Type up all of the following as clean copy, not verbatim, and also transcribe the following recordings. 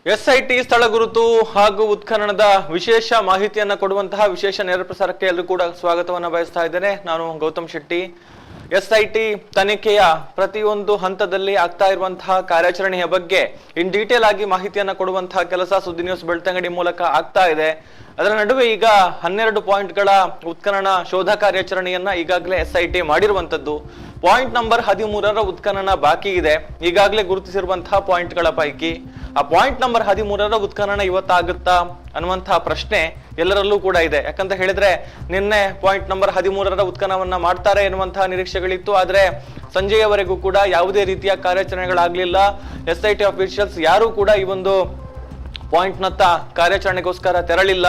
SIT ಸ್ಥಳ ಗುರುತು ಹಾಗೂ ಉತ್ಖನನದ ವಿಶೇಷ ಮಾಹಿತಿಯನ್ನ ಕೊಡುವಂತಹ ವಿಶೇಷ ನೇರ ಪ್ರಸಾರಕ್ಕೆ ಎಲ್ಲರೂ ಕೂಡ ಸ್ವಾಗತವನ್ನ ಬಯಸ್ತಾ ಇದ್ದೇನೆ. ನಾನು ಗೌತಮ್ ಶೆಟ್ಟಿ. ಎಸ್ಐಟಿ ತನಿಖೆಯ ಪ್ರತಿಯೊಂದು ಹಂತದಲ್ಲಿ ಆಗ್ತಾ ಇರುವಂತಹ ಕಾರ್ಯಾಚರಣೆಯ ಬಗ್ಗೆ ಇನ್ ಡೀಟೇಲ್ ಆಗಿ ಮಾಹಿತಿಯನ್ನ ಕೊಡುವಂತಹ ಕೆಲಸ ಸುದ್ದಿ ನ್ಯೂಸ್ ಬೆಳ್ತಂಗಡಿ ಮೂಲಕ ಆಗ್ತಾ ಇದೆ. ಅದರ ನಡುವೆ ಈಗ 12 ಪಾಯಿಂಟ್ಗಳ ಉತ್ಖನನ ಶೋಧ ಕಾರ್ಯಾಚರಣೆಯನ್ನ ಈಗಾಗಲೇ ಎಸ್ಐಟಿ ಮಾಡಿರುವಂತದ್ದು. ಪಾಯಿಂಟ್ ನಂಬರ್ 13ರ ಉತ್ಖನನ ಬಾಕಿ ಇದೆ. ಈಗಾಗಲೇ ಗುರುತಿಸಿರುವಂತಹ ಪಾಯಿಂಟ್ಗಳ ಪೈಕಿ ಆ ಪಾಯಿಂಟ್ ನಂಬರ್ 13ರ ಉತ್ಖನನ ಇವತ್ತಾಗುತ್ತಾ ಅನ್ನುವಂತಹ ಪ್ರಶ್ನೆ ಎಲ್ಲರಲ್ಲೂ ಕೂಡ ಇದೆ. ಯಾಕಂತ ಹೇಳಿದ್ರೆ ನಿನ್ನೆ ಪಾಯಿಂಟ್ ನಂಬರ್ 13ರ ಉತ್ಖನನವನ್ನ ಮಾಡ್ತಾರೆ ಎನ್ನುವಂತಹ ನಿರೀಕ್ಷೆಗಳಿತ್ತು. ಆದ್ರೆ ಸಂಜೆಯವರೆಗೂ ಕೂಡ ಯಾವುದೇ ರೀತಿಯ ಕಾರ್ಯಾಚರಣೆಗಳಾಗ್ಲಿಲ್ಲ. ಎಸ್ಐಟಿ ಅಫಿಷಿಯಲ್ಸ್ ಯಾರು ಕೂಡ ಈ ಒಂದು ಪಾಯಿಂಟ್ ನತ್ತ ಕಾರ್ಯಾಚರಣೆಗೋಸ್ಕರ ತೆರಳಿಲ್ಲ.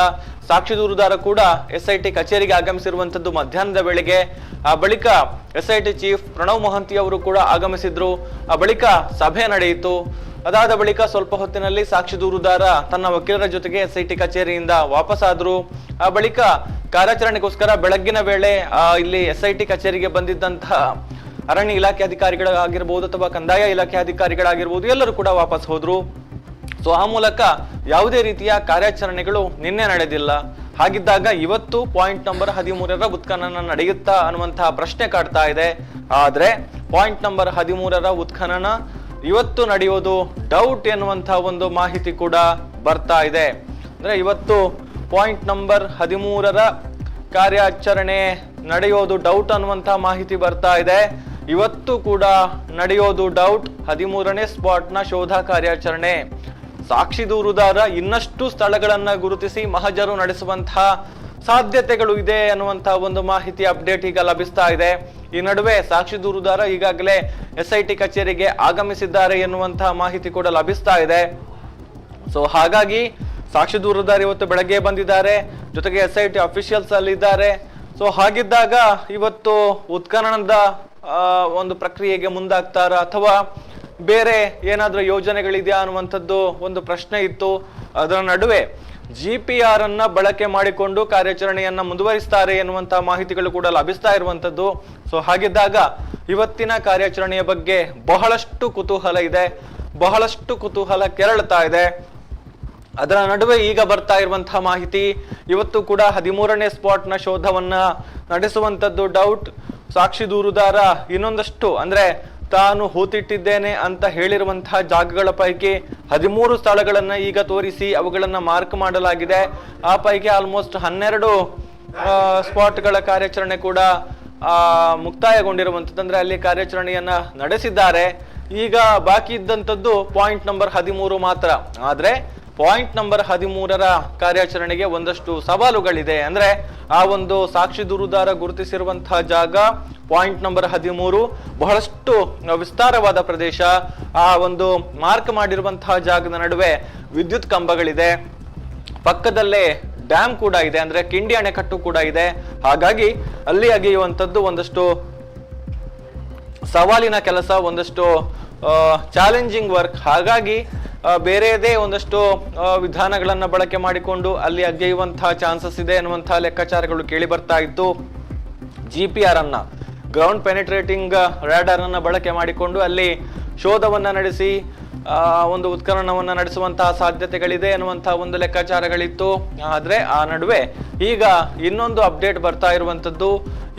ಸಾಕ್ಷಿ ದೂರುದಾರ ಕೂಡ ಎಸ್ಐಟಿ ಕಚೇರಿಗೆ ಆಗಮಿಸಿರುವಂತದ್ದು ಮಧ್ಯಾಹ್ನದ ವೇಳೆಗೆ. ಆ ಬಳಿಕ ಎಸ್ಐಟಿ ಚೀಫ್ ಪ್ರಣವ್ ಮೊಹಂತಿ ಅವರು ಕೂಡ ಆಗಮಿಸಿದ್ರು. ಆ ಬಳಿಕ ಸಭೆ ನಡೆಯಿತು. ಅದಾದ ಬಳಿಕ ಸ್ವಲ್ಪ ಹೊತ್ತಿನಲ್ಲಿ ಸಾಕ್ಷಿ ದೂರುದಾರ ತನ್ನ ವಕೀಲರ ಜೊತೆಗೆ ಎಸ್ಐಟಿ ಕಚೇರಿಯಿಂದ ವಾಪಸ್ಸಾದ್ರು. ಆ ಬಳಿಕ ಕಾರ್ಯಾಚರಣೆಗೋಸ್ಕರ ಬೆಳಗ್ಗಿನ ವೇಳೆ ಇಲ್ಲಿ ಎಸ್ಐಟಿ ಕಚೇರಿಗೆ ಬಂದಿದ್ದಂತಹ ಅರಣ್ಯ ಇಲಾಖೆ ಅಧಿಕಾರಿಗಳಾಗಿರ್ಬೋದು ಅಥವಾ ಕಂದಾಯ ಇಲಾಖೆ ಅಧಿಕಾರಿಗಳಾಗಿರ್ಬೋದು ಎಲ್ಲರೂ ಕೂಡ ವಾಪಸ್ ಹೋದ್ರು. ಸೊ ಆ ಮೂಲಕ ಯಾವುದೇ ರೀತಿಯ ಕಾರ್ಯಾಚರಣೆಗಳು ನಿನ್ನೆ ನಡೆದಿಲ್ಲ. ಹಾಗಿದ್ದಾಗ ಇವತ್ತು ಪಾಯಿಂಟ್ ನಂಬರ್ 13ರ ಉತ್ಖನನ ನಡೆಯುತ್ತಾ ಅನ್ನುವಂತಹ ಪ್ರಶ್ನೆ ಕಾಡ್ತಾ ಇದೆ. ಆದ್ರೆ ಪಾಯಿಂಟ್ ನಂಬರ್ 13ರ ಉತ್ಖನನ ಇವತ್ತು ನಡೆಯೋದು ಡೌಟ್ ಎನ್ನುವಂತಹ ಒಂದು ಮಾಹಿತಿ ಕೂಡ ಬರ್ತಾ ಇದೆ. ಅಂದ್ರೆ ಇವತ್ತು ಪಾಯಿಂಟ್ ನಂಬರ್ 13ರ ಕಾರ್ಯಾಚರಣೆ ನಡೆಯೋದು ಡೌಟ್ ಅನ್ನುವಂತಹ ಮಾಹಿತಿ ಬರ್ತಾ ಇದೆ. ಇವತ್ತು ಕೂಡ ನಡೆಯೋದು ಡೌಟ್. 13ನೇ ಸ್ಪಾಟ್ನ ಶೋಧ ಕಾರ್ಯಾಚರಣೆ. ಸಾಕ್ಷಿ ದೂರುದಾರ ಇನ್ನಷ್ಟು ಸ್ಥಳಗಳನ್ನ ಗುರುತಿಸಿ ಮಹಜರು ನಡೆಸುವಂತಹ ಸಾಧ್ಯತೆಗಳು ಇದೆ ಅನ್ನುವಂತಹ ಒಂದು ಮಾಹಿತಿ ಅಪ್ಡೇಟ್ ಈಗ ಲಭಿಸ್ತಾ ಇದೆ. ಈ ನಡುವೆ ಸಾಕ್ಷಿ ದೂರುದಾರ ಈಗಾಗಲೇ ಎಸ್ಐಟಿ ಕಚೇರಿಗೆ ಆಗಮಿಸಿದ್ದಾರೆ ಎನ್ನುವಂತಹ ಮಾಹಿತಿ ಕೂಡ ಲಭಿಸ್ತಾ ಇದೆ. ಸೊ ಹಾಗಾಗಿ ಸಾಕ್ಷಿ ದೂರುದಾರ ಇವತ್ತು ಬೆಳಗ್ಗೆ ಬಂದಿದ್ದಾರೆ, ಜೊತೆಗೆ ಎಸ್ಐಟಿ ಅಫಿಷಿಯಲ್ಸ್ ಅಲ್ಲಿ ಇದ್ದಾರೆ. ಸೊ ಹಾಗಿದ್ದಾಗ ಇವತ್ತು ಉತ್ಖನನದ ಒಂದು ಪ್ರಕ್ರಿಯೆಗೆ ಮುಂದಾಗ್ತಾರ ಅಥವಾ ಬೇರೆ ಏನಾದ್ರೂ ಯೋಜನೆಗಳಿದೆಯಾ ಅನ್ನುವಂಥದ್ದು ಒಂದು ಪ್ರಶ್ನೆ ಇತ್ತು. ಅದರ ನಡುವೆ GPR ಅನ್ನ ಬಳಕೆ ಮಾಡಿಕೊಂಡು ಕಾರ್ಯಾಚರಣೆಯನ್ನ ಮುಂದುವರಿಸ್ತಾರೆ ಎನ್ನುವಂತಹ ಮಾಹಿತಿಗಳು ಕೂಡ ಲಭಿಸ್ತಾ ಇರುವಂತದ್ದು. ಸೊ ಹಾಗಿದ್ದಾಗ ಇವತ್ತಿನ ಕಾರ್ಯಾಚರಣೆಯ ಬಗ್ಗೆ ಬಹಳಷ್ಟು ಕುತೂಹಲ ಇದೆ, ಬಹಳಷ್ಟು ಕುತೂಹಲ ಕೆರಳ್ತಾ ಇದೆ. ಅದರ ನಡುವೆ ಈಗ ಬರ್ತಾ ಇರುವಂತಹ ಮಾಹಿತಿ ಇವತ್ತು ಕೂಡ 13ನೇ ಸ್ಪಾಟ್ನ ಶೋಧವನ್ನ ನಡೆಸುವಂತದ್ದು ಡೌಟ್. ಸಾಕ್ಷಿ ದೂರುದಾರ ಇನ್ನೊಂದಷ್ಟು ಅಂದ್ರೆ ತಾನು ಹೂತಿಟ್ಟಿದ್ದೇನೆ ಅಂತ ಹೇಳಿರುವಂತಹ ಜಾಗಗಳ ಪೈಕಿ 13 ಸ್ಥಳಗಳನ್ನ ಈಗ ತೋರಿಸಿ ಅವುಗಳನ್ನ ಮಾರ್ಕ್ ಮಾಡಲಾಗಿದೆ. ಆ ಪೈಕಿ ಆಲ್ಮೋಸ್ಟ್ 12 ಸ್ಪಾಟ್ಗಳ ಕಾರ್ಯಾಚರಣೆ ಕೂಡ ಮುಕ್ತಾಯಗೊಂಡಿರುವಂತದ್ದು, ಅಂದ್ರೆ ಅಲ್ಲಿ ಕಾರ್ಯಾಚರಣೆಯನ್ನ ನಡೆಸಿದ್ದಾರೆ. ಈಗ ಬಾಕಿ ಇದ್ದಂಥದ್ದು ಪಾಯಿಂಟ್ ನಂಬರ್ 13 ಮಾತ್ರ. ಆದ್ರೆ ಪಾಯಿಂಟ್ ನಂಬರ್ 13ರ ಕಾರ್ಯಾಚರಣೆಗೆ ಒಂದಷ್ಟು ಸವಾಲುಗಳಿದೆ. ಅಂದ್ರೆ ಆ ಒಂದು ಸಾಕ್ಷಿ ದೂರುದಾರ ಗುರುತಿಸಿರುವಂತಹ ಜಾಗ ಪಾಯಿಂಟ್ ನಂಬರ್ 13 ಬಹಳಷ್ಟು ವಿಸ್ತಾರವಾದ ಪ್ರದೇಶ. ಆ ಒಂದು ಮಾರ್ಕ್ ಮಾಡಿರುವಂತಹ ಜಾಗದ ನಡುವೆ ವಿದ್ಯುತ್ ಕಂಬಗಳಿದೆ, ಪಕ್ಕದಲ್ಲೇ ಡ್ಯಾಮ್ ಕೂಡ ಇದೆ, ಅಂದ್ರೆ ಕಿಂಡಿ ಅಣೆಕಟ್ಟು ಕೂಡ ಇದೆ. ಹಾಗಾಗಿ ಅಲ್ಲಿ ಅಗೆಯುವಂಥದ್ದು ಒಂದಷ್ಟು ಸವಾಲಿನ ಕೆಲಸ, ಒಂದಷ್ಟು ಚಾಲೆಂಜಿಂಗ್ ವರ್ಕ್. ಹಾಗಾಗಿ ಬೇರೆಯದೇ ಒಂದಷ್ಟು ವಿಧಾನಗಳನ್ನ ಬಳಕೆ ಮಾಡಿಕೊಂಡು ಅಲ್ಲಿ ಅಗೆಯುವಂತಹ ಚಾನ್ಸಸ್ ಇದೆ ಎನ್ನುವಂತಹ ಲೆಕ್ಕಾಚಾರಗಳು ಕೇಳಿ ಬರ್ತಾ ಇತ್ತು. GPR ಅನ್ನ ಗ್ರೌಂಡ್ ಪೆನಿಟ್ರೇಟಿಂಗ್ ರಾಡರ್ ಅನ್ನ ಬಳಕೆ ಮಾಡಿಕೊಂಡು ಅಲ್ಲಿ ಶೋಧವನ್ನ ನಡೆಸಿ ಒಂದು ಉತ್ಖನನವನ್ನ ನಡೆಸುವಂತಹ ಸಾಧ್ಯತೆಗಳಿದೆ ಎನ್ನುವಂತಹ ಒಂದು ಲೆಕ್ಕಾಚಾರಗಳಿತ್ತು. ಆದ್ರೆ ಆ ನಡುವೆ ಈಗ ಇನ್ನೊಂದು ಅಪ್ಡೇಟ್ ಬರ್ತಾ ಇರುವಂತದ್ದು,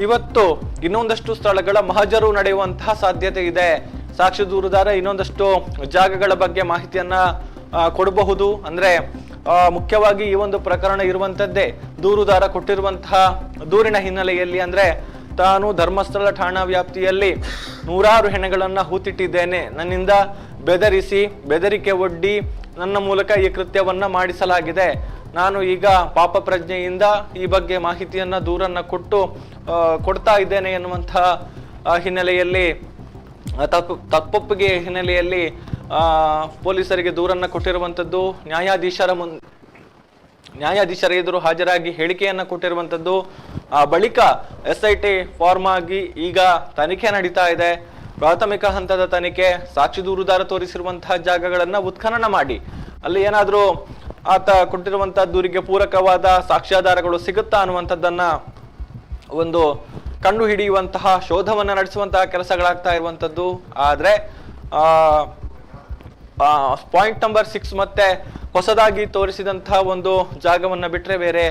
ಇವತ್ತು ಇನ್ನೊಂದಷ್ಟು ಸ್ಥಳಗಳ ಮಹಜರು ನಡೆಯುವಂತಹ ಸಾಧ್ಯತೆ ಇದೆ. ಸಾಕ್ಷಿ ದೂರುದಾರ ಇನ್ನೊಂದಷ್ಟು ಜಾಗಗಳ ಬಗ್ಗೆ ಮಾಹಿತಿಯನ್ನ ಕೊಡಬಹುದು. ಅಂದ್ರೆ ಮುಖ್ಯವಾಗಿ ಈ ಒಂದು ಪ್ರಕರಣ ಇರುವಂತದ್ದೇ ದೂರುದಾರ ಕೊಟ್ಟಿರುವಂತಹ ದೂರಿನ ಹಿನ್ನೆಲೆಯಲ್ಲಿ, ಅಂದ್ರೆ ತಾನು ಧರ್ಮಸ್ಥಳ ಠಾಣಾ ವ್ಯಾಪ್ತಿಯಲ್ಲಿ 100 ಹೆಣಗಳನ್ನ ಹೂತಿಟ್ಟಿದ್ದೇನೆ, ನನ್ನಿಂದ ಬೆದರಿಕೆ ಒಡ್ಡಿ ನನ್ನ ಮೂಲಕ ಈ ಕೃತ್ಯವನ್ನ ಮಾಡಿಸಲಾಗಿದೆ, ನಾನು ಈಗ ಪಾಪ ಪ್ರಜ್ಞೆಯಿಂದ ಈ ಬಗ್ಗೆ ಮಾಹಿತಿಯನ್ನ ದೂರನ್ನ ಕೊಡ್ತಾ ಇದ್ದೇನೆ ಎನ್ನುವಂತಹ ಹಿನ್ನೆಲೆಯಲ್ಲಿ ತಪ್ಪೊಪ್ಪಿಗೆ ಹಿನ್ನೆಲೆಯಲ್ಲಿ ಪೊಲೀಸರಿಗೆ ದೂರನ್ನ ಕೊಟ್ಟಿರುವಂತದ್ದು. ನ್ಯಾಯಾಧೀಶರ ಎದುರು ಹಾಜರಾಗಿ ಹೇಳಿಕೆಯನ್ನ ಕೊಟ್ಟಿರುವಂತದ್ದು. ಆ ಬಳಿಕ SIT ಫಾರ್ಮ್ ಆಗಿ ಈಗ ತನಿಖೆ ನಡೀತಾ ಇದೆ. ಪ್ರಾಥಮಿಕ ಹಂತದ ತನಿಖೆ. ಸಾಕ್ಷಿ ದೂರುದಾರ ತೋರಿಸಿರುವಂತಹ ಜಾಗಗಳನ್ನ ಉತ್ಖನನ ಮಾಡಿ ಅಲ್ಲಿ ಏನಾದ್ರೂ ಆತ ಕೊಟ್ಟಿರುವಂತಹ ದೂರಿಗೆ ಪೂರಕವಾದ ಸಾಕ್ಷ್ಯಾಧಾರಗಳು ಸಿಗುತ್ತಾ ಅನ್ನುವಂಥದ್ದನ್ನ ಒಂದು ಕಂಡು ಹಿಡಿಯುವಂತಹ ಶೋಧವನ್ನ ನಡೆಸುವಂತಹ ಕೆಲಸಗಳಾಗ್ತಾ ಇರುವಂತದ್ದು. ಆದ್ರೆ ಪಾಯಿಂಟ್ ನಂಬರ್ 6 ಮತ್ತೆ ಹೊಸದಾಗಿ ತೋರಿಸಿದಂತಹ ಒಂದು ಜಾಗವನ್ನ ಬಿಟ್ರೆ ಬೇರೆ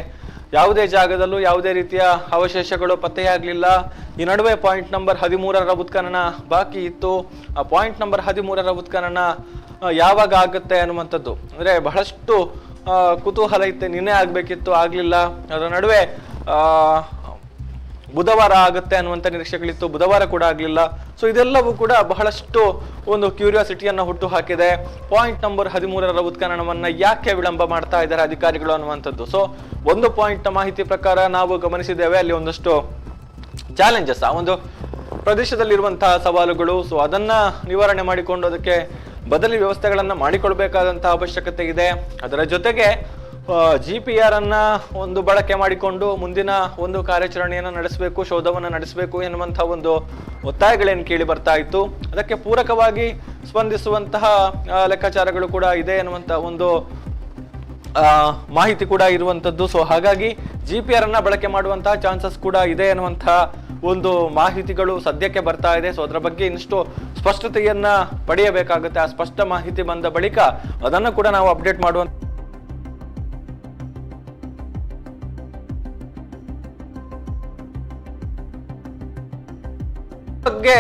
ಯಾವುದೇ ಜಾಗದಲ್ಲೂ ಯಾವುದೇ ರೀತಿಯ ಅವಶೇಷಗಳು ಪತ್ತೆಯಾಗಲಿಲ್ಲ. ಈ ನಡುವೆ ಪಾಯಿಂಟ್ ನಂಬರ್ 13ರ ಉತ್ಖನನ ಬಾಕಿ ಇತ್ತು. ಆ ಪಾಯಿಂಟ್ ನಂಬರ್ 13ರ ಉತ್ಖನನ ಯಾವಾಗ ಆಗುತ್ತೆ ಅನ್ನುವಂಥದ್ದು ಅಂದ್ರೆ ಬಹಳಷ್ಟು ಕುತೂಹಲ ಇತ್ತೆ. ನಿನ್ನೆ ಆಗ್ಬೇಕಿತ್ತು, ಆಗ್ಲಿಲ್ಲ. ಅದರ ನಡುವೆ ಬುಧವಾರ ಆಗುತ್ತೆ ಅನ್ನುವಂಥ ನಿರೀಕ್ಷೆಗಳಿತ್ತು, ಬುಧವಾರ ಕೂಡ ಆಗ್ಲಿಲ್ಲ. ಸೊ ಇದೆಲ್ಲವೂ ಕೂಡ ಬಹಳಷ್ಟು ಒಂದು ಕ್ಯೂರಿಯಾಸಿಟಿಯನ್ನ ಹುಟ್ಟು ಹಾಕಿದೆ. ಪಾಯಿಂಟ್ ನಂಬರ್ 13ರ ಉತ್ಖನನವನ್ನ ಯಾಕೆ ವಿಳಂಬ ಮಾಡ್ತಾ ಇದ್ದಾರೆ ಅಧಿಕಾರಿಗಳು ಅನ್ನುವಂಥದ್ದು. ಸೊ ಒಂದು ಪಾಯಿಂಟ್ ನ ಮಾಹಿತಿ ಪ್ರಕಾರ ನಾವು ಗಮನಿಸಿದ್ದೇವೆ, ಅಲ್ಲಿ ಒಂದಷ್ಟು ಚಾಲೆಂಜಸ್, ಆ ಒಂದು ಪ್ರದೇಶದಲ್ಲಿರುವಂತಹ ಸವಾಲುಗಳು. ಸೊ ಅದನ್ನ ನಿವಾರಣೆ ಮಾಡಿಕೊಂಡು ಅದಕ್ಕೆ ಬದಲಿ ವ್ಯವಸ್ಥೆಗಳನ್ನ ಮಾಡಿಕೊಳ್ಬೇಕಾದಂತಹ ಅವಶ್ಯಕತೆ ಇದೆ. ಅದರ ಜೊತೆಗೆ GPR ಅನ್ನ ಒಂದು ಬಳಕೆ ಮಾಡಿಕೊಂಡು ಮುಂದಿನ ಒಂದು ಕಾರ್ಯಾಚರಣೆಯನ್ನು ನಡೆಸಬೇಕು, ಶೋಧವನ್ನು ನಡೆಸಬೇಕು ಎನ್ನುವಂತಹ ಒಂದು ಒತ್ತಾಯಗಳೇನು ಕೇಳಿ ಬರ್ತಾ ಇತ್ತು. ಅದಕ್ಕೆ ಪೂರಕವಾಗಿ ಸ್ಪಂದಿಸುವಂತಹ ಲೆಕ್ಕಾಚಾರಗಳು ಕೂಡ ಇದೆ ಎನ್ನುವಂತಹ ಒಂದು ಮಾಹಿತಿ ಕೂಡ ಇರುವಂತದ್ದು. ಸೊ ಹಾಗಾಗಿ GPR ಅನ್ನ ಬಳಕೆ ಮಾಡುವಂತಹ ಚಾನ್ಸಸ್ ಕೂಡ ಇದೆ ಎನ್ನುವಂತಹ ಒಂದು ಮಾಹಿತಿಗಳು ಸದ್ಯಕ್ಕೆ ಬರ್ತಾ ಇದೆ. ಸೊ ಅದರ ಬಗ್ಗೆ ಇನ್ನಷ್ಟು ಸ್ಪಷ್ಟತೆಯನ್ನ ಪಡೆಯಬೇಕಾಗುತ್ತೆ. ಆ ಸ್ಪಷ್ಟ ಮಾಹಿತಿ ಬಂದ ಬಳಿಕ ಅದನ್ನು ಕೂಡ ನಾವು ಅಪ್ಡೇಟ್ ಮಾಡುವಂತ ಬಗ್ಗೆ.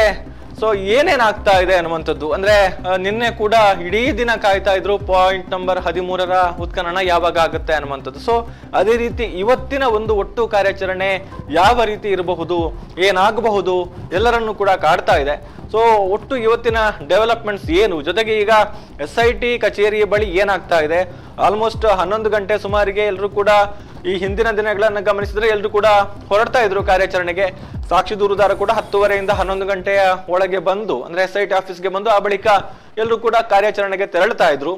ಸೊ ಏನೇನಾಗ್ತಾ ಇದೆ ಅನ್ನುವಂಥದ್ದು ಅಂದ್ರೆ ನಿನ್ನೆ ಕೂಡ ಇಡೀ ದಿನ ಕಾಯ್ತಾ ಇದ್ರು ಪಾಯಿಂಟ್ ನಂಬರ್ 13ರ ಉತ್ಖನನ ಯಾವಾಗ ಆಗುತ್ತೆ ಅನ್ನುವಂಥದ್ದು. ಸೊ ಅದೇ ರೀತಿ ಇವತ್ತಿನ ಒಂದು ಒಟ್ಟು ಕಾರ್ಯಾಚರಣೆ ಯಾವ ರೀತಿ ಇರಬಹುದು, ಏನಾಗಬಹುದು ಎಲ್ಲರನ್ನು ಕೂಡ ಕಾಡ್ತಾ ಇದೆ. ಸೊ ಒಟ್ಟು ಇವತ್ತಿನ ಡೆವಲಪ್ಮೆಂಟ್ಸ್ ಏನು, ಜೊತೆಗೆ ಈಗ SIT ಕಚೇರಿಯ ಬಳಿ ಏನಾಗ್ತಾ ಇದೆ. ಆಲ್ಮೋಸ್ಟ್ 11 ಗಂಟೆ ಸುಮಾರಿಗೆ ಎಲ್ಲರೂ ಕೂಡ ಈ ಹಿಂದಿನ ದಿನಗಳನ್ನ ಗಮನಿಸಿದ್ರೆ ಎಲ್ಲರೂ ಕೂಡ ಹೊರಡ್ತಾ ಇದ್ರು ಕಾರ್ಯಾಚರಣೆಗೆ. ಸಾಕ್ಷಿ ದೂರುದಾರ ಕೂಡ 10:30ಯಿಂದ 11 ಗಂಟೆಯ ಒಳಗೆ ಬಂದು ಅಂದ್ರೆ SIT ಆಫೀಸ್ಗೆ ಬಂದು ಆ ಬಳಿಕ ಎಲ್ಲರೂ ಕೂಡ ಕಾರ್ಯಾಚರಣೆಗೆ ತೆರಳ್ತಾ ಇದ್ರು.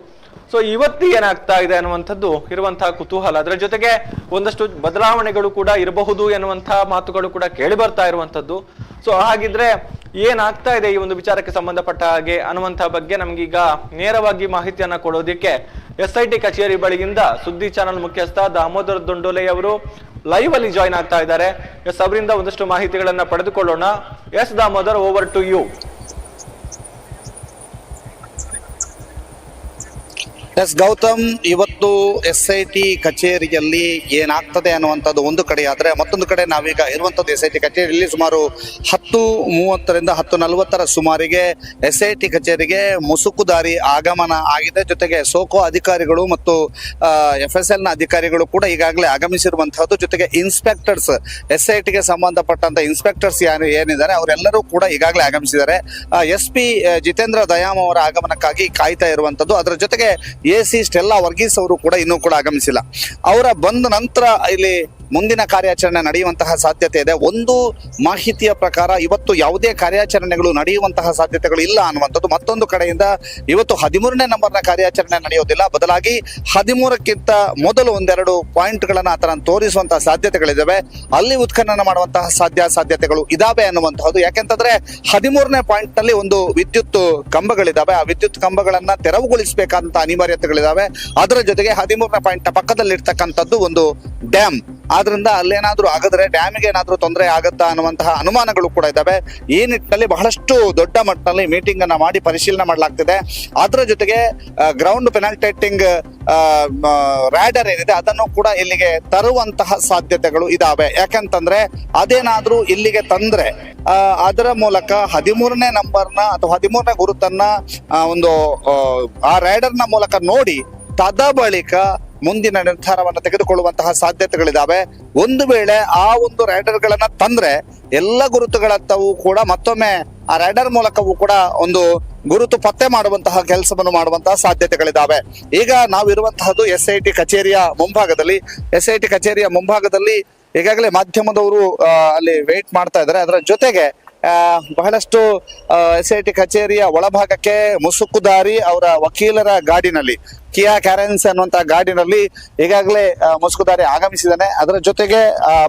ಸೊ ಇವತ್ತು ಏನಾಗ್ತಾ ಇದೆ ಅನ್ನುವಂಥದ್ದು ಇರುವಂತಹ ಕುತೂಹಲ. ಅದರ ಜೊತೆಗೆ ಒಂದಷ್ಟು ಬದಲಾವಣೆಗಳು ಕೂಡ ಇರಬಹುದು ಎನ್ನುವಂತಹ ಮಾತುಗಳು ಕೂಡ ಕೇಳಿ ಬರ್ತಾ ಇರುವಂತದ್ದು. ಸೊ ಹಾಗಿದ್ರೆ ಏನಾಗ್ತಾ ಇದೆ ಈ ಒಂದು ವಿಚಾರಕ್ಕೆ ಸಂಬಂಧಪಟ್ಟ ಹಾಗೆ ಅನ್ನುವಂತಹ ಬಗ್ಗೆ ನಮ್ಗೀಗ ನೇರವಾಗಿ ಮಾಹಿತಿಯನ್ನ ಕೊಡೋದಿಕ್ಕೆ SIT ಕಚೇರಿ ಬಳಿಯಿಂದ ಸುದ್ದಿ ಚಾನೆಲ್ ಮುಖ್ಯಸ್ಥ ದಾಮೋದರ್ ದೊಂಡೋಲೆ ಅವರು ಲೈವ್ ಅಲ್ಲಿ ಜಾಯ್ನ್ ಆಗ್ತಾ ಇದ್ದಾರೆ. ಅವರಿಂದ ಒಂದಷ್ಟು ಮಾಹಿತಿಗಳನ್ನ ಪಡೆದುಕೊಳ್ಳೋಣ. S Damodar, over to you. S Gautam, ಇವತ್ತು SIT ಕಚೇರಿಯಲ್ಲಿ ಏನಾಗ್ತದೆ ಅನ್ನುವಂಥದ್ದು ಒಂದು ಕಡೆ ಆದರೆ ಮತ್ತೊಂದು ಕಡೆ ನಾವೀಗ ಇರುವಂಥದ್ದು SIT ಕಚೇರಿಯಲ್ಲಿ ಸುಮಾರು 10:30ರಿಂದ 10:40 ಸುಮಾರಿಗೆ SIT ಕಚೇರಿಗೆ ಮುಸುಕುದಾರಿ ಆಗಮನ ಆಗಿದೆ. ಜೊತೆಗೆ ಸೋಕೋ ಅಧಿಕಾರಿಗಳು ಮತ್ತು FSL ನ ಅಧಿಕಾರಿಗಳು ಕೂಡ ಈಗಾಗಲೇ ಆಗಮಿಸಿರುವಂತಹದ್ದು. ಜೊತೆಗೆ ಇನ್ಸ್ಪೆಕ್ಟರ್ಸ್, SITಗೆ ಸಂಬಂಧಪಟ್ಟಂತ ಇನ್ಸ್ಪೆಕ್ಟರ್ಸ್ ಏನಿದ್ದಾರೆ ಅವರೆಲ್ಲರೂ ಕೂಡ ಈಗಾಗಲೇ ಆಗಮಿಸಿದ್ದಾರೆ. SP ಜಿತೇಂದ್ರ ದಯಾಮ್ ಅವರ ಆಗಮನಕ್ಕಾಗಿ ಕಾಯ್ತಾ ಇರುವಂತದ್ದು. ಅದರ ಜೊತೆಗೆ AC ಸ್ಟೆಲ್ಲಾ ವರ್ಗೀಸ್ ಅವರು ಕೂಡ ಇನ್ನೂ ಕೂಡ ಆಗಮಿಸಿಲ್ಲ. ಅವರ ಬಂದ ನಂತರ ಇಲ್ಲಿ ಮುಂದಿನ ಕಾರ್ಯಾಚರಣೆ ನಡೆಯುವಂತಹ ಸಾಧ್ಯತೆ ಇದೆ. ಒಂದು ಮಾಹಿತಿಯ ಪ್ರಕಾರ ಇವತ್ತು ಯಾವುದೇ ಕಾರ್ಯಾಚರಣೆಗಳು ನಡೆಯುವಂತಹ ಸಾಧ್ಯತೆಗಳು ಇಲ್ಲ ಅನ್ನುವಂಥದ್ದು. ಮತ್ತೊಂದು ಕಡೆಯಿಂದ ಇವತ್ತು 13ನೇ ನಂಬರ್ನ ಕಾರ್ಯಾಚರಣೆ ನಡೆಯೋದಿಲ್ಲ, ಬದಲಾಗಿ 13ಕ್ಕಿಂತ ಮೊದಲು ಒಂದೆರಡು ಪಾಯಿಂಟ್ಗಳನ್ನ ಆತನ ತೋರಿಸುವಂತಹ ಸಾಧ್ಯತೆಗಳಿದ್ದಾವೆ. ಅಲ್ಲಿ ಉತ್ಖನನ ಮಾಡುವಂತಹ ಸಾಧ್ಯತೆಗಳು ಇದಾವೆ ಅನ್ನುವಂತಹದ್ದು. ಯಾಕೆಂತಂದ್ರೆ 13ನೇ ಪಾಯಿಂಟ್ ನಲ್ಲಿ ಒಂದು ವಿದ್ಯುತ್ ಕಂಬಗಳಿದಾವೆ. ಆ ವಿದ್ಯುತ್ ಕಂಬಗಳನ್ನ ತೆರವುಗೊಳಿಸಬೇಕಾದಂತ ಅನಿವಾರ್ಯತೆಗಳಿದಾವೆ. ಅದರ ಜೊತೆಗೆ 13ನೇ ಪಾಯಿಂಟ್ ನ ಪಕ್ಕದಲ್ಲಿರ್ತಕ್ಕಂಥದ್ದು ಒಂದು ಡ್ಯಾಮ್. ಆದ್ರಿಂದ ಅಲ್ಲೇನಾದ್ರೂ ಆಗಿದ್ರೆ ಡ್ಯಾಮಿಗೆ ಏನಾದ್ರೂ ತೊಂದರೆ ಆಗತ್ತಾ ಅನ್ನುವಂತಹ ಅನುಮಾನಗಳು ಕೂಡ ಇದ್ದಾವೆ. ಈ ನಿಟ್ಟಿನಲ್ಲಿ ಬಹಳಷ್ಟು ದೊಡ್ಡ ಮಟ್ಟದಲ್ಲಿ ಮೀಟಿಂಗ್ ಅನ್ನ ಮಾಡಿ ಪರಿಶೀಲನೆ ಮಾಡಲಾಗ್ತಿದೆ. ಅದರ ಜೊತೆಗೆ ಗ್ರೌಂಡ್ ಪೆನಾಲ್ಟೇಟಿಂಗ್ ರ್ಯಾಡರ್ ಏನಿದೆ ಅದನ್ನು ಕೂಡ ಇಲ್ಲಿಗೆ ತರುವಂತಹ ಸಾಧ್ಯತೆಗಳು ಇದಾವೆ. ಯಾಕಂತಂದ್ರೆ ಅದೇನಾದ್ರೂ ಇಲ್ಲಿಗೆ ತಂದ್ರೆ ಅದರ ಮೂಲಕ 13ನೇ ನಂಬರ್ನ ಅಥವಾ 13ನೇ ಗುರುತನ್ನ ಒಂದು ಆ ರ್ಯಾಡರ್ ನ ಮೂಲಕ ನೋಡಿ ತದ ಬಳಿಕ ಮುಂದಿನ ನಿರ್ಧಾರವನ್ನು ತೆಗೆದುಕೊಳ್ಳುವಂತಹ ಸಾಧ್ಯತೆಗಳಿದಾವೆ. ಒಂದು ವೇಳೆ ಆ ಒಂದು ರೈಡರ್ ಗಳನ್ನ ತಂದ್ರೆ ಎಲ್ಲ ಗುರುತುಗಳತ್ತವೂ ಕೂಡ ಮತ್ತೊಮ್ಮೆ ಆ ರೈಡರ್ ಮೂಲಕವೂ ಕೂಡ ಒಂದು ಗುರುತು ಪತ್ತೆ ಮಾಡುವಂತಹ ಕೆಲಸವನ್ನು ಮಾಡುವಂತಹ ಸಾಧ್ಯತೆಗಳಿದಾವೆ. ಈಗ ನಾವಿರುವಂತಹದ್ದು SIT ಕಚೇರಿಯ ಮುಂಭಾಗದಲ್ಲಿ. SIT ಕಚೇರಿಯ ಮುಂಭಾಗದಲ್ಲಿ ಈಗಾಗಲೇ ಮಾಧ್ಯಮದವರು ಅಲ್ಲಿ ವೇಟ್ ಮಾಡ್ತಾ ಇದ್ದಾರೆ. ಅದರ ಜೊತೆಗೆ ಬಹಳಷ್ಟು SIT ಕಚೇರಿಯ ಒಳಭಾಗಕ್ಕೆ ಮುಸುಕುದಾರಿ ಅವರ ವಕೀಲರ ಗಾಡಿನಲ್ಲಿ ಕಿಯಾ ಕ್ಯಾರೆನ್ಸ್ ಅನ್ನುವಂತ ಗಾಡಿನಲ್ಲಿ ಈಗಾಗಲೇ ಮುಸುಕುದಾರಿ ಆಗಮಿಸಿದ್ದಾನೆ. ಅದರ ಜೊತೆಗೆ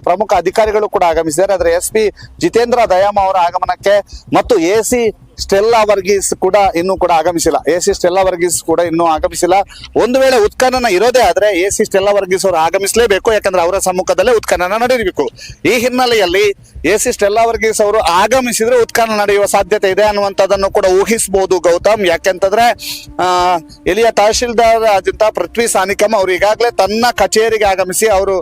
ಪ್ರಮುಖ ಅಧಿಕಾರಿಗಳು ಕೂಡ ಆಗಮಿಸಿದ್ದಾರೆ. ಅದರ SP ಜಿತೇಂದ್ರ ದಯಾಮ ಅವರ ಆಗಮನಕ್ಕೆ ಮತ್ತು AC ಸ್ಟೆಲ್ಲಾ ವರ್ಗೀಸ್ ಕೂಡ ಇನ್ನೂ ಕೂಡ ಆಗಮಿಸಿಲ್ಲ. AC ಸ್ಟೆಲ್ಲಾ ವರ್ಗೀಸ್ ಕೂಡ ಇನ್ನೂ ಆಗಮಿಸಿಲ್ಲ. ಒಂದು ವೇಳೆ ಉತ್ಖನನ ಇರೋದೇ ಆದ್ರೆ AC ಸ್ಟೆಲ್ಲಾ ವರ್ಗೀಸ್ ಅವರು ಆಗಮಿಸಲೇಬೇಕು, ಯಾಕಂದ್ರೆ ಅವರ ಸಮ್ಮುಖದಲ್ಲೇ ಉತ್ಖನನ ನಡೆಯಬೇಕು. ಈ ಹಿನ್ನೆಲೆಯಲ್ಲಿ AC ಸ್ಟೆಲ್ಲಾ ವರ್ಗೀಸ್ ಅವರು ಆಗಮಿಸಿದ್ರೆ ಉತ್ಖನನ ನಡೆಯುವ ಸಾಧ್ಯತೆ ಇದೆ ಅನ್ನುವಂಥದ್ದನ್ನು ಕೂಡ ಊಹಿಸಬಹುದು ಗೌತಮ್. ಯಾಕೆಂತಂದ್ರೆ ಇಲ್ಲಿಯ ತಹಶೀಲ್ದಾರ್ ಆದಂತ ಪೃಥ್ವಿ ಸಾನಿಕಮ್ ಅವರು ಈಗಾಗಲೇ ತನ್ನ ಕಚೇರಿಗೆ ಆಗಮಿಸಿ ಅವರು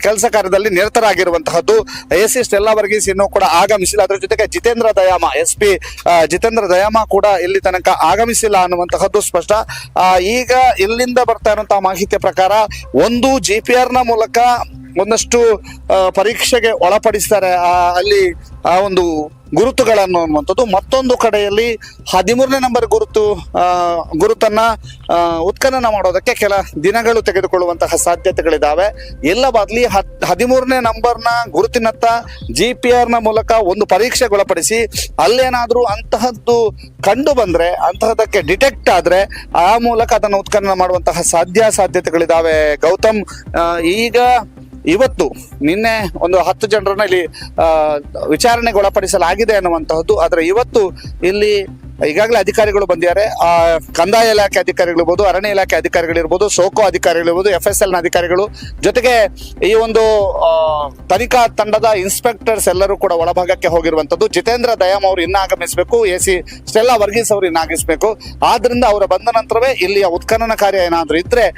ಕೆಲಸ ಕಾರ್ಯದಲ್ಲಿ ನಿರತರಾಗಿರುವಂತಹದ್ದು. AC ಸ್ಟೆಲ್ಲಾ ವರ್ಗೀಸ್ ಇನ್ನೂ ಕೂಡ ಆಗಮಿಸಿಲ್ಲ. ಅದರ ಜೊತೆಗೆ ಜಿತೇಂದ್ರ ದಯಾಮ SP ಜಿತೇಂದ್ರ ದಯಾಮ ಕೂಡ ಇಲ್ಲಿ ತನಕ ಆಗಮಿಸಿಲ್ಲ ಅನ್ನುವಂತಹದ್ದು ಸ್ಪಷ್ಟ. ಈಗ ಇಲ್ಲಿಂದ ಬರ್ತಾ ಇರುವಂತಹ ಮಾಹಿತಿಯ ಪ್ರಕಾರ ಒಂದು GPR ನ ಮೂಲಕ ಒಂದಷ್ಟು ಪರೀಕ್ಷೆಗೆ ಒಳಪಡಿಸ್ತಾರೆ ಅಲ್ಲಿ ಆ ಒಂದು ಗುರುತುಗಳನ್ನು ಅನ್ನುವಂಥದ್ದು. ಮತ್ತೊಂದು ಕಡೆಯಲ್ಲಿ 13ನೇ ನಂಬರ್ ಗುರುತನ್ನ ಉತ್ಖನನ ಮಾಡೋದಕ್ಕೆ ಕೆಲ ದಿನಗಳು ತೆಗೆದುಕೊಳ್ಳುವಂತಹ ಸಾಧ್ಯತೆಗಳಿದಾವೆ. ಎಲ್ಲ ಬದಲಿ 13ನೇ ನಂಬರ್ನ ಗುರುತಿನತ್ತ GPR ನ ಮೂಲಕ ಒಂದು ಪರೀಕ್ಷೆಗೊಳಪಡಿಸಿ ಅಲ್ಲೇನಾದ್ರೂ ಅಂತಹದ್ದು ಕಂಡು ಬಂದ್ರೆ, ಅಂತಹದಕ್ಕೆ ಡಿಟೆಕ್ಟ್ ಆದ್ರೆ ಆ ಮೂಲಕ ಅದನ್ನು ಉತ್ಖನನ ಮಾಡುವಂತಹ ಸಾಧ್ಯತೆಗಳಿದಾವೆ ಗೌತಮ್. ಈಗ ಇವತ್ತು ನಿನ್ನೆ ಒಂದು 10 ಜನರನ್ನ ಇಲ್ಲಿ ವಿಚಾರಣೆಗೆ ಒಳಪಡಿಸಲಾಗಿದೆ ಅನ್ನುವಂತಹದ್ದು. ಆದ್ರೆ ಇವತ್ತು ಇಲ್ಲಿ ಈಗಾಗಲೇ ಅಧಿಕಾರಿಗಳು ಬಂದಿದ್ದಾರೆ. ಕಂದಾಯ ಇಲಾಖೆ ಅಧಿಕಾರಿಗಳಿರ್ಬೋದು, ಅರಣ್ಯ ಇಲಾಖೆ ಅಧಿಕಾರಿಗಳಿರ್ಬೋದು, ಸೋಕೋ ಅಧಿಕಾರಿಗಳಿರ್ಬೋದು, FSL ನ ಅಧಿಕಾರಿಗಳು, ಜೊತೆಗೆ ಈ ಒಂದು ತನಿಖಾ ತಂಡದ ಇನ್ಸ್ಪೆಕ್ಟರ್ಸ್ ಎಲ್ಲರೂ ಕೂಡ ಒಳಭಾಗಕ್ಕೆ ಹೋಗಿರುವಂತದ್ದು. ಜಿತೇಂದ್ರ ದಯಾಮ್ ಅವರು ಇನ್ನ ಆಗಮಿಸಬೇಕು, AC ಸ್ಟೆಲ್ಲಾ ವರ್ಗೀಸ್ ಅವರು ಇನ್ನ ಆಗಮಿಸಬೇಕು. ಆದ್ರಿಂದ ಅವರ ಬಂದ ನಂತರವೇ ಇಲ್ಲಿಯ ಉತ್ಖನನ ಕಾರ್ಯ ಏನಾದ್ರೂ ಇದ್ರೆ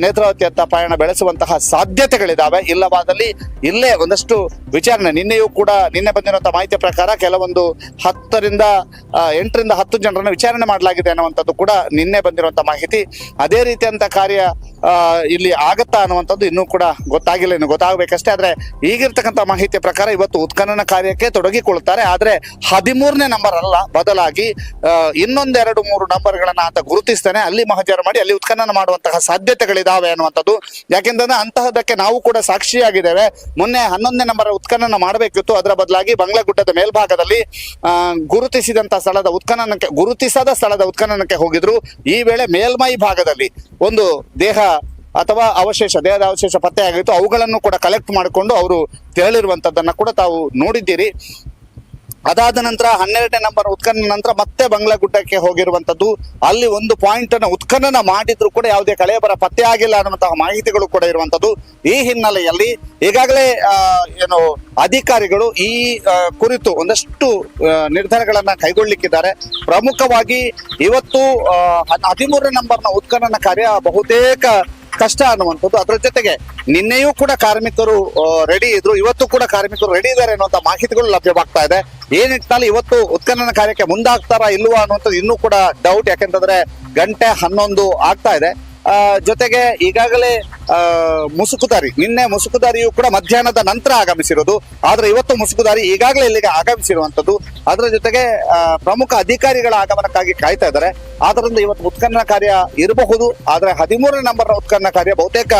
ನೇತ್ರಾವತಿಯತ್ತ ಪಯಣ ಬೆಳೆಸುವಂತಹ ಸಾಧ್ಯತೆಗಳಿದಾವೆ. ಇಲ್ಲವಾದಲ್ಲಿ ಇಲ್ಲೇ ಒಂದಷ್ಟು ವಿಚಾರಣೆ ನಿನ್ನೆ ಬಂದಿರುವಂತಹ ಮಾಹಿತಿಯ ಪ್ರಕಾರ ಕೆಲವೊಂದು 8 ರಿಂದ 10 ಜನರನ್ನು ವಿಚಾರಣೆ ಮಾಡಲಾಗಿದೆ ಅನ್ನುವಂಥದ್ದು ಕೂಡ ನಿನ್ನೆ ಬಂದಿರುವಂತಹ ಮಾಹಿತಿ. ಅದೇ ರೀತಿಯಂತ ಕಾರ್ಯ ಇಲ್ಲಿ ಆಗತ್ತಾ ಅನ್ನುವಂಥದ್ದು ಇನ್ನೂ ಕೂಡ ಗೊತ್ತಾಗಿಲ್ಲ, ಇನ್ನು ಗೊತ್ತಾಗಬೇಕಷ್ಟೇ. ಆದ್ರೆ ಈಗಿರ್ತಕ್ಕಂಥ ಮಾಹಿತಿಯ ಪ್ರಕಾರ ಇವತ್ತು ಉತ್ಖನನ ಕಾರ್ಯಕ್ಕೆ ತೊಡಗಿಕೊಳ್ತಾರೆ. ಆದ್ರೆ 13ನೇ ನಂಬರ್ ಅಲ್ಲ, ಬದಲಾಗಿ ಇನ್ನೊಂದೆರಡು 3 ನಂಬರ್ಗಳನ್ನ ಆತ ಗುರುತಿಸ್ತಾನೆ, ಅಲ್ಲಿ ಮಹಜರು ಮಾಡಿ ಅಲ್ಲಿ ಉತ್ಖನನ ಮಾಡುವಂತಹ ಸಾಧ್ಯತೆಗಳಿದಾವೆ ಅನ್ನುವಂಥದ್ದು. ಯಾಕೆಂದ್ರೆ ಅಂತಹದಕ್ಕೆ ನಾವು ಕೂಡ ಸಾಕ್ಷಿಯಾಗಿದ್ದೇವೆ. ಮೊನ್ನೆ 11ನೇ ನಂಬರ್ ಉತ್ಖನನ ಮಾಡಬೇಕಿತ್ತು, ಅದರ ಬದಲಾಗಿ ಬಂಗ್ಲಾಗುಡ್ಡದ ಮೇಲ್ಭಾಗದಲ್ಲಿ ಗುರುತಿಸದ ಸ್ಥಳದ ಉತ್ಖನನಕ್ಕೆ ಹೋಗಿದ್ರು. ಈ ವೇಳೆ ಮೇಲ್ಮೈ ಭಾಗದಲ್ಲಿ ಒಂದು ದೇಹದ ಅವಶೇಷ ಪತ್ತೆ ಆಗಿತ್ತು. ಅವುಗಳನ್ನು ಕೂಡ ಕಲೆಕ್ಟ್ ಮಾಡಿಕೊಂಡು ಅವರು ತೆರಳಿರುವಂತದ್ದನ್ನ ಕೂಡ ತಾವು ನೋಡಿದ್ದೀರಿ. ಅದಾದ ನಂತರ 12ನೇ ನಂಬರ್ ಉತ್ಖನನ ನಂತರ ಮತ್ತೆ ಬಂಗ್ಲಾಗುಡ್ಡಕ್ಕೆ ಹೋಗಿರುವಂತದ್ದು. ಅಲ್ಲಿ ಒಂದು ಪಾಯಿಂಟ್ ಅನ್ನು ಉತ್ಖನನ ಮಾಡಿದ್ರು ಕೂಡ ಯಾವುದೇ ಕಳೆಬರ ಪತ್ತೆ ಆಗಿಲ್ಲ ಅನ್ನುವಂತಹ ಮಾಹಿತಿಗಳು ಕೂಡ ಇರುವಂತದ್ದು. ಈ ಹಿನ್ನೆಲೆಯಲ್ಲಿ ಈಗಾಗಲೇ ಅಧಿಕಾರಿಗಳು ಈ ಕುರಿತು ಒಂದಷ್ಟು ನಿರ್ಧಾರಗಳನ್ನ ಕೈಗೊಳ್ಳಿಕ್ಕಿದ್ದಾರೆ. ಪ್ರಮುಖವಾಗಿ ಇವತ್ತು 13ನೇ ನಂಬರ್ನ ಉತ್ಖನನ ಕಾರ್ಯ ಬಹುತೇಕ ಕಷ್ಟ ಅನ್ನುವಂಥದ್ದು. ಅದರ ಜೊತೆಗೆ ನಿನ್ನೆಯೂ ಕೂಡ ಕಾರ್ಮಿಕರು ರೆಡಿ ಇದ್ರು, ಇವತ್ತು ಕೂಡ ಕಾರ್ಮಿಕರು ರೆಡಿ ಇದ್ದಾರೆ ಅನ್ನುವಂಥ ಮಾಹಿತಿಗಳು ಲಭ್ಯವಾಗ್ತಾ ಇದೆ. ಈ ನಿಟ್ಟಿನಲ್ಲಿ ಇವತ್ತು ಉತ್ಖನನ ಕಾರ್ಯಕ್ಕೆ ಮುಂದಾಗ್ತಾರಾ ಇಲ್ವಾ ಅನ್ನುವಂಥದ್ದು ಇನ್ನೂ ಕೂಡ ಡೌಟ್. ಯಾಕೆಂತಂದ್ರೆ 11:11 ಆಗ್ತಾ ಇದೆ. ಜೊತೆಗೆ ಈಗಾಗಲೇ ನಿನ್ನೆ ಮುಸುಕುದಾರಿಯು ಕೂಡ ಮಧ್ಯಾಹ್ನದ ನಂತರ ಆಗಮಿಸಿರೋದು. ಆದ್ರೆ ಇವತ್ತು ಮುಸುಕುದಾರಿ ಈಗಾಗಲೇ ಇಲ್ಲಿಗೆ ಆಗಮಿಸಿರುವಂತದ್ದು. ಅದರ ಜೊತೆಗೆ ಪ್ರಮುಖ ಅಧಿಕಾರಿಗಳ ಆಗಮನಕ್ಕಾಗಿ ಕಾಯ್ತಾ ಇದ್ದಾರೆ. ಆದ್ರಿಂದ ಇವತ್ತು ಉತ್ಖನನ ಕಾರ್ಯ ಇರಬಹುದು, ಆದ್ರೆ 13ನೇ ನಂಬರ್ನ ಉತ್ಖನನ ಕಾರ್ಯ ಬಹುತೇಕ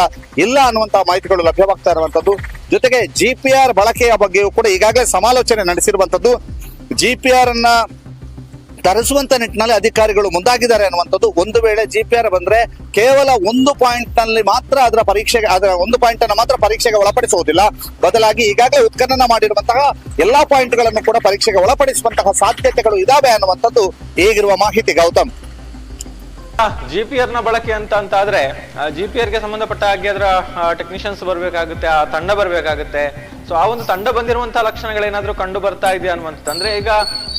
ಇಲ್ಲ ಅನ್ನುವಂತಹ ಮಾಹಿತಿಗಳು ಲಭ್ಯವಾಗ್ತಾ ಇರುವಂತದ್ದು. ಜೊತೆಗೆ GPR ಬಳಕೆಯ ಬಗ್ಗೆಯೂ ಕೂಡ ಈಗಾಗಲೇ ಸಮಾಲೋಚನೆ ನಡೆಸಿರುವಂತದ್ದು. GPR ಅನ್ನ ತರಿಸುವಂತ ನಿಟ್ಟಿನಲ್ಲಿ ಅಧಿಕಾರಿಗಳು ಮುಂದಾಗಿದ್ದಾರೆ ಅನ್ನುವಂಥದ್ದು. ಒಂದು ವೇಳೆ GPR ಬಂದ್ರೆ ಕೇವಲ ಒಂದು ಪಾಯಿಂಟ್ ನಲ್ಲಿ ಮಾತ್ರ ಅದರ ಒಂದು ಪಾಯಿಂಟ್ ಅನ್ನು ಮಾತ್ರ ಪರೀಕ್ಷೆಗೆ ಒಳಪಡಿಸುವುದಿಲ್ಲ, ಬದಲಾಗಿ ಈಗಾಗಲೇ ಉತ್ಖನನ ಮಾಡಿರುವಂತಹ ಎಲ್ಲಾ ಪಾಯಿಂಟ್ ಗಳನ್ನು ಕೂಡ ಪರೀಕ್ಷೆಗೆ ಒಳಪಡಿಸುವಂತಹ ಸಾಧ್ಯತೆಗಳು ಇದಾವೆ ಅನ್ನುವಂಥದ್ದು ಈಗಿರುವ ಮಾಹಿತಿ ಗೌತಮ್. GPR ನ ಬಳಕೆ ಅಂತಾದ್ರೆ GPR ಗೆ ಸಂಬಂಧಪಟ್ಟ ಹಾಗೆ ಅದರ ಟೆಕ್ನಿಷಿಯನ್ಸ್ ಬರ್ಬೇಕಾಗುತ್ತೆ, ಆ ತಂಡ ಬರ್ಬೇಕಾಗುತ್ತೆ. ಸೊ ಆ ಒಂದು ತಂಡ ಬಂದಿರುವಂತಹ ಲಕ್ಷಣಗಳೇನಾದ್ರೂ ಕಂಡು ಬರ್ತಾ ಇದೆ ಅನ್ನುವಂಥದ್ದು. ಅಂದ್ರೆ ಈಗ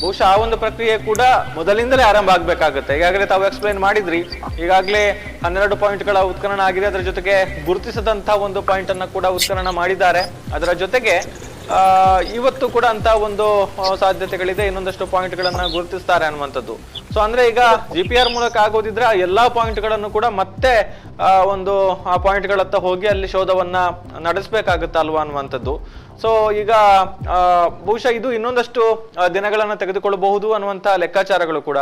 ಬಹುಶಃ ಆ ಒಂದು ಪ್ರಕ್ರಿಯೆ ಕೂಡ ಮೊದಲಿಂದಲೇ ಆರಂಭ ಆಗ್ಬೇಕಾಗುತ್ತೆ. ಈಗಾಗಲೇ ತಾವು ಎಕ್ಸ್ಪ್ಲೈನ್ ಮಾಡಿದ್ರಿ, ಈಗಾಗಲೇ 12 ಪಾಯಿಂಟ್ಗಳ ಉತ್ಖನನ ಆಗಿದೆ. ಅದರ ಜೊತೆಗೆ ಗುರುತಿಸದಂತಹ ಒಂದು ಪಾಯಿಂಟ್ ಅನ್ನ ಕೂಡ ಉತ್ಖನನ ಮಾಡಿದ್ದಾರೆ. ಅದರ ಜೊತೆಗೆ ಇವತ್ತು ಕೂಡ ಅಂತ ಒಂದು ಸಾಧ್ಯತೆಗಳಿದೆ, ಇನ್ನೊಂದಷ್ಟು ಪಾಯಿಂಟ್ ಗಳನ್ನ ಗುರುತಿಸ್ತಾರೆ ಅನ್ನುವಂಥದ್ದು. ಸೊ ಅಂದ್ರೆ ಈಗ GPR ಮೂಲಕ ಆಗೋದಿದ್ರೆ ಎಲ್ಲಾ ಪಾಯಿಂಟ್ ಗಳನ್ನು ಕೂಡ ಮತ್ತೆ ಆ ಪಾಯಿಂಟ್ ಗಳತ್ತ ಹೋಗಿ ಅಲ್ಲಿ ಶೋಧವನ್ನ ನಡೆಸಬೇಕಾಗುತ್ತ ಅಲ್ವಾ ಅನ್ನುವಂಥದ್ದು. ಸೊ ಈಗ ಬಹುಶಃ ಇದು ಇನ್ನೊಂದಷ್ಟು ದಿನಗಳನ್ನ ತೆಗೆದುಕೊಳ್ಳಬಹುದು ಅನ್ನುವಂತಹ ಲೆಕ್ಕಾಚಾರಗಳು ಕೂಡ.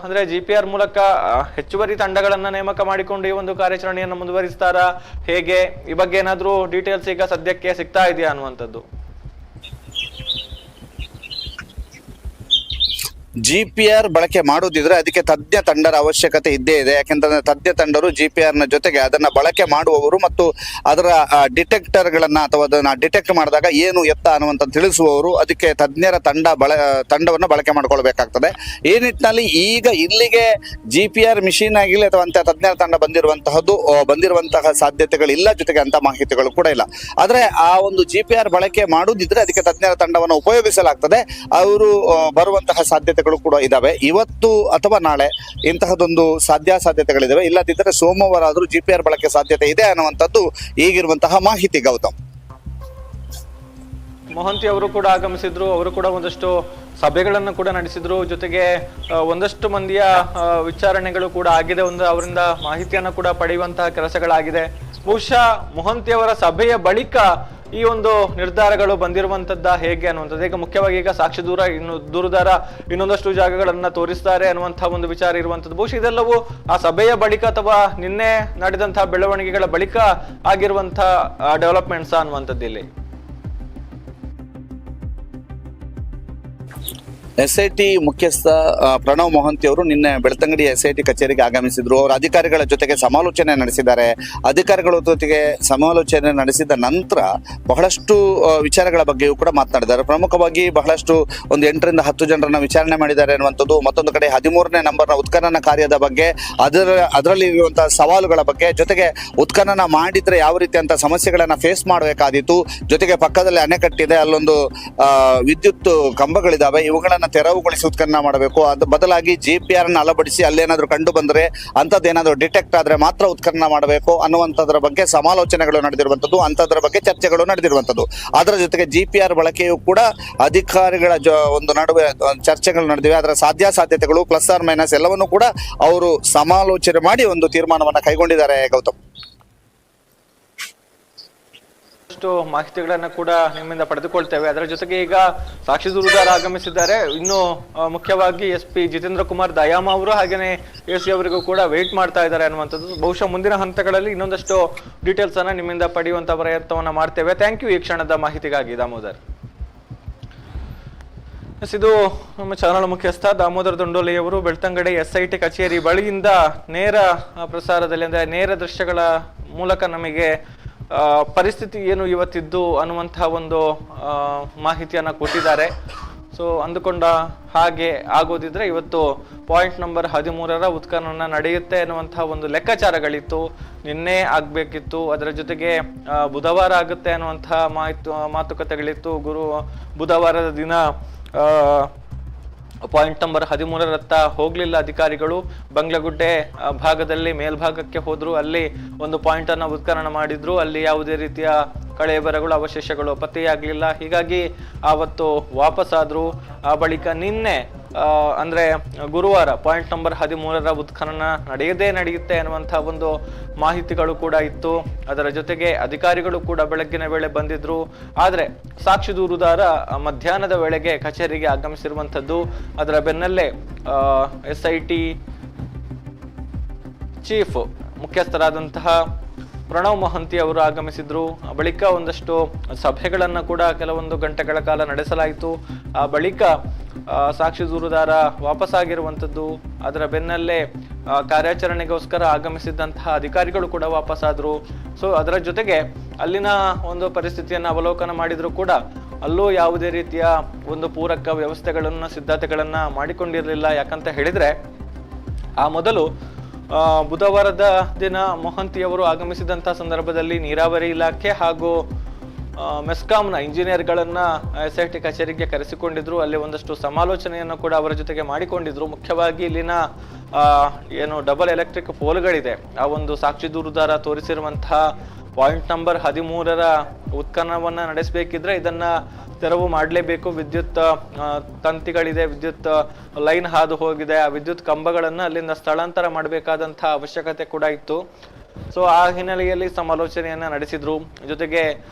ಅಂದ್ರೆ GPR ಮೂಲಕ ಹೆಚ್ಚುವರಿ ತಂಡಗಳನ್ನ ನೇಮಕ ಮಾಡಿಕೊಂಡು ಈ ಒಂದು ಕಾರ್ಯಾಚರಣೆಯನ್ನು ಮುಂದುವರಿಸ್ತಾರಾ, ಹೇಗೆ, ಈ ಬಗ್ಗೆ ಏನಾದ್ರೂ ಡೀಟೇಲ್ಸ್ ಈಗ ಸದ್ಯಕ್ಕೆ ಸಿಗ್ತಾ ಇದೆಯಾ ಅನ್ನುವಂಥದ್ದು? GPR ಬಳಕೆ ಮಾಡುದಿದ್ರೆ ಅದಕ್ಕೆ ತಜ್ಞ ತಂಡರ ಅವಶ್ಯಕತೆ ಇದ್ದೇ ಇದೆ. ಯಾಕೆಂತಂದ್ರೆ ತಜ್ಞ ತಂಡರು GPR ನ ಜೊತೆಗೆ ಅದನ್ನ ಬಳಕೆ ಮಾಡುವವರು ಮತ್ತು ಅದರ ಡಿಟೆಕ್ಟರ್ ಗಳನ್ನ ಅಥವಾ ಅದನ್ನ ಡಿಟೆಕ್ಟ್ ಮಾಡಿದಾಗ ಏನು ಎತ್ತ ಅನ್ನುವಂತ ತಿಳಿಸುವವರು, ಅದಕ್ಕೆ ತಜ್ಞರ ತಂಡವನ್ನು ಬಳಕೆ ಮಾಡ್ಕೊಳ್ಬೇಕಾಗ್ತದೆ. ಈ ನಿಟ್ಟಿನಲ್ಲಿ ಈಗ ಇಲ್ಲಿಗೆ GPR ಮಿಷಿನ್ ಆಗಿಲ್ಲ ಅಥವಾ ಅಂತ ತಜ್ಞರ ತಂಡ ಬಂದಿರುವಂತಹ ಸಾಧ್ಯತೆಗಳಿಲ್ಲ, ಜೊತೆಗೆ ಅಂತ ಮಾಹಿತಿಗಳು ಕೂಡ ಇಲ್ಲ. ಆದ್ರೆ ಆ ಒಂದು GPR ಬಳಕೆ ಮಾಡುದಿದ್ರೆ ಅದಕ್ಕೆ ತಜ್ಞರ ತಂಡವನ್ನು ಉಪಯೋಗಿಸಲಾಗ್ತದೆ. ಅವರು ಬರುವಂತಹ ಸಾಧ್ಯತೆಗಳು ಕೂಡ ಇದಾವೆ. ಇವತ್ತು ಅಥವಾ ನಾಳೆ ಇಂತಹದೊಂದು ಸಾಧ್ಯತೆಗಳಿದಾವೆ. ಇಲ್ಲದಿದ್ದರೆ ಸೋಮವಾರ ಆದ್ರೂ GPR ಬಳಕೆ ಸಾಧ್ಯತೆ ಇದೆ ಅನ್ನುವಂಥದ್ದು ಈಗಿರುವಂತಹ ಮಾಹಿತಿ. ಗೌತಮ್, ಮೊಹಂತಿ ಅವರು ಕೂಡ ಆಗಮಿಸಿದ್ರು. ಅವರು ಕೂಡ ಒಂದಷ್ಟು ಸಭೆಗಳನ್ನು ಕೂಡ ನಡೆಸಿದ್ರು. ಜೊತೆಗೆ ಒಂದಷ್ಟು ಮಂದಿಯ ವಿಚಾರಣೆಗಳು ಕೂಡ ಆಗಿದೆ. ಅವರಿಂದ ಮಾಹಿತಿಯನ್ನು ಕೂಡ ಪಡೆಯುವಂತಹ ಕೆಲಸಗಳಾಗಿದೆ. ಬಹುಶಃ ಮೊಹಂತಿ ಅವರ ಸಭೆಯ ಬಳಿಕ ಈ ಒಂದು ನಿರ್ಧಾರಗಳು ಬಂದಿರುವಂತದ್ದ ಹೇಗೆ ಅನ್ನುವಂಥದ್ದು. ಈಗ ಮುಖ್ಯವಾಗಿ ಈಗ ಸಾಕ್ಷಿ ದೂರುದಾರ ಇನ್ನೊಂದಷ್ಟು ಜಾಗಗಳನ್ನ ತೋರಿಸ್ತಾರೆ ಅನ್ನುವಂತಹ ಒಂದು ವಿಚಾರ ಇರುವಂತದ್ದು. ಬಹುಶಃ ಇದೆಲ್ಲವೂ ಆ ಸಭೆಯ ಬಳಿಕ ಅಥವಾ ನಿನ್ನೆ ನಡೆದಂತಹ ಬೆಳವಣಿಗೆಗಳ ಬಳಿಕ ಆಗಿರುವಂತಹ ಡೆವಲಪ್ಮೆಂಟ್ಸ್ ಅನ್ನುವಂಥದ್ದು ಇಲ್ಲಿ. SIT ಮುಖ್ಯಸ್ಥ ಪ್ರಣವ್ ಮೊಹಂತಿ ಅವರು ನಿನ್ನೆ ಬೆಳ್ತಂಗಡಿ SIT ಕಚೇರಿಗೆ ಆಗಮಿಸಿದ್ರು. ಅವರು ಅಧಿಕಾರಿಗಳ ಜೊತೆಗೆ ಸಮಾಲೋಚನೆ ನಡೆಸಿದ್ದಾರೆ. ಅಧಿಕಾರಿಗಳ ಜೊತೆಗೆ ಸಮಾಲೋಚನೆ ನಡೆಸಿದ ನಂತರ ಬಹಳಷ್ಟು ವಿಚಾರಗಳ ಬಗ್ಗೆಯೂ ಕೂಡ ಮಾತನಾಡಿದ್ದಾರೆ. ಪ್ರಮುಖವಾಗಿ ಬಹಳಷ್ಟು ಒಂದು 8 ರಿಂದ 10 ಜನರನ್ನ ವಿಚಾರಣೆ ಮಾಡಿದ್ದಾರೆ ಅನ್ನುವಂಥದ್ದು. ಮತ್ತೊಂದು ಕಡೆ 13ನೇ ನಂಬರ್ನ ಉತ್ಖನನ ಕಾರ್ಯದ ಬಗ್ಗೆ, ಅದರಲ್ಲಿ ಇರುವಂತಹ ಸವಾಲುಗಳ ಬಗ್ಗೆ, ಜೊತೆಗೆ ಉತ್ಖನನ ಮಾಡಿದ್ರೆ ಯಾವ ರೀತಿ ಅಂತ ಸಮಸ್ಯೆಗಳನ್ನ ಫೇಸ್ ಮಾಡಬೇಕಾದೀತು. ಜೊತೆಗೆ ಪಕ್ಕದಲ್ಲಿ ಅಣೆಕಟ್ಟಿದೆ, ಅಲ್ಲೊಂದು ವಿದ್ಯುತ್ ಕಂಬಗಳಿದಾವೆ, ಇವುಗಳನ್ನ ತೆರವುಗೊಳಿಸಿ ಉತ್ಖನನ ಮಾಡಬೇಕು. ಅದು ಬದಲಾಗಿ GPR ನ ಅಳವಡಿಸಿ ಅಲ್ಲೇನಾದ್ರೂ ಕಂಡು ಬಂದ್ರೆ ಅಂತದ್ದೇನಾದ್ರೂ ಡಿಟೆಕ್ಟ್ ಆದ್ರೆ ಮಾತ್ರ ಉತ್ಖನನ ಮಾಡಬೇಕು ಅನ್ನುವಂಥದ್ರ ಬಗ್ಗೆ ಸಮಾಲೋಚನೆಗಳು ನಡೆದಿರುವಂಥದ್ದು, ಅಂಥದ್ರ ಬಗ್ಗೆ ಚರ್ಚೆಗಳು ನಡೆದಿರುವಂಥದ್ದು. ಅದರ ಜೊತೆಗೆ GPR ಬಳಕೆಯು ಕೂಡ ಅಧಿಕಾರಿಗಳ ಒಂದು ನಡುವೆ ಚರ್ಚೆಗಳು ನಡೆದಿವೆ. ಅದರ ಸಾಧ್ಯತೆಗಳು ಪ್ಲಸ್ ಆರ್ ಮೈನಸ್ ಎಲ್ಲವನ್ನೂ ಕೂಡ ಅವರು ಸಮಾಲೋಚನೆ ಮಾಡಿ ಒಂದು ತೀರ್ಮಾನವನ್ನ ಕೈಗೊಂಡಿದ್ದಾರೆ. ಗೌತಮ್, ಮಾಹಿತಿಗಳನ್ನ ಕೂಡ ನಿಮ್ಮಿಂದ ಪಡೆದುಕೊಳ್ತೇವೆ. ಅದರ ಜೊತೆಗೆ ಈಗ ಸಾಕ್ಷಿ ದೂರುದಾರ ಆಗಮಿಸಿದ್ದಾರೆ. ಇನ್ನು ಮುಖ್ಯವಾಗಿ SP ಜಿತೇಂದ್ರ ಕುಮಾರ್ ದಯಾಮ ಅವರು ಹಾಗೇನೆ AC ಅವರಿಗೂ ಕೂಡ ವೇಟ್ ಮಾಡ್ತಾ ಇದ್ದಾರೆ ಅನ್ನುವಂಥದ್ದು. ಬಹುಶಃ ಮುಂದಿನ ಹಂತಗಳಲ್ಲಿ ಇನ್ನೊಂದಷ್ಟು ಡೀಟೇಲ್ಸ್ ಅನ್ನ ನಿಮ್ಮಿಂದ ಪಡೆಯುವಂತ ಪ್ರಯತ್ನವನ್ನ ಮಾಡ್ತೇವೆ. ಥ್ಯಾಂಕ್ ಯು ಈ ಕ್ಷಣದ ಮಾಹಿತಿಗಾಗಿ ದಾಮೋದರ್. ಇದು ನಮ್ಮ ಚಾನಲ್ ಮುಖ್ಯಸ್ಥ ದಾಮೋದರ್ ದೊಂಡೋಲಿ ಅವರು ಬೆಳ್ತಂಗಡಿ SIT ಕಚೇರಿ ಬಳಿಯಿಂದ ನೇರ ಪ್ರಸಾರದಲ್ಲಿ ಅಂದ್ರೆ ನೇರ ದೃಶ್ಯಗಳ ಮೂಲಕ ನಮಗೆ ಪರಿಸ್ಥಿತಿ ಏನು ಇವತ್ತಿದ್ದು ಅನ್ನುವಂತಹ ಒಂದು ಮಾಹಿತಿಯನ್ನ ಕೊಟ್ಟಿದ್ದಾರೆ. ಸೊ ಅಂದುಕೊಂಡ ಹಾಗೆ ಆಗೋದಿದ್ರೆ ಇವತ್ತು ಪಾಯಿಂಟ್ ನಂಬರ್ 13ರ ಉತ್ಖನನ ನಡೆಯುತ್ತೆ ಅನ್ನುವಂತಹ ಒಂದು ಲೆಕ್ಕಾಚಾರಗಳಿತ್ತು. ನಿನ್ನೆ ಆಗ್ಬೇಕಿತ್ತು, ಅದರ ಜೊತೆಗೆ ಬುಧವಾರ ಆಗುತ್ತೆ ಅನ್ನುವಂತಹ ಮಾತುಕತೆಗಳಿತ್ತು. ಬುಧವಾರದ ದಿನ ಪಾಯಿಂಟ್ ನಂಬರ್ 13ರತ್ತ ಹೋಗ್ಲಿಲ್ಲ ಅಧಿಕಾರಿಗಳು. ಬಂಗ್ಲಗುಡ್ಡೆ ಭಾಗದಲ್ಲಿ ಮೇಲ್ಭಾಗಕ್ಕೆ ಹೋದ್ರು. ಅಲ್ಲಿ ಒಂದು ಪಾಯಿಂಟ್ ಅನ್ನ ಉತ್ಖನನ ಮಾಡಿದ್ರು. ಅಲ್ಲಿ ಯಾವುದೇ ರೀತಿಯ ಕಳೆಬರಗಳು ಅವಶೇಷಗಳು ಪತ್ತೆಯಾಗಲಿಲ್ಲ. ಹೀಗಾಗಿ ಆವತ್ತು ವಾಪಸ್ಸಾದ್ರು. ಆ ಬಳಿಕ ನಿನ್ನೆ ಅಂದ್ರೆ ಗುರುವಾರ ಪಾಯಿಂಟ್ ನಂಬರ್ 13ರ ಉತ್ಖನನ ನಡೆಯುತ್ತೆ ಅನ್ನುವಂತಹ ಒಂದು ಮಾಹಿತಿಗಳು ಕೂಡ ಇತ್ತು. ಅದರ ಜೊತೆಗೆ ಅಧಿಕಾರಿಗಳು ಕೂಡ ಬೆಳಗ್ಗಿನ ವೇಳೆ ಬಂದಿದ್ರು. ಆದ್ರೆ ಸಾಕ್ಷಿ ದೂರುದಾರ ಮಧ್ಯಾಹ್ನದ ವೇಳೆಗೆ ಕಚೇರಿಗೆ ಆಗಮಿಸಿರುವಂತದ್ದು. ಅದರ ಬೆನ್ನಲ್ಲೇ SIT ಚೀಫ್ ಮುಖ್ಯಸ್ಥರಾದಂತಹ ಪ್ರಣವ್ ಮೊಹಂತಿ ಅವರು ಆಗಮಿಸಿದ್ರು. ಬಳಿಕ ಒಂದಷ್ಟು ಸಭೆಗಳನ್ನ ಕೂಡ ಕೆಲವೊಂದು ಗಂಟೆಗಳ ಕಾಲ ನಡೆಸಲಾಯಿತು. ಆ ಬಳಿಕ ಸಾಕ್ಷಿ ದೂರುದಾರ ವಾಪಸ್ಸಾಗಿರುವಂಥದ್ದು. ಅದರ ಬೆನ್ನಲ್ಲೇ ಕಾರ್ಯಾಚರಣೆಗೋಸ್ಕರ ಆಗಮಿಸಿದ್ದಂತಹ ಅಧಿಕಾರಿಗಳು ಕೂಡ ವಾಪಸ್ಸಾದ್ರು. ಸೊ ಅದರ ಜೊತೆಗೆ ಅಲ್ಲಿನ ಒಂದು ಪರಿಸ್ಥಿತಿಯನ್ನು ಅವಲೋಕನ ಮಾಡಿದ್ರು ಕೂಡ ಅಲ್ಲೂ ಯಾವುದೇ ರೀತಿಯ ಒಂದು ಪೂರಕ ವ್ಯವಸ್ಥೆಗಳನ್ನ ಸಿದ್ಧತೆಗಳನ್ನ ಮಾಡಿಕೊಂಡಿರಲಿಲ್ಲ. ಯಾಕಂತ ಹೇಳಿದ್ರೆ ಆ ಮೊದಲು ಬುಧವಾರದ ದಿನ ಮೊಹಂತಿ ಅವರು ಆಗಮಿಸಿದಂತಹ ಸಂದರ್ಭದಲ್ಲಿ ನೀರಾವರಿ ಇಲಾಖೆ ಹಾಗೂ ಮೆಸ್ಕಾಂನ ಇಂಜಿನಿಯರ್ಗಳನ್ನ SIT ಕಚೇರಿಗೆ ಕರೆಸಿಕೊಂಡಿದ್ರು. ಅಲ್ಲಿ ಒಂದಷ್ಟು ಸಮಾಲೋಚನೆಯನ್ನು ಕೂಡ ಅವರ ಜೊತೆಗೆ ಮಾಡಿಕೊಂಡಿದ್ರು. ಮುಖ್ಯವಾಗಿ ಇಲ್ಲಿನ ಏನು ಡಬಲ್ ಎಲೆಕ್ಟ್ರಿಕ್ ಪೋಲ್ಗಳಿದೆ, ಆ ಒಂದು ಸಾಕ್ಷಿ ದೂರುದಾರ ತೋರಿಸಿರುವಂತಹ ಪಾಯಿಂಟ್ ನಂಬರ್ 13ರ ಉತ್ಖನನವನ್ನ ನಡೆಸಬೇಕಿದ್ರೆ ಇದನ್ನ ತೆರವು ಮಾಡಲೇಬೇಕು. ವಿದ್ಯುತ್ ತಂತಿಗಳಿದೆ, ವಿದ್ಯುತ್ ಲೈನ್ ಹಾದು ಹೋಗಿದೆ. ಆ ವಿದ್ಯುತ್ ಕಂಬಗಳನ್ನ ಅಲ್ಲಿಂದ ಸ್ಥಳಾಂತರ ಮಾಡಬೇಕಾದಂತಹ ಅವಶ್ಯಕತೆ ಕೂಡ ಇತ್ತು. ಸೊ ಆ ಹಿನ್ನೆಲೆಯಲ್ಲಿ ಸಮಾಲೋಚನೆಯನ್ನ ನಡೆಸಿದ್ರು. ಜೊತೆಗೆ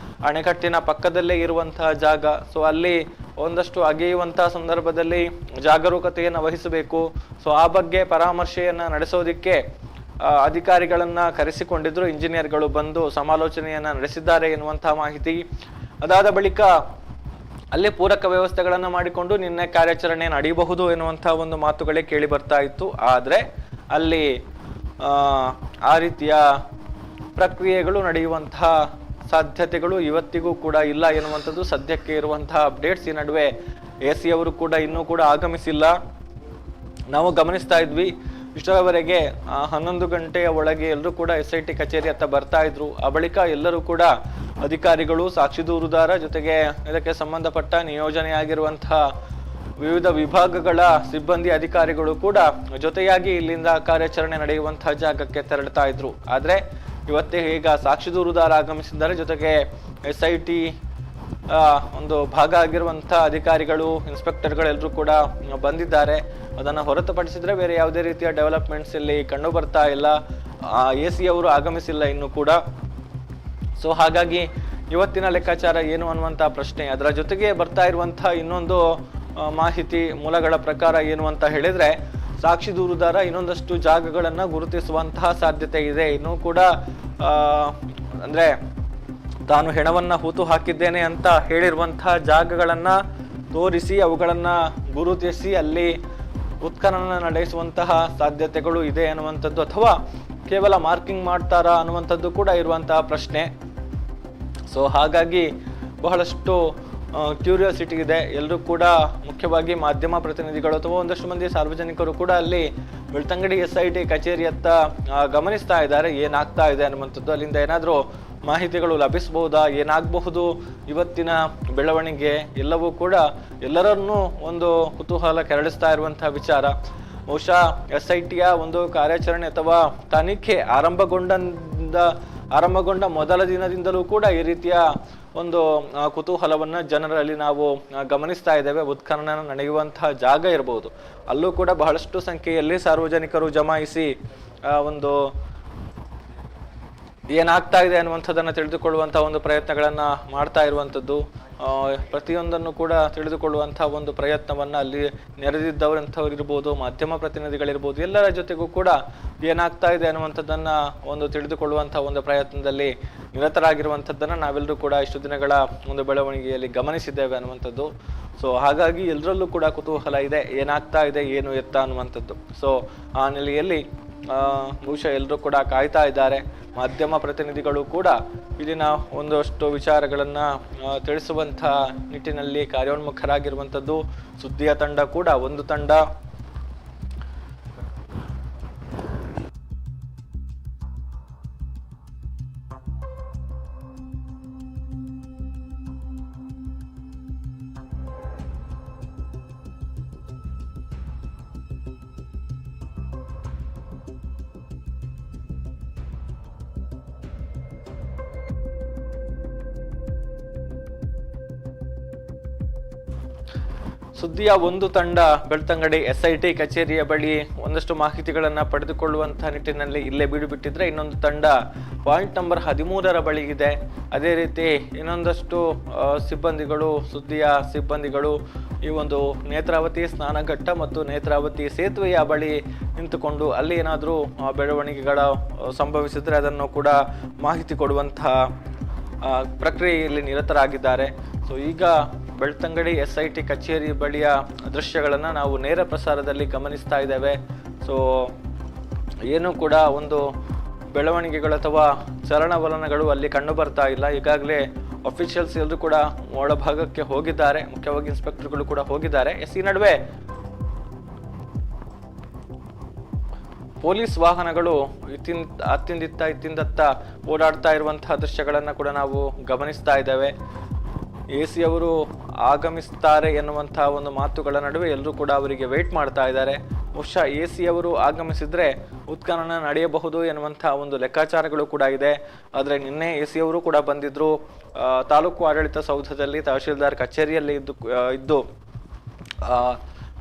ಅಣೆಕಟ್ಟಿನ ಪಕ್ಕದಲ್ಲೇ ಇರುವಂತಹ ಜಾಗ, ಸೊ ಅಲ್ಲಿ ಒಂದಷ್ಟು ಅಗೆಯುವಂತಹ ಸಂದರ್ಭದಲ್ಲಿ ಜಾಗರೂಕತೆಯನ್ನು ವಹಿಸಬೇಕು. ಸೊ ಆ ಬಗ್ಗೆ ಪರಾಮರ್ಶೆಯನ್ನ ನಡೆಸೋದಿಕ್ಕೆ ಅಧಿಕಾರಿಗಳನ್ನ ಕರೆಸಿಕೊಂಡಿದ್ರು. ಇಂಜಿನಿಯರ್ಗಳು ಬಂದು ಸಮಾಲೋಚನೆಯನ್ನ ನಡೆಸಿದ್ದಾರೆ ಎನ್ನುವಂತಹ ಮಾಹಿತಿ. ಅದಾದ ಬಳಿಕ ಅಲ್ಲಿ ಪೂರಕ ವ್ಯವಸ್ಥೆಗಳನ್ನು ಮಾಡಿಕೊಂಡು ನಿನ್ನೆ ಕಾರ್ಯಾಚರಣೆ ನಡೆಯಬಹುದು ಎನ್ನುವಂತಹ ಒಂದು ಮಾತುಗಳೇ ಕೇಳಿ ಬರ್ತಾ ಇತ್ತು. ಆದರೆ ಅಲ್ಲಿ ಆ ರೀತಿಯ ಪ್ರಕ್ರಿಯೆಗಳು ನಡೆಯುವಂತಹ ಸಾಧ್ಯತೆಗಳು ಇವತ್ತಿಗೂ ಕೂಡ ಇಲ್ಲ ಎನ್ನುವಂಥದ್ದು ಸದ್ಯಕ್ಕೆ ಇರುವಂತಹ ಅಪ್ಡೇಟ್ಸ್. ಈ ನಡುವೆ AC ಅವರು ಕೂಡ ಇನ್ನೂ ಕೂಡ ಆಗಮಿಸಿಲ್ಲ. ನಾವು ಗಮನಿಸ್ತಾ ಇದ್ವಿ ಇಷ್ಟರವರೆಗೆ 11 ಗಂಟೆಯ ಒಳಗೆ ಎಲ್ಲರೂ ಕೂಡ SIT ಕಚೇರಿ ಹತ್ತ ಬರ್ತಾ ಇದ್ರು. ಆ ಬಳಿಕ ಎಲ್ಲರೂ ಕೂಡ ಅಧಿಕಾರಿಗಳು, ಸಾಕ್ಷಿ ದೂರುದಾರ, ಜೊತೆಗೆ ಇದಕ್ಕೆ ಸಂಬಂಧಪಟ್ಟ ನಿಯೋಜನೆಯಾಗಿರುವಂತಹ ವಿವಿಧ ವಿಭಾಗಗಳ ಸಿಬ್ಬಂದಿ ಅಧಿಕಾರಿಗಳು ಕೂಡ ಜೊತೆಯಾಗಿ ಇಲ್ಲಿಂದ ಕಾರ್ಯಾಚರಣೆ ನಡೆಯುವಂತಹ ಜಾಗಕ್ಕೆ ತೆರಳುತ್ತಾ ಇದ್ರು. ಆದ್ರೆ ಇವತ್ತೇ ಈಗ ಸಾಕ್ಷಿ ದೂರುದಾರ ಆಗಮಿಸಿದ್ದಾರೆ, ಜೊತೆಗೆ SIT ಒಂದು ಭಾಗ ಆಗಿರುವಂತಹ ಅಧಿಕಾರಿಗಳು, ಇನ್ಸ್ಪೆಕ್ಟರ್ಗಳೆಲ್ಲರೂ ಕೂಡ ಬಂದಿದ್ದಾರೆ. ಅದನ್ನು ಹೊರತುಪಡಿಸಿದ್ರೆ ಬೇರೆ ಯಾವುದೇ ರೀತಿಯ ಡೆವಲಪ್ಮೆಂಟ್ಸ್ ಇಲ್ಲಿ ಕಂಡು ಬರ್ತಾ ಇಲ್ಲ. AC ಅವರು ಆಗಮಿಸಿಲ್ಲ ಇನ್ನೂ ಕೂಡ. ಸೊ ಹಾಗಾಗಿ ಇವತ್ತಿನ ಲೆಕ್ಕಾಚಾರ ಏನು ಅನ್ನುವಂಥ ಪ್ರಶ್ನೆ. ಅದರ ಜೊತೆಗೆ ಬರ್ತಾ ಇರುವಂತಹ ಇನ್ನೊಂದು ಮಾಹಿತಿ ಮೂಲಗಳ ಪ್ರಕಾರ ಏನು ಅಂತ ಹೇಳಿದ್ರೆ, ಸಾಕ್ಷಿ ದೂರುದಾರ ಇನ್ನೊಂದಷ್ಟು ಜಾಗಗಳನ್ನ ಗುರುತಿಸುವಂತಹ ಸಾಧ್ಯತೆ ಇದೆ. ಇನ್ನೂ ಕೂಡ ಅಂದ್ರೆ ತಾನು ಹೆಣವನ್ನ ಹೂತು ಹಾಕಿದ್ದೇನೆ ಅಂತ ಹೇಳಿರುವಂತಹ ಜಾಗಗಳನ್ನ ತೋರಿಸಿ ಅವುಗಳನ್ನ ಗುರುತಿಸಿ ಅಲ್ಲಿ ಉತ್ಖನನ ನಡೆಸುವಂತಹ ಸಾಧ್ಯತೆಗಳು ಇದೆ ಅನ್ನುವಂಥದ್ದು, ಅಥವಾ ಕೇವಲ ಮಾರ್ಕಿಂಗ್ ಮಾಡ್ತಾರಾ ಅನ್ನುವಂಥದ್ದು ಕೂಡ ಇರುವಂತಹ ಪ್ರಶ್ನೆ. ಸೊ ಹಾಗಾಗಿ ಬಹಳಷ್ಟು ಕ್ಯೂರಿಯಾಸಿಟಿ ಇದೆ. ಎಲ್ಲರೂ ಕೂಡ ಮುಖ್ಯವಾಗಿ ಮಾಧ್ಯಮ ಪ್ರತಿನಿಧಿಗಳು ಅಥವಾ ಒಂದಷ್ಟು ಮಂದಿ ಸಾರ್ವಜನಿಕರು ಕೂಡ ಅಲ್ಲಿ ಬೆಳ್ತಂಗಡಿ SIT ಕಚೇರಿಯತ್ತ ಗಮನಿಸ್ತಾ ಇದ್ದಾರೆ ಏನಾಗ್ತಾ ಇದೆ ಅನ್ನುವಂಥದ್ದು. ಅಲ್ಲಿಂದ ಏನಾದರೂ ಮಾಹಿತಿಗಳು ಲಭಿಸಬಹುದಾ, ಏನಾಗಬಹುದು ಇವತ್ತಿನ ಬೆಳವಣಿಗೆ, ಎಲ್ಲವೂ ಕೂಡ ಎಲ್ಲರನ್ನೂ ಒಂದು ಕುತೂಹಲ ಕೆರಳಿಸ್ತಾ ಇರುವಂತಹ ವಿಚಾರ. ಬಹುಶಃ SITಯ ಒಂದು ಕಾರ್ಯಾಚರಣೆ ಅಥವಾ ತನಿಖೆ ಆರಂಭಗೊಂಡ ಮೊದಲ ದಿನದಿಂದಲೂ ಕೂಡ ಈ ರೀತಿಯ ಒಂದು ಕುತೂಹಲವನ್ನ ಜನರಲ್ಲಿ ನಾವು ಗಮನಿಸ್ತಾ ಇದ್ದೇವೆ. ಉತ್ಖನನ ನಡೆಯುವಂತಹ ಜಾಗ ಇರಬಹುದು, ಅಲ್ಲೂ ಕೂಡ ಬಹಳಷ್ಟು ಸಂಖ್ಯೆಯಲ್ಲಿ ಸಾರ್ವಜನಿಕರು ಜಮಾಯಿಸಿ ಒಂದು ಏನಾಗ್ತಾ ಇದೆ ಅನ್ನುವಂಥದ್ದನ್ನು ತಿಳಿದುಕೊಳ್ಳುವಂತಹ ಒಂದು ಪ್ರಯತ್ನಗಳನ್ನ ಮಾಡ್ತಾ ಇರುವಂಥದ್ದು. ಪ್ರತಿಯೊಂದನ್ನು ಕೂಡ ತಿಳಿದುಕೊಳ್ಳುವಂತಹ ಒಂದು ಪ್ರಯತ್ನವನ್ನ ಅಲ್ಲಿ ನೆರೆದಿದ್ದವರಂಥವ್ರು ಇರ್ಬೋದು, ಮಾಧ್ಯಮ ಪ್ರತಿನಿಧಿಗಳಿರ್ಬೋದು, ಎಲ್ಲರ ಜೊತೆಗೂ ಕೂಡ ಏನಾಗ್ತಾ ಇದೆ ಅನ್ನುವಂಥದ್ದನ್ನ ಒಂದು ತಿಳಿದುಕೊಳ್ಳುವಂತಹ ಒಂದು ಪ್ರಯತ್ನದಲ್ಲಿ ನಿರತರಾಗಿರುವಂಥದ್ದನ್ನ ನಾವೆಲ್ಲರೂ ಕೂಡ ಇಷ್ಟು ದಿನಗಳ ಒಂದು ಬೆಳವಣಿಗೆಯಲ್ಲಿ ಗಮನಿಸಿದ್ದೇವೆ ಅನ್ನುವಂಥದ್ದು. ಸೊ ಹಾಗಾಗಿ ಎಲ್ಲರಲ್ಲೂ ಕೂಡ ಕುತೂಹಲ ಇದೆ, ಏನಾಗ್ತಾ ಇದೆ, ಏನು ಎತ್ತ ಅನ್ನುವಂಥದ್ದು. ಸೊ ಆ ನೆಲೆಯಲ್ಲಿ ಬಹುಶಃ ಎಲ್ಲರೂ ಕೂಡ ಕಾಯ್ತಾ ಇದ್ದಾರೆ. ಮಾಧ್ಯಮ ಪ್ರತಿನಿಧಿಗಳು ಕೂಡ ಇಲ್ಲಿನ ಒಂದಷ್ಟು ವಿಚಾರಗಳನ್ನ ತಿಳಿಸುವಂತಹ ನಿಟ್ಟಿನಲ್ಲಿ ಕಾರ್ಯೋನ್ಮುಖರಾಗಿರುವಂಥದ್ದು. ಸುದ್ದಿಯ ತಂಡ ಕೂಡ ಒಂದು ತಂಡ ಸುದ್ದಿಯ ಒಂದು ತಂಡ ಬೆಳ್ತಂಗಡಿ SIT ಕಚೇರಿಯ ಬಳಿ ಒಂದಷ್ಟು ಮಾಹಿತಿಗಳನ್ನ ಪಡೆದುಕೊಳ್ಳುವಂತಹ ನಿಟ್ಟಿನಲ್ಲಿ ಇಲ್ಲೇ ಬೀಡು ಬಿಟ್ಟಿದ್ರೆ, ಇನ್ನೊಂದು ತಂಡ ಪಾಯಿಂಟ್ ನಂಬರ್ 13 ಬಳಿ ಇದೆ. ಅದೇ ರೀತಿ ಇನ್ನೊಂದಷ್ಟು ಸಿಬ್ಬಂದಿಗಳು, ಸುದ್ದಿಯ ಸಿಬ್ಬಂದಿಗಳು ಈ ಒಂದು ನೇತ್ರಾವತಿ ಸ್ನಾನಘಟ್ಟ ಮತ್ತು ನೇತ್ರಾವತಿ ಸೇತುವೆಯ ಬಳಿ ನಿಂತುಕೊಂಡು ಅಲ್ಲಿ ಏನಾದರೂ ಬೆಳವಣಿಗೆಗಳ ಸಂಭವಿಸಿದ್ರೆ ಅದನ್ನು ಕೂಡ ಮಾಹಿತಿ ಕೊಡುವಂತಹ ಪ್ರಕ್ರಿಯೆಯಲ್ಲಿ ನಿರತರಾಗಿದ್ದಾರೆ. ಸೊ ಈಗ ಬೆಳ್ತಂಗಡಿ SIT ಕಚೇರಿ ಬಳಿಯ ದೃಶ್ಯಗಳನ್ನು ನಾವು ನೇರ ಪ್ರಸಾರದಲ್ಲಿ ಗಮನಿಸ್ತಾ ಇದ್ದೇವೆ. ಸೊ ಏನೂ ಕೂಡ ಒಂದು ಬೆಳವಣಿಗೆಗಳು ಅಥವಾ ಚಲನವಲನಗಳು ಅಲ್ಲಿ ಕಂಡು ಬರ್ತಾ ಇಲ್ಲ. ಈಗಾಗಲೇ ಅಫಿಷಿಯಲ್ಸ್ ಎಲ್ಲರೂ ಕೂಡ ಒಳಭಾಗಕ್ಕೆ ಹೋಗಿದ್ದಾರೆ, ಮುಖ್ಯವಾಗಿ ಇನ್ಸ್ಪೆಕ್ಟರ್ಗಳು ಕೂಡ ಹೋಗಿದ್ದಾರೆ. ಈ ನಡುವೆ ಪೊಲೀಸ್ ವಾಹನಗಳು ಇತ್ತಿಂದತ್ತ ಓಡಾಡ್ತಾ ಇರುವಂತಹ ದೃಶ್ಯಗಳನ್ನು ಕೂಡ ನಾವು ಗಮನಿಸ್ತಾ ಇದ್ದೇವೆ. AC ಅವರು ಆಗಮಿಸ್ತಾರೆ ಎನ್ನುವಂತಹ ಒಂದು ಮಾತುಗಳ ನಡುವೆ ಎಲ್ಲರೂ ಕೂಡ ಅವರಿಗೆ ವೇಟ್ ಮಾಡ್ತಾ ಇದ್ದಾರೆ. ಬಹುಶಃ AC ಅವರು ಆಗಮಿಸಿದ್ರೆ ಉತ್ಖನನ ನಡೆಯಬಹುದು ಎನ್ನುವಂತಹ ಒಂದು ಲೆಕ್ಕಾಚಾರಗಳು ಕೂಡ ಇದೆ. ಆದರೆ ನಿನ್ನೆ AC ಅವರು ಕೂಡ ಬಂದಿದ್ರು. ತಾಲೂಕು ಆಡಳಿತ ಸೌಧದಲ್ಲಿ ತಹಶೀಲ್ದಾರ್ ಕಚೇರಿಯಲ್ಲಿ ಇದ್ದು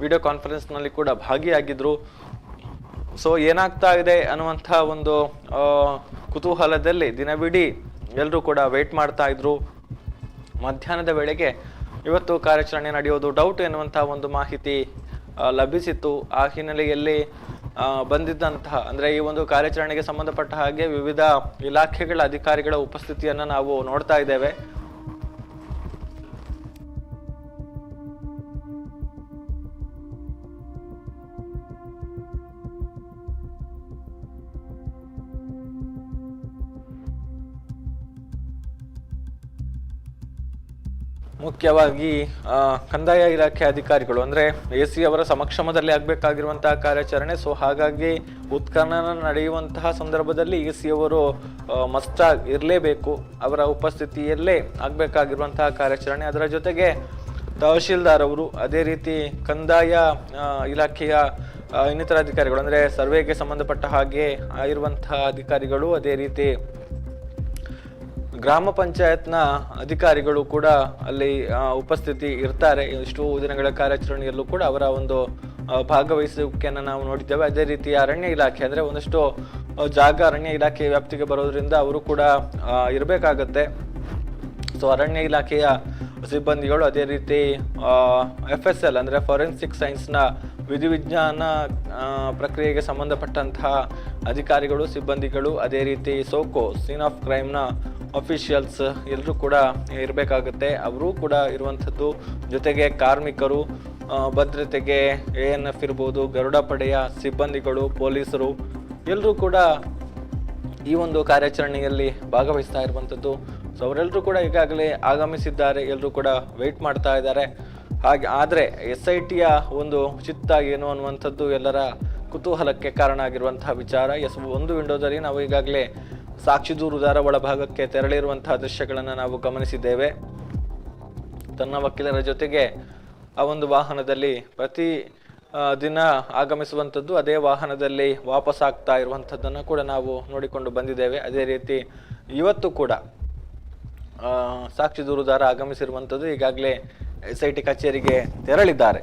ವಿಡಿಯೋ ಕಾನ್ಫರೆನ್ಸ್ನಲ್ಲಿ ಕೂಡ ಭಾಗಿಯಾಗಿದ್ರು. ಸೊ ಏನಾಗ್ತಾ ಇದೆ ಅನ್ನುವಂತಹ ಒಂದು ಕುತೂಹಲದಲ್ಲಿ ದಿನವಿಡೀ ಎಲ್ಲರೂ ಕೂಡ ವೇಟ್ ಮಾಡ್ತಾ ಇದ್ರು. ಮಧ್ಯಾಹ್ನದ ವೇಳೆಗೆ ಇವತ್ತು ಕಾರ್ಯಾಚರಣೆ ನಡೆಯೋದು ಡೌಟ್ ಎನ್ನುವಂತಹ ಒಂದು ಮಾಹಿತಿ ಲಭಿಸಿತ್ತು. ಆ ಹಿನ್ನೆಲೆಯಲ್ಲಿ ಬಂದಿದ್ದಂತಹ ಅಂದ್ರೆ ಈ ಒಂದು ಕಾರ್ಯಾಚರಣೆಗೆ ಸಂಬಂಧಪಟ್ಟ ಹಾಗೆ ವಿವಿಧ ಇಲಾಖೆಗಳ ಅಧಿಕಾರಿಗಳ ಉಪಸ್ಥಿತಿಯನ್ನ ನಾವು ನೋಡ್ತಾ ಇದ್ದೇವೆ. ಮುಖ್ಯವಾಗಿ ಕಂದಾಯ ಇಲಾಖೆ ಅಧಿಕಾರಿಗಳು ಅಂದ್ರೆ AC ಅವರ ಸಮಕ್ಷಮದಲ್ಲಿ ಆಗ್ಬೇಕಾಗಿರುವಂತಹ ಕಾರ್ಯಾಚರಣೆ. ಸೊ ಹಾಗಾಗಿ ಉತ್ಖನನ ನಡೆಯುವಂತಹ ಸಂದರ್ಭದಲ್ಲಿ AC ಅವರು ಮಸ್ಟಾಗಿ ಇರಲೇಬೇಕು, ಅವರ ಉಪಸ್ಥಿತಿಯಲ್ಲೇ ಆಗ್ಬೇಕಾಗಿರುವಂತಹ ಕಾರ್ಯಾಚರಣೆ. ಅದರ ಜೊತೆಗೆ ತಹಶೀಲ್ದಾರ್ ಅವರು, ಅದೇ ರೀತಿ ಕಂದಾಯ ಇಲಾಖೆಯ ಇನ್ನಿತರ ಅಧಿಕಾರಿಗಳು ಅಂದ್ರೆ ಸರ್ವೆಗೆ ಸಂಬಂಧಪಟ್ಟ ಹಾಗೆ ಇರುವಂತಹ ಅಧಿಕಾರಿಗಳು, ಅದೇ ರೀತಿ ಗ್ರಾಮ ಪಂಚಾಯತ್ನ ಅಧಿಕಾರಿಗಳು ಕೂಡ ಅಲ್ಲಿ ಉಪಸ್ಥಿತಿ ಇರ್ತಾರೆ. ಇಷ್ಟು ದಿನಗಳ ಕಾರ್ಯಾಚರಣೆಯಲ್ಲೂ ಕೂಡ ಅವರ ಒಂದು ಭಾಗವಹಿಸುವಿಕೆಯನ್ನು ನಾವು ನೋಡಿದ್ದೇವೆ. ಅದೇ ರೀತಿ ಅರಣ್ಯ ಇಲಾಖೆ ಅಂದ್ರೆ ಒಂದಷ್ಟು ಜಾಗ ಅರಣ್ಯ ಇಲಾಖೆ ವ್ಯಾಪ್ತಿಗೆ ಬರೋದ್ರಿಂದ ಅವರು ಕೂಡ ಇರಬೇಕಾಗತ್ತೆ. ಸೊ ಅರಣ್ಯ ಇಲಾಖೆಯ ಸಿಬ್ಬಂದಿಗಳು, ಅದೇ ರೀತಿ FSL ಅಂದ್ರೆ ಫಾರೆನ್ಸಿಕ್ ಸೈನ್ಸ್ನ ವಿಧಿವಿಜ್ಞಾನ ಪ್ರಕ್ರಿಯೆಗೆ ಸಂಬಂಧಪಟ್ಟಂತಹ ಅಧಿಕಾರಿಗಳು, ಸಿಬ್ಬಂದಿಗಳು, ಅದೇ ರೀತಿ ಸೋಕೋ ಸೀನ್ ಆಫ್ ಕ್ರೈಮ್ನ ಅಫಿಷಿಯಲ್ಸ್ ಎಲ್ಲರೂ ಕೂಡ ಇರಬೇಕಾಗುತ್ತೆ. ಅವರು ಕೂಡ ಇರುವಂಥದ್ದು. ಜೊತೆಗೆ ಕಾರ್ಮಿಕರು, ಭದ್ರತೆಗೆ ANF ಇರ್ಬೋದು, ಗರುಡ ಪಡೆಯ ಸಿಬ್ಬಂದಿಗಳು, ಪೊಲೀಸರು ಎಲ್ಲರೂ ಕೂಡ ಈ ಒಂದು ಕಾರ್ಯಾಚರಣೆಯಲ್ಲಿ ಭಾಗವಹಿಸ್ತಾ ಇರುವಂಥದ್ದು. ಸೊ ಅವರೆಲ್ಲರೂ ಕೂಡ ಈಗಾಗಲೇ ಆಗಮಿಸಿದ್ದಾರೆ, ಎಲ್ಲರೂ ಕೂಡ ವೆಯ್ಟ್ ಮಾಡ್ತಾ ಇದ್ದಾರೆ. ಹಾಗೆ ಆದರೆ SITಯ ಒಂದು ಚಿತ್ತ ಏನು ಅನ್ನುವಂಥದ್ದು ಎಲ್ಲರ ಕುತೂಹಲಕ್ಕೆ ಕಾರಣ ಆಗಿರುವಂತಹ ವಿಚಾರ. ಒಂದು ವಿಂಡೋದಲ್ಲಿ ನಾವು ಈಗಾಗಲೇ ಸಾಕ್ಷಿ ದೂರುದಾರ ಒಳಭಾಗಕ್ಕೆ ತೆರಳಿರುವಂತಹ ದೃಶ್ಯಗಳನ್ನು ನಾವು ಗಮನಿಸಿದ್ದೇವೆ. ತನ್ನ ವಕೀಲರ ಜೊತೆಗೆ ಆ ಒಂದು ವಾಹನದಲ್ಲಿ ಪ್ರತಿ ದಿನ ಆಗಮಿಸುವಂಥದ್ದು, ಅದೇ ವಾಹನದಲ್ಲಿ ವಾಪಸ್ ಆಗ್ತಾ ಇರುವಂಥದ್ದನ್ನು ಕೂಡ ನಾವು ನೋಡಿಕೊಂಡು ಬಂದಿದ್ದೇವೆ. ಅದೇ ರೀತಿ ಇವತ್ತು ಕೂಡ ಸಾಕ್ಷಿ ದೂರುದಾರ ಆಗಮಿಸಿರುವಂಥದ್ದು. ಈಗಾಗಲೇ SIT ಕಚೇರಿಗೆ ತೆರಳಿದ್ದಾರೆ.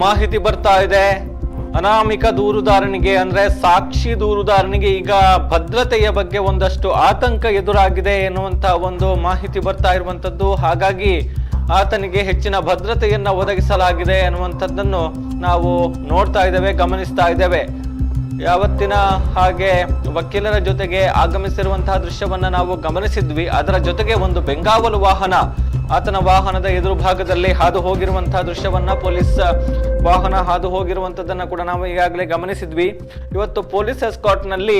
ಮಾಹಿತಿ ಬರ್ತಾ ಇದೆ. ಅನಾಮಿಕ ದೂರುದಾರನಿಗೆ ಅಂದ್ರೆ ಸಾಕ್ಷಿ ದೂರುದಾರನಿಗೆ ಈಗ ಭದ್ರತೆಯ ಬಗ್ಗೆ ಒಂದಷ್ಟು ಆತಂಕ ಎದುರಾಗಿದೆ ಎನ್ನುವಂತ ಒಂದು ಮಾಹಿತಿ ಬರ್ತಾ ಇರುವಂತದ್ದು. ಹಾಗಾಗಿ ಆತನಿಗೆ ಹೆಚ್ಚಿನ ಭದ್ರತೆಯನ್ನ ಒದಗಿಸಲಾಗಿದೆ ಅನ್ನುವಂಥದ್ದನ್ನು ನಾವು ನೋಡ್ತಾ ಇದ್ದೇವೆ, ಗಮನಿಸ್ತಾ ಇದ್ದೇವೆ. ಯಾವತ್ತಿನ ಹಾಗೆ ವಕೀಲರ ಜೊತೆಗೆ ಆಗಮಿಸಿರುವಂತಹ ದೃಶ್ಯವನ್ನ ನಾವು ಗಮನಿಸಿದ್ವಿ. ಅದರ ಜೊತೆಗೆ ಒಂದು ಬೆಂಗಾವಲು ವಾಹನ ಆತನ ವಾಹನದ ಎದುರು ಭಾಗದಲ್ಲಿ ಹಾದು ಹೋಗಿರುವಂತಹ ದೃಶ್ಯವನ್ನ, ಪೊಲೀಸ್ ವಾಹನ ಹಾದು ಹೋಗಿರುವಂತದ್ದನ್ನ ಕೂಡ ನಾವು ಈಗಾಗಲೇ ಗಮನಿಸಿದ್ವಿ. ಇವತ್ತು ಪೊಲೀಸ್ ಎಸ್ಕಾರ್ಟ್ ನಲ್ಲಿ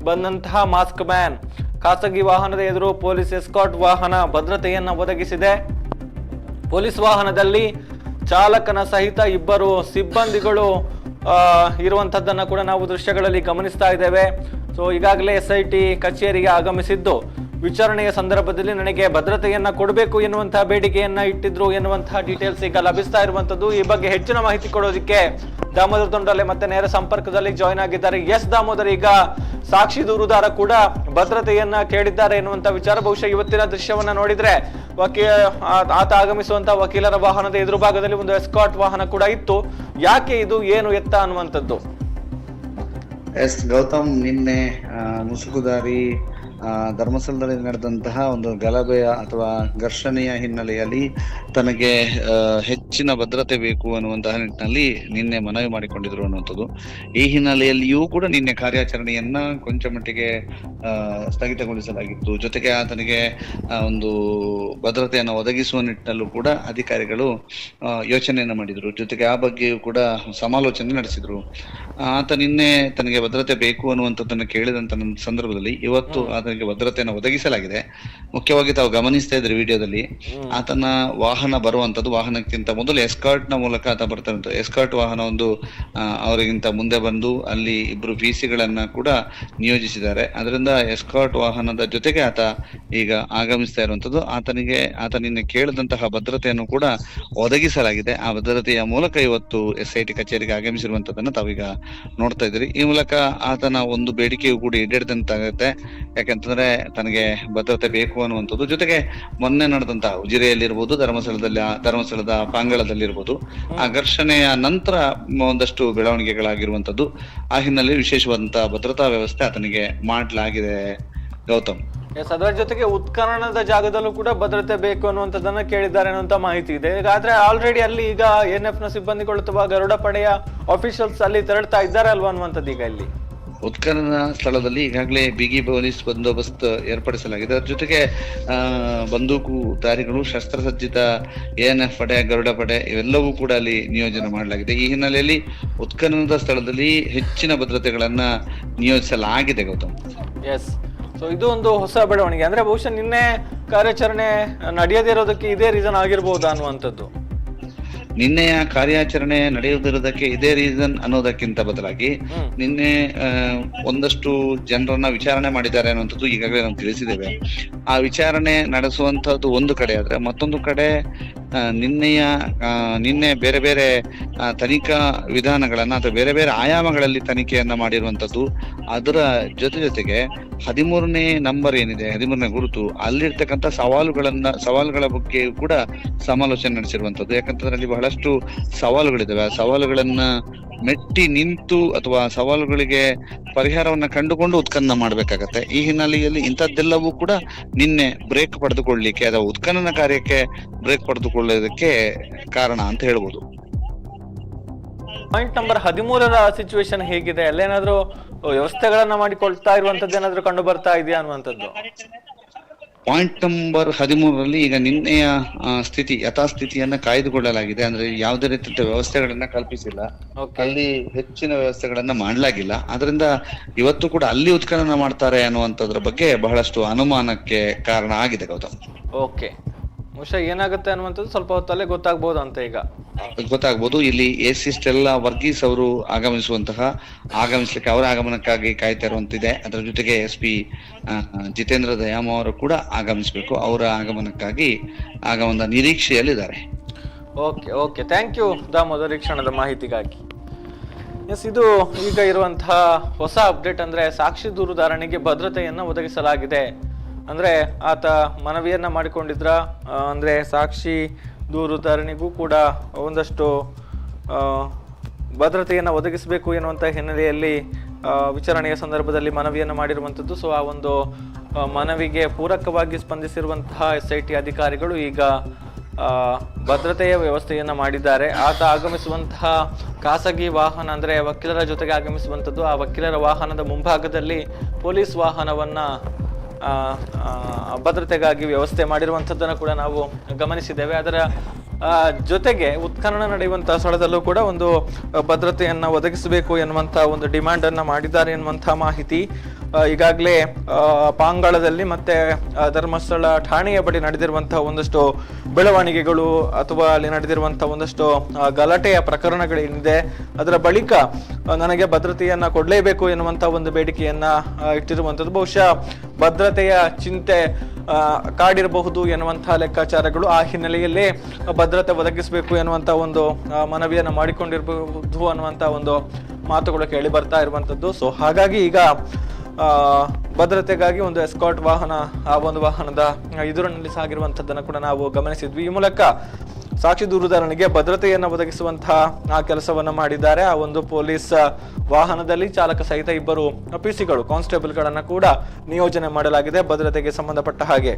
ಬಂದಂತಹ ಮಾಸ್ಕ್ ಮ್ಯಾನ್ ಖಾಸಗಿ ವಾಹನದ ಎದುರು ಪೊಲೀಸ್ ಎಸ್ಕಾರ್ಟ್ ವಾಹನ ಭದ್ರತೆಯನ್ನ ಒದಗಿಸಿದೆ. ಪೊಲೀಸ್ ವಾಹನದಲ್ಲಿ ಚಾಲಕನ ಸಹಿತ ಇಬ್ಬರು ಸಿಬ್ಬಂದಿಗಳು ಇರುವಂತದ್ದನ್ನ ಕೂಡ ನಾವು ದೃಶ್ಯಗಳಲ್ಲಿ ಗಮನಿಸ್ತಾ ಇದ್ದೇವೆ. ಸೊ ಈಗಾಗಲೇ SIT ಕಚೇರಿಗೆ ಆಗಮಿಸಿದ್ದು ವಿಚಾರಣೆಯ ಸಂದರ್ಭದಲ್ಲಿ ನನಗೆ ಭದ್ರತೆಯನ್ನ ಕೊಡಬೇಕು ಎನ್ನುವಂತಹ ಬೇಡಿಕೆಯನ್ನ ಇಟ್ಟಿದ್ರು ಎನ್ನುವಂತಹ ಡೀಟೇಲ್ಸ್ ಈಗ ಲಭಿಸ್ತಾ ಇರುವಂತದ್ದು. ಈ ಬಗ್ಗೆ ಹೆಚ್ಚಿನ ಮಾಹಿತಿ ಕೊಡೋದಕ್ಕೆ ದಾಮೋದರ್ ತೊಂಡಲೆ ಮತ್ತೆ ನೇರ ಸಂಪರ್ಕದಲ್ಲಿ ಜಾಯ್ನ್ ಆಗಿದ್ದಾರೆ. ಎಸ್ ದಾಮೋದರ್, ಈಗ ಸಾಕ್ಷಿ ದೂರುದಾರ ಕೂಡ ಭದ್ರತೆಯನ್ನ ಕೇಳಿದ್ದಾರೆ ಎನ್ನುವಂತ ವಿಚಾರ ಬಹುಶಃ ಇವತ್ತಿನ ದೃಶ್ಯವನ್ನ ನೋಡಿದ್ರೆ ಆತ ಆಗಮಿಸುವಂತ ವಕೀಲರ ವಾಹನದ ಎದುರು ಭಾಗದಲ್ಲಿ ಒಂದು ಎಸ್ಕಾರ್ಟ್ ವಾಹನ ಕೂಡ ಇತ್ತು. ಯಾಕೆ ಇದು, ಏನು ಎತ್ತ ಅನ್ನುವಂಥದ್ದು? ಎಸ್ ಗೌತಮ್, ನಿನ್ನೆ ಮುಸುಕುದಾರಿ ಧರ್ಮಸ್ಥಳದಲ್ಲಿ ನಡೆದಂತಹ ಒಂದು ಗಲಭೆಯ ಅಥವಾ ಘರ್ಷಣೆಯ ಹಿನ್ನೆಲೆಯಲ್ಲಿ ತನಗೆ ಹೆಚ್ಚಿನ ಭದ್ರತೆ ಬೇಕು ಅನ್ನುವಂತಹ ನಿಟ್ಟಿನಲ್ಲಿ ನಿನ್ನೆ ಮನವಿ ಮಾಡಿಕೊಂಡಿದ್ರು ಅನ್ನುವಂಥದ್ದು. ಈ ಹಿನ್ನೆಲೆಯಲ್ಲಿಯೂ ಕೂಡ ನಿನ್ನೆ ಕಾರ್ಯಾಚರಣೆಯನ್ನ ಕೊಂಚ ಮಟ್ಟಿಗೆ ಸ್ಥಗಿತಗೊಳಿಸಲಾಗಿತ್ತು. ಜೊತೆಗೆ ಆತನಿಗೆ ಒಂದು ಭದ್ರತೆಯನ್ನು ಒದಗಿಸುವ ನಿಟ್ಟಿನಲ್ಲೂ ಕೂಡ ಅಧಿಕಾರಿಗಳು ಯೋಚನೆಯನ್ನ ಮಾಡಿದ್ರು. ಜೊತೆಗೆ ಆ ಬಗ್ಗೆಯೂ ಕೂಡ ಸಮಾಲೋಚನೆ ನಡೆಸಿದ್ರು. ಆತ ನಿನ್ನೆ ತನಗೆ ಭದ್ರತೆ ಬೇಕು ಅನ್ನುವಂಥದ್ದನ್ನು ಕೇಳಿದಂತ ಸಂದರ್ಭದಲ್ಲಿ ಇವತ್ತು ಆತನಿಗೆ ಭದ್ರತೆಯನ್ನು ಒದಗಿಸಲಾಗಿದೆ. ಮುಖ್ಯವಾಗಿ ತಾವು ಗಮನಿಸ್ತಾ ಇದ್ರಿ ವಿಡಿಯೋದಲ್ಲಿ, ಆತನ ವಾಹನ ಬರುವಂತದ್ದು ವಾಹನಕ್ಕಿಂತ ಮೊದಲು ಎಸ್ಕಾರ್ಟ್ ನ ಮೂಲಕ ಆತ ಬರ್ತಾರಂತ. ಎಸ್ಕಾರ್ಟ್ ವಾಹನ ಒಂದು ಅವರಿಗಿಂತ ಮುಂದೆ ಬಂದು ಅಲ್ಲಿ ಇಬ್ರು ಪಿಸಿಗಳನ್ನ ಕೂಡ ನಿಯೋಜಿಸಿದ್ದಾರೆ. ಅದರಿಂದ ಎಸ್ಕಾರ್ಟ್ ವಾಹನದ ಜೊತೆಗೆ ಆತ ಈಗ ಆಗಮಿಸ್ತಾ ಇರುವಂತದ್ದು. ಆತ ನಿನ್ನೆ ಕೇಳಿದಂತಹ ಭದ್ರತೆಯನ್ನು ಕೂಡ ಒದಗಿಸಲಾಗಿದೆ. ಆ ಭದ್ರತೆಯ ಮೂಲಕ ಇವತ್ತು SIT ಕಚೇರಿಗೆ ಆಗಮಿಸಿರುವಂತದನ್ನ ತಾವೀಗ ನೋಡ್ತಾ ಇದ್ರಿ. ಈ ಮೂಲಕ ಆತನ ಒಂದು ಬೇಡಿಕೆಯು ಕೂಡ ಈಡೇರಿದಂತಾಗುತ್ತೆ. ಯಾಕಂತಂದ್ರೆ ತನಗೆ ಭದ್ರತೆ ಬೇಕು ಅನ್ನುವಂಥದ್ದು. ಜೊತೆಗೆ ಮೊನ್ನೆ ನಡೆದಂತಹ ಉಜಿರೆಯಲ್ಲಿರ್ಬೋದು, ಧರ್ಮಸ್ಥಳದ ಪಾಂಗಳದಲ್ಲಿರ್ಬೋದು, ಆ ಘರ್ಷಣೆಯ ನಂತರ ಒಂದಷ್ಟು ಬೆಳವಣಿಗೆಗಳಾಗಿರುವಂತದ್ದು. ಆ ಹಿನ್ನೆಲೆ ವಿಶೇಷವಾದಂತಹ ಭದ್ರತಾ ವ್ಯವಸ್ಥೆ ಆತನಿಗೆ ಮಾಡಲಾಗಿದೆ ಗೌತಮ್. ಅದರ ಜೊತೆಗೆ ಉತ್ಖನನದ ಜಾಗದಲ್ಲೂ ಕೂಡ ಭದ್ರತೆ ಬೇಕು ಅನ್ನುವಂಥದ್ದನ್ನ ಕೇಳಿದ್ದಾರೆ ಅನ್ನುವಂತ ಮಾಹಿತಿ ಇದೆ. ಆದ್ರೆ ಆಲ್ರೆಡಿ ಅಲ್ಲಿ ಈಗ NF ನ ಸಿಬ್ಬಂದಿಗಳು ಅಥವಾ ಗರುಡ ಪಡೆಯ ಆಫೀಷಿಯಲ್ಸ್ ಅಲ್ಲಿ ತೆರಳ್ತಾ ಇದ್ದಾರೆ ಅಲ್ವಾ ಅನ್ನುವಂಥದ್ದು. ಈಗ ಇಲ್ಲಿ ಉತ್ಖನನ ಸ್ಥಳದಲ್ಲಿ ಈಗಾಗಲೇ ಬಿಗಿ ಪೊಲೀಸ್ ಬಂದೋಬಸ್ತ್ ಏರ್ಪಡಿಸಲಾಗಿದೆ. ಅದ್ರ ಜೊತೆಗೆ ಬಂದೂಕುಧಾರಿಗಳು, ಶಸ್ತ್ರಸಜ್ಜಿತ ANF ಪಡೆ, ಗರುಡ ಪಡೆ ಇವೆಲ್ಲವೂ ಕೂಡ ಅಲ್ಲಿ ನಿಯೋಜನೆ ಮಾಡಲಾಗಿದೆ. ಈ ಹಿನ್ನೆಲೆಯಲ್ಲಿ ಉತ್ಖನನದ ಸ್ಥಳದಲ್ಲಿ ಹೆಚ್ಚಿನ ಭದ್ರತೆಗಳನ್ನ ನಿಯೋಜಿಸಲಾಗಿದೆ ಗೌತಮ್. ಎಸ್, ಸೊ ಇದು ಒಂದು ಹೊಸ ಬೆಳವಣಿಗೆ. ಅಂದ್ರೆ ಬಹುಶಃ ನಿನ್ನೆ ಕಾರ್ಯಾಚರಣೆ ನಡೆಯದೇ ಇರೋದಕ್ಕೆ ಇದೇ ರೀಸನ್ ಆಗಿರ್ಬೋದಾ ಅನ್ನುವಂಥದ್ದು. ನಿನ್ನೆಯ ಕಾರ್ಯಾಚರಣೆ ನಡೆಯುವುದಿರೋದಕ್ಕೆ ಇದೇ ರೀಸನ್ ಅನ್ನೋದಕ್ಕಿಂತ ಬದಲಾಗಿ ನಿನ್ನೆ ಒಂದಷ್ಟು ಜನರನ್ನ ವಿಚಾರಣೆ ಮಾಡಿದ್ದಾರೆ ಅನ್ನುವಂಥದ್ದು ಈಗಾಗಲೇ ನಾವು ತಿಳಿಸಿದ್ದೇವೆ. ಆ ವಿಚಾರಣೆ ನಡೆಸುವಂತಹದ್ದು ಒಂದು ಕಡೆ ಆದ್ರೆ, ಮತ್ತೊಂದು ಕಡೆ ನಿನ್ನೆ ಬೇರೆ ಬೇರೆ ತನಿಖಾ ವಿಧಾನಗಳನ್ನ ಅಥವಾ ಬೇರೆ ಬೇರೆ ಆಯಾಮಗಳಲ್ಲಿ ತನಿಖೆಯನ್ನ ಮಾಡಿರುವಂತದ್ದು. ಅದರ ಜೊತೆಗೆ 13ನೇ ನಂಬರ್ ಏನಿದೆ, 13ನೇ ಗುರುತು, ಅಲ್ಲಿರ್ತಕ್ಕಂಥ ಸವಾಲುಗಳ ಬಗ್ಗೆ ಕೂಡ ಸಮಾಲೋಚನೆ ನಡೆಸಿರುವಂತದ್ದು. ಯಾಕಂತಂದ್ರೆ ಅಲ್ಲಿ ಬಹಳಷ್ಟು ಸವಾಲುಗಳಿದಾವೆ. ಆ ಸವಾಲುಗಳನ್ನ ಮೆಟ್ಟಿ ನಿಂತು ಅಥವಾ ಸವಾಲುಗಳಿಗೆ ಪರಿಹಾರವನ್ನ ಕಂಡುಕೊಂಡು ಉತ್ಖನನ ಮಾಡ್ಬೇಕಾಗತ್ತೆ. ಈ ಹಿನ್ನೆಲೆಯಲ್ಲಿ ಇಂಥದ್ದೆಲ್ಲವೂ ಕೂಡ ನಿನ್ನೆ ಬ್ರೇಕ್ ಪಡೆದುಕೊಳ್ಳಲಿಕ್ಕೆ ಅಥವಾ ಉತ್ಖನನ ಕಾರ್ಯಕ್ಕೆ ಬ್ರೇಕ್ ಪಡೆದುಕೊಳ್ಳೋದಕ್ಕೆ ಕಾರಣ ಅಂತ ಹೇಳ್ಬೋದು. ಪಾಯಿಂಟ್ ನಂಬರ್ 13ರ ಸಿಚುವೇಶನ್ ಹೇಗಿದೆ? ಅಲ್ಲೇನಾದ್ರೂ ವ್ಯವಸ್ಥೆಗಳನ್ನ ಮಾಡಿಕೊಳ್ತಾ ಇರುವಂತದ್ದು ಏನಾದ್ರೂ ಕಂಡು ಬರ್ತಾ ಇದೆಯಾ ಅನ್ನುವಂಥದ್ದು? ಪಾಯಿಂಟ್ ನಂಬರ್ 13ರಲ್ಲಿ ಈಗ ನಿನ್ನೆಯ ಸ್ಥಿತಿ ಯಥಾಸ್ಥಿತಿಯನ್ನ ಕಾಯ್ದುಕೊಳ್ಳಲಾಗಿದೆ. ಅಂದ್ರೆ ಯಾವುದೇ ರೀತಿಯ ವ್ಯವಸ್ಥೆಗಳನ್ನ ಕಲ್ಪಿಸಿಲ್ಲ, ಅಲ್ಲಿ ಹೆಚ್ಚಿನ ವ್ಯವಸ್ಥೆಗಳನ್ನ ಮಾಡಲಾಗಿಲ್ಲ. ಅದರಿಂದ ಇವತ್ತು ಕೂಡ ಅಲ್ಲಿ ಉತ್ಖನನ ಮಾಡ್ತಾರೆ ಅನ್ನುವಂಥದ್ರ ಬಗ್ಗೆ ಬಹಳಷ್ಟು ಅನುಮಾನಕ್ಕೆ ಕಾರಣ ಆಗಿದೆ ಗೌತಮ್. ಓಕೆ, ಬಹುಶಃ ಏನಾಗುತ್ತೆ ಅನ್ನುವಂಥದ್ದು ಸ್ವಲ್ಪ ಹೊತ್ತಲ್ಲೇ ಗೊತ್ತಾಗ್ಬೋದು ಅಂತ ಈಗ ಗೊತ್ತಾಗ್ಬೋದು. ಇಲ್ಲಿ ಇಷ್ಟೆಲ್ಲ ವರ್ಗೀಸ್ ಅವರು ಆಗಮಿಸ್ಲಿಕ್ಕೆ ಅವರ ಆಗಮನಕ್ಕಾಗಿ ಕಾಯ್ತಾ ಇರುವಂತಿದೆ. ಅದರ ಜೊತೆಗೆ SP ಜಿತೇಂದ್ರ ದಯಾಮ ಅವರು ಕೂಡ ಆಗಮಿಸಬೇಕು. ಅವರ ಆಗಮನಕ್ಕಾಗಿ ಆಗಮನದ ನಿರೀಕ್ಷೆಯಲ್ಲಿದ್ದಾರೆ. ಓಕೆ, ಥ್ಯಾಂಕ್ ಯು ದಾಮೋದರ್, ಈ ಕ್ಷಣದ ಮಾಹಿತಿಗಾಗಿ. ಎಸ್, ಇದು ಈಗ ಇರುವಂತಹ ಹೊಸ ಅಪ್ಡೇಟ್. ಅಂದ್ರೆ ಸಾಕ್ಷಿ ದೂರುದಾರನಿಗೆ ಭದ್ರತೆಯನ್ನ ಒದಗಿಸಲಾಗಿದೆ. ಅಂದ್ರೆ ಆತ ಮನವಿಯನ್ನ ಮಾಡಿಕೊಂಡಿದ್ರ, ಅಂದ್ರೆ ಸಾಕ್ಷಿ ದೂರುದಾರನಿಗೂ ಕೂಡ ಒಂದಷ್ಟು ಭದ್ರತೆಯನ್ನು ಒದಗಿಸಬೇಕು ಎನ್ನುವಂಥ ಹಿನ್ನೆಲೆಯಲ್ಲಿ ವಿಚಾರಣೆಯ ಸಂದರ್ಭದಲ್ಲಿ ಮನವಿಯನ್ನು ಮಾಡಿರುವಂಥದ್ದು. ಸೊ ಆ ಒಂದು ಮನವಿಗೆ ಪೂರಕವಾಗಿ ಸ್ಪಂದಿಸಿರುವಂತಹ SIT ಅಧಿಕಾರಿಗಳು ಈಗ ಭದ್ರತೆಯ ವ್ಯವಸ್ಥೆಯನ್ನು ಮಾಡಿದ್ದಾರೆ. ಆತ ಆಗಮಿಸುವಂತಹ ಖಾಸಗಿ ವಾಹನ ಅಂದರೆ ವಕೀಲರ ಜೊತೆಗೆ ಆಗಮಿಸುವಂಥದ್ದು. ಆ ವಕೀಲರ ವಾಹನದ ಮುಂಭಾಗದಲ್ಲಿ ಪೊಲೀಸ್ ವಾಹನವನ್ನ ಭದ್ರತೆಗಾಗಿ ವ್ಯವಸ್ಥೆ ಮಾಡಿರುವಂಥದ್ದನ್ನು ಕೂಡ ನಾವು ಗಮನಿಸಿದ್ದೇವೆ. ಅದರ ಜೊತೆಗೆ ಉತ್ಖನನ ನಡೆಯುವಂತಹ ಸ್ಥಳದಲ್ಲೂ ಕೂಡ ಒಂದು ಭದ್ರತೆಯನ್ನ ಒದಗಿಸಬೇಕು ಎನ್ನುವಂತಹ ಒಂದು ಡಿಮ್ಯಾಂಡ್ ಅನ್ನ ಮಾಡಿದ್ದಾರೆ ಎನ್ನುವಂತಹ ಮಾಹಿತಿ ಈಗಾಗಲೇ ಪಾಂಗಾಳದಲ್ಲಿ ಮತ್ತೆ ಧರ್ಮಸ್ಥಳ ಠಾಣೆಯ ಬಳಿ ನಡೆದಿರುವಂತಹ ಒಂದಷ್ಟು ಬೆಳವಣಿಗೆಗಳು ಅಥವಾ ಅಲ್ಲಿ ನಡೆದಿರುವಂತಹ ಒಂದಷ್ಟು ಗಲಾಟೆಯ ಪ್ರಕರಣಗಳೇನಿದೆ ಅದರ ಬಳಿಕ ನನಗೆ ಭದ್ರತೆಯನ್ನ ಕೊಡಲೇಬೇಕು ಎನ್ನುವಂತಹ ಒಂದು ಬೇಡಿಕೆಯನ್ನ ಇಟ್ಟಿರುವಂಥದ್ದು. ಬಹುಶಃ ಭದ್ರತೆಯ ಚಿಂತೆ ಕಾಡಿರಬಹುದು ಎನ್ನುವಂತಹ ಲೆಕ್ಕಾಚಾರಗಳು. ಆ ಹಿನ್ನೆಲೆಯಲ್ಲೇ ಭದ್ರತೆ ಒದಗಿಸಬೇಕು ಎನ್ನುವಂತ ಒಂದು ಮನವಿಯನ್ನು ಮಾಡಿಕೊಂಡಿರಬಹುದು ಅನ್ನುವಂತ ಒಂದು ಮಾತುಗಳು ಕೇಳಿ ಬರ್ತಾ ಇರುವಂತದ್ದು. ಸೊ ಹಾಗಾಗಿ ಈಗ ಭದ್ರತೆಗಾಗಿ ಒಂದು ಎಸ್ಕಾಟ್ ವಾಹನ ಆ ಒಂದು ವಾಹನದ ಎದುರಿನಲ್ಲಿ ಸಾಗಿರುವಂತದ್ದನ್ನು ಕೂಡ ನಾವು ಗಮನಿಸಿದ್ವಿ. ಈ ಮೂಲಕ ಸಾಕ್ಷಿ ದೂರುದಾರನಿಗೆ ಭದ್ರತೆಯನ್ನು ಒದಗಿಸುವಂತಹ ಆ ಕೆಲಸವನ್ನ ಮಾಡಿದ್ದಾರೆ. ಆ ಒಂದು ಪೊಲೀಸ್ ವಾಹನದಲ್ಲಿ ಚಾಲಕ ಸಹಿತ ಇಬ್ಬರು ಪಿಸಿಗಳು ಕಾನ್ಸ್ಟೇಬಲ್ಗಳನ್ನ ಕೂಡ ನಿಯೋಜನೆ ಮಾಡಲಾಗಿದೆ ಭದ್ರತೆಗೆ ಸಂಬಂಧಪಟ್ಟ ಹಾಗೆ.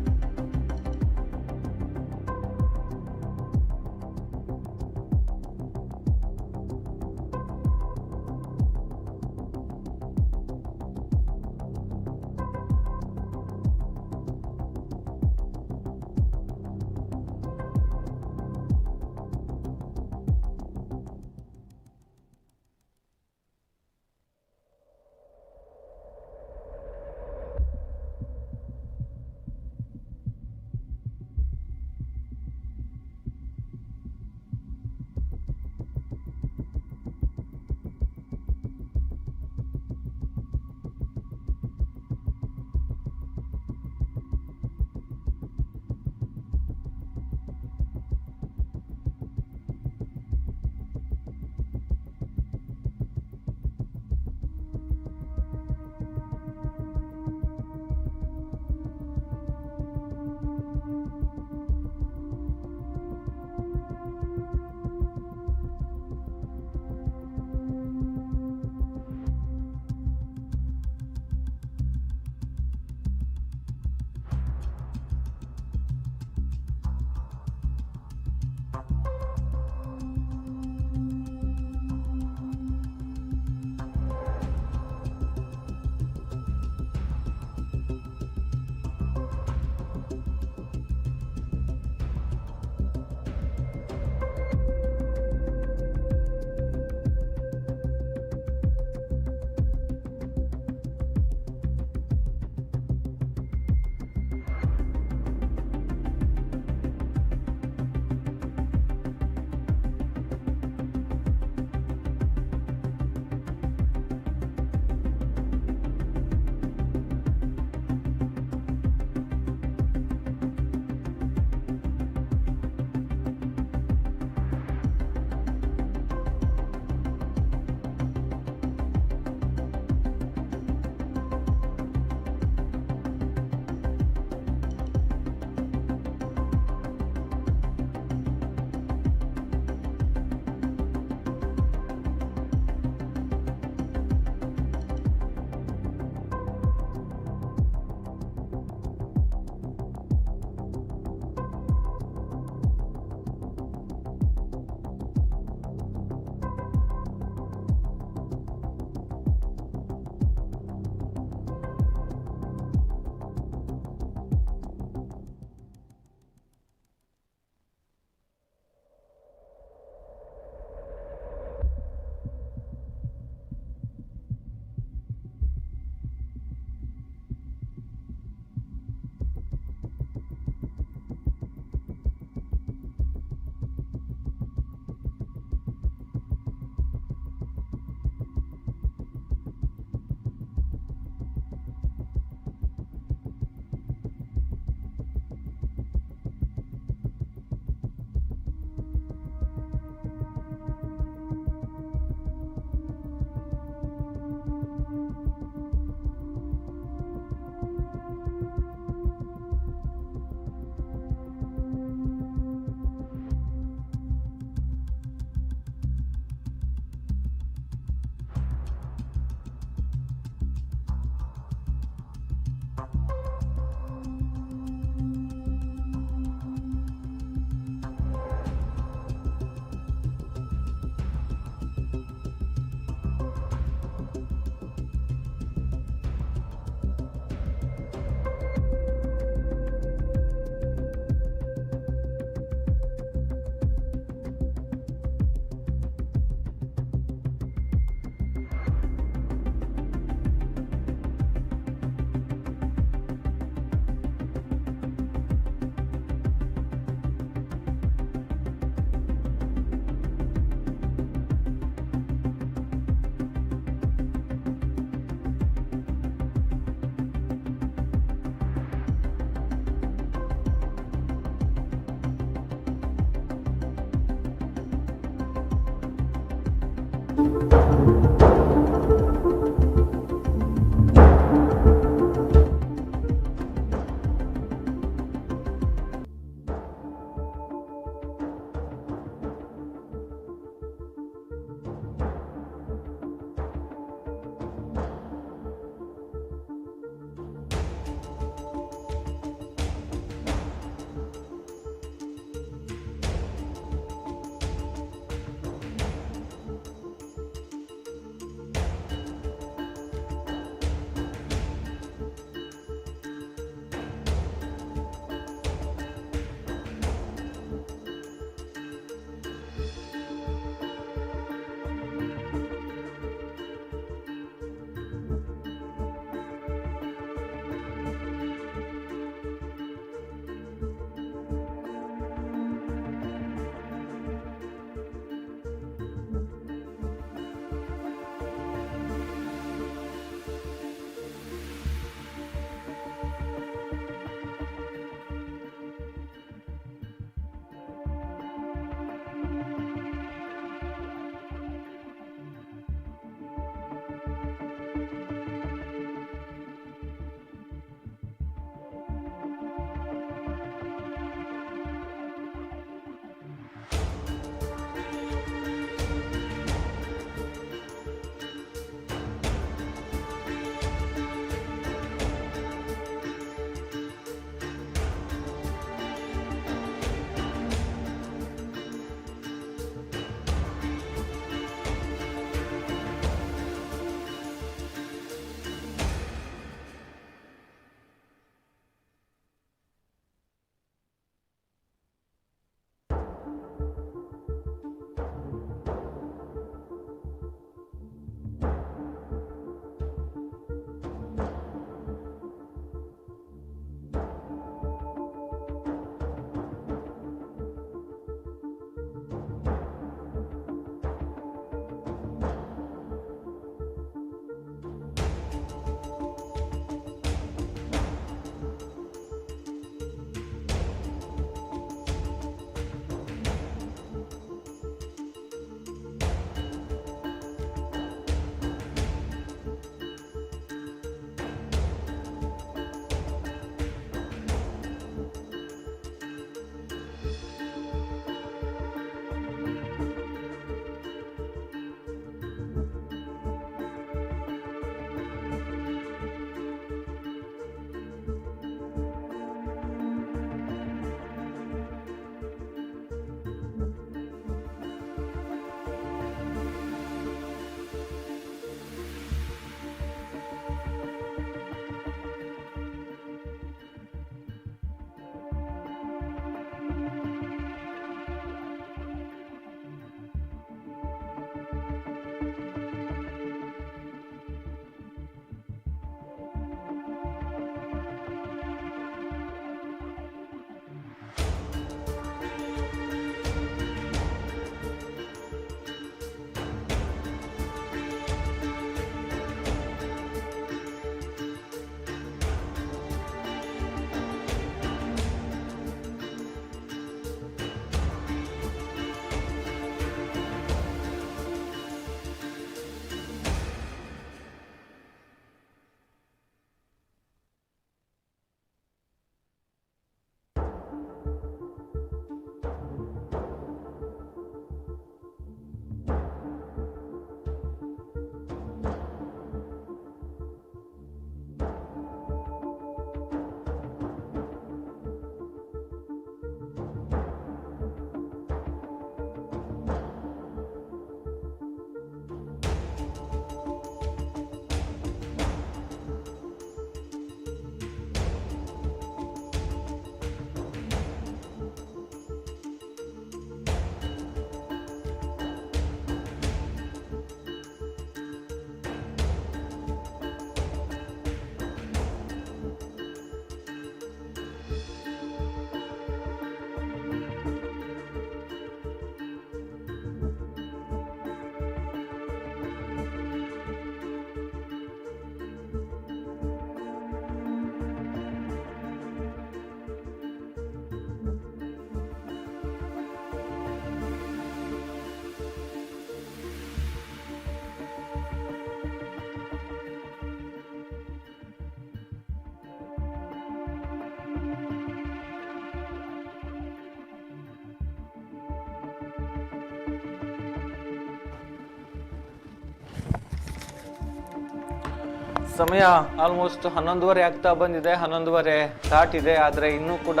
ಸಮಯ ಆಲ್ಮೋಸ್ಟ್ 11:30 ಆಗ್ತಾ ಬಂದಿದೆ, 11:30 ದಾಟಿದೆ. ಆದರೆ ಇನ್ನೂ ಕೂಡ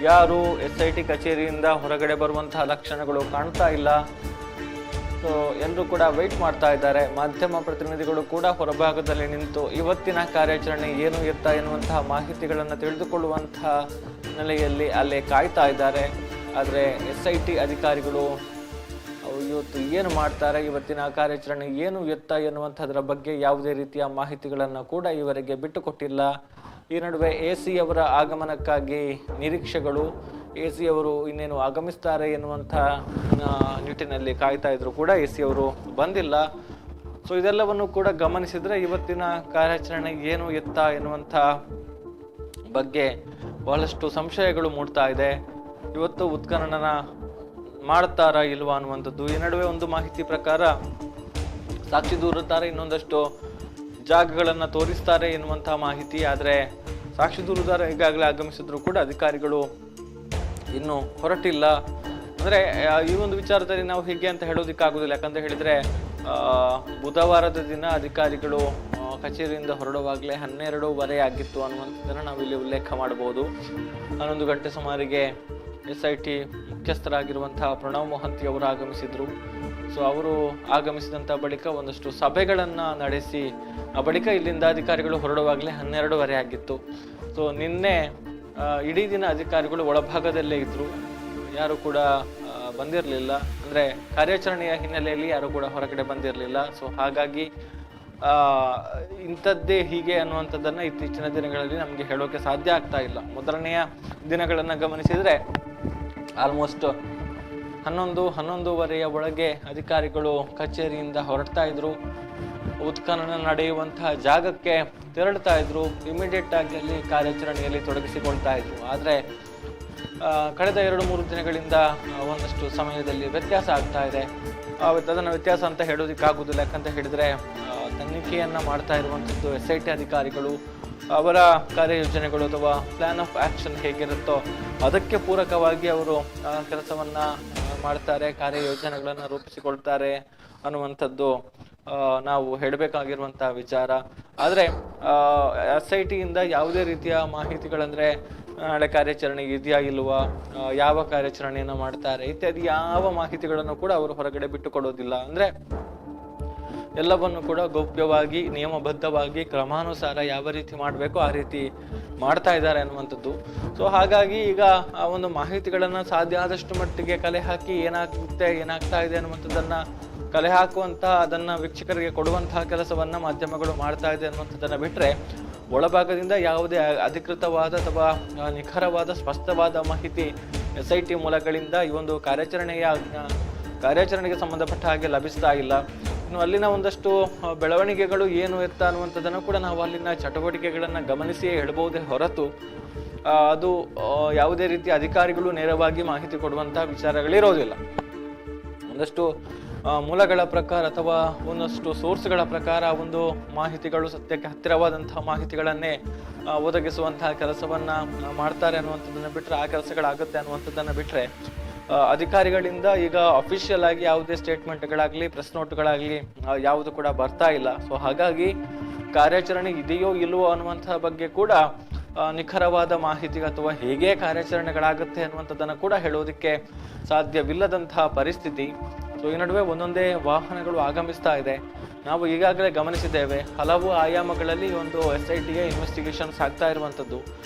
ಯಾರು SIT ಕಚೇರಿಯಿಂದ ಹೊರಗಡೆ ಬರುವಂತಹ ಲಕ್ಷಣಗಳು ಕಾಣ್ತಾ ಇಲ್ಲ. ಸೊ ಎಲ್ಲರೂ ಕೂಡ ವೆಯ್ಟ್ ಮಾಡ್ತಾ ಇದ್ದಾರೆ. ಮಾಧ್ಯಮ ಪ್ರತಿನಿಧಿಗಳು ಕೂಡ ಹೊರಭಾಗದಲ್ಲಿ ನಿಂತು ಇವತ್ತಿನ ಕಾರ್ಯಾಚರಣೆ ಏನು ಎತ್ತ ಎನ್ನುವಂತಹ ಮಾಹಿತಿಗಳನ್ನು ತಿಳಿದುಕೊಳ್ಳುವಂತಹ ನೆಲೆಯಲ್ಲಿ ಅಲ್ಲೇ ಕಾಯ್ತಾ ಇದ್ದಾರೆ. ಆದರೆ SIT ಅಧಿಕಾರಿಗಳು ಇವತ್ತು ಏನು ಮಾಡ್ತಾರೆ, ಇವತ್ತಿನ ಕಾರ್ಯಾಚರಣೆ ಏನು ಎತ್ತ ಎನ್ನುವಂಥದ್ರ ಬಗ್ಗೆ ಯಾವುದೇ ರೀತಿಯ ಮಾಹಿತಿಗಳನ್ನು ಕೂಡ ಇವರಿಗೆ ಬಿಟ್ಟುಕೊಟ್ಟಿಲ್ಲ. ಈ ನಡುವೆ AC ಅವರ ಆಗಮನಕ್ಕಾಗಿ ನಿರೀಕ್ಷೆಗಳು, AC ಅವರು ಇನ್ನೇನು ಆಗಮಿಸ್ತಾರೆ ಎನ್ನುವಂಥ ನಿಟ್ಟಿನಲ್ಲಿ ಕಾಯ್ತಾ ಇದ್ರು ಕೂಡ AC ಅವರು ಬಂದಿಲ್ಲ. ಸೊ ಇದೆಲ್ಲವನ್ನು ಕೂಡ ಗಮನಿಸಿದ್ರೆ ಇವತ್ತಿನ ಕಾರ್ಯಾಚರಣೆ ಏನು ಎತ್ತ ಎನ್ನುವಂಥ ಬಗ್ಗೆ ಬಹಳಷ್ಟು ಸಂಶಯಗಳು ಮೂಡ್ತಾ ಇದೆ. ಇವತ್ತು ಉತ್ಖನನ ಮಾಡ್ತಾರಾ ಇಲ್ವಾ ಅನ್ನುವಂಥದ್ದು. ಈ ನಡುವೆ ಒಂದು ಮಾಹಿತಿ ಪ್ರಕಾರ ಸಾಕ್ಷಿ ದೂರುತ್ತಾರೆ, ಇನ್ನೊಂದಷ್ಟು ಜಾಗಗಳನ್ನು ತೋರಿಸ್ತಾರೆ ಎನ್ನುವಂತಹ ಮಾಹಿತಿ. ಆದರೆ ಸಾಕ್ಷಿ ದೂರುದಾರ ಈಗಾಗಲೇ ಆಗಮಿಸಿದ್ರು ಕೂಡ ಅಧಿಕಾರಿಗಳು ಇನ್ನೂ ಹೊರಟಿಲ್ಲ. ಅಂದರೆ ಈ ಒಂದು ವಿಚಾರದಲ್ಲಿ ನಾವು ಹೀಗೆ ಅಂತ ಹೇಳೋದಕ್ಕಾಗೋದಿಲ್ಲ. ಯಾಕಂತ ಹೇಳಿದರೆ ಬುಧವಾರದ ದಿನ ಅಧಿಕಾರಿಗಳು ಕಚೇರಿಯಿಂದ ಹೊರಡುವಾಗಲೇ 12:30 ಆಗಿತ್ತು ಅನ್ನುವಂಥದ್ದನ್ನು ನಾವಿಲ್ಲಿ ಉಲ್ಲೇಖ ಮಾಡಬಹುದು. 11 ಗಂಟೆ ಸುಮಾರಿಗೆ SIT ಮುಖ್ಯಸ್ಥರಾಗಿರುವಂತಹ ಪ್ರಣವ್ ಮೊಹಂತಿ ಅವರು ಆಗಮಿಸಿದ್ರು. ಸೊ ಅವರು ಆಗಮಿಸಿದಂಥ ಬಳಿಕ ಒಂದಷ್ಟು ಸಭೆಗಳನ್ನು ನಡೆಸಿ ಆ ಬಳಿಕ ಇಲ್ಲಿಂದ ಅಧಿಕಾರಿಗಳು ಹೊರಡುವಾಗಲೇ 12:30 ಆಗಿತ್ತು. ಸೊ ನಿನ್ನೆ ಇಡೀ ದಿನ ಅಧಿಕಾರಿಗಳು ಒಳಭಾಗದಲ್ಲೇ ಇದ್ರು, ಯಾರು ಕೂಡ ಬಂದಿರಲಿಲ್ಲ. ಅಂದರೆ ಕಾರ್ಯಾಚರಣೆಯ ಹಿನ್ನೆಲೆಯಲ್ಲಿ ಯಾರು ಕೂಡ ಹೊರಗಡೆ ಬಂದಿರಲಿಲ್ಲ. ಸೊ ಹಾಗಾಗಿ ಇಂಥದ್ದೇ ಹೀಗೆ ಅನ್ನುವಂಥದ್ದನ್ನು ಇತ್ತೀಚಿನ ದಿನಗಳಲ್ಲಿ ನಮಗೆ ಹೇಳೋಕೆ ಸಾಧ್ಯ ಆಗ್ತಾ ಇಲ್ಲ. ಮೊದಲನೆಯ ದಿನಗಳನ್ನು ಗಮನಿಸಿದರೆ ಆಲ್ಮೋಸ್ಟ್ 11:30 ಒಳಗೆ ಅಧಿಕಾರಿಗಳು ಕಚೇರಿಯಿಂದ ಹೊರಡ್ತಾ ಇದ್ರು, ಉತ್ಖನನ ನಡೆಯುವಂತಹ ಜಾಗಕ್ಕೆ ತೆರಳ್ತಾ ಇದ್ರು, ಇಮಿಡಿಯೇಟ್ ಆಗಿ ಅಲ್ಲಿ ಕಾರ್ಯಾಚರಣೆಯಲ್ಲಿ ತೊಡಗಿಸಿಕೊಳ್ತಾ ಇದ್ರು. ಆದರೆ ಕಳೆದ 2-3 ದಿನಗಳಿಂದ ಒಂದಷ್ಟು ಸಮಯದಲ್ಲಿ ವ್ಯತ್ಯಾಸ ಆಗ್ತಾ ಇದೆ. ಅದನ್ನು ವ್ಯತ್ಯಾಸ ಅಂತ ಹೇಳೋದಕ್ಕಾಗೋದಿಲ್ಲ. ಯಾಕಂತ ಹೇಳಿದರೆ ತನಿಖೆಯನ್ನು ಮಾಡ್ತಾ ಇರುವಂಥದ್ದು SIT ಅಧಿಕಾರಿಗಳು. ಅವರ ಕಾರ್ಯಯೋಜನೆಗಳು ಅಥವಾ ಪ್ಲಾನ್ ಆಫ್ ಆ್ಯಕ್ಷನ್ ಹೇಗಿರುತ್ತೋ ಅದಕ್ಕೆ ಪೂರಕವಾಗಿ ಅವರು ಕೆಲಸವನ್ನು ಮಾಡ್ತಾರೆ, ಕಾರ್ಯಯೋಜನೆಗಳನ್ನು ರೂಪಿಸಿಕೊಳ್ತಾರೆ ಅನ್ನುವಂಥದ್ದು ನಾವು ಹೇಳಬೇಕಾಗಿರುವಂಥ ವಿಚಾರ. ಆದರೆ SITಯಿಂದ ಯಾವುದೇ ರೀತಿಯ ಮಾಹಿತಿಗಳಂದರೆ ನಾಳೆ ಕಾರ್ಯಾಚರಣೆ ಇದೆಯಾ ಇಲ್ವಾ, ಯಾವ ಕಾರ್ಯಾಚರಣೆಯನ್ನು ಮಾಡ್ತಾರೆ ಇತ್ಯಾದಿ ಯಾವ ಮಾಹಿತಿಗಳನ್ನು ಕೂಡ ಅವರು ಹೊರಗಡೆ ಬಿಟ್ಟುಕೊಡೋದಿಲ್ಲ. ಅಂದರೆ ಎಲ್ಲವನ್ನು ಕೂಡ ಗೌಪ್ಯವಾಗಿ ನಿಯಮಬದ್ಧವಾಗಿ ಕ್ರಮಾನುಸಾರ ಯಾವ ರೀತಿ ಮಾಡಬೇಕು ಆ ರೀತಿ ಮಾಡ್ತಾ ಇದ್ದಾರೆ ಅನ್ನುವಂಥದ್ದು. ಸೊ ಹಾಗಾಗಿ ಈಗ ಆ ಒಂದು ಮಾಹಿತಿಗಳನ್ನು ಸಾಧ್ಯ ಆದಷ್ಟು ಮಟ್ಟಿಗೆ ಕಲೆ ಹಾಕಿ ಏನಾಗ್ತಾ ಇದೆ ಅನ್ನುವಂಥದ್ದನ್ನು ಕಲೆ ಹಾಕುವಂತಹ, ಅದನ್ನು ವೀಕ್ಷಕರಿಗೆ ಕೊಡುವಂತಹ ಕೆಲಸವನ್ನು ಮಾಧ್ಯಮಗಳು ಮಾಡ್ತಾ ಇದೆ ಅನ್ನುವಂಥದ್ದನ್ನು ಬಿಟ್ಟರೆ ಒಳಭಾಗದಿಂದ ಯಾವುದೇ ಅಧಿಕೃತವಾದ ಅಥವಾ ನಿಖರವಾದ ಸ್ಪಷ್ಟವಾದ ಮಾಹಿತಿ SIT ಮೂಲಗಳಿಂದ ಈ ಒಂದು ಕಾರ್ಯಾಚರಣೆಗೆ ಸಂಬಂಧಪಟ್ಟ ಹಾಗೆ ಲಭಿಸ್ತಾ ಇಲ್ಲ. ಇನ್ನು ಅಲ್ಲಿನ ಒಂದಷ್ಟು ಬೆಳವಣಿಗೆಗಳು ಏನು ಎತ್ತ ಅನ್ನುವಂಥದ್ದನ್ನು ಕೂಡ ನಾವು ಅಲ್ಲಿನ ಚಟುವಟಿಕೆಗಳನ್ನು ಗಮನಿಸಿಯೇ ಹೇಳ್ಬಹುದೇ ಹೊರತು ಅದು ಯಾವುದೇ ರೀತಿಯ ಅಧಿಕಾರಿಗಳು ನೇರವಾಗಿ ಮಾಹಿತಿ ಕೊಡುವಂಥ ವಿಚಾರಗಳಿರೋದಿಲ್ಲ. ಒಂದಷ್ಟು ಮೂಲಗಳ ಪ್ರಕಾರ ಅಥವಾ ಒಂದಷ್ಟು ಸೋರ್ಸ್ಗಳ ಪ್ರಕಾರ ಒಂದು ಮಾಹಿತಿಗಳು ಸತ್ಯಕ್ಕೆ ಹತ್ತಿರವಾದಂತಹ ಮಾಹಿತಿಗಳನ್ನೇ ಒದಗಿಸುವಂತಹ ಕೆಲಸವನ್ನು ಮಾಡ್ತಾರೆ ಅನ್ನುವಂಥದ್ದನ್ನು ಬಿಟ್ಟರೆ, ಆ ಕೆಲಸಗಳಾಗುತ್ತೆ ಅನ್ನುವಂಥದ್ದನ್ನು ಬಿಟ್ಟರೆ ಅಧಿಕಾರಿಗಳಿಂದ ಈಗ ಅಫಿಷಿಯಲ್ ಆಗಿ ಯಾವುದೇ ಸ್ಟೇಟ್ಮೆಂಟ್ಗಳಾಗಲಿ ಪ್ರೆಸ್ ನೋಟ್ಗಳಾಗಲಿ ಯಾವುದು ಕೂಡ ಬರ್ತಾ ಇಲ್ಲ. ಸೊ ಹಾಗಾಗಿ ಕಾರ್ಯಾಚರಣೆ ಇದೆಯೋ ಇಲ್ವೋ ಅನ್ನುವಂಥ ಬಗ್ಗೆ ಕೂಡ ನಿಖರವಾದ ಮಾಹಿತಿ ಅಥವಾ ಹೇಗೆ ಕಾರ್ಯಾಚರಣೆಗಳಾಗುತ್ತೆ ಅನ್ನುವಂಥದ್ದನ್ನು ಕೂಡ ಹೇಳೋದಕ್ಕೆ ಸಾಧ್ಯವಿಲ್ಲದಂತಹ ಪರಿಸ್ಥಿತಿ. ಸೊ ಈ ನಡುವೆ ಒಂದೊಂದೇ ವಾಹನಗಳು ಆಗಮಿಸ್ತಾ ಇದೆ. ನಾವು ಈಗಾಗಲೇ ಗಮನಿಸಿದ್ದೇವೆ, ಹಲವು ಆಯಾಮಗಳಲ್ಲಿ ಒಂದು SITಗೆ ಇನ್ವೆಸ್ಟಿಗೇಷನ್ಸ್ ಆಗ್ತಾ ಇರುವಂಥದ್ದು.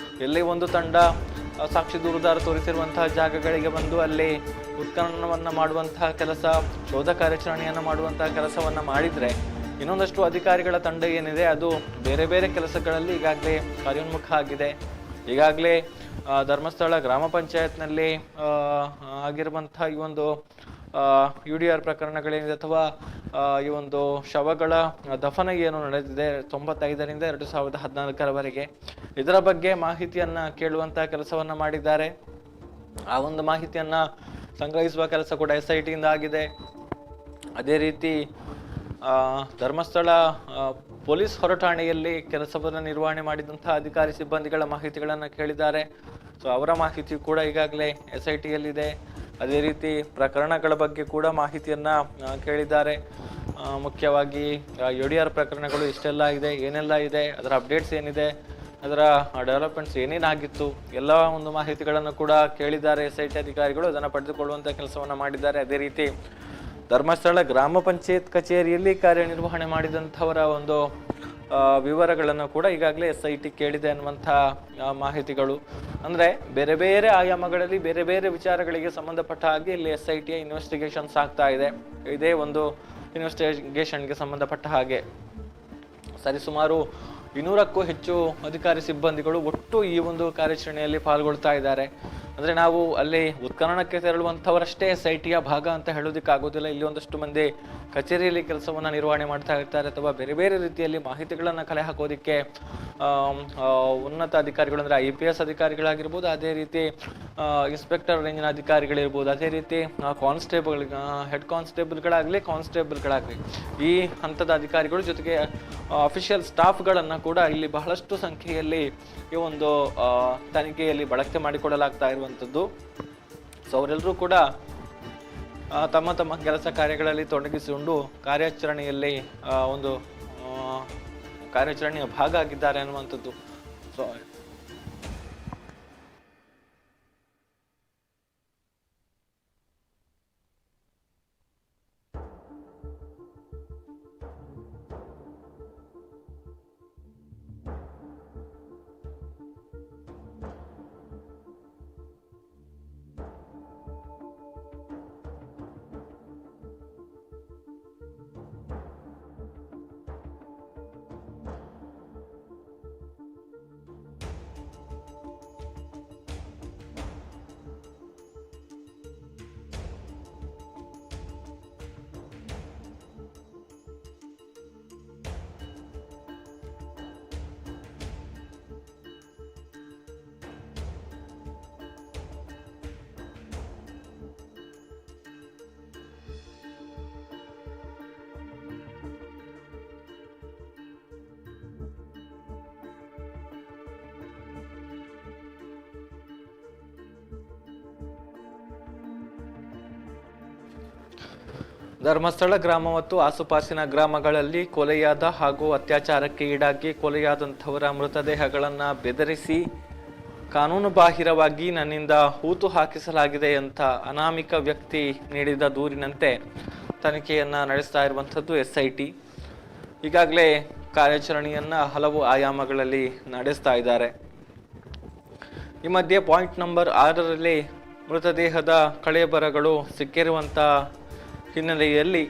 ಎಲ್ಲಿ ಒಂದು ತಂಡ ಸಾಕ್ಷಿ ದೂರುದಾರ ತೋರಿಸಿರುವಂತಹ ಜಾಗಗಳಿಗೆ ಬಂದು ಅಲ್ಲಿ ಉತ್ಖನನವನ್ನು ಮಾಡುವಂತಹ ಕೆಲಸ, ಶೋಧ ಕಾರ್ಯಾಚರಣೆಯನ್ನು ಮಾಡುವಂತಹ ಕೆಲಸವನ್ನು ಮಾಡಿದರೆ, ಇನ್ನೊಂದಷ್ಟು ಅಧಿಕಾರಿಗಳ ತಂಡ ಏನಿದೆ ಅದು ಬೇರೆ ಬೇರೆ ಕೆಲಸಗಳಲ್ಲಿ ಈಗಾಗಲೇ ಕಾರ್ಯೋನ್ಮುಖ ಆಗಿದೆ. ಈಗಾಗಲೇ ಧರ್ಮಸ್ಥಳ ಗ್ರಾಮ ಪಂಚಾಯತ್ನಲ್ಲಿ ಆಗಿರುವಂತಹ ಈ ಒಂದು UDR ಪ್ರಕರಣಗಳೇನಿದೆ ಅಥವಾ ಈ ಒಂದು ಶವಗಳ ದಫನ ಏನು ನಡೆದಿದೆ 95ರಿಂದ 2014ರವರೆಗೆ, ಇದರ ಬಗ್ಗೆ ಮಾಹಿತಿಯನ್ನು ಕೇಳುವಂತಹ ಕೆಲಸವನ್ನು ಮಾಡಿದ್ದಾರೆ. ಆ ಒಂದು ಮಾಹಿತಿಯನ್ನು ಸಂಗ್ರಹಿಸುವ ಕೆಲಸ ಕೂಡ SITಯಿಂದ ಆಗಿದೆ. ಅದೇ ರೀತಿ ಧರ್ಮಸ್ಥಳ ಪೊಲೀಸ್ ಹೊರಠಾಣೆಯಲ್ಲಿ ಕೆಲಸವನ್ನು ನಿರ್ವಹಣೆ ಮಾಡಿದಂತಹ ಅಧಿಕಾರಿ ಸಿಬ್ಬಂದಿಗಳ ಮಾಹಿತಿಗಳನ್ನು ಕೇಳಿದ್ದಾರೆ. ಸೊ ಅವರ ಮಾಹಿತಿ ಕೂಡ ಈಗಾಗಲೇ SITಯಲ್ಲಿದೆ. ಅದೇ ರೀತಿ ಪ್ರಕರಣಗಳ ಬಗ್ಗೆ ಕೂಡ ಮಾಹಿತಿಯನ್ನು ಕೇಳಿದ್ದಾರೆ. ಮುಖ್ಯವಾಗಿ ಯಡಿಯೂರ್ ಪ್ರಕರಣಗಳು ಇಷ್ಟೆಲ್ಲ ಇದೆ, ಏನೆಲ್ಲ ಇದೆ, ಅದರ ಅಪ್ಡೇಟ್ಸ್ ಏನಿದೆ, ಅದರ ಡೆವಲಪ್ಮೆಂಟ್ಸ್ ಏನೇನಾಗಿತ್ತು, ಎಲ್ಲ ಒಂದು ಮಾಹಿತಿಗಳನ್ನು ಕೂಡ ಕೇಳಿದ್ದಾರೆ SIT ಅಧಿಕಾರಿಗಳು. ಅದನ್ನು ಪಡೆದುಕೊಳ್ಳುವಂಥ ಕೆಲಸವನ್ನು ಮಾಡಿದ್ದಾರೆ. ಅದೇ ರೀತಿ ಧರ್ಮಸ್ಥಳ ಗ್ರಾಮ ಪಂಚಾಯತ್ ಕಚೇರಿಯಲ್ಲಿ ಕಾರ್ಯನಿರ್ವಹಣೆ ಮಾಡಿದಂಥವರ ಒಂದು ವಿವರಗಳನ್ನು ಕೂಡ ಈಗಾಗಲೇ SIT ಕೇಳಿದೆ ಅನ್ನುವಂಥ ಮಾಹಿತಿಗಳು. ಅಂದರೆ ಬೇರೆ ಬೇರೆ ಆಯಾಮಗಳಲ್ಲಿ ಬೇರೆ ಬೇರೆ ವಿಚಾರಗಳಿಗೆ ಸಂಬಂಧಪಟ್ಟ ಹಾಗೆ ಇಲ್ಲಿ SITಯ ಇನ್ವೆಸ್ಟಿಗೇಷನ್ಸ್ ಆಗ್ತಾ ಇದೆ. ಇದೇ ಒಂದು ಇನ್ವೆಸ್ಟಿಗೇಷನ್ಗೆ ಸಂಬಂಧಪಟ್ಟ ಹಾಗೆ ಸರಿಸುಮಾರು 200ಕ್ಕೂ ಹೆಚ್ಚು ಅಧಿಕಾರಿ ಸಿಬ್ಬಂದಿಗಳು ಒಟ್ಟು ಈ ಒಂದು ಕಾರ್ಯಾಚರಣೆಯಲ್ಲಿ ಪಾಲ್ಗೊಳ್ತಾ ಇದ್ದಾರೆ. ಅಂದರೆ ನಾವು ಅಲ್ಲಿ ಉತ್ಖನನಕ್ಕೆ ತೆರಳುವಂಥವರಷ್ಟೇ SITಯ ಭಾಗ ಅಂತ ಹೇಳೋದಕ್ಕಾಗೋದಿಲ್ಲ. ಇಲ್ಲಿ ಒಂದಷ್ಟು ಮಂದಿ ಕಚೇರಿಯಲ್ಲಿ ಕೆಲಸವನ್ನು ನಿರ್ವಹಣೆ ಮಾಡ್ತಾ ಇರ್ತಾರೆ, ಅಥವಾ ಬೇರೆ ಬೇರೆ ರೀತಿಯಲ್ಲಿ ಮಾಹಿತಿಗಳನ್ನು ಕಲೆ ಹಾಕೋದಕ್ಕೆ ಉನ್ನತ ಅಧಿಕಾರಿಗಳು ಅಂದರೆ IPS ಅಧಿಕಾರಿಗಳಾಗಿರ್ಬೋದು, ಅದೇ ರೀತಿ ಇನ್ಸ್ಪೆಕ್ಟರ್ ರೇಂಜಿನ ಅಧಿಕಾರಿಗಳಿರ್ಬೋದು, ಅದೇ ರೀತಿ ಕಾನ್ಸ್ಟೇಬಲ್ ಹೆಡ್ ಕಾನ್ಸ್ಟೇಬಲ್ಗಳಾಗಲಿ ಕಾನ್ಸ್ಟೇಬಲ್ಗಳಾಗಲಿ ಈ ಹಂತದ ಅಧಿಕಾರಿಗಳು ಜೊತೆಗೆ ಅಫಿಷಿಯಲ್ ಸ್ಟಾಫ್ಗಳನ್ನು ಕೂಡ ಇಲ್ಲಿ ಬಹಳಷ್ಟು ಸಂಖ್ಯೆಯಲ್ಲಿ ಈ ಒಂದು ತನಿಖೆಯಲ್ಲಿ ಬಳಕೆ ಮಾಡಿಕೊಳ್ಳಲಾಗ್ತಾ ಇರುವಂಥದ್ದು. ಸೊ ಅವರೆಲ್ಲರೂ ಕೂಡ ತಮ್ಮ ತಮ್ಮ ಕೆಲಸ ಕಾರ್ಯಗಳಲ್ಲಿ ತೊಡಗಿಸಿಕೊಂಡು ಕಾರ್ಯಾಚರಣೆಯಲ್ಲಿ ಒಂದು ಕಾರ್ಯಾಚರಣೆಯ ಭಾಗ ಆಗಿದ್ದಾರೆ ಅನ್ನುವಂಥದ್ದು. ಸೊ ಧರ್ಮಸ್ಥಳ ಗ್ರಾಮ ಮತ್ತು ಆಸುಪಾಸಿನ ಗ್ರಾಮಗಳಲ್ಲಿ ಕೊಲೆಯಾದ ಹಾಗೂ ಅತ್ಯಾಚಾರಕ್ಕೆ ಈಡಾಗಿ ಕೊಲೆಯಾದಂಥವರ ಮೃತದೇಹಗಳನ್ನು ಬೆದರಿಸಿ ಕಾನೂನು ಬಾಹಿರವಾಗಿ ನನ್ನಿಂದ ಹೂತು ಹಾಕಿಸಲಾಗಿದೆ ಅಂತ ಅನಾಮಿಕ ವ್ಯಕ್ತಿ ನೀಡಿದ ದೂರಿನಂತೆ ತನಿಖೆಯನ್ನು ನಡೆಸ್ತಾ ಇರುವಂಥದ್ದು SIT. ಈಗಾಗಲೇ ಕಾರ್ಯಾಚರಣೆಯನ್ನು ಹಲವು ಆಯಾಮಗಳಲ್ಲಿ ನಡೆಸ್ತಾ ಇದ್ದಾರೆ. ಈ ಮಧ್ಯೆ ಪಾಯಿಂಟ್ ನಂಬರ್ 6ರಲ್ಲಿ ಮೃತದೇಹದ ಕಳೆಬರಗಳು ಸಿಕ್ಕಿರುವಂಥ ಹಿನ್ನೆಲೆಯಲ್ಲಿ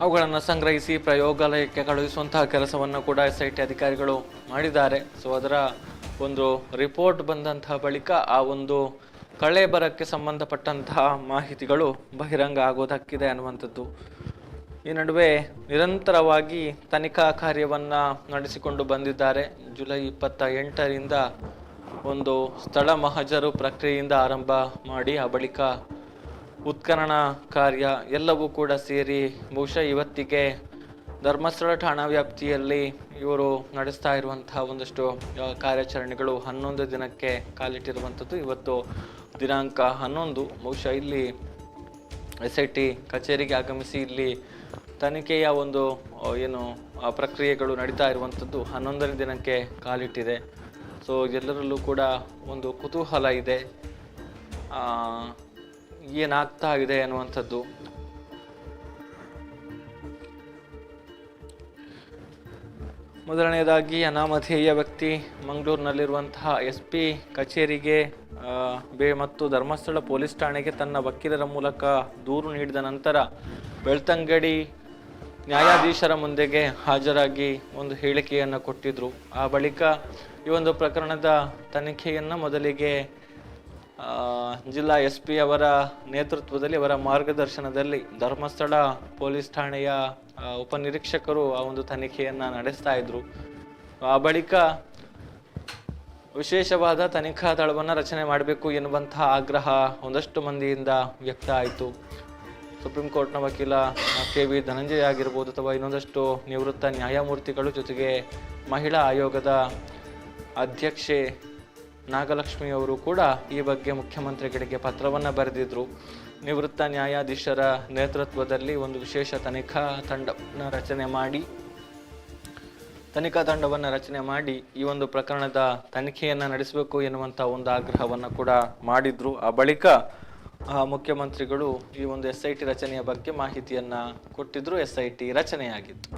ಅವುಗಳನ್ನು ಸಂಗ್ರಹಿಸಿ ಪ್ರಯೋಗಾಲಯಕ್ಕೆ ಕಳುಹಿಸುವಂತಹ ಕೆಲಸವನ್ನು ಕೂಡ SIT ಅಧಿಕಾರಿಗಳು ಮಾಡಿದ್ದಾರೆ. ಸೊ ಅದರ ಒಂದು ರಿಪೋರ್ಟ್ ಬಂದಂತಹ ಬಳಿಕ ಆ ಒಂದು ಕಳೆಬರಕ್ಕೆ ಸಂಬಂಧಪಟ್ಟಂತಹ ಮಾಹಿತಿಗಳು ಬಹಿರಂಗ ಆಗೋದಕ್ಕಿದೆ ಅನ್ನುವಂಥದ್ದು. ಈ ನಡುವೆ ನಿರಂತರವಾಗಿ ತನಿಖಾ ಕಾರ್ಯವನ್ನು ನಡೆಸಿಕೊಂಡು ಬಂದಿದ್ದಾರೆ. ಜುಲೈ 28ರಿಂದ ಒಂದು ಸ್ಥಳ ಮಹಜರು ಪ್ರಕ್ರಿಯೆಯಿಂದ ಆರಂಭ ಮಾಡಿ ಆ ಬಳಿಕ ಉತ್ಖನನ ಕಾರ್ಯ ಎಲ್ಲವೂ ಕೂಡ ಸೇರಿ ಬಹುಶಃ ಇವತ್ತಿಗೆ ಧರ್ಮಸ್ಥಳ ಠಾಣಾ ವ್ಯಾಪ್ತಿಯಲ್ಲಿ ಇವರು ನಡೆಸ್ತಾ ಇರುವಂತಹ ಒಂದಷ್ಟು ಕಾರ್ಯಾಚರಣೆಗಳು 11 ದಿನಕ್ಕೆ ಕಾಲಿಟ್ಟಿರುವಂಥದ್ದು. ಇವತ್ತು ದಿನಾಂಕ 11. ಬಹುಶಃ ಇಲ್ಲಿ SIT ಕಚೇರಿಗೆ ಆಗಮಿಸಿ ಇಲ್ಲಿ ತನಿಖೆಯ ಒಂದು ಏನು ಪ್ರಕ್ರಿಯೆಗಳು ನಡೀತಾ ಇರುವಂಥದ್ದು 11ನೇ ದಿನಕ್ಕೆ ಕಾಲಿಟ್ಟಿದೆ. ಸೊ ಎಲ್ಲರಲ್ಲೂ ಕೂಡ ಒಂದು ಕುತೂಹಲ ಇದೆ, ಏನಾಗ್ತಾ ಇದೆ ಅನ್ನುವಂಥದ್ದು. ಮೊದಲನೆಯದಾಗಿ ಅನಾಮಧೇಯ ವ್ಯಕ್ತಿ ಮಂಗಳೂರಿನಲ್ಲಿರುವಂತಹ SP ಕಚೇರಿಗೆ ಮತ್ತು ಧರ್ಮಸ್ಥಳ ಪೊಲೀಸ್ ಠಾಣೆಗೆ ತನ್ನ ವಕೀಲರ ಮೂಲಕ ದೂರು ನೀಡಿದ ನಂತರ ಬೆಳ್ತಂಗಡಿ ನ್ಯಾಯಾಧೀಶರ ಮುಂದೆಗೆ ಹಾಜರಾಗಿ ಒಂದು ಹೇಳಿಕೆಯನ್ನು ಕೊಟ್ಟಿದ್ರು. ಆ ಬಳಿಕ ಈ ಒಂದು ಪ್ರಕರಣದ ತನಿಖೆಯನ್ನು ಮೊದಲಿಗೆ ಜಿಲ್ಲಾ SP ಅವರ ನೇತೃತ್ವದಲ್ಲಿ, ಅವರ ಮಾರ್ಗದರ್ಶನದಲ್ಲಿ ಧರ್ಮಸ್ಥಳ ಪೊಲೀಸ್ ಠಾಣೆಯ ಉಪನಿರೀಕ್ಷಕರು ಆ ಒಂದು ತನಿಖೆಯನ್ನು ನಡೆಸ್ತಾ ಇದ್ರು. ಆ ಬಳಿಕ ವಿಶೇಷವಾದ ತನಿಖಾ ದಳವನ್ನು ರಚನೆ ಮಾಡಬೇಕು ಎನ್ನುವಂತಹ ಆಗ್ರಹ ಒಂದಷ್ಟು ಮಂದಿಯಿಂದ ವ್ಯಕ್ತ ಆಯಿತು. ಸುಪ್ರೀಂ ಕೋರ್ಟ್ನ ವಕೀಲ KV ಧನಂಜಯ ಆಗಿರ್ಬೋದು ಅಥವಾ ಇನ್ನೊಂದಷ್ಟು ನಿವೃತ್ತ ನ್ಯಾಯಮೂರ್ತಿಗಳು, ಜೊತೆಗೆ ಮಹಿಳಾ ಆಯೋಗದ ಅಧ್ಯಕ್ಷೆ ನಾಗಲಕ್ಷ್ಮಿ ಅವರು ಕೂಡ ಈ ಬಗ್ಗೆ ಮುಖ್ಯಮಂತ್ರಿಗಳಿಗೆ ಪತ್ರವನ್ನು ಬರೆದಿದ್ರು. ನಿವೃತ್ತ ನ್ಯಾಯಾಧೀಶರ ನೇತೃತ್ವದಲ್ಲಿ ಒಂದು ವಿಶೇಷ ತನಿಖಾ ತಂಡವನ್ನು ರಚನೆ ಮಾಡಿ ಈ ಒಂದು ಪ್ರಕರಣದ ತನಿಖೆಯನ್ನು ನಡೆಸಬೇಕು ಎನ್ನುವಂಥ ಒಂದು ಆಗ್ರಹವನ್ನು ಕೂಡ ಮಾಡಿದ್ರು. ಆ ಬಳಿಕ ಮುಖ್ಯಮಂತ್ರಿಗಳು ಈ ಒಂದು SIT ರಚನೆಯ ಬಗ್ಗೆ ಮಾಹಿತಿಯನ್ನ ಕೊಟ್ಟಿದ್ರು. SIT ರಚನೆಯಾಗಿತ್ತು.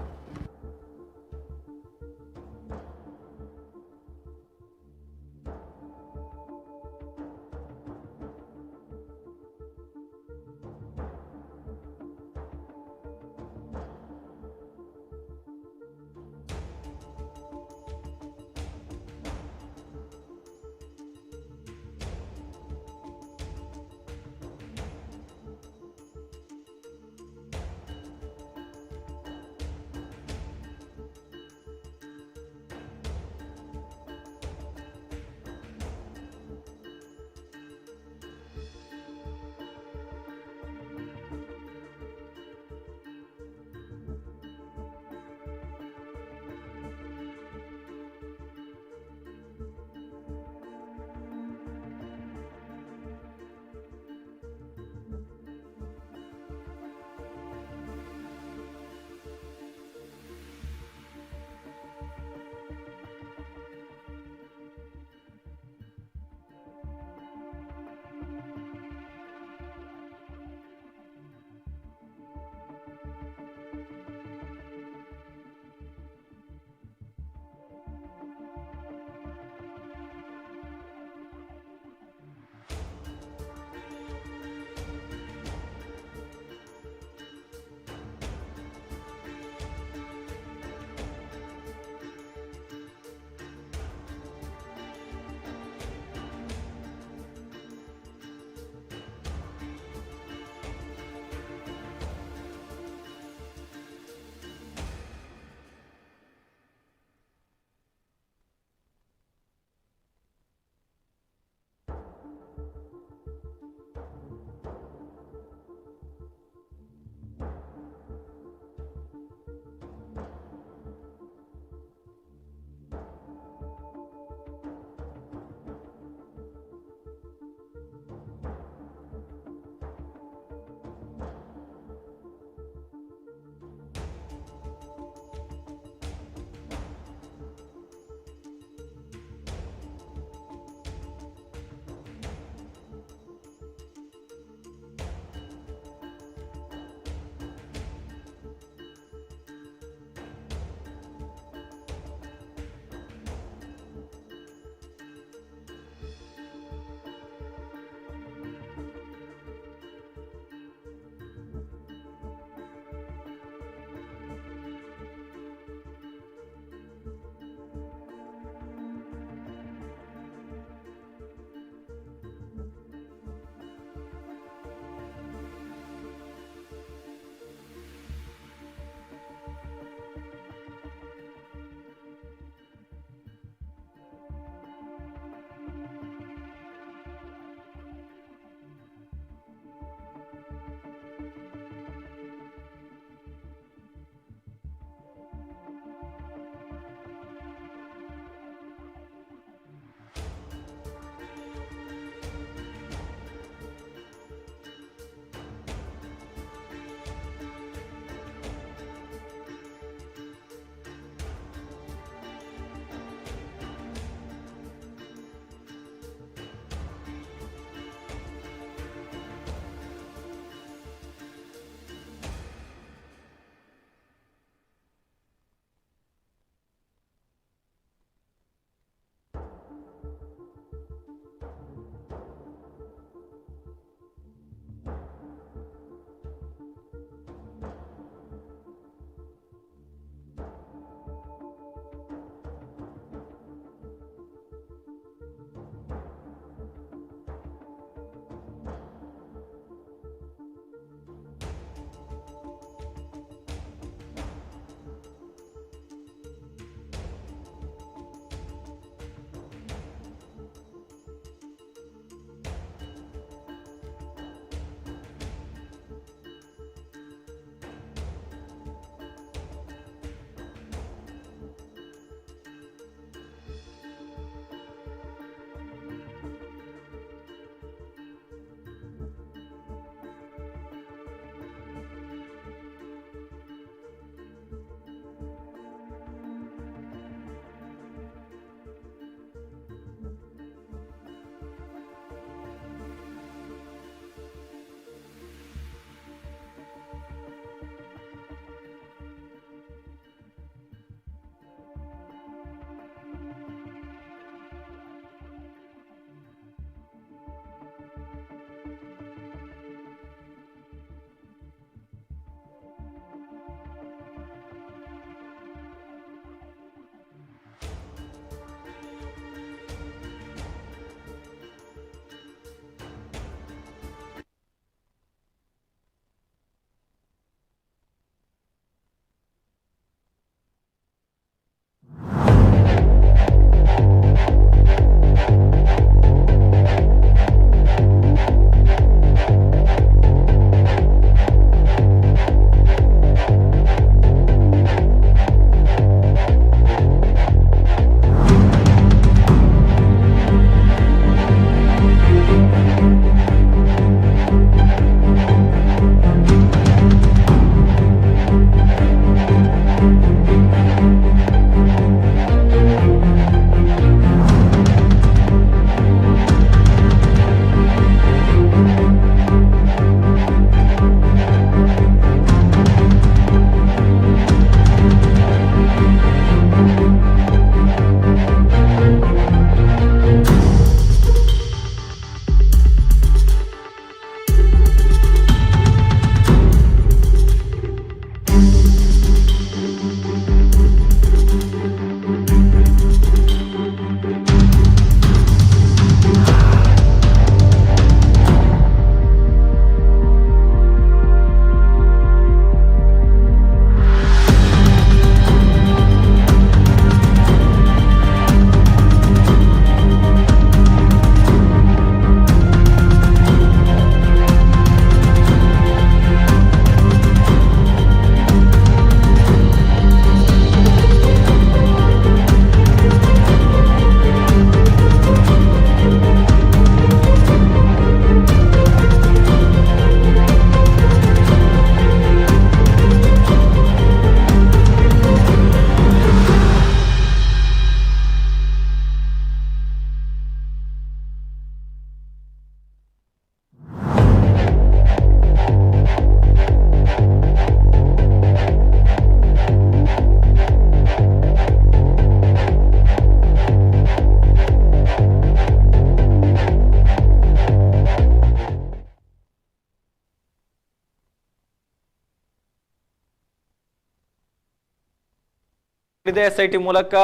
SIT ಮೂಲಕ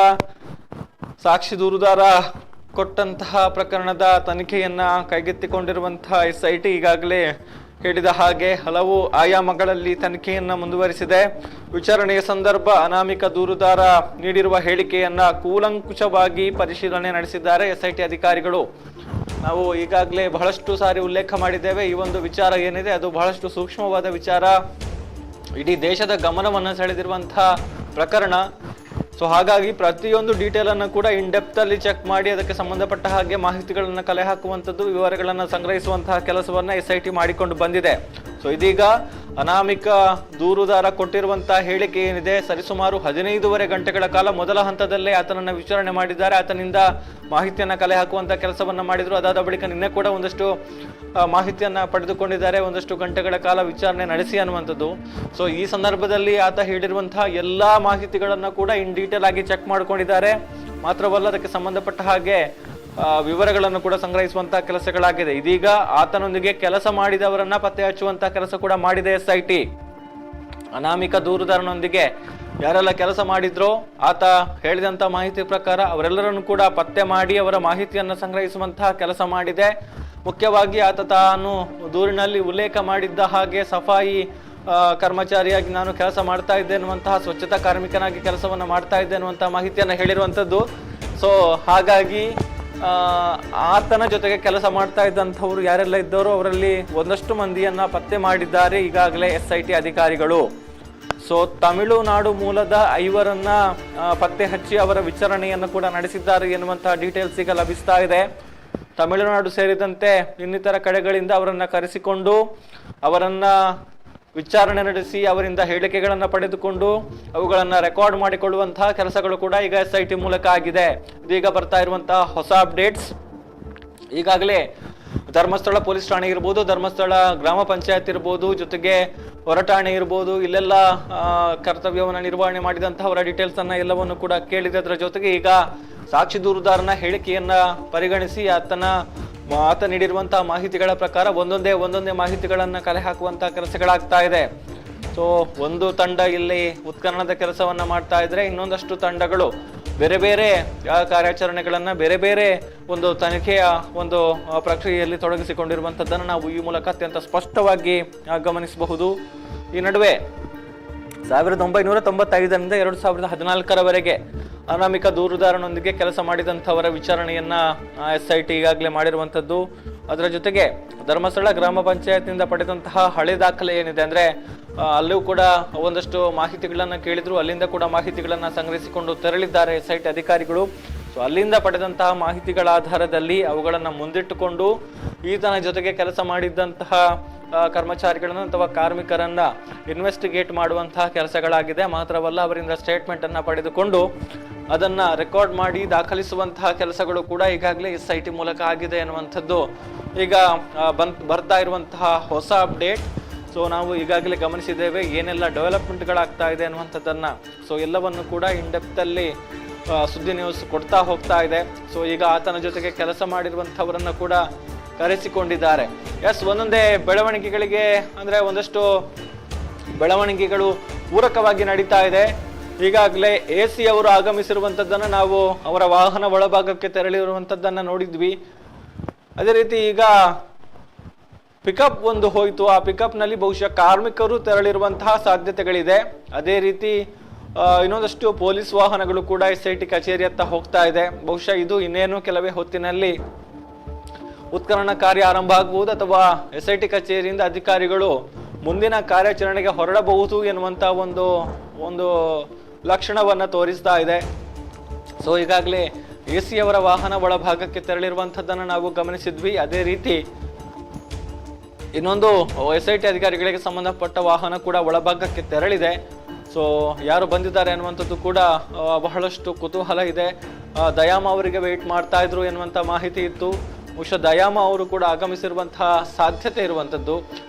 ಸಾಕ್ಷಿ ದೂರುದಾರ ಕೊಟ್ಟಂತಹ ಪ್ರಕರಣದ ತನಿಖೆಯನ್ನ ಕೈಗೆತ್ತಿಕೊಂಡಿರುವಂತಹ SIT ಈಗಾಗಲೇ ಹೇಳಿದ ಹಾಗೆ ಹಲವು ಆಯಾಮಗಳಲ್ಲಿ ತನಿಖೆಯನ್ನ ಮುಂದುವರಿಸಿದೆ. ವಿಚಾರಣೆಯ ಸಂದರ್ಭ ಅನಾಮಿಕ ದೂರುದಾರ ನೀಡಿರುವ ಹೇಳಿಕೆಯನ್ನ ಕೂಲಂಕುಷವಾಗಿ ಪರಿಶೀಲನೆ ನಡೆಸಿದ್ದಾರೆ SIT ಅಧಿಕಾರಿಗಳು. ನಾವು ಈಗಾಗಲೇ ಬಹಳಷ್ಟು ಸಾರಿ ಉಲ್ಲೇಖ ಮಾಡಿದ್ದೇವೆ, ಈ ಒಂದು ವಿಚಾರ ಏನಿದೆ ಅದು ಬಹಳಷ್ಟು ಸೂಕ್ಷ್ಮವಾದ ವಿಚಾರ, ಇಡೀ ದೇಶದ ಗಮನವನ್ನು ಸೆಳೆದಿರುವಂತಹ ಪ್ರಕರಣ. ಸೊ ಹಾಗಾಗಿ ಪ್ರತಿಯೊಂದು ಡೀಟೇಲ್ ಅನ್ನು ಕೂಡ ಇನ್ ಡೆಪ್ತ್ ಅಲ್ಲಿ ಚೆಕ್ ಮಾಡಿ ಅದಕ್ಕೆ ಸಂಬಂಧಪಟ್ಟ ಹಾಗೆ ಮಾಹಿತಿಗಳನ್ನು ಕಲೆ ಹಾಕುವಂಥದ್ದು, ವಿವರಗಳನ್ನು ಸಂಗ್ರಹಿಸುವಂತಹ ಕೆಲಸವನ್ನ SIT ಮಾಡಿಕೊಂಡು ಬಂದಿದೆ. ಸೊ ಇದೀಗ ಅನಾಮಿಕ ದೂರುದಾರ ಕೊಟ್ಟಿರುವಂತಹ ಹೇಳಿಕೆ ಏನಿದೆ, ಸರಿಸುಮಾರು 15 ಗಂಟೆಗಳ ಕಾಲ ಮೊದಲ ಹಂತದಲ್ಲೇ ಆತನನ್ನ ವಿಚಾರಣೆ ಮಾಡಿದ್ದಾರೆ, ಆತನಿಂದ ಮಾಹಿತಿಯನ್ನ ಕಲೆ ಹಾಕುವಂತಹ ಕೆಲಸವನ್ನ ಮಾಡಿದ್ರು. ಅದಾದ ಬಳಿಕ ನಿನ್ನೆ ಕೂಡ ಒಂದಷ್ಟು ಮಾಹಿತಿಯನ್ನ ಪಡೆದುಕೊಂಡಿದ್ದಾರೆ, ಒಂದಷ್ಟು ಗಂಟೆಗಳ ಕಾಲ ವಿಚಾರಣೆ ನಡೆಸಿ ಅನ್ನುವಂಥದ್ದು. ಸೊ ಈ ಸಂದರ್ಭದಲ್ಲಿ ಆತ ಹೇಳಿರುವಂತಹ ಎಲ್ಲಾ ಮಾಹಿತಿಗಳನ್ನ ಕೂಡ ಇನ್ ಡೀಟೇಲ್ ಆಗಿ ಚೆಕ್ ಮಾಡ್ಕೊಂಡಿದ್ದಾರೆ. ಮಾತ್ರವಲ್ಲ, ಅದಕ್ಕೆ ಸಂಬಂಧಪಟ್ಟ ಹಾಗೆ ವಿವರಗಳನ್ನು ಕೂಡ ಸಂಗ್ರಹಿಸುವಂತಹ ಕೆಲಸಗಳಾಗಿದೆ. ಇದೀಗ ಆತನೊಂದಿಗೆ ಕೆಲಸ ಮಾಡಿದವರನ್ನ ಪತ್ತೆ ಹಚ್ಚುವಂತಹ ಕೆಲಸ ಕೂಡ ಮಾಡಿದೆ SIT. ಅನಾಮಿಕ ದೂರುದಾರನೊಂದಿಗೆ ಯಾರೆಲ್ಲ ಕೆಲಸ ಮಾಡಿದ್ರೋ ಆತ ಹೇಳಿದಂತ ಮಾಹಿತಿ ಪ್ರಕಾರ ಅವರೆಲ್ಲರನ್ನು ಕೂಡ ಪತ್ತೆ ಮಾಡಿ ಅವರ ಮಾಹಿತಿಯನ್ನು ಸಂಗ್ರಹಿಸುವಂತಹ ಕೆಲಸ ಮಾಡಿದೆ. ಮುಖ್ಯವಾಗಿ ಆತ ತಾನು ದೂರಿನಲ್ಲಿ ಉಲ್ಲೇಖ ಮಾಡಿದ್ದ ಹಾಗೆ ಸಫಾಯಿ ಕರ್ಮಚಾರಿಯಾಗಿ ನಾನು ಕೆಲಸ ಮಾಡ್ತಾ ಇದ್ದೆ ಅನ್ನುವಂತಹ, ಸ್ವಚ್ಛತಾ ಕಾರ್ಮಿಕನಾಗಿ ಕೆಲಸವನ್ನ ಮಾಡ್ತಾ ಇದ್ದೆ ಅನ್ನುವಂತಹ ಮಾಹಿತಿಯನ್ನ ಹೇಳಿರುವಂಥದ್ದು. ಸೊ ಹಾಗಾಗಿ ಆತನ ಜೊತೆಗೆ ಕೆಲಸ ಮಾಡ್ತಾ ಇದ್ದಂಥವ್ರು ಯಾರೆಲ್ಲ ಇದ್ದವರು ಅವರಲ್ಲಿ ಒಂದಷ್ಟು ಮಂದಿಯನ್ನ ಪತ್ತೆ ಮಾಡಿದ್ದಾರೆ ಈಗಾಗಲೇ SIT ಅಧಿಕಾರಿಗಳು. ಸೊ ತಮಿಳುನಾಡು ಮೂಲದ 5 ಪತ್ತೆ ಹಚ್ಚಿ ಅವರ ವಿಚಾರಣೆಯನ್ನು ಕೂಡ ನಡೆಸಿದ್ದಾರೆ ಎನ್ನುವಂತಹ ಡೀಟೇಲ್ಸ್ ಈಗ ಲಭಿಸ್ತಾ ಇದೆ. ತಮಿಳುನಾಡು ಸೇರಿದಂತೆ ಇನ್ನಿತರ ಕಡೆಗಳಿಂದ ಅವರನ್ನ ಕರೆಸಿಕೊಂಡು ಅವರನ್ನ ವಿಚಾರಣೆ ನಡೆಸಿ ಅವರಿಂದ ಹೇಳಿಕೆಗಳನ್ನ ಪಡೆದುಕೊಂಡು ಅವುಗಳನ್ನ ರೆಕಾರ್ಡ್ ಮಾಡಿಕೊಳ್ಳುವಂತಹ ಕೆಲಸಗಳು ಕೂಡ ಈಗ SIT ಮೂಲಕ ಆಗಿದೆ. ಇದೀಗ ಬರ್ತಾ ಇರುವಂತಹ ಹೊಸ ಅಪ್ಡೇಟ್ಸ್, ಈಗಾಗಲೇ ಧರ್ಮಸ್ಥಳ ಪೊಲೀಸ್ ಠಾಣೆ ಇರ್ಬೋದು, ಧರ್ಮಸ್ಥಳ ಗ್ರಾಮ ಪಂಚಾಯತ್ ಇರ್ಬೋದು, ಜೊತೆಗೆ ಹೊರಠಾಣೆ ಇರ್ಬೋದು, ಇಲ್ಲೆಲ್ಲ ಕರ್ತವ್ಯವನ್ನು ನಿರ್ವಹಣೆ ಮಾಡಿದಂತಹ ಡೀಟೇಲ್ಸ್ ಅನ್ನ ಎಲ್ಲವನ್ನು ಕೂಡ ಕೇಳಿದೆ. ಅದರ ಜೊತೆಗೆ ಈಗ ಸಾಕ್ಷಿ ದೂರುದಾರನ ಹೇಳಿಕೆಯನ್ನ ಪರಿಗಣಿಸಿ ಆತ ನೀಡಿರುವಂತಹ ಮಾಹಿತಿಗಳ ಪ್ರಕಾರ ಒಂದೊಂದೇ ಮಾಹಿತಿಗಳನ್ನ ಕಲೆ ಹಾಕುವಂತಹ ಕೆಲಸಗಳಾಗ್ತಾ ಇದೆ. ಸೊ ಒಂದು ತಂಡ ಇಲ್ಲಿ ಉತ್ಖನನದ ಕೆಲಸವನ್ನ ಮಾಡ್ತಾ ಇದ್ರೆ, ಇನ್ನೊಂದಷ್ಟು ತಂಡಗಳು ಬೇರೆ ಬೇರೆ ಕಾರ್ಯಾಚರಣೆಗಳನ್ನ ಬೇರೆ ಬೇರೆ ಒಂದು ತನಿಖೆಯ ಒಂದು ಪ್ರಕ್ರಿಯೆಯಲ್ಲಿ ತೊಡಗಿಸಿಕೊಂಡಿರುವಂತದ್ದನ್ನು ನಾವು ಈ ಮೂಲಕ ಅತ್ಯಂತ ಸ್ಪಷ್ಟವಾಗಿ ಗಮನಿಸಬಹುದು. ಈ ನಡುವೆ 1995ರಿಂದ 2014ರವರೆಗೆ ಅನಾಮಿಕ ದೂರುದಾರನೊಂದಿಗೆ ಕೆಲಸ ಮಾಡಿದಂಥವರ ವಿಚಾರಣೆಯನ್ನ SIT ಈಗಾಗಲೇ ಮಾಡಿರುವಂಥದ್ದು. ಅದರ ಜೊತೆಗೆ ಧರ್ಮಸ್ಥಳ ಗ್ರಾಮ ಪಂಚಾಯತ್ನಿಂದ ಪಡೆದಂತಹ ಹಳೆ ದಾಖಲೆ ಏನಿದೆ, ಅಂದ್ರೆ ಅಲ್ಲೂ ಕೂಡ ಒಂದಷ್ಟು ಮಾಹಿತಿಗಳನ್ನ ಕೇಳಿದ್ರು, ಅಲ್ಲಿಂದ ಕೂಡ ಮಾಹಿತಿಗಳನ್ನ ಸಂಗ್ರಹಿಸಿಕೊಂಡು ತೆರಳಿದ್ದಾರೆ SIT ಅಧಿಕಾರಿಗಳು. ಸೊ ಅಲ್ಲಿಂದ ಪಡೆದಂತಹ ಮಾಹಿತಿಗಳ ಆಧಾರದಲ್ಲಿ ಅವುಗಳನ್ನ ಮುಂದಿಟ್ಟುಕೊಂಡು ಈತನ ಜೊತೆಗೆ ಕೆಲಸ ಮಾಡಿದ್ದಂತಹ ಕರ್ಮಚಾರಿಗಳನ್ನ ಅಥವಾ ಕಾರ್ಮಿಕರನ್ನ ಇನ್ವೆಸ್ಟಿಗೇಟ್ ಮಾಡುವಂತಹ ಕೆಲಸಗಳಾಗಿದೆ. ಮಾತ್ರವಲ್ಲ, ಅವರಿಂದ ಸ್ಟೇಟ್ಮೆಂಟ್ ಅನ್ನ ಪಡೆದುಕೊಂಡು ಅದನ್ನ ರೆಕಾರ್ಡ್ ಮಾಡಿ ದಾಖಲಿಸುವಂತಹ ಕೆಲಸಗಳು ಕೂಡ ಈಗಾಗಲೇ SIT ಮೂಲಕ ಆಗಿದೆ ಅನ್ನುವಂಥದ್ದು ಈಗ ಬರ್ತಾ ಇರುವಂತಹ ಹೊಸ ಅಪ್ಡೇಟ್. ಸೊ ನಾವು ಈಗಾಗಲೇ ಗಮನಿಸಿದ್ದೇವೆ ಏನೆಲ್ಲ ಡೆವಲಪ್ಮೆಂಟ್ಗಳಾಗ್ತಾ ಇದೆ ಅನ್ನುವಂಥದ್ದನ್ನ. ಸೊ ಎಲ್ಲವನ್ನು ಕೂಡ ಇನ್ ಡೆಪ್ತ್ ಅಲ್ಲಿ ಸುದ್ದಿ ನ್ಯೂಸ್ ಕೊಡ್ತಾ ಹೋಗ್ತಾ ಇದೆ. ಸೊ ಈಗ ಆತನ ಜೊತೆಗೆ ಕೆಲಸ ಮಾಡಿರುವಂಥವರನ್ನ ಕೂಡ ಕರೆಸಿಕೊಂಡಿದ್ದಾರೆ. ಒಂದೊಂದೇ ಬೆಳವಣಿಗೆಗಳಿಗೆ ಅಂದ್ರೆ ಒಂದಷ್ಟು ಬೆಳವಣಿಗೆಗಳು ಪೂರಕವಾಗಿ ನಡೀತಾ ಇದೆ. ಈಗಾಗಲೇ AC ಅವರು ಆಗಮಿಸಿರುವಂತದ್ದನ್ನ ನಾವು ಅವರ ವಾಹನ ಒಳಭಾಗಕ್ಕೆ ತೆರಳಿರುವಂತದ್ದನ್ನ ನೋಡಿದ್ವಿ. ಅದೇ ರೀತಿ ಈಗ ಪಿಕಪ್ ಒಂದು ಹೋಯ್ತು, ಆ ಪಿಕಪ್ ನಲ್ಲಿ ಬಹುಶಃ ಕಾರ್ಮಿಕರು ತೆರಳಿರುವಂತಹ ಸಾಧ್ಯತೆಗಳಿದೆ. ಅದೇ ರೀತಿ ಇನ್ನೊಂದಷ್ಟು ಪೊಲೀಸ್ ವಾಹನಗಳು ಕೂಡ SIT ಕಚೇರಿಯತ್ತ ಹೋಗ್ತಾ ಇದೆ. ಬಹುಶಃ ಇದು ಇನ್ನೇನು ಕೆಲವೇ ಹೊತ್ತಿನಲ್ಲಿ ಉತ್ಖನನ ಕಾರ್ಯ ಆರಂಭ ಆಗಬಹುದು ಅಥವಾ SIT ಕಚೇರಿಯಿಂದ ಅಧಿಕಾರಿಗಳು ಮುಂದಿನ ಕಾರ್ಯಾಚರಣೆಗೆ ಹೊರಡಬಹುದು ಎನ್ನುವಂತ ಒಂದು ಲಕ್ಷಣವನ್ನ ತೋರಿಸ್ತಾ ಇದೆ. ಸೊ ಈಗಾಗಲೇ AC ಅವರ ವಾಹನ ಒಳಭಾಗಕ್ಕೆ ತೆರಳಿರುವಂತದ್ದನ್ನು ನಾವು ಗಮನಿಸಿದ್ವಿ. ಅದೇ ರೀತಿ ಇನ್ನೊಂದು SIT ಅಧಿಕಾರಿಗಳಿಗೆ ಸಂಬಂಧಪಟ್ಟ ವಾಹನ ಕೂಡ ಒಳಭಾಗಕ್ಕೆ ತೆರಳಿದೆ. ಸೊ ಯಾರು ಬಂದಿದ್ದಾರೆ ಅನ್ನುವಂಥದ್ದು ಕೂಡ ಬಹಳಷ್ಟು ಕುತೂಹಲ ಇದೆ. ದಯಾಮ ಅವರಿಗೆ ವೇಟ್ ಮಾಡ್ತಾ ಇದ್ರು ಎನ್ನುವಂತ ಮಾಹಿತಿ ಇತ್ತು. ಬಹುಶಃ ದಯಾಮ ಅವರು ಕೂಡ ಆಗಮಿಸಿರುವಂತಹ ಸಾಧ್ಯತೆ ಇರುವಂತದ್ದು.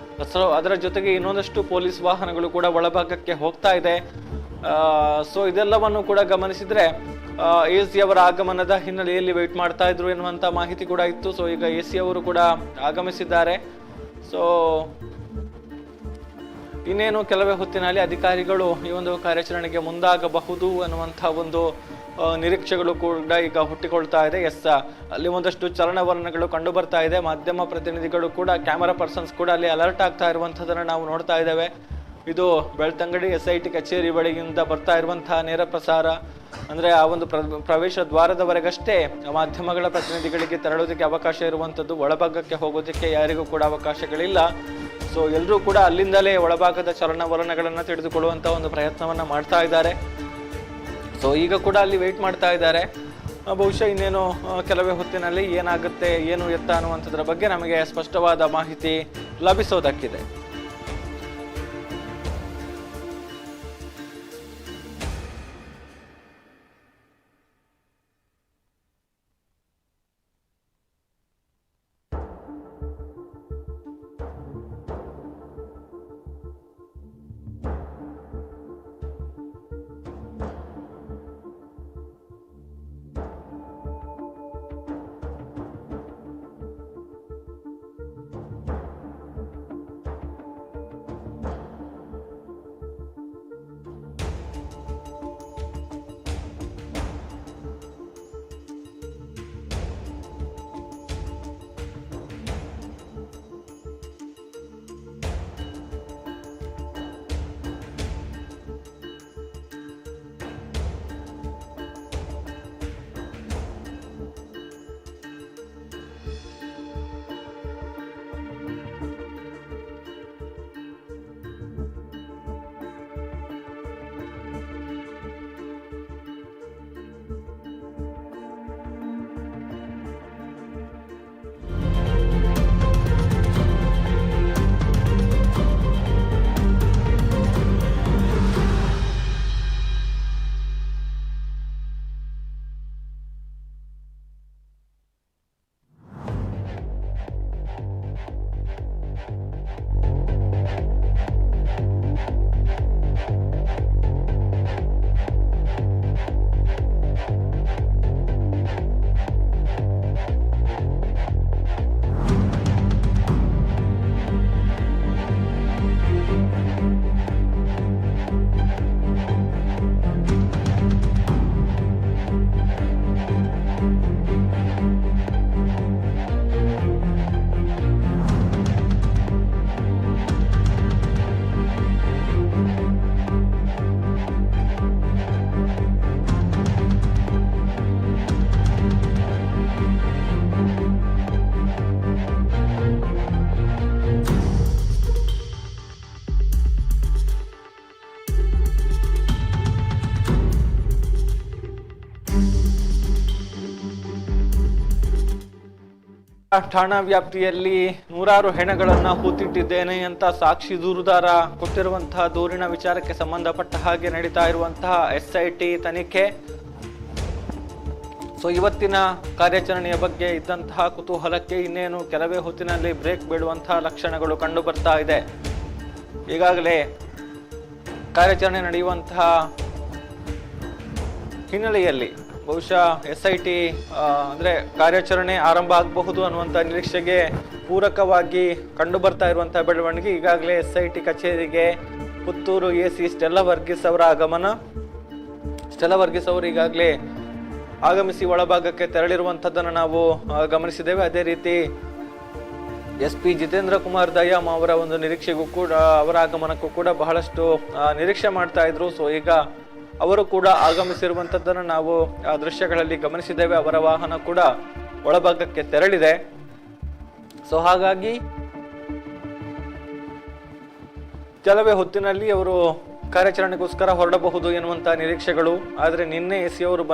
ಸೊ ಅದರ ಜೊತೆಗೆ ಇನ್ನೊಂದಷ್ಟು ಪೊಲೀಸ್ ವಾಹನಗಳು ಕೂಡ ಒಳಭಾಗಕ್ಕೆ ಹೋಗ್ತಾ ಇದೆ. ಸೊ ಇದೆಲ್ಲವನ್ನು ಕೂಡ ಗಮನಿಸಿದ್ರೆ AC ಅವರ ಆಗಮನದ ಹಿನ್ನೆಲೆಯಲ್ಲಿ ವೇಟ್ ಮಾಡ್ತಾ ಇದ್ರು ಎನ್ನುವಂತ ಮಾಹಿತಿ ಕೂಡ ಇತ್ತು. ಸೊ ಈಗ AC ಅವರು ಕೂಡ ಆಗಮಿಸಿದ್ದಾರೆ. ಸೊ ಇನ್ನೇನು ಕೆಲವೇ ಹೊತ್ತಿನಲ್ಲಿ ಅಧಿಕಾರಿಗಳು ಈ ಒಂದು ಕಾರ್ಯಾಚರಣೆಗೆ ಮುಂದಾಗಬಹುದು ಅನ್ನುವಂಥ ಒಂದು ನಿರೀಕ್ಷೆಗಳು ಕೂಡ ಈಗ ಹುಟ್ಟಿಕೊಳ್ತಾ ಇದೆ. ಅಲ್ಲಿ ಒಂದಷ್ಟು ಚಲನವಲನಗಳು ಕಂಡು ಬರ್ತಾ ಇದೆ. ಮಾಧ್ಯಮ ಪ್ರತಿನಿಧಿಗಳು ಕೂಡ, ಕ್ಯಾಮರಾ ಪರ್ಸನ್ಸ್ ಕೂಡ ಅಲ್ಲಿ ಅಲರ್ಟ್ ಆಗ್ತಾ ಇರುವಂಥದ್ದನ್ನು ನಾವು ನೋಡ್ತಾ ಇದ್ದೇವೆ. ಇದು ಬೆಳ್ತಂಗಡಿ SIT ಕಚೇರಿ ಬಳಿಯಿಂದ ಬರ್ತಾ ಇರುವಂತಹ ನೇರ ಪ್ರಸಾರ. ಅಂದ್ರೆ ಆ ಒಂದು ಪ್ರವೇಶ ದ್ವಾರದವರೆಗಷ್ಟೇ ಮಾಧ್ಯಮಗಳ ಪ್ರತಿನಿಧಿಗಳಿಗೆ ತೆರಳೋದಕ್ಕೆ ಅವಕಾಶ ಇರುವಂಥದ್ದು. ಒಳಭಾಗಕ್ಕೆ ಹೋಗೋದಕ್ಕೆ ಯಾರಿಗೂ ಕೂಡ ಅವಕಾಶಗಳಿಲ್ಲ. ಸೊ ಎಲ್ಲರೂ ಕೂಡ ಅಲ್ಲಿಂದಲೇ ಒಳಭಾಗದ ಚಲನವಲನಗಳನ್ನು ತಿಳಿದುಕೊಳ್ಳುವಂತ ಒಂದು ಪ್ರಯತ್ನವನ್ನ ಮಾಡ್ತಾ ಇದ್ದಾರೆ. ಸೊ ಈಗ ಕೂಡ ಅಲ್ಲಿ ವೇಟ್ ಮಾಡ್ತಾ ಇದ್ದಾರೆ. ಬಹುಶಃ ಇನ್ನೇನು ಕೆಲವೇ ಹೊತ್ತಿನಲ್ಲಿ ಏನಾಗುತ್ತೆ, ಏನು ಎತ್ತ ಅನ್ನುವಂಥದ್ರ ಬಗ್ಗೆ ನಮಗೆ ಸ್ಪಷ್ಟವಾದ ಮಾಹಿತಿ ಲಭಿಸೋದಕ್ಕಿದೆ. ಠಾಣಾ ವ್ಯಾಪ್ತಿಯಲ್ಲಿ ನೂರಾರು ಹೆಣಗಳನ್ನ ಹೂತಿಟ್ಟಿದ್ದೇನೆ ಅಂತ ಸಾಕ್ಷಿ ದೂರುದಾರ ಕೊಟ್ಟಿರುವಂತಹ ದೂರಿನ ವಿಚಾರಕ್ಕೆ ಸಂಬಂಧಪಟ್ಟ ಹಾಗೆ ನಡೀತಾ ಇರುವಂತಹ SIT ತನಿಖೆ. ಸೊ ಇವತ್ತಿನ ಕಾರ್ಯಾಚರಣೆಯ ಬಗ್ಗೆ ಇದ್ದಂತಹ ಕುತೂಹಲಕ್ಕೆ ಇನ್ನೇನು ಕೆಲವೇ ಹೊತ್ತಿನಲ್ಲಿ ಬ್ರೇಕ್ ಬೀಳುವಂತಹ ಲಕ್ಷಣಗಳು ಕಂಡು ಬರ್ತಾ ಇದೆ. ಈಗಾಗಲೇ ಕಾರ್ಯಾಚರಣೆ ನಡೆಯುವಂತಹ ಹಿನ್ನೆಲೆಯಲ್ಲಿ ಬಹುಶಃ SIT ಅಂದ್ರೆ ಕಾರ್ಯಾಚರಣೆ ಆರಂಭ ಆಗಬಹುದು ಅನ್ನುವಂಥ ನಿರೀಕ್ಷೆಗೆ ಪೂರಕವಾಗಿ ಕಂಡು ಬರ್ತಾ ಇರುವಂತಹ ಬೆಳವಣಿಗೆ. ಈಗಾಗಲೇ SIT ಕಚೇರಿಗೆ ಪುತ್ತೂರು AC ಸ್ಟೆಲ್ಲಾ ವರ್ಗೀಸ್ ಅವರ ಆಗಮನ. ಸ್ಟೆಲ್ಲಾ ವರ್ಗೀಸ್ ಅವರು ಈಗಾಗಲೇ ಆಗಮಿಸಿ ಒಳಭಾಗಕ್ಕೆ ತೆರಳಿರುವಂಥದ್ದನ್ನು ನಾವು ಗಮನಿಸಿದ್ದೇವೆ. ಅದೇ ರೀತಿ SP ಜಿತೇಂದ್ರ ಕುಮಾರ್ ದಯಾಮ್ ಅವರ ಒಂದು ನಿರೀಕ್ಷೆಗೂ ಕೂಡ, ಅವರ ಆಗಮನಕ್ಕೂ ಕೂಡ ಬಹಳಷ್ಟು ನಿರೀಕ್ಷೆ ಮಾಡ್ತಾ ಇದ್ರು. ಸೊ ಈಗ ಅವರು ಕೂಡ ಆಗಮಿಸಿರುವಂಥದ್ದನ್ನು ನಾವು ಆ ದೃಶ್ಯಗಳಲ್ಲಿ ಗಮನಿಸಿದ್ದೇವೆ. ಅವರ ವಾಹನ ಕೂಡ ಒಳಭಾಗಕ್ಕೆ ತೆರಳಿದೆ. ಸೊ ಹಾಗಾಗಿ ಕೆಲವೇ ಹೊತ್ತಿನಲ್ಲಿ ಅವರು ಕಾರ್ಯಾಚರಣೆಗೋಸ್ಕರ ಹೊರಡಬಹುದು ಎನ್ನುವಂಥ ನಿರೀಕ್ಷೆಗಳು. ಆದರೆ ನಿನ್ನೆ AC ಅವರು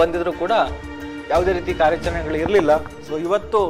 ಬಂದಿದ್ರು ಕೂಡ ಯಾವುದೇ ರೀತಿ ಕಾರ್ಯಾಚರಣೆಗಳು ಇರಲಿಲ್ಲ. ಸೊ ಇವತ್ತು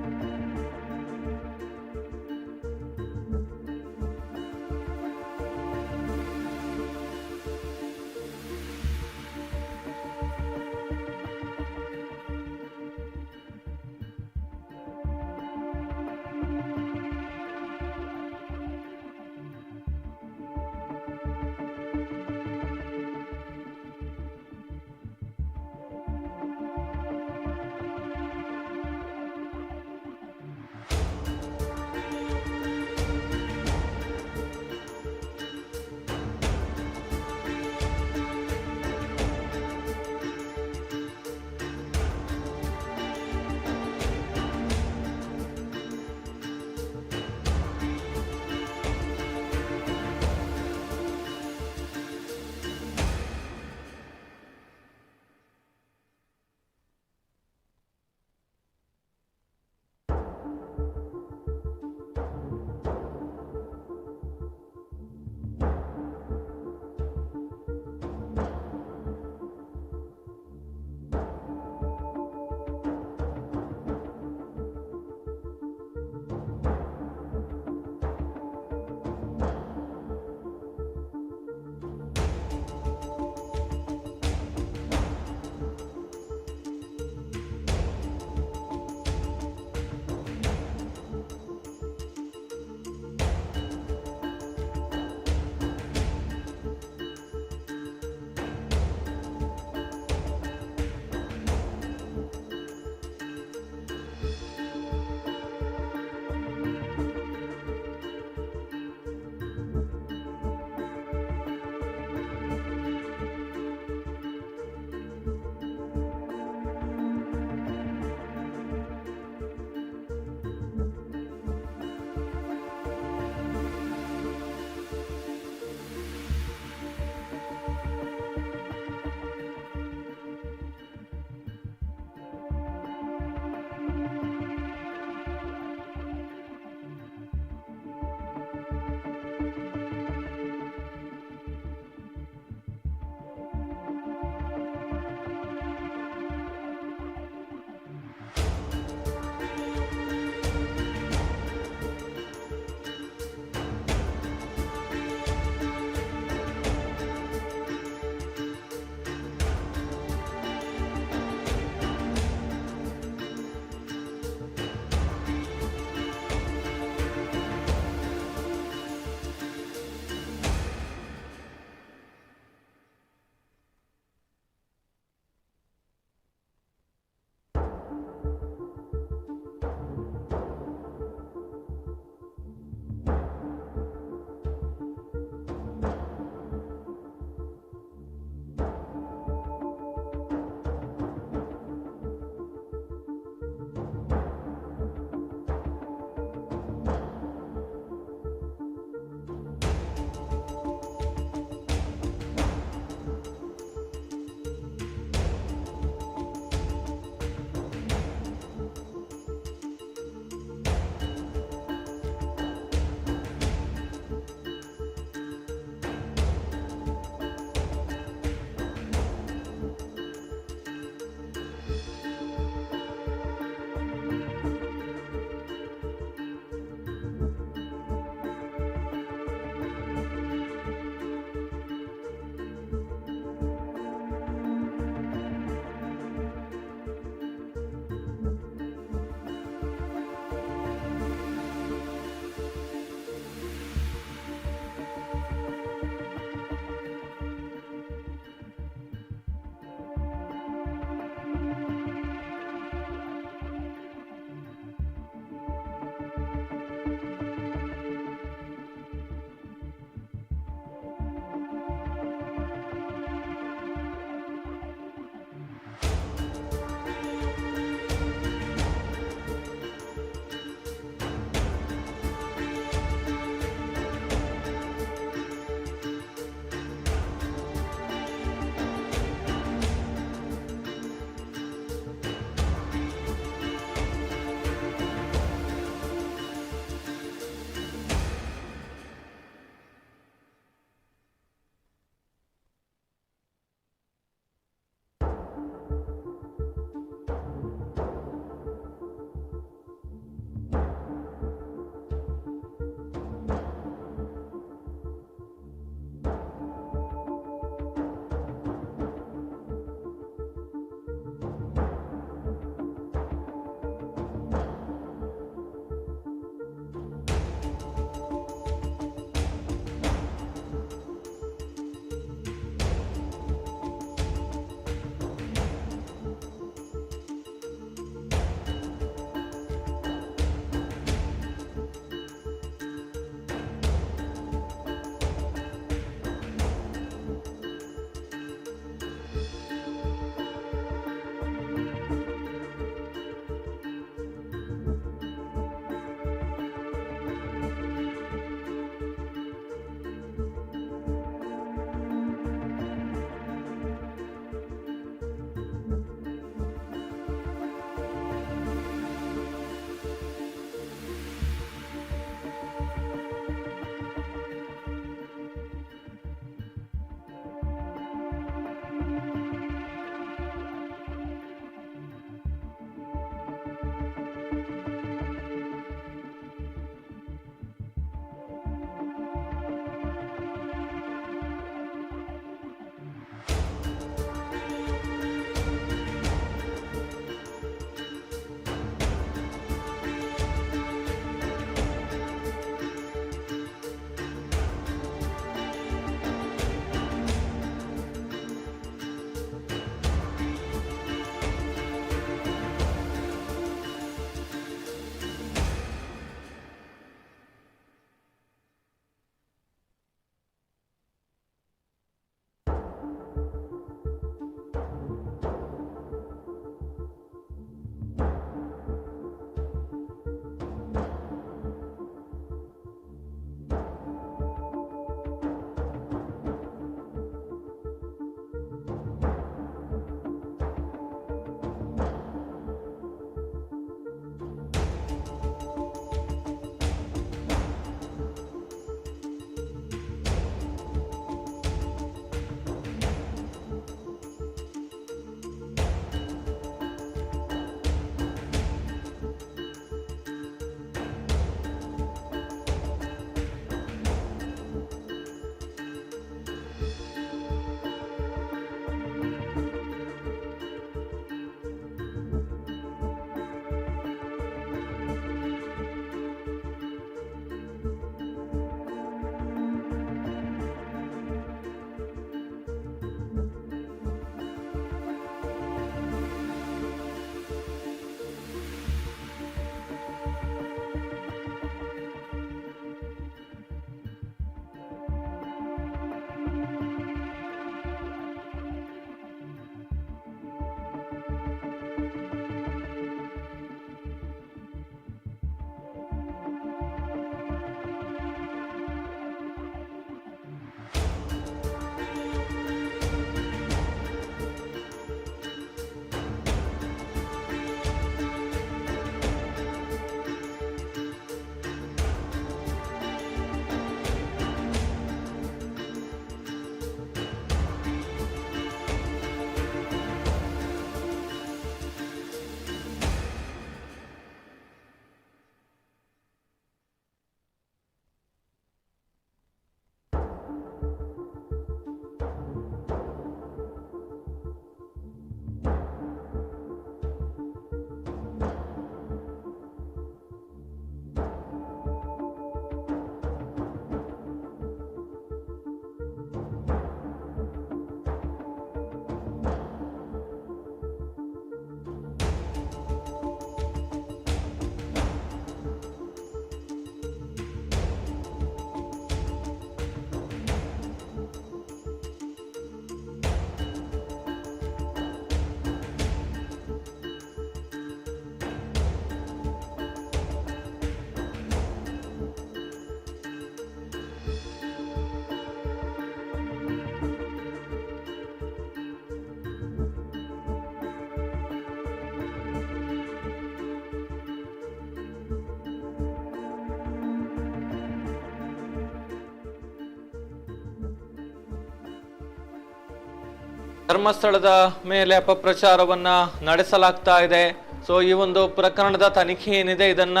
ಧರ್ಮಸ್ಥಳದ ಮೇಲೆ ಅಪಪ್ರಚಾರವನ್ನ ನಡೆಸಲಾಗ್ತಾ ಇದೆ. ಸೊ ಈ ಒಂದು ಪ್ರಕರಣದ ತನಿಖೆ ಏನಿದೆ ಇದನ್ನ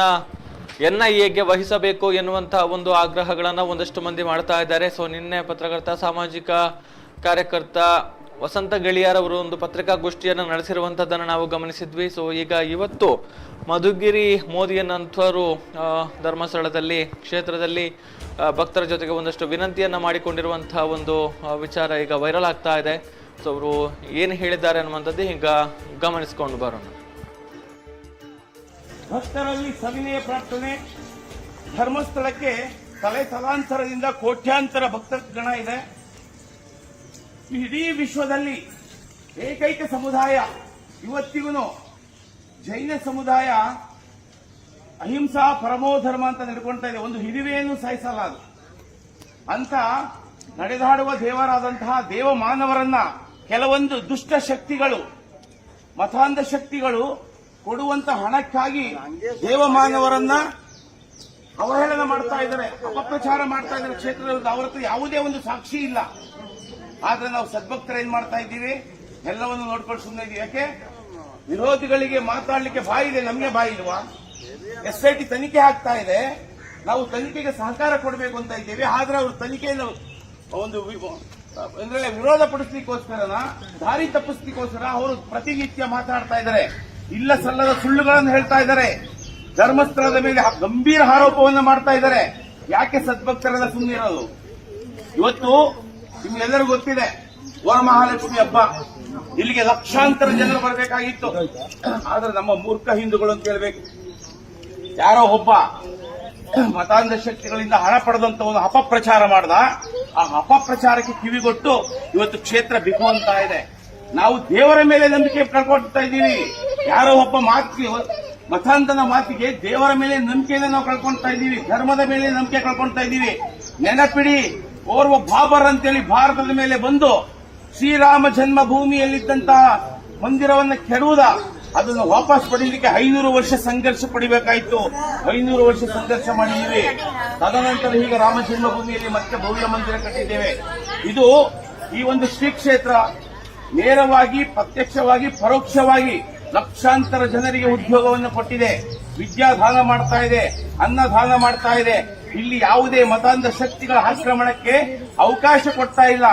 NIAಗೆ ವಹಿಸಬೇಕು ಎನ್ನುವಂತಹ ಒಂದು ಆಗ್ರಹಗಳನ್ನ ಒಂದಷ್ಟು ಮಂದಿ ಮಾಡ್ತಾ ಇದ್ದಾರೆ. ಸೊ ನಿನ್ನೆ ಪತ್ರಕರ್ತ ಸಾಮಾಜಿಕ ಕಾರ್ಯಕರ್ತ ವಸಂತ ಗಳಿಯಾರ್ ಅವರು ಒಂದು ಪತ್ರಿಕಾಗೋಷ್ಠಿಯನ್ನು ನಡೆಸಿರುವಂತದ್ದನ್ನು ನಾವು ಗಮನಿಸಿದ್ವಿ. ಸೊ ಈಗ ಇವತ್ತು ಮಧುಗಿರಿ ಮೋದಿಯನ್ನಂಥವರು ಧರ್ಮಸ್ಥಳದಲ್ಲಿ ಕ್ಷೇತ್ರದಲ್ಲಿ ಭಕ್ತರ ಜೊತೆಗೆ ಒಂದಷ್ಟು ವಿನಂತಿಯನ್ನ ಮಾಡಿಕೊಂಡಿರುವಂತಹ ಒಂದು ವಿಚಾರ ಈಗ ವೈರಲ್ ಆಗ್ತಾ ಇದೆ. ಸೊ ಅವರು ಏನು ಹೇಳಿದ್ದಾರೆ ಅನ್ನುವಂಥದ್ದು ಈಗ ಗಮನಿಸಿಕೊಂಡು ಬರೋಣ. ಭಕ್ತರಲ್ಲಿ ಸವಿನಯ ಪ್ರಾರ್ಥನೆ. ಧರ್ಮಸ್ಥಳಕ್ಕೆ ತಲಾಂತರದಿಂದ ಕೋಟ್ಯಾಂತರ ಭಕ್ತರ ಗಣ ಇದೆ. ಇಡೀ ವಿಶ್ವದಲ್ಲಿ ಏಕೈಕ ಸಮುದಾಯ ಇವತ್ತಿಗೂ ಜೈನ ಸಮುದಾಯ ಅಹಿಂಸಾ ಪರಮೋ ಧರ್ಮ ಅಂತ ನಡ್ಕೊಳ್ತಾ ಇದೆ. ಒಂದು ಹಿರಿವೆಯನ್ನು ಸಾಯಿಸಲ್ಲ ಅದು ಅಂತ ನಡೆದಾಡುವ ದೇವರಾದಂತಹ ದೇವ ಮಾನವರನ್ನ ಕೆಲವೊಂದು ದುಷ್ಟ ಶಕ್ತಿಗಳು ಮತಾಂಧ ಶಕ್ತಿಗಳು ಕೊಡುವಂತ ಹಣಕ್ಕಾಗಿ ದೇವಮಾನವರನ್ನ ಅವಹೇಳನ ಮಾಡ್ತಾ ಇದ್ದಾರೆ, ಅಪಪ್ರಚಾರ ಮಾಡ್ತಾ ಇದ್ದಾರೆ ಕ್ಷೇತ್ರದಲ್ಲಿ. ಅವರ ಹತ್ರ ಯಾವುದೇ ಒಂದು ಸಾಕ್ಷಿ ಇಲ್ಲ. ಆದ್ರೆ ನಾವು ಸದ್ಭಕ್ತರು ಏನ್ ಮಾಡ್ತಾ ಇದ್ದೀವಿ, ಎಲ್ಲವನ್ನು ನೋಡ್ಕೊಂಡು ಸುಮ್ಮನೆ ಇದೀವಿ. ಯಾಕೆ ವಿರೋಧಿಗಳಿಗೆ ಮಾತಾಡ್ಲಿಕ್ಕೆ ಬಾಯಿ ಇದೆ, ನಮ್ಗೆ ಬಾಯಿ ಇಲ್ವಾ? SIT ತನಿಖೆ ಆಗ್ತಾ ಇದೆ, ನಾವು ತನಿಖೆಗೆ ಸಹಕಾರ ಕೊಡಬೇಕು ಅಂತ ಇದ್ದೇವೆ. ಆದ್ರೆ ಅವರು ತನಿಖೆಯನ್ನು ಒಂದು ಅಂದ್ರೆ ವಿರೋಧ ಪಡಿಸ್ಲಿಕ್ಕೋಸ್ಕರನ ದಾರಿ ತಪ್ಪಿಸ್ಲಿಕ್ಕೋಸ್ಕರ ಅವರು ಪ್ರತಿನಿತ್ಯ ಮಾತಾಡ್ತಾ ಇದ್ದಾರೆ. ಇಲ್ಲ ಸಲ್ಲದ ಸುಳ್ಳುಗಳನ್ನು ಹೇಳ್ತಾ ಇದ್ದಾರೆ. ಧರ್ಮಸ್ಥಳದ ಮೇಲೆ ಗಂಭೀರ ಆರೋಪವನ್ನು ಮಾಡ್ತಾ ಇದ್ದಾರೆ. ಯಾಕೆ ಸದ್ಭಕ್ತರೆಲ್ಲ ಸುಮ್ಮನಿರೋದು? ಇವತ್ತು ನಿಮ್ಗೆಲ್ಲರಿಗೂ ಗೊತ್ತಿದೆ, ವರಮಹಾಲಕ್ಷ್ಮಿ ಹಬ್ಬ, ಇಲ್ಲಿಗೆ ಲಕ್ಷಾಂತರ ಜನರು ಬರಬೇಕಾಗಿತ್ತು. ಆದ್ರೆ ನಮ್ಮ ಮೂರ್ಖ ಹಿಂದೂಗಳು ಅಂತ ಹೇಳ್ಬೇಕು, ಯಾರೋ ಒಬ್ಬ ಮತಾಂಧ ಶಕ್ತಿಗಳಿಂದ ಹಣ ಪಡೆದಂತ ಒಂದು ಅಪಪ್ರಚಾರ ಮಾಡ್ದ. ಆ ಅಪಪ್ರಚಾರಕ್ಕೆ ಕಿವಿಗೊಟ್ಟು ಇವತ್ತು ಕ್ಷೇತ್ರ ಬಿಗುವಂತಾ ಇದೆ. ನಾವು ದೇವರ ಮೇಲೆ ನಂಬಿಕೆ ಕಳ್ಕೊಳ್ತಾ ಇದ್ದೀವಿ. ಯಾರೋ ಒಬ್ಬ ಮಾತಿಗೆ, ಮತಾಂಧನ ಮಾತಿಗೆ ದೇವರ ಮೇಲೆ ನಂಬಿಕೆಯನ್ನು ನಾವು ಕಳ್ಕೊಳ್ತಾ ಇದ್ದೀವಿ. ಧರ್ಮದ ಮೇಲೆ ನಂಬಿಕೆ ಕಳ್ಕೊಳ್ತಾ ಇದ್ದೀವಿ. ನೆನಪಿಡಿ, ಓರ್ವ ಬಾಬರ್ ಅಂತೇಳಿ ಭಾರತದ ಮೇಲೆ ಬಂದು ಶ್ರೀರಾಮ ಜನ್ಮಭೂಮಿಯಲ್ಲಿದ್ದಂತಹ ಮಂದಿರವನ್ನು ಕೆಡುವುದ, ಅದನ್ನು ವಾಪಸ್ ಪಡೆಯಲಿಕ್ಕೆ 500 ವರ್ಷ ಸಂಘರ್ಷ ಪಡಿಬೇಕಾಯಿತು. 500 ವರ್ಷ ಸಂಘರ್ಷ ಮಾಡಿದ್ದೀವಿ. ತದನಂತರ ಈಗ ರಾಮ ಜನ್ಮಭೂಮಿಯಲ್ಲಿ ಮತ್ತೆ ಭವ್ಯ ಮಂದಿರ ಕಟ್ಟಿದ್ದೇವೆ. ಇದು ಈ ಒಂದು ಶ್ರೀ ಕ್ಷೇತ್ರ ನೇರವಾಗಿ, ಪ್ರತ್ಯಕ್ಷವಾಗಿ, ಪರೋಕ್ಷವಾಗಿ ಲಕ್ಷಾಂತರ ಜನರಿಗೆ ಉದ್ಯೋಗವನ್ನು ಕೊಟ್ಟಿದೆ. ವಿದ್ಯಾದಾನ ಮಾಡ್ತಾ ಇದೆ, ಅನ್ನದಾನ ಮಾಡ್ತಾ ಇದೆ. ಇಲ್ಲಿ ಯಾವುದೇ ಮತಾಂಧ ಶಕ್ತಿಗಳ ಆಕ್ರಮಣಕ್ಕೆ ಅವಕಾಶ ಕೊಡ್ತಾ ಇಲ್ಲ.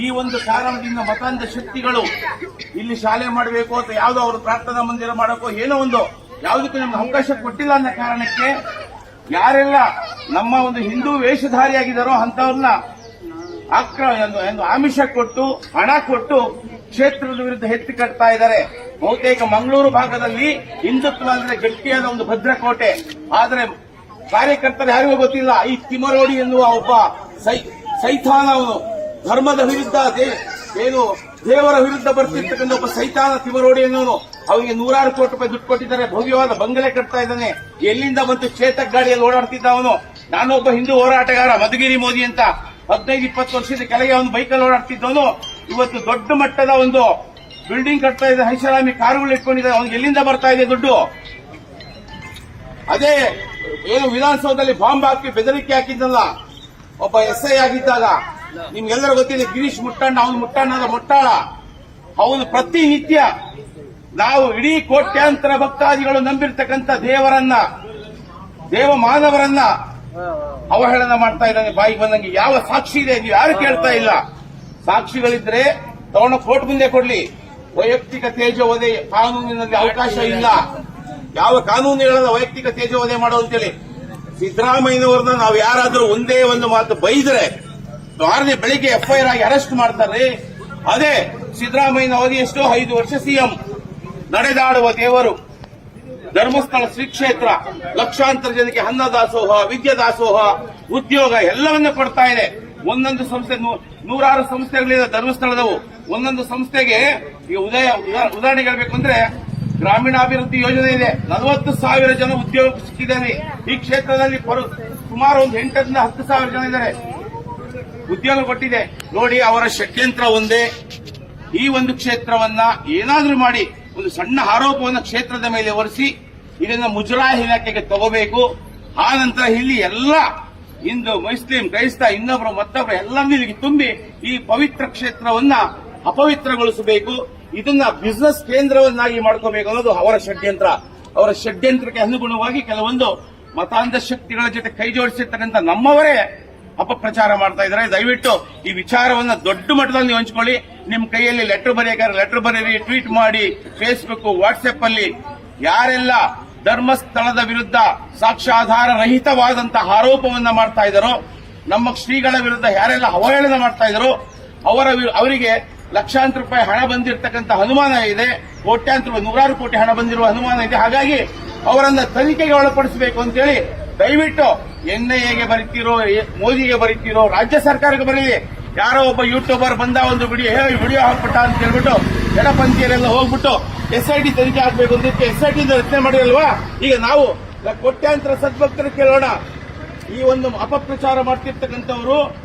ಈ ಒಂದು ಕಾರಣದಿಂದ ಮತಾಂಧ ಶಕ್ತಿಗಳು ಇಲ್ಲಿ ಶಾಲೆ ಮಾಡಬೇಕು ಅಥವಾ ಯಾವುದೋ ಅವರು ಪ್ರಾರ್ಥನಾ ಮಂದಿರ ಮಾಡಬೇಕು, ಏನೋ ಒಂದು ಯಾವುದಕ್ಕೂ ನಮ್ಗೆ ಅವಕಾಶ ಕೊಟ್ಟಿಲ್ಲ ಅನ್ನೋ ಕಾರಣಕ್ಕೆ ಯಾರೆಲ್ಲ ನಮ್ಮ ಒಂದು ಹಿಂದೂ ವೇಷಧಾರಿಯಾಗಿದ್ದಾರೋ ಅಂತವ್ರನ್ನ ಆಮಿಷ ಕೊಟ್ಟು, ಹಣ ಕೊಟ್ಟು ಕ್ಷೇತ್ರದ ವಿರುದ್ಧ ಎತ್ತಿ ಕಟ್ತಾ ಇದ್ದಾರೆ. ಬಹುತೇಕ ಮಂಗಳೂರು ಭಾಗದಲ್ಲಿ ಹಿಂದುತ್ವ ಅಂದ್ರೆ ಗಟ್ಟಿಯಾದ ಒಂದು ಭದ್ರಕೋಟೆ. ಆದ್ರೆ ಕಾರ್ಯಕರ್ತರು ಯಾರಿಗೂ ಗೊತ್ತಿಲ್ಲ. ಈ ತಿಮರೋಡಿ ಎನ್ನುವ ಒಬ್ಬ ಸೈತಾನ, ಅವನು ಧರ್ಮದ ವಿರುದ್ಧ, ಏನು ದೇವರ ವಿರುದ್ಧ ಬರ್ತಿರ್ತಕ್ಕಂಥ ಒಬ್ಬ ಸೈತಾನ ತಿಮರೋಡಿ ಎನ್ನುವನು. ಅವನಿಗೆ 100 ಕೋಟಿ ರೂಪಾಯಿ ದುಡ್ಡು ಕೊಟ್ಟಿದ್ದಾರೆ. ಭವ್ಯವಾದ ಬಂಗಲೆ ಕಟ್ತಾ ಇದ್ದಾನೆ. ಎಲ್ಲಿಂದ ಬಂತು ಚೇತಕ್ ಗಾಡಿಯಲ್ಲಿ ಓಡಾಡ್ತಿದ್ದ ಅವನು. ನಾನೊಬ್ಬ ಹಿಂದೂ ಹೋರಾಟಗಾರ, ಮಧುಗಿರಿ ಮೋದಿ ಅಂತ 15-20 ವರ್ಷದ ಕೆಳಗೆ ಅವನು ಬೈಕಲ್ಲಿ ಓಡಾಡ್ತಿದ್ದವನು ಇವತ್ತು ದೊಡ್ಡ ಮಟ್ಟದ ಒಂದು ಬಿಲ್ಡಿಂಗ್ ಕಟ್ತಾ ಇದೆ. ಐಷಾರಾಮಿ ಕಾರುಗಳು ಇಟ್ಕೊಂಡಿದ್ದಾರೆ. ಅವನಿಗೆ ಎಲ್ಲಿಂದ ಬರ್ತಾ ಇದೆ ದುಡ್ಡು? ಅದೇ ಏನು ವಿಧಾನಸೌಧದಲ್ಲಿ ಬಾಂಬ್ ಹಾಕಿ ಬೆದರಿಕೆ ಹಾಕಿದ್ದಲ್ಲ ಒಬ್ಬ SI ಆಗಿದ್ದಾಗ, ನಿಮ್ಗೆಲ್ಲರೂ ಗೊತ್ತಿದೆ, ಗಿರೀಶ್ ಮುಟ್ಟಣ್ಣ. ಅವನು ಮುಟ್ಟಣ್ಣದ ಮುಟ್ಟಾಳ. ಅವನು ಪ್ರತಿನಿತ್ಯ ನಾವು ಇಡೀ ಕೋಟ್ಯಾಂತರ ಭಕ್ತಾದಿಗಳು ನಂಬಿರ್ತಕ್ಕಂಥ ದೇವರನ್ನ, ದೇವ ಮಾನವರನ್ನ ಅವಹೇಳನ ಮಾಡ್ತಾ ಇದ್ದಾನೆ ಬಾಯಿಗೆ ಬಂದಂಗೆ. ಯಾವ ಸಾಕ್ಷಿ ಇದೆ? ನೀವು ಯಾರು ಕೇಳ್ತಾ ಇಲ್ಲ. ಸಾಕ್ಷಿಗಳಿದ್ರೆ ತಗೊಂಡು ಕೋರ್ಟ್ ಮುಂದೆ ಕೊಡ್ಲಿ. ವೈಯಕ್ತಿಕ ತೇಜೋವಧೆ ಕಾನೂನಿನಲ್ಲಿ ಅವಕಾಶ ಇಲ್ಲ. ಯಾವ ಕಾನೂನು ಹೇಳದ ವೈಯಕ್ತಿಕ ತೇಜೋವಧೆ ಮಾಡೋ ಅಂತೇಳಿ. ಸಿದ್ದರಾಮಯ್ಯನವ್ರನ್ನ ನಾವು ಯಾರಾದ್ರೂ ಒಂದೇ ಒಂದು ಮಾತು ಬೈದ್ರೆ ಮಾರನೇ ಬೆಳಿಗ್ಗೆ FIR ಆಗಿ ಅರೆಸ್ಟ್ ಮಾಡ್ತಾರೆ. ಅದೇ ಸಿದ್ದರಾಮಯ್ಯನ ಅವಧಿ ಎಷ್ಟು? 5 ವರ್ಷ CM. ನಡೆದಾಡುವ ದೇವರು ಧರ್ಮಸ್ಥಳ ಶ್ರೀ ಕ್ಷೇತ್ರ ಲಕ್ಷಾಂತರ ಜನಕ್ಕೆ ಅನ್ನದಾಸೋಹ, ವಿದ್ಯಾದಾಸೋಹ, ಉದ್ಯೋಗ ಎಲ್ಲವನ್ನೂ ಕೊಡ್ತಾ ಇದೆ. ಒಂದೊಂದು ಸಂಸ್ಥೆ, 100 ಸಂಸ್ಥೆಗಳಿದೆ ಧರ್ಮಸ್ಥಳದವು. ಒಂದೊಂದು ಸಂಸ್ಥೆಗೆ ಈಗ ಉದಾಹರಣೆ ಹೇಳಬೇಕು ಅಂದ್ರೆ ಗ್ರಾಮೀಣಾಭಿವೃದ್ಧಿ ಯೋಜನೆ ಇದೆ. 40,000 ಜನ ಉದ್ಯೋಗ ಸಿಕ್ಕಿದ್ದಾರೆ. ಈ ಕ್ಷೇತ್ರದಲ್ಲಿ ಸುಮಾರು ಒಂದು 8ರಿಂದ 10,000 ಜನ ಇದ್ದಾರೆ. ಉದ್ಯೋಗ ಕೊಟ್ಟಿದೆ. ನೋಡಿ, ಅವರ ಷಡ್ಯಂತ್ರ ಒಂದೇ. ಈ ಒಂದು ಕ್ಷೇತ್ರವನ್ನ ಏನಾದ್ರೂ ಮಾಡಿ ಒಂದು ಸಣ್ಣ ಆರೋಪವನ್ನು ಕ್ಷೇತ್ರದ ಮೇಲೆ ಹೊರಿಸಿ ಇದನ್ನ ಮುಜರಾಯಿ ಇಲಾಖೆಗೆ ತಗೋಬೇಕು. ಆ ನಂತರ ಇಲ್ಲಿ ಎಲ್ಲ ಹಿಂದೂ, ಮುಸ್ಲಿಂ, ಕ್ರೈಸ್ತ, ಇನ್ನೊಬ್ರು ಮತ್ತೊಬ್ರು ಎಲ್ಲರನ್ನೂ ಇಲ್ಲಿಗೆ ತುಂಬಿ ಈ ಪವಿತ್ರ ಕ್ಷೇತ್ರವನ್ನ ಅಪವಿತ್ರಗೊಳಿಸಬೇಕು, ಇದನ್ನ ಬಿಸಿನೆಸ್ ಕೇಂದ್ರವನ್ನಾಗಿ ಮಾಡ್ಕೋಬೇಕು ಅನ್ನೋದು ಅವರ ಷಡ್ಯಂತ್ರ. ಅವರ ಷಡ್ಯಂತ್ರಕ್ಕೆ ಅನುಗುಣವಾಗಿ ಕೆಲವೊಂದು ಮತಾಂಧ ಶಕ್ತಿಗಳ ಜೊತೆ ಕೈ ಜೋಡಿಸಿರ್ತಕ್ಕಂಥ ನಮ್ಮವರೇ ಅಪಪ್ರಚಾರ ಮಾಡ್ತಾ ಇದ್ದಾರೆ. ದಯವಿಟ್ಟು ಈ ವಿಚಾರವನ್ನ ದೊಡ್ಡ ಮಟ್ಟದಲ್ಲಿ ನೀವು ಹಂಚ್ಕೊಳ್ಳಿ. ನಿಮ್ ಕೈಯಲ್ಲಿ ಲೆಟರ್ ಬರೆಯಬೇಕಾದ್ರೆ ಲೆಟರ್ ಬರೆಯಿರಿ, ಟ್ವೀಟ್ ಮಾಡಿ, ಫೇಸ್ಬುಕ್, ವಾಟ್ಸ್ಆಪ್ ಅಲ್ಲಿ ಯಾರೆಲ್ಲ ಧರ್ಮಸ್ಥಳದ ವಿರುದ್ಧ ಸಾಕ್ಷ್ಯಾಧಾರ ರಹಿತವಾದಂತಹ ಆರೋಪವನ್ನ ಮಾಡ್ತಾ ಇದ್ದಾರೋ, ನಮ್ಮ ಶ್ರೀಗಳ ವಿರುದ್ಧ ಯಾರೆಲ್ಲ ಅವಹೇಳನ ಮಾಡ್ತಾ ಇದ್ದಾರೋ ಅವರಿಗೆ ಲಕ್ಷಾಂತರ ರೂಪಾಯಿ ಹಣ ಬಂದಿರತಕ್ಕಂಥ ಅನುಮಾನ ಇದೆ, ಕೋಟ್ಯಾಂತರ ನೂರಾರು ಕೋಟಿ ಹಣ ಬಂದಿರುವ ಅನುಮಾನ ಇದೆ. ಹಾಗಾಗಿ ಅವರನ್ನ ತನಿಖೆಗೆ ಒಳಪಡಿಸಬೇಕು ಅಂತೇಳಿ ದಯವಿಟ್ಟು ಎನ್ಐಎಗೆ ಬರೀತೀರೋ, ಮೋದಿಗೆ ಬರೀತೀರೋ, ರಾಜ್ಯ ಸರ್ಕಾರಕ್ಕೆ ಬರೀಲಿ. ಯಾರೋ ಒಬ್ಬ ಯೂಟ್ಯೂಬರ್ ಬಂದ ಒಂದು ವಿಡಿಯೋ ಹಾಕ್ಬಿಟ್ಟ ಅಂತ ಹೇಳ್ಬಿಟ್ಟು ಎಡಪಂಥೀಯರೆಲ್ಲ ಹೋಗ್ಬಿಟ್ಟು ಎಸ್ಐಟಿ ತನಿಖೆ ಆಗ್ಬೇಕು ಅಂತ ಎಸ್ಐಟಿ ರಚನೆ ಮಾಡಿರಲ್ವಾ. ಈಗ ನಾವು ಕೋಟ್ಯಾಂತರ ಸದ್ಭಕ್ತರು ಕೇಳೋಣ, ಈ ಒಂದು ಅಪಪ್ರಚಾರ ಮಾಡ್ತಿರ್ತಕ್ಕಂಥವರು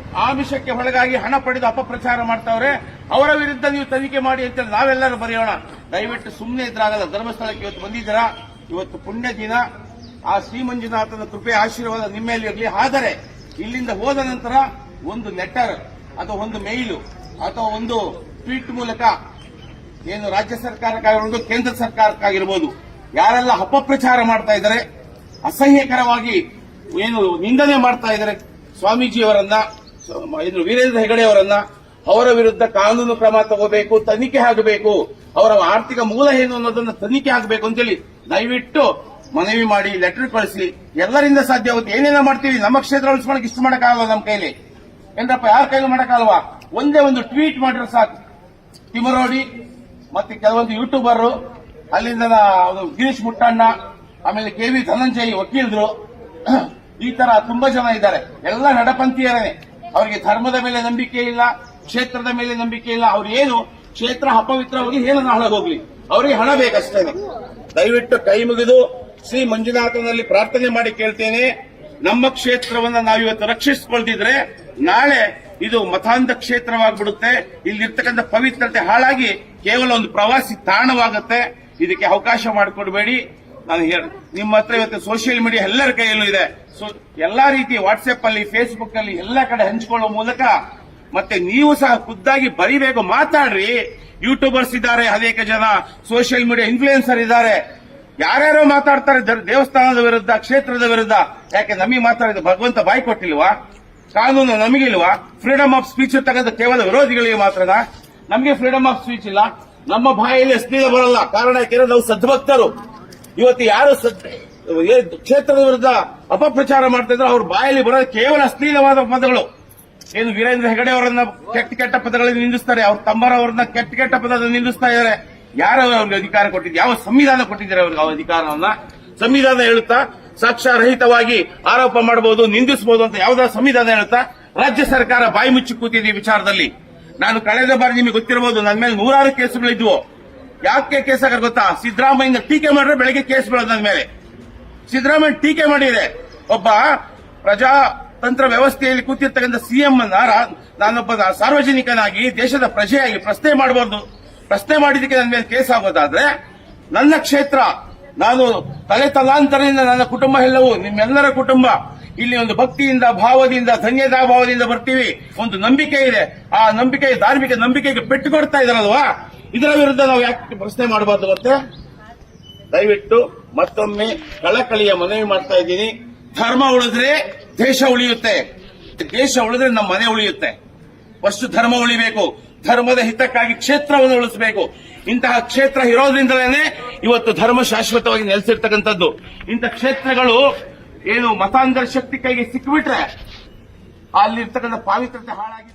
ಆಮಿಷಕ್ಕೆ ಒಳಗಾಗಿ ಹಣ ಪಡೆದು ಅಪಪ್ರಚಾರ ಮಾಡ್ತಾವ್ರೆ, ಅವರ ವಿರುದ್ಧ ನೀವು ತನಿಖೆ ಮಾಡಿ ಅಂತ ನಾವೆಲ್ಲರೂ ಬರೆಯೋಣ. ದಯವಿಟ್ಟು ಸುಮ್ಮನೆ ಇದ್ರಾಗಲ್ಲ. ಧರ್ಮಸ್ಥಳಕ್ಕೆ ಇವತ್ತು ಬಂದಿದ್ದೀರಾ, ಇವತ್ತು ಪುಣ್ಯ ದಿನ. ಆ ಶ್ರೀ ಮಂಜುನಾಥನ ಕೃಪೆ ಆಶೀರ್ವಾದ ನಿಮ್ಮ ಮೇಲೆ ಇರಲಿ. ಆದರೆ ಇಲ್ಲಿಂದ ಹೋದ ನಂತರ ಒಂದು ಲೆಟರ್ ಅಥವಾ ಒಂದು ಮೇಯ್ಲು ಅಥವಾ ಒಂದು ಟ್ವೀಟ್ ಮೂಲಕ ಏನು ರಾಜ್ಯ ಸರ್ಕಾರಕ್ಕಾಗಿರ್ಬೋದು, ಕೇಂದ್ರ ಸರ್ಕಾರಕ್ಕಾಗಿರ್ಬೋದು, ಯಾರೆಲ್ಲ ಅಪಪ್ರಚಾರ ಮಾಡ್ತಾ ಇದ್ದಾರೆ, ಅಸಹ್ಯಕರವಾಗಿ ಏನು ನಿಂದನೆ ಮಾಡ್ತಾ ಇದ್ದಾರೆ ಸ್ವಾಮೀಜಿಯವರನ್ನ, ವೀರೇಂದ್ರ ಹೆಗಡೆ ಅವರನ್ನ, ಅವರ ವಿರುದ್ಧ ಕಾನೂನು ಕ್ರಮ ತಗೋಬೇಕು, ತನಿಖೆ ಆಗಬೇಕು, ಅವರ ಆರ್ಥಿಕ ಮೂಲ ಏನು ಅನ್ನೋದನ್ನ ತನಿಖೆ ಆಗಬೇಕು ಅಂತೇಳಿ ದಯವಿಟ್ಟು ಮನವಿ ಮಾಡಿ, ಲೆಟರ್ ಕಳಿಸಿ. ಎಲ್ಲರಿಂದ ಸಾಧ್ಯ ಆಗುತ್ತೆ. ಏನೇನೋ ಮಾಡ್ತೀವಿ, ನಮ್ಮ ಕ್ಷೇತ್ರ ಉಳಿಸ್ಕೊಳಕ್ಕೆ ಇಷ್ಟು ಮಾಡಕ್ಕಾಗಲ್ಲ ನಮ್ಮ ಕೈಲಿ. ಏನ್ರಪ್ಪ, ಯಾರ ಕೈಲಿ ಮಾಡಕ್ಕಾಗಲ್ವಾ? ಒಂದೇ ಒಂದು ಟ್ವೀಟ್ ಮಾಡಿದ್ರೆ ಸಾಕು. ತಿಮರೋಡಿ ಮತ್ತೆ ಕೆಲವೊಂದು ಯೂಟ್ಯೂಬರ್, ಅಲ್ಲಿಂದ ಗಿರೀಶ್ ಮುಟ್ಟಣ್ಣ, ಆಮೇಲೆ KV ಧನಂಜಯ್ ವಕೀಲರು, ಈ ತರ ತುಂಬಾ ಜನ ಇದ್ದಾರೆ. ಎಲ್ಲ ನಡಪಂಥೀಯರೇ. ಅವರಿಗೆ ಧರ್ಮದ ಮೇಲೆ ನಂಬಿಕೆ ಇಲ್ಲ, ಕ್ಷೇತ್ರದ ಮೇಲೆ ನಂಬಿಕೆ ಇಲ್ಲ. ಅವ್ರು ಏನು ಕ್ಷೇತ್ರ ಅಪವಿತ್ರವಾಗಿ ಹೇಳನ ಹಾಳಾಗೋಗ್ಲಿ, ಅವರಿಗೆ ಹಣ ಬೇಕಷ್ಟೇ. ದಯವಿಟ್ಟು ಕೈ ಮುಗಿದು ಶ್ರೀ ಮಂಜುನಾಥನಲ್ಲಿ ಪ್ರಾರ್ಥನೆ ಮಾಡಿ ಕೇಳ್ತೇನೆ, ನಮ್ಮ ಕ್ಷೇತ್ರವನ್ನ ನಾವಿವತ್ತು ರಕ್ಷಿಸಿಕೊಳ್ತಿದ್ರೆ ನಾಳೆ ಇದು ಮತಾಂಧ ಕ್ಷೇತ್ರವಾಗ್ಬಿಡುತ್ತೆ. ಇಲ್ಲಿರ್ತಕ್ಕಂಥ ಪವಿತ್ರತೆ ಹಾಳಾಗಿ ಕೇವಲ ಒಂದು ಪ್ರವಾಸಿ ತಾಣವಾಗುತ್ತೆ. ಇದಕ್ಕೆ ಅವಕಾಶ ಮಾಡಿಕೊಡ್ಬೇಡಿ. ನಾನು ನಿಮ್ಮ ಹತ್ರ ಇವತ್ತು ಸೋಷಿಯಲ್ ಮೀಡಿಯಾ ಎಲ್ಲರ ಕೈಯಲ್ಲೂ ಇದೆ. ಎಲ್ಲಾ ರೀತಿ ವಾಟ್ಸ್ಆಪ್ ಅಲ್ಲಿ, ಫೇಸ್ಬುಕ್ ಅಲ್ಲಿ ಎಲ್ಲ ಕಡೆ ಹಂಚಿಕೊಳ್ಳುವ ಮೂಲಕ ಮತ್ತೆ ನೀವು ಸಹ ಖುದ್ದಾಗಿ ಬರಿಬೇಕು, ಮಾತಾಡ್ರಿ. ಯೂಟ್ಯೂಬರ್ಸ್ ಇದ್ದಾರೆ, ಅನೇಕ ಜನ ಸೋಷಿಯಲ್ ಮೀಡಿಯಾ ಇನ್ಫ್ಲೂಯೆನ್ಸರ್ ಇದ್ದಾರೆ, ಯಾರ್ಯಾರೋ ಮಾತಾಡ್ತಾರೆ ದೇವಸ್ಥಾನದ ವಿರುದ್ಧ, ಕ್ಷೇತ್ರದ ವಿರುದ್ಧ. ಯಾಕೆ ನಮಗೆ ಮಾತಾಡಿದ ಭಗವಂತ ಬಾಯಿ ಕೊಟ್ಟಿಲ್ವಾ? ಕಾನೂನು ನಮಗಿಲ್ವಾ? ಫ್ರೀಡಮ್ ಆಫ್ ಸ್ಪೀಚ್ ಇರ್ತಕ್ಕಂಥ ಕೇವಲ ವಿರೋಧಿಗಳಿಗೆ ಮಾತ್ರನಾ? ನಮಗೆ ಫ್ರೀಡಮ್ ಆಫ್ ಸ್ಪೀಚ್ ಇಲ್ಲ. ನಮ್ಮ ಬಾಯಲ್ಲಿ ಅಶ್ಲೀಲ ಬರಲ್ಲ. ಕಾರಣ ಯಾಕೆಂದ್ರೆ ನಾವು ಸದ್ಭಕ್ತರು. ಇವತ್ತು ಯಾರು ಕ್ಷೇತ್ರದ ವಿರುದ್ಧ ಅಪಪ್ರಚಾರ ಮಾಡ್ತಾ ಇದ್ರೆ ಅವ್ರ ಬಾಯಲ್ಲಿ ಬರೋದು ಕೇವಲ ಅಶ್ಲೀಲವಾದ ಪದಗಳು. ಏನು ವೀರೇಂದ್ರ ಹೆಗಡೆ ಅವರನ್ನ ಕೆಟ್ಟ ಪದಗಳಲ್ಲಿ ನಿಂದಿಸ್ತಾರೆ, ಅವ್ರ ತಮ್ಮರವರನ್ನ ಕೆಟ್ಟ ಪದದಲ್ಲಿ ನಿಂದಿಸ್ತಾ ಇದ್ದಾರೆ. ಯಾರು ಅವ್ರಿಗೆ ಅಧಿಕಾರ ಕೊಟ್ಟಿದ್ದು? ಯಾವ ಸಂವಿಧಾನ ಕೊಟ್ಟಿದ್ದಾರೆ ಅವ್ರಿಗೆ ಆ ಅಧಿಕಾರವನ್ನ? ಸಂವಿಧಾನ ಹೇಳುತ್ತಾ ಸಾಕ್ಷ್ಯರಹಿತವಾಗಿ ಆರೋಪ ಮಾಡಬಹುದು, ನಿಂದಿಸಬಹುದು ಅಂತ ಯಾವ್ದಾದ್ರು ಸಂವಿಧಾನ ಹೇಳುತ್ತಾ? ರಾಜ್ಯ ಸರ್ಕಾರ ಬಾಯಿ ಮುಚ್ಚಿ ಕೂತಿದೆ ಈ ವಿಚಾರದಲ್ಲಿ. ನಾನು ಕಳೆದ ಬಾರಿ ನಿಮಗೆ ಗೊತ್ತಿರಬಹುದು, ನನ್ನ ಮೇಲೆ 100 ಕೇಸುಗಳಿದ್ವು. ಯಾಕೆ ಕೇಸ್ ಆಗ ಗೊತ್ತಾ? ಸಿದ್ದರಾಮಯ್ಯ ಟೀಕೆ ಮಾಡಿದ್ರೆ ಬೆಳಗ್ಗೆ ಕೇಸ್ ಬೀಳೋದು ನನ್ನ ಮೇಲೆ. ಸಿದ್ದರಾಮಯ್ಯ ಟೀಕೆ ಮಾಡಿದೆ. ಒಬ್ಬ ಪ್ರಜಾತಂತ್ರ ವ್ಯವಸ್ಥೆಯಲ್ಲಿ ಕೂತಿರ್ತಕ್ಕಂಥ ಸಿಎಂ ಅನ್ನ ನಾನೊಬ್ಬ ಸಾರ್ವಜನಿಕನಾಗಿ, ದೇಶದ ಪ್ರಜೆಯಾಗಿ ಪ್ರಶ್ನೆ ಮಾಡಬಹುದು. ಪ್ರಶ್ನೆ ಮಾಡಿದಕ್ಕೆ ನನ್ನ ಮೇಲೆ ಕೇಸ್ ಆಗೋದಾದ್ರೆ, ನನ್ನ ಕ್ಷೇತ್ರ, ನಾನು ತಲಾಂತರದಿಂದ ನನ್ನ ಕುಟುಂಬ ಎಲ್ಲವೂ ನಿಮ್ಮೆಲ್ಲರ ಕುಟುಂಬ ಇಲ್ಲಿ ಒಂದು ಭಕ್ತಿಯಿಂದ, ಭಾವದಿಂದ, ಧನ್ಯತಾ ಭಾವದಿಂದ ಬರ್ತೀವಿ. ಒಂದು ನಂಬಿಕೆ ಇದೆ. ಆ ನಂಬಿಕೆ, ಧಾರ್ಮಿಕ ನಂಬಿಕೆಗೆ ಪೆಟ್ಟು ಕೊಡ್ತಾ ಇದಾರಲ್ವಾ, ಇದರ ವಿರುದ್ಧ ನಾವು ಯಾಕೆ ಪ್ರಶ್ನೆ ಮಾಡಬಾರ್ದು? ಮತ್ತೆ ದಯವಿಟ್ಟು ಮತ್ತೊಮ್ಮೆ ಕಳಕಳಿಯ ಮನವಿ ಮಾಡ್ತಾ ಇದ್ದೀನಿ. ಧರ್ಮ ಉಳಿದ್ರೆ ದೇಶ ಉಳಿಯುತ್ತೆ, ದೇಶ ಉಳಿದ್ರೆ ನಮ್ಮ ಮನೆ ಉಳಿಯುತ್ತೆ. ಫಸ್ಟ್ ಧರ್ಮ ಉಳಿಬೇಕು. ಧರ್ಮದ ಹಿತಕ್ಕಾಗಿ ಕ್ಷೇತ್ರವನ್ನು ಉಳಿಸಬೇಕು. ಇಂತಹ ಕ್ಷೇತ್ರ ಇರೋದ್ರಿಂದಲೇ ಇವತ್ತು ಧರ್ಮ ಶಾಶ್ವತವಾಗಿ ನೆಲೆಸಿರ್ತಕ್ಕಂಥದ್ದು. ಇಂಥ ಕ್ಷೇತ್ರಗಳು ಏನು ಮತಾಂತರ ಶಕ್ತಿ ಕೈಗೆ ಸಿಕ್ಕಿಬಿಟ್ರೆ ಅಲ್ಲಿರ್ತಕ್ಕಂಥ ಪಾವಿತ್ರತೆ ಹಾಳಾಗಿ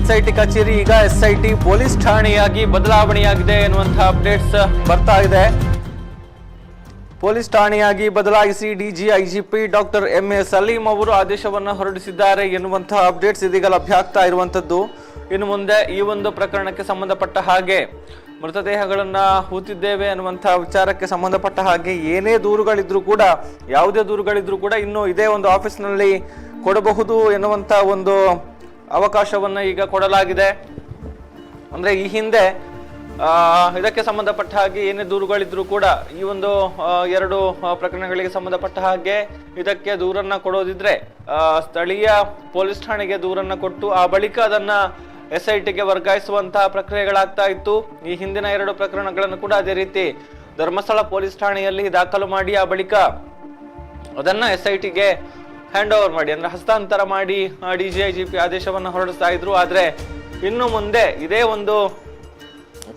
SIT ಕಚೇರಿ ಈಗ SIT ಪೊಲೀಸ್ ಠಾಣೆಯಾಗಿ ಬದಲಾವಣೆಯಾಗಿದೆ ಎನ್ನುವಂತಹ ಅಪ್ಡೇಟ್ಸ್ ಬರ್ತಾ ಇದೆ. ಪೊಲೀಸ್ ಠಾಣೆಯಾಗಿ ಬದಲಾಯಿಸಿ DGIGP ಡಾಕ್ಟರ್ MA ಸಲೀಂ ಅವರು ಆದೇಶವನ್ನು ಹೊರಡಿಸಿದ್ದಾರೆ ಎನ್ನುವಂತಹ ಅಪ್ಡೇಟ್ಸ್ ಇದೀಗ ಲಭ್ಯ ಆಗ್ತಾ ಇರುವಂತದ್ದು. ಇನ್ನು ಮುಂದೆ ಈ ಒಂದು ಪ್ರಕರಣಕ್ಕೆ ಸಂಬಂಧಪಟ್ಟ ಹಾಗೆ ಮೃತದೇಹಗಳನ್ನ ಹೂತಿದ್ದೇವೆ ಅನ್ನುವಂತಹ ವಿಚಾರಕ್ಕೆ ಸಂಬಂಧಪಟ್ಟ ಹಾಗೆ ಏನೇ ದೂರುಗಳಿದ್ರು ಕೂಡ, ಯಾವುದೇ ದೂರುಗಳಿದ್ರು ಕೂಡ ಇನ್ನು ಇದೇ ಒಂದು ಆಫೀಸ್ನಲ್ಲಿ ಕೊಡಬಹುದು ಎನ್ನುವಂತ ಒಂದು ಅವಕಾಶವನ್ನ ಈಗ ಕೊಡಲಾಗಿದೆ. ಅಂದ್ರೆ ಈ ಹಿಂದೆ ಇದಕ್ಕೆ ಸಂಬಂಧಪಟ್ಟ ಹಾಗೆ ಏನೇ ದೂರುಗಳಿದ್ರು ಕೂಡ ಈ ಒಂದು 2 ಪ್ರಕರಣಗಳಿಗೆ ಸಂಬಂಧಪಟ್ಟ ಹಾಗೆ ಇದಕ್ಕೆ ದೂರನ್ನ ಕೊಡೋದಿದ್ರೆ ಸ್ಥಳೀಯ ಪೊಲೀಸ್ ಠಾಣೆಗೆ ದೂರನ್ನ ಕೊಟ್ಟು ಆ ಬಳಿಕ ಅದನ್ನ SITಗೆ ವರ್ಗಾಯಿಸುವಂತಹ ಪ್ರಕ್ರಿಯೆಗಳಾಗ್ತಾ ಇತ್ತು. ಈ ಹಿಂದಿನ 2 ಪ್ರಕರಣಗಳನ್ನು ಕೂಡ ಅದೇ ರೀತಿ ಧರ್ಮಸ್ಥಳ ಪೊಲೀಸ್ ಠಾಣೆಯಲ್ಲಿ ದಾಖಲು ಮಾಡಿ ಆ ಬಳಿಕ ಅದನ್ನ SITಗೆ ಹ್ಯಾಂಡ್ ಓವರ್ ಮಾಡಿ, ಅಂದ್ರೆ ಹಸ್ತಾಂತರ ಮಾಡಿ DGIGP ಆದೇಶವನ್ನು ಹೊರಡಿಸ್ತಾ ಇದ್ರು. ಆದ್ರೆ ಇನ್ನು ಮುಂದೆ ಇದೇ ಒಂದು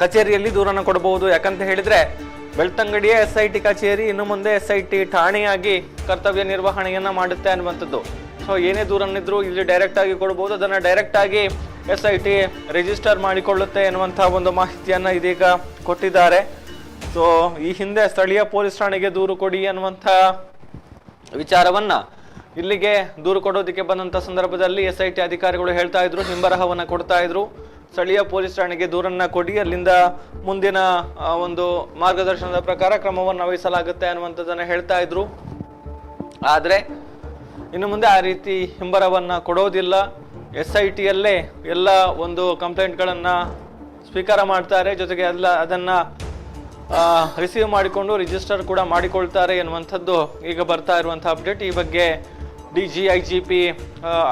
ಕಚೇರಿಯಲ್ಲಿ ದೂರನ್ನು ಕೊಡಬಹುದು. ಯಾಕಂತ ಹೇಳಿದ್ರೆ ಬೆಳ್ತಂಗಡಿಯ SIT ಕಚೇರಿ ಇನ್ನು ಮುಂದೆ SIT ಠಾಣೆಯಾಗಿ ಕರ್ತವ್ಯ ನಿರ್ವಹಣೆಯನ್ನ ಮಾಡುತ್ತೆ ಅನ್ನುವಂಥದ್ದು. ಸೊ ಏನೇ ದೂರನ್ನಿದ್ರು ಇಲ್ಲಿ ಡೈರೆಕ್ಟ್ ಆಗಿ ಕೊಡಬಹುದು, ಅದನ್ನ ಡೈರೆಕ್ಟ್ ಆಗಿ SIT ರಿಜಿಸ್ಟರ್ ಮಾಡಿಕೊಳ್ಳುತ್ತೆ ಎನ್ನುವಂತಹ ಒಂದು ಮಾಹಿತಿಯನ್ನ ಇದೀಗ ಕೊಟ್ಟಿದ್ದಾರೆ. ಸೊ ಈ ಹಿಂದೆ ಸ್ಥಳೀಯ ಪೊಲೀಸ್ ಠಾಣೆಗೆ ದೂರು ಕೊಡಿ ಅನ್ನುವಂಥ ವಿಚಾರವನ್ನ ಇಲ್ಲಿಗೆ ದೂರು ಕೊಡೋದಕ್ಕೆ ಬಂದಂತ ಸಂದರ್ಭದಲ್ಲಿ SIT ಅಧಿಕಾರಿಗಳು ಹೇಳ್ತಾ ಇದ್ರು, ಹಿಂಬರಹವನ್ನ ಕೊಡ್ತಾ ಇದ್ರು. ಸ್ಥಳೀಯ ಪೊಲೀಸ್ ಠಾಣೆಗೆ ದೂರನ್ನ ಕೊಡಿ, ಅಲ್ಲಿಂದ ಮುಂದಿನ ಒಂದು ಮಾರ್ಗದರ್ಶನದ ಪ್ರಕಾರ ಕ್ರಮವನ್ನು ವಹಿಸಲಾಗುತ್ತೆ ಅನ್ನುವಂಥದ್ದನ್ನ ಹೇಳ್ತಾ ಇದ್ರು. ಆದ್ರೆ ಇನ್ನು ಮುಂದೆ ಆ ರೀತಿ ಹಿಂಬರವನ್ನ ಕೊಡೋದಿಲ್ಲ. SITಯಲ್ಲೇ ಎಲ್ಲ ಒಂದು ಕಂಪ್ಲೇಂಟ್ಗಳನ್ನ ಸ್ವೀಕಾರ ಮಾಡ್ತಾರೆ, ಜೊತೆಗೆ ಅದನ್ನ ರಿಸೀವ್ ಮಾಡಿಕೊಂಡು ರಿಜಿಸ್ಟರ್ ಕೂಡ ಮಾಡಿಕೊಳ್ತಾರೆ ಎನ್ನುವಂಥದ್ದು ಈಗ ಬರ್ತಾ ಇರುವಂತಹ ಅಪ್ಡೇಟ್. ಈ ಬಗ್ಗೆ DGIGP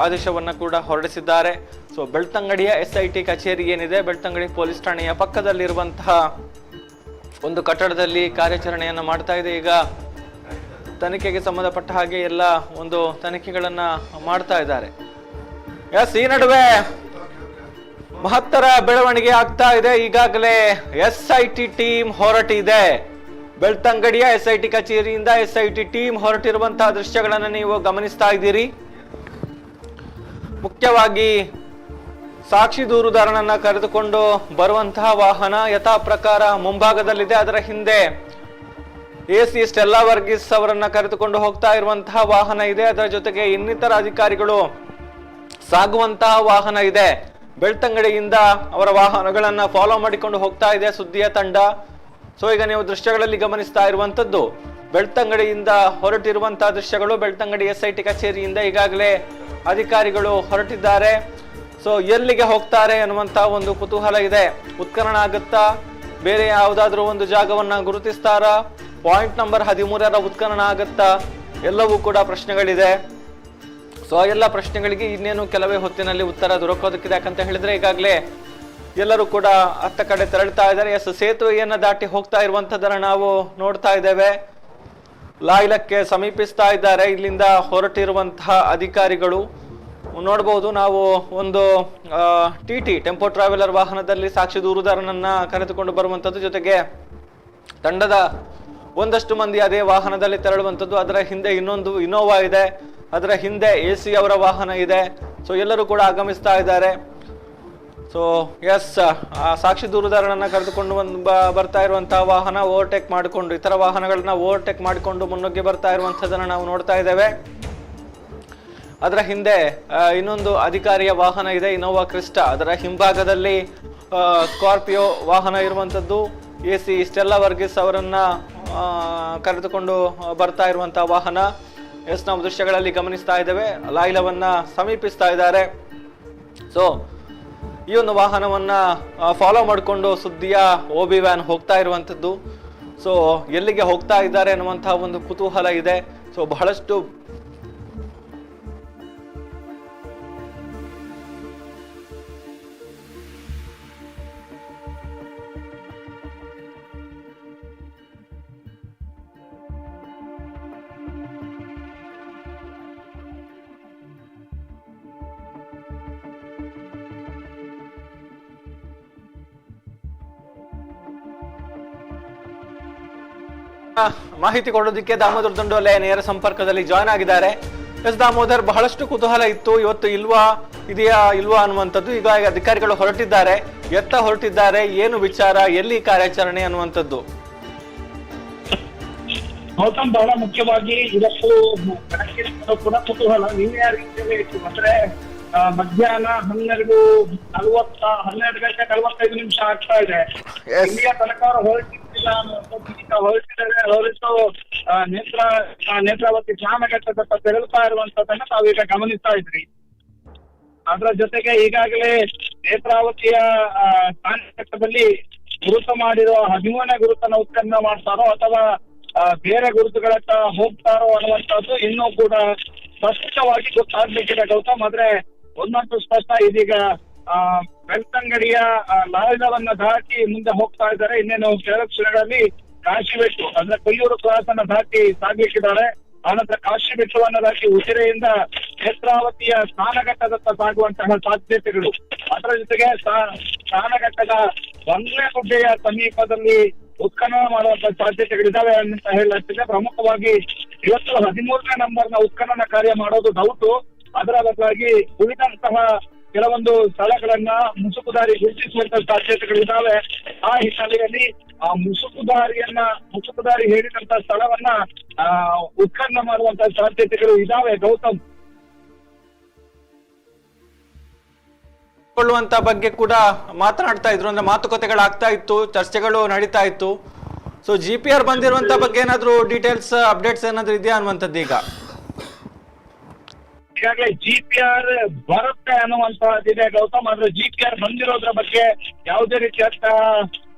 ಆದೇಶವನ್ನ ಕೂಡ ಹೊರಡಿಸಿದ್ದಾರೆ. ಸೊ ಬೆಳ್ತಂಗಡಿಯ SIT ಕಚೇರಿ ಏನಿದೆ, ಬೆಳ್ತಂಗಡಿ ಪೊಲೀಸ್ ಠಾಣೆಯ ಪಕ್ಕದಲ್ಲಿರುವಂತಹ ಒಂದು ಕಟ್ಟಡದಲ್ಲಿ ಕಾರ್ಯಾಚರಣೆಯನ್ನ ಮಾಡ್ತಾ ಇದೆ. ಈಗ ತನಿಖೆಗೆ ಸಂಬಂಧಪಟ್ಟ ಹಾಗೆ ಎಲ್ಲ ಒಂದು ತನಿಖೆಗಳನ್ನ ಮಾಡ್ತಾ ಇದ್ದಾರೆ. ಈ ನಡುವೆ ಮಹತ್ತರ ಬೆಳವಣಿಗೆ ಆಗ್ತಾ ಇದೆ. ಈಗಾಗಲೇ SIT ಟೀಮ್ ಹೊರಟಿದೆ. ಬೆಳ್ತಂಗಡಿಯ SIT ಕಚೇರಿಯಿಂದ SIT ಟೀಮ್ ಹೊರಟಿರುವಂತಹ ದೃಶ್ಯಗಳನ್ನು ನೀವು ಗಮನಿಸ್ತಾ ಇದ್ದೀರಿ. ಮುಖ್ಯವಾಗಿ ಸಾಕ್ಷಿ ದೂರುದಾರನನ್ನ ಕರೆದುಕೊಂಡು ಬರುವಂತಹ ವಾಹನ ಯಥಾ ಪ್ರಕಾರ ಮುಂಭಾಗದಲ್ಲಿದೆ. ಅದರ ಹಿಂದೆ AC ಸ್ಟೆಲ್ಲಾ ವರ್ಗೀಸ್ ಅವರನ್ನ ಕರೆದುಕೊಂಡು ಹೋಗ್ತಾ ಇರುವಂತಹ ವಾಹನ ಇದೆ. ಅದರ ಜೊತೆಗೆ ಇನ್ನಿತರ ಅಧಿಕಾರಿಗಳು ಸಾಗುವಂತಹ ವಾಹನ ಇದೆ. ಬೆಳ್ತಂಗಡಿಯಿಂದ ಅವರ ವಾಹನಗಳನ್ನ ಫಾಲೋ ಮಾಡಿಕೊಂಡು ಹೋಗ್ತಾ ಇದೆ ಸುದ್ದಿಯ ತಂಡ. ಸೊ ಈಗ ನೀವು ದೃಶ್ಯಗಳಲ್ಲಿ ಗಮನಿಸ್ತಾ ಇರುವಂತದ್ದು ಬೆಳ್ತಂಗಡಿಯಿಂದ ಹೊರಟಿರುವಂತಹ ದೃಶ್ಯಗಳು. ಬೆಳ್ತಂಗಡಿ SIT ಕಚೇರಿಯಿಂದ ಈಗಾಗಲೇ ಅಧಿಕಾರಿಗಳು ಹೊರಟಿದ್ದಾರೆ. ಸೊ ಎಲ್ಲಿಗೆ ಹೋಗ್ತಾರೆ ಅನ್ನುವಂತಹ ಒಂದು ಕುತೂಹಲ ಇದೆ. ಉತ್ಖನನ ಆಗುತ್ತಾ, ಬೇರೆ ಯಾವುದಾದ್ರೂ ಒಂದು ಜಾಗವನ್ನ ಗುರುತಿಸ್ತಾರಾ, ಪಾಯಿಂಟ್ ನಂಬರ್ 13ರ ಉತ್ಖನನ ಆಗುತ್ತಾ, ಎಲ್ಲವೂ ಕೂಡ ಪ್ರಶ್ನೆಗಳಿದೆ. ಸೊ ಎಲ್ಲ ಪ್ರಶ್ನೆಗಳಿಗೆ ಇನ್ನೇನು ಕೆಲವೇ ಹೊತ್ತಿನಲ್ಲಿ ಉತ್ತರ ದೊರಕೋದಕ್ಕಿದೆ. ಯಾಕಂತ ಹೇಳಿದ್ರೆ ಈಗಾಗಲೇ ಎಲ್ಲರೂ ಕೂಡ ಅತ್ತ ಕಡೆ ತೆರಳ್ತಾ ಇದ್ದಾರೆ. ಸೇತುವೆಯನ್ನ ದಾಟಿ ಹೋಗ್ತಾ ಇರುವಂತದನ್ನ ನಾವು ನೋಡ್ತಾ ಇದ್ದೇವೆ. ಲಾಯ್ಲಕ್ಕೆ ಸಮೀಪಿಸ್ತಾ ಇದ್ದಾರೆ ಇಲ್ಲಿಂದ ಹೊರಟಿರುವಂತಹ ಅಧಿಕಾರಿಗಳು. ನೋಡಬಹುದು ನಾವು ಒಂದು TT ಟೆಂಪೋ ಟ್ರಾವೆಲರ್ ವಾಹನದಲ್ಲಿ ಸಾಕ್ಷಿ ದೂರುದಾರನನ್ನ ಕರೆದುಕೊಂಡು ಬರುವಂತದ್ದು, ಜೊತೆಗೆ ತಂಡದ ಒಂದಷ್ಟು ಮಂದಿ ಅದೇ ವಾಹನದಲ್ಲಿ ತೆರಳುವಂಥದ್ದು. ಅದರ ಹಿಂದೆ ಇನ್ನೊಂದು ಇನೋವಾ ಇದೆ, ಅದರ ಹಿಂದೆ AC ಅವರ ವಾಹನ ಇದೆ. ಸೊ ಎಲ್ಲರೂ ಕೂಡ ಆಗಮಿಸ್ತಾ ಇದ್ದಾರೆ. ಸೊ ಸಾಕ್ಷಿ ದೂರುದಾರನನ್ನ ಕರೆದುಕೊಂಡು ಬರ್ತಾ ಇರುವಂತಹ ವಾಹನ ಓವರ್ಟೇಕ್ ಮಾಡಿಕೊಂಡು, ಇತರ ವಾಹನಗಳನ್ನ ಓವರ್ಟೇಕ್ ಮಾಡಿಕೊಂಡು ಮುನ್ನುಗ್ಗಿ ಬರ್ತಾ ಇರುವಂತದನ್ನ ನಾವು ನೋಡ್ತಾ ಇದ್ದೇವೆ. ಅದರ ಹಿಂದೆ ಇನ್ನೊಂದು ಅಧಿಕಾರಿಯ ವಾಹನ ಇದೆ, ಇನೋವಾ ಕ್ರಿಸ್ಟಾ. ಅದರ ಹಿಂಭಾಗದಲ್ಲಿ ಸ್ಕಾರ್ಪಿಯೋ ವಾಹನ ಇರುವಂತದ್ದು. AC ಸ್ಟೆಲ್ಲಾ ವರ್ಗೀಸ್ ಅವರನ್ನ ಕರೆದುಕೊಂಡು ಬರ್ತಾ ಇರುವಂತಹ ವಾಹನ. ನಾವು ದೃಶ್ಯಗಳಲ್ಲಿ ಗಮನಿಸ್ತಾ ಇದ್ದೇವೆ. ಲಾಯ್ಲವನ್ನ ಸಮೀಪಿಸ್ತಾ ಇದ್ದಾರೆ. ಸೊ ಈ ಒಂದು ವಾಹನವನ್ನ ಫಾಲೋ ಮಾಡಿಕೊಂಡು ಸುದ್ದಿಯ OB ವ್ಯಾನ್ ಹೋಗ್ತಾ ಇರುವಂತದ್ದು. ಸೊ ಎಲ್ಲಿಗೆ ಹೋಗ್ತಾ ಇದ್ದಾರೆ ಅನ್ನುವಂತಹ ಒಂದು ಕುತೂಹಲ ಇದೆ. ಸೊ ಬಹಳಷ್ಟು ಮಾಹಿತಿ ಕೊಡೋದಕ್ಕೆ ದಾಮೋದರ ದಂಡೋಲೆ ನೇರ ಸಂಪರ್ಕದಲ್ಲಿ ಜಾಯ್ನ್ ಆಗಿದ್ದಾರೆ. ಎಸ್ ದಾಮೋದರ್, ಬಹಳಷ್ಟು ಕುತೂಹಲ ಇತ್ತು, ಇವತ್ತು ಇದೆಯಾ ಇಲ್ವಾ ಅನ್ನುವಂಥದ್ದು. ಈಗ ಅಧಿಕಾರಿಗಳು ಹೊರಟಿದ್ದಾರೆ, ಎತ್ತ ಹೊರಟಿದ್ದಾರೆ, ಏನು ವಿಚಾರ, ಎಲ್ಲಿ ಕಾರ್ಯಾಚರಣೆ ಅನ್ನುವಂಥದ್ದು? ಗೌತಮ್, ಬಹಳ ಮುಖ್ಯವಾಗಿ ಇವತ್ತು ಬೆಳಕಿನ ಕೂಡ ಕುತೂಹಲ ನಿನ್ನೆ ರೀತಿಯಲ್ಲಿ ಇತ್ತು. ಅಂದ್ರೆ ಮಧ್ಯಾಹ್ನ 12 ಗಂಟೆ 45 ಆಗ್ತಾ ಇದೆ. ಇಲ್ಲಿಯ ತನಕ ಅವರು ಹೊರಟಿಲ್ಲ, ಹೊರಟಿದ್ದಾರೆ. ಹೊರಟು ನೇತ್ರಾವತಿ ಸ್ನಾನಘಟ್ಟದತ್ತ ತೆರಳುತ್ತಾ ಇರುವಂತದನ್ನ ತಾವೀಗ ಗಮನಿಸ್ತಾ ಇದ್ರಿ. ಅದರ ಜೊತೆಗೆ ಈಗಾಗಲೇ ನೇತ್ರಾವತಿಯ ಸ್ನಾನಘಟ್ಟದಲ್ಲಿ ಗುರುತು ಮಾಡಿರೋ 13ನೇ ಗುರುತನ್ನ ಉತ್ಖನನ ಮಾಡ್ತಾರೋ ಅಥವಾ ಬೇರೆ ಗುರುತುಗಳತ್ತ ಹೋಗ್ತಾರೋ ಅನ್ನುವಂಥದ್ದು ಇನ್ನೂ ಕೂಡ ಸ್ಪಷ್ಟವಾಗಿ ಗೊತ್ತಾಗ್ಬೇಕಿದೆ ಗೌತಮ್. ಆದ್ರೆ ಒಂದಂತೂ ಸ್ಪಷ್ಟ, ಇದೀಗ ಬೆಳ್ತಂಗಡಿಯ ಲಾಯದವನ್ನ ದಾಟಿ ಮುಂದೆ ಹೋಗ್ತಾ ಇದ್ದಾರೆ. ಇನ್ನೇನು ಕೆಲವು ಕ್ಷಣಗಳಲ್ಲಿ ಕಾಶಿಬೆಟ್ಟು ಅಂದ್ರೆ ಕೊಯ್ಯೂರು ಕ್ರಾಸ್ ಅನ್ನ ದಾಟಿ ಸಾಗ್ಲಿಕ್ಕಿದ್ದಾರೆ. ಆನಂತರ ಕಾಶಿಬೆಟ್ಟುವನ್ನ ದಾಟಿ ಉಜಿರೆಯಿಂದ ನೇತ್ರಾವತಿಯ ಸ್ನಾನಘಟ್ಟದತ್ತ ಸಾಗುವಂತಹ ಸಾಧ್ಯತೆಗಳು, ಅದರ ಜೊತೆಗೆ ಸ್ನಾನಘಟ್ಟದ ಬಂಗ್ಲೆಗುಡ್ಡೆಯ ಸಮೀಪದಲ್ಲಿ ಉತ್ಖನನ ಮಾಡುವಂತಹ ಸಾಧ್ಯತೆಗಳಿದಾವೆ ಅಂತ ಹೇಳಲಾಗ್ತಿದೆ. ಪ್ರಮುಖವಾಗಿ ಇವತ್ತು 13ನೇ ನಂಬರ್ನ ಉತ್ಖನನ ಕಾರ್ಯ ಮಾಡೋದು ಡೌಟು. ಅದರ ಬದಲಾಗಿ ಉಳಿದಂತಹ ಕೆಲವೊಂದು ಸ್ಥಳಗಳನ್ನ ಮುಸುಕುದಾರಿ ಗುರುತಿಸುವಂತಹ ಸಾಧ್ಯತೆಗಳಿದ್ದಾವೆ. ಆ ಹಿನ್ನೆಲೆಯಲ್ಲಿ ಆ ಮುಸುಕುದಾರಿ ಹೇಳಿದಂತಹ ಸ್ಥಳವನ್ನ ಉತ್ಖನನ ಮಾಡುವಂತಹ ಸಾಧ್ಯತೆಗಳು ಇದಾವೆ ಗೌತಮ್. ಕೊಳ್ಳುವಂತ ಬಗ್ಗೆ ಕೂಡ ಮಾತನಾಡ್ತಾ ಇದ್ರು, ಅಂದ್ರೆ ಮಾತುಕತೆಗಳಾಗ್ತಾ ಇತ್ತು, ಚರ್ಚೆಗಳು ನಡೀತಾ ಇತ್ತು. ಸೊ GPR ಬಂದಿರುವಂತ ಬಗ್ಗೆ ಏನಾದ್ರು ಡೀಟೇಲ್ಸ್, ಅಪ್ಡೇಟ್ಸ್ ಏನಾದ್ರು ಇದೆಯಾ ಅನ್ನುವಂಥದ್ದು? ಈಗಾಗಲೇ GPR ಬರುತ್ತೆ ಅನ್ನುವಂತಹದ್ದಿದೆ ಗೌತಮ್. ಆದ್ರೆ GPR ಬಂದಿರೋದ್ರ ಬಗ್ಗೆ ಯಾವುದೇ ರೀತಿಯಾದ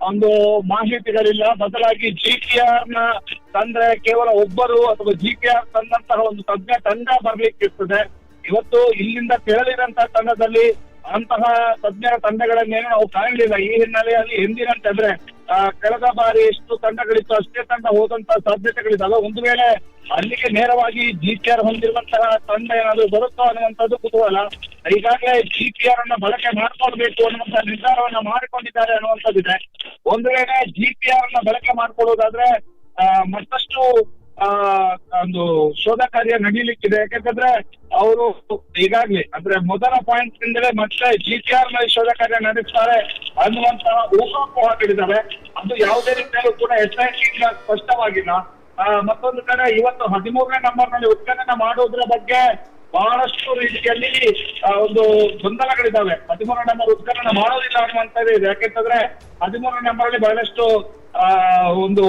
ಒಂದು ಮಾಹಿತಿಗಳಿಲ್ಲ. ಬದಲಾಗಿ GPR ನ ತಂದ್ರೆ ಕೇವಲ ಒಬ್ಬರು ಅಥವಾ GPR ತಂದಂತಹ ಒಂದು ತಜ್ಞ ತಂಡ ಬರ್ಲಿಕ್ಕಿರ್ತದೆ. ಇವತ್ತು ಇಲ್ಲಿಂದ ತೆರಳಿದಂತಹ ತಂಡದಲ್ಲಿ ಅಂತಹ ತಜ್ಞರ ತಂಡಗಳನ್ನೇನು ನಾವು ಕಾಣಲಿಲ್ಲ. ಈ ಹಿನ್ನೆಲೆಯಲ್ಲಿ ಎಂದಿನಂತೆ ಅಂದ್ರೆ ಕಳೆದ ಬಾರಿ ಎಷ್ಟು ತಂಡಗಳಿತ್ತು ಅಷ್ಟೇ ತಂಡ ಹೋದಂತಹ ಸಾಧ್ಯತೆಗಳಿದಾವೆ. ಒಂದು ವೇಳೆ ಅಲ್ಲಿಗೆ ನೇರವಾಗಿ GPR ಹೊಂದಿರುವಂತಹ ತಂಡ ಏನಾದ್ರು ಬರುತ್ತೋ ಅನ್ನುವಂಥದ್ದು ಕುತೂಹಲ. ಈಗಾಗಲೇ GPR ಅನ್ನ ಬಳಕೆ ಮಾಡ್ಕೊಳ್ಬೇಕು ಅನ್ನುವಂತಹ ನಿರ್ಧಾರವನ್ನ ಮಾಡಿಕೊಂಡಿದ್ದಾರೆ ಅನ್ನುವಂಥದ್ದಿದೆ. ಒಂದು ವೇಳೆ GPR ಅನ್ನ ಬಳಕೆ ಮಾಡ್ಕೊಳ್ಳೋದಾದ್ರೆ ಮತ್ತಷ್ಟು ಒಂದು ಶೋಧ ಕಾರ್ಯ ನಡೀಲಿಕ್ಕಿದೆ. ಯಾಕಂತಂದ್ರೆ ಅವರು ಈಗಾಗ್ಲೇ ಅಂದ್ರೆ ಮೊದಲ ಪಾಯಿಂಟ್ ಇಂದಲೇ ಮತ್ತೆ GPR ನಲ್ಲಿ ಶೋಧ ಕಾರ್ಯ ನಡೆಸ್ತಾರೆ ಅನ್ನುವಂತಹ ಊಹಾಪೋಹಗಳಿದ್ದಾವೆ. ಅದು ಯಾವುದೇ ರೀತಿಯಲ್ಲೂ ಕೂಡ SIT ಸ್ಪಷ್ಟವಾಗಿಲ್ಲ. ಮತ್ತೊಂದು ಕಡೆ ಇವತ್ತು 13ನೇ ನಂಬರ್ ನಲ್ಲಿ ಉತ್ಖನನ ಮಾಡೋದ್ರ ಬಗ್ಗೆ ಬಹಳಷ್ಟು ರೀತಿಯಲ್ಲಿ ಒಂದು ಗೊಂದಲಗಳಿದ್ದಾವೆ. 13ನೇ ನಂಬರ್ ಉತ್ಖನನ ಮಾಡೋದಿಲ್ಲ ಅನ್ನುವಂಥದ್ದು ಇದೆ. ಯಾಕೆಂತಂದ್ರೆ 13ನೇ ನಂಬರ್ ಅಲ್ಲಿ ಬಹಳಷ್ಟು ಒಂದು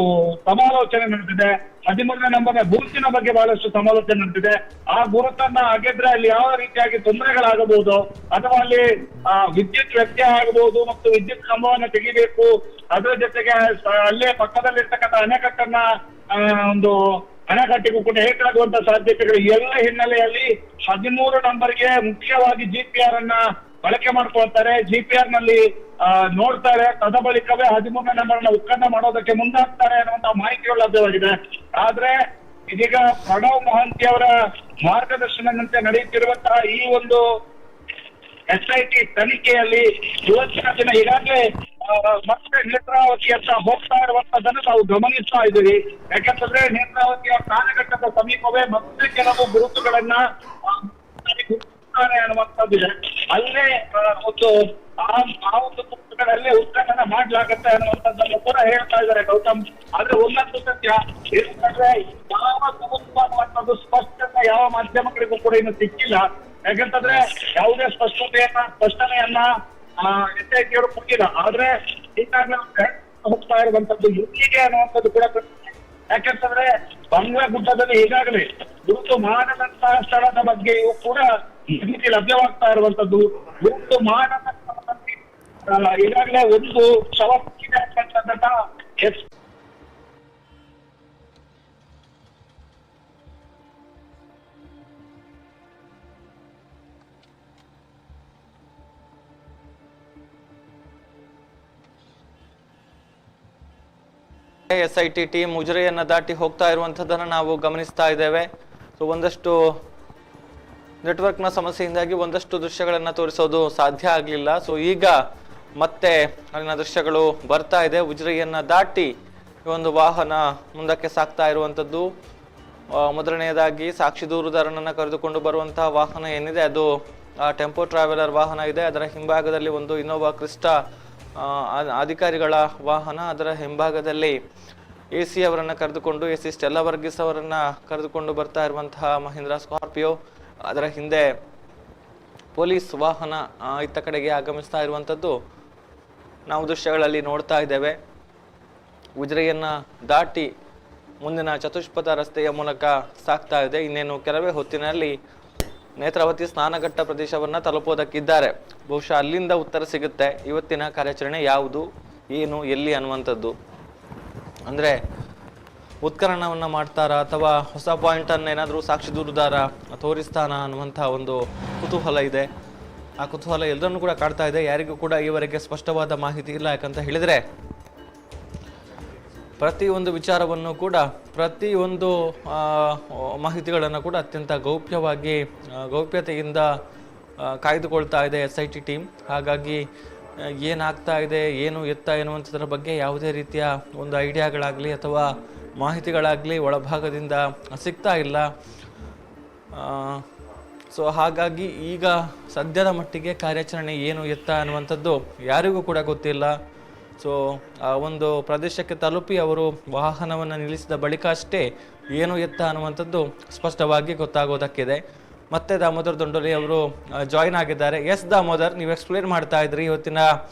ಸಮಾಲೋಚನೆ ನಡೆದಿದೆ. 13ನೇ ನಂಬರ್ನ ಗುರುತಿನ ಬಗ್ಗೆ ಬಹಳಷ್ಟು ಸಮಾಲೋಚನೆ ನಡೆದಿದೆ. ಆ ಗುರುತನ್ನ ಅಗೆದ್ರೆ ಅಲ್ಲಿ ಯಾವ ರೀತಿಯಾಗಿ ತೊಂದರೆಗಳಾಗಬಹುದು ಅಥವಾ ಅಲ್ಲಿ ವಿದ್ಯುತ್ ವ್ಯತ್ಯಯ ಆಗಬಹುದು ಮತ್ತು ವಿದ್ಯುತ್ ಕಂಬವನ್ನ ತೆಗಿಬೇಕು. ಅದರ ಜೊತೆಗೆ ಅಲ್ಲೇ ಪಕ್ಕದಲ್ಲಿರ್ತಕ್ಕಂಥ ಅಣೆಕಟ್ಟನ್ನ ಒಂದು ಅಣೆಕಟ್ಟಿಗೂ ಕೂಡ ಹೇಗಾಗುವಂತ ಸಾಧ್ಯತೆಗಳು ಎಲ್ಲ ಹಿನ್ನೆಲೆಯಲ್ಲಿ 13 ನಂಬರ್ಗೆ ಮುಖ್ಯವಾಗಿ GPR ಅನ್ನ ಬಳಕೆ ಮಾಡ್ಕೊಳ್ತಾರೆ. GPR ನಲ್ಲಿ ನೋಡ್ತಾರೆ. ತದ ಬಳಿಕವೇ 13ನೇ ನಂಬರ್ನ ಉತ್ಖನನ ಮಾಡೋದಕ್ಕೆ ಮುಂದಾಗ್ತಾರೆ ಅನ್ನುವಂತ ಮಾಹಿತಿಗಳು ಲಭ್ಯವಾಗಿದೆ. ಆದ್ರೆ ಇದೀಗ ಪ್ರಣವ್ ಮೊಹಾಂತಿ ಅವರ ಮಾರ್ಗದರ್ಶನದಂತೆ ನಡೆಯುತ್ತಿರುವಂತಹ ಈ ಒಂದು SIT ತನಿಖೆಯಲ್ಲಿ ಇವತ್ತಿನ ದಿನ ಈಗಾಗಲೇ ಮತ್ತೆ ನೇತ್ರಾವತಿಯತ್ತ ಹೋಗ್ತಾ ಇರುವಂತದನ್ನು ನಾವು ಗಮನಿಸ್ತಾ ಇದ್ದೀವಿ. ಯಾಕಂತಂದ್ರೆ ನೇತ್ರಾವತಿಯ ಸ್ನಾನಘಟ್ಟದ ಸಮೀಪವೇ ಮತ್ತೆ ಕೆಲವು ಗುರುತುಗಳನ್ನ ಅನ್ನುವಂಥದ್ದಿದೆ. ಅಲ್ಲೇ ಒಂದು ಆ ಒಂದು ಪುಸ್ತಕದಲ್ಲಿ ಉತ್ಖನನ ಮಾಡ್ಲಾಗತ್ತೆ ಅನ್ನುವಂಥದ್ದನ್ನು ಕೂಡ ಹೇಳ್ತಾ ಇದ್ದಾರೆ ಗೌತಮ್. ಆದ್ರೆ ಒಂದೊಂದು ಸತ್ಯ ಏನಂತಂದ್ರೆ ಯಾವ ಗುರುತು ಅನ್ನುವಂಥದ್ದು ಸ್ಪಷ್ಟತೆ ಯಾವ ಮಾಧ್ಯಮಗಳಿಗೂ ಕೂಡ ಇನ್ನು ಸಿಕ್ಕಿಲ್ಲ. ಯಾಕಂತಂದ್ರೆ ಯಾವುದೇ ಸ್ಪಷ್ಟನೆಯನ್ನ SIT ಅವರು ಕೊಟ್ಟಿಲ್ಲ. ಆದ್ರೆ ಈಗಾಗಲೇ ಹೋಗ್ತಾ ಇರುವಂತದ್ದು ಎಲ್ಲಿಗೆ ಅನ್ನುವಂಥದ್ದು ಕೂಡ ಯಾಕೆಂತಂದ್ರೆ ಬಂಗ್ಲಾ ಗುಡ್ಡದಲ್ಲಿ ಈಗಾಗಲೇ ಗುರುತು ಮಾಡದಂತಹ ಸ್ಥಳದ ಬಗ್ಗೆಯೂ ಕೂಡ ಮಾಹಿತಿ ಲಭ್ಯವಾಗ್ತಾ ಇರುವಂತದ್ದು. ಗುರುತು ಮಾಡದ ಈಗಾಗಲೇ ಒಂದು ಶವ ಅಂತಕ್ಕಂಥದ್ದನ್ನ SIT ಟೀಮ್ ಉಜಿರೆಯನ್ನ ದಾಟಿ ಹೋಗ್ತಾ ಇರುವಂತದ್ದನ್ನ ನಾವು ಗಮನಿಸ್ತಾ ಇದ್ದೇವೆ. ಸೊ ಒಂದಷ್ಟು ನೆಟ್ವರ್ಕ್ನ ಸಮಸ್ಯೆಯಿಂದಾಗಿ ಒಂದಷ್ಟು ದೃಶ್ಯಗಳನ್ನ ತೋರಿಸೋದು ಸಾಧ್ಯ ಆಗಲಿಲ್ಲ. ಸೊ ಈಗ ಮತ್ತೆ ಅಲ್ಲಿನ ದೃಶ್ಯಗಳು ಬರ್ತಾ ಇದೆ. ಉಜಿರೆಯನ್ನ ದಾಟಿ ಒಂದು ವಾಹನ ಮುಂದಕ್ಕೆ ಸಾಗ್ತಾ ಇರುವಂತದ್ದು. ಮೊದಲನೆಯದಾಗಿ ಸಾಕ್ಷಿ ದೂರುದಾರನನ್ನು ಕರೆದುಕೊಂಡು ಬರುವಂತಹ ವಾಹನ ಏನಿದೆ ಅದು ಟೆಂಪೋ ಟ್ರಾವೆಲರ್ ವಾಹನ ಇದೆ. ಅದರ ಹಿಂಭಾಗದಲ್ಲಿ ಒಂದು ಇನ್ನೋವಾ ಕ್ರಿಸ್ಟಾ ಅಧಿಕಾರಿಗಳ ವಾಹನ, ಅದರ ಹಿಂಭಾಗದಲ್ಲಿ AC ಅವರನ್ನು ಕರೆದುಕೊಂಡು AC ಸ್ಟೆಲ್ಲಾ ವರ್ಗೀಸ್ ಅವರನ್ನು ಕರೆದುಕೊಂಡು ಬರ್ತಾ ಇರುವಂತಹ ಮಹೀಂದ್ರ ಸ್ಕಾರ್ಪಿಯೋ, ಅದರ ಹಿಂದೆ ಪೊಲೀಸ್ ವಾಹನ ಇತ್ತ ಕಡೆಗೆ ಆಗಮಿಸ್ತಾ ಇರುವಂಥದ್ದು ನಾವು ದೃಶ್ಯಗಳಲ್ಲಿ ನೋಡ್ತಾ ಇದ್ದೇವೆ. ಉಜಿರೆಯನ್ನು ದಾಟಿ ಮುಂದಿನ ಚತುಷ್ಪಥ ರಸ್ತೆಯ ಮೂಲಕ ಸಾಗ್ತಾ ಇದೆ. ಇನ್ನೇನು ಕೆಲವೇ ಹೊತ್ತಿನಲ್ಲಿ ನೇತ್ರಾವತಿ ಸ್ನಾನಘಟ್ಟ ಪ್ರದೇಶವನ್ನು ತಲುಪೋದಕ್ಕಿದ್ದಾರೆ. ಬಹುಶಃ ಅಲ್ಲಿಂದ ಉತ್ತರ ಸಿಗುತ್ತೆ ಇವತ್ತಿನ ಕಾರ್ಯಾಚರಣೆ ಯಾವುದು, ಏನು, ಎಲ್ಲಿ ಅನ್ನುವಂಥದ್ದು. ಅಂದರೆ ಉತ್ಖನನವನ್ನು ಮಾಡ್ತಾರಾ ಅಥವಾ ಹೊಸ ಪಾಯಿಂಟನ್ನು ಏನಾದರೂ ಸಾಕ್ಷಿ ದೂರುದಾರ ತೋರಿಸ್ತಾನ ಅನ್ನುವಂಥ ಒಂದು ಕುತೂಹಲ ಇದೆ. ಆ ಕುತೂಹಲ ಎಲ್ಲರನ್ನೂ ಕೂಡ ಕಾಡ್ತಾ ಇದೆ. ಯಾರಿಗೂ ಕೂಡ ಈವರೆಗೆ ಸ್ಪಷ್ಟವಾದ ಮಾಹಿತಿ ಇಲ್ಲ. ಯಾಕಂತ ಹೇಳಿದರೆ ಪ್ರತಿಯೊಂದು ವಿಚಾರವನ್ನು ಕೂಡ ಪ್ರತಿಯೊಂದು ಮಾಹಿತಿಗಳನ್ನು ಕೂಡ ಅತ್ಯಂತ ಗೌಪ್ಯತೆಯಿಂದ ಕಾಯ್ದುಕೊಳ್ತಾ ಇದೆ SIT ಟೀಮ್. ಹಾಗಾಗಿ ಏನಾಗ್ತಾ ಇದೆ, ಏನು ಎತ್ತ ಎನ್ನುವಂಥದ್ರ ಬಗ್ಗೆ ಯಾವುದೇ ರೀತಿಯ ಒಂದು ಐಡಿಯಾಗಳಾಗಲಿ ಅಥವಾ ಮಾಹಿತಿಗಳಾಗಲಿ ಒಳಭಾಗದಿಂದ ಸಿಗ್ತಾ ಇಲ್ಲ. ಸೊ ಹಾಗಾಗಿ ಈಗ ಸದ್ಯದ ಮಟ್ಟಿಗೆ ಕಾರ್ಯಾಚರಣೆ ಏನು ಎತ್ತ ಅನ್ನುವಂಥದ್ದು ಯಾರಿಗೂ ಕೂಡ ಗೊತ್ತಿಲ್ಲ. ಸೊ ಆ ಒಂದು ಪ್ರದೇಶಕ್ಕೆ ತಲುಪಿ ಅವರು ವಾಹನವನ್ನು ನಿಲ್ಲಿಸಿದ ಬಳಿಕ ಅಷ್ಟೇ ಏನು ಎತ್ತ ಅನ್ನುವಂಥದ್ದು ಸ್ಪಷ್ಟವಾಗಿ ಗೊತ್ತಾಗೋದಕ್ಕಿದೆ. ಮತ್ತೆ ದಾಮೋದರ್ ದೊಂಡೋಲಿ ಅವರು ಜಾಯಿನ್ ಆಗಿದ್ದಾರೆ. ಎಸ್ ದಾಮೋದರ್, ನೀವು ಎಕ್ಸ್ಪ್ಲೇನ್ ಮಾಡ್ತಾ ಇದ್ರಿ ಇವತ್ತಿನ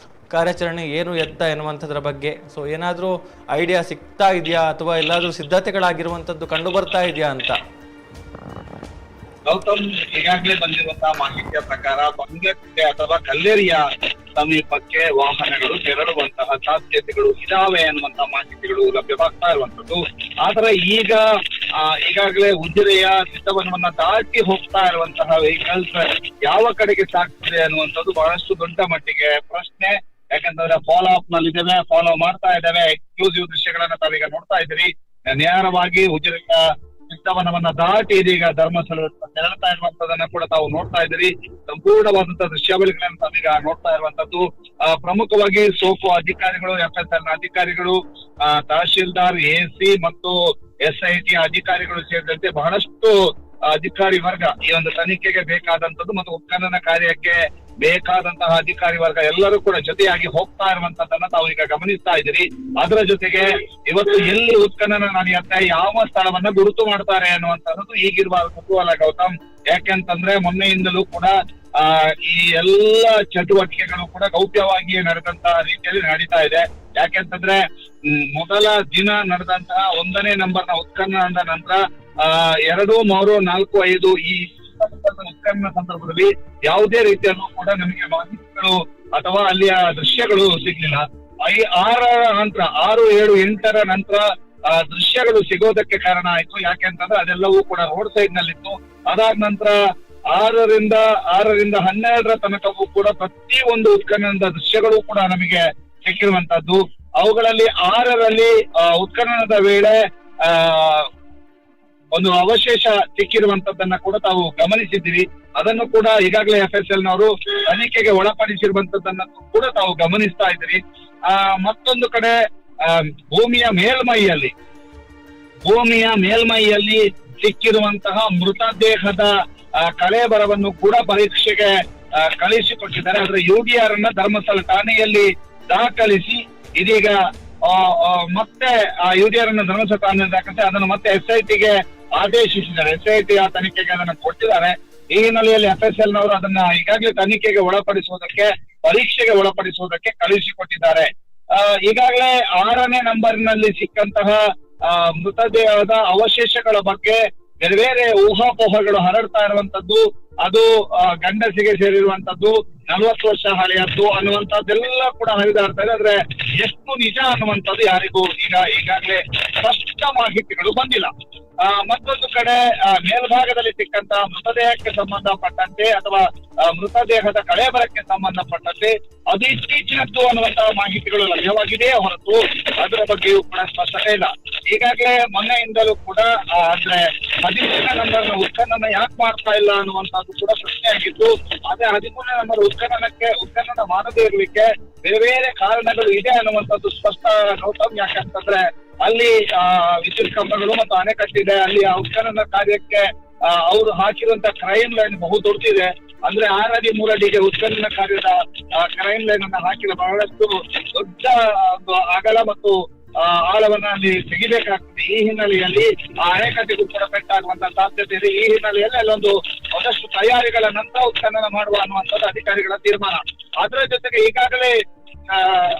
ಕಾರ್ಯಾಚರಣೆ ಏನು ಎತ್ತ ಎನ್ನುವಂಥದ್ರ ಬಗ್ಗೆ. ಸೊ ಏನಾದರೂ ಐಡಿಯಾ ಸಿಗ್ತಾ ಇದೆಯಾ ಅಥವಾ ಎಲ್ಲಾದರೂ ಸಿದ್ಧತೆಗಳಾಗಿರುವಂಥದ್ದು ಕಂಡು ಬರ್ತಾ ಇದೆಯಾ ಅಂತ? ಗೌತಮ್, ಈಗಾಗಲೇ ಬಂದಿರುವಂತಹ ಮಾಹಿತಿಯ ಪ್ರಕಾರ ಬಂಗಟ್ಟೆ ಅಥವಾ ಕಲ್ಲೇರಿಯ ಸಮೀಪಕ್ಕೆ ವಾಹನಗಳು ತೆರಳುವಂತಹ ಸಾಧ್ಯತೆಗಳು ಇದಾವೆ ಅನ್ನುವಂತಹ ಮಾಹಿತಿಗಳು ಲಭ್ಯವಾಗ್ತಾ ಇರುವಂತದ್ದು. ಆದ್ರೆ ಈಗಾಗಲೇ ಉಜಿರೆಯ ಸಿದ್ದವನವನ್ನ ದಾಟಿ ಹೋಗ್ತಾ ಇರುವಂತಹ ವೆಹಿಕಲ್ಸ್ ಯಾವ ಕಡೆಗೆ ಸಾಗ್ತದೆ ಅನ್ನುವಂಥದ್ದು ಬಹಳಷ್ಟು ದೊಡ್ಡ ಮಟ್ಟಿಗೆ ಪ್ರಶ್ನೆ. ಯಾಕಂತಂದ್ರೆ ಫಾಲೋ ಅಪ್ ನಲ್ಲಿ ಇದ್ದೇವೆ, ಫಾಲೋ ಮಾಡ್ತಾ ಇದ್ದೇವೆ. ಎಕ್ಸ್ಕ್ಲೂಸಿವ್ ದೃಶ್ಯಗಳನ್ನ ತಾವೀಗ ನೋಡ್ತಾ ಇದ್ದೀರಿ. ನೇರವಾಗಿ ಉಜಿರೆಯ ಸಿದ್ದವನವನ್ನ ದಾಟಿ ಇದೀಗ ಧರ್ಮಸ್ಥಳ ತೆರಳುತ್ತಾ ಇರುವಂತದನ್ನ ಕೂಡ ತಾವು ನೋಡ್ತಾ ಇದ್ದೀರಿ. ಸಂಪೂರ್ಣವಾದಂತಹ ದೃಶ್ಯಾವಳಿಗಳನ್ನ ತಾವೀಗ ನೋಡ್ತಾ ಇರುವಂತದ್ದು. ಪ್ರಮುಖವಾಗಿ ಸೋಕೋ ಅಧಿಕಾರಿಗಳು, FSL ಅಧಿಕಾರಿಗಳು, ತಹಶೀಲ್ದಾರ್, AC ಮತ್ತು SIT ಅಧಿಕಾರಿಗಳು ಸೇರಿದಂತೆ ಬಹಳಷ್ಟು ಅಧಿಕಾರಿ ವರ್ಗ ಈ ಒಂದು ತನಿಖೆಗೆ ಬೇಕಾದಂತದ್ದು ಮತ್ತು ಉತ್ಖನನ ಕಾರ್ಯಕ್ಕೆ ಬೇಕಾದಂತಹ ಅಧಿಕಾರಿ ವರ್ಗ ಎಲ್ಲರೂ ಕೂಡ ಜೊತೆಯಾಗಿ ಹೋಗ್ತಾ ಇರುವಂತದ್ದನ್ನ ತಾವು ಈಗ ಗಮನಿಸ್ತಾ ಇದ್ದೀರಿ. ಅದರ ಜೊತೆಗೆ ಇವತ್ತು ಎಲ್ಲಿ ಉತ್ಖನನ ನಡೆಯುತ್ತೆ, ಯಾವ ಸ್ಥಳವನ್ನ ಗುರುತು ಮಾಡ್ತಾರೆ ಅನ್ನುವಂಥದ್ದು ಈಗಿರುವ ಕುತೂಹಲ ಗೌತಮ್. ಯಾಕೆಂತಂದ್ರೆ ಮೊನ್ನೆಯಿಂದಲೂ ಕೂಡ ಈ ಎಲ್ಲ ಚಟುವಟಿಕೆಗಳು ಕೂಡ ಗೌಪ್ಯವಾಗಿ ನಡೆದಂತಹ ರೀತಿಯಲ್ಲಿ ನಡೀತಾ ಇದೆ. ಯಾಕೆಂತಂದ್ರೆ ಮೊದಲ ದಿನ ನಡೆದಂತಹ 1ನೇ ನಂಬರ್ನ ಉತ್ಖನನದ ನಂತರ 2, 3, 4, 5 ಈ ಉತ್ಖನನ ಸಂದರ್ಭದಲ್ಲಿ ಯಾವುದೇ ರೀತಿಯಲ್ಲೂ ಕೂಡ ನಮಗೆ ಮಾಹಿತಿಗಳು ಅಥವಾ ಅಲ್ಲಿಯ ದೃಶ್ಯಗಳು ಸಿಗ್ಲಿಲ್ಲ. 6 ನಂತರ 6, 7, 8ರ ನಂತರ ದೃಶ್ಯಗಳು ಸಿಗೋದಕ್ಕೆ ಕಾರಣ ಆಯ್ತು. ಯಾಕೆಂತಂದ್ರೆ ಅದೆಲ್ಲವೂ ಕೂಡ ರೋಡ್ ಸೈಡ್ ನಲ್ಲಿತ್ತು. ಅದಾದ ನಂತರ 6ರಿಂದ 12ರ ತನಕವೂ ಕೂಡ ಪ್ರತಿ ಒಂದು ಉತ್ಖನನದ ದೃಶ್ಯಗಳು ಕೂಡ ನಮಗೆ ಸಿಕ್ಕಿರುವಂತದ್ದು. ಅವುಗಳಲ್ಲಿ 6ರಲ್ಲಿ ಉತ್ಖನನದ ವೇಳೆ ಒಂದು ಅವಶೇಷ ಸಿಕ್ಕಿರುವಂತದ್ದನ್ನ ಕೂಡ ತಾವು ಗಮನಿಸಿದ್ದೀರಿ. ಅದನ್ನು ಕೂಡ ಈಗಾಗಲೇ FSL ನವರು ತನಿಖೆಗೆ ಒಳಪಡಿಸಿರುವಂತದ್ದನ್ನ ಕೂಡ ತಾವು ಗಮನಿಸ್ತಾ ಇದ್ದೀರಿ. ಮತ್ತೊಂದು ಕಡೆ ಭೂಮಿಯ ಮೇಲ್ಮೈಯಲ್ಲಿ ಸಿಕ್ಕಿರುವಂತಹ ಮೃತದೇಹದ ಕಳೇಬರವನ್ನು ಕೂಡ ಪರೀಕ್ಷೆಗೆ ಕಳಿಸಿಕೊಟ್ಟಿದ್ದಾರೆ. ಆದ್ರೆ UDR ಅನ್ನ ಧರ್ಮಸ್ಥಳ ಠಾಣೆಯಲ್ಲಿ ದಾಖಲಿಸಿ ಇದೀಗ ಮತ್ತೆ UDR ಅನ್ನ ಧರ್ಮಸ್ಥಳ ಠಾಣೆಯಲ್ಲಿ ದಾಖಲಿಸಿ ಅದನ್ನು ಮತ್ತೆ SITಗೆ ಆದೇಶಿಸಿದ್ದಾರೆ. SIT ಆ ತನಿಖೆಗೆ ಅದನ್ನು ಕೊಟ್ಟಿದ್ದಾರೆ. ಈ ಹಿನ್ನೆಲೆಯಲ್ಲಿ FSL ನವರು ಅದನ್ನ ಈಗಾಗಲೇ ತನಿಖೆಗೆ ಪರೀಕ್ಷೆಗೆ ಒಳಪಡಿಸುವುದಕ್ಕೆ ಕಳುಹಿಸಿಕೊಟ್ಟಿದ್ದಾರೆ. ಈಗಾಗಲೇ 6ನೇ ನಂಬರ್ನಲ್ಲಿ ಸಿಕ್ಕಂತಹ ಮೃತದೇಹದ ಅವಶೇಷಗಳ ಬಗ್ಗೆ ಬೇರೆ ಬೇರೆ ಊಹಾಪೋಹಗಳು ಹರಡ್ತಾ ಇರುವಂತದ್ದು. ಅದು ಗಂಡಸಿಗೆ ಸೇರಿರುವಂತದ್ದು, 40 ವರ್ಷ ಹಳೆಯದ್ದು ಅನ್ನುವಂಥದ್ದೆಲ್ಲ ಕೂಡ ಹರಿದಾಡ್ತಾ ಇದೆ. ಆದ್ರೆ ಎಷ್ಟು ನಿಜ ಅನ್ನುವಂಥದ್ದು ಯಾರಿಗೂ ಈಗಾಗಲೇ ಸ್ಪಷ್ಟ ಮಾಹಿತಿಗಳು ಬಂದಿಲ್ಲ. ಮತ್ತೊಂದು ಕಡೆ ಮೇಲ್ಭಾಗದಲ್ಲಿ ಸಿಕ್ಕಂತಹ ಮೃತದೇಹಕ್ಕೆ ಸಂಬಂಧಪಟ್ಟಂತೆ ಅಥವಾ ಮೃತದೇಹದ ಕಳೇಬರಕ್ಕೆ ಸಂಬಂಧಪಟ್ಟಂತೆ ಅದು ಇತ್ತೀಚಿನದ್ದು ಅನ್ನುವಂತಹ ಮಾಹಿತಿಗಳು ಲಭ್ಯವಾಗಿದೆಯೇ ಹೊರತು ಅದರ ಬಗ್ಗೆಯೂ ಕೂಡ ಸ್ಪಷ್ಟತೆ ಇಲ್ಲ. ಈಗಾಗಲೇ ಮೊನ್ನೆಯಿಂದಲೂ ಕೂಡ ಅಂದ್ರೆ 13ನೇ ನಂಬರ್ನ ಉತ್ಖನನ ಯಾಕೆ ಮಾಡ್ತಾ ಇಲ್ಲ ಅನ್ನುವಂಥದ್ದು ಕೂಡ ಪ್ರಶ್ನೆ ಆಗಿತ್ತು. ಆದ್ರೆ 13ನೇ ನಂಬರ್ ಉತ್ಖನನ ಮಾಡದೇ ಇರಲಿಕ್ಕೆ ಬೇರೆ ಬೇರೆ ಕಾರಣಗಳು ಇದೆ ಅನ್ನುವಂಥದ್ದು ಸ್ಪಷ್ಟ ಗೌತಮ್. ಯಾಕಂತಂದ್ರೆ ಅಲ್ಲಿ ವಿದ್ಯುತ್ ಕಂಬಗಳು ಮತ್ತು ಅಣೆಕಟ್ಟಿದೆ. ಅಲ್ಲಿ ಆ ಉತ್ಖನನ ಕಾರ್ಯಕ್ಕೆ ಅವರು ಹಾಕಿರುವಂತ ಕ್ರೈಮ್ ಲೈನ್ ಬಹು ದೊಡ್ಡದಿದೆ. ಅಂದ್ರೆ 6 ಅಡಿ 3 ಅಡಿಗೆ ಉತ್ಖನನ ಕಾರ್ಯದ ಕ್ರೈಮ್ ಲೈನ್ ಅನ್ನ ಹಾಕಿದ ಬಹಳಷ್ಟು ದೊಡ್ಡ ಅಗಲ ಮತ್ತು ಆಳವನ್ನ ಅಲ್ಲಿ ತೆಗಿಬೇಕಾಗ್ತದೆ. ಈ ಹಿನ್ನೆಲೆಯಲ್ಲಿ ಆ ಅಣೆಕಟ್ಟಿಗೂ ಕೂಡ ಪೆಟ್ಟಾಗುವಂತ ಸಾಧ್ಯತೆ ಇದೆ. ಈ ಹಿನ್ನೆಲೆಯಲ್ಲಿ ಅಲ್ಲೊಂದು ಒಂದಷ್ಟು ತಯಾರಿಗಳ ನಂತರ ಉತ್ಖನನ ಮಾಡುವ ಅನ್ನುವಂಥದ್ದು ಅಧಿಕಾರಿಗಳ ತೀರ್ಮಾನ. ಅದರ ಜೊತೆಗೆ ಈಗಾಗಲೇ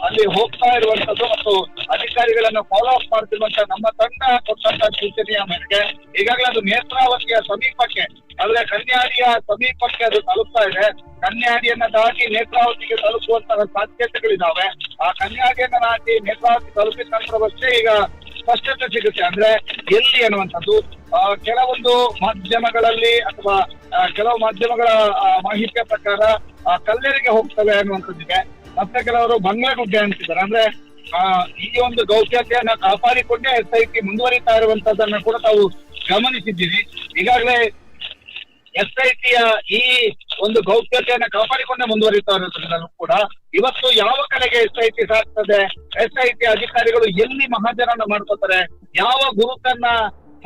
ಅಲ್ಲಿ ಹೋಗ್ತಾ ಇರುವಂತದ್ದು ಮತ್ತು ಅಧಿಕಾರಿಗಳನ್ನ ಫಾಲೋ ಅಪ್ ಮಾಡ್ತಿರುವಂತ ನಮ್ಮ ತಂಡ ಕೊಟ್ಟಂತ ಸೂಚನೆಯ ಮೇರೆಗೆ ಈಗಾಗಲೇ ಅದು ನೇತ್ರಾವತಿಯ ಸಮೀಪಕ್ಕೆ ಅಂದ್ರೆ ಕನ್ಯಾಡಿಯ ಸಮೀಪಕ್ಕೆ ಅದು ತಲುಪ್ತಾ ಇದೆ. ಕನ್ಯಾಡಿಯನ್ನ ದಾಟಿ ನೇತ್ರಾವತಿಗೆ ತಲುಪುವಂತಹ ಸಾಧ್ಯತೆಗಳಿದಾವೆ. ಆ ಕನ್ಯಾಡಿಯನ್ನ ದಾಟಿ ನೇತ್ರಾವತಿ ತಲುಪಿದ ನಂತರವಷ್ಟೇ ಈಗ ಸ್ಪಷ್ಟತೆ ಸಿಗುತ್ತೆ ಅಂದ್ರೆ ಎಲ್ಲಿ ಅನ್ನುವಂಥದ್ದು. ಕೆಲವೊಂದು ಮಾಧ್ಯಮಗಳಲ್ಲಿ ಅಥವಾ ಕೆಲವು ಮಾಧ್ಯಮಗಳ ಮಾಹಿತಿಯ ಪ್ರಕಾರ ಕಲ್ಲೇರಿಗೆ ಹೋಗ್ತವೆ ಅನ್ನುವಂಥದ್ದಿದೆ. ಮತ್ತೆ ಕೆಲವರು ಬಂಗ್ಲಾಗುಡ್ಡೆ ಅಂತಿದ್ದಾರೆ. ಅಂದ್ರೆ ಈ ಒಂದು ಗೌಪ್ಯತೆಯನ್ನ ಕಾಪಾಡಿಕೊಂಡೇ SIT ಮುಂದುವರಿತಾ ಇರುವಂತದ್ದನ್ನ ಕೂಡ ತಾವು ಗಮನಿಸಿದ್ದೀವಿ. ಈಗಾಗಲೇ SITಯ ಈ ಒಂದು ಗೌಪ್ಯತೆಯನ್ನ ಕಾಪಾಡಿಕೊಂಡೇ ಮುಂದುವರಿತಾ ಇರೋದ್ರಿಂದಲೂ ಕೂಡ ಇವತ್ತು ಯಾವ ಕಡೆಗೆ SIT ಸಾಗ್ತದೆ, SIT ಅಧಿಕಾರಿಗಳು ಎಲ್ಲಿ ಮಹಾಜನನ್ನ ಮಾಡ್ಕೋತಾರೆ, ಯಾವ ಗುರುತನ್ನ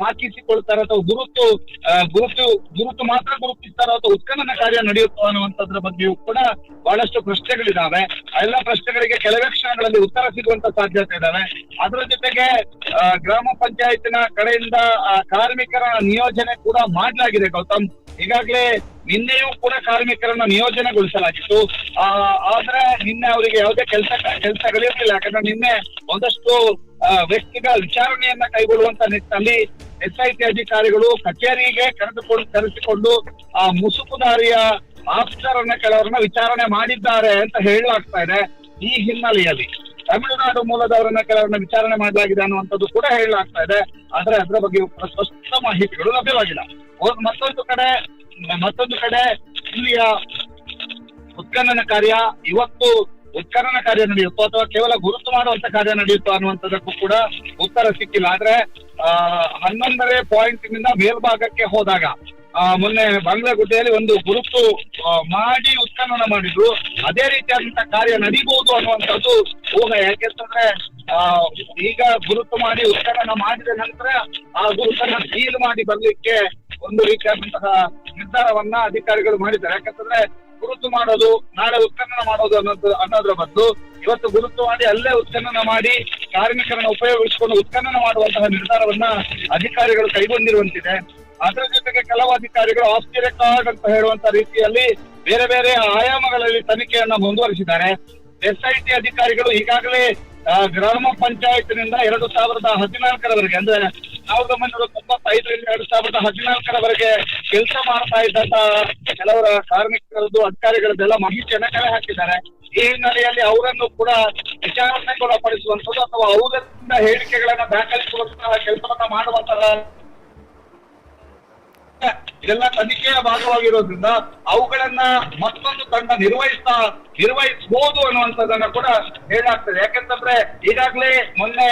ಹಾಕಿಸಿಕೊಳ್ತಾರೆ ಅಥವಾ ಗುರುತು ಮಾತ್ರ ಗುರುತಿಸ್ತಾರೋ ಅಥವಾ ಉತ್ಖನನ ಕಾರ್ಯ ನಡೆಯುತ್ತೋ ಅನ್ನುವಂಥದ್ರ ಬಗ್ಗೆಯೂ ಕೂಡ ಬಹಳಷ್ಟು ಪ್ರಶ್ನೆಗಳಿದಾವೆ. ಎಲ್ಲ ಪ್ರಶ್ನೆಗಳಿಗೆ ಕೆಲವೇ ಕ್ಷಣಗಳಲ್ಲಿ ಉತ್ತರ ಸಿಗುವಂತ ಸಾಧ್ಯತೆ ಇದಾವೆ. ಅದರ ಜೊತೆಗೆ ಗ್ರಾಮ ಪಂಚಾಯತಿನ ಕಡೆಯಿಂದ ಕಾರ್ಮಿಕರ ನಿಯೋಜನೆ ಕೂಡ ಮಾಡಲಾಗಿದೆ ಗೌತಮ್. ಈಗಾಗಲೇ ನಿನ್ನೆಯೂ ಕೂಡ ಕಾರ್ಮಿಕರನ್ನ ನಿಯೋಜನೆಗೊಳಿಸಲಾಗಿತ್ತು. ಆದ್ರೆ ನಿನ್ನೆ ಅವರಿಗೆ ಯಾವುದೇ ಕೆಲಸಗಳಿರಲಿಲ್ಲ. ಯಾಕಂದ್ರೆ ನಿನ್ನೆ ಒಂದಷ್ಟು ವ್ಯಕ್ತಿಗಳ ವಿಚಾರಣೆಯನ್ನ ಕೈಗೊಳ್ಳುವಂತ ನಿಟ್ಟಿನಲ್ಲಿ SIT ಅಧಿಕಾರಿಗಳು ಕಚೇರಿಗೆ ಕರೆಸಿಕೊಂಡು ಆ ಮುಸುಕುದಾರಿಯ ಆಫೀಸರನ್ನ ಕೆಲವರನ್ನ ವಿಚಾರಣೆ ಮಾಡಿದ್ದಾರೆ ಅಂತ ಹೇಳಲಾಗ್ತಾ ಇದೆ. ಈ ಹಿನ್ನೆಲೆಯಲ್ಲಿ ತಮಿಳುನಾಡು ಮೂಲದವರನ್ನ ಕೆಲವರನ್ನ ವಿಚಾರಣೆ ಮಾಡಲಾಗಿದೆ ಅನ್ನುವಂಥದ್ದು ಕೂಡ ಹೇಳಲಾಗ್ತಾ ಇದೆ. ಆದ್ರೆ ಅದರ ಬಗ್ಗೆ ಸ್ಪಷ್ಟ ಮಾಹಿತಿಗಳು ಲಭ್ಯವಾಗಿಲ್ಲ. ಮತ್ತೊಂದು ಕಡೆ ಇಲ್ಲಿಯ ಉತ್ಖನನ ಕಾರ್ಯ ಇವತ್ತು ಉತ್ಖನನ ಕಾರ್ಯ ನಡೆಯುತ್ತೋ ಅಥವಾ ಕೇವಲ ಗುರುತು ಮಾಡುವಂತ ಕಾರ್ಯ ನಡೆಯುತ್ತೋ ಅನ್ನುವಂಥದ್ದಕ್ಕೂ ಕೂಡ ಉತ್ತರ ಸಿಕ್ಕಿಲ್ಲ. ಆದ್ರೆ 11ನೇ ಪಾಯಿಂಟ್ನಿಂದ ಮೇಲ್ಭಾಗಕ್ಕೆ ಹೋದಾಗ ಮೊನ್ನೆ ಬಾಂಗ್ಲಾಗುಡ್ಡೆಯಲ್ಲಿ ಒಂದು ಗುರುತು ಮಾಡಿ ಉತ್ಖನನ ಮಾಡಿದ್ರು. ಅದೇ ರೀತಿಯಾದಂತಹ ಕಾರ್ಯ ನಡೀಬಹುದು ಅನ್ನುವಂಥದ್ದು ಊಹೆ. ಯಾಕೆಂತಂದ್ರೆ ಈಗ ಗುರುತು ಮಾಡಿ ಉತ್ಖನನ ಮಾಡಿದ ನಂತರ ಆ ಗುರುತನ್ನ ಸೀಲ್ ಮಾಡಿ ಬರ್ಲಿಕ್ಕೆ ಒಂದು ರೀತಿಯಾದಂತಹ ನಿರ್ಧಾರವನ್ನ ಅಧಿಕಾರಿಗಳು ಮಾಡಿದ್ದಾರೆ. ಯಾಕಂತಂದ್ರೆ ಗುರುತು ಮಾಡೋದು ನಾಳೆ ಉತ್ಖನನ ಮಾಡೋದು ಅನ್ನೋದ್ರ ಬದಲು ಇವತ್ತು ಗುರುತು ಮಾಡಿ ಅಲ್ಲೇ ಉತ್ಖನನ ಮಾಡಿ ಕಾರ್ಮಿಕರನ್ನ ಉಪಯೋಗಿಸಿಕೊಂಡು ಉತ್ಖನನ ಮಾಡುವಂತಹ ನಿರ್ಧಾರವನ್ನ ಅಧಿಕಾರಿಗಳು ಕೈಗೊಂಡಿರುವಂತಿದೆ. ಅದರ ಜೊತೆಗೆ ಕೆಲವು ಅಧಿಕಾರಿಗಳು ಆಫ್ ದಿ ರೆಕಾರ್ಡ್ ಅಂತ ಹೇಳುವಂತ ರೀತಿಯಲ್ಲಿ ಬೇರೆ ಬೇರೆ ಆಯಾಮಗಳಲ್ಲಿ ತನಿಖೆಯನ್ನ ಮುಂದುವರಿಸಿದ್ದಾರೆ. SIT ಅಧಿಕಾರಿಗಳು ಈಗಾಗಲೇ ಗ್ರಾಮ ಪಂಚಾಯತ್ನಿಂದ 2014ರವರೆಗೆ ಅಂದ್ರೆ 1995ರಿಂದ 2014ರವರೆಗೆ ಕೆಲಸ ಮಾಡ್ತಾ ಇದ್ದಂತ ಕೆಲವರ ಕಾರ್ಮಿಕರದ್ದು ಅಧಿಕಾರಿಗಳದ್ದೆಲ್ಲ ಮಾಹಿತಿಯನ್ನ ಕಲೆ ಹಾಕಿದ್ದಾರೆ. ಈ ಹಿನ್ನೆಲೆಯಲ್ಲಿ ಅವರನ್ನು ಕೂಡ ವಿಚಾರಣೆಗೊಳಪಡಿಸುವಂಥದ್ದು ಅಥವಾ ಅವರಿಂದ ಹೇಳಿಕೆಗಳನ್ನ ದಾಖಲಿಸುವಂತಹ ಕೆಲಸವನ್ನ ಮಾಡುವಂತಹ ಇದೆಲ್ಲ ತನಿಖೆಯ ಭಾಗವಾಗಿರೋದ್ರಿಂದ ಅವುಗಳನ್ನ ಮತ್ತೊಂದು ತಂಡ ನಿರ್ವಹಿಸಬಹುದು ಅನ್ನುವಂಥದ್ದನ್ನ ಕೂಡ ಹೇಳಲಾಗ್ತದೆ. ಯಾಕೆಂತಂದ್ರೆ ಈಗಾಗಲೇ ಮೊನ್ನೆ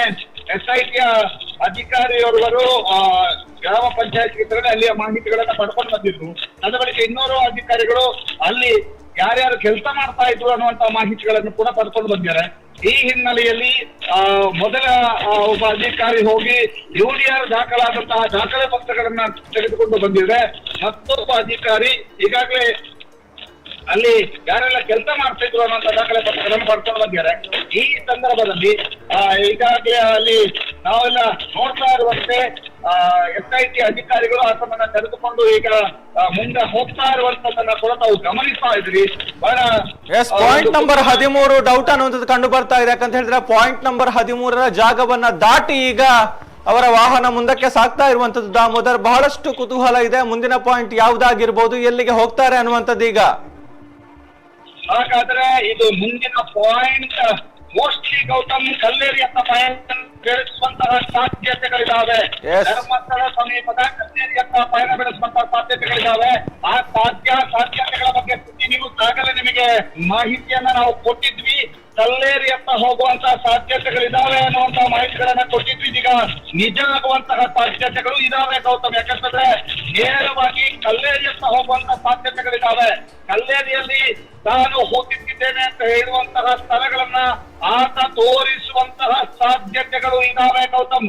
SITಯ ಅಧಿಕಾರಿಯವರು ಗ್ರಾಮ ಪಂಚಾಯತ್ಗೆ ತೆರಳಿ ಅಲ್ಲಿಯ ಮಾಹಿತಿಗಳನ್ನ ಪಡ್ಕೊಂಡು ಬಂದಿದ್ರು. ಅದ ಬಳಿಕ ಇನ್ನೋರ್ವ ಅಧಿಕಾರಿಗಳು ಅಲ್ಲಿ ಯಾರ್ಯಾರು ಕೆಲಸ ಮಾಡ್ತಾ ಇದ್ರು ಅನ್ನುವಂತ ಮಾಹಿತಿಗಳನ್ನು ಕೂಡ ಪಡ್ಕೊಂಡು ಬಂದಿದ್ದಾರೆ. ಈ ಹಿನ್ನೆಲೆಯಲ್ಲಿ ಮೊದಲ ಒಬ್ಬ ಅಧಿಕಾರಿ ಹೋಗಿ UDR ದಾಖಲಾದಂತಹ ದಾಖಲೆ ಪತ್ರಗಳನ್ನ ತೆಗೆದುಕೊಂಡು ಬಂದಿದೆ. ಮತ್ತೊಬ್ಬ ಅಧಿಕಾರಿ ಈಗಾಗಲೇ ಅಲ್ಲಿ ಯಾರೆಲ್ಲ ಕೆಲಸ ಮಾಡ್ತಾ ಇದ್ರು ಅನ್ನುವಂತ ದಾಖಲೆ ಪತ್ರಗಳನ್ನು ಪಡ್ಕೊಂಡು ಬಂದಿದ್ದಾರೆ. ಈ ಸಂದರ್ಭದಲ್ಲಿ ಈಗಾಗಲೇ ಅಲ್ಲಿ ನಾವೆಲ್ಲ ನೋಡ್ತಾ ಇರುವಂತೆ SIT ಅಧಿಕಾರಿಗಳು ಆ ಸಮಯ ತೆಗೆದುಕೊಂಡು ಈಗ ಮುಂದೆ ಹೋಗ್ತಾ ಇರುವಂತದನ್ನ ಕೂಡ ನಾವು ಗಮನಿಸ್ತಾ ಇದ್ರಿ. ಪಾಯಿಂಟ್ ನಂಬರ್ 13 ಡೌಟ್ ಅನ್ನುವಂಥದ್ದು ಕಂಡು ಬರ್ತಾ ಇದೆ. ಯಾಕಂತ ಹೇಳಿದ್ರೆ ಪಾಯಿಂಟ್ ನಂಬರ್ 13ರ ಜಾಗವನ್ನ ದಾಟಿ ಈಗ ಅವರ ವಾಹನ ಮುಂದಕ್ಕೆ ಸಾಗ್ತಾ ಇರುವಂತದ್ದು ದಾಮೋದರ್. ಬಹಳಷ್ಟು ಕುತೂಹಲ ಇದೆ. ಮುಂದಿನ ಪಾಯಿಂಟ್ ಯಾವ್ದಾಗಿರ್ಬೋದು, ಎಲ್ಲಿಗೆ ಹೋಗ್ತಾರೆ ಅನ್ನುವಂಥದ್ದು ಈಗ. ಹಾಗಾದ್ರೆ ಇದು ಮುಂದಿನ ಪಾಯಿಂಟ್ ಮೋಸ್ಟ್ಲಿ ಗೌತಮ್ ಕಲ್ಲೇರಿಯತ್ತ ಪಯಣ ಬೆಳೆಸುವಂತಹ ಸಾಧ್ಯತೆಗಳಿದಾವೆ. ಧರ್ಮಸ್ಥಳ ಸಮೀಪದ ಕಲ್ಲೇರಿಯತ್ತ ಪಯಣ ಬೆಳೆಸುವಂತಹ ಸಾಧ್ಯತೆಗಳಿದಾವೆ. ಆ ಸಾಧ್ಯತೆಗಳ ಬಗ್ಗೆ ನೀವು ಆಗಲೇ ನಿಮಗೆ ಮಾಹಿತಿಯನ್ನ ನಾವು ಕೊಟ್ಟಿದ್ವಿ. ಕಲ್ಲೇರಿಯತ್ತ ಹೋಗುವಂತಹ ಸಾಧ್ಯತೆಗಳಿದಾವೆ ಅನ್ನುವಂತಹ ಮಾಹಿತಿಗಳನ್ನ ಕೊಟ್ಟಿದ್ವಿ. ಈಗ ನಿಜ ಆಗುವಂತಹ ಸಾಧ್ಯತೆಗಳು ಇದಾವೆ ಗೌತಮ್. ಯಾಕಂತಂದ್ರೆ ನೇರವಾಗಿ ಕಲ್ಲೇರಿಯತ್ತ ಹೋಗುವಂತಹ ಸಾಧ್ಯತೆಗಳಿದಾವೆ. ಕಲ್ಲೇರಿಯಲ್ಲಿ ನಾನು ಹೋಗುತ್ತಿದ್ದೇನೆ ಅಂತ ಹೇಳುವಂತಹ ಸ್ಥಳಗಳನ್ನ ಆತ ತೋರಿಸುವಂತಹ ಸಾಧ್ಯತೆಗಳು ಇದಾವೆ ಗೌತಮ್.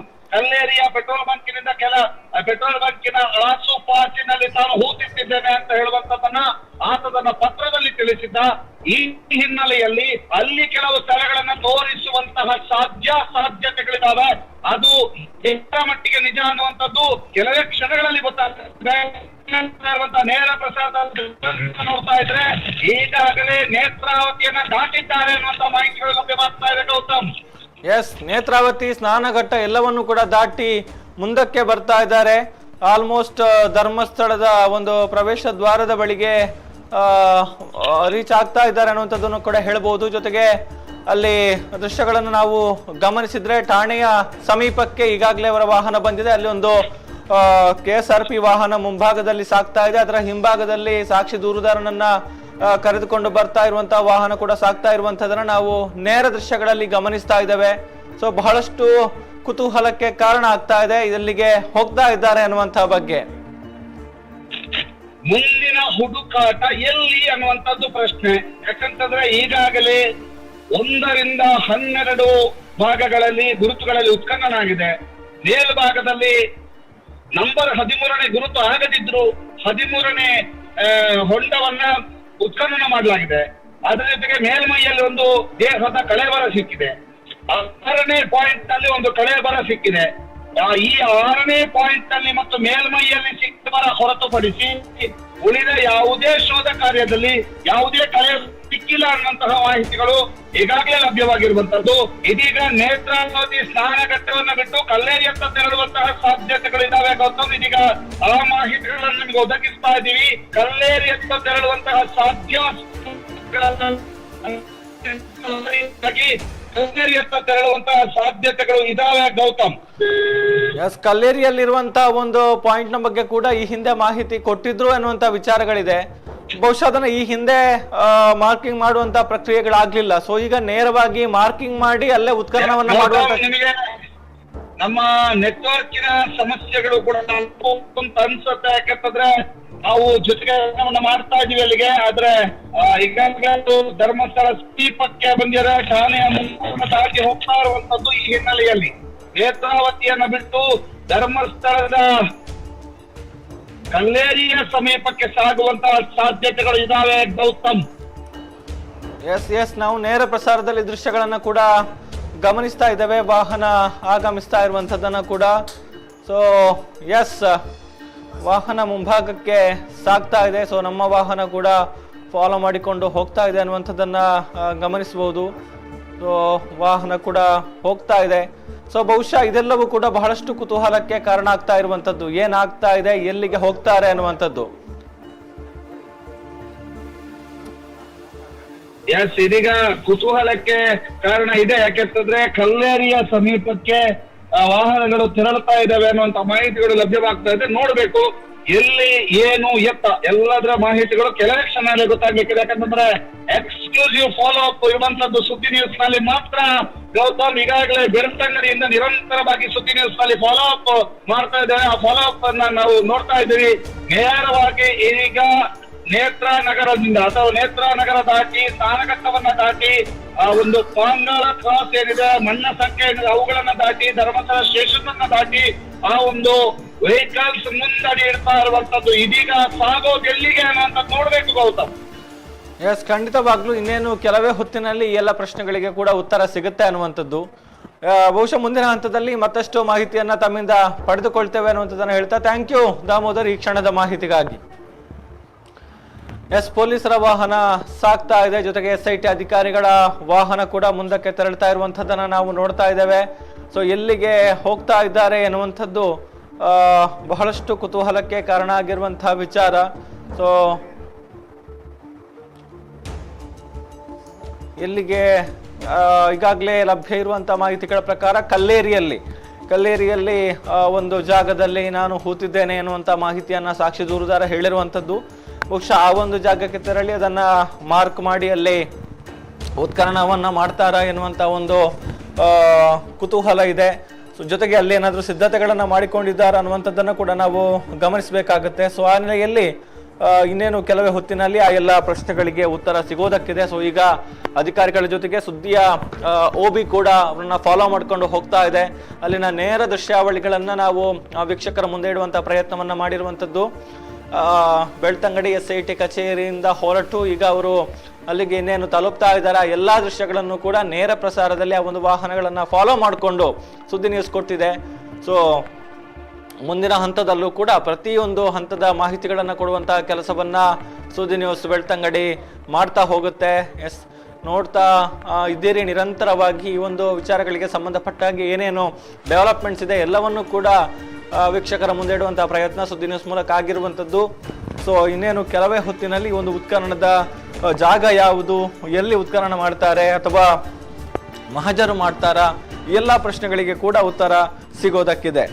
ತಾಲೂಕಿನ ಆಸುಪಾಸಿನಲ್ಲಿ ತಾನು ಹೂತಿಟ್ಟಿದ್ದೇನೆ ಅಂತ ಹೇಳುವಂತದನ್ನ ಆತದನ್ನ ಪತ್ರದಲ್ಲಿ ತಿಳಿಸಿದ್ದ. ಈ ಹಿನ್ನೆಲೆಯಲ್ಲಿ ಅಲ್ಲಿ ಕೆಲವು ಸ್ಥಳಗಳನ್ನ ತೋರಿಸುವಂತಹ ಸಾಧ್ಯತೆಗಳಿದಾವೆ. ಅದು ಎಷ್ಟರ ಮಟ್ಟಿಗೆ ನಿಜ ಅನ್ನುವಂಥದ್ದು ಕೆಲವೇ ಕ್ಷಣಗಳಲ್ಲಿ ಗೊತ್ತಾಗ್ತದೆ. ನೇರ ಪ್ರಸಾದ ನೋಡ್ತಾ ಇದ್ರೆ ಈಗಾಗಲೇ ನೇತ್ರಾವತಿಯನ್ನ ದಾಟಿದ್ದಾರೆ ಅನ್ನುವಂತ ಮಾಹಿತಿಗಳು ಲಭ್ಯವಾಗ್ತಾ ಇದೆ ಗೌತಮ್. ಎಸ್, ನೇತ್ರಾವತಿ ಸ್ನಾನಘಟ್ಟ ಎಲ್ಲವನ್ನು ಕೂಡ ದಾಟಿ ಮುಂದಕ್ಕೆ ಬರ್ತಾ ಇದ್ದಾರೆ. ಆಲ್ಮೋಸ್ಟ್ ಧರ್ಮಸ್ಥಳದ ಒಂದು ಪ್ರವೇಶ ದ್ವಾರದ ಬಳಿಗೆ ರೀಚ್ ಆಗ್ತಾ ಇದ್ದಾರೆ ಅನ್ನುವಂಥದ್ದನ್ನು ಕೂಡ ಹೇಳ್ಬೋದು. ಜೊತೆಗೆ ಅಲ್ಲಿ ದೃಶ್ಯಗಳನ್ನು ನಾವು ಗಮನಿಸಿದ್ರೆ ಠಾಣೆಯ ಸಮೀಪಕ್ಕೆ ಈಗಾಗಲೇ ಅವರ ವಾಹನ ಬಂದಿದೆ. ಅಲ್ಲಿ ಒಂದು KSRP ವಾಹನ ಮುಂಭಾಗದಲ್ಲಿ ಸಾಕ್ತಾ ಇದೆ. ಅದರ ಹಿಂಭಾಗದಲ್ಲಿ ಸಾಕ್ಷಿ ದೂರುದಾರನನ್ನ ಕರೆದುಕೊಂಡು ಬರ್ತಾ ಇರುವಂತಹ ವಾಹನ ಕೂಡ ಸಾಕ್ತಾ ಇರುವಂತದನ್ನ ನಾವು ನೇರ ದೃಶ್ಯಗಳಲ್ಲಿ ಗಮನಿಸ್ತಾ ಇದ್ದೇವೆ. ಸೊ ಬಹಳಷ್ಟು ಕುತೂಹಲಕ್ಕೆ ಕಾರಣ ಆಗ್ತಾ ಇದೆ ಎಲ್ಲಿಗೆ ಹೋಗ್ತಾ ಇದ್ದಾರೆ ಅನ್ನುವಂತಹ ಬಗ್ಗೆ. ಮುಂದಿನ ಹುಡುಕಾಟ ಎಲ್ಲಿ ಅನ್ನುವಂಥದ್ದು ಪ್ರಶ್ನೆ. ಯಾಕಂತಂದ್ರೆ ಈಗಾಗಲೇ 1 ರಿಂದ 12 ಭಾಗಗಳಲ್ಲಿ ಗುರುತುಗಳಲ್ಲಿ ಉತ್ಖನನಾಗಿದೆ. ಮೇಲ್ಭಾಗದಲ್ಲಿ ನಂಬರ್ 13ನೇ ಗುರುತು ಆಗದಿದ್ರು 13ನೇ ಹೊಂಡವನ್ನ ಉತ್ಖನನ ಮಾಡಲಾಗಿದೆ. ಅದರ ಜೊತೆಗೆ ಮೇಲ್ಮೈಯಲ್ಲಿ ಒಂದು ದೇಹದ ಕಳೆಬರ ಸಿಕ್ಕಿದೆ. 6ನೇ ಪಾಯಿಂಟ್ ನಲ್ಲಿ ಒಂದು ಕಳೆಬರ ಸಿಕ್ಕಿದೆ. ಈ 6ನೇ ಪಾಯಿಂಟ್ ನಲ್ಲಿ ಮತ್ತು ಮೇಲ್ಮೈಯಲ್ಲಿ ಸಿಕ್ಕವರ ಹೊರತುಪಡಿಸಿ ಉಳಿದ ಯಾವುದೇ ಶೋಧ ಕಾರ್ಯದಲ್ಲಿ ಯಾವುದೇ ಕಳೆ ಸಿಕ್ಕಿಲ್ಲ ಅನ್ನುವಂತಹ ಮಾಹಿತಿಗಳು ಈಗಾಗಲೇ ಲಭ್ಯವಾಗಿರುವಂತದ್ದು. ಇದೀಗ ನೇತ್ರಾವತಿ ಸ್ನಾನಘಟ್ಟವನ್ನು ಬಿಟ್ಟು ಕಲ್ಲೇರಿಯತ್ತ ತೆರಳುವಂತಹ ಸಾಧ್ಯತೆಗಳಿದ್ದಾವೆ ಗೌತಮ್. ಇದೀಗ ಆ ಮಾಹಿತಿಗಳನ್ನು ನಿಮಗೆ ಒದಗಿಸ್ತಾ ಇದ್ದೀವಿ. ಕಲ್ಲೇರಿಯತ್ತ ತೆರಳುವಂತಹ ಕಲ್ಲೇರಿಯತ್ತ ತೆರಳುವಂತಹ ಸಾಧ್ಯತೆಗಳು ಇದಾವೆ ಗೌತಮ್. ಎಸ್, ಕಲ್ಲೇರಿಯಲ್ಲಿರುವಂತಹ ಒಂದು ಪಾಯಿಂಟ್ ನ ಬಗ್ಗೆ ಕೂಡ ಈ ಹಿಂದೆ ಮಾಹಿತಿ ಕೊಟ್ಟಿದ್ರು ಅನ್ನುವಂತ ವಿಚಾರಗಳಿದೆ. ಬಹುಶಃ ಅದನ್ನ ಈ ಹಿಂದೆ ಮಾರ್ಕಿಂಗ್ ಮಾಡುವಂತ ಪ್ರಕ್ರಿಯೆಗಳಾಗ್ಲಿಲ್ಲ. ಸೊ ಈಗ ನೇರವಾಗಿ ಮಾರ್ಕಿಂಗ್ ಮಾಡಿ ಅಲ್ಲೇ ಉತ್ಖನನವನ್ನ ಮಾಡುವಂತ ನಮ್ಮ ನೆಟ್ವರ್ಕಿನ ಸಮಸ್ಯೆಗಳು ಕೂಡ ಅಂತ ಅನ್ಸುತ್ತೆ. ಯಾಕಂತಂದ್ರೆ ನಾವು ಜೊತೆಗೆ ಮಾಡ್ತಾ ಇದೀವಿ ಅಲ್ಲಿಗೆ. ಆದ್ರೆ ಈಗಾಗಲೇ ಧರ್ಮಸ್ಥಳ ಸಮೀಪಕ್ಕೆ ಬಂದಿರೋ ಠಾಣೆಯ ಮುಂದೆ ದಾಟಿ ಹೋಗ್ತಾ ಇರುವಂತದ್ದು. ಈ ಹಿನ್ನೆಲೆಯಲ್ಲಿ ನೇತ್ರಾವತಿಯನ್ನ ಬಿಟ್ಟು ಧರ್ಮಸ್ಥಳದ ಕಲ್ಲೇರಿಯ ಸಮೀಪಕ್ಕೆ ಸಾಗುವಂತಹ ಸಾಧ್ಯತೆಗಳು ಇದಾವೆ ಗೌತಮ್. ಎಸ್, ನಾವು ನೇರ ಪ್ರಸಾರದಲ್ಲಿ ದೃಶ್ಯಗಳನ್ನ ಕೂಡ ಗಮನಿಸ್ತಾ ಇದ್ದೇವೆ. ವಾಹನ ಆಗಮಿಸ್ತಾ ಇರುವಂತದ್ದನ್ನ ಕೂಡ. ಸೊ ಎಸ್, ವಾಹನ ಮುಂಭಾಗಕ್ಕೆ ಸಾಗ್ತಾ ಇದೆ. ಸೊ ನಮ್ಮ ವಾಹನ ಕೂಡ ಫಾಲೋ ಮಾಡಿಕೊಂಡು ಹೋಗ್ತಾ ಇದೆ ಅನ್ನುವಂಥದ್ದನ್ನ ಗಮನಿಸಬಹುದು. ಸೊ ವಾಹನ ಕೂಡ ಹೋಗ್ತಾ ಇದೆ. ಸೊ ಬಹುಶಃ ಇದೆಲ್ಲವೂ ಕೂಡ ಬಹಳಷ್ಟು ಕುತೂಹಲಕ್ಕೆ ಕಾರಣ ಆಗ್ತಾ ಇರುವಂತದ್ದು. ಏನಾಗ್ತಾ ಇದೆ, ಎಲ್ಲಿಗೆ ಹೋಗ್ತಾರೆ ಅನ್ನುವಂಥದ್ದು. ಎಸ್, ಇದೀಗ ಕುತೂಹಲಕ್ಕೆ ಕಾರಣ ಇದೆ. ಯಾಕೆಂತಂದ್ರೆ ಕಲ್ಲೇರಿಯ ಸಮೀಪಕ್ಕೆ ವಾಹನಗಳು ತೆರಳುತ್ತಾ ಇದ್ದಾವೆ ಅನ್ನುವಂತ ಮಾಹಿತಿಗಳು ಲಭ್ಯವಾಗ್ತಾ ಇದೆ. ನೋಡ್ಬೇಕು ಎಲ್ಲಿ ಏನು ಎತ್ತ ಎಲ್ಲದರ ಮಾಹಿತಿಗಳು ಕೆಲವೇ ಕ್ಷಣದಲ್ಲಿ ಗೊತ್ತಾಗ್ಲಿಕ್ಕಿದೆ. ಯಾಕಂತಂದ್ರೆ ಎಕ್ಸ್ಕ್ಲೂಸಿವ್ ಫಾಲೋ ಅಪ್ ಇರುವಂತದ್ದು ಸುದ್ದಿ ನ್ಯೂಸ್ ನಲ್ಲಿ ಮಾತ್ರ ಗೌತಮ್. ಈಗಾಗಲೇ ಬೆಳ್ತಂಗಡಿಯಿಂದ ನಿರಂತರವಾಗಿ ಸುದ್ದಿ ನ್ಯೂಸ್ ನಲ್ಲಿ ಫಾಲೋ ಅಪ್ ಮಾಡ್ತಾ ಇದ್ದೇವೆ. ಆ ಫಾಲೋ ಅಪ್ ಅನ್ನ ನಾವು ನೋಡ್ತಾ ಇದ್ದೀವಿ. ನೇರವಾಗಿ ಈಗ ನೇತ್ರಾನಗರದಿಂದ ಅಥವಾ ನೇತ್ರಾನಗರ ದಾಟಿ ಸ್ನಾನಘಟ್ಟವನ್ನ ದಾಟಿ ಒಂದು ಪಾಂಗಾಳ ಕ್ರಾಸ್ ಏನಿದೆ, ಮಣ್ಣ ಸಂಖ್ಯೆ ಏನಿದೆ, ಅವುಗಳನ್ನ ದಾಟಿ ಧರ್ಮಸ್ಥಳ ಸ್ಟೇಷನ್ ಅನ್ನ ದಾಟಿ ಆ ಒಂದು ವೆಹಿಕಲ್ಸ್ ಮುಂದಡಿ ಇಡ್ತಾ ಇರುವಂತದ್ದು. ಇದೀಗ ಸಾಗೋದು ಎಲ್ಲಿಗೆ ಅನ್ನುವಂತ ನೋಡ್ಬೇಕು ಗೌತಮ್. ಎಸ್, ಖಂಡಿತವಾಗ್ಲೂ ಇನ್ನೇನು ಕೆಲವೇ ಹೊತ್ತಿನಲ್ಲಿ ಈ ಎಲ್ಲ ಪ್ರಶ್ನೆಗಳಿಗೆ ಕೂಡ ಉತ್ತರ ಸಿಗುತ್ತೆ ಅನ್ನುವಂಥದ್ದು. ಬಹುಶಃ ಮುಂದಿನ ಹಂತದಲ್ಲಿ ಮತ್ತಷ್ಟು ಮಾಹಿತಿಯನ್ನ ತಮ್ಮಿಂದ ಪಡೆದುಕೊಳ್ತೇವೆ ಅನ್ನುವಂಥದ್ದನ್ನು ಹೇಳ್ತಾ ಥ್ಯಾಂಕ್ ಯು ದಾಮೋದರ್ ಈ ಕ್ಷಣದ ಮಾಹಿತಿಗಾಗಿ. ಎಸ್, ಪೊಲೀಸರ ವಾಹನ ಸಾಕ್ತಾ ಇದೆ. ಜೊತೆಗೆ SIT ಅಧಿಕಾರಿಗಳ ವಾಹನ ಕೂಡ ಮುಂದಕ್ಕೆ ತೆರಳ್ತಾ ಇರುವಂಥದ್ದನ್ನ ನಾವು ನೋಡ್ತಾ ಇದ್ದೇವೆ. ಸೊ ಎಲ್ಲಿಗೆ ಹೋಗ್ತಾ ಇದ್ದಾರೆ ಎನ್ನುವಂಥದ್ದು ಬಹಳಷ್ಟು ಕುತೂಹಲಕ್ಕೆ ಕಾರಣ ಆಗಿರುವಂತಹ ವಿಚಾರ. ಸೊ ಎಲ್ಲಿಗೆ ಈಗಾಗಲೇ ಲಭ್ಯ ಇರುವಂತಹ ಮಾಹಿತಿಗಳ ಪ್ರಕಾರ ಕಲ್ಲೇರಿಯಲ್ಲಿ ಒಂದು ಜಾಗದಲ್ಲಿ ನಾನು ಹೂತಿದ್ದೇನೆ ಎನ್ನುವಂಥ ಮಾಹಿತಿಯನ್ನ ಸಾಕ್ಷಿ ದೂರುದಾರ ಹೇಳಿರುವಂಥದ್ದು. ಬಹುಶಃ ಆ ಒಂದು ಜಾಗಕ್ಕೆ ತೆರಳಿ ಅದನ್ನ ಮಾರ್ಕ್ ಮಾಡಿ ಅಲ್ಲಿ ಉತ್ಖನನವನ್ನ ಮಾಡ್ತಾರ ಎನ್ನುವಂತ ಒಂದು ಕುತೂಹಲ ಇದೆ. ಸೊ ಜೊತೆಗೆ ಅಲ್ಲಿ ಏನಾದರೂ ಸಿದ್ಧತೆಗಳನ್ನ ಮಾಡಿಕೊಂಡಿದ್ದಾರೆ ಅನ್ನುವಂಥದ್ದನ್ನು ಕೂಡ ನಾವು ಗಮನಿಸಬೇಕಾಗುತ್ತೆ. ಸೊ ಆ ನೆಲೆಯಲ್ಲಿ ಇನ್ನೇನು ಕೆಲವೇ ಹೊತ್ತಿನಲ್ಲಿ ಆ ಎಲ್ಲ ಪ್ರಶ್ನೆಗಳಿಗೆ ಉತ್ತರ ಸಿಗೋದಕ್ಕಿದೆ. ಸೊ ಈಗ ಅಧಿಕಾರಿಗಳ ಜೊತೆಗೆ ಸುದ್ದಿಯ OB ಕೂಡ ಅವ್ರನ್ನ ಫಾಲೋ ಮಾಡ್ಕೊಂಡು ಹೋಗ್ತಾ ಇದೆ. ಅಲ್ಲಿನ ನೇರ ದೃಶ್ಯಾವಳಿಗಳನ್ನ ನಾವು ವೀಕ್ಷಕರ ಮುಂದೆ ಇಡುವಂತ ಪ್ರಯತ್ನವನ್ನ ಮಾಡಿರುವಂತದ್ದು. ಬೆಳ್ತಂಗಡಿ SIT ಕಚೇರಿಯಿಂದ ಹೊರಟು ಈಗ ಅವರು ಅಲ್ಲಿಗೆ ಇನ್ನೇನು ತಲುಪ್ತಾ ಇದ್ದಾರೆ. ಎಲ್ಲಾ ದೃಶ್ಯಗಳನ್ನು ಕೂಡ ನೇರ ಪ್ರಸಾರದಲ್ಲಿ ಆ ಒಂದು ವಾಹನಗಳನ್ನ ಫಾಲೋ ಮಾಡಿಕೊಂಡು ಸುದ್ದಿ ನ್ಯೂಸ್ ಕೊಡ್ತಿದೆ. ಸೊ ಮುಂದಿನ ಹಂತದಲ್ಲೂ ಕೂಡ ಪ್ರತಿಯೊಂದು ಹಂತದ ಮಾಹಿತಿಗಳನ್ನು ಕೊಡುವಂತಹ ಕೆಲಸವನ್ನ ಸುದ್ದಿ ನ್ಯೂಸ್ ಬೆಳ್ತಂಗಡಿ ಮಾಡ್ತಾ ಹೋಗುತ್ತೆ. ನೋಡ್ತಾ ಇದ್ದೀರಿ ನಿರಂತರವಾಗಿ ಈ ಒಂದು ವಿಚಾರಗಳಿಗೆ ಸಂಬಂಧಪಟ್ಟಾಗಿ ಏನೇನು ಡೆವಲಪ್ಮೆಂಟ್ಸ್ ಇದೆ ಎಲ್ಲವನ್ನು ಕೂಡ ವೀಕ್ಷಕರ ಮುಂದೆ ಇಡುವಂತಹ ಪ್ರಯತ್ನ ಸುದ್ದಿ ನ್ಯೂಸ್ ಮೂಲಕ ಆಗಿರುವಂಥದ್ದು. ಸೊ ಇನ್ನೇನು ಕೆಲವೇ ಹೊತ್ತಿನಲ್ಲಿ ಈ ಒಂದು ಉತ್ಖನನದ ಜಾಗ ಯಾವುದು, ಎಲ್ಲಿ ಉತ್ಖನನ ಮಾಡ್ತಾರೆ ಅಥವಾ ಮಹಜರು ಮಾಡ್ತಾರಾ, ಈ ಎಲ್ಲ ಪ್ರಶ್ನೆಗಳಿಗೆ ಕೂಡ ಉತ್ತರ ಸಿಗೋದಕ್ಕಿದೆ.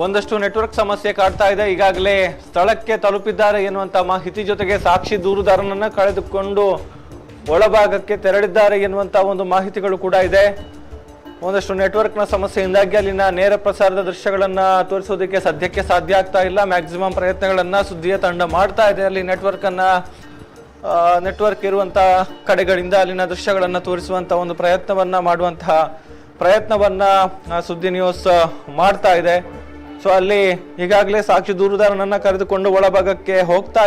ಒಂದಷ್ಟು ನೆಟ್ವರ್ಕ್ ಸಮಸ್ಯೆ ಕಾಡ್ತಾ ಇದೆ. ಈಗಾಗಲೇ ಸ್ಥಳಕ್ಕೆ ತಲುಪಿದ್ದಾರೆ ಎನ್ನುವಂತ ಮಾಹಿತಿ ಜೊತೆಗೆ ಸಾಕ್ಷಿ ದೂರುದಾರನನ್ನ ಕಳೆದುಕೊಂಡು ಒಳಭಾಗಕ್ಕೆ ತೆರಳಿದ್ದಾರೆ ಎನ್ನುವಂತ ಒಂದು ಮಾಹಿತಿಗಳು ಕೂಡ ಇದೆ. ಒಂದಷ್ಟು ನೆಟ್ವರ್ಕ್ನ ಸಮಸ್ಯೆಯಿಂದಾಗಿ ಅಲ್ಲಿನ ನೇರ ಪ್ರಸಾರದ ದೃಶ್ಯಗಳನ್ನ ತೋರಿಸೋದಕ್ಕೆ ಸದ್ಯಕ್ಕೆ ಸಾಧ್ಯ ಆಗ್ತಾ ಇಲ್ಲ. ಮ್ಯಾಕ್ಸಿಮಮ್ ಪ್ರಯತ್ನಗಳನ್ನ ಸುದ್ದಿಯ ತಂಡ ಮಾಡ್ತಾ ಇದೆ. ಅಲ್ಲಿ ನೆಟ್ವರ್ಕ್ ಇರುವಂತಹ ಕಡೆಗಳಿಂದ ಅಲ್ಲಿನ ದೃಶ್ಯಗಳನ್ನ ತೋರಿಸುವಂತ ಒಂದು ಪ್ರಯತ್ನವನ್ನ ಸುದ್ದಿ ನ್ಯೂಸ್ ಮಾಡ್ತಾ ಇದೆ. ಸೊ ಅಲ್ಲಿ ಈಗಾಗಲೇ ಸಾಕ್ಷಿ ದೂರುದಾರನನ್ನ ಕರೆದುಕೊಂಡು ಒಳಭಾಗಕ್ಕೆ ಹೋಗ್ತಾ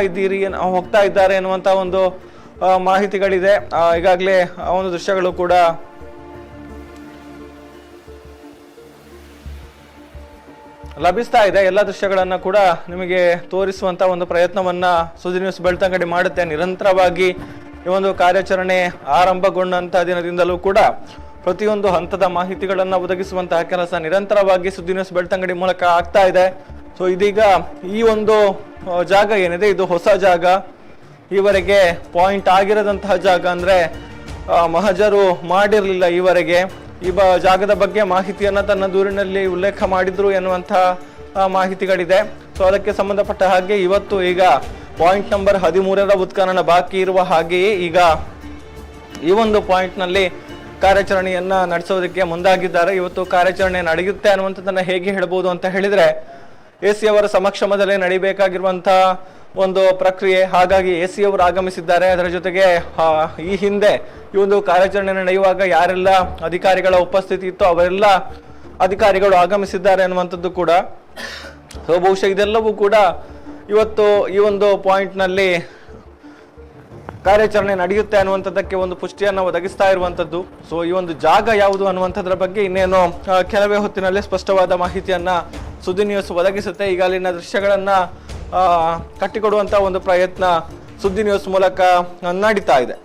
ಇದ್ದಾರೆ ಎನ್ನುವಂತ ಒಂದು ಮಾಹಿತಿಗಳಿದೆ. ಈಗಾಗಲೇ ಆ ಒಂದು ದೃಶ್ಯಗಳು ಕೂಡ ಲಭಿಸ್ತಾ ಇದೆ. ಎಲ್ಲ ದೃಶ್ಯಗಳನ್ನ ಕೂಡ ನಿಮಗೆ ತೋರಿಸುವಂತ ಒಂದು ಪ್ರಯತ್ನವನ್ನ ಸುದ್ದಿ ನ್ಯೂಸ್ ಬೆಳ್ತಂಗಡಿ ಮಾಡುತ್ತೆ. ನಿರಂತರವಾಗಿ ಈ ಒಂದು ಕಾರ್ಯಾಚರಣೆ ಆರಂಭಗೊಂಡಂತಹ ದಿನದಿಂದಲೂ ಕೂಡ ಪ್ರತಿಯೊಂದು ಹಂತದ ಮಾಹಿತಿಗಳನ್ನ ಒದಗಿಸುವಂತಹ ಕೆಲಸ ನಿರಂತರವಾಗಿ ಸುದ್ದಿ ನ್ಯೂಸ್ ಬೆಳ್ತಂಗಡಿ ಮೂಲಕ ಆಗ್ತಾ ಇದೆ. ಸೊ ಇದೀಗ ಈ ಒಂದು ಜಾಗ ಏನಿದೆ ಇದು ಹೊಸ ಜಾಗ, ಈವರೆಗೆ ಪಾಯಿಂಟ್ ಆಗಿರದಂತಹ ಜಾಗ, ಅಂದ್ರೆ ಮಹಜರು ಮಾಡಿರಲಿಲ್ಲ ಈವರೆಗೆ. ಈ ಜಾಗದ ಬಗ್ಗೆ ಮಾಹಿತಿಯನ್ನ ತನ್ನ ದೂರಿನಲ್ಲಿ ಉಲ್ಲೇಖ ಮಾಡಿದ್ರು ಎನ್ನುವಂತಹ ಮಾಹಿತಿಗಳಿದೆ. ಸೊ ಅದಕ್ಕೆ ಸಂಬಂಧಪಟ್ಟ ಹಾಗೆ ಇವತ್ತು ಈಗ ಪಾಯಿಂಟ್ ನಂಬರ್ 13ರ ಉತ್ಖನನ ಬಾಕಿ ಇರುವ ಹಾಗೆಯೇ ಈಗ ಈ ಒಂದು ಪಾಯಿಂಟ್ ನಲ್ಲಿ ಕಾರ್ಯಾಚರಣೆಯನ್ನ ನಡೆಸೋದಕ್ಕೆ ಮುಂದಾಗಿದ್ದಾರೆ. ಇವತ್ತು ಕಾರ್ಯಾಚರಣೆ ನಡೆಯುತ್ತೆ ಅನ್ನುವಂಥದ್ದನ್ನ ಹೇಗೆ ಹೇಳ್ಬೋದು ಅಂತ ಹೇಳಿದ್ರೆ, ಎಸಿ ಅವರ ಸಮಕ್ಷಮದಲ್ಲೇ ನಡಿಬೇಕಾಗಿರುವಂತಹ ಒಂದು ಪ್ರಕ್ರಿಯೆ. ಹಾಗಾಗಿ ಎಸಿ ಅವರು ಆಗಮಿಸಿದ್ದಾರೆ. ಅದರ ಜೊತೆಗೆ ಈ ಹಿಂದೆ ಈ ಒಂದು ಕಾರ್ಯಾಚರಣೆ ನಡೆಯುವಾಗ ಯಾರೆಲ್ಲ ಅಧಿಕಾರಿಗಳ ಉಪಸ್ಥಿತಿ ಇತ್ತು ಅವರೆಲ್ಲ ಅಧಿಕಾರಿಗಳು ಆಗಮಿಸಿದ್ದಾರೆ ಅನ್ನುವಂಥದ್ದು ಕೂಡ. ಸೊ ಬಹುಶಃ ಇದೆಲ್ಲವೂ ಕೂಡ ಇವತ್ತು ಈ ಒಂದು ಪಾಯಿಂಟ್ ನಲ್ಲಿ ಕಾರ್ಯಾಚರಣೆ ನಡೆಯುತ್ತೆ ಅನ್ನುವಂಥದ್ದಕ್ಕೆ ಒಂದು ಪುಷ್ಟಿಯನ್ನ ಒದಗಿಸ್ತಾ ಇರುವಂತದ್ದು. ಸೊ ಈ ಒಂದು ಜಾಗ ಯಾವುದು ಅನ್ನುವಂಥದ್ರ ಬಗ್ಗೆ ಇನ್ನೇನು ಕೆಲವೇ ಹೊತ್ತಿನಲ್ಲಿ ಸ್ಪಷ್ಟವಾದ ಮಾಹಿತಿಯನ್ನ ಸುದ್ದಿ ನ್ಯೂಸ್ ಒದಗಿಸುತ್ತೆ. ಈಗ ಅಲ್ಲಿನ ದೃಶ್ಯಗಳನ್ನ ಕಟ್ಟಿಕೊಡುವಂತ ಒಂದು ಪ್ರಯತ್ನ ಸುದ್ದಿ ನ್ಯೂಸ್ ಮೂಲಕ ನಡೀತಾ ಇದೆ.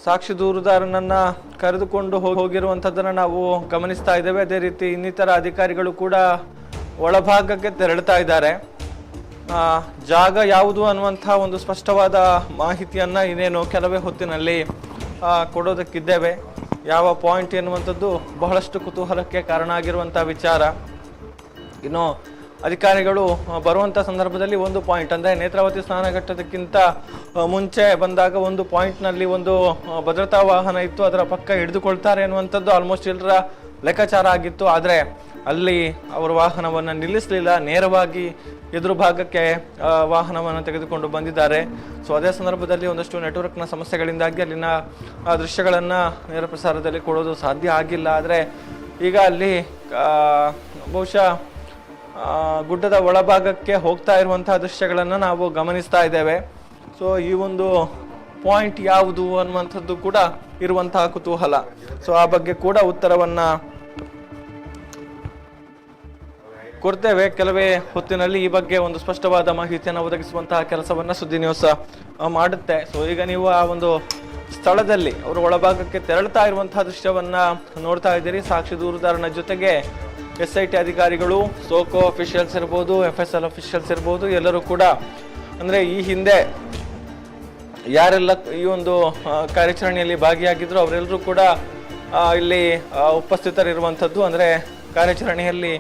ಸಾಕ್ಷಿ ದೂರುದಾರನನ್ನ ಕರೆದುಕೊಂಡು ಹೋಗಿರುವಂಥದ್ದನ್ನು ನಾವು ಗಮನಿಸ್ತಾ ಇದ್ದೇವೆ. ಅದೇ ರೀತಿ ಇನ್ನಿತರ ಅಧಿಕಾರಿಗಳು ಕೂಡ ಒಳಭಾಗಕ್ಕೆ ತೆರಳುತ್ತಾ ಇದ್ದಾರೆ. ಜಾಗ ಯಾವುದು ಅನ್ನುವಂಥ ಒಂದು ಸ್ಪಷ್ಟವಾದ ಮಾಹಿತಿಯನ್ನು ಇನ್ನೇನು ಕೆಲವೇ ಹೊತ್ತಿನಲ್ಲಿ ಕೊಡೋದಕ್ಕಿದ್ದೇವೆ. ಯಾವ ಪಾಯಿಂಟ್ ಎನ್ನುವಂಥದ್ದು ಬಹಳಷ್ಟು ಕುತೂಹಲಕ್ಕೆ ಕಾರಣ ಆಗಿರುವಂಥ ವಿಚಾರ. ಇನ್ನು ಅಧಿಕಾರಿಗಳು ಬರುವಂಥ ಸಂದರ್ಭದಲ್ಲಿ ಒಂದು ಪಾಯಿಂಟ್ ಅಂದರೆ ನೇತ್ರಾವತಿ ಸ್ನಾನಘಟ್ಟದಕ್ಕಿಂತ ಮುಂಚೆ ಬಂದಾಗ ಒಂದು ಪಾಯಿಂಟ್ನಲ್ಲಿ ಒಂದು ಭದ್ರತಾ ವಾಹನ ಇತ್ತು, ಅದರ ಪಕ್ಕ ಹಿಡಿದುಕೊಳ್ತಾರೆ ಅನ್ನುವಂಥದ್ದು ಆಲ್ಮೋಸ್ಟ್ ಎಲ್ಲರ ಲೆಕ್ಕಾಚಾರ ಆಗಿತ್ತು. ಆದರೆ ಅಲ್ಲಿ ಅವರು ವಾಹನವನ್ನು ನಿಲ್ಲಿಸಲಿಲ್ಲ, ನೇರವಾಗಿ ಎದುರು ಭಾಗಕ್ಕೆ ವಾಹನವನ್ನು ತೆಗೆದುಕೊಂಡು ಬಂದಿದ್ದಾರೆ. ಸೊ ಅದೇ ಸಂದರ್ಭದಲ್ಲಿ ಒಂದಷ್ಟು ನೆಟ್ವರ್ಕ್ನ ಸಮಸ್ಯೆಗಳಿಂದಾಗಿ ಅಲ್ಲಿನ ದೃಶ್ಯಗಳನ್ನು ನೇರ ಪ್ರಸಾರದಲ್ಲಿ ಕೊಡೋದು ಸಾಧ್ಯ ಆಗಿಲ್ಲ. ಆದರೆ ಈಗ ಅಲ್ಲಿ ಬಹುಶಃ ಗುಡ್ಡದ ಒಳಭಾಗಕ್ಕೆ ಹೋಗ್ತಾ ಇರುವಂತಹ ದೃಶ್ಯಗಳನ್ನು ನಾವು ಗಮನಿಸ್ತಾ ಇದ್ದೇವೆ. ಸೊ ಈ ಒಂದು ಪಾಯಿಂಟ್ ಯಾವುದು ಅನ್ನುವಂಥದ್ದು ಕೂಡ ಇರುವಂತಹ ಕುತೂಹಲ. ಸೊ ಆ ಬಗ್ಗೆ ಕೂಡ ಉತ್ತರವನ್ನ ಕೊಡ್ತೇವೆ ಕೆಲವೇ ಹೊತ್ತಿನಲ್ಲಿ. ಈ ಬಗ್ಗೆ ಒಂದು ಸ್ಪಷ್ಟವಾದ ಮಾಹಿತಿಯನ್ನು ಒದಗಿಸುವಂತಹ ಕೆಲಸವನ್ನ ಸುದ್ದಿ ನ್ಯೂಸ್ ಮಾಡುತ್ತೆ. ಸೊ ಈಗ ನೀವು ಆ ಒಂದು ಸ್ಥಳದಲ್ಲಿ ಅವರು ಒಳಭಾಗಕ್ಕೆ ತೆರಳುತ್ತಾ ಇರುವಂತಹ ದೃಶ್ಯವನ್ನ ನೋಡ್ತಾ ಇದ್ದೀರಿ. ಸಾಕ್ಷಿ ದೂರುದಾರನ ಜೊತೆಗೆ SIT ಅಧಿಕಾರಿಗಳು, ಸೋಕೋ ಅಫಿಷಿಯಲ್ಸ್ ಇರ್ಬೋದು, FSL ಅಫಿಷಿಯಲ್ಸ್ ಇರ್ಬೋದು, ಎಲ್ಲರೂ ಕೂಡ ಅಂದರೆ ಈ ಹಿಂದೆ ಯಾರೆಲ್ಲ ಈ ಒಂದು ಕಾರ್ಯಾಚರಣೆಯಲ್ಲಿ ಭಾಗಿಯಾಗಿದ್ರು ಅವರೆಲ್ಲರೂ ಕೂಡ ಇಲ್ಲಿ ಉಪಸ್ಥಿತರಿರುವಂಥದ್ದು, ಅಂದರೆ ಕಾರ್ಯಾಚರಣೆಯಲ್ಲಿ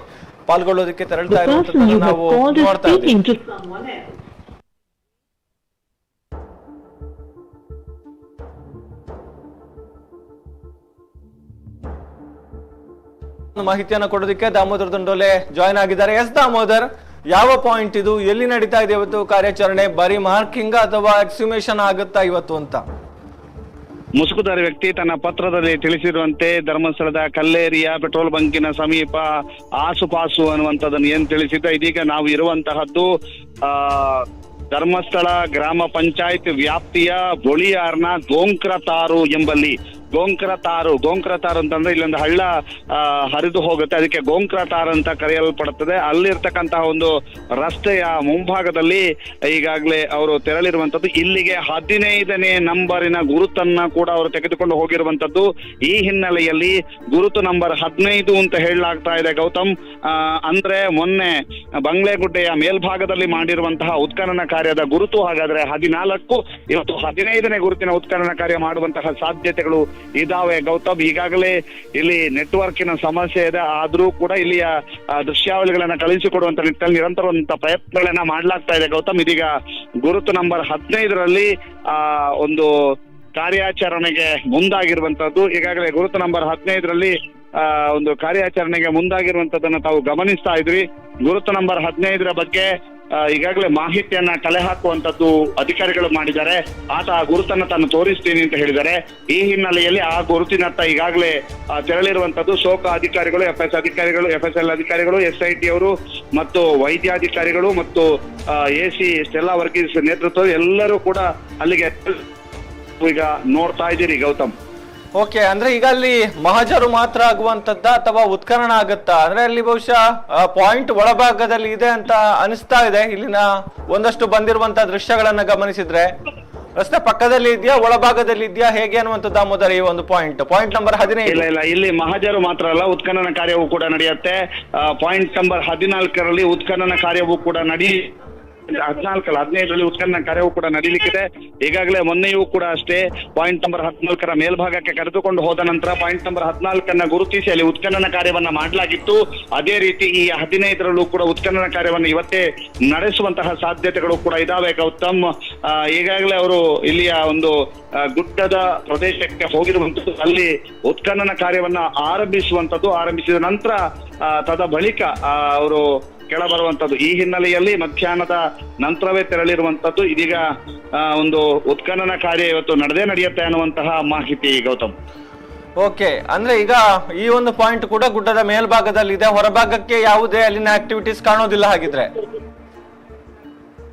ಪಾಲ್ಗೊಳ್ಳೋದಕ್ಕೆ ತೆರಳ್ತಾ ಇರುವಂಥದ್ದನ್ನು ನಾವು ನೋಡ್ತಾ ಇದ್ದೀವಿ. ಮಾಹಿತಿಯನ್ನು ಕೊಡೋದಕ್ಕೆ ದಾಮೋದರ್ ದಂಡೋಲೆ ಜಾಯ್ನ್ ಆಗಿದ್ದಾರೆ. ಎಸ್ ದಾಮೋದರ್, ಯಾವ ಪಾಯಿಂಟ್ ಇದು, ಎಲ್ಲಿ ನಡೀತಾ ಇದೆ ಇವತ್ತು ಕಾರ್ಯಾಚರಣೆ? ಬರೀ ಮಾರ್ಕಿಂಗ್ ಅಥವಾ ಎಕ್ಸಿಮೇಷನ್ ಆಗುತ್ತಾ ಇವತ್ತು ಅಂತ? ಮುಸುಕುದಾರಿ ವ್ಯಕ್ತಿ ತನ್ನ ಪತ್ರದಲ್ಲಿ ತಿಳಿಸಿರುವಂತೆ ಧರ್ಮಸ್ಥಳದ ಕಲ್ಲೇರಿಯ ಪೆಟ್ರೋಲ್ ಬಂಕಿನ ಸಮೀಪ ಆಸುಪಾಸು ಅನ್ನುವಂಥದ್ದನ್ನು ಏನ್ ತಿಳಿಸಿದ್ದ, ಇದೀಗ ನಾವು ಇರುವಂತಹದ್ದು ಧರ್ಮಸ್ಥಳ ಗ್ರಾಮ ಪಂಚಾಯತ್ ವ್ಯಾಪ್ತಿಯ ಬೊಳಿಯಾರ್ನ ಗೋಂಕ್ರತಾರು ಎಂಬಲ್ಲಿ. ಗೋಂಕ್ರತಾರು ಅಂತಂದ್ರೆ ಇಲ್ಲೊಂದು ಹಳ್ಳ ಹರಿದು ಹೋಗುತ್ತೆ, ಅದಕ್ಕೆ ಗೋಂಕ್ರತಾರು ಅಂತ ಕರೆಯಲ್ಪಡುತ್ತದೆ. ಅಲ್ಲಿರ್ತಕ್ಕಂತಹ ಒಂದು ರಸ್ತೆಯ ಮುಂಭಾಗದಲ್ಲಿ ಈಗಾಗಲೇ ಅವರು ತೆರಳಿರುವಂತದ್ದು. ಇಲ್ಲಿಗೆ 15ನೇ ನಂಬರಿನ ಗುರುತನ್ನ ಕೂಡ ಅವರು ತೆಗೆದುಕೊಂಡು ಹೋಗಿರುವಂತದ್ದು. ಈ ಹಿನ್ನೆಲೆಯಲ್ಲಿ ಗುರುತು ನಂಬರ್ 15 ಅಂತ ಹೇಳಲಾಗ್ತಾ ಇದೆ ಗೌತಮ್. ಅಂದ್ರೆ ಮೊನ್ನೆ ಬಂಗ್ಲೆಗುಡ್ಡೆಯ ಮೇಲ್ಭಾಗದಲ್ಲಿ ಮಾಡಿರುವಂತಹ ಉತ್ಖನನ ಕಾರ್ಯದ ಗುರುತು ಹಾಗಾದ್ರೆ 14, ಇವತ್ತು 15ನೇ ಗುರುತಿನ ಉತ್ಖನನ ಕಾರ್ಯ ಮಾಡುವಂತಹ ಸಾಧ್ಯತೆಗಳು ಇದಾವೆ ಗೌತಮ್. ಈಗಾಗಲೇ ಇಲ್ಲಿ ನೆಟ್ವರ್ಕಿನ ಸಮಸ್ಯೆ ಇದೆ, ಆದ್ರೂ ಕೂಡ ಇಲ್ಲಿಯ ದೃಶ್ಯಾವಳಿಗಳನ್ನ ಕಳಿಸಿಕೊಡುವಂತ ನಿಟ್ಟಿನಲ್ಲಿ ನಿರಂತರವಂತ ಪ್ರಯತ್ನಗಳನ್ನ ಮಾಡಲಾಗ್ತಾ ಇದೆ ಗೌತಮ್. ಇದೀಗ ಗುರುತು ನಂಬರ್ 15ರಲ್ಲಿ ಒಂದು ಕಾರ್ಯಾಚರಣೆಗೆ ಮುಂದಾಗಿರುವಂತದ್ದು. ಈಗಾಗಲೇ ಗುರುತು ನಂಬರ್ 15ರಲ್ಲಿ ಒಂದು ಕಾರ್ಯಾಚರಣೆಗೆ ಮುಂದಾಗಿರುವಂತದ್ದನ್ನ ತಾವು ಗಮನಿಸ್ತಾ ಇದ್ರಿ. ಗುರುತು ನಂಬರ್ 15ರ ಬಗ್ಗೆ ಈಗಾಗಲೇ ಮಾಹಿತಿಯನ್ನ ಕಲೆ ಹಾಕುವಂತದ್ದು ಅಧಿಕಾರಿಗಳು ಮಾಡಿದ್ದಾರೆ. ಆತ ಆ ಗುರುತನ್ನ ತಾನು ತೋರಿಸ್ತೀನಿ ಅಂತ ಹೇಳಿದ್ದಾರೆ. ಈ ಹಿನ್ನೆಲೆಯಲ್ಲಿ ಆ ಗುರುತಿನತ್ತ ಈಗಾಗಲೇ ತೆರಳಿರುವಂತದ್ದು ಸೋಕಾ ಅಧಿಕಾರಿಗಳು, ಅಧಿಕಾರಿಗಳು, FSL ಅಧಿಕಾರಿಗಳು, SIT ಅವರು ಮತ್ತು ವೈದ್ಯಾಧಿಕಾರಿಗಳು ಮತ್ತು AC ಸ್ಟೆಲ್ಲಾ ವರ್ಗೀಸ್ ನೇತೃತ್ವ ಎಲ್ಲರೂ ಕೂಡ ಅಲ್ಲಿಗೆ ಈಗ ನೋಡ್ತಾ ಇದ್ದೀರಿ ಗೌತಮ್. ಓಕೆ, ಅಂದ್ರೆ ಈಗ ಅಲ್ಲಿ ಮಹಜರು ಮಾತ್ರ ಆಗುವಂತದ್ದ ಅಥವಾ ಉತ್ಖನನ ಆಗುತ್ತಾ? ಅಂದ್ರೆ ಅಲ್ಲಿ ಬಹುಶಃ ಪಾಯಿಂಟ್ ಒಳಭಾಗದಲ್ಲಿ ಇದೆ ಅಂತ ಅನಿಸ್ತಾ ಇದೆ. ಇಲ್ಲಿನ ಒಂದಷ್ಟು ಬಂದಿರುವಂತಹ ದೃಶ್ಯಗಳನ್ನ ಗಮನಿಸಿದ್ರೆ ರಸ್ತೆ ಪಕ್ಕದಲ್ಲಿ ಇದೆಯಾ, ಒಳಭಾಗದಲ್ಲಿ ಇದೆಯಾ, ಹೇಗೆ ಅನ್ನುವಂಥದ್ದು ದಾಮೋದರ ಈ ಒಂದು ಪಾಯಿಂಟ್ ನಂಬರ್ 15? ಇಲ್ಲ, ಇಲ್ಲಿ ಮಹಜರು ಮಾತ್ರ ಅಲ್ಲ, ಉತ್ಖನನ ಕಾರ್ಯವೂ ಕೂಡ ನಡೆಯುತ್ತೆ. ಪಾಯಿಂಟ್ ನಂಬರ್ 14ರಲ್ಲಿ ಉತ್ಖನನ ಕಾರ್ಯವೂ ಕೂಡ 15ರಲ್ಲಿ ಉತ್ಖನನ ಕಾರ್ಯವೂ ಕೂಡ ನಡೀಲಿಕ್ಕಿದೆ. ಈಗಾಗಲೇ ಮೊನ್ನೆಯೂ ಕೂಡ ಅಷ್ಟೇ ಪಾಯಿಂಟ್ ನಂಬರ್ 14ರ ಮೇಲ್ಭಾಗಕ್ಕೆ ಕರೆದುಕೊಂಡು ಹೋದ ನಂತರ ಪಾಯಿಂಟ್ ನಂಬರ್ 14ನ್ನ ಗುರುತಿಸಿ ಅಲ್ಲಿ ಉತ್ಖನನ ಕಾರ್ಯವನ್ನ ಮಾಡಲಾಗಿತ್ತು. ಅದೇ ರೀತಿ ಈ 15ರಲ್ಲೂ ಕೂಡ ಉತ್ಖನನ ಕಾರ್ಯವನ್ನು ಇವತ್ತೇ ನಡೆಸುವಂತಹ ಸಾಧ್ಯತೆಗಳು ಕೂಡ ಇದಾವೆ ಗೌತಮ್. ಈಗಾಗಲೇ ಅವರು ಇಲ್ಲಿಯ ಒಂದು ಗುಡ್ಡದ ಪ್ರದೇಶಕ್ಕೆ ಹೋಗಿರುವಂತದ್ದು, ಅಲ್ಲಿ ಉತ್ಖನನ ಕಾರ್ಯವನ್ನ ಆರಂಭಿಸಿದ ನಂತರ ತದ ಬಳಿಕ ಅವರು ಕೆಳ ಬರುವಂತದ್ದು. ಈ ಹಿನ್ನೆಲೆಯಲ್ಲಿ ಮಧ್ಯಾಹ್ನದ ನಂತರವೇ ತೆರಳಿರುವಂತದ್ದು. ಇದೀಗ ಒಂದು ಉತ್ಖನನ ಕಾರ್ಯ ಇವತ್ತು ನಡೆಯುತ್ತೆ ಅನ್ನುವಂತಹ ಮಾಹಿತಿ ಗೌತಮ್. ಓಕೆ, ಅಂದ್ರೆ ಈಗ ಈ ಒಂದು ಪಾಯಿಂಟ್ ಕೂಡ ಗುಡ್ಡದ ಮೇಲ್ಭಾಗದಲ್ಲಿ ಇದೆ, ಹೊರಭಾಗಕ್ಕೆ ಯಾವುದೇ ಅಲ್ಲಿನ ಆಕ್ಟಿವಿಟೀಸ್ ಕಾಣೋದಿಲ್ಲ ಹಾಗಿದ್ರೆ?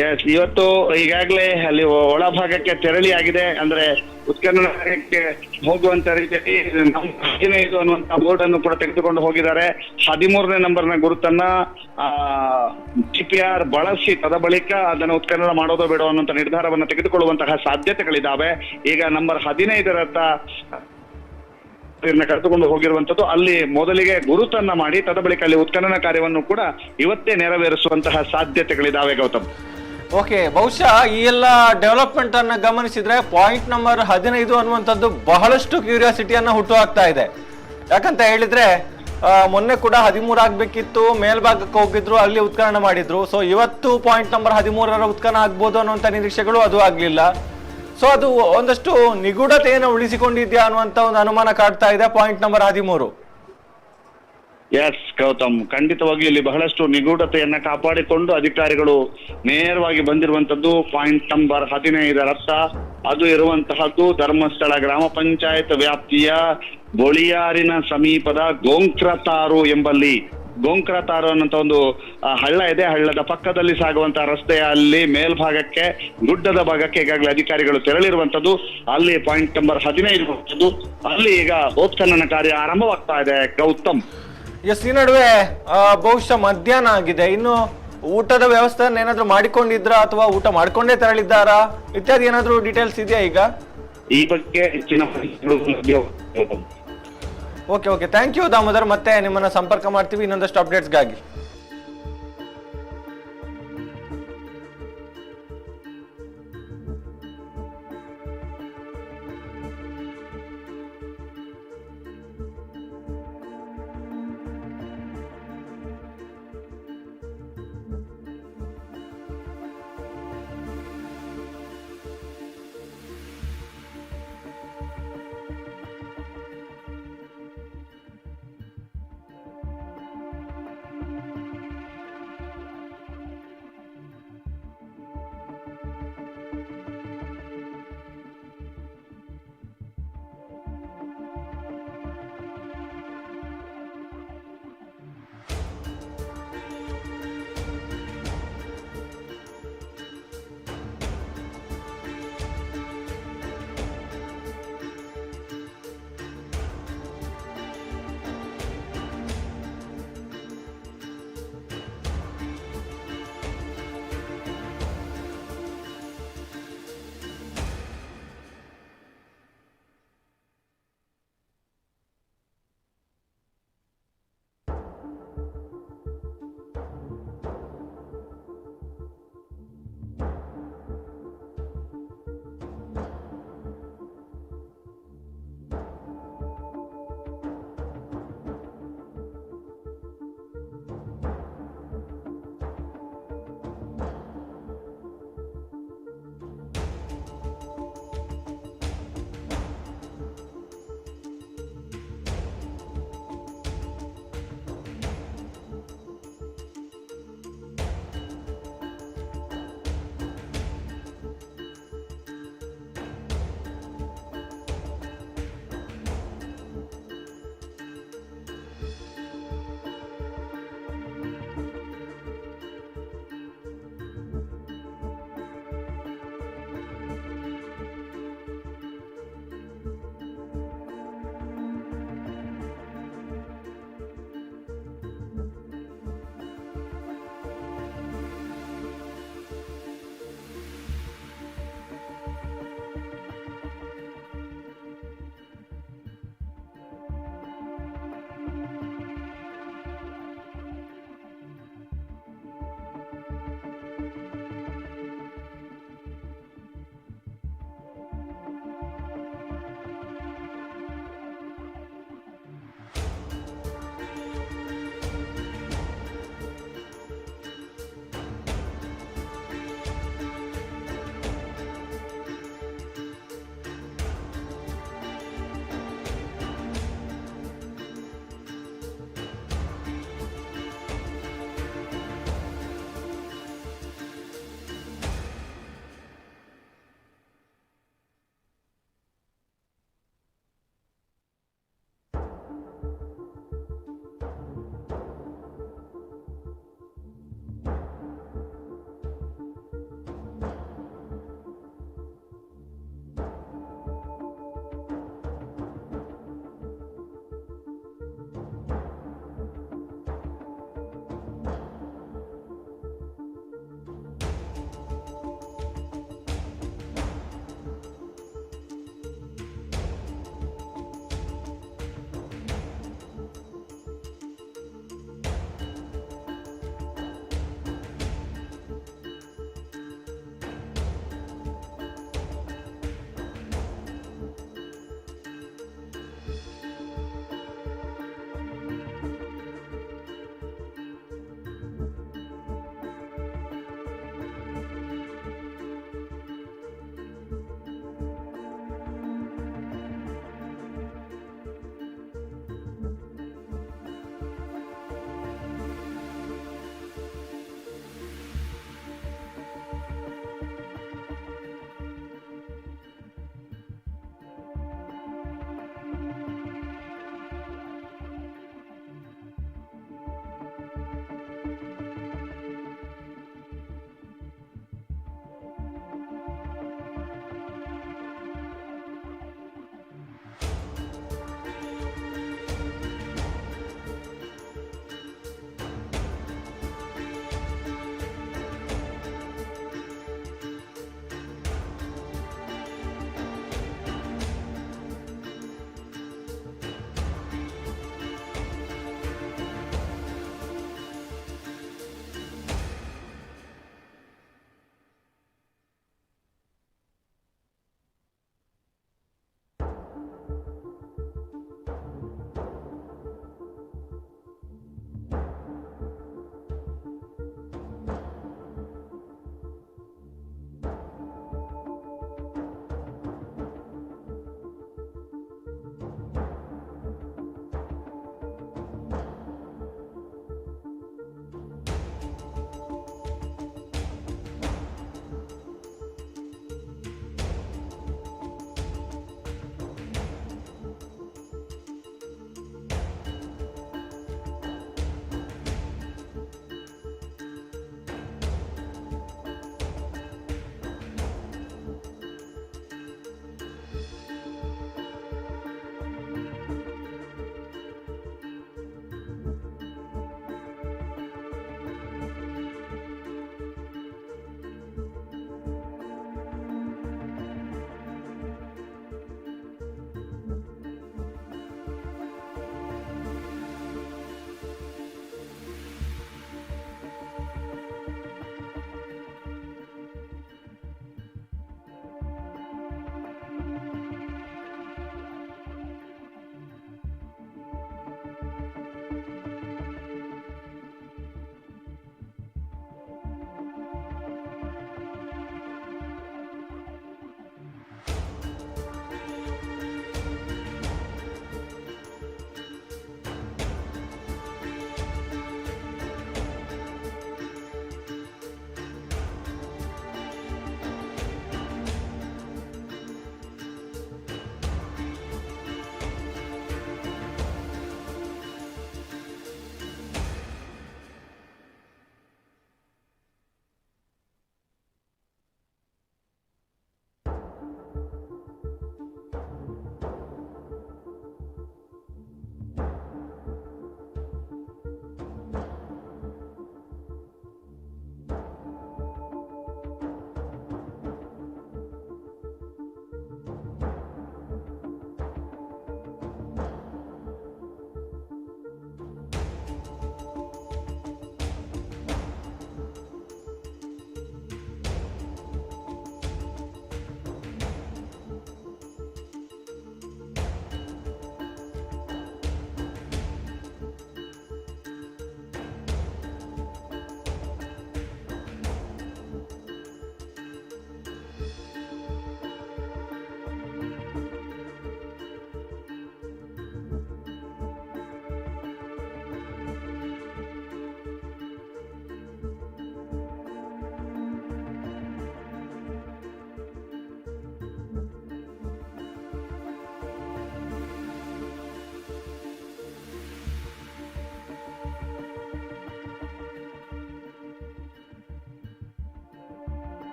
ಎಸ್, ಇವತ್ತು ಈಗಾಗಲೇ ಅಲ್ಲಿ ಒಳಭಾಗಕ್ಕೆ ತೆರಳಿ ಆಗಿದೆ. ಅಂದ್ರೆ ಉತ್ಖನನ ಕಾರ್ಯಕ್ಕೆ ಹೋಗುವಂತ ರೀತಿಯಲ್ಲಿ 15 ಅನ್ನುವಂತ ಬೋರ್ಡ್ ಅನ್ನು ಕೂಡ ತೆಗೆದುಕೊಂಡು ಹೋಗಿದ್ದಾರೆ. 13ನೇ ನಂಬರ್ನ ಗುರುತನ್ನ GPR ಬಳಸಿ ತದ ಬಳಿಕ ಅದನ್ನು ಉತ್ಖನನ ಮಾಡೋದೋ ಬೇಡೋ ಅನ್ನುವಂತ ನಿರ್ಧಾರವನ್ನು ತೆಗೆದುಕೊಳ್ಳುವಂತಹ ಸಾಧ್ಯತೆಗಳಿದ್ದಾವೆ. ಈಗ ನಂಬರ್ 15ರತ್ತ ಕರೆದುಕೊಂಡು ಹೋಗಿರುವಂತದ್ದು. ಅಲ್ಲಿ ಮೊದಲಿಗೆ ಗುರುತನ್ನ ಮಾಡಿ ತದ ಬಳಿಕ ಅಲ್ಲಿ ಉತ್ಖನನ ಕಾರ್ಯವನ್ನು ಕೂಡ ಇವತ್ತೇ ನೆರವೇರಿಸುವಂತಹ ಸಾಧ್ಯತೆಗಳಿದ್ದಾವೆ ಗೌತಮ್. ಓಕೆ, ಬಹುಶಃ ಈ ಎಲ್ಲ ಡೆವಲಪ್ಮೆಂಟ್ ಅನ್ನ ಗಮನಿಸಿದ್ರೆ ಪಾಯಿಂಟ್ ನಂಬರ್ 15 ಅನ್ನುವಂಥದ್ದು ಬಹಳಷ್ಟು ಕ್ಯೂರಿಯಾಸಿಟಿಯನ್ನ ಹುಟ್ಟು ಹಾಕ್ತಾ ಇದೆ. ಯಾಕಂತ ಹೇಳಿದ್ರೆ ಮೊನ್ನೆ ಕೂಡ 13 ಆಗ್ಬೇಕಿತ್ತು, ಮೇಲ್ಭಾಗಕ್ಕೆ ಹೋಗಿದ್ರು, ಅಲ್ಲಿ ಉತ್ಖನನ ಮಾಡಿದ್ರು. ಸೊ ಇವತ್ತು ಪಾಯಿಂಟ್ ನಂಬರ್ 13ರ ಉತ್ಖನನ ಆಗ್ಬೋದು ಅನ್ನುವಂಥ ನಿರೀಕ್ಷೆಗಳು ಅದು ಆಗ್ಲಿಲ್ಲ. ಸೊ ಅದು ಒಂದಷ್ಟು ನಿಗೂಢತೆಯನ್ನು ಉಳಿಸಿಕೊಂಡಿದ್ಯಾ ಅನ್ನುವಂಥ ಒಂದು ಅನುಮಾನ ಕಾಡ್ತಾ ಇದೆ ಪಾಯಿಂಟ್ ನಂಬರ್ 13. ಎಸ್ ಗೌತಮ್, ಖಂಡಿತವಾಗಿ ಇಲ್ಲಿ ಬಹಳಷ್ಟು ನಿಗೂಢತೆಯನ್ನ ಕಾಪಾಡಿಕೊಂಡು ಅಧಿಕಾರಿಗಳು ನೇರವಾಗಿ ಬಂದಿರುವಂತದ್ದು. ಪಾಯಿಂಟ್ ನಂಬರ್ 15ರತ್ತ ಅದು ಇರುವಂತಹದ್ದು ಧರ್ಮಸ್ಥಳ ಗ್ರಾಮ ಪಂಚಾಯತ್ ವ್ಯಾಪ್ತಿಯ ಬೊಳಿಯಾರಿನ ಸಮೀಪದ ಗೋಂಕ್ರತಾರು ಎಂಬಲ್ಲಿ. ಗೋಂಕ್ರತಾರು ಅನ್ನಂತ ಒಂದು ಹಳ್ಳ ಇದೆ. ಹಳ್ಳದ ಪಕ್ಕದಲ್ಲಿ ಸಾಗುವಂತಹ ರಸ್ತೆಯ ಅಲ್ಲಿ ಮೇಲ್ಭಾಗಕ್ಕೆ ಗುಡ್ಡದ ಭಾಗಕ್ಕೆ ಈಗಾಗಲೇ ಅಧಿಕಾರಿಗಳು ತೆರಳಿರುವಂತದ್ದು. ಅಲ್ಲಿ ಪಾಯಿಂಟ್ ನಂಬರ್ 15 ಅಲ್ಲಿ ಈಗ ಉತ್ಖನನ ಕಾರ್ಯ ಆರಂಭವಾಗ್ತಾ ಇದೆ ಗೌತಮ್. ಎಸ್, ಈ ನಡುವೆ ಬಹುಶಃ ಮಧ್ಯಾಹ್ನ ಆಗಿದೆ. ಇನ್ನು ಊಟದ ವ್ಯವಸ್ಥೆಯನ್ನು ಏನಾದ್ರು ಮಾಡಿಕೊಂಡಿದ್ರ ಅಥವಾ ಊಟ ಮಾಡ್ಕೊಂಡೇ ತೆರಳಿದ್ದಾರಾ ಇತ್ಯಾದಿ ಏನಾದ್ರು ಡೀಟೇಲ್ಸ್ ಇದೆಯಾ ಈಗ? ಈ ಬಗ್ಗೆ ಹೆಚ್ಚಿನ ಮಾಹಿತಿಗಳು ಲಭ್ಯ. Okay, thank you Damodar. ಮತ್ತೆ ನಿಮ್ಮನ್ನ ಸಂಪರ್ಕ ಮಾಡ್ತೀವಿ ಇನ್ನೊಂದಷ್ಟು ಅಪ್ಡೇಟ್ಸ್ಗಾಗಿ.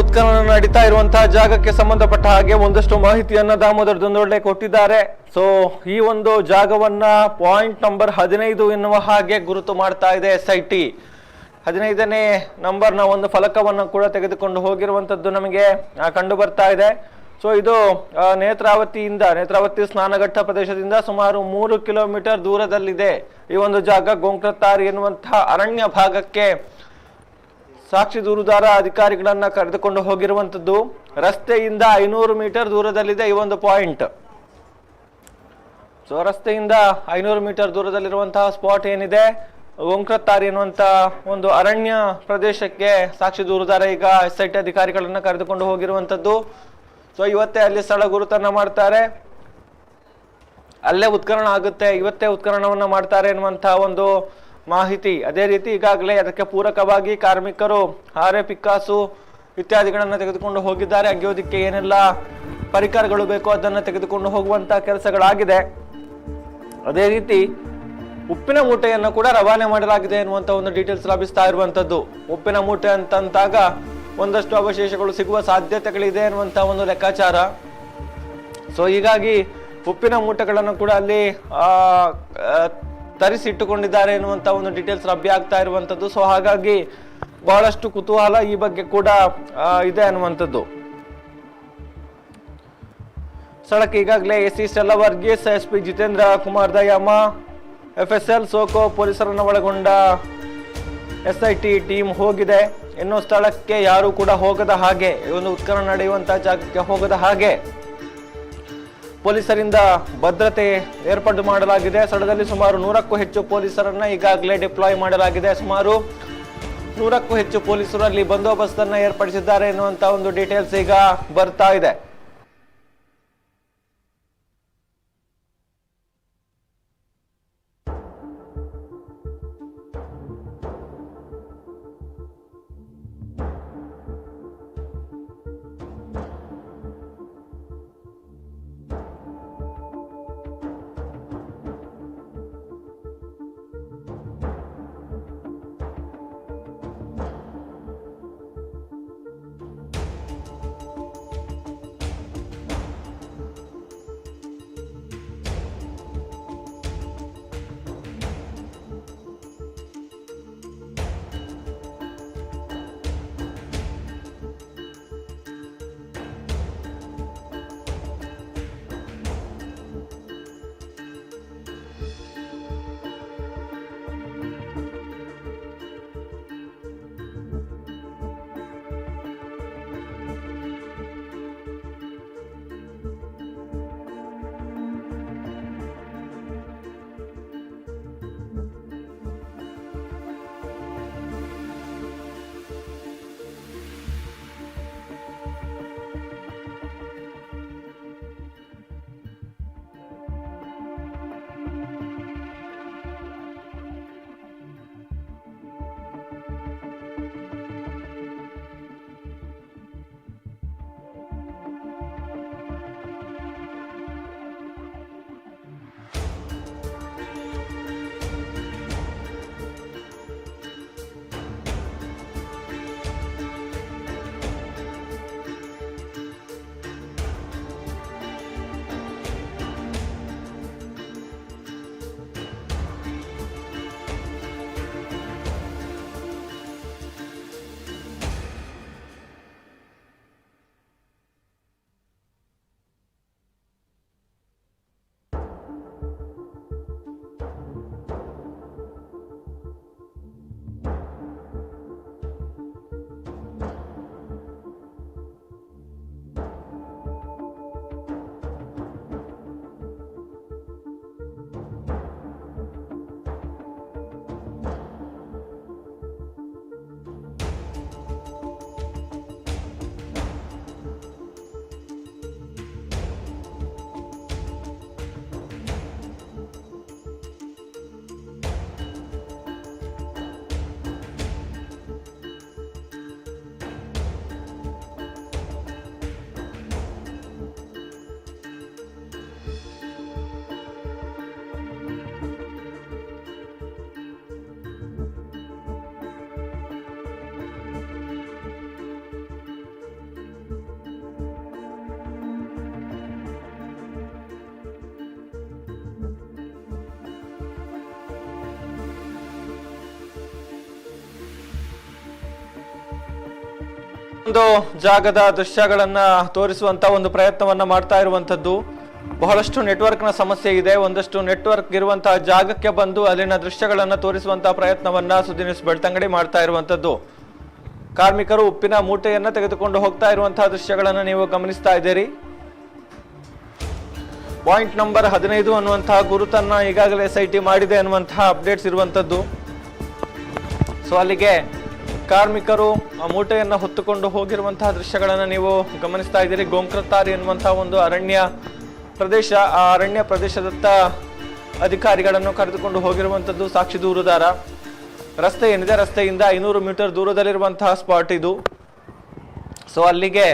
ಉತ್ಖನನ ನಡೀತಾ ಇರುವಂತಹ ಜಾಗಕ್ಕೆ ಸಂಬಂಧಪಟ್ಟ ಹಾಗೆ ಒಂದಷ್ಟು ಮಾಹಿತಿಯನ್ನ ದಾಮೋದರ್ ದುಂದೋಳ್ಳೆ ಕೊಟ್ಟಿದ್ದಾರೆ. ಸೊ ಈ ಒಂದು ಜಾಗವನ್ನ ಪಾಯಿಂಟ್ ನಂಬರ್ 15 ಎನ್ನುವ ಹಾಗೆ ಗುರುತು ಮಾಡ್ತಾ ಇದೆ SIT. 15ನೇ ನಂಬರ್ನ ಒಂದು ಫಲಕವನ್ನು ಕೂಡ ತೆಗೆದುಕೊಂಡು ಹೋಗಿರುವಂತದ್ದು ನಮಗೆ ಕಂಡು ಬರ್ತಾ ಇದೆ. ಸೊ ಇದು ನೇತ್ರಾವತಿ ಸ್ನಾನಘಟ್ಟ ಪ್ರದೇಶದಿಂದ ಸುಮಾರು 3 ಕಿಲೋಮೀಟರ್ ದೂರದಲ್ಲಿದೆ ಈ ಒಂದು ಜಾಗ. ಗೋಂಕ್ರತಾರ್ ಎನ್ನುವಂತಹ ಅರಣ್ಯ ಭಾಗಕ್ಕೆ ಸಾಕ್ಷಿ ದೂರುದಾರ ಅಧಿಕಾರಿಗಳನ್ನ ಕರೆದುಕೊಂಡು ಹೋಗಿರುವಂತದ್ದು. ರಸ್ತೆಯಿಂದ 500 ಮೀಟರ್ ದೂರದಲ್ಲಿದೆ ಈ ಒಂದು ಪಾಯಿಂಟ್. ಸೊ ರಸ್ತೆಯಿಂದ 500 ಮೀಟರ್ ದೂರದಲ್ಲಿರುವಂತಹ ಸ್ಪಾಟ್ ಏನಿದೆ ಗೋಂಕ್ರತಾರ್ ಎನ್ನುವಂತ ಒಂದು ಅರಣ್ಯ ಪ್ರದೇಶಕ್ಕೆ ಸಾಕ್ಷಿ ದೂರುದಾರ ಈಗ SIT ಅಧಿಕಾರಿಗಳನ್ನ ಕರೆದುಕೊಂಡು ಹೋಗಿರುವಂತದ್ದು. ಸೊ ಇವತ್ತೇ ಅಲ್ಲಿ ಸ್ಥಳ ಗುರುತನ್ನ ಮಾಡ್ತಾರೆ, ಅಲ್ಲೇ ಉತ್ಖನನ ಆಗುತ್ತೆ, ಇವತ್ತೇ ಉತ್ಖನನವನ್ನ ಮಾಡ್ತಾರೆ ಎನ್ನುವಂತಹ ಒಂದು ಮಾಹಿತಿ. ಅದೇ ರೀತಿ ಈಗಾಗಲೇ ಅದಕ್ಕೆ ಪೂರಕವಾಗಿ ಕಾರ್ಮಿಕರು ಹಾರೆ, ಪಿಕ್ಕಾಸು ಇತ್ಯಾದಿಗಳನ್ನ ತೆಗೆದುಕೊಂಡು ಹೋಗಿದ್ದಾರೆ. ಅಗೆಯೋದಿಕ್ಕೆ ಏನೆಲ್ಲ ಪರಿಕರಗಳು ಬೇಕೋ ಅದನ್ನ ತೆಗೆದುಕೊಂಡು ಹೋಗುವಂತ ಕೆಲಸಗಳಾಗಿದೆ. ಅದೇ ರೀತಿ ಉಪ್ಪಿನ ಮೂಟೆಯನ್ನು ಕೂಡ ರವಾನೆ ಮಾಡಲಾಗಿದೆ ಎನ್ನುವಂತ ಒಂದು ಡೀಟೇಲ್ಸ್ ಲಭಿಸ್ತಾ ಇರುವಂತದ್ದು. ಉಪ್ಪಿನ ಮೂಟೆ ಅಂತಂದಾಗ ಒಂದಷ್ಟು ಅವಶೇಷಗಳು ಸಿಗುವ ಸಾಧ್ಯತೆಗಳಿದೆ ಅನ್ನುವಂತ ಒಂದು ಲೆಕ್ಕಾಚಾರ. ಸೊ ಹೀಗಾಗಿ ಉಪ್ಪಿನ ಮೂಟೆಗಳನ್ನು ಕೂಡ ಅಲ್ಲಿ ತರಿಸಿಟ್ಟುಕೊಂಡಿದ್ದಾರೆ ಎನ್ನುವಂತ ಒಂದು ಡೀಟೇಲ್ಸ್ ಲಭ್ಯ ಆಗ್ತಾ ಇರುವಂತದ್ದು. ಸೊ ಹಾಗಾಗಿ ಬಹಳಷ್ಟು ಕುತೂಹಲ ಈ ಬಗ್ಗೆ ಕೂಡ ಇದೆ ಅನ್ನುವಂಥದ್ದು. ಸ್ಥಳಕ್ಕೆ ಈಗಾಗಲೇ AC Stella Varghese, SP Jitendra Kumar Dayama, FSL SOCO ಪೊಲೀಸರನ್ನು ಒಳಗೊಂಡ SIT ಟೀಮ್ ಹೋಗಿದೆ. ಇನ್ನು ಸ್ಥಳಕ್ಕೆ ಯಾರು ಕೂಡ ಹೋಗದ ಹಾಗೆ, ಈ ಒಂದು ಉತ್ಖನನ ನಡೆಯುವಂತಹ ಜಾಗಕ್ಕೆ ಹೋಗದ ಹಾಗೆ ಪೊಲೀಸರಿಂದ ಭದ್ರತೆ ಏರ್ಪಾಡು ಮಾಡಲಾಗಿದೆ. ಸ್ಥಳದಲ್ಲಿ ಸುಮಾರು 100ಕ್ಕೂ ಹೆಚ್ಚು ಪೊಲೀಸರನ್ನ ಈಗಾಗಲೇ ಡಿಪ್ಲಾಯ್ ಮಾಡಲಾಗಿದೆ. ಸುಮಾರು 100ಕ್ಕೂ ಹೆಚ್ಚು ಪೊಲೀಸರು ಅಲ್ಲಿ ಬಂದೋಬಸ್ತನ್ನ ಏರ್ಪಡಿಸಿದ್ದಾರೆ ಎನ್ನುವಂತ ಒಂದು ಡೀಟೇಲ್ಸ್ ಈಗ ಬರ್ತಾ ಇದೆ. ಒಂದು ಜಾಗದ ದೃಶ್ಯಗಳನ್ನ ತೋರಿಸುವಂತ ಒಂದು ಪ್ರಯತ್ನವನ್ನ ಮಾಡ್ತಾ ಇರುವಂತದ್ದು. ಬಹಳಷ್ಟು ನೆಟ್ವರ್ಕ್ನ ಸಮಸ್ಯೆ ಇದೆ. ಒಂದಷ್ಟು ನೆಟ್ವರ್ಕ್ ಇರುವಂತಹ ಜಾಗಕ್ಕೆ ಬಂದು ಅಲ್ಲಿನ ದೃಶ್ಯಗಳನ್ನ ತೋರಿಸುವಂತಹ ಪ್ರಯತ್ನವನ್ನ ಸುದ್ದಿ ನ್ಯೂಸ್ ಬೆಳ್ತಂಗಡಿ ಮಾಡ್ತಾ ಇರುವಂತದ್ದು. ಕಾರ್ಮಿಕರು ಉಪ್ಪಿನ ಮೂಟೆಯನ್ನ ತೆಗೆದುಕೊಂಡು ಹೋಗ್ತಾ ಇರುವಂತಹ ದೃಶ್ಯಗಳನ್ನ ನೀವು ಗಮನಿಸ್ತಾ ಇದ್ದೀರಿ. ಪಾಯಿಂಟ್ ನಂಬರ್ 15 ಅನ್ನುವಂತಹ ಗುರುತನ್ನ ಈಗಾಗಲೇ SIT ಮಾಡಿದೆ ಅನ್ನುವಂತಹ ಅಪ್ಡೇಟ್ಸ್ ಇರುವಂತದ್ದು. ಸೊ ಅಲ್ಲಿಗೆ ಕಾರ್ಮಿಕರು ಆ ಮೂಟೆಯನ್ನ ಹೊತ್ತುಕೊಂಡು ಹೋಗಿರುವಂತಹ ದೃಶ್ಯಗಳನ್ನ ನೀವು ಗಮನಿಸ್ತಾ ಇದ್ದೀರಿ. ಗೋಂಕ್ರತಾರಿ ಎನ್ನುವಂತಹ ಒಂದು ಅರಣ್ಯ ಪ್ರದೇಶ, ಆ ಅರಣ್ಯ ಪ್ರದೇಶದತ್ತ ಅಧಿಕಾರಿಗಳನ್ನು ಕರೆದುಕೊಂಡು ಹೋಗಿರುವಂತದ್ದು. ಸಾಕ್ಷಿ ದೂರುದಾರ ರಸ್ತೆ ಏನಿದೆ, ರಸ್ತೆಯಿಂದ 500 ಮೀಟರ್ ದೂರದಲ್ಲಿರುವಂತಹ ಸ್ಪಾಟ್ ಇದು. ಸೊ ಅಲ್ಲಿಗೆ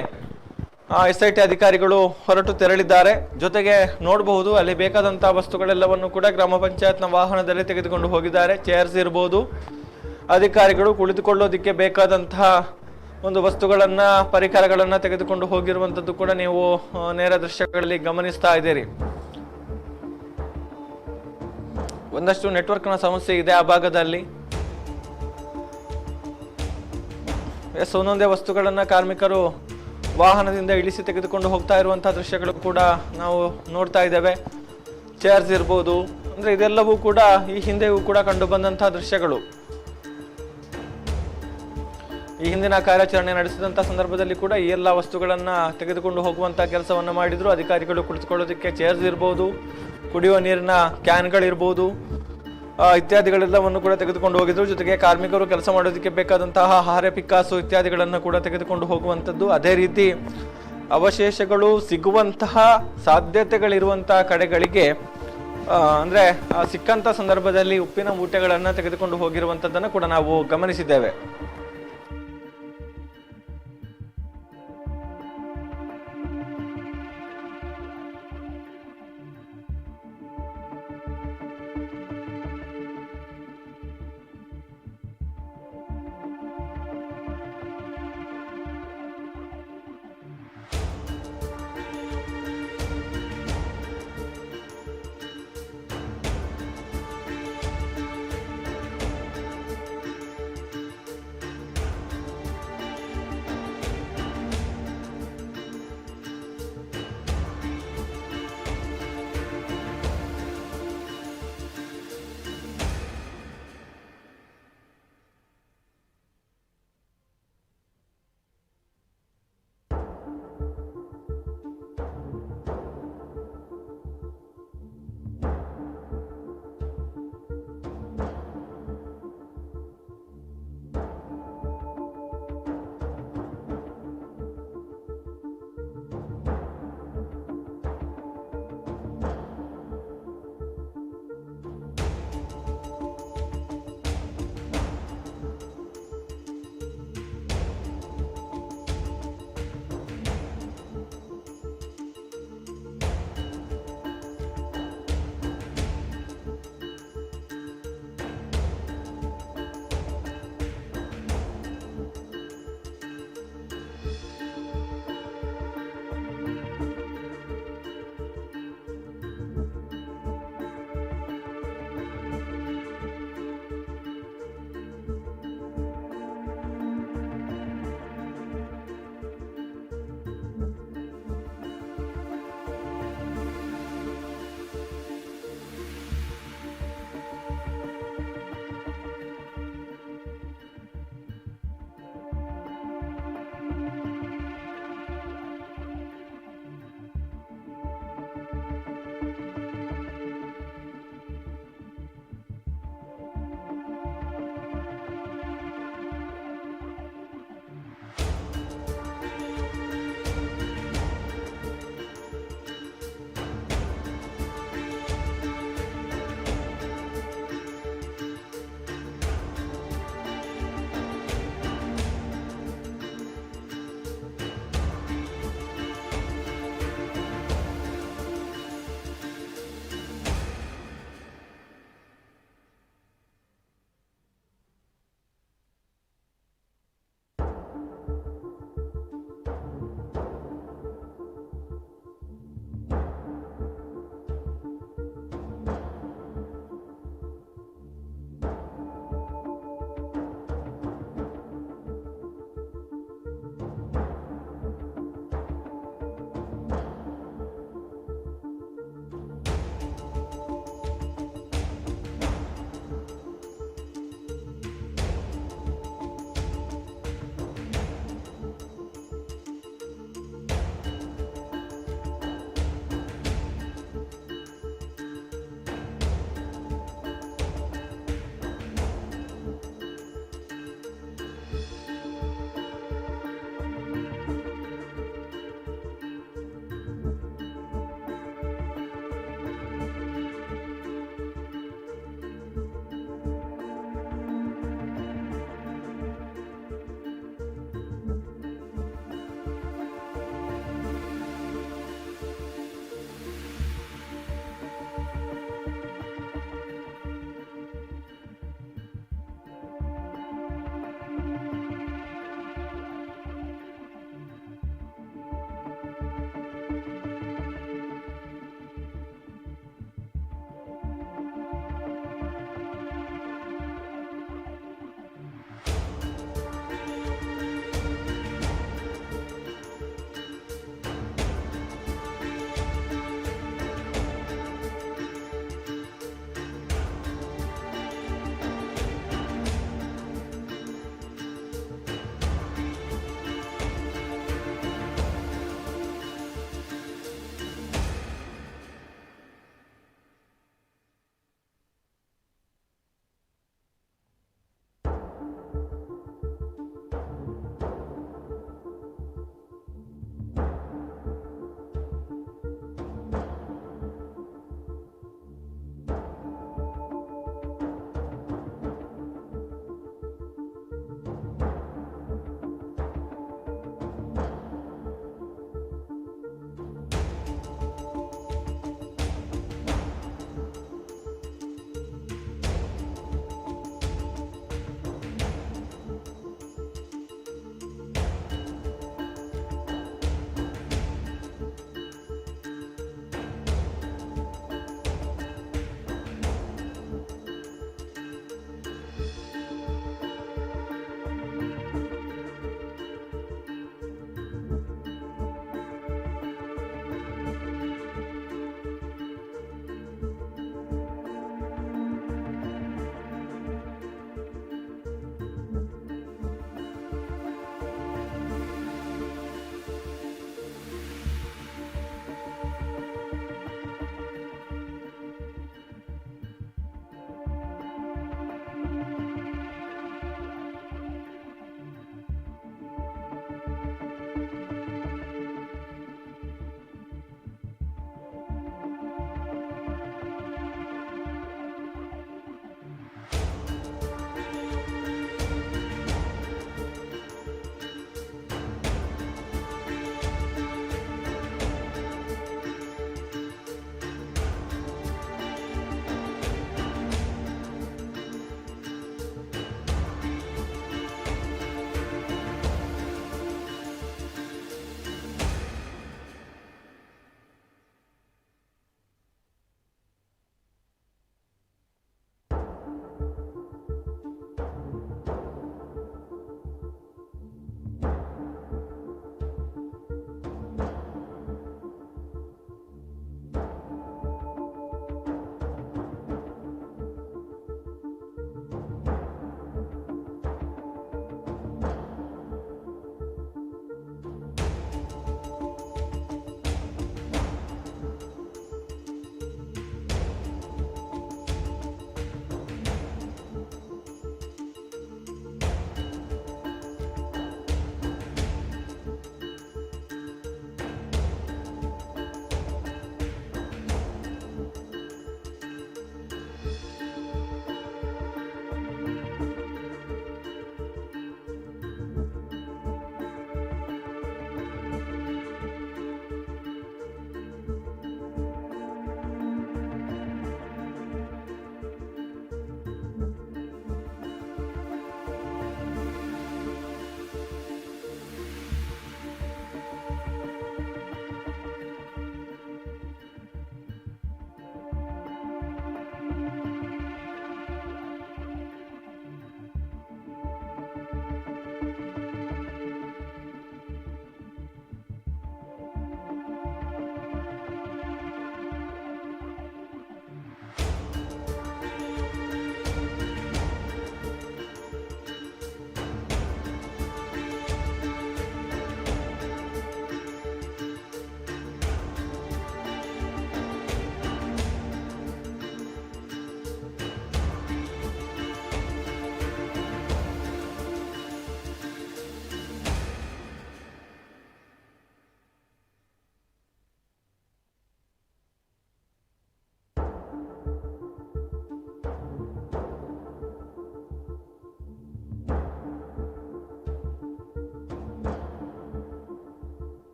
SIT ಅಧಿಕಾರಿಗಳು ಹೊರಟು ತೆರಳಿದ್ದಾರೆ. ಜೊತೆಗೆ ನೋಡಬಹುದು ಅಲ್ಲಿ ಬೇಕಾದಂತಹ ವಸ್ತುಗಳೆಲ್ಲವನ್ನು ಕೂಡ ಗ್ರಾಮ ಪಂಚಾಯತ್ನ ವಾಹನದಲ್ಲಿ ತೆಗೆದುಕೊಂಡು ಹೋಗಿದ್ದಾರೆ. ಚೇರ್ಸ್ ಇರಬಹುದು, ಅಧಿಕಾರಿಗಳು ಕುಳಿತುಕೊಳ್ಳೋದಿಕ್ಕೆ ಬೇಕಾದಂತಹ ಒಂದು ವಸ್ತುಗಳನ್ನ, ಪರಿಕರಗಳನ್ನ ತೆಗೆದುಕೊಂಡು ಹೋಗಿರುವಂತದ್ದು ಕೂಡ ನೀವು ನೇರ ದೃಶ್ಯಗಳಲ್ಲಿ ಗಮನಿಸ್ತಾ ಇದ್ದೀರಿ. ಒಂದಷ್ಟು ನೆಟ್ವರ್ಕ್ನ ಸಮಸ್ಯೆ ಇದೆ ಆ ಭಾಗದಲ್ಲಿ. ಒಂದೊಂದೇ ವಸ್ತುಗಳನ್ನ ಕಾರ್ಮಿಕರು ವಾಹನದಿಂದ ಇಳಿಸಿ ತೆಗೆದುಕೊಂಡು ಹೋಗ್ತಾ ಇರುವಂತಹ ದೃಶ್ಯಗಳು ಕೂಡ ನಾವು ನೋಡ್ತಾ ಇದ್ದೇವೆ. ಚೇರ್ಸ್ ಇರ್ಬೋದು, ಅಂದ್ರೆ ಇದೆಲ್ಲವೂ ಕೂಡ ಈ ಹಿಂದೆಯೂ ಕೂಡ ಕಂಡು ಬಂದಂತಹ ದೃಶ್ಯಗಳು. ಈ ಹಿಂದಿನ ಕಾರ್ಯಾಚರಣೆ ನಡೆಸಿದಂತ ಸಂದರ್ಭದಲ್ಲಿ ಕೂಡ ಈ ಎಲ್ಲ ವಸ್ತುಗಳನ್ನ ತೆಗೆದುಕೊಂಡು ಹೋಗುವಂತ ಕೆಲಸವನ್ನ ಮಾಡಿದ್ರು ಅಧಿಕಾರಿಗಳು. ಕುಳಿತುಕೊಳ್ಳೋದಕ್ಕೆ ಚೇರ್ಸ್ ಇರ್ಬೋದು, ಕುಡಿಯುವ ನೀರಿನ ಕ್ಯಾನ್ಗಳಿರ್ಬೋದು, ಇತ್ಯಾದಿಗಳೆಲ್ಲವನ್ನು ಕೂಡ ತೆಗೆದುಕೊಂಡು ಹೋಗಿದ್ರು. ಜೊತೆಗೆ ಕಾರ್ಮಿಕರು ಕೆಲಸ ಮಾಡೋದಕ್ಕೆ ಬೇಕಾದಂತಹ ಹಾರೆ, ಪಿಕ್ಕಾಸು ಇತ್ಯಾದಿಗಳನ್ನು ಕೂಡ ತೆಗೆದುಕೊಂಡು ಹೋಗುವಂಥದ್ದು. ಅದೇ ರೀತಿ ಅವಶೇಷಗಳು ಸಿಗುವಂತಹ ಸಾಧ್ಯತೆಗಳಿರುವಂತಹ ಕಡೆಗಳಿಗೆ ಅಂದ್ರೆ ಸಿಕ್ಕಂತ ಸಂದರ್ಭದಲ್ಲಿ ಉಪ್ಪಿನ ಮೂಟೆಗಳನ್ನ ತೆಗೆದುಕೊಂಡು ಹೋಗಿರುವಂತದ್ದನ್ನು ಕೂಡ ನಾವು ಗಮನಿಸಿದ್ದೇವೆ.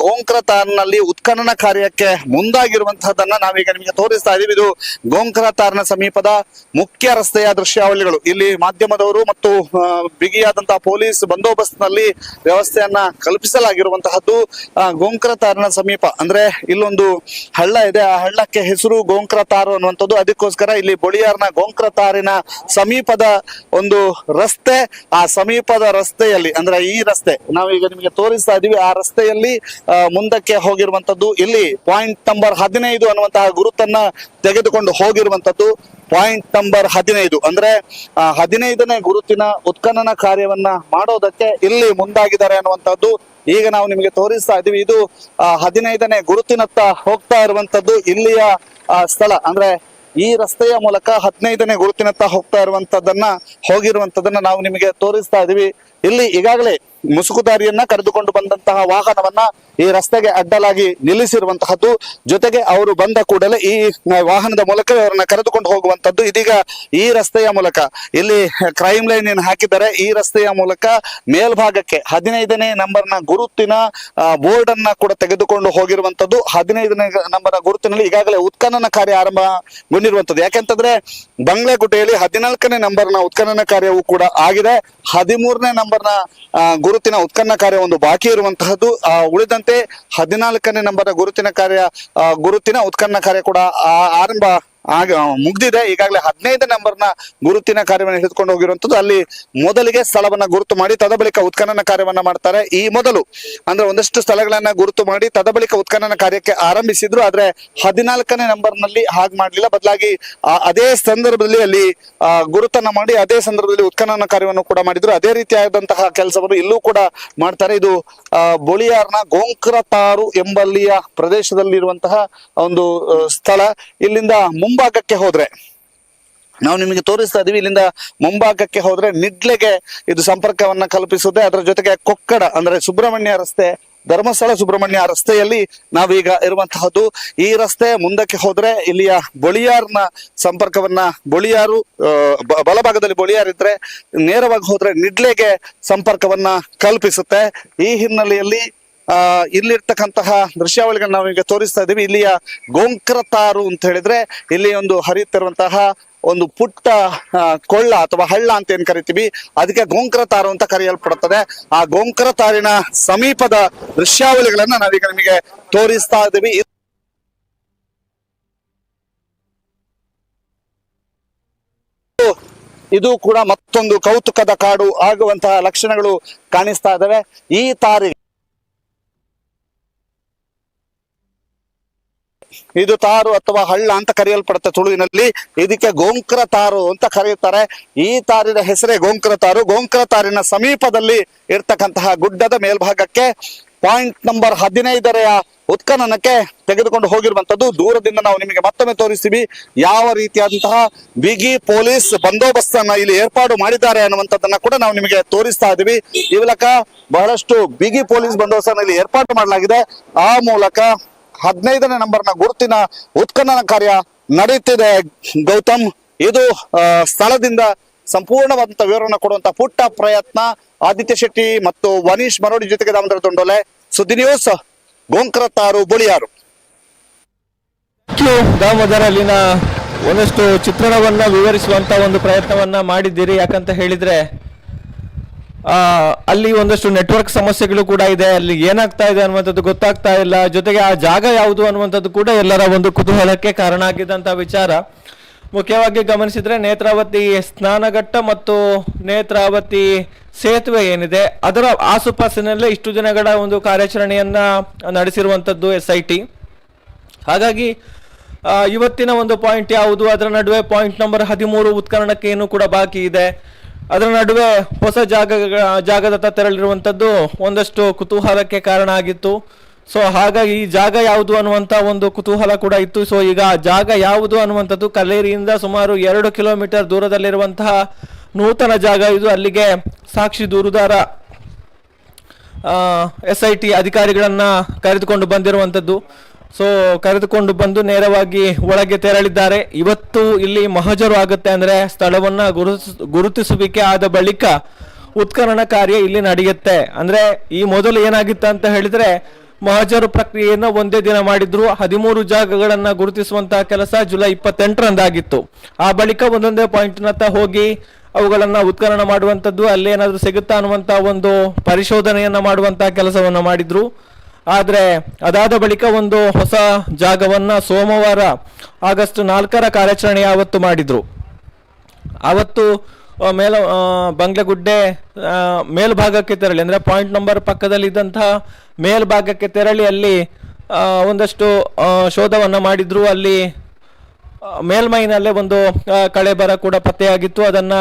ಗೋಂಕ್ರ ತಾರ್ನಲ್ಲಿ ಉತ್ಖನನ ಕಾರ್ಯಕ್ಕೆ ಮುಂದಾಗಿರುವಂತಹದನ್ನ ನಾವೀಗ ನಿಮಗೆ ತೋರಿಸ್ತಾ ಇದೀವಿ. ಇದು ಗೋಂಕ್ರ ತಾರ್ನ ಸಮೀಪದ ಮುಖ್ಯ ರಸ್ತೆಯ ದೃಶ್ಯಾವಳಿಗಳು. ಇಲ್ಲಿ ಮಾಧ್ಯಮದವರು ಮತ್ತು ಬಿಗಿಯಾದಂತಹ ಪೊಲೀಸ್ ಬಂದೋಬಸ್ತ್ ನಲ್ಲಿ ವ್ಯವಸ್ಥೆಯನ್ನ ಕಲ್ಪಿಸಲಾಗಿರುವಂತಹದ್ದು. ಗೋಂಕ್ರ ತಾರ್ನ ಸಮೀಪ ಅಂದ್ರೆ ಇಲ್ಲೊಂದು ಹಳ್ಳ ಇದೆ, ಆ ಹಳ್ಳಕ್ಕೆ ಹೆಸರು ಗೋಂಕ್ರ ತಾರು ಅನ್ನುವಂಥದ್ದು. ಅದಕ್ಕೋಸ್ಕರ ಇಲ್ಲಿ ಬೊಳಿಯಾರ್ನ ಗೋಂಕ್ರ ತಾರಿನ ಸಮೀಪದ ಒಂದು ರಸ್ತೆ, ಆ ಸಮೀಪದ ರಸ್ತೆಯಲ್ಲಿ ಅಂದ್ರೆ ಈ ರಸ್ತೆ ನಾವೀಗ ನಿಮಗೆ ತೋರಿಸ್ತಾ ಇದೀವಿ, ಆ ರಸ್ತೆಯಲ್ಲಿ ಮುಂದಕ್ಕೆ ಹೋಗಿರುವಂತದ್ದು. ಇಲ್ಲಿ ಪಾಯಿಂಟ್ ನಂಬರ್ 15 ಅನ್ನುವಂತಹ ಗುರುತನ್ನ ತೆಗೆದುಕೊಂಡು ಹೋಗಿರುವಂತದ್ದು. ಪಾಯಿಂಟ್ ನಂಬರ್ 15 ಅಂದ್ರೆ 15ನೇ ಗುರುತಿನ ಉತ್ಖನನ ಕಾರ್ಯವನ್ನ ಮಾಡೋದಕ್ಕೆ ಇಲ್ಲಿ ಮುಂದಾಗಿದ್ದಾರೆ ಅನ್ನುವಂಥದ್ದು ಈಗ ನಾವು ನಿಮಗೆ ತೋರಿಸ್ತಾ ಇದೀವಿ. ಇದು 15ನೇ ಗುರುತಿನತ್ತ ಹೋಗ್ತಾ ಇರುವಂತದ್ದು ಇಲ್ಲಿಯ ಸ್ಥಳ. ಅಂದ್ರೆ ಈ ರಸ್ತೆಯ ಮೂಲಕ 15ನೇ ಗುರುತಿನತ್ತ ಹೋಗಿರುವಂತದನ್ನ ನಾವು ನಿಮಗೆ ತೋರಿಸ್ತಾ ಇದೀವಿ. ಇಲ್ಲಿ ಈಗಾಗಲೇ ಮುಸುಕುದಾರಿಯನ್ನ ಕರೆದುಕೊಂಡು ಬಂದಂತಹ ವಾಹನವನ್ನ ಈ ರಸ್ತೆಗೆ ಅಡ್ಡಲಾಗಿ ನಿಲ್ಲಿಸಿರುವಂತಹದ್ದು. ಜೊತೆಗೆ ಅವರು ಬಂದ ಕೂಡಲೇ ಈ ವಾಹನದ ಮೂಲಕ ಅವರನ್ನ ಕರೆದುಕೊಂಡು ಹೋಗುವಂತದ್ದು. ಇದೀಗ ಈ ರಸ್ತೆಯ ಮೂಲಕ ಇಲ್ಲಿ ಕ್ರೈಮ್ ಲೈನ್ ಏನು ಹಾಕಿದ್ದಾರೆ, ಈ ರಸ್ತೆಯ ಮೂಲಕ ಮೇಲ್ಭಾಗಕ್ಕೆ 15ನೇ ನಂಬರ್ನ ಗುರುತಿನ ಬೋರ್ಡ್ ಅನ್ನ ಕೂಡ ತೆಗೆದುಕೊಂಡು ಹೋಗಿರುವಂತದ್ದು. 15ನೇ ನಂಬರ್ನ ಗುರುತಿನಲ್ಲಿ ಈಗಾಗಲೇ ಉತ್ಖನನ ಕಾರ್ಯ ಆರಂಭಗೊಂಡಿರುವಂತದ್ದು. ಯಾಕೆಂತಂದ್ರೆ ಬಂಗ್ಲೆಗುಡ್ಡೆಯಲ್ಲಿ 14ನೇ ನಂಬರ್ನ ಉತ್ಖನನ ಕಾರ್ಯವೂ ಕೂಡ ಆಗಿದೆ. 13ನೇ ನಂಬರ್ನ ಗುರುತಿನ ಉತ್ಖನನ ಕಾರ್ಯ ಒಂದು ಬಾಕಿ ಇರುವಂತಹದ್ದು. ಉಳಿದಂತೆ 14ನೇ ನಂಬರ್ ಗುರುತಿನ ಉತ್ಖನನ ಕಾರ್ಯ ಕೂಡ ಆರಂಭ ಮುಗ್ದಿದೆ. ಈಗಾಗಲೇ 15 ನಂಬರ್ನ ಗುರುತಿನ ಕಾರ್ಯವನ್ನು ಹಿಡಿದುಕೊಂಡು ಹೋಗಿರುವಂತದ್ದು. ಅಲ್ಲಿ ಮೊದಲಿಗೆ ಸ್ಥಳವನ್ನ ಗುರುತು ಮಾಡಿ ತದಬಳಿಕ ಉತ್ಖನನ ಕಾರ್ಯವನ್ನ ಮಾಡ್ತಾರೆ. ಈ ಮೊದಲು ಅಂದ್ರೆ ಒಂದಷ್ಟು ಸ್ಥಳಗಳನ್ನ ಗುರುತು ಮಾಡಿ ತದಬಳಿಕ ಉತ್ಖನನ ಕಾರ್ಯಕ್ಕೆ ಆರಂಭಿಸಿದ್ರು. ಆದ್ರೆ 14ನೇ ನಂಬರ್ನಲ್ಲಿ ಹಾಗೆ ಮಾಡ್ಲಿಲ್ಲ, ಬದಲಾಗಿ ಅದೇ ಸಂದರ್ಭದಲ್ಲಿ ಅಲ್ಲಿ ಗುರುತನ್ನ ಮಾಡಿ ಅದೇ ಸಂದರ್ಭದಲ್ಲಿ ಉತ್ಖನನ ಕಾರ್ಯವನ್ನು ಕೂಡ ಮಾಡಿದ್ರು. ಅದೇ ರೀತಿಯಾದಂತಹ ಕೆಲಸವನ್ನು ಇಲ್ಲೂ ಕೂಡ ಮಾಡ್ತಾರೆ. ಇದು ಬೊಳಿಯಾರ್ನ ಗೋಂಕ್ರ ತಾರು ಎಂಬಲ್ಲಿಯ ಪ್ರದೇಶದಲ್ಲಿರುವಂತಹ ಒಂದು ಸ್ಥಳ. ಇಲ್ಲಿಂದ ಮುಂಭಾಗಕ್ಕೆ ಹೋದ್ರೆ ನಾವು ನಿಮಗೆ ತೋರಿಸ್ತಾ ಇದೀವಿ, ಇಲ್ಲಿಂದ ಮುಂಭಾಗಕ್ಕೆ ಹೋದ್ರೆ ನಿಡ್ಲೆಗೆ ಇದು ಸಂಪರ್ಕವನ್ನ ಕಲ್ಪಿಸುತ್ತೆ. ಅದರ ಜೊತೆಗೆ ಕೊಕ್ಕಡ ಅಂದ್ರೆ ಸುಬ್ರಹ್ಮಣ್ಯ ರಸ್ತೆ, ಧರ್ಮಸ್ಥಳ ಸುಬ್ರಹ್ಮಣ್ಯ ರಸ್ತೆಯಲ್ಲಿ ನಾವೀಗ ಇರುವಂತಹದ್ದು. ಈ ರಸ್ತೆ ಮುಂದಕ್ಕೆ ಹೋದ್ರೆ ಇಲ್ಲಿಯ ಬೊಳಿಯಾರ್ನ ಸಂಪರ್ಕವನ್ನ ಬೊಳಿಯಾರು ಬಲಭಾಗದಲ್ಲಿ ಬೊಳಿಯಾರ್ ಇದ್ರೆ ನೇರವಾಗಿ ಹೋದ್ರೆ ನಿಡ್ಲೆಗೆ ಸಂಪರ್ಕವನ್ನ ಕಲ್ಪಿಸುತ್ತೆ. ಈ ಹಿನ್ನೆಲೆಯಲ್ಲಿ ಇಲ್ಲಿರ್ತಕ್ಕಂತಹ ದೃಶ್ಯಾವಳಿಗಳನ್ನ ನಾವೀಗ ತೋರಿಸ್ತಾ ಇದೀವಿ. ಇಲ್ಲಿಯ ಗೋಂಕ್ರ ತಾರು ಅಂತ ಹೇಳಿದ್ರೆ ಇಲ್ಲಿ ಒಂದು ಹರಿಯುತ್ತಿರುವಂತಹ ಒಂದು ಪುಟ್ಟ ಕೊಳ್ಳ ಅಥವಾ ಹಳ್ಳ ಅಂತ ಏನ್ ಕರಿತೀವಿ, ಅದಕ್ಕೆ ಗೋಂಕ್ರ ತಾರು ಅಂತ ಕರೆಯಲ್ಪಡುತ್ತದೆ. ಆ ಗೋಂಕ್ರ ತಾರಿನ ಸಮೀಪದ ದೃಶ್ಯಾವಳಿಗಳನ್ನ ನಾವೀಗ ನಿಮಗೆ ತೋರಿಸ್ತಾ ಇದ್ದೀವಿ. ಇದು ಕೂಡ ಮತ್ತೊಂದು ಕೌತುಕದ ಕಾಡು ಆಗುವಂತಹ ಲಕ್ಷಣಗಳು ಕಾಣಿಸ್ತಾ ಇದ್ದಾವೆ. ಈ ತಾರಿ ಇದು ತಾರು ಅಥವಾ ಹಳ್ಳ ಅಂತ ಕರೆಯಲ್ಪಡುತ್ತೆ ತುಳುವಿನಲ್ಲಿ. ಇದಕ್ಕೆ ಗೋಂಕ್ರ ತಾರು ಅಂತ ಕರೆಯುತ್ತಾರೆ. ಈ ತಾರಿನ ಹೆಸರೇ ಗೋಂಕ್ರ ತಾರು. ಗೋಂಕ್ರ ತಾರಿನ ಸಮೀಪದಲ್ಲಿ ಇರ್ತಕ್ಕಂತಹ ಗುಡ್ಡದ ಮೇಲ್ಭಾಗಕ್ಕೆ ಪಾಯಿಂಟ್ ನಂಬರ್ 15ರ ಉತ್ಖನನಕ್ಕೆ ತೆಗೆದುಕೊಂಡು ಹೋಗಿರುವಂತದ್ದು. ದೂರದಿಂದ ನಾವು ನಿಮಗೆ ಮತ್ತೊಮ್ಮೆ ತೋರಿಸ್ತೀವಿ ಯಾವ ರೀತಿಯಾದಂತಹ ಬಿಗಿ ಪೊಲೀಸ್ ಬಂದೋಬಸ್ತನ್ನ ಇಲ್ಲಿ ಏರ್ಪಾಡು ಮಾಡಿದ್ದಾರೆ ಅನ್ನುವಂಥದ್ದನ್ನ ಕೂಡ ನಾವು ನಿಮಗೆ ತೋರಿಸ್ತಾ ಇದೀವಿ. ಈ ಮೂಲಕ ಬಹಳಷ್ಟು ಬಿಗಿ ಪೊಲೀಸ್ ಬಂದೋಬಸ್ತನ್ನ ಇಲ್ಲಿ ಏರ್ಪಾಡು ಮಾಡಲಾಗಿದೆ. ಆ ಮೂಲಕ 15ನೇ ನಂಬರ್ನ ಗುರುತಿನ ಉತ್ಖನನ ಕಾರ್ಯ ನಡೆಯುತ್ತಿದೆ. ಗೌತಮ್, ಇದು ಸ್ಥಳದಿಂದ ಸಂಪೂರ್ಣವಾದಂತಹ ವಿವರಣ ಕೊಡುವಂತ ಪುಟ್ಟ ಪ್ರಯತ್ನ. ಆದಿತ್ಯ ಶೆಟ್ಟಿ ಮತ್ತು ವನೀಶ್ ಮರೋಡಿ ಜೊತೆಗೆ ದಾಮೋದರ ತೊಂಡೋಲೆ, ಸುದ್ದಿ ನ್ಯೂಸ್, ಗೋಂಕ್ರ ತಾರು, ಬೊಳಿಯಾರು. ದಾಮೋದರ ಅಲ್ಲಿನ ಒಂದಷ್ಟು ಚಿತ್ರಣವನ್ನ ವಿವರಿಸುವಂತ ಒಂದು ಪ್ರಯತ್ನವನ್ನ ಮಾಡಿದ್ದೀರಿ. ಯಾಕಂತ ಹೇಳಿದ್ರೆ ಅಲ್ಲಿ ಒಂದಷ್ಟು ನೆಟ್ವರ್ಕ್ ಸಮಸ್ಯೆಗಳು ಕೂಡ ಇದೆ. ಅಲ್ಲಿ ಏನಾಗ್ತಾ ಇದೆ ಅನ್ನುವಂಥದ್ದು ಗೊತ್ತಾಗ್ತಾ ಇಲ್ಲ. ಜೊತೆಗೆ ಆ ಜಾಗ ಯಾವುದು ಅನ್ನುವಂಥದ್ದು ಕೂಡ ಎಲ್ಲರ ಒಂದು ಕುತೂಹಲಕ್ಕೆ ಕಾರಣ ಆಗಿದ್ದಂತ ವಿಚಾರ. ಮುಖ್ಯವಾಗಿ ಗಮನಿಸಿದ್ರೆ ನೇತ್ರಾವತಿ ಸ್ನಾನಘಟ್ಟ ಮತ್ತು ನೇತ್ರಾವತಿ ಸೇತುವೆ ಏನಿದೆ ಅದರ ಆಸುಪಾಸಿನಲ್ಲೇ ಇಷ್ಟು ದಿನಗಳ ಒಂದು ಕಾರ್ಯಾಚರಣೆಯನ್ನ ನಡೆಸಿರುವಂಥದ್ದು SIT. ಹಾಗಾಗಿ ಇವತ್ತಿನ ಒಂದು ಪಾಯಿಂಟ್ ಯಾವುದು, ಅದರ ನಡುವೆ ಪಾಯಿಂಟ್ ನಂಬರ್ 13 ಉತ್ಖನನಕ್ಕೆ ಏನು ಕೂಡ ಬಾಕಿ ಇದೆ. ಅದರ ನಡುವೆ ಹೊಸ ಜಾಗದತ್ತ ತೆರಳಿರುವಂಥದ್ದು ಒಂದಷ್ಟು ಕುತೂಹಲಕ್ಕೆ ಕಾರಣ ಆಗಿತ್ತು. ಸೊ ಹಾಗಾಗಿ ಈ ಜಾಗ ಯಾವುದು ಅನ್ನುವಂಥ ಒಂದು ಕುತೂಹಲ ಕೂಡ ಇತ್ತು. ಸೊ ಈಗ ಆ ಜಾಗ ಯಾವುದು ಅನ್ನುವಂಥದ್ದು ಕಲ್ಲೇರಿಯಿಂದ ಸುಮಾರು 2 ಕಿಲೋಮೀಟರ್ ದೂರದಲ್ಲಿರುವಂತಹ ನೂತನ ಜಾಗ ಇದು. ಅಲ್ಲಿಗೆ ಸಾಕ್ಷಿ ದೂರುದಾರ SIT ಅಧಿಕಾರಿಗಳನ್ನ ಕರೆದುಕೊಂಡು ಬಂದಿರುವಂಥದ್ದು. ಸೊ ಕರೆದುಕೊಂಡು ಬಂದು ನೇರವಾಗಿ ಒಳಗೆ ತೆರಳಿದ್ದಾರೆ. ಇವತ್ತು ಇಲ್ಲಿ ಮಹಜರು ಆಗುತ್ತೆ ಅಂದ್ರೆ ಸ್ಥಳವನ್ನ ಗುರುತಿಸುವಿಕೆ ಆದ ಬಳಿಕ ಉತ್ಖನನ ಕಾರ್ಯ ಇಲ್ಲಿ ನಡೆಯುತ್ತೆ. ಅಂದ್ರೆ ಈ ಮೊದಲು ಏನಾಗಿತ್ತು ಅಂತ ಹೇಳಿದ್ರೆ ಮಹಜರು ಪ್ರಕ್ರಿಯೆಯನ್ನು ಒಂದೇ ದಿನ ಮಾಡಿದ್ರು. 13 ಜಾಗಗಳನ್ನ ಗುರುತಿಸುವಂತಹ ಕೆಲಸ ಜುಲೈ 28ರಂದಾಗಿತ್ತು. ಆ ಬಳಿಕ ಒಂದೊಂದೇ ಪಾಯಿಂಟ್ನತ್ತ ಹೋಗಿ ಅವುಗಳನ್ನ ಉತ್ಖನನ ಮಾಡುವಂಥದ್ದು, ಅಲ್ಲೇನಾದ್ರೂ ಸಿಗುತ್ತಾ ಅನ್ನುವಂತ ಒಂದು ಪರಿಶೋಧನೆಯನ್ನ ಮಾಡುವಂತಹ ಕೆಲಸವನ್ನ ಮಾಡಿದ್ರು. ಆದ್ರೆ ಅದಾದ ಬಳಿಕ ಒಂದು ಹೊಸ ಜಾಗವನ್ನ ಸೋಮವಾರ ಆಗಸ್ಟ್ 4ರ ಕಾರ್ಯಾಚರಣೆ ಅವತ್ತು ಮಾಡಿದ್ರು. ಅವತ್ತು ಬಂಗ್ಲೆಗುಡ್ಡೆ ಮೇಲ್ಭಾಗಕ್ಕೆ ತೆರಳಿ, ಅಂದ್ರೆ ಪಾಯಿಂಟ್ ನಂಬರ್ ಪಕ್ಕದಲ್ಲಿ ಇದ್ದಂತಹ ಮೇಲ್ಭಾಗಕ್ಕೆ ತೆರಳಿ ಅಲ್ಲಿ ಒಂದಷ್ಟು ಶೋಧವನ್ನ ಮಾಡಿದ್ರು. ಅಲ್ಲಿ ಮೇಲ್ಮೈನಲ್ಲೇ ಒಂದು ಕಳೆಬರ ಕೂಡ ಪತ್ತೆಯಾಗಿತ್ತು. ಅದನ್ನ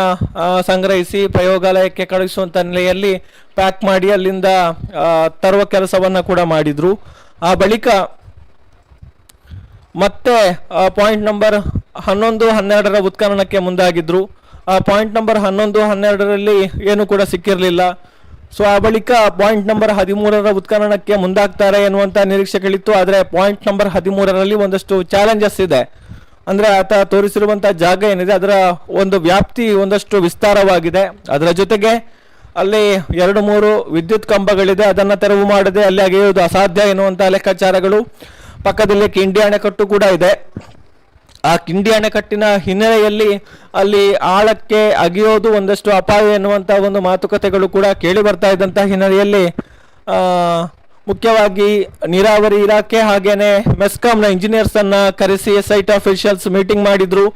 ಸಂಗ್ರಹಿಸಿ ಪ್ರಯೋಗಾಲಯಕ್ಕೆ ಕಳುಹಿಸುವಂತ ನೆಲೆಯಲ್ಲಿ ಪ್ಯಾಕ್ ಮಾಡಿ ಅಲ್ಲಿಂದ ತರುವ ಕೆಲಸವನ್ನ ಕೂಡ ಮಾಡಿದ್ರು. ಆ ಬಳಿಕ ಮತ್ತೆ ಪಾಯಿಂಟ್ ನಂಬರ್ 11, 12ರ ಉತ್ಖನನಕ್ಕೆ ಮುಂದಾಗಿದ್ರು. ಆ ಪಾಯಿಂಟ್ ನಂಬರ್ 11, 12ರಲ್ಲಿ ಏನು ಕೂಡ ಸಿಕ್ಕಿರಲಿಲ್ಲ. ಸೊ ಆ ಬಳಿಕ ಪಾಯಿಂಟ್ ನಂಬರ್ 13ರ ಉತ್ಖನನಕ್ಕೆ ಮುಂದಾಗ್ತಾರೆ ಎನ್ನುವಂತ ನಿರೀಕ್ಷೆಗಳಿತ್ತು. ಆದರೆ ಪಾಯಿಂಟ್ ನಂಬರ್ 13ರಲ್ಲಿ ಒಂದಷ್ಟು ಚಾಲೆಂಜಸ್ ಇದೆ. ಅಂದ್ರೆ ಆತ ತೋರಿಸಿರುವಂತಹ ಜಾಗ ಏನಿದೆ ಅದರ ಒಂದು ವ್ಯಾಪ್ತಿ ಒಂದಷ್ಟು ವಿಸ್ತಾರವಾಗಿದೆ. ಅದರ ಜೊತೆಗೆ ಅಲ್ಲಿ 2-3 ವಿದ್ಯುತ್ ಕಂಬಗಳಿದೆ. ಅದನ್ನ ತೆರವು ಮಾಡದೆ ಅಲ್ಲಿ ಅಗೆಯುವುದು ಅಸಾಧ್ಯ ಎನ್ನುವಂತಹ ಲೆಕ್ಕಾಚಾರಗಳು. ಪಕ್ಕದಲ್ಲಿ ಕಿಂಡಿ ಅಣೆಕಟ್ಟು ಕೂಡ ಇದೆ. ಆ ಕಿಂಡಿ ಅಣೆಕಟ್ಟಿನ ಹಿನ್ನೆಲೆಯಲ್ಲಿ ಅಲ್ಲಿ ಆಳಕ್ಕೆ ಅಗೆಯೋದು ಒಂದಷ್ಟು ಅಪಾಯ ಎನ್ನುವಂತಹ ಒಂದು ಮಾತುಕತೆಗಳು ಕೂಡ ಕೇಳಿ ಬರ್ತಾ ಇದ್ದಂತಹ ಹಿನ್ನೆಲೆಯಲ್ಲಿ ಮುಖ್ಯವಾಗಿ ನೀರಾವರಿ ಇಲಾಖೆ ಹಾಗೇನೆ ಮೆಸ್ಕಾಂನ ಇಂಜಿನಿಯರ್ಸ್ ಅನ್ನ ಕರೆಸಿ SIT ಅಫಿಷಿಯಲ್ಸ್ ಮೀಟಿಂಗ್ ಮಾಡಿದ್ರು.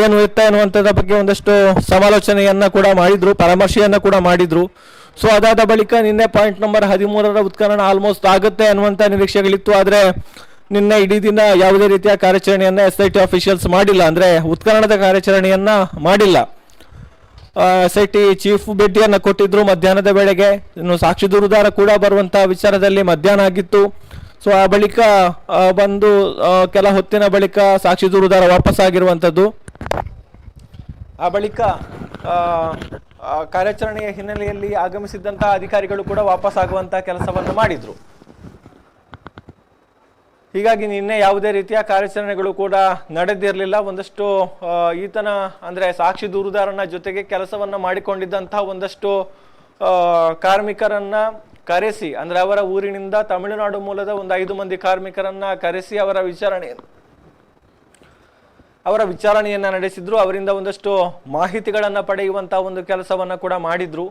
ಏನು ಎತ್ತ ಎನ್ನುವಂಥದ್ರ ಬಗ್ಗೆ ಒಂದಷ್ಟು ಸಮಾಲೋಚನೆಯನ್ನ ಕೂಡ ಮಾಡಿದ್ರು, ಪರಾಮರ್ಶೆಯನ್ನ ಕೂಡ ಮಾಡಿದ್ರು. ಸೊ ಅದಾದ ಬಳಿಕ ನಿನ್ನೆ ಪಾಯಿಂಟ್ ನಂಬರ್ 13ರ ಉತ್ಖನನ ಆಲ್ಮೋಸ್ಟ್ ಆಗುತ್ತೆ ಅನ್ನುವಂತ ನಿರೀಕ್ಷೆಗಳಿತ್ತು. ಆದ್ರೆ ನಿನ್ನೆ ಇಡೀ ದಿನ ಯಾವುದೇ ರೀತಿಯ ಕಾರ್ಯಾಚರಣೆಯನ್ನ SIT ಅಫಿಷಿಯಲ್ಸ್ ಮಾಡಿಲ್ಲ, ಅಂದ್ರೆ ಉತ್ಖನನದ ಕಾರ್ಯಾಚರಣೆಯನ್ನ ಮಾಡಿಲ್ಲ. SIT ಚೀಫ್ ಭೇಟಿಯನ್ನ ಕೊಟ್ಟಿದ್ರು ಮಧ್ಯಾಹ್ನದ ವೇಳೆಗೆ. ಇನ್ನು ಸಾಕ್ಷಿ ದೂರುದಾರ ಕೂಡ ಬರುವಂತಹ ವಿಚಾರದಲ್ಲಿ ಮಧ್ಯಾಹ್ನ ಆಗಿತ್ತು. ಸೊ ಆ ಬಳಿಕ ಬಂದು ಕೆಲ ಹೊತ್ತಿನ ಬಳಿಕ ಸಾಕ್ಷಿ ದೂರುದಾರ ವಾಪಸ್ ಆಗಿರುವಂತದ್ದು. ಆ ಬಳಿಕ ಕಾರ್ಯಾಚರಣೆಯ ಹಿನ್ನೆಲೆಯಲ್ಲಿ ಆಗಮಿಸಿದ್ದಂತಹ ಅಧಿಕಾರಿಗಳು ಕೂಡ ವಾಪಸ್ ಆಗುವಂತಹ ಕೆಲಸವನ್ನು ಮಾಡಿದ್ರು. ಹೀಗಾಗಿ ನಿನ್ನೆ ಯಾವುದೇ ರೀತಿಯ ಕಾರ್ಯಾಚರಣೆಗಳು ಕೂಡ ನಡೆದಿರಲಿಲ್ಲ. ಒಂದಷ್ಟು ಈತನ ಅಂದ್ರೆ ಸಾಕ್ಷಿ ದೂರುದಾರನ ಜೊತೆಗೆ ಕೆಲಸವನ್ನ ಮಾಡಿಕೊಂಡಿದ್ದಂತಹ ಒಂದಷ್ಟು ಕಾರ್ಮಿಕರನ್ನ ಕರೆಸಿ, ಅಂದ್ರೆ ಅವರ ಊರಿನಿಂದ ತಮಿಳುನಾಡು ಮೂಲದ ಒಂದು 5 ಮಂದಿ ಕಾರ್ಮಿಕರನ್ನ ಕರೆಸಿ ಅವರ ವಿಚಾರಣೆಯನ್ನ ನಡೆಸಿದ್ರು. ಅವರಿಂದ ಒಂದಷ್ಟು ಮಾಹಿತಿಗಳನ್ನ ಪಡೆಯುವಂತಹ ಒಂದು ಕೆಲಸವನ್ನ ಕೂಡ ಮಾಡಿದ್ರು.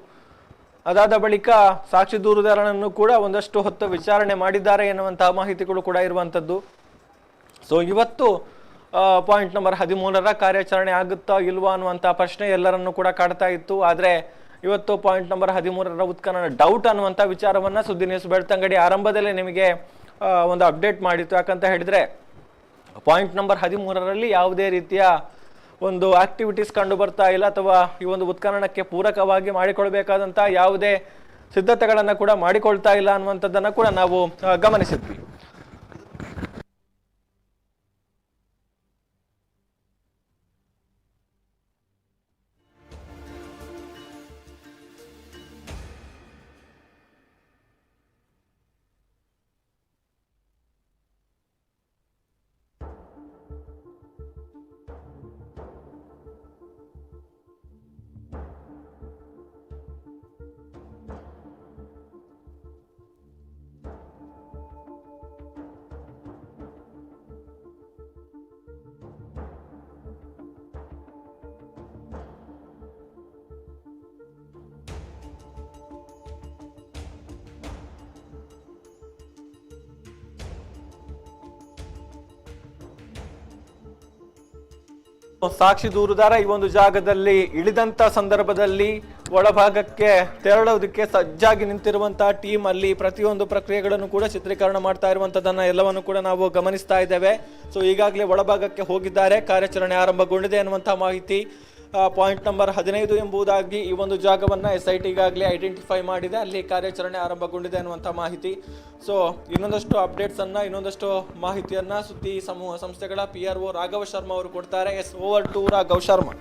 ಅದಾದ ಬಳಿಕ ಸಾಕ್ಷಿ ದೂರುದಾರನನ್ನು ಕೂಡ ಒಂದಷ್ಟು ಹೊತ್ತು ವಿಚಾರಣೆ ಮಾಡಿದ್ದಾರೆ ಎನ್ನುವಂತಹ ಮಾಹಿತಿಗಳು ಕೂಡ ಇರುವಂತದ್ದು. ಸೊ ಇವತ್ತು ಪಾಯಿಂಟ್ ನಂಬರ್ 13ರ ಕಾರ್ಯಾಚರಣೆ ಆಗುತ್ತಾ ಇಲ್ವಾ ಅನ್ನುವಂತಹ ಪ್ರಶ್ನೆ ಎಲ್ಲರನ್ನು ಕೂಡ ಕಾಡ್ತಾ ಇತ್ತು. ಆದ್ರೆ ಇವತ್ತು ಪಾಯಿಂಟ್ ನಂಬರ್ 13ರ ಉತ್ಖನನ ಡೌಟ್ ಅನ್ನುವಂಥ ವಿಚಾರವನ್ನ ಸುದ್ದಿ ನ್ಯೂಸ್ ಬೆಳ್ತಂಗಡಿ ಆರಂಭದಲ್ಲೇ ನಿಮಗೆ ಒಂದು ಅಪ್ಡೇಟ್ ಮಾಡಿತ್ತು. ಯಾಕಂತ ಹೇಳಿದ್ರೆ ಪಾಯಿಂಟ್ ನಂಬರ್ 13ರಲ್ಲಿ ಯಾವುದೇ ರೀತಿಯ ಒಂದು ಆಕ್ಟಿವಿಟೀಸ್ ಕಂಡು ಬರ್ತಾ ಇಲ್ಲ, ಅಥವಾ ಈ ಒಂದು ಉತ್ಖನನಕ್ಕೆ ಪೂರಕವಾಗಿ ಮಾಡಿಕೊಳ್ಬೇಕಾದಂತಹ ಯಾವುದೇ ಸಿದ್ಧತೆಗಳನ್ನ ಕೂಡ ಮಾಡಿಕೊಳ್ತಾ ಇಲ್ಲ ಅನ್ನುವಂಥದ್ದನ್ನ ಕೂಡ ನಾವು ಗಮನಿಸಿದ್ವಿ. ಸಾಕ್ಷಿ ದೂರುದಾರ ಈ ಒಂದು ಜಾಗದಲ್ಲಿ ಇಳಿದಂತ ಸಂದರ್ಭದಲ್ಲಿ ಒಳಭಾಗಕ್ಕೆ ತೆರಳೋದಕ್ಕೆ ಸಜ್ಜಾಗಿ ನಿಂತಿರುವಂತಹ ಟೀಮ್ ಅಲ್ಲಿ ಪ್ರತಿಯೊಂದು ಪ್ರಕ್ರಿಯೆಗಳನ್ನು ಕೂಡ ಚಿತ್ರೀಕರಣ ಮಾಡ್ತಾ ಇರುವಂತದನ್ನ ಎಲ್ಲವನ್ನು ಕೂಡ ನಾವು ಗಮನಿಸ್ತಾ ಇದ್ದೇವೆ. ಸೊ ಈಗಾಗಲೇ ಒಳಭಾಗಕ್ಕೆ ಹೋಗಿದ್ದಾರೆ, ಕಾರ್ಯಾಚರಣೆ ಆರಂಭಗೊಂಡಿದೆ ಅನ್ನುವಂತಹ ಮಾಹಿತಿ. ಪಾಯಿಂಟ್ ನಂಬರ್ 15 ಎಂಬುದಾಗಿ ಈ ಒಂದು ಜಾಗವನ್ನ SIT ಈಗಾಗಲೇ ಐಡೆಂಟಿಫೈ ಮಾಡಿದೆ, ಅಲ್ಲಿ ಕಾರ್ಯಾಚರಣೆ ಆರಂಭಗೊಂಡಿದೆ ಅನ್ನುವಂಥ ಮಾಹಿತಿ. ಸೊ ಇನ್ನೊಂದಷ್ಟು ಅಪ್ಡೇಟ್ಸ್ ಅನ್ನ, ಇನ್ನೊಂದಷ್ಟು ಮಾಹಿತಿಯನ್ನ ಸುದ್ದಿ ಸಮೂಹ ಸಂಸ್ಥೆಗಳ PRO ರಾಘವ ಶರ್ಮಾ ಅವರು ಕೊಡ್ತಾರೆ. Over to Raghav Sharma.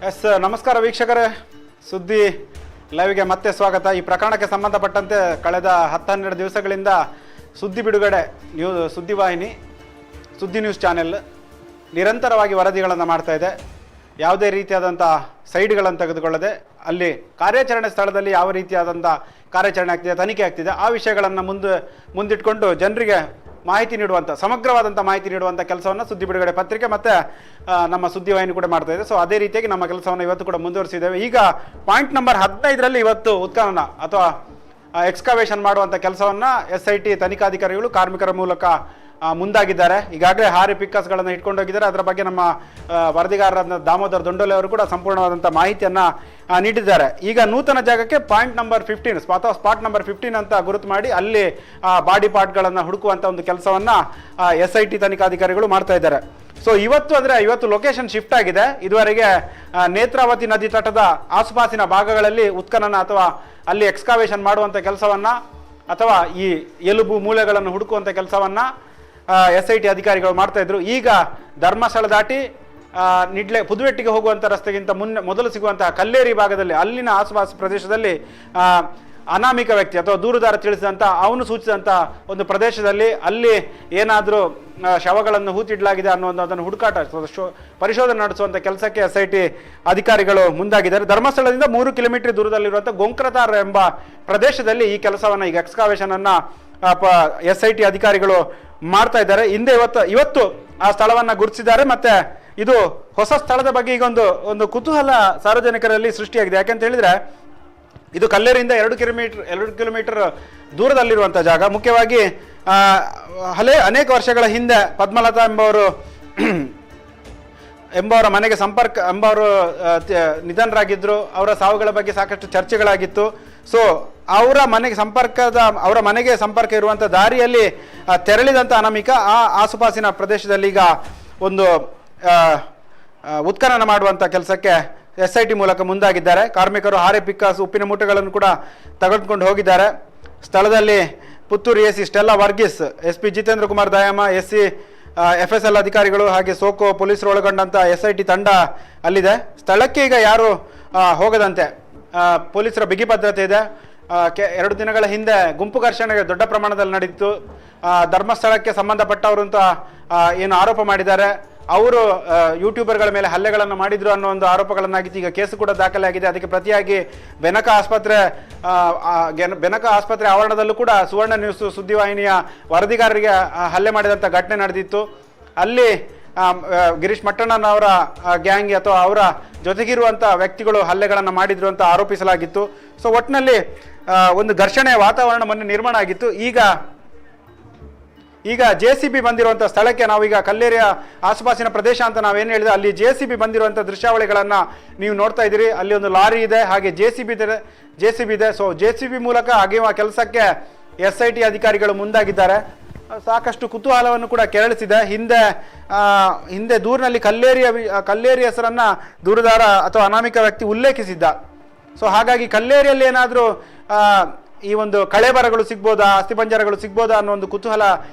ನಮಸ್ಕಾರ ವೀಕ್ಷಕರೇ, ಸುದ್ದಿ ಲೈವ್ಗೆ ಮತ್ತೆ ಸ್ವಾಗತ. ಈ ಪ್ರಕರಣಕ್ಕೆ ಸಂಬಂಧಪಟ್ಟಂತೆ ಕಳೆದ 10-12 ದಿವಸಗಳಿಂದ ಸುದ್ದಿ ಬಿಡುಗಡೆ ಸುದ್ದಿವಾಹಿನಿ ಸುದ್ದಿ ನ್ಯೂಸ್ ಚಾನೆಲ್ ನಿರಂತರವಾಗಿ ವರದಿಗಳನ್ನು ಮಾಡ್ತಾ ಇದೆ. ಯಾವುದೇ ರೀತಿಯಾದಂಥ ಸೈಡ್ಗಳನ್ನು ತೆಗೆದುಕೊಳ್ಳದೆ ಅಲ್ಲಿ ಕಾರ್ಯಾಚರಣೆ ಸ್ಥಳದಲ್ಲಿ ಯಾವ ರೀತಿಯಾದಂಥ ಕಾರ್ಯಾಚರಣೆ ಆಗ್ತಿದೆ, ತನಿಖೆ ಆಗ್ತಿದೆ, ಆ ವಿಷಯಗಳನ್ನು ಮುಂದಿಟ್ಕೊಂಡು ಜನರಿಗೆ ಮಾಹಿತಿ ನೀಡುವಂಥ, ಸಮಗ್ರವಾದಂಥ ಮಾಹಿತಿ ನೀಡುವಂಥ ಕೆಲಸವನ್ನು ಸುದ್ದಿ ಬಿಡುಗಡೆ ಪತ್ರಿಕೆ ಮತ್ತು ನಮ್ಮ ಸುದ್ದಿವಾಹಿನಿ ಕೂಡ ಮಾಡ್ತಾ ಇದೆ. ಸೊ ಅದೇ ರೀತಿಯಾಗಿ ನಮ್ಮ ಕೆಲಸವನ್ನು ಇವತ್ತು ಕೂಡ ಮುಂದುವರಿಸಿದ್ದೇವೆ. ಈಗ ಪಾಯಿಂಟ್ ನಂಬರ್ 15ರಲ್ಲಿ ಇವತ್ತು ಉತ್ಖನನ ಅಥವಾ ಎಕ್ಸ್ಕವೇಷನ್ ಮಾಡುವಂಥ ಕೆಲಸವನ್ನು SIT ತನಿಖಾಧಿಕಾರಿಗಳು ಕಾರ್ಮಿಕರ ಮೂಲಕ ಮುಂದಾಗಿದ್ದಾರೆ. ಈಗಾಗಲೇ ಹಾರಿ ಪಿಕ್ಕಸ್ಗಳನ್ನು ಇಟ್ಕೊಂಡೋಗಿದ್ದಾರೆ. ಅದರ ಬಗ್ಗೆ ನಮ್ಮ ವರದಿಗಾರರಾದ ದಾಮೋದರ್ ದೊಂಡೋಲೆ ಅವರು ಕೂಡ ಸಂಪೂರ್ಣವಾದಂಥ ಮಾಹಿತಿಯನ್ನು ನೀಡಿದ್ದಾರೆ. ಈಗ ನೂತನ ಜಾಗಕ್ಕೆ ಪಾಯಿಂಟ್ ನಂಬರ್ 15 ಅಥವಾ ಸ್ಪಾಟ್ ನಂಬರ್ 15 ಅಂತ ಗುರುತು ಮಾಡಿ ಅಲ್ಲಿ ಬಾಡಿ ಪಾರ್ಟ್ಗಳನ್ನು ಹುಡುಕುವಂಥ ಒಂದು ಕೆಲಸವನ್ನು SIT ತನಿಖಾಧಿಕಾರಿಗಳು ಮಾಡ್ತಾ ಇದ್ದಾರೆ. ಸೊ ಇವತ್ತು ಲೊಕೇಶನ್ ಶಿಫ್ಟ್ ಆಗಿದೆ. ಇದುವರೆಗೆ ನೇತ್ರಾವತಿ ನದಿ ತಟದ ಆಸುಪಾಸಿನ ಭಾಗಗಳಲ್ಲಿ ಉತ್ಖನನ ಅಥವಾ ಅಲ್ಲಿ ಎಕ್ಸ್ಕಾವೇಷನ್ ಮಾಡುವಂಥ ಕೆಲಸವನ್ನು ಅಥವಾ ಈ ಎಲುಬು ಮೂಳೆಗಳನ್ನು ಹುಡುಕುವಂಥ ಕೆಲಸವನ್ನು SIT ಅಧಿಕಾರಿಗಳು ಮಾಡ್ತಾ ಇದ್ರು. ಈಗ ಧರ್ಮಸ್ಥಳ ದಾಟಿ ಪುದುವೆಟ್ಟಿಗೆ ಹೋಗುವಂಥ ರಸ್ತೆಗಿಂತ ಮೊದಲು ಸಿಗುವಂತಹ ಕಲ್ಲೇರಿ ಭಾಗದಲ್ಲಿ ಅಲ್ಲಿನ ಆಸುಪಾಸು ಪ್ರದೇಶದಲ್ಲಿ ಅನಾಮಿಕ ವ್ಯಕ್ತಿ ಅಥವಾ ದೂರುದಾರ ತಿಳಿಸಿದಂಥ ಅವನು ಸೂಚಿಸಿದಂಥ ಒಂದು ಪ್ರದೇಶದಲ್ಲಿ ಅಲ್ಲಿ ಏನಾದರೂ ಶವಗಳನ್ನು ಹೂತಿಡಲಾಗಿದೆ ಅನ್ನುವಂಥದ್ದನ್ನು ಹುಡುಕಾಟ ಪರಿಶೋಧನೆ ನಡೆಸುವಂಥ ಕೆಲಸಕ್ಕೆ SIT ಅಧಿಕಾರಿಗಳು ಮುಂದಾಗಿದ್ದಾರೆ. ಧರ್ಮಸ್ಥಳದಿಂದ 3 ಕಿಲೋಮೀಟರ್ ದೂರದಲ್ಲಿರುವಂಥ ಗೊಂಕ್ರತಾರ್ ಎಂಬ ಪ್ರದೇಶದಲ್ಲಿ ಈ ಕೆಲಸವನ್ನು ಈಗ ಎಕ್ಸ್ಕಾವೇಷನ್ ಅನ್ನು SIT ಅಧಿಕಾರಿಗಳು ಮಾಡ್ತಾ ಇದ್ದಾರೆ. ಇವತ್ತು ಆ ಸ್ಥಳವನ್ನು ಗುರುತಿಸಿದ್ದಾರೆ. ಮತ್ತೆ ಇದು ಹೊಸ ಸ್ಥಳದ ಬಗ್ಗೆ ಈಗ ಒಂದು ಕುತೂಹಲ ಸಾರ್ವಜನಿಕರಲ್ಲಿ ಸೃಷ್ಟಿಯಾಗಿದೆ. ಯಾಕೆಂತ ಹೇಳಿದ್ರೆ ಇದು ಕಲ್ಲೇರಿಯಿಂದ 2 ಕಿಲೋಮೀಟರ್ ದೂರದಲ್ಲಿರುವಂಥ ಜಾಗ. ಮುಖ್ಯವಾಗಿ ಅನೇಕ ವರ್ಷಗಳ ಹಿಂದೆ ಪದ್ಮಲತಾ ಎಂಬವರ ಮನೆಗೆ ಎಂಬವರು ನಿಧನರಾಗಿದ್ದರು. ಅವರ ಸಾವುಗಳ ಬಗ್ಗೆ ಸಾಕಷ್ಟು ಚರ್ಚೆಗಳಾಗಿತ್ತು. ಸೊ ಅವರ ಮನೆಗೆ ಸಂಪರ್ಕ ಇರುವಂಥ ದಾರಿಯಲ್ಲಿ ತೆರಳಿದಂಥ ಅನಾಮಿಕ ಆ ಆಸುಪಾಸಿನ ಪ್ರದೇಶದಲ್ಲಿ ಈಗ ಒಂದು ಉತ್ಖನನ ಮಾಡುವಂಥ ಕೆಲಸಕ್ಕೆ SIT ಮೂಲಕ ಮುಂದಾಗಿದ್ದಾರೆ. ಕಾರ್ಮಿಕರು ಹಾರೆ ಪಿಕ್ಕಾಸ್ ಉಪ್ಪಿನ ಮೂಟೆಗಳನ್ನು ಕೂಡ ತೆಗೆದುಕೊಂಡು ಹೋಗಿದ್ದಾರೆ. ಸ್ಥಳದಲ್ಲಿ Puttur AC Stella Varghese, SP Jitendra Kumar Dayama, SC FSL ಅಧಿಕಾರಿಗಳು ಹಾಗೆ ಸೋಕೋ ಪೊಲೀಸರು ಒಳಗೊಂಡಂಥ SIT ತಂಡ ಅಲ್ಲಿದೆ. ಸ್ಥಳಕ್ಕೆ ಈಗ ಯಾರು ಹೋಗದಂತೆ ಪೊಲೀಸರ ಬಿಗಿ ಭದ್ರತೆ ಇದೆ. 2 ದಿನಗಳ ಹಿಂದೆ ಗುಂಪು ಘರ್ಷಣೆ ದೊಡ್ಡ ಪ್ರಮಾಣದಲ್ಲಿ ನಡೆದಿತ್ತು. ಧರ್ಮಸ್ಥಳಕ್ಕೆ ಸಂಬಂಧಪಟ್ಟವರು ಅಂತ ಏನು ಆರೋಪ ಮಾಡಿದ್ದಾರೆ, ಅವರು ಯೂಟ್ಯೂಬರ್ಗಳ ಮೇಲೆ ಹಲ್ಲೆಗಳನ್ನು ಮಾಡಿದ್ರು ಅನ್ನೋ ಒಂದು ಆರೋಪಗಳನ್ನಾಗಿತ್ತು. ಈಗ ಕೇಸು ಕೂಡ ದಾಖಲೆ ಆಗಿದೆ. ಅದಕ್ಕೆ ಪ್ರತಿಯಾಗಿ ಬೆನಕ ಆಸ್ಪತ್ರೆ ಆವರಣದಲ್ಲೂ ಕೂಡ ಸುವರ್ಣ ನ್ಯೂಸ್ ಸುದ್ದಿವಾಹಿನಿಯ ವರದಿಗಾರರಿಗೆ ಹಲ್ಲೆ ಮಾಡಿದಂಥ ಘಟನೆ ನಡೆದಿತ್ತು. ಅಲ್ಲಿ ಗಿರೀಶ್ ಮಟ್ಟಣ್ಣನವರ ಗ್ಯಾಂಗ್ ಅಥವಾ ಅವರ ಜೊತೆಗಿರುವಂಥ ವ್ಯಕ್ತಿಗಳು ಹಲ್ಲೆಗಳನ್ನು ಮಾಡಿದ್ರು ಅಂತ ಆರೋಪಿಸಲಾಗಿತ್ತು. ಸೊ ಒಟ್ಟಿನಲ್ಲಿ ಒಂದು ಘರ್ಷಣೆಯ ವಾತಾವರಣ ಮೊನ್ನೆ ನಿರ್ಮಾಣ ಆಗಿತ್ತು. ಈಗ JCB ಬಂದಿರುವಂಥ ಸ್ಥಳಕ್ಕೆ ನಾವೀಗ ಕಲ್ಲೇರಿಯ ಆಸುಪಾಸಿನ ಪ್ರದೇಶ ಅಂತ ನಾವೇನು ಹೇಳಿದೆ, ಅಲ್ಲಿ JCB ಬಂದಿರುವಂಥ ದೃಶ್ಯಾವಳಿಗಳನ್ನು ನೀವು ನೋಡ್ತಾ ಇದ್ದೀರಿ. ಅಲ್ಲಿ ಒಂದು ಲಾರಿ ಇದೆ, ಹಾಗೆ JCB ಇದೆ. ಸೊ JCB ಮೂಲಕ ಅಗೆಯುವ ಕೆಲಸಕ್ಕೆ SIT ಅಧಿಕಾರಿಗಳು ಮುಂದಾಗಿದ್ದಾರೆ. ಸಾಕಷ್ಟು ಕುತೂಹಲವನ್ನು ಕೂಡ ಕೆರಳಿಸಿದೆ. ಹಿಂದೆ ದೂರಿನಲ್ಲಿ ಕಲ್ಲೇರಿ ಹೆಸರನ್ನು ದೂರುದಾರ ಅಥವಾ ಅನಾಮಿಕ ವ್ಯಕ್ತಿ ಉಲ್ಲೇಖಿಸಿದ್ದ. ಸೊ ಹಾಗಾಗಿ ಕಲ್ಲೇರಿಯಲ್ಲಿ ಏನಾದರೂ ಈ ಒಂದು ಕಳೆಬರಗಳು ಸಿಗ್ಬೋದಾ, ಅಸ್ಥಿಪಂಜರಗಳು ಸಿಗ್ಬೋದಾ ಅನ್ನೋ ಒಂದು ಕುತೂಹಲ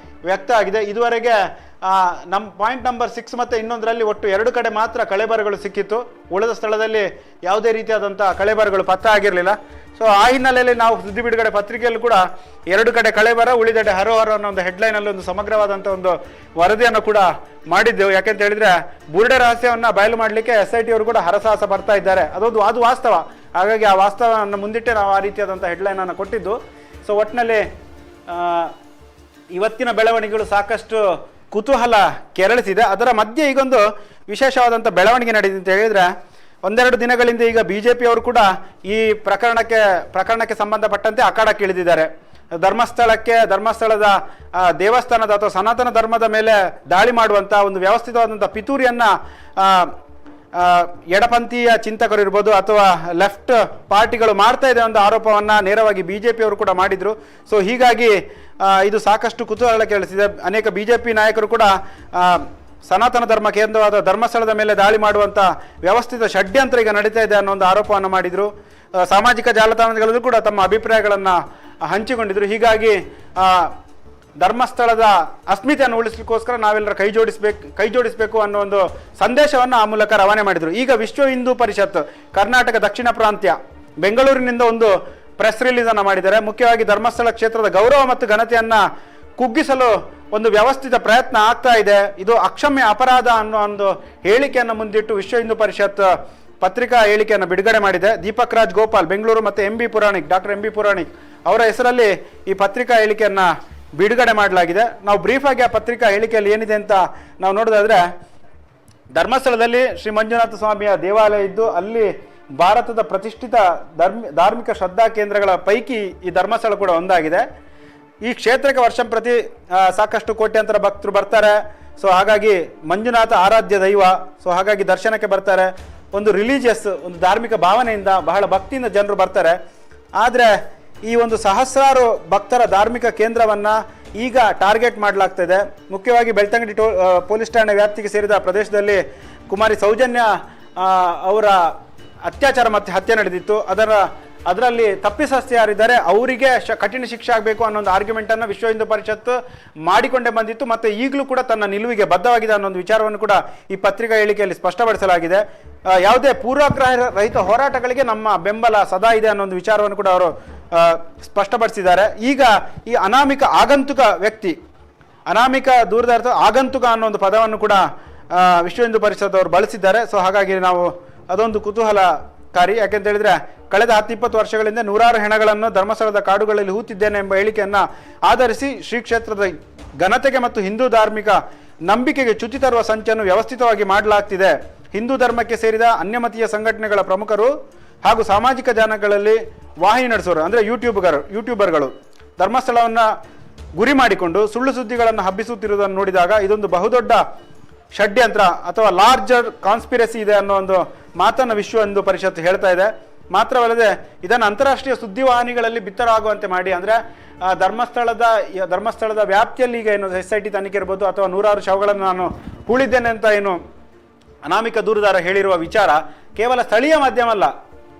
ವ್ಯಕ್ತ ಆಗಿದೆ. ಇದುವರೆಗೆ ನಮ್ಮ ಪಾಯಿಂಟ್ ನಂಬರ್ 6 ಮತ್ತು ಇನ್ನೊಂದರಲ್ಲಿ ಒಟ್ಟು 2 ಕಡೆ ಮಾತ್ರ ಕಳೆಬರಗಳು ಸಿಕ್ಕಿತ್ತು. ಉಳಿದ ಸ್ಥಳದಲ್ಲಿ ಯಾವುದೇ ರೀತಿಯಾದಂಥ ಕಳೆಬರಗಳು ಪತ್ತೆ ಆಗಿರಲಿಲ್ಲ. ಸೊ ಆ ಹಿನ್ನೆಲೆಯಲ್ಲಿ ನಾವು ಸುದ್ದಿ ಬಿಡುಗಡೆ ಪತ್ರಿಕೆಯಲ್ಲೂ ಕೂಡ 2 ಕಡೆ ಕಳೆಬರ, ಉಳಿದೆಡೆ ಹರೋಹರ ಅನ್ನೋ ಒಂದು ಹೆಡ್ಲೈನಲ್ಲಿ ಒಂದು ಸಮಗ್ರವಾದಂಥ ಒಂದು ವರದಿಯನ್ನು ಕೂಡ ಮಾಡಿದ್ದೆವು. ಯಾಕೆಂತ ಹೇಳಿದ್ರೆ ಬುರುಡೆ ರಹಸ್ಯವನ್ನು ಬಯಲು ಮಾಡಲಿಕ್ಕೆ SIT ಅವರು ಕೂಡ ಹರಸಾಹಸ ಬರ್ತಾ ಇದ್ದಾರೆ. ಅದು ವಾಸ್ತವ. ಹಾಗಾಗಿ ಆ ವಾಸ್ತವವನ್ನು ಮುಂದಿಟ್ಟೆ ನಾವು ಆ ರೀತಿಯಾದಂಥ ಹೆಡ್ಲೈನನ್ನು ಕೊಟ್ಟಿದ್ದು. ಸೊ ಒಟ್ಟಿನಲ್ಲಿ ಇವತ್ತಿನ ಬೆಳವಣಿಗೆಗಳು ಸಾಕಷ್ಟು ಕುತೂಹಲ ಕೆರಳಿಸಿದೆ. ಅದರ ಮಧ್ಯೆ ಈಗೊಂದು ವಿಶೇಷವಾದಂಥ ಬೆಳವಣಿಗೆ ನಡೆದಿದೆ ಅಂತ ಹೇಳಿದರೆ, 1-2 ದಿನಗಳಿಂದ ಈಗ BJP ಅವರು ಕೂಡ ಈ ಪ್ರಕರಣಕ್ಕೆ ಸಂಬಂಧಪಟ್ಟಂತೆ ಅಖಾಡಕ್ಕೆ ಇಳಿದಿದ್ದಾರೆ. ಧರ್ಮಸ್ಥಳದ ದೇವಸ್ಥಾನದ ಅಥವಾ ಸನಾತನ ಧರ್ಮದ ಮೇಲೆ ದಾಳಿ ಮಾಡುವಂಥ ಒಂದು ವ್ಯವಸ್ಥಿತವಾದಂಥ ಪಿತೂರಿಯನ್ನು ಎಡಪಂಥೀಯ ಚಿಂತಕರು ಇರ್ಬೋದು ಅಥವಾ ಲೆಫ್ಟ್ ಪಾರ್ಟಿಗಳು ಮಾಡ್ತಾ ಇದೆ ಒಂದು ಆರೋಪವನ್ನು ನೇರವಾಗಿ BJP ಅವರು ಕೂಡ ಮಾಡಿದರು. ಸೊ ಹೀಗಾಗಿ ಇದು ಸಾಕಷ್ಟು ಕುತೂಹಲ ಕೆರಳಿಸಿದೆ. ಅನೇಕ BJP ನಾಯಕರು ಕೂಡ ಸನಾತನ ಧರ್ಮ ಕೇಂದ್ರವಾದ ಧರ್ಮಸ್ಥಳದ ಮೇಲೆ ದಾಳಿ ಮಾಡುವಂಥ ವ್ಯವಸ್ಥಿತ ಷಡ್ಯಂತ್ರ ಈಗ ನಡೀತಾ ಇದೆ ಅನ್ನೋ ಒಂದು ಆರೋಪವನ್ನು ಮಾಡಿದರು. ಸಾಮಾಜಿಕ ಜಾಲತಾಣಗಳಲ್ಲೂ ಕೂಡ ತಮ್ಮ ಅಭಿಪ್ರಾಯಗಳನ್ನು ಹಂಚಿಕೊಂಡಿದ್ರು. ಹೀಗಾಗಿ ಧರ್ಮಸ್ಥಳದ ಅಸ್ಮಿತೆಯನ್ನು ಉಳಿಸಲಿಕ್ಕೋಸ್ಕರ ನಾವೆಲ್ಲರೂ ಕೈ ಜೋಡಿಸಬೇಕು ಅನ್ನೋ ಒಂದು ಸಂದೇಶವನ್ನು ಆ ಮೂಲಕ ರವಾನೆ ಮಾಡಿದರು. ಈಗ ವಿಶ್ವ ಹಿಂದೂ ಪರಿಷತ್ ಕರ್ನಾಟಕ ದಕ್ಷಿಣ ಪ್ರಾಂತ್ಯ ಬೆಂಗಳೂರಿನಿಂದ ಒಂದು ಪ್ರೆಸ್ ರಿಲೀಸ್ ಅನ್ನು ಮಾಡಿದ್ದಾರೆ. ಮುಖ್ಯವಾಗಿ ಧರ್ಮಸ್ಥಳ ಕ್ಷೇತ್ರದ ಗೌರವ ಮತ್ತು ಘನತೆಯನ್ನ ಕುಗ್ಗಿಸಲು ಒಂದು ವ್ಯವಸ್ಥಿತ ಪ್ರಯತ್ನ ಆಗ್ತಾ ಇದೆ, ಇದು ಅಕ್ಷಮ್ಯ ಅಪರಾಧ ಅನ್ನೋ ಒಂದು ಹೇಳಿಕೆಯನ್ನು ಮುಂದಿಟ್ಟು ವಿಶ್ವ ಹಿಂದೂ ಪರಿಷತ್ ಪತ್ರಿಕಾ ಹೇಳಿಕೆಯನ್ನು ಬಿಡುಗಡೆ ಮಾಡಿದೆ. ದೀಪಕ್ ರಾಜ್ ಗೋಪಾಲ್ ಬೆಂಗಳೂರು ಮತ್ತು ಡಾಕ್ಟರ್ ಎಂ ಬಿ ಪುರಾಣಿಕ್ ಅವರ ಹೆಸರಲ್ಲಿ ಈ ಪತ್ರಿಕಾ ಹೇಳಿಕೆಯನ್ನು ಬಿಡುಗಡೆ ಮಾಡಲಾಗಿದೆ. ನಾವು ಬ್ರೀಫ್ ಆಗಿ ಆ ಪತ್ರಿಕಾ ಹೇಳಿಕೆಯಲ್ಲಿ ಏನಿದೆ ಅಂತ ನಾವು ನೋಡೋದಾದ್ರೆ, ಧರ್ಮಸ್ಥಳದಲ್ಲಿ ಶ್ರೀ ಮಂಜುನಾಥ ಸ್ವಾಮಿಯ ದೇವಾಲಯ ಇದ್ದು ಅಲ್ಲಿ ಭಾರತದ ಪ್ರತಿಷ್ಠಿತ ಧಾರ್ಮಿಕ ಶ್ರದ್ಧಾ ಕೇಂದ್ರಗಳ ಪೈಕಿ ಈ ಧರ್ಮಸ್ಥಳ ಕೂಡ ಒಂದಾಗಿದೆ. ಈ ಕ್ಷೇತ್ರಕ್ಕೆ ವರ್ಷ ಪ್ರತಿ ಸಾಕಷ್ಟು ಕೋಟ್ಯಾಂತರ ಭಕ್ತರು ಬರ್ತಾರೆ. ಸೊ ಹಾಗಾಗಿ ಮಂಜುನಾಥ ಆರಾಧ್ಯ ದೈವ, ಸೊ ಹಾಗಾಗಿ ದರ್ಶನಕ್ಕೆ ಬರ್ತಾರೆ. ಒಂದು ರಿಲಿಜಿಯಸ್, ಒಂದು ಧಾರ್ಮಿಕ ಭಾವನೆಯಿಂದ ಬಹಳ ಭಕ್ತಿಯಿಂದ ಜನರು ಬರ್ತಾರೆ. ಆದರೆ ಈ ಒಂದು ಸಹಸ್ರಾರು ಭಕ್ತರ ಧಾರ್ಮಿಕ ಕೇಂದ್ರವನ್ನು ಈಗ ಟಾರ್ಗೆಟ್ ಮಾಡಲಾಗ್ತಿದೆ. ಮುಖ್ಯವಾಗಿ ಬೆಳ್ತಂಗಡಿ ಪೊಲೀಸ್ ಠಾಣೆ ವ್ಯಾಪ್ತಿಗೆ ಸೇರಿದ ಪ್ರದೇಶದಲ್ಲಿ ಕುಮಾರಿ ಸೌಜನ್ಯ ಅವರ ಅತ್ಯಾಚಾರ ಮತ್ತು ಹತ್ಯೆ ನಡೆದಿತ್ತು. ಅದರಲ್ಲಿ ತಪ್ಪಿತಸ್ಥರು ಯಾರಿದ್ದಾರೆ ಅವರಿಗೆ ಕಠಿಣ ಶಿಕ್ಷೆ ಆಗಬೇಕು ಅನ್ನೋ ಒಂದು ಆರ್ಗ್ಯುಮೆಂಟನ್ನು ವಿಶ್ವ ಹಿಂದೂ ಪರಿಷತ್ ಮಾಡಿಕೊಂಡೇ ಬಂದಿತ್ತು. ಮತ್ತು ಈಗಲೂ ಕೂಡ ತನ್ನ ನಿಲುವಿಗೆ ಬದ್ಧವಾಗಿದೆ ಅನ್ನೋ ಒಂದು ವಿಚಾರವನ್ನು ಕೂಡ ಈ ಪತ್ರಿಕಾ ಹೇಳಿಕೆಯಲ್ಲಿ ಸ್ಪಷ್ಟಪಡಿಸಲಾಗಿದೆ. ಯಾವುದೇ ಪೂರ್ವಾಗ್ರಹ ರಹಿತ ಹೋರಾಟಗಳಿಗೆ ನಮ್ಮ ಬೆಂಬಲ ಸದಾ ಇದೆ ಅನ್ನೋ ಒಂದು ವಿಚಾರವನ್ನು ಕೂಡ ಅವರು ಸ್ಪಷ್ಟಪಡಿಸಿದ್ದಾರೆ. ಈಗ ಈ ಅನಾಮಿಕ ಆಗಂತುಕ ವ್ಯಕ್ತಿ, ಅನಾಮಿಕ ದೂರದ ಅರ್ಥ ಆಗಂತುಕ ಅನ್ನೋ ಒಂದು ಪದವನ್ನು ಕೂಡ ವಿಶ್ವ ಹಿಂದೂ ಪರಿಷತ್ ಅವರು ಬಳಸಿದ್ದಾರೆ. ಸೊ ಹಾಗಾಗಿ ನಾವು ಅದೊಂದು ಕುತೂಹಲಕಾರಿ. ಯಾಕೆಂತ ಹೇಳಿದ್ರೆ ಕಳೆದ 10-20 ವರ್ಷಗಳಿಂದ ನೂರಾರು ಹೆಣಗಳನ್ನು ಧರ್ಮಸ್ಥಳದ ಕಾಡುಗಳಲ್ಲಿ ಹೂತಿದ್ದೇನೆ ಎಂಬ ಹೇಳಿಕೆಯನ್ನು ಆಧರಿಸಿ ಶ್ರೀ ಕ್ಷೇತ್ರದ ಘನತೆಗೆ ಮತ್ತು ಹಿಂದೂ ಧಾರ್ಮಿಕ ನಂಬಿಕೆಗೆ ಚ್ಯುತಿ ತರುವ ಸಂಚನ್ನು ವ್ಯವಸ್ಥಿತವಾಗಿ ಮಾಡಲಾಗ್ತಿದೆ. ಹಿಂದೂ ಧರ್ಮಕ್ಕೆ ಸೇರಿದ ಅನ್ಯಮತೀಯ ಸಂಘಟನೆಗಳ ಪ್ರಮುಖರು ಹಾಗೂ ಸಾಮಾಜಿಕ ಜಾಲಗಳಲ್ಲಿ ವಾಹಿನಿ ನಡೆಸೋರು ಅಂದರೆ ಯೂಟ್ಯೂಬರ್ಗಳು ಧರ್ಮಸ್ಥಳವನ್ನು ಗುರಿ ಮಾಡಿಕೊಂಡು ಸುಳ್ಳು ಸುದ್ದಿಗಳನ್ನು ಹಬ್ಬಿಸುತ್ತಿರುವುದನ್ನು ನೋಡಿದಾಗ ಇದೊಂದು ಬಹುದೊಡ್ಡ ಷಡ್ಯಂತ್ರ ಅಥವಾ ಲಾರ್ಜರ್ ಕಾನ್ಸ್ಪಿರಸಿ ಇದೆ ಅನ್ನೋ ಒಂದು ಮಾತನ್ನು ವಿಶ್ವ ಹಿಂದೂ ಪರಿಷತ್ ಹೇಳ್ತಾ ಇದೆ. ಮಾತ್ರವಲ್ಲದೆ ಇದನ್ನು ಅಂತಾರಾಷ್ಟ್ರೀಯ ಸುದ್ದಿವಾಹಿನಿಗಳಲ್ಲಿ ಬಿತ್ತರವಾಗುವಂತೆ ಮಾಡಿ, ಅಂದರೆ ಧರ್ಮಸ್ಥಳದ ವ್ಯಾಪ್ತಿಯಲ್ಲಿ ಈಗ ಏನು SIT ತನಿಖೆ ಇರ್ಬೋದು ಅಥವಾ ನೂರಾರು ಶವಗಳನ್ನು ನಾನು ಹೂಳಿದ್ದೇನೆ ಅಂತ ಏನು ಅನಾಮಿಕ ದೂರುದಾರ ಹೇಳಿರುವ ವಿಚಾರ ಕೇವಲ ಸ್ಥಳೀಯ ಮಾಧ್ಯಮ ಅಲ್ಲ,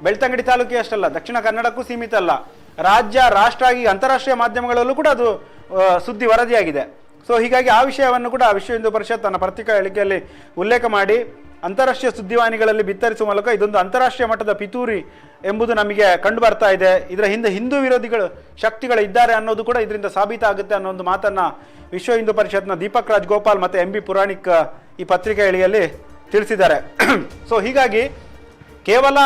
ಬೆಳ್ತಂಗಡಿ ತಾಲೂಕಿಗೆ ಅಷ್ಟಲ್ಲ, ದಕ್ಷಿಣ ಕನ್ನಡಕ್ಕೂ ಸೀಮಿತ ಅಲ್ಲ, ರಾಜ್ಯ ರಾಷ್ಟ್ರ ಆಗಿ ಅಂತಾರಾಷ್ಟ್ರೀಯ ಮಾಧ್ಯಮಗಳಲ್ಲೂ ಕೂಡ ಅದು ಸುದ್ದಿ ವರದಿಯಾಗಿದೆ. ಸೊ ಹೀಗಾಗಿ ಆ ವಿಷಯವನ್ನು ಕೂಡ ವಿಶ್ವ ಹಿಂದೂ ಪರಿಷತ್ ತನ್ನ ಪತ್ರಿಕಾ ಹೇಳಿಕೆಯಲ್ಲಿ ಉಲ್ಲೇಖ ಮಾಡಿ ಅಂತಾರಾಷ್ಟ್ರೀಯ ಸುದ್ದಿವಾಹಿನಿಗಳಲ್ಲಿ ಬಿತ್ತರಿಸುವ ಮೂಲಕ ಇದೊಂದು ಅಂತಾರಾಷ್ಟ್ರೀಯ ಮಟ್ಟದ ಪಿತೂರಿ ಎಂಬುದು ನಮಗೆ ಕಂಡು ಬರ್ತಾ ಇದೆ, ಇದರ ಹಿಂದೆ ಹಿಂದೂ ವಿರೋಧಿಗಳು ಶಕ್ತಿಗಳು ಇದ್ದಾರೆ ಅನ್ನೋದು ಕೂಡ ಇದರಿಂದ ಸಾಬೀತಾಗುತ್ತೆ ಅನ್ನೋ ಒಂದು ಮಾತನ್ನು ವಿಶ್ವ ಹಿಂದೂ ಪರಿಷತ್ನ ದೀಪಕ್ ರಾಜ್ ಗೋಪಾಲ್ ಮತ್ತು ಎಂ ಬಿ ಪುರಾಣಿಕ್ ಈ ಪತ್ರಿಕಾ ಹೇಳಿಕೆಯಲ್ಲಿ ತಿಳಿಸಿದ್ದಾರೆ. ಸೊ ಹೀಗಾಗಿ ಕೇವಲ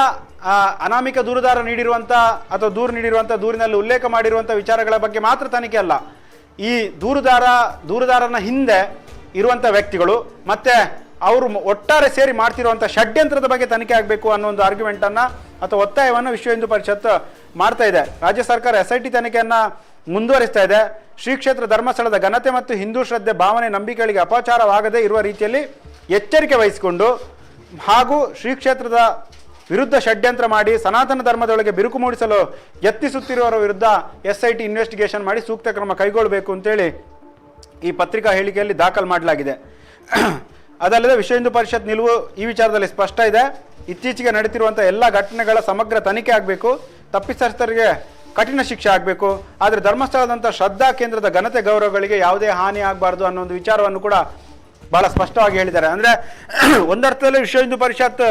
ಅನಾಮಿಕ ದೂರುದಾರ ನೀಡಿರುವಂಥ ಅಥವಾ ದೂರಿನಲ್ಲಿ ಉಲ್ಲೇಖ ಮಾಡಿರುವಂಥ ವಿಚಾರಗಳ ಬಗ್ಗೆ ಮಾತ್ರ ತನಿಖೆ ಅಲ್ಲ, ಈ ದೂರುದಾರನ ಹಿಂದೆ ಇರುವಂಥ ವ್ಯಕ್ತಿಗಳು ಮತ್ತು ಅವರು ಒಟ್ಟಾರೆ ಸೇರಿ ಮಾಡ್ತಿರುವಂಥ ಷಡ್ಯಂತ್ರದ ಬಗ್ಗೆ ತನಿಖೆ ಆಗಬೇಕು ಅನ್ನೋ ಒಂದು ಆರ್ಗ್ಯುಮೆಂಟನ್ನು ಅಥವಾ ಒತ್ತಾಯವನ್ನು ವಿಶ್ವ ಹಿಂದೂ ಪರಿಷತ್ ಮಾಡ್ತಾ ಇದೆ. ರಾಜ್ಯ ಸರ್ಕಾರ SIT ತನಿಖೆಯನ್ನು ಮುಂದುವರಿಸ್ತಾ ಇದೆ. ಶ್ರೀ ಕ್ಷೇತ್ರ ಧರ್ಮಸ್ಥಳದ ಘನತೆ ಮತ್ತು ಹಿಂದೂ ಶ್ರದ್ಧೆ ಭಾವನೆ ನಂಬಿಕೆಗಳಿಗೆ ಅಪಚಾರವಾಗದೇ ಇರುವ ರೀತಿಯಲ್ಲಿ ಎಚ್ಚರಿಕೆ ವಹಿಸಿಕೊಂಡು ಹಾಗೂ ಶ್ರೀ ಕ್ಷೇತ್ರದ ವಿರುದ್ಧ ಷಡ್ಯಂತ್ರ ಮಾಡಿ ಸನಾತನ ಧರ್ಮದೊಳಗೆ ಬಿರುಕು ಮೂಡಿಸಲು ಯತ್ನಿಸುತ್ತಿರುವವರ ವಿರುದ್ಧ SIT ಇನ್ವೆಸ್ಟಿಗೇಷನ್ ಮಾಡಿ ಸೂಕ್ತ ಕ್ರಮ ಕೈಗೊಳ್ಳಬೇಕು ಅಂತೇಳಿ ಈ ಪತ್ರಿಕಾ ಹೇಳಿಕೆಯಲ್ಲಿ ದಾಖಲು ಮಾಡಲಾಗಿದೆ. ಅದಲ್ಲದೆ ವಿಶ್ವ ಹಿಂದೂ ಪರಿಷತ್ ನಿಲುವು ಈ ವಿಚಾರದಲ್ಲಿ ಸ್ಪಷ್ಟ ಇದೆ. ಇತ್ತೀಚೆಗೆ ನಡೆದಿರುವಂಥ ಎಲ್ಲ ಘಟನೆಗಳ ಸಮಗ್ರ ತನಿಖೆ ಆಗಬೇಕು, ತಪ್ಪಿತಸ್ಥರಿಗೆ ಕಠಿಣ ಶಿಕ್ಷೆ ಆಗಬೇಕು, ಆದರೆ ಧರ್ಮಸ್ಥಳದಂಥ ಶ್ರದ್ಧಾ ಕೇಂದ್ರದ ಘನತೆ ಗೌರವಗಳಿಗೆ ಯಾವುದೇ ಹಾನಿ ಆಗಬಾರ್ದು ಅನ್ನೋ ಒಂದು ವಿಚಾರವನ್ನು ಕೂಡ ಬಹಳ ಸ್ಪಷ್ಟವಾಗಿ ಹೇಳಿದ್ದಾರೆ. ಅಂದರೆ ಒಂದರ್ಥದಲ್ಲಿ ವಿಶ್ವ ಹಿಂದೂ ಪರಿಷತ್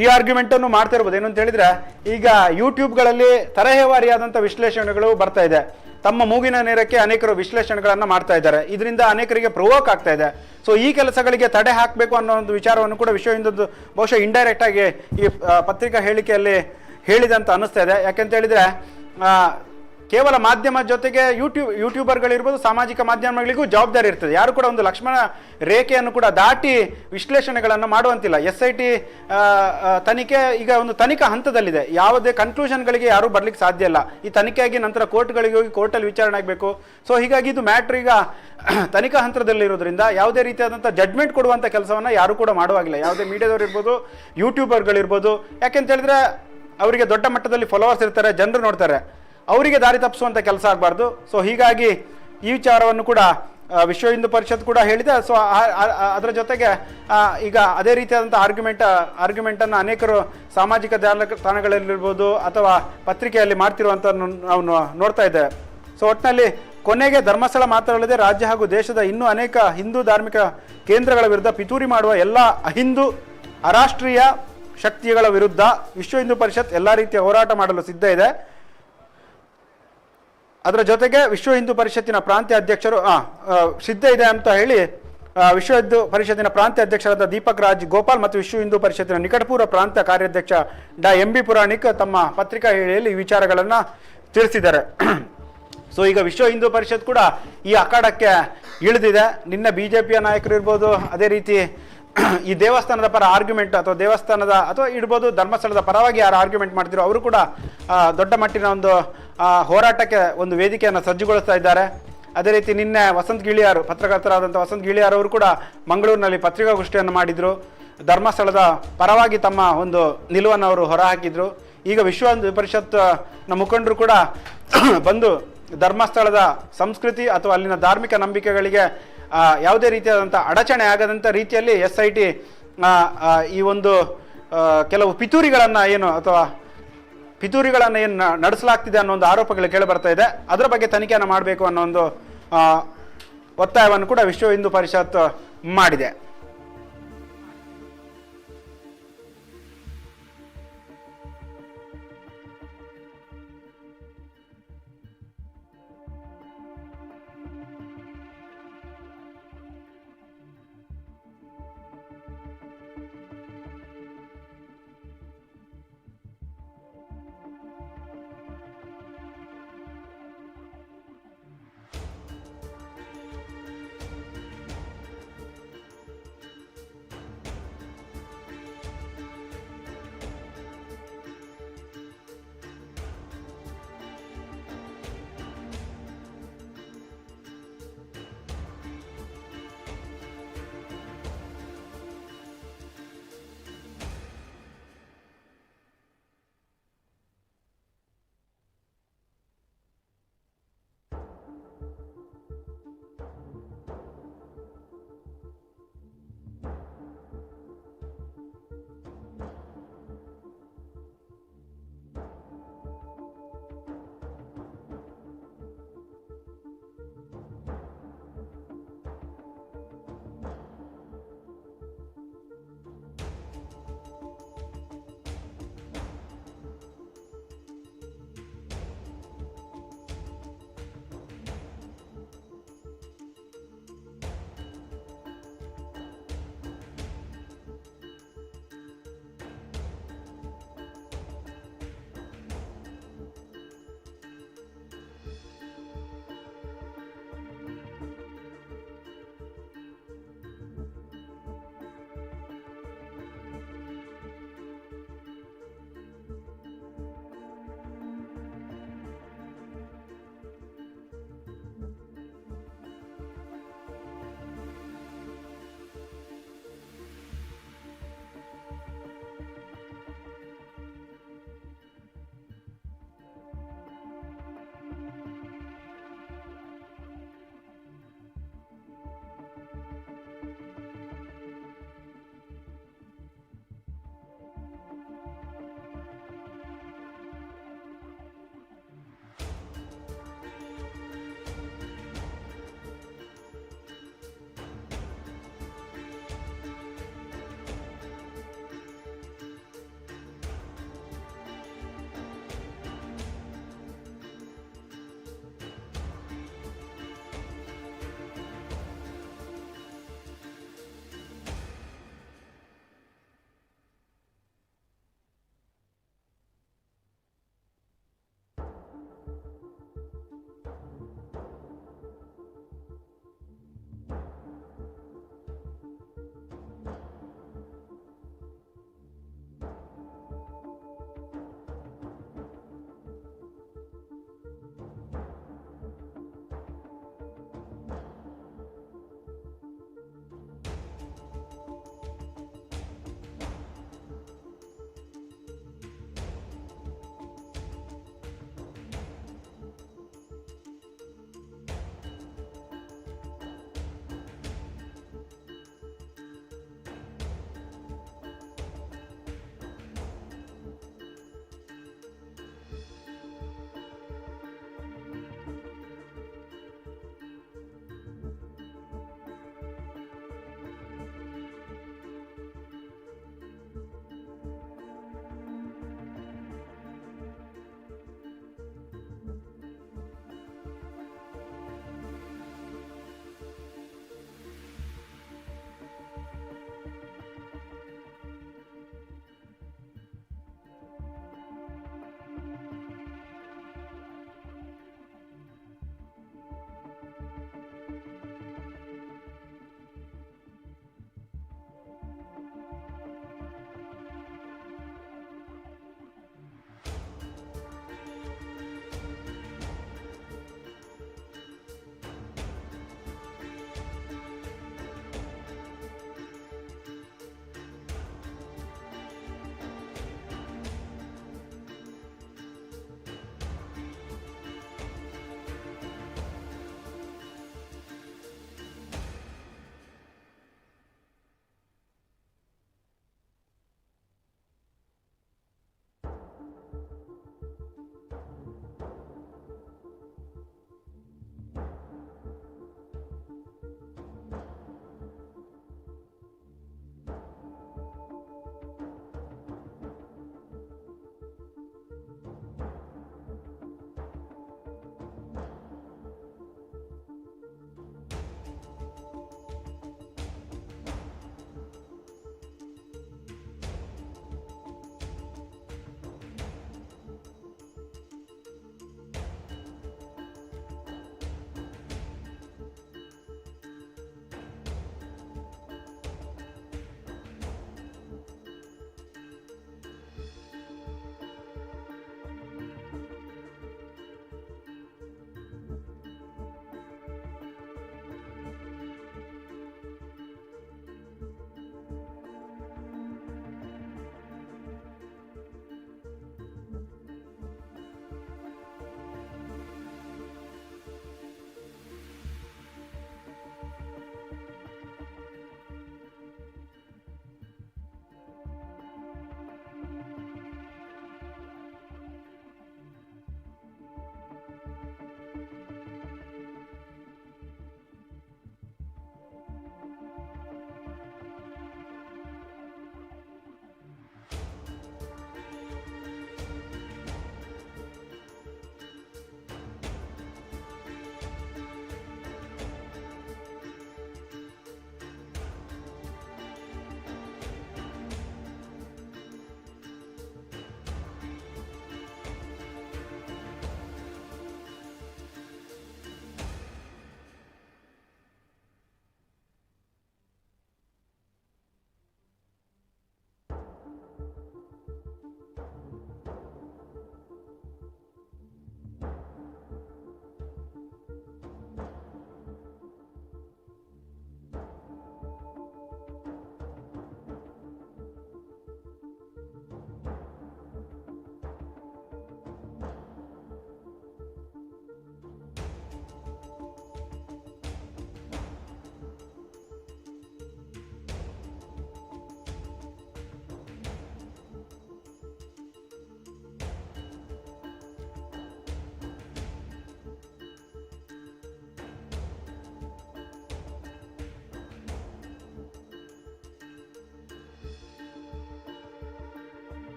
ಈ ಆರ್ಗ್ಯುಮೆಂಟನ್ನು ಮಾಡ್ತಾ ಇರ್ಬೋದು. ಏನು ಅಂತ ಹೇಳಿದ್ರೆ, ಈಗ ಯೂಟ್ಯೂಬ್ಗಳಲ್ಲಿ ತರಹೇವಾರಿಯಾದಂಥ ವಿಶ್ಲೇಷಣೆಗಳು ಬರ್ತಾ ಇದೆ. ತಮ್ಮ ಮೂಗಿನ ನೇರಕ್ಕೆ ಅನೇಕರು ವಿಶ್ಲೇಷಣೆಗಳನ್ನು ಮಾಡ್ತಾ ಇದ್ದಾರೆ, ಇದರಿಂದ ಅನೇಕರಿಗೆ ಪ್ರವೋಕ್ ಆಗ್ತಾ ಇದೆ. ಸೊ ಈ ಕೆಲಸಗಳಿಗೆ ತಡೆ ಹಾಕಬೇಕು ಅನ್ನೋ ಒಂದು ವಿಚಾರವನ್ನು ಕೂಡ ವಿಶ್ವ ಹಿಂದೂ ಬಹುಶಃ ಇಂಡೈರೆಕ್ಟ್ ಆಗಿ ಈ ಪತ್ರಿಕಾ ಹೇಳಿಕೆಯಲ್ಲಿ ಹೇಳಿದಂತ ಅನ್ನಿಸ್ತಾ ಇದೆ. ಯಾಕೆಂತ ಹೇಳಿದ್ರೆ ಕೇವಲ ಮಾಧ್ಯಮ ಜೊತೆಗೆ ಯೂಟ್ಯೂಬರ್ಗಳಿರ್ಬೋದು, ಸಾಮಾಜಿಕ ಮಾಧ್ಯಮಗಳಿಗೂ ಜವಾಬ್ದಾರಿ ಇರ್ತದೆ. ಯಾರು ಕೂಡ ಒಂದು ಲಕ್ಷ್ಮಣ ರೇಖೆಯನ್ನು ಕೂಡ ದಾಟಿ ವಿಶ್ಲೇಷಣೆಗಳನ್ನು ಮಾಡುವಂತಿಲ್ಲ. SIT ತನಿಖೆ ಈಗ ಒಂದು ತನಿಖಾ ಹಂತದಲ್ಲಿದೆ, ಯಾವುದೇ ಕನ್ಕ್ಲೂಷನ್ಗಳಿಗೆ ಯಾರೂ ಬರ್ಲಿಕ್ಕೆ ಸಾಧ್ಯ ಇಲ್ಲ. ಈ ತನಿಖೆಯಾಗಿ ನಂತರ ಕೋರ್ಟ್ಗಳಿಗೆ ಹೋಗಿ ಕೋರ್ಟಲ್ಲಿ ವಿಚಾರಣೆ ಆಗಬೇಕು. ಸೊ ಹೀಗಾಗಿ ಇದು ಮ್ಯಾಟ್ರ್ ಈಗ ತನಿಖಾ ಹಂತದಲ್ಲಿರೋದ್ರಿಂದ ಯಾವುದೇ ರೀತಿಯಾದಂಥ ಜಡ್ಮೆಂಟ್ ಕೊಡುವಂಥ ಕೆಲಸವನ್ನು ಯಾರು ಕೂಡ ಮಾಡುವಾಗಿಲ್ಲ. ಯಾವುದೇ ಮೀಡಿಯಾದವ್ರು ಇರ್ಬೋದು, ಯೂಟ್ಯೂಬರ್ಗಳಿರ್ಬೋದು. ಯಾಕೆಂತ ಹೇಳಿದ್ರೆ ಅವರಿಗೆ ದೊಡ್ಡ ಮಟ್ಟದಲ್ಲಿ ಫಾಲೋವರ್ಸ್ ಇರ್ತಾರೆ, ಜನರು ನೋಡ್ತಾರೆ, ಅವರಿಗೆ ದಾರಿ ತಪ್ಪಿಸುವಂಥ ಕೆಲಸ ಆಗಬಾರ್ದು. ಸೊ ಹೀಗಾಗಿ ಈ ವಿಚಾರವನ್ನು ಕೂಡ ವಿಶ್ವ ಹಿಂದೂ ಪರಿಷತ್ ಕೂಡ ಹೇಳಿದೆ. ಸೊ ಅದರ ಜೊತೆಗೆ ಈಗ ಅದೇ ರೀತಿಯಾದಂಥ ಆರ್ಗ್ಯುಮೆಂಟನ್ನು ಅನೇಕರು ಸಾಮಾಜಿಕ ಜಾಲತಾಣಗಳಲ್ಲಿರ್ಬೋದು ಅಥವಾ ಪತ್ರಿಕೆಯಲ್ಲಿ ಮಾಡ್ತಿರುವಂಥ ನಾವು ನೋಡ್ತಾ ಇದ್ದೇವೆ. ಸೊ ಒಟ್ಟಿನಲ್ಲಿ ಕೊನೆಗೆ ಧರ್ಮಸ್ಥಳ ಮಾತ್ರವಲ್ಲದೆ ರಾಜ್ಯ ಹಾಗೂ ದೇಶದ ಇನ್ನೂ ಅನೇಕ ಹಿಂದೂ ಧಾರ್ಮಿಕ ಕೇಂದ್ರಗಳ ವಿರುದ್ಧ ಪಿತೂರಿ ಮಾಡುವ ಎಲ್ಲ ಅಹಿಂದೂ ಅರಾಷ್ಟ್ರೀಯ ಶಕ್ತಿಗಳ ವಿರುದ್ಧ ವಿಶ್ವ ಹಿಂದೂ ಪರಿಷತ್ ಎಲ್ಲ ರೀತಿಯ ಹೋರಾಟ ಮಾಡಲು ಸಿದ್ಧ ಇದೆ. ಅದರ ಜೊತೆಗೆ ವಿಶ್ವ ಹಿಂದೂ ಪರಿಷತ್ತಿನ ಪ್ರಾಂತ್ಯ ಅಧ್ಯಕ್ಷರು ಸಿದ್ಧ ಇದೆ ಅಂತ ಹೇಳಿ ವಿಶ್ವ ಹಿಂದೂ ಪರಿಷತ್ತಿನ ಪ್ರಾಂತ್ಯ ಅಧ್ಯಕ್ಷರಾದ ದೀಪಕ್ ರಾಜ್ ಗೋಪಾಲ್ ಮತ್ತು ವಿಶ್ವ ಹಿಂದೂ ಪರಿಷತ್ತಿನ ನಿಕಟಪೂರ್ವ ಪ್ರಾಂತ್ಯ ಕಾರ್ಯಾಧ್ಯಕ್ಷ MB ಪುರಾಣಿಕ್ ತಮ್ಮ ಪತ್ರಿಕಾ ಹೇಳಿಕೆಯಲ್ಲಿ ಈ ವಿಚಾರಗಳನ್ನು ತಿಳಿಸಿದ್ದಾರೆ. ಸೊ ಈಗ ವಿಶ್ವ ಹಿಂದೂ ಪರಿಷತ್ ಕೂಡ ಈ ಅಖಾಡಕ್ಕೆ ಇಳಿದಿದೆ. ನಿನ್ನೆ BJPಯ ನಾಯಕರು ಇರ್ಬೋದು, ಅದೇ ರೀತಿ ಈ ದೇವಸ್ಥಾನದ ಪರ ಆರ್ಗ್ಯುಮೆಂಟ್ ಅಥವಾ ದೇವಸ್ಥಾನದ ಅಥವಾ ಇಡ್ಬೋದು ಧರ್ಮಸ್ಥಳದ ಪರವಾಗಿ ಯಾರು ಆರ್ಗ್ಯುಮೆಂಟ್ ಮಾಡ್ತಿರೋ ಅವರು ಕೂಡ ದೊಡ್ಡ ಮಟ್ಟಿನ ಒಂದು ಹೋರಾಟಕ್ಕೆ ಒಂದು ವೇದಿಕೆಯನ್ನು ಸಜ್ಜುಗೊಳಿಸ್ತಾ ಇದ್ದಾರೆ. ಅದೇ ರೀತಿ ನಿನ್ನೆ ವಸಂತ್ ಗಿಳಿಯಾರು, ಪತ್ರಕರ್ತರಾದಂಥ ವಸಂತ್ ಗಿಳಿಯಾರ್ ಅವರು ಕೂಡ ಮಂಗಳೂರಿನಲ್ಲಿ ಪತ್ರಿಕಾಗೋಷ್ಠಿಯನ್ನು ಮಾಡಿದರು. ಧರ್ಮಸ್ಥಳದ ಪರವಾಗಿ ತಮ್ಮ ಒಂದು ನಿಲುವನ್ನು ಅವರು ಹೊರಹಾಕಿದ್ರು. ಈಗ ವಿಶ್ವ ಹಿಂದೂ ಪರಿಷತ್ನ ಮುಖಂಡರು ಕೂಡ ಬಂದು ಧರ್ಮಸ್ಥಳದ ಸಂಸ್ಕೃತಿ ಅಥವಾ ಅಲ್ಲಿನ ಧಾರ್ಮಿಕ ನಂಬಿಕೆಗಳಿಗೆ ಯಾವುದೇ ರೀತಿಯಾದಂಥ ಅಡಚಣೆ ಆಗದಂಥ ರೀತಿಯಲ್ಲಿ SIT ಈ ಒಂದು ಕೆಲವು ಪಿತೂರಿಗಳನ್ನು ಏನು ನಡೆಸಲಾಗ್ತಿದೆ ಅನ್ನೋ ಒಂದು ಆರೋಪಗಳು ಕೇಳಿ ಬರ್ತಾ ಇದೆ. ಅದರ ಬಗ್ಗೆ ತನಿಖೆಯನ್ನು ಮಾಡಬೇಕು ಅನ್ನೋ ಒಂದು ಒತ್ತಾಯವನ್ನು ಕೂಡ ವಿಶ್ವ ಹಿಂದೂ ಪರಿಷತ್ ಮಾಡಿದೆ.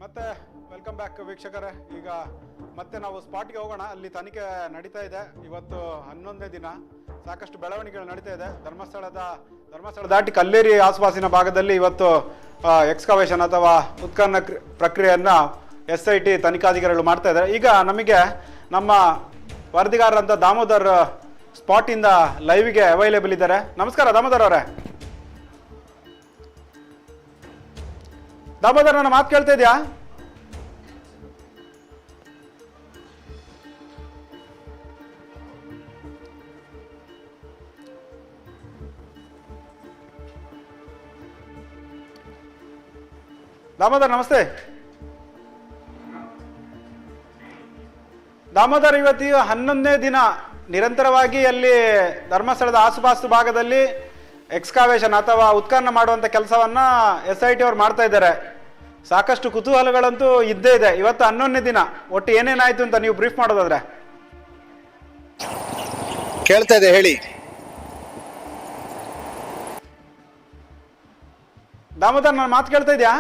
ಮತ್ತೆ ವೆಲ್ಕಮ್ ಬ್ಯಾಕ್ ವೀಕ್ಷಕರೇ. ಈಗ ಮತ್ತೆ ನಾವು ಸ್ಪಾಟ್ಗೆ ಹೋಗೋಣ. ಅಲ್ಲಿ ತನಿಖೆ ನಡೀತಾ ಇದೆ. ಇವತ್ತು 11ನೇ ದಿನ. ಸಾಕಷ್ಟು ಬೆಳವಣಿಗೆಗಳು ನಡೀತಾ ಇದೆ. ಧರ್ಮಸ್ಥಳ ದಾಟಿ ಕಲ್ಲೇರಿ ಆಸುಪಾಸಿನ ಭಾಗದಲ್ಲಿ ಇವತ್ತು ಎಕ್ಸ್ಕವೇಷನ್ ಅಥವಾ ಉತ್ಖನನ ಪ್ರಕ್ರಿಯೆಯನ್ನ SIT ತನಿಖಾಧಿಕಾರಿಗಳು ಮಾಡ್ತಾ ಇದ್ದಾರೆ. ಈಗ ನಮಗೆ ನಮ್ಮ ವರದಿಗಾರರಂತ ದಾಮೋದರ್ ಸ್ಪಾಟ್ ಇಂದ ಲೈವ್ಗೆ ಅವೈಲೇಬಲ್ ಇದ್ದಾರೆ. ನಮಸ್ಕಾರ ದಾಮೋದರ್ ಅವರೇ. ದಾಮೋದರ್, ನನ್ನ ಮಾತು ಕೇಳ್ತಾ ಇದೆಯಾ? ದಾಮೋದರ್ ನಮಸ್ತೆ. ದಾಮೋದರ್, ಇವತ್ತು 11ನೇ ದಿನ ನಿರಂತರವಾಗಿ ಅಲ್ಲಿ ಧರ್ಮಸ್ಥಳದ ಆಸುಪಾಸು ಭಾಗದಲ್ಲಿ ಎಕ್ಸ್ಕಾವೇಷನ್ ಅಥವಾ ಉತ್ಖನನ ಮಾಡುವಂಥ ಕೆಲಸವನ್ನ SIT ಅವ್ರು ಮಾಡ್ತಾ ಇದ್ದಾರೆ. ಸಾಕಷ್ಟು ಕುತೂಹಲಗಳಂತೂ ಇದ್ದೇ ಇದೆ. ಇವತ್ತು 11ನೇ ದಿನ. ಒಟ್ಟು ಏನೇನಾಯ್ತು ಅಂತ ನೀವು ಬ್ರೀಫ್ ಮಾಡೋದಾದ್ರೆ. ಕೇಳ್ತಾ ಇದೆ, ಹೇಳಿ. ದಾಮೋದರ್, ನನ್ನ ಮಾತು ಕೇಳ್ತಾ ಇದೆಯಾ?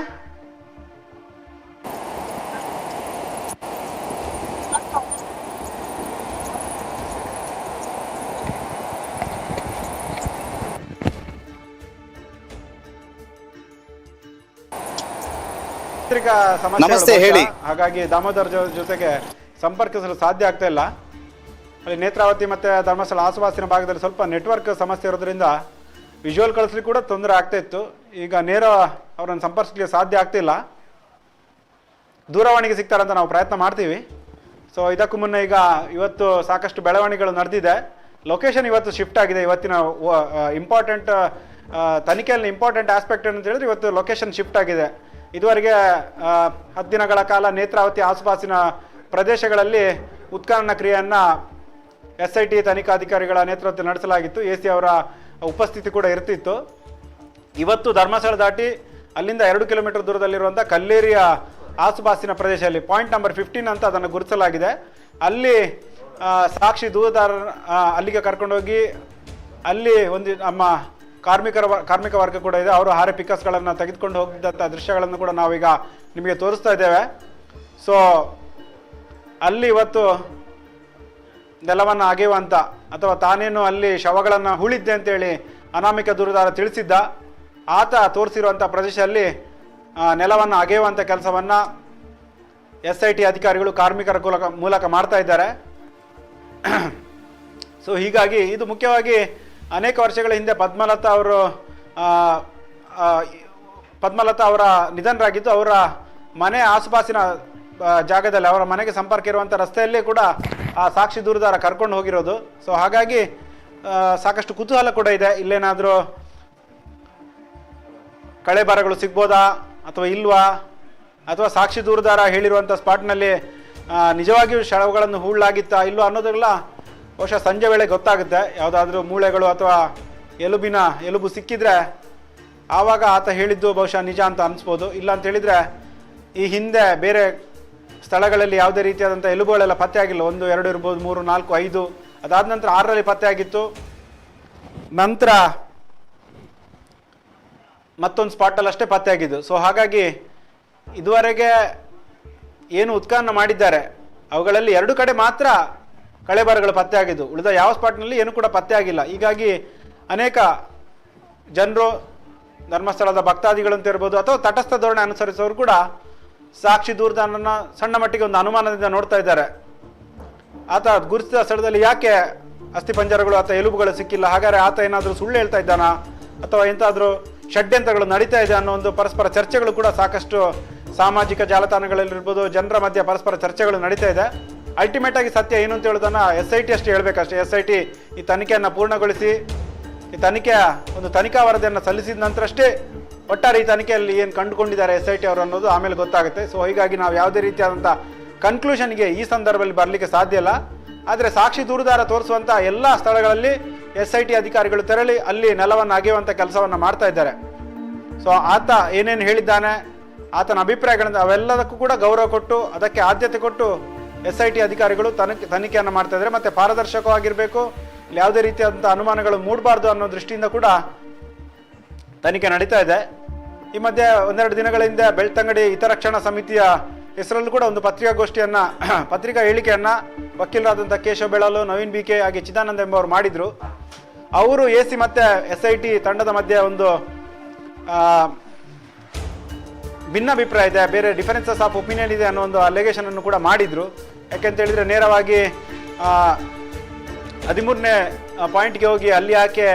ನಮಸ್ತೆ, ಹೇಳಿ. ಹಾಗಾಗಿ ದಾಮೋದರ್ ಜೊತೆಗೆ ಸಂಪರ್ಕಿಸಲು ಸಾಧ್ಯ ಆಗ್ತಾ ಇಲ್ಲ. ಅಲ್ಲಿ ನೇತ್ರಾವತಿ ಮತ್ತೆ ಧರ್ಮಸ್ಥಳ ಆಸುಪಾಸಿನ ಭಾಗದಲ್ಲಿ ಸ್ವಲ್ಪ ನೆಟ್ವರ್ಕ್ ಸಮಸ್ಯೆ ಇರೋದ್ರಿಂದ ವಿಜುವಲ್ ಕಳಿಸ್ಲಿಕ್ಕೆ ಕೂಡ ತೊಂದರೆ ಆಗ್ತಾ ಇತ್ತು. ಈಗ ನೇರ ಅವರನ್ನು ಸಂಪರ್ಕಿಸಲಿಕ್ಕೆ ಸಾಧ್ಯ ಆಗ್ತಿಲ್ಲ. ದೂರವಾಣಿಗೆ ಸಿಗ್ತಾರಂತ ನಾವು ಪ್ರಯತ್ನ ಮಾಡ್ತೀವಿ. ಸೊ ಇದಕ್ಕೂ ಮುನ್ನ ಇವತ್ತು ಸಾಕಷ್ಟು ಬೆಳವಣಿಗೆಗಳು ನಡೆದಿದೆ. ಲೊಕೇಶನ್ ಇವತ್ತು ಶಿಫ್ಟ್ ಆಗಿದೆ. ಇವತ್ತಿನ ಇಂಪಾರ್ಟೆಂಟ್ ತನಿಖೆಯಲ್ಲಿ ಇಂಪಾರ್ಟೆಂಟ್ ಆಸ್ಪೆಕ್ಟ್ ಅಂತ ಹೇಳಿದ್ರೆ ಇವತ್ತು ಲೊಕೇಶನ್ ಶಿಫ್ಟ್ ಆಗಿದೆ. ಇದುವರೆಗೆ 10 ದಿನಗಳ ಕಾಲ ನೇತ್ರಾವತಿ ಆಸುಪಾಸಿನ ಪ್ರದೇಶಗಳಲ್ಲಿ ಉತ್ಖನನ ಕ್ರಿಯೆಯನ್ನು SIT ತನಿಖಾಧಿಕಾರಿಗಳ ನೇತೃತ್ವದಲ್ಲಿ ನಡೆಸಲಾಗಿತ್ತು. AC ಅವರ ಉಪಸ್ಥಿತಿ ಕೂಡ ಇರ್ತಿತ್ತು. ಇವತ್ತು ಧರ್ಮಸ್ಥಳ ದಾಟಿ ಅಲ್ಲಿಂದ 2 ಕಿಲೋಮೀಟರ್ ದೂರದಲ್ಲಿರುವಂಥ ಕಲ್ಲೇರಿಯ ಆಸುಪಾಸಿನ ಪ್ರದೇಶದಲ್ಲಿ ಪಾಯಿಂಟ್ ನಂಬರ್ 15 ಅಂತ ಅದನ್ನು ಗುರುತಿಸಲಾಗಿದೆ. ಅಲ್ಲಿ ಸಾಕ್ಷಿ ದೂರದಾರ ಅಲ್ಲಿಗೆ ಕರ್ಕೊಂಡೋಗಿ ಅಲ್ಲಿ ಒಂದು ನಮ್ಮ ಕಾರ್ಮಿಕ ವರ್ಗ ಕೂಡ ಇದೆ. ಅವರು ಹಾರೆ ಪಿಕಸ್ಗಳನ್ನು ತೆಗೆದುಕೊಂಡು ಹೋಗಿದ್ದಂಥ ದೃಶ್ಯಗಳನ್ನು ಕೂಡ ನಾವೀಗ ನಿಮಗೆ ತೋರಿಸ್ತಾ ಇದ್ದೇವೆ. ಸೊ ಅಲ್ಲಿ ಇವತ್ತು ನೆಲವನ್ನು ಅಗೆಯುವಂಥ ಅಥವಾ ತಾನೇನು ಅಲ್ಲಿ ಶವಗಳನ್ನು ಹೂಳಿದ್ದೆ ಅಂತೇಳಿ ಅನಾಮಿಕ ದೂರದಾರ ತಿಳಿಸಿದ್ದ ಆತ ತೋರಿಸಿರುವಂಥ ಪ್ರದೇಶದಲ್ಲಿ ನೆಲವನ್ನು ಅಗೆಯುವಂಥ ಕೆಲಸವನ್ನು SIT ಅಧಿಕಾರಿಗಳು ಕಾರ್ಮಿಕರ ಮೂಲಕ ಮಾಡ್ತಾ ಇದ್ದಾರೆ. ಸೊ ಹೀಗಾಗಿ ಇದು ಮುಖ್ಯವಾಗಿ ಅನೇಕ ವರ್ಷಗಳ ಹಿಂದೆ ಪದ್ಮಲತಾ ಅವರ ನಿಧನರಾಗಿದ್ದು ಅವರ ಮನೆ ಆಸುಪಾಸಿನ ಜಾಗದಲ್ಲಿ ಅವರ ಮನೆಗೆ ಸಂಪರ್ಕ ಇರುವಂಥ ರಸ್ತೆಯಲ್ಲೇ ಕೂಡ ಆ ಸಾಕ್ಷಿ ದೂರದಾರ ಕರ್ಕೊಂಡು ಹೋಗಿರೋದು. ಸೊ ಹಾಗಾಗಿ ಸಾಕಷ್ಟು ಕುತೂಹಲ ಕೂಡ ಇದೆ. ಇಲ್ಲೇನಾದರೂ ಕಳೆಬರಗಳು ಸಿಗ್ಬೋದಾ ಅಥವಾ ಇಲ್ವಾ, ಅಥವಾ ಸಾಕ್ಷಿ ದೂರದಾರ ಹೇಳಿರುವಂಥ ಸ್ಪಾಟ್ನಲ್ಲಿ ನಿಜವಾಗಿಯೂ ಶವಗಳನ್ನು ಹೂಳಲಾಗಿತ್ತಾ ಇಲ್ವಾ ಅನ್ನೋದೆಲ್ಲ ಬಹುಶಃ ಸಂಜೆ ವೇಳೆ ಗೊತ್ತಾಗುತ್ತೆ. ಯಾವುದಾದ್ರೂ ಮೂಳೆಗಳು ಅಥವಾ ಎಲುಬು ಸಿಕ್ಕಿದ್ರೆ ಆವಾಗ ಆತ ಹೇಳಿದ್ದು ಬಹುಶಃ ನಿಜ ಅಂತ ಅನಿಸ್ಬೋದು. ಇಲ್ಲ ಅಂತ ಹೇಳಿದರೆ ಈ ಹಿಂದೆ ಬೇರೆ ಸ್ಥಳಗಳಲ್ಲಿ ಯಾವುದೇ ರೀತಿಯಾದಂಥ ಎಲುಬುಗಳೆಲ್ಲ ಪತ್ತೆ ಆಗಿಲ್ಲ. 1, 2 ಇರ್ಬೋದು, 3, 4, 5, ಅದಾದ ನಂತರ 6ರಲ್ಲಿ ಪತ್ತೆ ಆಗಿತ್ತು. ನಂತರ ಮತ್ತೊಂದು ಸ್ಪಾಟಲ್ಲಿ ಅಷ್ಟೇ ಪತ್ತೆ ಆಗಿದ್ದು. ಸೊ ಹಾಗಾಗಿ ಇದುವರೆಗೆ ಏನು ಉತ್ಖನನ ಮಾಡಿದ್ದಾರೆ ಅವುಗಳಲ್ಲಿ 2 ಕಡೆ ಮಾತ್ರ ಕಳೆಬರಗಳು ಪತ್ತೆ ಆಗಿದ್ದು. ಉಳಿದ ಯಾವ ಸ್ಪಾಟ್ನಲ್ಲಿ ಏನು ಕೂಡ ಪತ್ತೆ ಆಗಿಲ್ಲ. ಹೀಗಾಗಿ ಅನೇಕ ಜನರು ಧರ್ಮಸ್ಥಳದ ಭಕ್ತಾದಿಗಳು ಅಂತ ಇರ್ಬೋದು ಅಥವಾ ತಟಸ್ಥ ಧೋರಣೆ ಅನುಸರಿಸೋರು ಕೂಡ ಸಾಕ್ಷಿ ದೂರದಾರನ ಸಣ್ಣ ಮಟ್ಟಿಗೆ ಒಂದು ಅನುಮಾನದಿಂದ ನೋಡ್ತಾ ಇದ್ದಾರೆ. ಆತ ಗುರುತಿಸಿದ ಸ್ಥಳದಲ್ಲಿ ಯಾಕೆ ಅಸ್ಥಿಪಂಜರಗಳು ಅಥವಾ ಎಲುಬುಗಳು ಸಿಕ್ಕಿಲ್ಲ, ಹಾಗಾದ್ರೆ ಆತ ಏನಾದರೂ ಸುಳ್ಳು ಹೇಳ್ತಾ ಇದ್ದಾನಾ ಅಥವಾ ಎಂತಾದರೂ ಷಡ್ಯಂತ್ರಗಳು ನಡೀತಾ ಇದೆ ಅನ್ನೋ ಒಂದು ಪರಸ್ಪರ ಚರ್ಚೆಗಳು ಕೂಡ ಸಾಕಷ್ಟು ಸಾಮಾಜಿಕ ಜಾಲತಾಣಗಳಲ್ಲಿರ್ಬೋದು ಜನರ ಮಧ್ಯೆ ಪರಸ್ಪರ ಚರ್ಚೆಗಳು ನಡೀತಾ ಇದೆ. ಅಲ್ಟಿಮೇಟ್ ಆಗಿ ಸತ್ಯ ಏನು ಅಂತ ಹೇಳೋದನ್ನ SIT ಅಷ್ಟೇ ಹೇಳಬೇಕಷ್ಟೇ. SIT ಈ ತನಿಖೆಯನ್ನು ಪೂರ್ಣಗೊಳಿಸಿ ಈ ತನಿಖೆಯ ಒಂದು ತನಿಖಾ ವರದಿಯನ್ನು ಸಲ್ಲಿಸಿದ ನಂತರಷ್ಟೇ ಒಟ್ಟಾರೆ ಈ ತನಿಖೆಯಲ್ಲಿ ಏನು ಕಂಡುಕೊಂಡಿದ್ದಾರೆ SIT ಅವರು ಅನ್ನೋದು ಆಮೇಲೆ ಗೊತ್ತಾಗುತ್ತೆ. ಸೊ ಹೀಗಾಗಿ ನಾವು ಯಾವುದೇ ರೀತಿಯಾದಂಥ ಕನ್ಕ್ಲೂಷನ್ಗೆ ಈ ಸಂದರ್ಭದಲ್ಲಿ ಬರಲಿಕ್ಕೆ ಸಾಧ್ಯ ಇಲ್ಲ. ಆದರೆ ಸಾಕ್ಷಿ ದೂರದಾರ ತೋರಿಸುವಂಥ ಎಲ್ಲ ಸ್ಥಳಗಳಲ್ಲಿ SIT ಅಧಿಕಾರಿಗಳು ತೆರಳಿ ಅಲ್ಲಿ ನೆಲವನ್ನು ಅಗೆಯುವಂಥ ಕೆಲಸವನ್ನು ಮಾಡ್ತಾ ಇದ್ದಾರೆ. ಸೊ ಆತ ಏನೇನು ಹೇಳಿದ್ದಾನೆ, ಆತನ ಅಭಿಪ್ರಾಯಗಳನ್ನು ಅವೆಲ್ಲದಕ್ಕೂ ಕೂಡ ಗೌರವ ಕೊಟ್ಟು ಅದಕ್ಕೆ ಆದ್ಯತೆ ಕೊಟ್ಟು SIT ಅಧಿಕಾರಿಗಳು ತನಿಖೆಯನ್ನು ಮಾಡ್ತಾ ಇದ್ದಾರೆ. ಮತ್ತು ಪಾರದರ್ಶಕವಾಗಿರಬೇಕು, ಯಾವುದೇ ರೀತಿಯಾದಂಥ ಅನುಮಾನಗಳು ಮೂಡಬಾರ್ದು ಅನ್ನೋ ದೃಷ್ಟಿಯಿಂದ ಕೂಡ ತನಿಖೆ ನಡೀತಾ ಇದೆ. ಈ ಮಧ್ಯೆ ಒಂದೆರಡು ದಿನಗಳ ಹಿಂದೆ ಬೆಳ್ತಂಗಡಿ ಹಿತರಕ್ಷಣಾ ಸಮಿತಿಯ ಹೆಸರಲ್ಲೂ ಕೂಡ ಒಂದು ಪತ್ರಿಕಾಗೋಷ್ಠಿಯನ್ನು ಪತ್ರಿಕಾ ಹೇಳಿಕೆಯನ್ನು ವಕೀಲರಾದಂಥ ಕೇಶವ ಬೆಳಲು, ನವೀನ್ BK ಹಾಗೆ ಚಿದಾನಂದ ಎಂಬವರು ಮಾಡಿದರು. ಅವರು AC ಮತ್ತು SIT ತಂಡದ ಮಧ್ಯೆ ಒಂದು ಭಿನ್ನಾಭಿಪ್ರಾಯ ಇದೆ, ಬೇರೆ ಡಿಫರೆನ್ಸಸ್ ಆಫ್ ಒಪಿನಿಯನ್ ಇದೆ ಅನ್ನೋ ಒಂದು ಅಲಿಗೇಷನ್ ಅನ್ನು ಕೂಡ ಮಾಡಿದರು. ಯಾಕೆಂತ ಹೇಳಿದರೆ ನೇರವಾಗಿ 13ನೇ ಪಾಯಿಂಟ್ಗೆ ಹೋಗಿ ಅಲ್ಲಿ ಯಾಕೆ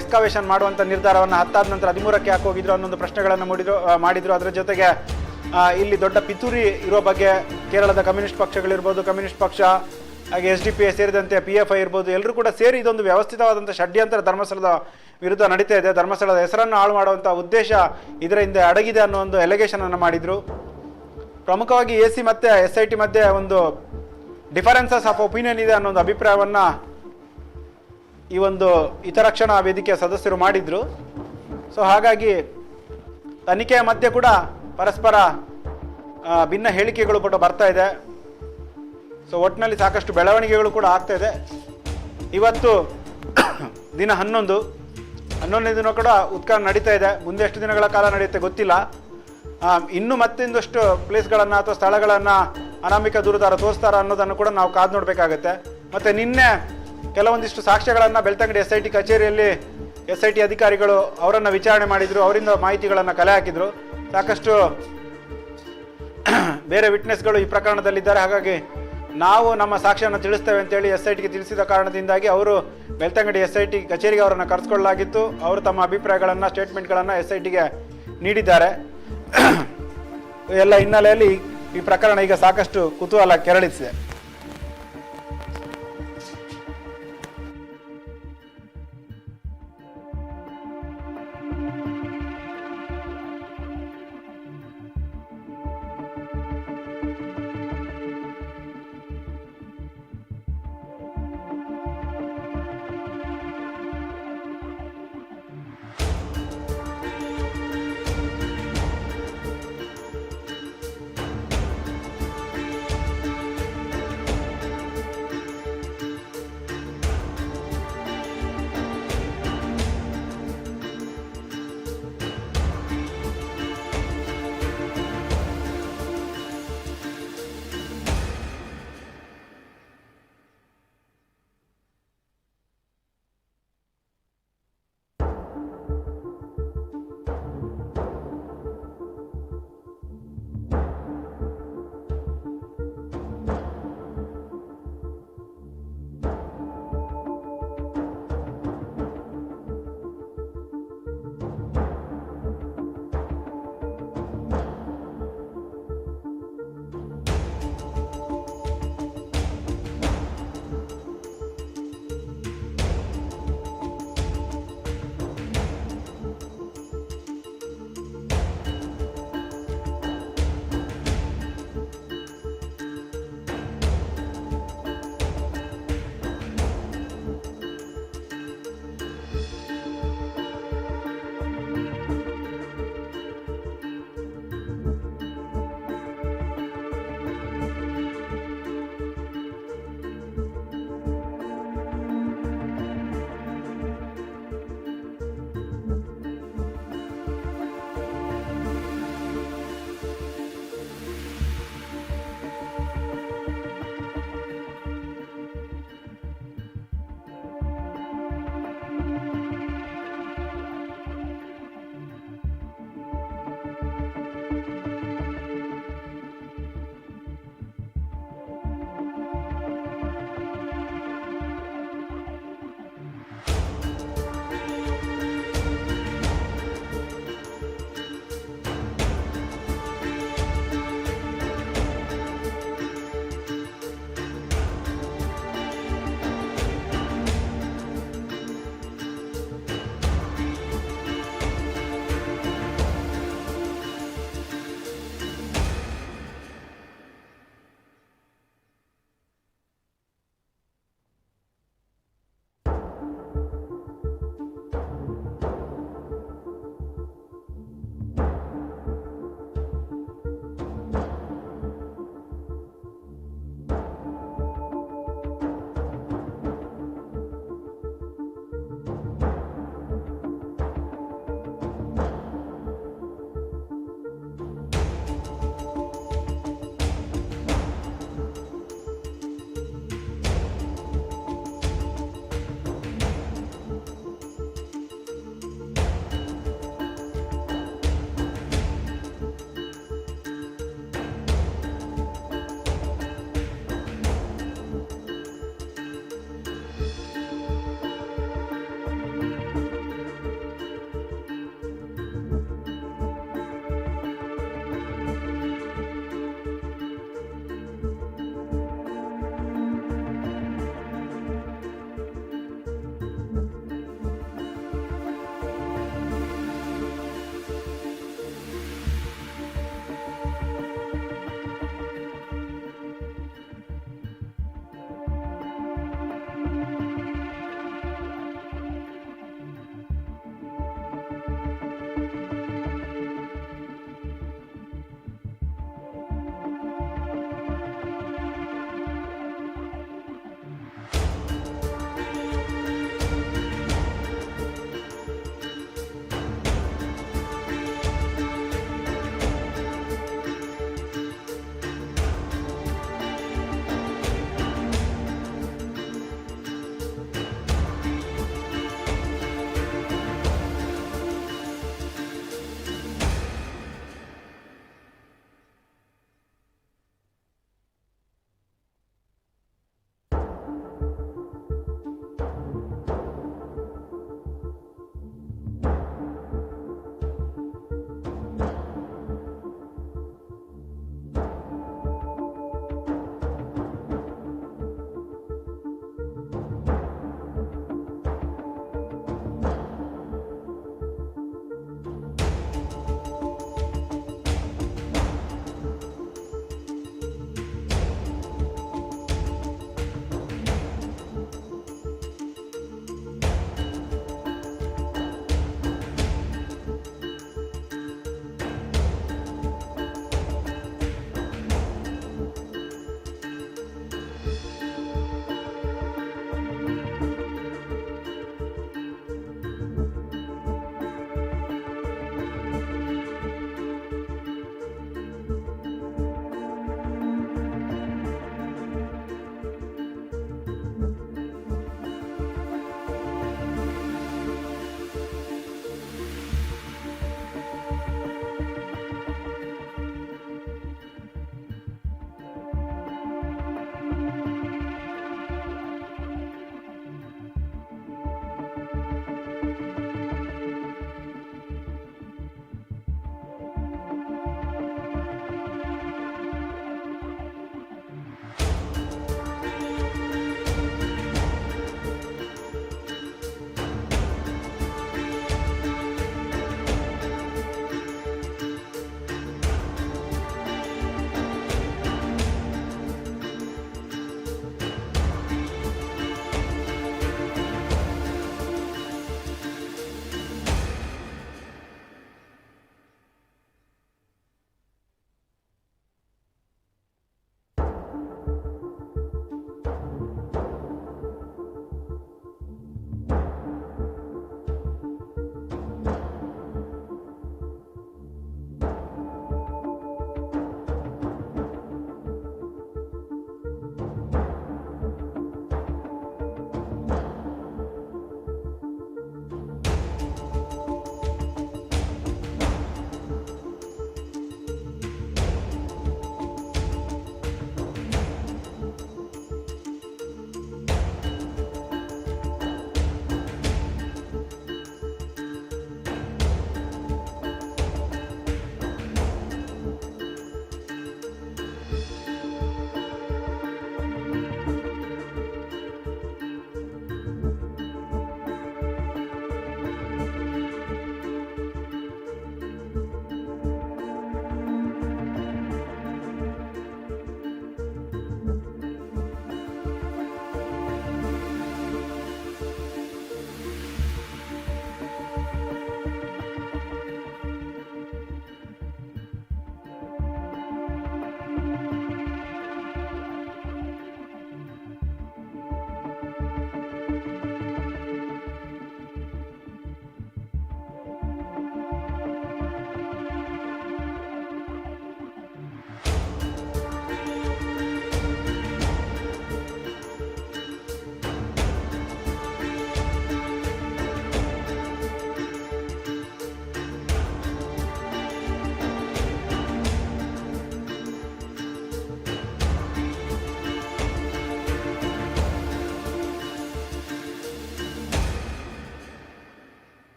ಎಸ್ಕಾವೇಷನ್ ಮಾಡುವಂಥ ನಿರ್ಧಾರವನ್ನು 10 ಆದ ನಂತರ 13ಕ್ಕೆ ಯಾಕೆ ಹೋಗಿದ್ರು ಅನ್ನೊಂದು ಪ್ರಶ್ನೆಗಳನ್ನು ಮಾಡಿದರು. ಅದರ ಜೊತೆಗೆ ಇಲ್ಲಿ ದೊಡ್ಡ ಪಿತೂರಿ ಇರೋ ಬಗ್ಗೆ ಕೇರಳದ ಕಮ್ಯುನಿಸ್ಟ್ ಪಕ್ಷಗಳಿರ್ಬೋದು, ಕಮ್ಯುನಿಸ್ಟ್ ಪಕ್ಷ ಹಾಗೆ SDPI ಸೇರಿದಂತೆ PFI ಇರ್ಬೋದು, ಎಲ್ಲರೂ ಕೂಡ ಸೇರಿ ಇದೊಂದು ವ್ಯವಸ್ಥಿತವಾದಂಥ ಷಡ್ಯಂತ್ರ ಧರ್ಮಸ್ಥಳದ ವಿರುದ್ಧ ನಡೀತಾ ಇದೆ, ಧರ್ಮಸ್ಥಳದ ಹೆಸರನ್ನು ಹಾಳು ಮಾಡುವಂಥ ಉದ್ದೇಶ ಇದರ ಹಿಂದೆ ಅಡಗಿದೆ ಅನ್ನೋ ಒಂದು ಎಲಿಗೇಷನ್ ಅನ್ನು ಮಾಡಿದರು. ಪ್ರಮುಖವಾಗಿ AC ಮತ್ತು SIT ಮಧ್ಯೆ ಒಂದು ಡಿಫರೆನ್ಸಸ್ ಆಫ್ ಒಪಿನಿಯನ್ ಇದೆ ಅನ್ನೋ ಒಂದು ಅಭಿಪ್ರಾಯವನ್ನು ಈ ಒಂದು ಹಿತರಕ್ಷಣಾ ವೇದಿಕೆಯ ಸದಸ್ಯರು ಮಾಡಿದರು. ಸೊ ಹಾಗಾಗಿ ತನಿಖೆಯ ಮಧ್ಯೆ ಕೂಡ ಪರಸ್ಪರ ಭಿನ್ನ ಹೇಳಿಕೆಗಳು ಕೂಡ ಬರ್ತಾ ಇದೆ. ಸೊ ಒಟ್ಟಿನಲ್ಲಿ ಸಾಕಷ್ಟು ಬೆಳವಣಿಗೆಗಳು ಕೂಡ ಆಗ್ತಾ ಇದೆ. ಇವತ್ತು ದಿನ 11ನೇ ದಿನ ಕೂಡ ಉತ್ಖನನ ನಡೀತಾ ಇದೆ. ಮುಂದೆ ಎಷ್ಟು ದಿನಗಳ ಕಾಲ ನಡೆಯುತ್ತೆ ಗೊತ್ತಿಲ್ಲ. ಇನ್ನೂ ಮತ್ತೊಂದಷ್ಟು ಪ್ಲೇಸ್ಗಳನ್ನು ಅಥವಾ ಸ್ಥಳಗಳನ್ನು ಅನಾಮಿಕ ದೂರುದಾರ ತೋರಿಸ್ತಾರ ಅನ್ನೋದನ್ನು ಕೂಡ ನಾವು ಕಾದು ನೋಡಬೇಕಾಗತ್ತೆ. ಮತ್ತು ನಿನ್ನೆ ಕೆಲವೊಂದಿಷ್ಟು ಸಾಕ್ಷ್ಯಗಳನ್ನು ಬೆಳ್ತಂಗಡಿ SIT ಕಚೇರಿಯಲ್ಲಿ SIT ಅಧಿಕಾರಿಗಳು ಅವರನ್ನು ವಿಚಾರಣೆ ಮಾಡಿದರು, ಅವರಿಂದ ಮಾಹಿತಿಗಳನ್ನು ಕಲೆ ಹಾಕಿದರು. ಸಾಕಷ್ಟು ಬೇರೆ ವಿಟ್ನೆಸ್ಗಳು ಈ ಪ್ರಕರಣದಲ್ಲಿದ್ದಾರೆ. ಹಾಗಾಗಿ ನಾವು ನಮ್ಮ ಸಾಕ್ಷ್ಯವನ್ನು ತಿಳಿಸ್ತೇವೆ ಅಂತೇಳಿ SITಗೆ ತಿಳಿಸಿದ ಕಾರಣದಿಂದಾಗಿ ಅವರು ಬೆಳ್ತಂಗಡಿ SIT ಕಚೇರಿಗೆ ಅವರನ್ನು ಕರೆಸ್ಕೊಳ್ಳಲಾಗಿತ್ತು. ಅವರು ತಮ್ಮ ಅಭಿಪ್ರಾಯಗಳನ್ನು, ಸ್ಟೇಟ್ಮೆಂಟ್ಗಳನ್ನು SITಗೆ ನೀಡಿದ್ದಾರೆ. ಎಲ್ಲ ಹಿನ್ನೆಲೆಯಲ್ಲಿ ಈ ಪ್ರಕರಣ ಈಗ ಸಾಕಷ್ಟು ಕುತೂಹಲ ಕೆರಳಿಸಿದೆ.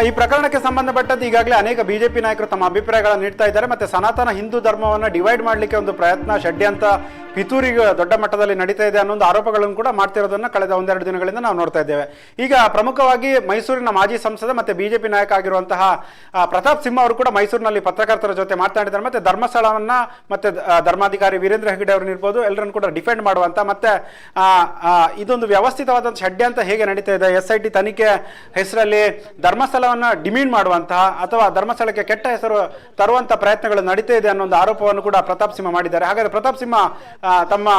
ಈ ಪ್ರಕರಣಕ್ಕೆ ಸಂಬಂಧಪಟ್ಟಂತೆ ಈಗಾಗಲೇ ಅನೇಕ ಬಿಜೆಪಿ ನಾಯಕರು ತಮ್ಮ ಅಭಿಪ್ರಾಯಗಳನ್ನು ನೀಡ್ತಾ ಇದ್ದಾರೆ. ಮತ್ತೆ ಸನಾತನ ಹಿಂದೂ ಧರ್ಮವನ್ನು ಡಿವೈಡ್ ಮಾಡಲಿಕ್ಕೆ ಒಂದು ಪ್ರಯತ್ನ ಷಡ್ಯಂತ್ರ ಪಿತೂರಿಗೆ ದೊಡ್ಡ ಮಟ್ಟದಲ್ಲಿ ನಡೀತಾ ಇದೆ ಅನ್ನೋ ಒಂದು ಆರೋಪಗಳನ್ನು ಕೂಡ ಮಾಡ್ತಿರೋದನ್ನ ಕಳೆದ ಒಂದೆರಡು ದಿನಗಳಿಂದ ನಾವು ನೋಡ್ತಾ ಇದ್ದೇವೆ. ಈಗ ಪ್ರಮುಖವಾಗಿ ಮೈಸೂರಿನ ಮಾಜಿ ಸಂಸದ ಮತ್ತೆ ಬಿಜೆಪಿ ನಾಯಕ ಆಗಿರುವಂತಹ ಪ್ರತಾಪ್ ಸಿಂಹ ಅವರು ಕೂಡ ಮೈಸೂರಿನಲ್ಲಿ ಪತ್ರಕರ್ತರ ಜೊತೆ ಮಾತನಾಡಿದ್ದಾರೆ. ಮತ್ತೆ ಧರ್ಮಸ್ಥಳವನ್ನ ಮತ್ತೆ ಧರ್ಮಾಧಿಕಾರಿ ವೀರೇಂದ್ರ ಹೆಗ್ಗಡೆ ಅವ್ರನ್ನ ಇರ್ಬೋದು ಎಲ್ಲರನ್ನು ಕೂಡ ಡಿಫೆಂಡ್ ಮಾಡುವಂತ ಮತ್ತೆ ಇದೊಂದು ವ್ಯವಸ್ಥಿತವಾದಂಥ ಷಡ್ಯಂತ್ರ ಹೇಗೆ ನಡೀತಾ ಇದೆ, SIT ತನಿಖೆ ಹೆಸರಲ್ಲಿ ಧರ್ಮಸ್ಥಳವನ್ನ ಡಿಮೀನ್ ಮಾಡುವಂತಹ ಅಥವಾ ಧರ್ಮಸ್ಥಳಕ್ಕೆ ಕೆಟ್ಟ ಹೆಸರು ತರುವಂತ ಪ್ರಯತ್ನಗಳು ನಡೀತಾ ಇದೆ ಅನ್ನೋ ಒಂದು ಆರೋಪವನ್ನು ಕೂಡ ಪ್ರತಾಪ್ ಸಿಂಹ ಮಾಡಿದ್ದಾರೆ. ಹಾಗಾದ್ರೆ ಪ್ರತಾಪ್ ಸಿಂಹ ತಮ್ಮ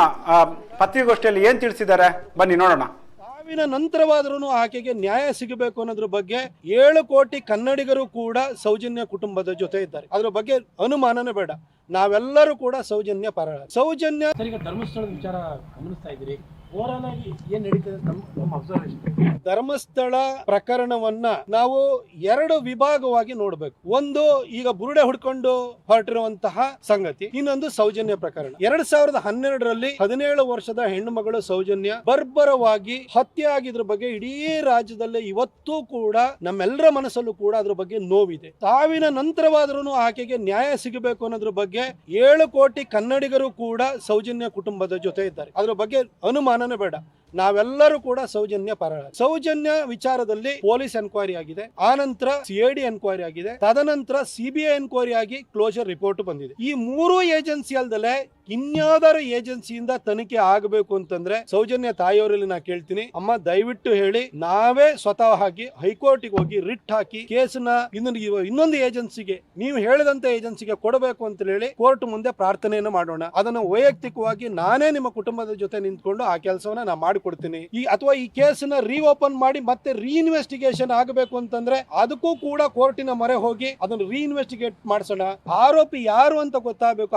ಪತ್ರಿಕಾಗೋಷ್ಠಿಯಲ್ಲಿ ಏನ್ ತಿಳಿಸಿದ್ದಾರೆ ಬನ್ನಿ ನೋಡೋಣ. ಸಾವಿನ ನಂತರವಾದರೂ ಆಕೆಗೆ ನ್ಯಾಯ ಸಿಗಬೇಕು ಅನ್ನೋದ್ರ ಬಗ್ಗೆ 7 ಕೋಟಿ ಕನ್ನಡಿಗರು ಕೂಡ ಸೌಜನ್ಯ ಕುಟುಂಬದ ಜೊತೆ ಇದ್ದಾರೆ. ಅದ್ರ ಬಗ್ಗೆ ಅನುಮಾನನೇ ಬೇಡ, ನಾವೆಲ್ಲರೂ ಕೂಡ ಸೌಜನ್ಯ ಪರ. ಸೌಜನ್ಯ ಧರ್ಮಸ್ಥಳದ ವಿಚಾರ ಗಮನಿಸ್ತಾ ಇದ್ದೀರಿ, ಓವರಾಲ್ ಆಗಿ ಏನ್ ನಡೀತದೆ ನಮ್ಮ ಅಬ್ಸರ್ವೇಷನ್? ಧರ್ಮಸ್ಥಳ ಪ್ರಕರಣವನ್ನ ನಾವು 2 ವಿಭಾಗವಾಗಿ ನೋಡ್ಬೇಕು. ಒಂದು ಈಗ ಬುರುಡೆ ಹುಡ್ಕೊಂಡು ಹೊರಟಿರುವಂತಹ ಸಂಗತಿ, ಇನ್ನೊಂದು ಸೌಜನ್ಯ ಪ್ರಕರಣ. 2012ರಲ್ಲಿ 17 ವರ್ಷದ ಹೆಣ್ಣು ಮಗಳು ಸೌಜನ್ಯ ಬರ್ಬರವಾಗಿ ಹತ್ಯೆ ಆಗಿದ್ರ ಬಗ್ಗೆ ಇಡೀ ರಾಜ್ಯದಲ್ಲೇ ಇವತ್ತೂ ಕೂಡ ನಮ್ಮೆಲ್ಲರ ಮನಸ್ಸಲ್ಲೂ ಕೂಡ ಅದ್ರ ಬಗ್ಗೆ ನೋವಿದೆ. ಸಾವಿನ ನಂತರವಾದ್ರೂ ಆಕೆಗೆ ನ್ಯಾಯ ಸಿಗಬೇಕು ಅನ್ನೋದ್ರ ಬಗ್ಗೆ 7 ಕೋಟಿ ಕನ್ನಡಿಗರು ಕೂಡ ಸೌಜನ್ಯ ಕುಟುಂಬದ ಜೊತೆ ಇದ್ದಾರೆ. ಅದ್ರ ಬಗ್ಗೆ ಅನುಮಾನನೇ ಬೇಡ, ನಾವೆಲ್ಲರೂ ಕೂಡ ಸೌಜನ್ಯ ಪರ. ಸೌಜನ್ಯ ವಿಚಾರದಲ್ಲಿ ಪೊಲೀಸ್ ಎನ್ಕ್ವೈರಿ ಆಗಿದೆ, ಆನಂತರ CID ಎನ್ಕ್ವೈರಿ ಆಗಿದೆ, ತದನಂತರ CBI ಎನ್ಕ್ವೈರಿ ಆಗಿ ಕ್ಲೋಜರ್ ರಿಪೋರ್ಟ್ ಬಂದಿದೆ. ಈ 3 ಏಜೆನ್ಸಿ ಅಲ್ದಲೆ ಇನ್ಯಾವುದಾರು ಏಜೆನ್ಸಿಯಿಂದ ತನಿಖೆ ಆಗಬೇಕು ಅಂತಂದ್ರೆ ಸೌಜನ್ಯ ತಾಯಿಯವರಲ್ಲಿ ನಾ ಕೇಳ್ತೀನಿ, ಅಮ್ಮ ದಯವಿಟ್ಟು ಹೇಳಿ, ನಾವೇ ಸ್ವತಃ ಆಗಿ ಹೈಕೋರ್ಟ್ಗೆ ಹೋಗಿ ರಿಟ್ ಹಾಕಿ ಕೇಸನ್ನ ಇನ್ನೊಂದು ಏಜೆನ್ಸಿಗೆ, ನೀವು ಹೇಳಿದಂತ ಏಜೆನ್ಸಿಗೆ ಕೊಡಬೇಕು ಅಂತ ಹೇಳಿ ಕೋರ್ಟ್ ಮುಂದೆ ಪ್ರಾರ್ಥನೆಯನ್ನು ಮಾಡೋಣ. ಅದನ್ನು ವೈಯಕ್ತಿಕವಾಗಿ ನಾನೇ ನಿಮ್ಮ ಕುಟುಂಬದ ಜೊತೆ ನಿಂತ್ಕೊಂಡು ಆ ಕೆಲಸವನ್ನ ನಾ ಮಾಡಿಕೊಡ್ತೀನಿ. ಅಥವಾ ಈ ಕೇಸನ್ನ ರೀಓಪನ್ ಮಾಡಿ ಮತ್ತೆ ರೀಇನ್ವೆಸ್ಟಿಗೇಷನ್ ಆಗಬೇಕು ಅಂತಂದ್ರೆ ಅದಕ್ಕೂ ಕೂಡ ಕೋರ್ಟಿನ ಮೊರೆ ಹೋಗಿ ಅದನ್ನು ರೀಇನ್ವೆಸ್ಟಿಗೇಟ್ ಮಾಡಿಸೋಣ. ಆರೋಪಿ ಯಾರು ಅಂತ ಗೊತ್ತಾಗಬೇಕು,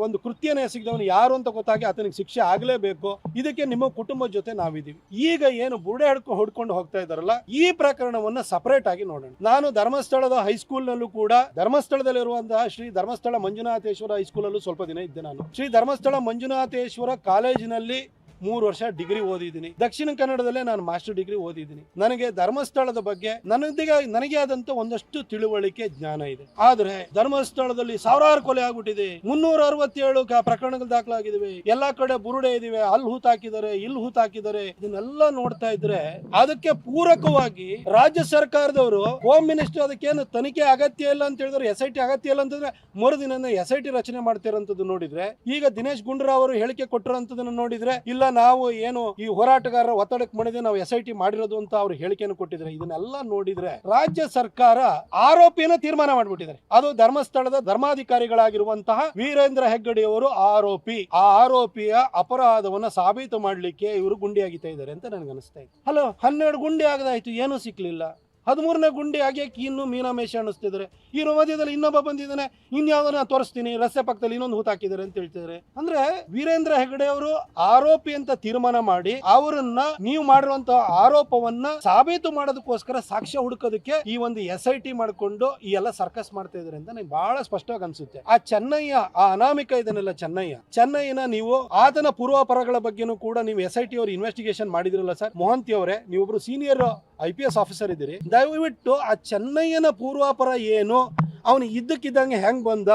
ಒಂದು ಕೃತ್ಯನೇ ಸಿಗದವನು ಯಾರು ಅಂತ ಗೊತ್ತಾಗಿ ಆತನಿಗೆ ಶಿಕ್ಷೆ ಆಗಲೇಬೇಕು. ಇದಕ್ಕೆ ನಿಮ್ಮ ಕುಟುಂಬದ ಜೊತೆ ನಾವಿದ್ದೀವಿ. ಈಗ ಏನು ಬುರುಡೆ ಹೊಡ್ಕೊಂಡು ಹೋಗ್ತಾ ಇದಾರಲ್ಲ, ಈ ಪ್ರಕರಣವನ್ನ ಸಪರೇಟ್ ಆಗಿ ನೋಡೋಣ. ನಾನು ಧರ್ಮಸ್ಥಳದ ಹೈಸ್ಕೂಲ್ ನಲ್ಲೂ ಕೂಡ, ಧರ್ಮಸ್ಥಳದಲ್ಲಿರುವಂತಹ ಶ್ರೀ ಧರ್ಮಸ್ಥಳ ಮಂಜುನಾಥೇಶ್ವರ ಹೈಸ್ಕೂಲ್ ಅಲ್ಲೂ ಸ್ವಲ್ಪ ದಿನ ಇದ್ದೆ. ನಾನು ಶ್ರೀ ಧರ್ಮಸ್ಥಳ ಮಂಜುನಾಥೇಶ್ವರ ಕಾಲೇಜಿನಲ್ಲಿ 3 ವರ್ಷ ಡಿಗ್ರಿ ಓದಿದ್ದೀನಿ. ದಕ್ಷಿಣ ಕನ್ನಡದಲ್ಲೇ ನಾನು ಮಾಸ್ಟರ್ ಡಿಗ್ರಿ ಓದಿದ್ದೀನಿ. ನನಗೆ ಧರ್ಮಸ್ಥಳದ ಬಗ್ಗೆ ನನಗೆ ಆದಂತ ಒಂದಷ್ಟು ತಿಳುವಳಿಕೆ ಜ್ಞಾನ ಇದೆ. ಆದ್ರೆ ಧರ್ಮಸ್ಥಳದಲ್ಲಿ ಸಾವಿರಾರು ಕೊಲೆ ಆಗ್ಬಿಟ್ಟಿದೆ, 367 ಪ್ರಕರಣಗಳು ದಾಖಲಾಗಿವೆ, ಎಲ್ಲಾ ಕಡೆ ಬುರುಡೆ ಇದಿವೆ, ಅಲ್ಲಿ ಹೂತಾಕಿದ್ದಾರೆ, ಇಲ್ಲಿ ಹೂತಾಕಿದ್ದಾರೆ. ಇದನ್ನೆಲ್ಲ ನೋಡ್ತಾ ಇದ್ರೆ ಅದಕ್ಕೆ ಪೂರಕವಾಗಿ ರಾಜ್ಯ ಸರ್ಕಾರದವರು, ಹೋಮ್ ಮಿನಿಸ್ಟರ್ ಅದಕ್ಕೇನು ತನಿಖೆ ಅಗತ್ಯ ಇಲ್ಲ ಅಂತ ಹೇಳಿದ್ರೆ, SIT ಅಗತ್ಯ ಇಲ್ಲ ಅಂತಂದ್ರೆ ಮರುದಿನ SIT ರಚನೆ ಮಾಡ್ತಿರೋಂಥದ್ದು ನೋಡಿದ್ರೆ, ಈಗ ದಿನೇಶ್ ಗುಂಡೂರಾವ್ ಅವರು ಹೇಳಿಕೆ ಕೊಟ್ಟಿರೋಂಥದ್ದನ್ನು ನೋಡಿದ್ರೆ, ಇಲ್ಲ ನಾವು ಏನು ಈ ಹೋರಾಟಗಾರರ ಒತ್ತಡಕ್ಕೆ ಮಣಿದೆ ನಾವು SIT ಮಾಡಿರೋದು ಅಂತ ಅವರು ಹೇಳಿಕೆಯನ್ನು ಕೊಟ್ಟಿದ್ದಾರೆ. ಇದನ್ನೆಲ್ಲ ನೋಡಿದ್ರೆ ರಾಜ್ಯ ಸರ್ಕಾರ ಆರೋಪಿಯನ್ನು ತೀರ್ಮಾನ ಮಾಡಿಬಿಟ್ಟಿದ್ದಾರೆ. ಅದು ಧರ್ಮಸ್ಥಳದ ಧರ್ಮಾಧಿಕಾರಿಗಳಾಗಿರುವಂತಹ ವೀರೇಂದ್ರ ಹೆಗ್ಗಡೆ ಅವರು ಆರೋಪಿ. ಆ ಆರೋಪಿಯ ಅಪರಾಧವನ್ನ ಸಾಬೀತು ಮಾಡ್ಲಿಕ್ಕೆ ಇವರು ಗುಂಡಿ ಆಗಿತಾ ಇದ್ದಾರೆ ಅಂತ ನನಗೆ ಅನಿಸ್ತಾ ಇದೆ. ಹಲೋ, 12 ಗುಂಡಿ ಆಗದಾಯ್ತು, ಏನೂ ಸಿಕ್ಲಿಲ್ಲ. 13ನೇ ಗುಂಡಿ ಆಗ್ಯಾಕೆ ಇನ್ನು ಮೀನಾಮೇಷ ಅನ್ನಿಸ್ತಿದ್ದಾರೆ. ಈ ಮಧ್ಯದಲ್ಲಿ ಇನ್ನೊಬ್ಬ ಬಂದಿದ್ದಾನೆ, ಇನ್ಯಾವುದನ್ನ ತೋರಿಸ್ತೀನಿ, ರಸ್ತೆ ಪಕ್ಕದಲ್ಲಿ ಇನ್ನೊಂದು ಹೂತಾಕಿದ್ದಾರೆ ಅಂತ ಹೇಳ್ತಿದ್ದಾರೆ. ಅಂದ್ರೆ ವೀರೇಂದ್ರ ಹೆಗ್ಗಡೆ ಅವರು ಆರೋಪಿ ಅಂತ ತೀರ್ಮಾನ ಮಾಡಿ ಅವರನ್ನ, ನೀವು ಮಾಡಿರುವಂತಹ ಆರೋಪವನ್ನ ಸಾಬೀತು ಮಾಡೋದಕ್ಕೋಸ್ಕರ ಸಾಕ್ಷ್ಯ ಹುಡುಕೋದಕ್ಕೆ ಈ ಒಂದು SIT ಮಾಡ್ಕೊಂಡು ಈ ಎಲ್ಲ ಸರ್ಕಸ್ ಮಾಡ್ತಾ ಇದ್ದಾರೆ ಅಂತ ನನಗೆ ಬಹಳ ಸ್ಪಷ್ಟವಾಗಿ ಅನ್ಸುತ್ತೆ. ಆ ಚೆನ್ನಯ್ಯ, ಆ ಅನಾಮಿಕ ಇದನ್ನೆಲ್ಲ ಚೆನ್ನಯ್ಯನ ನೀವು ಆತನ ಪೂರ್ವಾಪರಗಳ ಬಗ್ಗೆನೂ ಕೂಡ ನೀವು SIT ಅವರು ಇನ್ವೆಸ್ಟಿಗೇಷನ್ ಮಾಡಿದ್ರಲ್ಲ ಸರ್. ಮೊಹಂತಿ ಅವರೇ, ನೀವೊಬ್ರು ಸೀನಿಯರ್ IPS ಆಫೀಸರ್ ಇದ್ದೀರಿ, ದಯವಿಟ್ಟು ಆ ಚೆನ್ನಯ್ಯನ ಪೂರ್ವಾಪರ ಏನು, ಅವನು ಇದ್ದಕ್ಕಿದ್ದಂಗೆ ಹೆಂಗ್ ಬಂದ,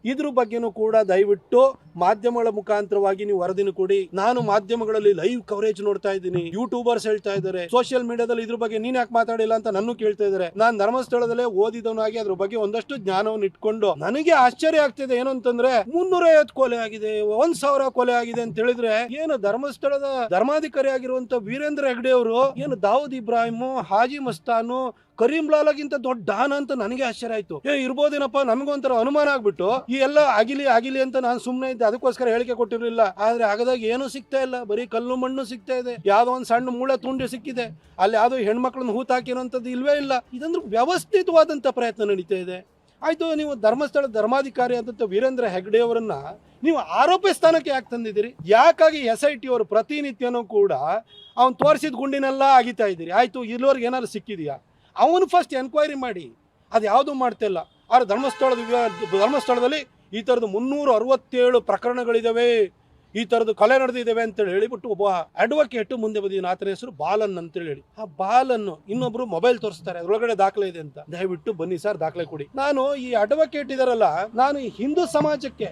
ಇದ್ರ ಬಗ್ಗೆನೂ ಕೂಡ ದಯವಿಟ್ಟು ಮಾಧ್ಯಮಗಳ ಮುಖಾಂತರವಾಗಿ ನೀವು ವರದಿನ ಕೊಡಿ. ನಾನು ಮಾಧ್ಯಮಗಳಲ್ಲಿ ಲೈವ್ ಕವರೇಜ್ ನೋಡ್ತಾ ಇದ್ದೀನಿ, ಯೂಟ್ಯೂಬರ್ಸ್ ಹೇಳ್ತಾ ಇದ್ದಾರೆ, ಸೋಷಿಯಲ್ ಮೀಡಿಯಾದಲ್ಲಿ ಇದ್ರ ಬಗ್ಗೆ ನೀನ್ ಯಾಕೆ ಮಾತಾಡಿಲ್ಲ ಅಂತ ನನ್ನ ಕೇಳ್ತಾ ಇದ್ದಾರೆ. ನಾನು ಧರ್ಮಸ್ಥಳದಲ್ಲೇ ಓದಿದವನಾಗಿ ಅದ್ರ ಬಗ್ಗೆ ಒಂದಷ್ಟು ಜ್ಞಾನವನ್ನು ಇಟ್ಕೊಂಡು ನನಗೆ ಆಶ್ಚರ್ಯ ಆಗ್ತಿದೆ. ಏನು ಅಂತಂದ್ರೆ 350 ಕೊಲೆ ಆಗಿದೆ, 1000 ಕೊಲೆ ಆಗಿದೆ ಅಂತ ಹೇಳಿದ್ರೆ, ಏನು ಧರ್ಮಸ್ಥಳದ ಧರ್ಮಾಧಿಕಾರಿ ಆಗಿರುವಂತ ವೀರೇಂದ್ರ ಹೆಗ್ಗಡೆ ಅವರು ಏನು ದಾವೂದ್ ಇಬ್ರಾಹಿಮು, ಹಾಜಿ ಮಸ್ತಾನು, ಕರೀಂ ಲಾಲಾಗಿಂತ ದೊಡ್ಡ ಡಾನ್ ಅಂತ ನನಗೆ ಆಶ್ಚರ್ಯ ಆಯ್ತು. ಇರ್ಬೋದೇನಪ್ಪ, ನಮಗೊಂಥರ ಅನುಮಾನ ಆಗ್ಬಿಟ್ಟು ಈ ಎಲ್ಲ ಆಗಿಲಿ ಅಂತ ನಾನು ಸುಮ್ಮನೆ ಇದ್ದೆ, ಅದಕ್ಕೋಸ್ಕರ ಹೇಳಿಕೆ ಕೊಟ್ಟಿರಲಿಲ್ಲ. ಆದ್ರೆ ಆಗದಾಗ ಏನು ಸಿಗ್ತಾ ಇಲ್ಲ, ಬರೀ ಕಲ್ಲು ಮಣ್ಣು ಸಿಗ್ತಾ ಇದೆ. ಯಾವ್ದೋ ಒಂದು ಸಣ್ಣ ಮೂಳೆ ತುಂಡು ಸಿಕ್ಕಿದೆ, ಅಲ್ಲಿ ಯಾವ್ದೋ ಹೆಣ್ಮಕ್ಳನ್ನ ಹೂತಾಕಿರೋಂಥದ್ದು ಇಲ್ವೇ ಇಲ್ಲ. ಇದಂದ್ರೆ ವ್ಯವಸ್ಥಿತವಾದಂತ ಪ್ರಯತ್ನ ನಡೀತಾ ಇದೆ. ಆಯ್ತು, ನೀವು ಧರ್ಮಸ್ಥಳ ಧರ್ಮಾಧಿಕಾರಿ ಅಂತ ವೀರೇಂದ್ರ ಹೆಗ್ಗಡೆ ಅವರನ್ನ ನೀವು ಆರೋಪಿ ಸ್ಥಾನಕ್ಕೆ ಯಾಕೆ ತಂದಿದ್ದೀರಿ? ಯಾಕಾಗಿ SIT ಅವರು ಪ್ರತಿನಿತ್ಯನೂ ಕೂಡ ಅವ್ನು ತೋರಿಸಿದ ಗುಂಡಿನೆಲ್ಲ ಆಗಿತಾ ಇದ್ದೀರಿ? ಆಯ್ತು, ಇಲ್ಲಿವರೆಗೆ ಏನಾದ್ರು ಸಿಕ್ಕಿದೆಯಾ? ಅವನು ಫಸ್ಟ್ ಎನ್ಕ್ವೈರಿ ಮಾಡಿ. ಅದು ಯಾವುದು ಮಾಡ್ತಾ ಇಲ್ಲ. ಆದ್ರೆ ಧರ್ಮಸ್ಥಳದಲ್ಲಿ ಈ ಥರದ್ದು 367 ಪ್ರಕರಣಗಳಿದಾವೆ. ಈ ತರದ್ದು ಕೊಲೆ ನಡೆದಿದ್ದೇವೆ ಅಂತ ಹೇಳಿಬಿಟ್ಟು ಒಬ್ಬ ಅಡ್ವೊಕೇಟ್ ಮುಂದೆ ಬಂದಿದ್ದಾನೆ, ಆತನ ಹೆಸರು ಬಾಲನ್ ಅಂತ ಹೇಳಿ. ಆ ಬಾಲನ್ನು ಇನ್ನೊಬ್ರು ಮೊಬೈಲ್ ತೋರಿಸ್ತಾರೆ, ಅದ್ರೊಳಗಡೆ ದಾಖಲೆ ಇದೆ ಅಂತ. ದಯವಿಟ್ಟು ಬನ್ನಿ ಸರ್, ದಾಖಲೆ ಕೊಡಿ. ನಾನು ಈ ಅಡ್ವೊಕೇಟ್ ಇದಾರಲ್ಲ, ನಾನು ಈ ಹಿಂದೂ ಸಮಾಜಕ್ಕೆ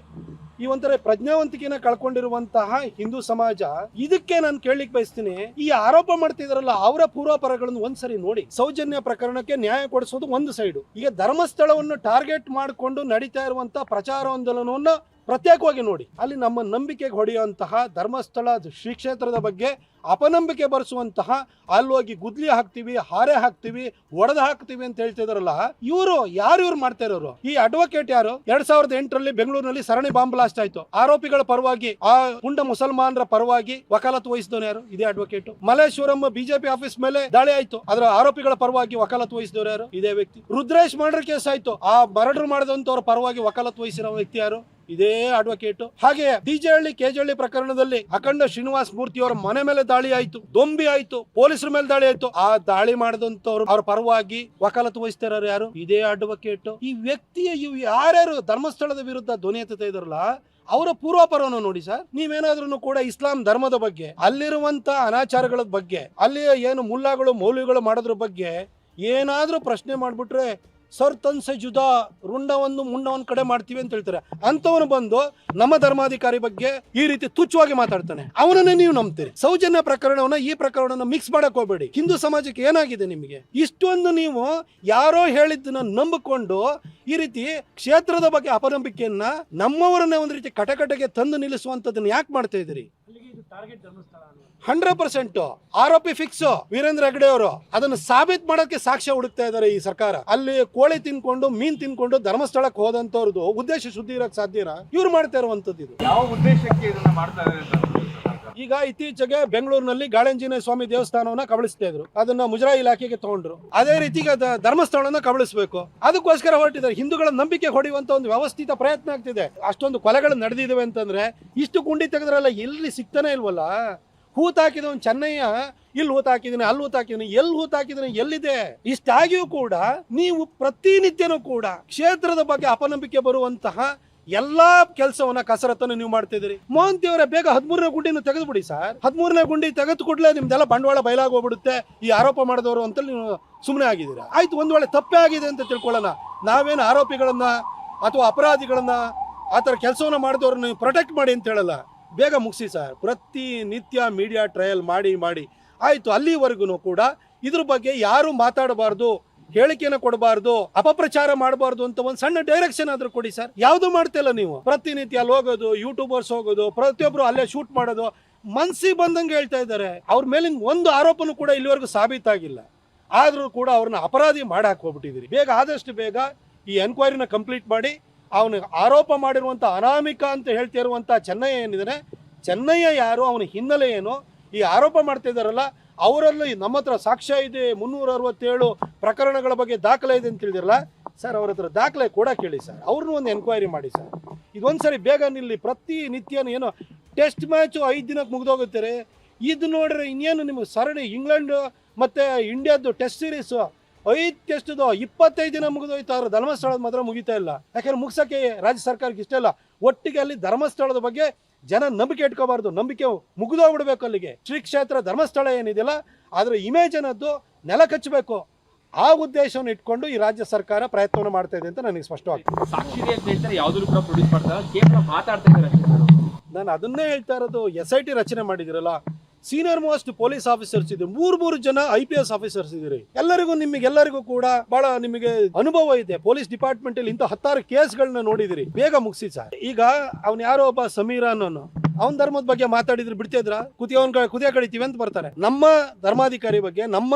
ಈ ಒಂಥರ ಪ್ರಜ್ಞಾವಂತಿಕೆನ ಕಳ್ಕೊಂಡಿರುವಂತಹ ಹಿಂದೂ ಸಮಾಜ, ಇದಕ್ಕೆ ನಾನು ಕೇಳಲಿಕ್ಕೆ ಬಯಸ್ತೀನಿ, ಈ ಆರೋಪ ಮಾಡ್ತಿದಾರಲ್ಲ ಅವರ ಪೂರ್ವಾಪರಗಳನ್ನು ಒಂದ್ಸರಿ ನೋಡಿ. ಸೌಜನ್ಯ ಪ್ರಕರಣಕ್ಕೆ ನ್ಯಾಯ ಕೊಡಿಸೋದು ಒಂದು ಸೈಡು, ಈಗ ಧರ್ಮಸ್ಥಳವನ್ನು ಟಾರ್ಗೆಟ್ ಮಾಡಿಕೊಂಡು ನಡೀತಾ ಇರುವಂತಹ ಪ್ರಚಾರಾಂದೋಲನವನ್ನು ಪ್ರತ್ಯೇಕವಾಗಿ ನೋಡಿ. ಅಲ್ಲಿ ನಮ್ಮ ನಂಬಿಕೆಗೆ ಹೊಡೆಯುವಂತಹ ಧರ್ಮಸ್ಥಳ ಶ್ರೀ ಕ್ಷೇತ್ರದ ಬಗ್ಗೆ ಅಪನಂಬಿಕೆ ಬರೆಸುವಂತಹ, ಅಲ್ಲೋಗಿ ಗುದ್ಲಿ ಹಾಕ್ತಿವಿ, ಹಾರೆ ಹಾಕ್ತಿವಿ, ಒಡೆದು ಹಾಕ್ತಿವಿ ಅಂತ ಹೇಳ್ತಿದಾರಲ್ಲ, ಇವರು ಮಾಡ್ತಾ ಇರೋರು? ಈ ಅಡ್ವೊಕೇಟ್ ಯಾರು? 2008ರಲ್ಲಿ ಬೆಂಗಳೂರಿನಲ್ಲಿ ಸರಣಿ ಬಾಂಬ್ ಬ್ಲಾಸ್ಟ್ ಆಯ್ತು. ಆರೋಪಿಗಳ ಪರವಾಗಿ, ಆ ಪುಂಡ ಮುಸಲ್ಮಾನರ ಪರವಾಗಿ ವಕಾಲತ್ತು ವಹಿಸಿದವನು ಯಾರು? ಇದೇ ಅಡ್ವೊಕೇಟ್. ಮಲ್ಲೇಶ್ವರಂ ಬಿಜೆಪಿ ಆಫೀಸ್ ಮೇಲೆ ದಾಳಿ ಆಯ್ತು, ಅದರ ಆರೋಪಿಗಳ ಪರವಾಗಿ ವಕಾಲತ್ತು ವಹಿಸಿದವರು ಯಾರು? ಇದೇ ವ್ಯಕ್ತಿ. ರುದ್ರೇಶ್ ಮರ್ಡರ್ ಕೇಸ್ ಆಯ್ತು, ಆ ಮರ್ಡರ್ ಮಾಡಿದಂತವ್ರ ಪರವಾಗಿ ವಕಾಲತ್ತು ವಹಿಸಿರೋ ವ್ಯಕ್ತಿ ಯಾರು? ಇದೇ ಅಡ್ವೊಕೇಟ್. ಹಾಗೆ ಡಿಜೆಹಳ್ಳಿ ಕೆಜೆಹಳ್ಳಿ ಪ್ರಕರಣದಲ್ಲಿ ಅಖಂಡ ಶ್ರೀನಿವಾಸ ಮೂರ್ತಿ ಅವರ ಮನೆ ಮೇಲೆ ದಾಳಿ ಆಯ್ತು, ದೊಂಬಿ ಆಯ್ತು, ಪೊಲೀಸರ ಮೇಲೆ ದಾಳಿ ಆಯ್ತು. ಆ ದಾಳಿ ಮಾಡಿದಂತವ್ರು ಅವ್ರ ಪರವಾಗಿ ವಕಾಲತ್ತು ವಹಿಸ್ತಾರ ಯಾರು? ಇದೇ ಅಡ್ವೊಕೇಟ್. ಈ ವ್ಯಕ್ತಿಯ ಇವು ಯಾರ್ಯಾರು ಧರ್ಮಸ್ಥಳದ ವಿರುದ್ಧ ಧ್ವನಿ ಎತ್ತುತ್ತಾ ಇದಾರಲ್ಲ, ಅವರ ಪೂರ್ವಾಪರವನ್ನು ನೋಡಿ ಸರ್. ನೀವೇನಾದ್ರೂ ಕೂಡ ಇಸ್ಲಾಂ ಧರ್ಮದ ಬಗ್ಗೆ, ಅಲ್ಲಿರುವಂತ ಅನಾಚಾರಗಳ ಬಗ್ಗೆ, ಅಲ್ಲಿ ಏನು ಮುಲ್ಲಾಗಳು ಮೌಲ್ಯಗಳು ಮಾಡೋದ್ರ ಬಗ್ಗೆ ಏನಾದ್ರೂ ಪ್ರಶ್ನೆ ಮಾಡ್ಬಿಟ್ರೆ ಸರ್ ತನ್ಸೆ ಜುದಾ, ರುಂಡವನ್ನು ಮುಂಡವನ್ನು ಕಡೆ ಮಾಡ್ತೀವಿ ಅಂತ ಹೇಳ್ತಾರೆ. ಅಂತವನು ಬಂದು ನಮ್ಮ ಧರ್ಮಾಧಿಕಾರಿ ಬಗ್ಗೆ ಈ ರೀತಿ ತುಚ್ಛವಾಗಿ ಮಾತಾಡ್ತಾನೆ, ಅವನನ್ನೇ ನೀವು ನಂಬ್ತೀರಿ. ಸೌಜನ್ಯ ಪ್ರಕರಣವನ್ನ ಈ ಪ್ರಕರಣವನ್ನ ಮಿಕ್ಸ್ ಮಾಡಕ್ ಹೋಗ್ಬೇಡಿ. ಹಿಂದೂ ಸಮಾಜಕ್ಕೆ ಏನಾಗಿದೆ ನಿಮಗೆ? ಇಷ್ಟೊಂದು ನೀವು ಯಾರೋ ಹೇಳಿದ್ದನ್ನ ನಂಬಿಕೊಂಡು ಈ ರೀತಿ ಕ್ಷೇತ್ರದ ಬಗ್ಗೆ ಅಪನಂಬಿಕೆಯನ್ನ ನಮ್ಮವರನ್ನೇ ಒಂದು ರೀತಿ ಕಟಕಟೆಗೆ ತಂದು ನಿಲ್ಲಿಸುವಂತದನ್ನ ಯಾಕೆ ಮಾಡ್ತಾ ಇದ್ದೀರಿ? 100% ಆರೋಪಿ ಫಿಕ್ಸ್ ವೀರೇಂದ್ರ ಹೆಗ್ಡೆ ಅವರು. ಅದನ್ನು ಸಾಬೀತ್ ಮಾಡೋಕೆ ಸಾಕ್ಷ್ಯ ಹುಡುಕ್ತಾ ಇದ್ದಾರೆ ಈ ಸರ್ಕಾರ. ಅಲ್ಲಿ ಕೋಳಿ ತಿನ್ಕೊಂಡು ಮೀನ್ ತಿನ್ಕೊಂಡು ಧರ್ಮಸ್ಥಳಕ್ಕೆ ಹೋದಂತವ್ರದ್ದು ಉದ್ದೇಶ ಶುದ್ಧಿ ಇರಕ್ ಸಾಧ್ಯನಾ? ಇವ್ರು ಮಾಡ್ತಾ ಇರುವಂತದ್ದು ಇದು. ಯಾವ ಉದ್ದೇಶಕ್ಕೆ ಇದನ್ನ ಮಾಡ್ತಾ ಇದ್ದಾರೆ? ಈಗ ಇತ್ತೀಚೆಗೆ ಬೆಂಗಳೂರಿನಲ್ಲಿ ಗಾಳಂಜನೇಯ ಸ್ವಾಮಿ ದೇವಸ್ಥಾನವನ್ನ ಕಬಳಿಸ್ತಾ ಇದ್ರು, ಅದನ್ನ ಮುಜರಾಯಿ ಇಲಾಖೆಗೆ ತಗೊಂಡ್ರು. ಅದೇ ರೀತಿ ಧರ್ಮಸ್ಥಳವನ್ನ ಕಬಳಿಸಬೇಕು, ಅದಕ್ಕೋಸ್ಕರ ಹೊರಟಿದ್ದಾರೆ. ಹಿಂದೂಗಳ ನಂಬಿಕೆ ಹೊಡೆಯುವಂತ ಒಂದು ವ್ಯವಸ್ಥಿತ ಪ್ರಯತ್ನ ಆಗ್ತಿದೆ. ಅಷ್ಟೊಂದು ಕೊಲೆಗಳು ನಡೆದಿದ್ದಾವೆ ಅಂತಂದ್ರೆ ಇಷ್ಟು ಗುಂಡಿ ತೆಗೆದ್ರಲ್ಲ, ಎಲ್ಲಿ ಸಿಗ್ತಾನೆ ಇಲ್ವಲ್ಲ. ಹೂತ್ ಹಾಕಿದವನು ಚೆನ್ನಯ್ಯ, ಇಲ್ಲಿ ಹೂತ್ ಹಾಕಿದೀನಿ, ಅಲ್ಲಿ ಹೂತ್ ಹಾಕಿದೀನಿ, ಎಲ್ಲಿ ಹೂತ್ ಹಾಕಿದೀನಿ, ಎಲ್ಲಿದೆ? ಇಷ್ಟಾಗಿಯೂ ಕೂಡ ನೀವು ಪ್ರತಿನಿತ್ಯನೂ ಕೂಡ ಕ್ಷೇತ್ರದ ಬಗ್ಗೆ ಅಪನಂಬಿಕೆ ಬರುವಂತಹ ಎಲ್ಲಾ ಕೆಲಸವನ್ನ ಕಸರತ್ತನ್ನು ನೀವು ಮಾಡ್ತಿದ್ದೀರಿ. ಮೋಹಂತಿ ಅವರೇ, ಬೇಗ 13ನೇ ಗುಂಡಿನ ತೆಗೆದು ಬಿಡಿ ಸರ್. 13ನೇ ಗುಂಡಿ ತೆಗೆದು ಕೂಡಲೇ ನಿಮ್ದೆಲ್ಲ ಬಂಡವಾಳ ಬಯಲಾಗೋಗ್ಬಿಡುತ್ತೆ. ಈ ಆರೋಪ ಮಾಡಿದವರು ಅಂತ ನೀವು ಸುಮ್ಮನೆ ಆಗಿದ್ದೀರಾ. ಆಯ್ತು, ಒಂದ್ ವೇಳೆ ತಪ್ಪೇ ಆಗಿದೆ ಅಂತ ತಿಳ್ಕೊಳ್ಳೋಣ, ನಾವೇನು ಆರೋಪಿಗಳನ್ನ ಅಥವಾ ಅಪರಾಧಿಗಳನ್ನ ಆ ಥರ ಕೆಲಸವನ್ನ ಮಾಡಿದವ್ರನ್ನ ನೀವು ಪ್ರೊಟೆಕ್ಟ್ ಮಾಡಿ ಅಂತ ಹೇಳಲ್ಲ. ಬೇಗ ಮುಗಿಸಿ ಸರ್. ಪ್ರತಿನಿತ್ಯ ಮೀಡಿಯಾ ಟ್ರಯಲ್ ಮಾಡಿ ಆಯ್ತು, ಅಲ್ಲಿವರೆಗೂ ಕೂಡ ಇದ್ರ ಬಗ್ಗೆ ಯಾರು ಮಾತಾಡಬಾರ್ದು, ಹೇಳಿಕೆಯನ್ನು ಕೊಡಬಾರ್ದು, ಅಪಪ್ರಚಾರ ಮಾಡಬಾರ್ದು ಅಂತ ಒಂದು ಸಣ್ಣ ಡೈರೆಕ್ಷನ್ ಆದ್ರೂ ಕೊಡಿ ಸರ್. ಯಾವ್ದು ಮಾಡ್ತಿಲ್ಲ ನೀವು. ಪ್ರತಿನಿತ್ಯ ಅಲ್ಲಿ ಹೋಗೋದು, ಯೂಟ್ಯೂಬರ್ಸ್ ಹೋಗೋದು, ಪ್ರತಿಯೊಬ್ರು ಅಲ್ಲೇ ಶೂಟ್ ಮಾಡೋದು, ಮನ್ಸಿಗೆ ಬಂದಂಗೆ ಹೇಳ್ತಾ ಇದ್ದಾರೆ. ಅವ್ರ ಮೇಲಿನ ಒಂದು ಆರೋಪನೂ ಕೂಡ ಇಲ್ಲಿವರೆಗೂ ಸಾಬೀತಾಗಿಲ್ಲ. ಆದ್ರೂ ಕೂಡ ಅವ್ರನ್ನ ಅಪರಾಧಿ ಮಾಡಿ ಹಾಕೋಗ್ಬಿಟ್ಟಿದ್ದೀರಿ. ಬೇಗ ಆದಷ್ಟು ಬೇಗ ಈ ಎನ್ಕ್ವೈರಿನ ಕಂಪ್ಲೀಟ್ ಮಾಡಿ, ಅವನು ಆರೋಪ ಮಾಡಿರುವಂಥ ಅನಾಮಿಕ ಅಂತ ಹೇಳ್ತಾ ಇರುವಂಥ ಚೆನ್ನಯ್ಯ ಏನಿದ್ದಾನೆ, ಚೆನ್ನಯ್ಯ ಯಾರು, ಅವನ ಹಿನ್ನೆಲೆ ಏನು, ಈ ಆರೋಪ ಮಾಡ್ತಾ ಇದ್ದಾರಲ್ಲ ಅವರಲ್ಲಿ ನಮ್ಮ ಹತ್ರ ಸಾಕ್ಷ್ಯ ಇದೆ, 367 ಪ್ರಕರಣಗಳ ಬಗ್ಗೆ ದಾಖಲೆ ಇದೆ ಅಂತ ತಿಳಿದಿರಲ್ಲ ಸರ್. ಅವ್ರ ಹತ್ರ ದಾಖಲೆ ಕೂಡ ಕೇಳಿ ಸರ್, ಅವ್ರನ್ನೂ ಒಂದು ಎನ್ಕ್ವೈರಿ ಮಾಡಿ ಸರ್. ಇದೊಂದ್ಸರಿ ಬೇಗ ನಿಲ್ಲಿ. ಪ್ರತಿನಿತ್ಯನೂ ಏನೋ ಟೆಸ್ಟ್ ಮ್ಯಾಚು 5 ದಿನಕ್ಕೆ ಮುಗಿದೋಗುತ್ತಾರೆ. ಇದು ನೋಡ್ರೆ ಇನ್ನೇನು ನಿಮಗೆ ಸರಣಿ ಇಂಗ್ಲೆಂಡ್ ಮತ್ತೆ ಇಂಡಿಯಾದ್ದು ಟೆಸ್ಟ್ ಸೀರೀಸು 5 ಟೆಸ್ಟ್ದು 25 ದಿನ ಮುಗಿದೋಯ್ತಾರ. ಧರ್ಮಸ್ಥಳದ ಮಾತ್ರ ಮುಗಿತಾ ಇಲ್ಲ. ಯಾಕಂದ್ರೆ ಮುಗ್ಸಕ್ಕೆ ರಾಜ್ಯ ಸರ್ಕಾರಕ್ಕೆ ಇಷ್ಟ ಇಲ್ಲ. ಒಟ್ಟಿಗೆ ಅಲ್ಲಿ ಧರ್ಮಸ್ಥಳದ ಬಗ್ಗೆ ಜನ ನಂಬಿಕೆ ಇಟ್ಕೋಬಾರ್ದು, ನಂಬಿಕೆ ಮುಗಿದೋಗ್ಬಿಡ್ಬೇಕು. ಅಲ್ಲಿಗೆ ಶ್ರೀ ಕ್ಷೇತ್ರ ಧರ್ಮಸ್ಥಳ ಏನಿದೆಯಲ್ಲ ಅದರ ಇಮೇಜ್ ಅನ್ನೋದು ನೆಲ ಕಚ್ಚಬೇಕು. ಆ ಉದ್ದೇಶವನ್ನು ಇಟ್ಕೊಂಡು ಈ ರಾಜ್ಯ ಸರ್ಕಾರ ಪ್ರಯತ್ನವನ್ನು ಮಾಡ್ತಾ ಇದೆ ಅಂತ ನನಗೆ ಸ್ಪಷ್ಟವಾಗ್ತದೆ. ಸಾಕ್ಷಿ ಅಂತ ಹೇಳ್ತಾರೆ, ಯಾವ್ದು ಕೂಡ ಪ್ರೊಡ್ಯೂಸ್ ಮಾಡ್ತಾರೆ, ಕೇವಲ ಮಾತಾಡ್ತಾ ಇದ್ದಾರೆ. ನಾನು ಅದನ್ನೇ ಹೇಳ್ತಾ ಇರೋದು. SIT ರಚನೆ ಮಾಡಿದಿರಲ್ಲ, ಸೀನಿಯರ್ ಮೋಸ್ಟ್ ಪೊಲೀಸ್ ಆಫೀಸರ್ಸ್ ಇದ್ರು, 3 ಜನ IPS ಆಫೀಸರ್ಸ್ ಇದ್ರಿ. ನಿಮಗೆಲ್ಲರಿಗೂ ಕೂಡ ಬಹಳ ನಿಮಗೆ ಅನುಭವ ಇದೆ. ಪೊಲೀಸ್ ಡಿಪಾರ್ಟ್ಮೆಂಟ್ ಅಲ್ಲಿ ಇಂಥ 16 ಕೇಸ್ಗಳನ್ನ ನೋಡಿದಿರಿ. ಬೇಗ ಮುಗಿಸಿ ಸರ್. ಈಗ ಅವ್ನು ಯಾರೋ ಒಬ್ಬ ಸಮೀರ ಅನ್ನೋನು, ಅವನ ಧರ್ಮದ ಬಗ್ಗೆ ಮಾತಾಡಿದ್ರೆ ಬಿಡ್ತಿದ್ರ? ಕುದಿಯ ಕಡಿತೀವಿ ಅಂತ ಬರ್ತಾರೆ. ನಮ್ಮ ಧರ್ಮಾಧಿಕಾರಿ ಬಗ್ಗೆ, ನಮ್ಮ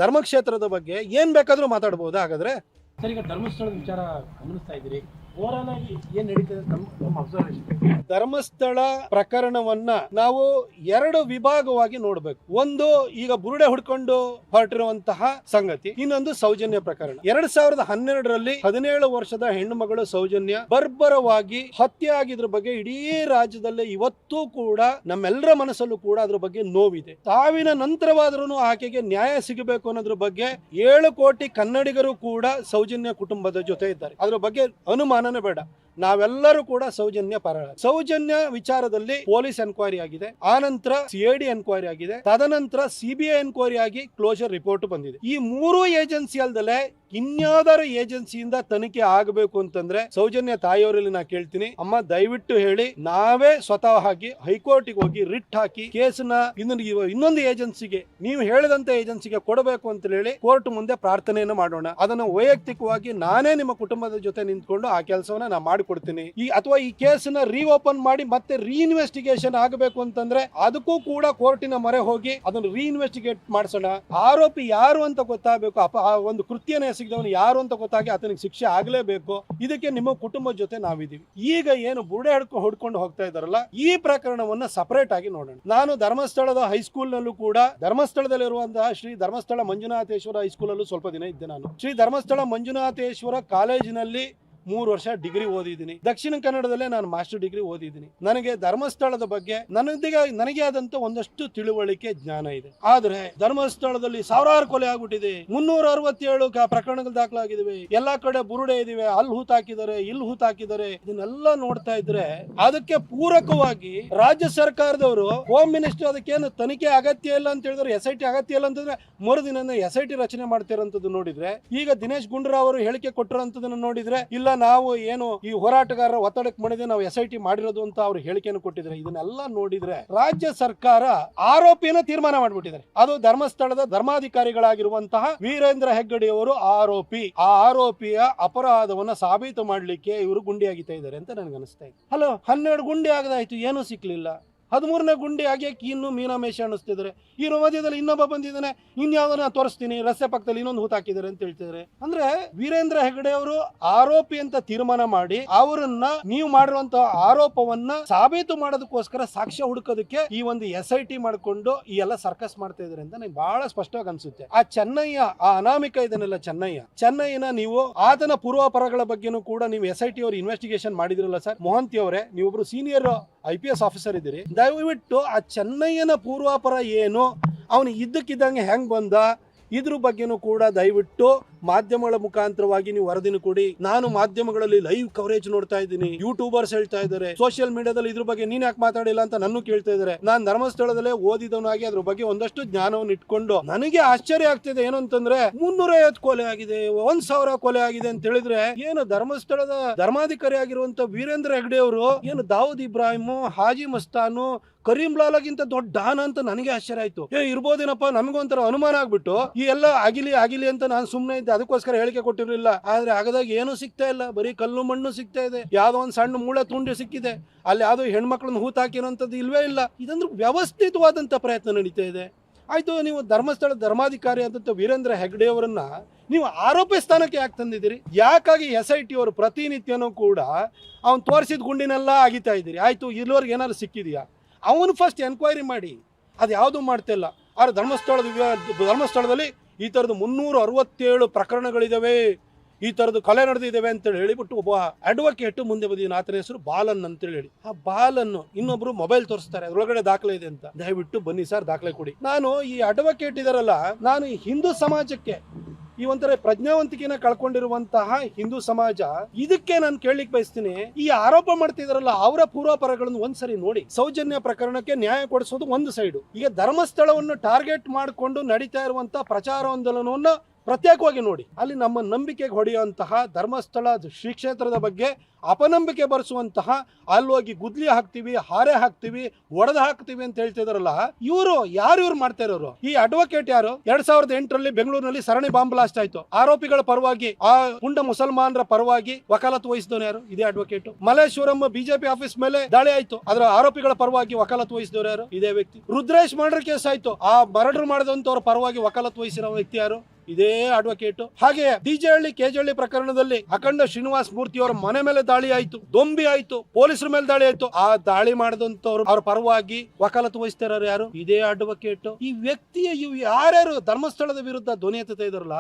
ಧರ್ಮಕ್ಷೇತ್ರದ ಬಗ್ಗೆ ಏನ್ ಬೇಕಾದ್ರೂ ಮಾತಾಡಬಹುದು. ಹಾಗಾದ್ರೆ ಸರ್, ಈಗ ಧರ್ಮಸ್ಥಳದ ವಿಚಾರ ಗಮನಿಸ್ತಾ ಇದ್ದೀರಿ, ಓವರಾಲ್ ಆಗಿ ಏನ್ ನಡೀತದೆ ನಮ್ಮ ಅಬ್ಸರ್ವೇಷನ್? ಧರ್ಮಸ್ಥಳ ಪ್ರಕರಣವನ್ನ ನಾವು 2 ವಿಭಾಗವಾಗಿ ನೋಡ್ಬೇಕು. ಒಂದು ಈಗ ಬುರುಡೆ ಹುಡ್ಕೊಂಡು ಹೊರಟಿರುವಂತಹ ಸಂಗತಿ, ಇನ್ನೊಂದು ಸೌಜನ್ಯ ಪ್ರಕರಣ. 2012ರಲ್ಲಿ 17 ವರ್ಷದ ಹೆಣ್ಣು ಮಗಳು ಸೌಜನ್ಯ ಬರ್ಬರವಾಗಿ ಹತ್ಯೆ ಆಗಿದ್ರ ಬಗ್ಗೆ ಇಡೀ ರಾಜ್ಯದಲ್ಲೇ ಇವತ್ತೂ ಕೂಡ ನಮ್ಮೆಲ್ಲರ ಮನಸ್ಸಲ್ಲೂ ಕೂಡ ಅದ್ರ ಬಗ್ಗೆ ನೋವಿದೆ. ಸಾವಿನ ನಂತರವಾದ್ರೂ ಆಕೆಗೆ ನ್ಯಾಯ ಸಿಗಬೇಕು ಅನ್ನೋದ್ರ ಬಗ್ಗೆ 7 ಕೋಟಿ ಕನ್ನಡಿಗರು ಕೂಡ ಸೌಜನ್ಯ ಕುಟುಂಬದ ಜೊತೆ ಇದ್ದಾರೆ. ಅದ್ರ ಬಗ್ಗೆ ಅನುಮಾನನೇ ಬೇಡ. ನಾವೆಲ್ಲರೂ ಕೂಡ ಸೌಜನ್ಯ ಪರ. ಸೌಜನ್ಯ ವಿಚಾರದಲ್ಲಿ ಪೊಲೀಸ್ ಎನ್ಕ್ವೈರಿ ಆಗಿದೆ, ಆನಂತರ CID ಎನ್ಕ್ವೈರಿ ಆಗಿದೆ, ತದನಂತರ CBI ಎನ್ಕ್ವೈರಿ ಆಗಿ ಕ್ಲೋಜರ್ ರಿಪೋರ್ಟ್ ಬಂದಿದೆ. ಈ ಮೂರು ಏಜೆನ್ಸಿ ಅಲ್ದಲೆ ಇನ್ಯಾವುದಾದ್ರು ಏಜೆನ್ಸಿಯಿಂದ ತನಿಖೆ ಆಗಬೇಕು ಅಂತಂದ್ರೆ ಸೌಜನ್ಯ ತಾಯಿಯವರಲ್ಲಿ ನಾ ಕೇಳ್ತೀನಿ, ಅಮ್ಮ ದಯವಿಟ್ಟು ಹೇಳಿ, ನಾವೇ ಸ್ವತಃ ಆಗಿ ಹೈಕೋರ್ಟಿಗೆ ಹೋಗಿ ರಿಟ್ ಹಾಕಿ ಕೇಸನ್ನ ಇನ್ನೊಂದು ಏಜೆನ್ಸಿಗೆ, ನೀವು ಹೇಳಿದಂತ ಏಜೆನ್ಸಿಗೆ ಕೊಡಬೇಕು ಅಂತ ಹೇಳಿ ಕೋರ್ಟ್ ಮುಂದೆ ಪ್ರಾರ್ಥನೆಯನ್ನು ಮಾಡೋಣ. ಅದನ್ನು ವೈಯಕ್ತಿಕವಾಗಿ ನಾನೇ ನಿಮ್ಮ ಕುಟುಂಬದ ಜೊತೆ ನಿಂತ್ಕೊಂಡು ಆ ಕೆಲಸವನ್ನ ನಾ ಮಾಡಿಕೊಡ್ತೀನಿ. ಅಥವಾ ಈ ಕೇಸನ್ನ ರೀಓಪನ್ ಮಾಡಿ ಮತ್ತೆ ರೀಇನ್ವೆಸ್ಟಿಗೇಷನ್ ಆಗಬೇಕು ಅಂತಂದ್ರೆ ಅದಕ್ಕೂ ಕೂಡ ಕೋರ್ಟಿನ ಮೊರೆ ಹೋಗಿ ಅದನ್ನು ರೀಇನ್ವೆಸ್ಟಿಗೇಟ್ ಮಾಡಿಸೋಣ. ಆರೋಪಿ ಯಾರು ಅಂತ ಗೊತ್ತಾಗಬೇಕು, ಆ ಒಂದು ಕೃತ್ಯನೇ ಸಿಗದವನು ಯಾರು ಅಂತ ಗೊತ್ತಾಗಿ ಆತನಿಗೆ ಶಿಕ್ಷೆ ಆಗಲೇಬೇಕು. ಇದಕ್ಕೆ ನಿಮ್ಮ ಕುಟುಂಬದ ಜೊತೆ ನಾವಿದ್ದೀವಿ. ಈಗ ಏನು ಬುರುಡೆ ಹೊಡ್ಕೊಂಡು ಹೋಗ್ತಾ ಇದಾರಲ್ಲ, ಈ ಪ್ರಕರಣವನ್ನ ಸಪರೇಟ್ ಆಗಿ ನೋಡೋಣ. ನಾನು ಧರ್ಮಸ್ಥಳದ ಹೈಸ್ಕೂಲ್ ನಲ್ಲೂ ಕೂಡ, ಧರ್ಮಸ್ಥಳದಲ್ಲಿರುವಂತಹ ಶ್ರೀ ಧರ್ಮಸ್ಥಳ ಮಂಜುನಾಥೇಶ್ವರ ಹೈಸ್ಕೂಲ್ ಅಲ್ಲೂ ಸ್ವಲ್ಪ ದಿನ ಇದ್ದೆ. ನಾನು ಶ್ರೀ ಧರ್ಮಸ್ಥಳ ಮಂಜುನಾಥೇಶ್ವರ ಕಾಲೇಜಿನಲ್ಲಿ 3 ವರ್ಷ ಡಿಗ್ರಿ ಓದಿದ್ದೀನಿ. ದಕ್ಷಿಣ ಕನ್ನಡದಲ್ಲೇ ನಾನು ಮಾಸ್ಟರ್ ಡಿಗ್ರಿ ಓದಿದ್ದೀನಿ. ನನಗೆ ಧರ್ಮಸ್ಥಳದ ಬಗ್ಗೆ ನನಗೆ ಆದಂತ ಒಂದಷ್ಟು ತಿಳುವಳಿಕೆ ಜ್ಞಾನ ಇದೆ. ಆದ್ರೆ ಧರ್ಮಸ್ಥಳದಲ್ಲಿ ಸಾವಿರಾರು ಕೊಲೆ ಆಗ್ಬಿಟ್ಟಿದೆ, 367 ಪ್ರಕರಣಗಳು ದಾಖಲಾಗಿವೆ, ಎಲ್ಲಾ ಕಡೆ ಬುರುಡೆ ಇದಿವೆ, ಅಲ್ಲಿ ಹೂತಾಕಿದ್ದಾರೆ, ಇಲ್ಲಿ ಹೂತಾಕಿದ್ದಾರೆ. ಇದನ್ನೆಲ್ಲ ನೋಡ್ತಾ ಇದ್ರೆ ಅದಕ್ಕೆ ಪೂರಕವಾಗಿ ರಾಜ್ಯ ಸರ್ಕಾರದವರು, ಹೋಮ್ ಮಿನಿಸ್ಟರ್ ಅದಕ್ಕೇನು ತನಿಖೆ ಅಗತ್ಯ ಇಲ್ಲ ಅಂತ ಹೇಳಿದ್ರೆ, SIT ಅಗತ್ಯ ಇಲ್ಲ ಅಂತಂದ್ರೆ ಮರುದಿನ SIT ರಚನೆ ಮಾಡ್ತಿರೋಂಥದ್ದು ನೋಡಿದ್ರೆ, ಈಗ ದಿನೇಶ್ ಗುಂಡೂರಾವ್ ಅವರು ಹೇಳಿಕೆ ಕೊಟ್ಟಿರೋಂಥದ್ದನ್ನು ನೋಡಿದ್ರೆ, ಇಲ್ಲ ನಾವು ಏನು ಈ ಹೋರಾಟಗಾರರ ಒತ್ತಡಕ್ಕೆ ಮಾಡಿದ್ರೆ ನಾವು SIT ಮಾಡಿರೋದು ಅಂತ ಅವರು ಹೇಳಿಕೆಯನ್ನು ಕೊಟ್ಟಿದ್ದಾರೆ. ಇದನ್ನೆಲ್ಲ ನೋಡಿದ್ರೆ ರಾಜ್ಯ ಸರ್ಕಾರ ಆರೋಪಿಯನ್ನು ತೀರ್ಮಾನ ಮಾಡಿಬಿಟ್ಟಿದ್ದಾರೆ. ಅದು ಧರ್ಮಸ್ಥಳದ ಧರ್ಮಾಧಿಕಾರಿಗಳಾಗಿರುವಂತಹ ವೀರೇಂದ್ರ ಹೆಗ್ಗಡೆ ಅವರು ಆರೋಪಿ. ಆ ಆರೋಪಿಯ ಅಪರಾಧವನ್ನ ಸಾಬೀತು ಮಾಡ್ಲಿಕ್ಕೆ ಇವರು ಗುಂಡಿ ಆಗಿತಾ ಇದ್ದಾರೆ ಅಂತ ನನಗೆ ಅನಿಸ್ತಾ ಇದೆ. ಹಲೋ, 12 ಗುಂಡಿ ಆಗದಾಯ್ತು, ಏನೂ ಸಿಕ್ಲಿಲ್ಲ. 13ನೇ ಗುಂಡಿ ಆಗ್ಯಾಕೆ ಇನ್ನು ಮೀನಾಮೇಷ ಅನ್ನಿಸ್ತಿದ್ದಾರೆ. ಈ ಮಧ್ಯದಲ್ಲಿ ಇನ್ನೊಬ್ಬ ಬಂದಿದ್ದಾನೆ, ಇನ್ಯಾವುದನ್ನ ತೋರಿಸ್ತೀನಿ, ರಸ್ತೆ ಪಕ್ಕದಲ್ಲಿ ಇನ್ನೊಂದು ಹೂತಾಕಿದ್ದಾರೆ ಅಂತ ಹೇಳ್ತಿದ್ದಾರೆ. ಅಂದ್ರೆ ವೀರೇಂದ್ರ ಹೆಗ್ಗಡೆ ಅವರು ಆರೋಪಿ ಅಂತ ತೀರ್ಮಾನ ಮಾಡಿ ಅವರನ್ನ, ನೀವು ಮಾಡಿರುವಂತಹ ಆರೋಪವನ್ನ ಸಾಬೀತು ಮಾಡೋದಕ್ಕೋಸ್ಕರ ಸಾಕ್ಷ್ಯ ಹುಡುಕೋದಕ್ಕೆ ಈ ಒಂದು SIT ಮಾಡಿಕೊಂಡು ಈ ಎಲ್ಲ ಸರ್ಕಸ್ ಮಾಡ್ತಾ ಇದ್ದಾರೆ ಅಂತ ನನಗೆ ಬಹಳ ಸ್ಪಷ್ಟವಾಗಿ ಅನ್ಸುತ್ತೆ. ಆ ಚೆನ್ನಯ್ಯ, ಆ ಅನಾಮಿಕ ಇದನ್ನೆಲ್ಲ ಚೆನ್ನಯ್ಯನ ನೀವು ಆತನ ಪೂರ್ವಾಪರಗಳ ಬಗ್ಗೆನೂ ಕೂಡ ನೀವು SIT ಅವರು ಇನ್ವೆಸ್ಟಿಗೇಷನ್ ಮಾಡಿದಿರಲ್ಲ ಸರ್. ಮೊಹಂತಿ ಅವರೇ, ನೀವೊಬ್ರು ಸೀನಿಯರ್ IPS ಆಫೀಸರ್ ಇದ್ದೀರಿ, ದಯವಿಟ್ಟು ಆ ಚೆನ್ನಯ್ಯನ ಪೂರ್ವಾಪರ ಏನು, ಅವನು ಇದ್ದಕ್ಕಿದ್ದಂಗೆ ಹೆಂಗ್ ಬಂದ, ಇದ್ರ ಬಗ್ಗೆನೂ ಕೂಡ ದಯವಿಟ್ಟು ಮಾಧ್ಯಮಗಳ ಮುಖಾಂತರವಾಗಿ ನೀವು ವರದಿನ ಕೊಡಿ. ನಾನು ಮಾಧ್ಯಮಗಳಲ್ಲಿ ಲೈವ್ ಕವರೇಜ್ ನೋಡ್ತಾ ಇದ್ದೀನಿ, ಯೂಟ್ಯೂಬರ್ಸ್ ಹೇಳ್ತಾ ಇದ್ದಾರೆ, ಸೋಷಿಯಲ್ ಮೀಡಿಯಾದಲ್ಲಿ ಇದ್ರ ಬಗ್ಗೆ ನೀನ್ ಯಾಕೆ ಮಾತಾಡಿಲ್ಲ ಅಂತ ನನ್ನ ಕೇಳ್ತಾ ಇದ್ದಾರೆ. ನಾನು ಧರ್ಮಸ್ಥಳದಲ್ಲೇ ಓದಿದವನಾಗಿ ಅದ್ರ ಬಗ್ಗೆ ಒಂದಷ್ಟು ಜ್ಞಾನವನ್ನು ಇಟ್ಕೊಂಡು ನನಗೆ ಆಶ್ಚರ್ಯ ಆಗ್ತಿದೆ. ಏನು ಅಂತಂದ್ರೆ 350 ಕೊಲೆ ಆಗಿದೆ, 1000 ಕೊಲೆ ಆಗಿದೆ ಅಂತ ಹೇಳಿದ್ರೆ, ಏನು ಧರ್ಮಸ್ಥಳದ ಧರ್ಮಾಧಿಕಾರಿ ಆಗಿರುವಂತ ವೀರೇಂದ್ರ ಹೆಗ್ಗಡೆ ಅವರು ಏನು ದಾವೂದ್ ಇಬ್ರಾಹಿಂ, ಹಾಜಿ ಮಸ್ತಾನು, ಕರೀಂ ಲಾಲಾಗಿಂತ ದೊಡ್ಡ ಡಾನ ಅಂತ ನನಗೆ ಆಶ್ಚರ್ಯ ಆಯ್ತು. ಇರ್ಬೋದೇನಪ್ಪ, ನಮಗೊಂಥರ ಅನುಮಾನ ಆಗ್ಬಿಟ್ಟು ಈ ಎಲ್ಲ ಆಗಿಲಿ ಅಂತ ನಾನು ಸುಮ್ಮನೆ ಇದ್ದೆ, ಅದಕ್ಕೋಸ್ಕರ ಹೇಳಿಕೆ ಕೊಟ್ಟಿರಲಿಲ್ಲ. ಆದ್ರೆ ಆಗದಾಗ ಏನು ಸಿಗ್ತಾ ಇಲ್ಲ, ಬರೀ ಕಲ್ಲು ಮಣ್ಣು ಸಿಗ್ತಾ ಇದೆ. ಯಾವ್ದೋ ಒಂದು ಸಣ್ಣ ಮೂಳೆ ತುಂಡು ಸಿಕ್ಕಿದೆ, ಅಲ್ಲಿ ಯಾವ್ದೋ ಹೆಣ್ಮಕ್ಳನ್ನ ಹೂತಾಕಿರೋಂಥದ್ದು ಇಲ್ವೇ ಇಲ್ಲ. ಇದಂದ್ರೆ ವ್ಯವಸ್ಥಿತವಾದಂತ ಪ್ರಯತ್ನ ನಡೀತಾ ಇದೆ. ಆಯ್ತು, ನೀವು ಧರ್ಮಸ್ಥಳ ಧರ್ಮಾಧಿಕಾರಿ ಆದಂತ ವೀರೇಂದ್ರ ಹೆಗ್ಗಡೆ ಅವರನ್ನ ನೀವು ಆರೋಪಿ ಸ್ಥಾನಕ್ಕೆ ಯಾಕೆ ತಂದಿದ್ದೀರಿ? ಯಾಕಾಗಿ SIT ಅವರು ಪ್ರತಿನಿತ್ಯನೂ ಕೂಡ ಅವ್ನು ತೋರಿಸಿದ ಗುಂಡಿನೆಲ್ಲ ಆಗಿತಾ ಇದ್ದೀರಿ? ಆಯ್ತು, ಇಲ್ಲಿವರೆಗೆ ಏನಾದ್ರು ಸಿಕ್ಕಿದೆಯಾ? ಅವನು ಫಸ್ಟ್ ಎನ್ಕ್ವೈರಿ ಮಾಡಿ. ಅದು ಯಾವುದು ಮಾಡ್ತಾ ಇಲ್ಲ. ಆದ್ರೆ ಧರ್ಮಸ್ಥಳದಲ್ಲಿ ಈ ಥರದ್ದು 367 ಪ್ರಕರಣಗಳಿದಾವೆ, ಈ ಥರದ್ದು ಕೊಲೆ ನಡೆದಿದ್ದಾವೆ ಅಂತೇಳಿ ಹೇಳಿಬಿಟ್ಟು ಒಬ್ಬ ಅಡ್ವೊಕೇಟ್ ಮುಂದೆ ಬಂದಿದ್ದಾನೆ. ಆತನ ಹೆಸರು ಬಾಲನ್ ಅಂತೇಳಿ ಹೇಳಿ. ಆ ಬಾಲನ್ನು ಇನ್ನೊಬ್ರು ಮೊಬೈಲ್ ತೋರಿಸ್ತಾರೆ, ಅದ್ರೊಳಗಡೆ ದಾಖಲೆ ಇದೆ ಅಂತ. ದಯವಿಟ್ಟು ಬನ್ನಿ ಸರ್, ದಾಖಲೆ ಕೊಡಿ. ನಾನು ಈ ಅಡ್ವೊಕೇಟ್ ಇದಾರಲ್ಲ, ನಾನು ಈ ಹಿಂದೂ ಸಮಾಜಕ್ಕೆ, ಈ ಒಂಥರ ಪ್ರಜ್ಞಾವಂತಿಕೆನ ಕಳ್ಕೊಂಡಿರುವಂತಹ ಹಿಂದೂ ಸಮಾಜ, ಇದಕ್ಕೆ ನಾನು ಕೇಳಲಿಕ್ಕೆ ಬಯಸ್ತೀನಿ, ಈ ಆರೋಪ ಮಾಡ್ತಿದಾರಲ್ಲ ಅವರ ಪೂರ್ವಾಪರಗಳನ್ನು ಒಂದ್ಸರಿ ನೋಡಿ. ಸೌಜನ್ಯ ಪ್ರಕರಣಕ್ಕೆ ನ್ಯಾಯ ಕೊಡಿಸೋದು ಒಂದು ಸೈಡು, ಈಗ ಧರ್ಮಸ್ಥಳವನ್ನು ಟಾರ್ಗೆಟ್ ಮಾಡಿಕೊಂಡು ನಡೀತಾ ಇರುವಂತಹ ಪ್ರಚಾರಾಂದೋಲನವನ್ನು ಪ್ರತ್ಯೇಕವಾಗಿ ನೋಡಿ. ಅಲ್ಲಿ ನಮ್ಮ ನಂಬಿಕೆಗೆ ಹೊಡೆಯುವಂತಹ ಧರ್ಮಸ್ಥಳ ಶ್ರೀ ಕ್ಷೇತ್ರದ ಬಗ್ಗೆ ಅಪನಂಬಿಕೆ ಬರೆಸುವಂತಹ, ಅಲ್ಲಿ ಹೋಗಿ ಗುದ್ಲಿ ಹಾಕ್ತಿವಿ, ಹಾರೆ ಹಾಕ್ತಿವಿ, ಒಡೆದ ಹಾಕ್ತಿವಿ ಅಂತ ಹೇಳ್ತಿದಾರಲ್ಲ, ಇವರು ಯಾರು ಮಾಡ್ತಾ ಇರೋರು? ಈ ಅಡ್ವೊಕೇಟ್ ಯಾರು? 2008ರಲ್ಲಿ ಬೆಂಗಳೂರಿನಲ್ಲಿ ಸರಣಿ ಬಾಂಬ್ ಬ್ಲಾಸ್ಟ್ ಆಯ್ತು. ಆರೋಪಿಗಳ ಪರವಾಗಿ, ಆ ಪುಂಡ ಮುಸಲ್ಮಾನರ ಪರವಾಗಿ ವಕಾಲತ್ತು ವಹಿಸಿದವನು ಯಾರು? ಇದೇ ಅಡ್ವೊಕೇಟ್. ಮಲ್ಲೇಶ್ವರಂ ಬಿಜೆಪಿ ಆಫೀಸ್ ಮೇಲೆ ದಾಳಿ ಆಯ್ತು, ಅದರ ಆರೋಪಿಗಳ ಪರವಾಗಿ ವಕಾಲತ್ತು ವಹಿಸಿದವರು ಯಾರು? ಇದೇ ವ್ಯಕ್ತಿ. ರುದ್ರೇಶ್ ಮರ್ಡರ್ ಕೇಸ್ ಆಯ್ತು, ಆ ಮರ್ಡರ್ ಮಾಡಿದಂತವ್ರ ಪರವಾಗಿ ವಕಾಲತ್ತು ವಹಿಸಿರೋ ವ್ಯಕ್ತಿ ಯಾರು? ಇದೇ ಅಡ್ವೊಕೇಟ್. ಹಾಗೆ ಡಿಜೆಹಳ್ಳಿ ಕೆಜೆಹಳ್ಳಿ ಪ್ರಕರಣದಲ್ಲಿ ಅಖಂಡ ಶ್ರೀನಿವಾಸ ಮೂರ್ತಿ ಅವರ ಮನೆ ಮೇಲೆ ದಾಳಿ ಆಯ್ತು, ದೊಂಬಿ ಆಯ್ತು, ಪೊಲೀಸರ ಮೇಲೆ ದಾಳಿ ಆಯ್ತು. ಆ ದಾಳಿ ಮಾಡಿದಂತವ್ರು ಅವ್ರ ಪರವಾಗಿ ವಕಾಲತ್ತು ವಹಿಸ್ತಾರ ಯಾರು? ಇದೇ ಅಡ್ವೊಕೇಟ್. ಈ ವ್ಯಕ್ತಿಯ ಇವು ಯಾರ್ಯಾರು ಧರ್ಮಸ್ಥಳದ ವಿರುದ್ಧ ಧ್ವನಿ ಎತ್ತುತ್ತಾ ಇದಾರಲ್ಲ,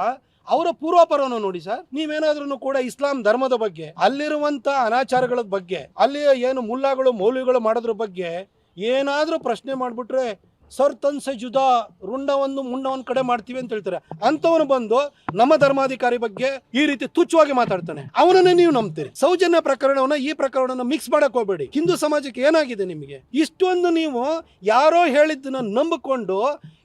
ಅವರ ಪೂರ್ವಾಪರವನ್ನು ನೋಡಿ ಸರ್. ನೀವೇನಾದ್ರೂ ಕೂಡ ಇಸ್ಲಾಂ ಧರ್ಮದ ಬಗ್ಗೆ, ಅಲ್ಲಿರುವಂತ ಅನಾಚಾರಗಳ ಬಗ್ಗೆ, ಅಲ್ಲಿ ಏನು ಮುಲ್ಲಾಗಳು ಮೌಲ್ಯಗಳು ಮಾಡೋದ್ರ ಬಗ್ಗೆ ಏನಾದ್ರೂ ಪ್ರಶ್ನೆ ಮಾಡ್ಬಿಟ್ರೆ ಸರ್ತನ್ಸೆ ಜುದಾ, ರುಂಡವನ್ನು ಮುಂಡವನ್ನು ಕಡೆ ಮಾಡ್ತೀವಿ ಅಂತ ಹೇಳ್ತಾರೆ. ಅಂತವನು ಬಂದು ನಮ್ಮ ಧರ್ಮಾಧಿಕಾರಿ ಬಗ್ಗೆ ಈ ರೀತಿ ತುಚ್ಛವಾಗಿ ಮಾತಾಡ್ತಾನೆ, ಅವನನ್ನೇ ನೀವು ನಂಬ್ತೀರಿ. ಸೌಜನ್ಯ ಪ್ರಕರಣವನ್ನ ಈ ಪ್ರಕರಣವನ್ನ ಮಿಕ್ಸ್ ಮಾಡಕ್ ಹೋಗ್ಬೇಡಿ. ಹಿಂದೂ ಸಮಾಜಕ್ಕೆ ಏನಾಗಿದೆ ನಿಮಗೆ? ಇಷ್ಟೊಂದು ನೀವು ಯಾರೋ ಹೇಳಿದ್ದನ್ನ ನಂಬಿಕೊಂಡು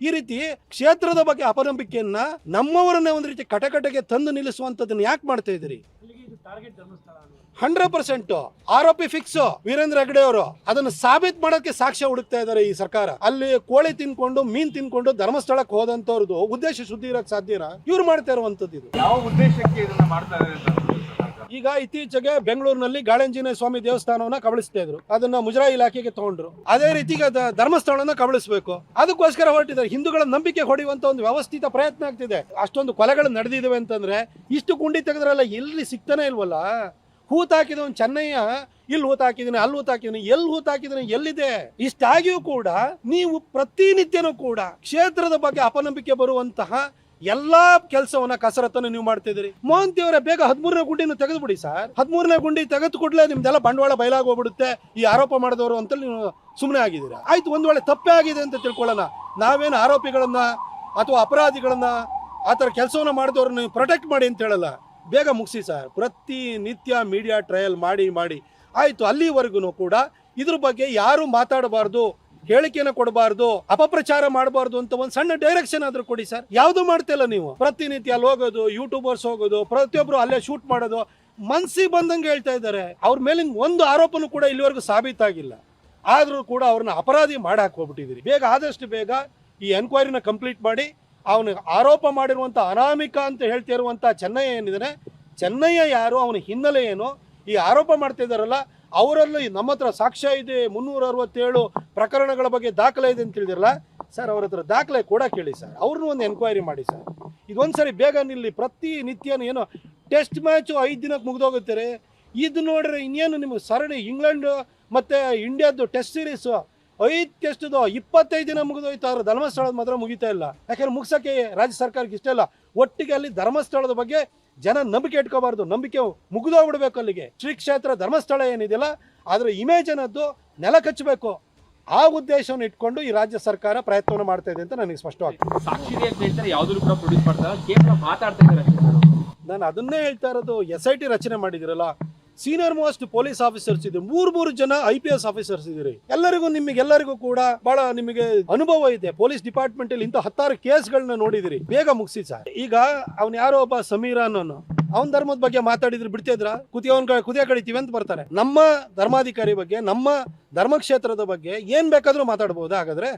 ಈ ರೀತಿ ಕ್ಷೇತ್ರದ ಬಗ್ಗೆ ಅಪನಂಬಿಕೆಯನ್ನ ನಮ್ಮವರನ್ನೇ ಒಂದು ರೀತಿ ಕಟಕಟೆಗೆ ತಂದು ನಿಲ್ಲಿಸುವಂತದನ್ನ ಯಾಕೆ ಮಾಡ್ತಾ ಇದ್ದೀರಿ? ಅಲ್ಲಿಗೆ ಇದು ಟಾರ್ಗೆಟ್ ಧರ್ಮಸ್ಥಳ ಅನ್ನೋದು 100% ಆರೋಪಿ ಫಿಕ್ಸ್ ವೀರೇಂದ್ರ ಹೆಗ್ಡೆ ಅವರು. ಅದನ್ನು ಸಾಬೀತ್ ಮಾಡೋಕೆ ಸಾಕ್ಷ್ಯ ಹುಡುಕ್ತಾ ಇದ್ದಾರೆ ಈ ಸರ್ಕಾರ. ಅಲ್ಲಿ ಕೋಳಿ ತಿನ್ಕೊಂಡು ಮೀನ್ ತಿನ್ಕೊಂಡು ಧರ್ಮಸ್ಥಳಕ್ಕೆ ಹೋದಂತವ್ರದ್ದು ಉದ್ದೇಶ ಶುದ್ಧಿ ಇರಕ್ ಸಾಧ್ಯನಾ? ಇವ್ರು ಮಾಡ್ತಾ ಇರುವಂತದ್ದು ಇದು. ಯಾವ ಉದ್ದೇಶಕ್ಕೆ ಇದನ್ನ ಮಾಡ್ತಾ ಇದೆ ಅಂತ ಅನ್ಸುತ್ತೆ? ಈಗ ಇತ್ತೀಚೆಗೆ ಬೆಂಗಳೂರಿನಲ್ಲಿ ಗಾಳಂಜನೇಯ ಸ್ವಾಮಿ ದೇವಸ್ಥಾನವನ್ನ ಕಬಳಿಸ್ತಾ ಇದ್ರು, ಅದನ್ನ ಮುಜರಾಯಿ ಇಲಾಖೆಗೆ ತಗೊಂಡ್ರು. ಅದೇ ರೀತಿ ಧರ್ಮಸ್ಥಳವನ್ನ ಕಬಳಿಸಬೇಕು, ಅದಕ್ಕೋಸ್ಕರ ಹೊರಟಿದ್ದಾರೆ. ಹಿಂದೂಗಳ ನಂಬಿಕೆ ಹೊಡೆಯುವಂತ ಒಂದು ವ್ಯವಸ್ಥಿತ ಪ್ರಯತ್ನ ಆಗ್ತಿದೆ. ಅಷ್ಟೊಂದು ಕೊಲೆಗಳು ನಡೆದಿವೆ ಅಂತಂದ್ರೆ ಇಷ್ಟು ಗುಂಡಿ ತೆಗೆದ್ರಲ್ಲ, ಎಲ್ಲಿ ಸಿಗ್ತಾನೆ ಇಲ್ವಲ್ಲ. ಹೂತ್ ಹಾಕಿದವನು ಚೆನ್ನಯ್ಯ ಇಲ್ಲಿ ಹೂತ್ ಹಾಕಿದೀನಿ, ಅಲ್ಲಿ ಹೂತ್ ಹಾಕಿದೀನಿ, ಎಲ್ಲಿ ಹೂತ್ ಹಾಕಿದೀನಿ, ಎಲ್ಲಿದೆ? ಇಷ್ಟಾಗಿಯೂ ಕೂಡ ನೀವು ಪ್ರತಿನಿತ್ಯನೂ ಕೂಡ ಕ್ಷೇತ್ರದ ಬಗ್ಗೆ ಅಪನಂಬಿಕೆ ಬರುವಂತಹ ಎಲ್ಲಾ ಕೆಲಸವನ್ನ ಕಸರತ್ತನ್ನು ನೀವು ಮಾಡ್ತಿದ್ದೀರಿ. ಮೋಹಂತಿ ಅವರೇ, ಬೇಗ 13ನೇ ಗುಂಡಿನ ತೆಗೆದು ಬಿಡಿ ಸರ್. 13ನೇ ಗುಂಡಿ ತೆಗೆದು ಕೂಡಲೇ ನಿಮ್ದೆಲ್ಲ ಬಂಡವಾಳ ಬಯಲಾಗೋಗ್ಬಿಡುತ್ತೆ. ಈ ಆರೋಪ ಮಾಡಿದವರು ಅಂತ ನೀವು ಸುಮ್ಮನೆ ಆಗಿದ್ದೀರಾ. ಆಯ್ತು, ಒಂದ್ ವೇಳೆ ತಪ್ಪೇ ಆಗಿದೆ ಅಂತ ತಿಳ್ಕೊಳ್ಳೋಣ. ನಾವೇನು ಆರೋಪಿಗಳನ್ನ ಅಥವಾ ಅಪರಾಧಿಗಳನ್ನ ಆ ಥರ ಕೆಲಸವನ್ನ ಮಾಡಿದವ್ರನ್ನ ನೀವು ಪ್ರೊಟೆಕ್ಟ್ ಮಾಡಿ ಅಂತ ಹೇಳಲ್ಲ. ಬೇಗ ಮುಗಿಸಿ ಸರ್. ಪ್ರತಿನಿತ್ಯ ಮೀಡಿಯಾ ಟ್ರಯಲ್ ಮಾಡಿ ಆಯ್ತು, ಅಲ್ಲಿವರೆಗೂ ಕೂಡ ಇದ್ರ ಬಗ್ಗೆ ಯಾರು ಮಾತಾಡಬಾರ್ದು, ಹೇಳಿಕೆನ ಕೊಡಬಾರ್ದು, ಅಪಪ್ರಚಾರ ಮಾಡಬಾರ್ದು ಅಂತ ಒಂದು ಸಣ್ಣ ಡೈರೆಕ್ಷನ್ ಆದ್ರೂ ಕೊಡಿ ಸರ್. ಯಾವುದು ಮಾಡ್ತಾ ಇಲ್ಲ ನೀವು. ಪ್ರತಿನಿತ್ಯ ಅಲ್ಲಿ ಹೋಗೋದು, ಯೂಟ್ಯೂಬರ್ಸ್ ಹೋಗೋದು, ಪ್ರತಿಯೊಬ್ರು ಅಲ್ಲೇ ಶೂಟ್ ಮಾಡೋದು, ಮನ್ಸಿಗೆ ಬಂದಂಗೆ ಹೇಳ್ತಾ ಇದ್ದಾರೆ. ಅವ್ರ ಮೇಲಿನ ಒಂದು ಆರೋಪನೂ ಕೂಡ ಇಲ್ಲಿವರೆಗೂ ಸಾಬೀತಾಗಿಲ್ಲ. ಆದ್ರೂ ಕೂಡ ಅವ್ರನ್ನ ಅಪರಾಧಿ ಮಾಡಾಕ್ ಹೋಗ್ಬಿಟ್ಟಿದ್ದೀರಿ. ಬೇಗ ಆದಷ್ಟು ಬೇಗ ಈ ಎನ್ಕ್ವೈರಿನ ಕಂಪ್ಲೀಟ್ ಮಾಡಿ ಅವನು ಆರೋಪ ಮಾಡಿರುವಂಥ ಅನಾಮಿಕ ಅಂತ ಹೇಳ್ತಾ ಇರುವಂಥ ಚೆನ್ನಯ್ಯ ಏನಿದ್ದಾನೆ, ಚೆನ್ನಯ್ಯ ಯಾರು, ಅವನ ಹಿನ್ನೆಲೆ ಏನು, ಈ ಆರೋಪ ಮಾಡ್ತಾ ಇದ್ದಾರಲ್ಲ ಅವರಲ್ಲಿ ನಮ್ಮ ಹತ್ರ ಸಾಕ್ಷ್ಯ ಇದೆ. 367 ಪ್ರಕರಣಗಳ ಬಗ್ಗೆ ದಾಖಲೆ ಇದೆ ಅಂತ ತಿಳಿದಿರಲ್ಲ ಸರ್. ಅವ್ರ ಹತ್ರ ದಾಖಲೆ ಕೂಡ ಕೇಳಿ ಸರ್. ಅವ್ರನ್ನೂ ಒಂದು ಎನ್ಕ್ವೈರಿ ಮಾಡಿ ಸರ್. ಇದೊಂದ್ಸರಿ ಬೇಗ ನಿಲ್ಲಿ. ಪ್ರತಿನಿತ್ಯನೂ ಏನೋ ಟೆಸ್ಟ್ ಮ್ಯಾಚು 5 ದಿನಕ್ಕೆ ಮುಗಿದೋಗುತ್ತಾರೆ. ಇದು ನೋಡ್ರೆ ಇನ್ನೇನು ನಿಮಗೆ ಸರಣಿ ಇಂಗ್ಲೆಂಡ್ ಮತ್ತೆ ಇಂಡಿಯಾದ್ದು ಟೆಸ್ಟ್ ಸೀರೀಸ್ 5 ಟೆಸ್ಟ್ದು 25 ದಿನ ಮುಗಿದೋಯ್ತು. ಆದ್ರೆ ಧರ್ಮಸ್ಥಳದ ಮಾತ್ರ ಮುಗಿತಾ ಇಲ್ಲ. ಯಾಕಂದ್ರೆ ಮುಗಿಸೋಕೆ ರಾಜ್ಯ ಸರ್ಕಾರಕ್ಕೆ ಇಷ್ಟ ಇಲ್ಲ. ಒಟ್ಟಿಗೆ ಅಲ್ಲಿ ಧರ್ಮಸ್ಥಳದ ಬಗ್ಗೆ ಜನ ನಂಬಿಕೆ ಇಟ್ಕೋಬಾರ್ದು, ನಂಬಿಕೆ ಮುಗಿದೋಗ್ಬಿಡ್ಬೇಕು. ಅಲ್ಲಿಗೆ ಶ್ರೀ ಕ್ಷೇತ್ರ ಧರ್ಮಸ್ಥಳ ಏನಿದೆಯಲ್ಲ ಅದರ ಇಮೇಜ್ ಅನ್ನೋದು ನೆಲ ಕಚ್ಚಬೇಕು. ಆ ಉದ್ದೇಶವನ್ನು ಇಟ್ಕೊಂಡು ಈ ರಾಜ್ಯ ಸರ್ಕಾರ ಪ್ರಯತ್ನವನ್ನು ಮಾಡ್ತಾ ಇದೆ ಅಂತ ನನಗೆ ಸ್ಪಷ್ಟವಾಗ್ತದೆ. ಸಾಕ್ಷಿ ಹೇಳ್ತಾರೆ, ಯಾವ್ದು ಕೂಡ ಪ್ರೊಡ್ಯೂಸ್ ಮಾಡ್ತಾರೆ, ಕೇವಲ ಮಾತಾಡ್ತಾ ಇದ್ದಾರೆ. ನಾನು ಅದನ್ನೇ ಹೇಳ್ತಾ ಇರೋದು. SIT ರಚನೆ ಮಾಡಿದಿರಲ್ಲ, ಸೀನಿಯರ್ ಮೋಸ್ಟ್ ಪೊಲೀಸ್ ಆಫೀಸರ್ಸ್ ಇದ್ರು, 3 ಜನ IPS ಆಫೀಸರ್ಸ್ ಇದ್ರಿ. ನಿಮಗೆಲ್ಲರಿಗೂ ಕೂಡ ಬಹಳ ನಿಮಗೆ ಅನುಭವ ಇದೆ. ಪೊಲೀಸ್ ಡಿಪಾರ್ಟ್ಮೆಂಟ್ ಅಲ್ಲಿ ಇಂಥ 10 ಕೇಸ್ಗಳನ್ನ ನೋಡಿದಿರಿ. ಬೇಗ ಮುಗಿಸಿ ಸರ್. ಈಗ ಅವ್ನು ಯಾರೋ ಒಬ್ಬ ಸಮೀರ ಅನ್ನೋನು ಅವನ ಧರ್ಮದ ಬಗ್ಗೆ ಮಾತಾಡಿದ್ರೆ ಬಿಡ್ತಿದ್ರ? ಕುದಿಯ ಕಡಿತೀವಿ ಅಂತ ಬರ್ತಾರೆ. ನಮ್ಮ ಧರ್ಮಾಧಿಕಾರಿ ಬಗ್ಗೆ, ನಮ್ಮ ಧರ್ಮಕ್ಷೇತ್ರದ ಬಗ್ಗೆ ಏನ್ ಬೇಕಾದ್ರೂ ಮಾತಾಡ್ಬೋದಾ? ಹಾಗಾದ್ರೆ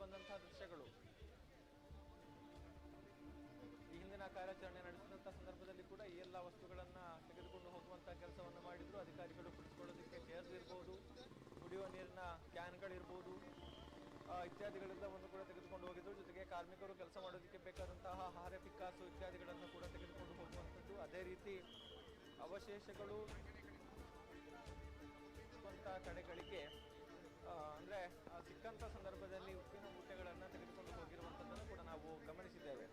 ಬಂದಂತಹ ದೃಶ್ಯಗಳು. ಈ ಹಿಂದಿನ ಕಾರ್ಯಾಚರಣೆ ನಡೆಸಿದಂತಹ ಸಂದರ್ಭದಲ್ಲಿ ಕೂಡ ಈ ಎಲ್ಲ ವಸ್ತುಗಳನ್ನ ತೆಗೆದುಕೊಂಡು ಹೋಗುವಂತಹ ಕೆಲಸವನ್ನು ಮಾಡಿದ್ರು ಅಧಿಕಾರಿಗಳು. ಕುಳಿತುಕೊಳ್ಳೋದಕ್ಕೆ ಚೇರ್ಸ್ ಇರ್ಬೋದು, ಕುಡಿಯುವ ನೀರಿನ ಕ್ಯಾನ್ಗಳಿರ್ಬೋದು, ಇತ್ಯಾದಿಗಳೆಲ್ಲವನ್ನು ಕೂಡ ತೆಗೆದುಕೊಂಡು ಹೋಗಿದ್ರು. ಜೊತೆಗೆ ಕಾರ್ಮಿಕರು ಕೆಲಸ ಮಾಡೋದಕ್ಕೆ ಬೇಕಾದಂತಹ ಹಾರೆ ಪಿಕ್ಕಾಸು ಇತ್ಯಾದಿಗಳನ್ನು ಕೂಡ ತೆಗೆದುಕೊಂಡು ಹೋಗುವಂಥದ್ದು. ಅದೇ ರೀತಿ ಅವಶೇಷಗಳು ಕಡೆಗಳಿಗೆ ಅಂದ್ರೆ ಸಿಕ್ಕಂತ ಸಂದರ್ಭದಲ್ಲಿ ಉಪ್ಪಿನ ಮೂಟೆಗಳನ್ನು ತೆಗೆದುಕೊಂಡು ಹೋಗಿರುವಂಥದ್ದನ್ನು ಕೂಡ ನಾವು ಗಮನಿಸಿದ್ದೇವೆ.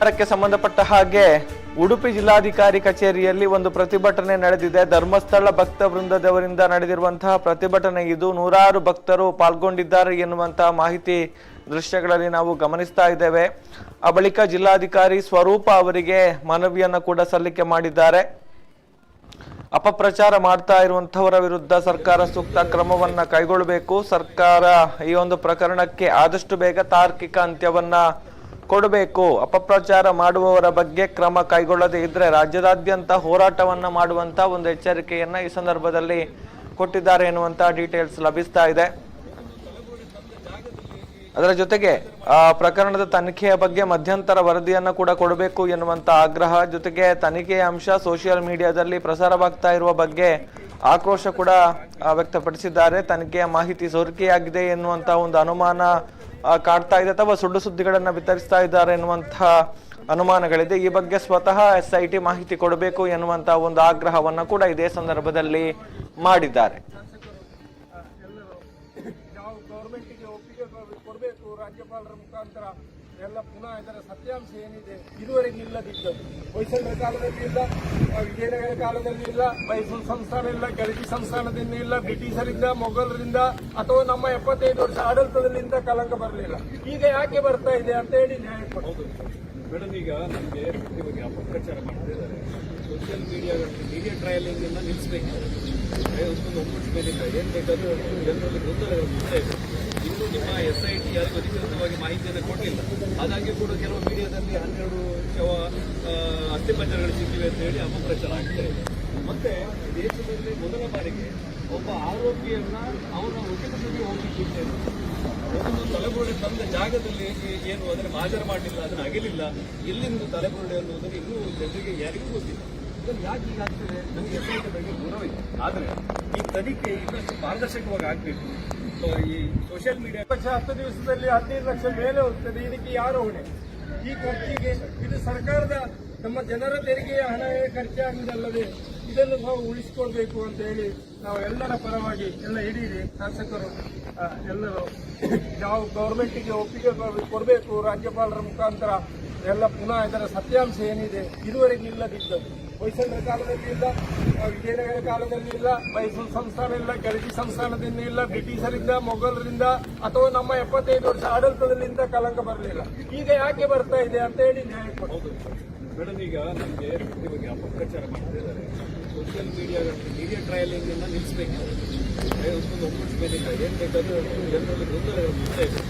ವಿಚಾರಕ್ಕೆ ಸಂಬಂಧಪಟ್ಟ ಹಾಗೆ ಉಡುಪಿ ಜಿಲ್ಲಾಧಿಕಾರಿ ಕಚೇರಿಯಲ್ಲಿ ಒಂದು ಪ್ರತಿಭಟನೆ ನಡೆದಿದೆ. ಧರ್ಮಸ್ಥಳ ಭಕ್ತ ವೃಂದದವರಿಂದ ನಡೆದಿರುವಂತಹ ಪ್ರತಿಭಟನೆ ಇದು. ನೂರಾರು ಭಕ್ತರು ಪಾಲ್ಗೊಂಡಿದ್ದಾರೆ ಎನ್ನುವಂತಹ ಮಾಹಿತಿ ದೃಶ್ಯಗಳಲ್ಲಿ ನಾವು ಗಮನಿಸ್ತಾ ಇದ್ದೇವೆ. ಆ ಬಳಿಕ ಜಿಲ್ಲಾಧಿಕಾರಿ ಸ್ವರೂಪ ಅವರಿಗೆ ಮನವಿಯನ್ನ ಕೂಡ ಸಲ್ಲಿಕೆ ಮಾಡಿದ್ದಾರೆ. ಅಪಪ್ರಚಾರ ಮಾಡ್ತಾ ಇರುವಂತಹವರ ವಿರುದ್ಧ ಸರ್ಕಾರ ಸೂಕ್ತ ಕ್ರಮವನ್ನ ಕೈಗೊಳ್ಳಬೇಕು. ಸರ್ಕಾರ ಈ ಒಂದು ಪ್ರಕರಣಕ್ಕೆ ಆದಷ್ಟು ಬೇಗ ತಾರ್ಕಿಕ ಅಂತ್ಯವನ್ನ ಕೊಡಬೇಕು. ಅಪಪ್ರಚಾರ ಮಾಡುವವರ ಬಗ್ಗೆ ಕ್ರಮ ಕೈಗೊಳ್ಳದೇ ಇದ್ರೆ ರಾಜ್ಯದಾದ್ಯಂತ ಹೋರಾಟವನ್ನ ಮಾಡುವಂತ ಒಂದು ಎಚ್ಚರಿಕೆಯನ್ನ ಈ ಸಂದರ್ಭದಲ್ಲಿ ಕೊಟ್ಟಿದ್ದಾರೆ ಎನ್ನುವಂತ ಡೀಟೇಲ್ಸ್ ಲಭಿಸ್ತಾ ಇದೆ. ಅದರ ಜೊತೆಗೆ ಆ ಪ್ರಕರಣದ ತನಿಖೆಯ ಬಗ್ಗೆ ಮಧ್ಯಂತರ ವರದಿಯನ್ನ ಕೂಡ ಕೊಡಬೇಕು ಎನ್ನುವಂತ ಆಗ್ರಹ, ಜೊತೆಗೆ ತನಿಖೆಯ ಅಂಶ ಸೋಷಿಯಲ್ ಮೀಡಿಯಾದಲ್ಲಿ ಪ್ರಸಾರವಾಗ್ತಾ ಇರುವ ಬಗ್ಗೆ ಆಕ್ರೋಶ ಕೂಡ ವ್ಯಕ್ತಪಡಿಸಿದ್ದಾರೆ. ತನಿಖೆಯ ಮಾಹಿತಿ ಸೋರಿಕೆಯಾಗಿದೆ ಎನ್ನುವಂತ ಒಂದು ಅನುಮಾನ ಕಾಡ್ತಾ ಇದೆ ಅಥವಾ ಸುಳ್ಳು ಸುದ್ದಿಗಳನ್ನ ಬಿತ್ತರಿಸ್ತಾ ಇದ್ದಾರೆ ಎನ್ನುವಂತಹ ಅನುಮಾನಗಳಿದೆ. ಈ ಬಗ್ಗೆ ಸ್ವತಃ SIT ಮಾಹಿತಿ ಕೊಡಬೇಕು ಎನ್ನುವಂತಹ ಒಂದು ಆಗ್ರಹವನ್ನ ಕೂಡ ಇದೇ ಸಂದರ್ಭದಲ್ಲಿ ಮಾಡಿದ್ದಾರೆ. ನಾವು ಗೌರ್ಮೆಂಟ್ಗೆ ಒಪ್ಪಿಗೆ ಕೊಡಬೇಕು ರಾಜ್ಯಪಾಲರ ಮುಖಾಂತರ ಎಲ್ಲ ಪುನಃ ಇದರ ಸತ್ಯಾಂಶ ಏನಿದೆ ಇದುವರೆಗೆ ಇಲ್ಲದಿದ್ದದ್ದು. ಹೊಯ್ಸಳರ ಕಾಲದಲ್ಲಿ ಇಲ್ಲ, ವಿಜಯನಗರ ಕಾಲದಲ್ಲಿ ಇಲ್ಲ, ಮೈಸೂರು ಸಂಸ್ಥಾನ ಇಲ್ಲ, ಗಲಜಿ ಸಂಸ್ಥಾನದಿಂದ ಇಲ್ಲ, ಬ್ರಿಟಿಷರಿಂದ ಮೊಘಲರಿಂದ ಅಥವಾ ನಮ್ಮ 75 ವರ್ಷ ಆಡಳಿತದಲ್ಲಿಂದ ಕಲಂಕ ಬರಲಿಲ್ಲ. ಈಗ ಯಾಕೆ ಬರ್ತಾ ಇದೆ ಅಂತ ಹೇಳಿ ನ್ಯಾಯ ಕೊಡೋದು. ಮೇಡಮ್, ಈಗ ನಮಗೆ ವ್ಯಕ್ತಿ ಬಗ್ಗೆ ಅಪಪ್ರಚಾರ ಮಾಡ್ತಾ ಇದ್ದಾರೆ. ಸೋಷಿಯಲ್ ಮೀಡಿಯಾ ಟ್ರಯಲಿಂಗ್ ಅನ್ನ ನಿಲ್ಲಿಸಬೇಕು. ಒಂದು ಒಮ್ಮೆ ಏನ್ ಬೇಕಾದ್ರೂ ಜನರಲ್ಲಿ ಗೊಂದಲಗಳು ಮುಂದೆ ಇದೆ. ಇನ್ನು ನಿಮ್ಮ SIT ಯಾರಿಗೂ ಅಧಿಕೃತವಾಗಿ ಮಾಹಿತಿಯನ್ನು ಕೊಟ್ಟಿಲ್ಲ. ಹಾಗಾಗಿ ಕೂಡ ಕೆಲವು ಮೀಡಿಯಾದಲ್ಲಿ 12 ಶವ ಅಸ್ಥಿಪಂಜರಗಳು ಸಿಕ್ಕಿವೆ ಅಂತ ಹೇಳಿ ಅಪಪ್ರಚಾರ ಆಗ್ತಾ ಇದೆ. ಮತ್ತೆ ದೇಶದಲ್ಲಿ ಮೊದಲ ಬಾರಿಗೆ ಒಬ್ಬ ಆರೋಪಿಯನ್ನ ಅವನ ವಕೀಲರಿಗೆ ಹೋಗ್ಲಿಕ್ಕೆ ಒಂದು ತಲೆಬುರುಡೆ ತಂದ ಜಾಗದಲ್ಲಿ ಏನು ಅದನ್ನು ಹಾಜರು ಮಾಡಲಿಲ್ಲ, ಅದನ್ನು ಅಗಲಿಲ್ಲ, ಎಲ್ಲಿಂದ ತಲೆಬುರುಡೆ ಅನ್ನುವುದನ್ನು ಇನ್ನೂ ಜನರಿಗೆ ಯಾರಿಗೂ ಗೊತ್ತಿಲ್ಲ. ಇದನ್ನು ಯಾಕೆ ಹೀಗಾಗ್ತದೆ ನಮಗೆ SIT ಬಗ್ಗೆ ಗೌರವಿದೆ. ಆದರೆ ಈ ತನಿಖೆ ಇನ್ನಷ್ಟು ಪಾರದರ್ಶಕವಾಗಿ ಆಗಬೇಕು. ಈ ಸೋಷಿಯಲ್ ಮೀಡಿಯಾ 10 ದಿವಸದಲ್ಲಿ 15 ಲಕ್ಷ ಮೇಲೆ ಹೋಗ್ತದೆ. ಇದಕ್ಕೆ ಯಾರು ಹೊಣೆ? ಈ ಖರ್ಚಿಗೆ ಇದು ಸರ್ಕಾರದ ನಮ್ಮ ಜನರ ತೆರಿಗೆಯ ಹಣವೇ ಖರ್ಚಾಗುವುದಲ್ಲದೆ ಇದನ್ನು ನಾವು ಉಳಿಸಿಕೊಳ್ಬೇಕು ಅಂತ ಹೇಳಿ ನಾವು ಎಲ್ಲರ ಪರವಾಗಿ ಎಲ್ಲ ಹಿಡಿಯಿರಿ ಶಾಸಕರು ಎಲ್ಲರೂ ನಾವು ಗೌರ್ಮೆಂಟ್ಗೆ ಒಪ್ಪಿಗೆ ಕೊಡಬೇಕು ರಾಜ್ಯಪಾಲರ ಮುಖಾಂತರ ಎಲ್ಲ ಪುನಃ ಇದರ ಸತ್ಯಾಂಶ ಏನಿದೆ ಇದುವರೆಗೆ ಇಲ್ಲದಿದ್ದದ್ದು. ಹೊಯ್ಸಳರ ಕಾಲದಲ್ಲಿ ಇಲ್ಲ, ವಿಜಯನಗರ ಕಾಲದಲ್ಲಿ ಇಲ್ಲ, ಮೈಸೂರು ಸಂಸ್ಥಾನ ಇಲ್ಲ, ಗಲಜಿ ಸಂಸ್ಥಾನದಿಂದ ಇಲ್ಲ, ಬ್ರಿಟಿಷರಿಂದ ಮೊಘಲರಿಂದ ಅಥವಾ ನಮ್ಮ 75 ವರ್ಷ ಆಡಳಿತದಲ್ಲಿಂದ ಕಲಂಕ ಬರಲಿಲ್ಲ. ಈಗ ಯಾಕೆ ಬರ್ತಾ ಇದೆ ಅಂತ ಹೇಳಿ ನ್ಯಾಯ ಕೊಡೋದು. ಮೇಡಮ್, ಈಗ ನಮಗೆ ವ್ಯಕ್ತಿ ಬಗ್ಗೆ ಅಪಪ್ರಚಾರ ಮಾಡ್ತಾ ಇದ್ದಾರೆ. ಸೋಷಿಯಲ್ ಮೀಡಿಯಾ ಟ್ರಯಲಿಂಗ್ ಅನ್ನ ನಿಲ್ಲಿಸಬೇಕು. ಒಂದು ಒಮ್ಮೆ ಏನ್ ಬೇಕಾದ್ರೂ ಜನರಲ್ಲಿ ಗೊಂದಲಗಳು ಮುಂದೆ ಇದೆ.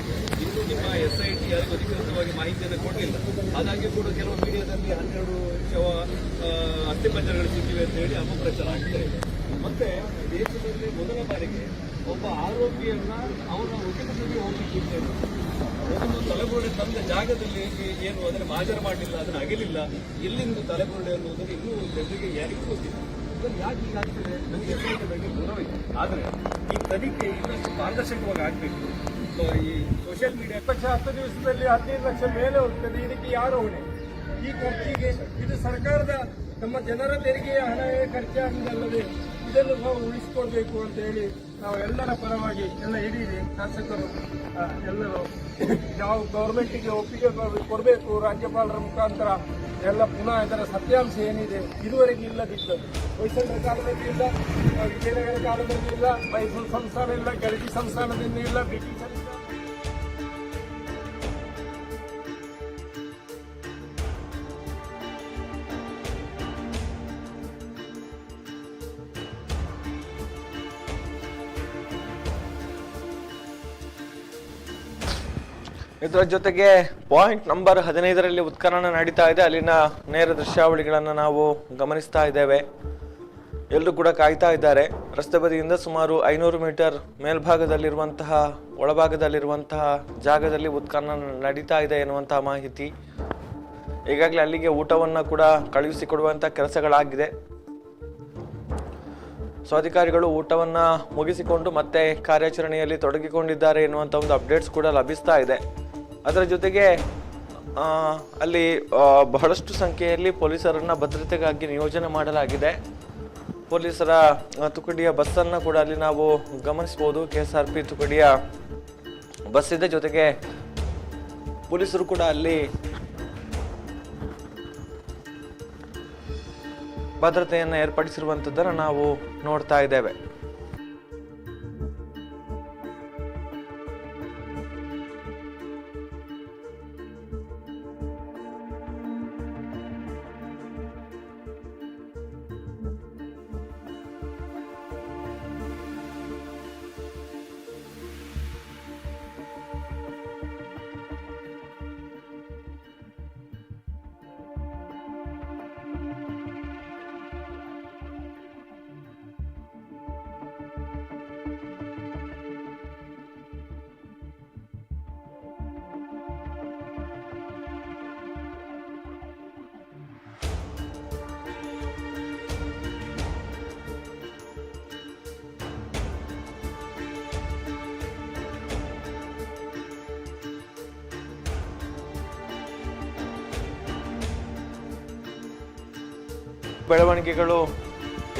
ಇನ್ನು ನಿಮ್ಮ SIT ಯಾರಿಗೂ ಅಧಿಕೃತವಾಗಿ ಮಾಹಿತಿಯನ್ನು ಕೊಟ್ಟಿಲ್ಲ. ಹಾಗಾಗಿ ಕೂಡ ಕೆಲವು ಮೀಡಿಯಾದಲ್ಲಿ 12 ಶವ ಅಸ್ಥಿಪಂಜರಗಳು ಸಿಕ್ಕಿವೆ ಅಂತ ಹೇಳಿ ಅಪಪ್ರಚಾರ ಆಗ್ತಾ ಇದೆ. ಮತ್ತೆ ದೇಶದಲ್ಲಿ ಮೊದಲ ಬಾರಿಗೆ ಒಬ್ಬ ಆರೋಪಿಯನ್ನ ಅವನ ವಕೀಲರಿಗೆ ಹೋಗ್ಲಿಕ್ಕೆ ಒಂದು ತಲೆಬುರುಡೆ ತಂದ ಜಾಗದಲ್ಲಿ ಏನು ಅದನ್ನು ಹಾಜರು ಮಾಡಲಿಲ್ಲ, ಅದನ್ನು ಅಗಲಿಲ್ಲ, ಎಲ್ಲಿಂದ ತಲೆಬುರುಡೆ ಅನ್ನುವುದನ್ನು ಇನ್ನೂ ಜನರಿಗೆ ಯಾರಿಗೂ ಗೊತ್ತಿಲ್ಲ. ಇದನ್ನು ಯಾಕೆ ಹೀಗಾಗ್ತದೆ ನಮಗೆ SIT ಬಗ್ಗೆ ಗೌರವಿದೆ. ಆದರೆ ಈ ತನಿಖೆ ಇನ್ನಷ್ಟು ಪಾರದರ್ಶಕವಾಗಿ ಆಗಬೇಕು. ಈ ಸೋಷಿಯಲ್ ಮೀಡಿಯಾ 10 ದಿವಸದಲ್ಲಿ 15 ಲಕ್ಷ ಮೇಲೆ ಹೋಗ್ತದೆ. ಇದಕ್ಕೆ ಯಾರು ಹೊಣೆ? ಈ ಖರ್ಚಿಗೆ ಇದು ಸರ್ಕಾರದ ನಮ್ಮ ಜನರ ತೆರಿಗೆಯ ಹಣವೇ ಖರ್ಚಾಗುವುದಲ್ಲದೆ ಇದನ್ನು ನಾವು ಉಳಿಸಿಕೊಳ್ಬೇಕು ಅಂತ ಹೇಳಿ ನಾವು ಎಲ್ಲರ ಪರವಾಗಿ ಎಲ್ಲ ಹಿಡಿಯಿರಿ ಶಾಸಕರು ಎಲ್ಲರೂ ನಾವು ಗೌರ್ಮೆಂಟ್ಗೆ ಒಪ್ಪಿಗೆ ಕೊಡಬೇಕು ರಾಜ್ಯಪಾಲರ ಮುಖಾಂತರ ಎಲ್ಲ ಪುನಃ ಇದರ ಸತ್ಯಾಂಶ ಏನಿದೆ ಇದುವರೆಗೆ ಇಲ್ಲದಿದ್ದದ್ದು. ಹೊಯ್ಸಳರ ಕಾಲದಲ್ಲಿ ಇಲ್ಲ, ವಿಜಯನಗರ ಕಾಲದಲ್ಲಿ ಇಲ್ಲ, ಮೈಸೂರು ಸಂಸ್ಥಾನ ಇಲ್ಲ, ಗಲಜಿ ಸಂಸ್ಥಾನದಿಂದ ಇಲ್ಲ, ಬ್ರಿಟಿಷರಿಂದ ಇದರ ಜೊತೆಗೆ ಪಾಯಿಂಟ್ ನಂಬರ್ 15ರಲ್ಲಿ ಉತ್ಖನನ ನಡೀತಾ ಇದೆ. ಅಲ್ಲಿನ ನೇರ ದೃಶ್ಯಾವಳಿಗಳನ್ನ ನಾವು ಗಮನಿಸ್ತಾ ಇದ್ದೇವೆ. ಎಲ್ಲರೂ ಕೂಡ ಕಾಯ್ತಾ ಇದ್ದಾರೆ. ರಸ್ತೆ ಬದಿಯಿಂದ ಸುಮಾರು 500 ಮೀಟರ್ ಮೇಲ್ಭಾಗದಲ್ಲಿರುವಂತಹ ಒಳಭಾಗದಲ್ಲಿರುವಂತಹ ಜಾಗದಲ್ಲಿ ಉತ್ಖನನ ನಡೀತಾ ಇದೆ ಎನ್ನುವಂತಹ ಮಾಹಿತಿ. ಈಗಾಗಲೇ ಅಲ್ಲಿಗೆ ಊಟವನ್ನ ಕೂಡ ಕಳುಹಿಸಿಕೊಡುವಂತಹ ಕೆಲಸಗಳಾಗಿದೆ. ಸೊ ಅಧಿಕಾರಿಗಳು ಊಟವನ್ನ ಮುಗಿಸಿಕೊಂಡು ಮತ್ತೆ ಕಾರ್ಯಾಚರಣೆಯಲ್ಲಿ ತೊಡಗಿಕೊಂಡಿದ್ದಾರೆ ಎನ್ನುವಂಥ ಒಂದು ಅಪ್ಡೇಟ್ಸ್ ಕೂಡ ಲಭಿಸ್ತಾ ಇದೆ. ಅದರ ಜೊತೆಗೆ ಅಲ್ಲಿ ಬಹಳಷ್ಟು ಸಂಖ್ಯೆಯಲ್ಲಿ ಪೊಲೀಸರನ್ನ ಭದ್ರತೆಗಾಗಿ ನಿಯೋಜನೆ ಮಾಡಲಾಗಿದೆ. ಪೊಲೀಸರ ತುಕಡಿಯ ಬಸ್ಸನ್ನು ಕೂಡ ಅಲ್ಲಿ ನಾವು ಗಮನಿಸಬಹುದು. KSRP ತುಕಡಿಯ ಬಸ್ ಇದೆ. ಜೊತೆಗೆ ಪೊಲೀಸರು ಕೂಡ ಅಲ್ಲಿ ಭದ್ರತೆಯನ್ನು ಏರ್ಪಡಿಸಿರುವಂಥದ್ದನ್ನು ನಾವು ನೋಡ್ತಾ ಇದ್ದೇವೆ.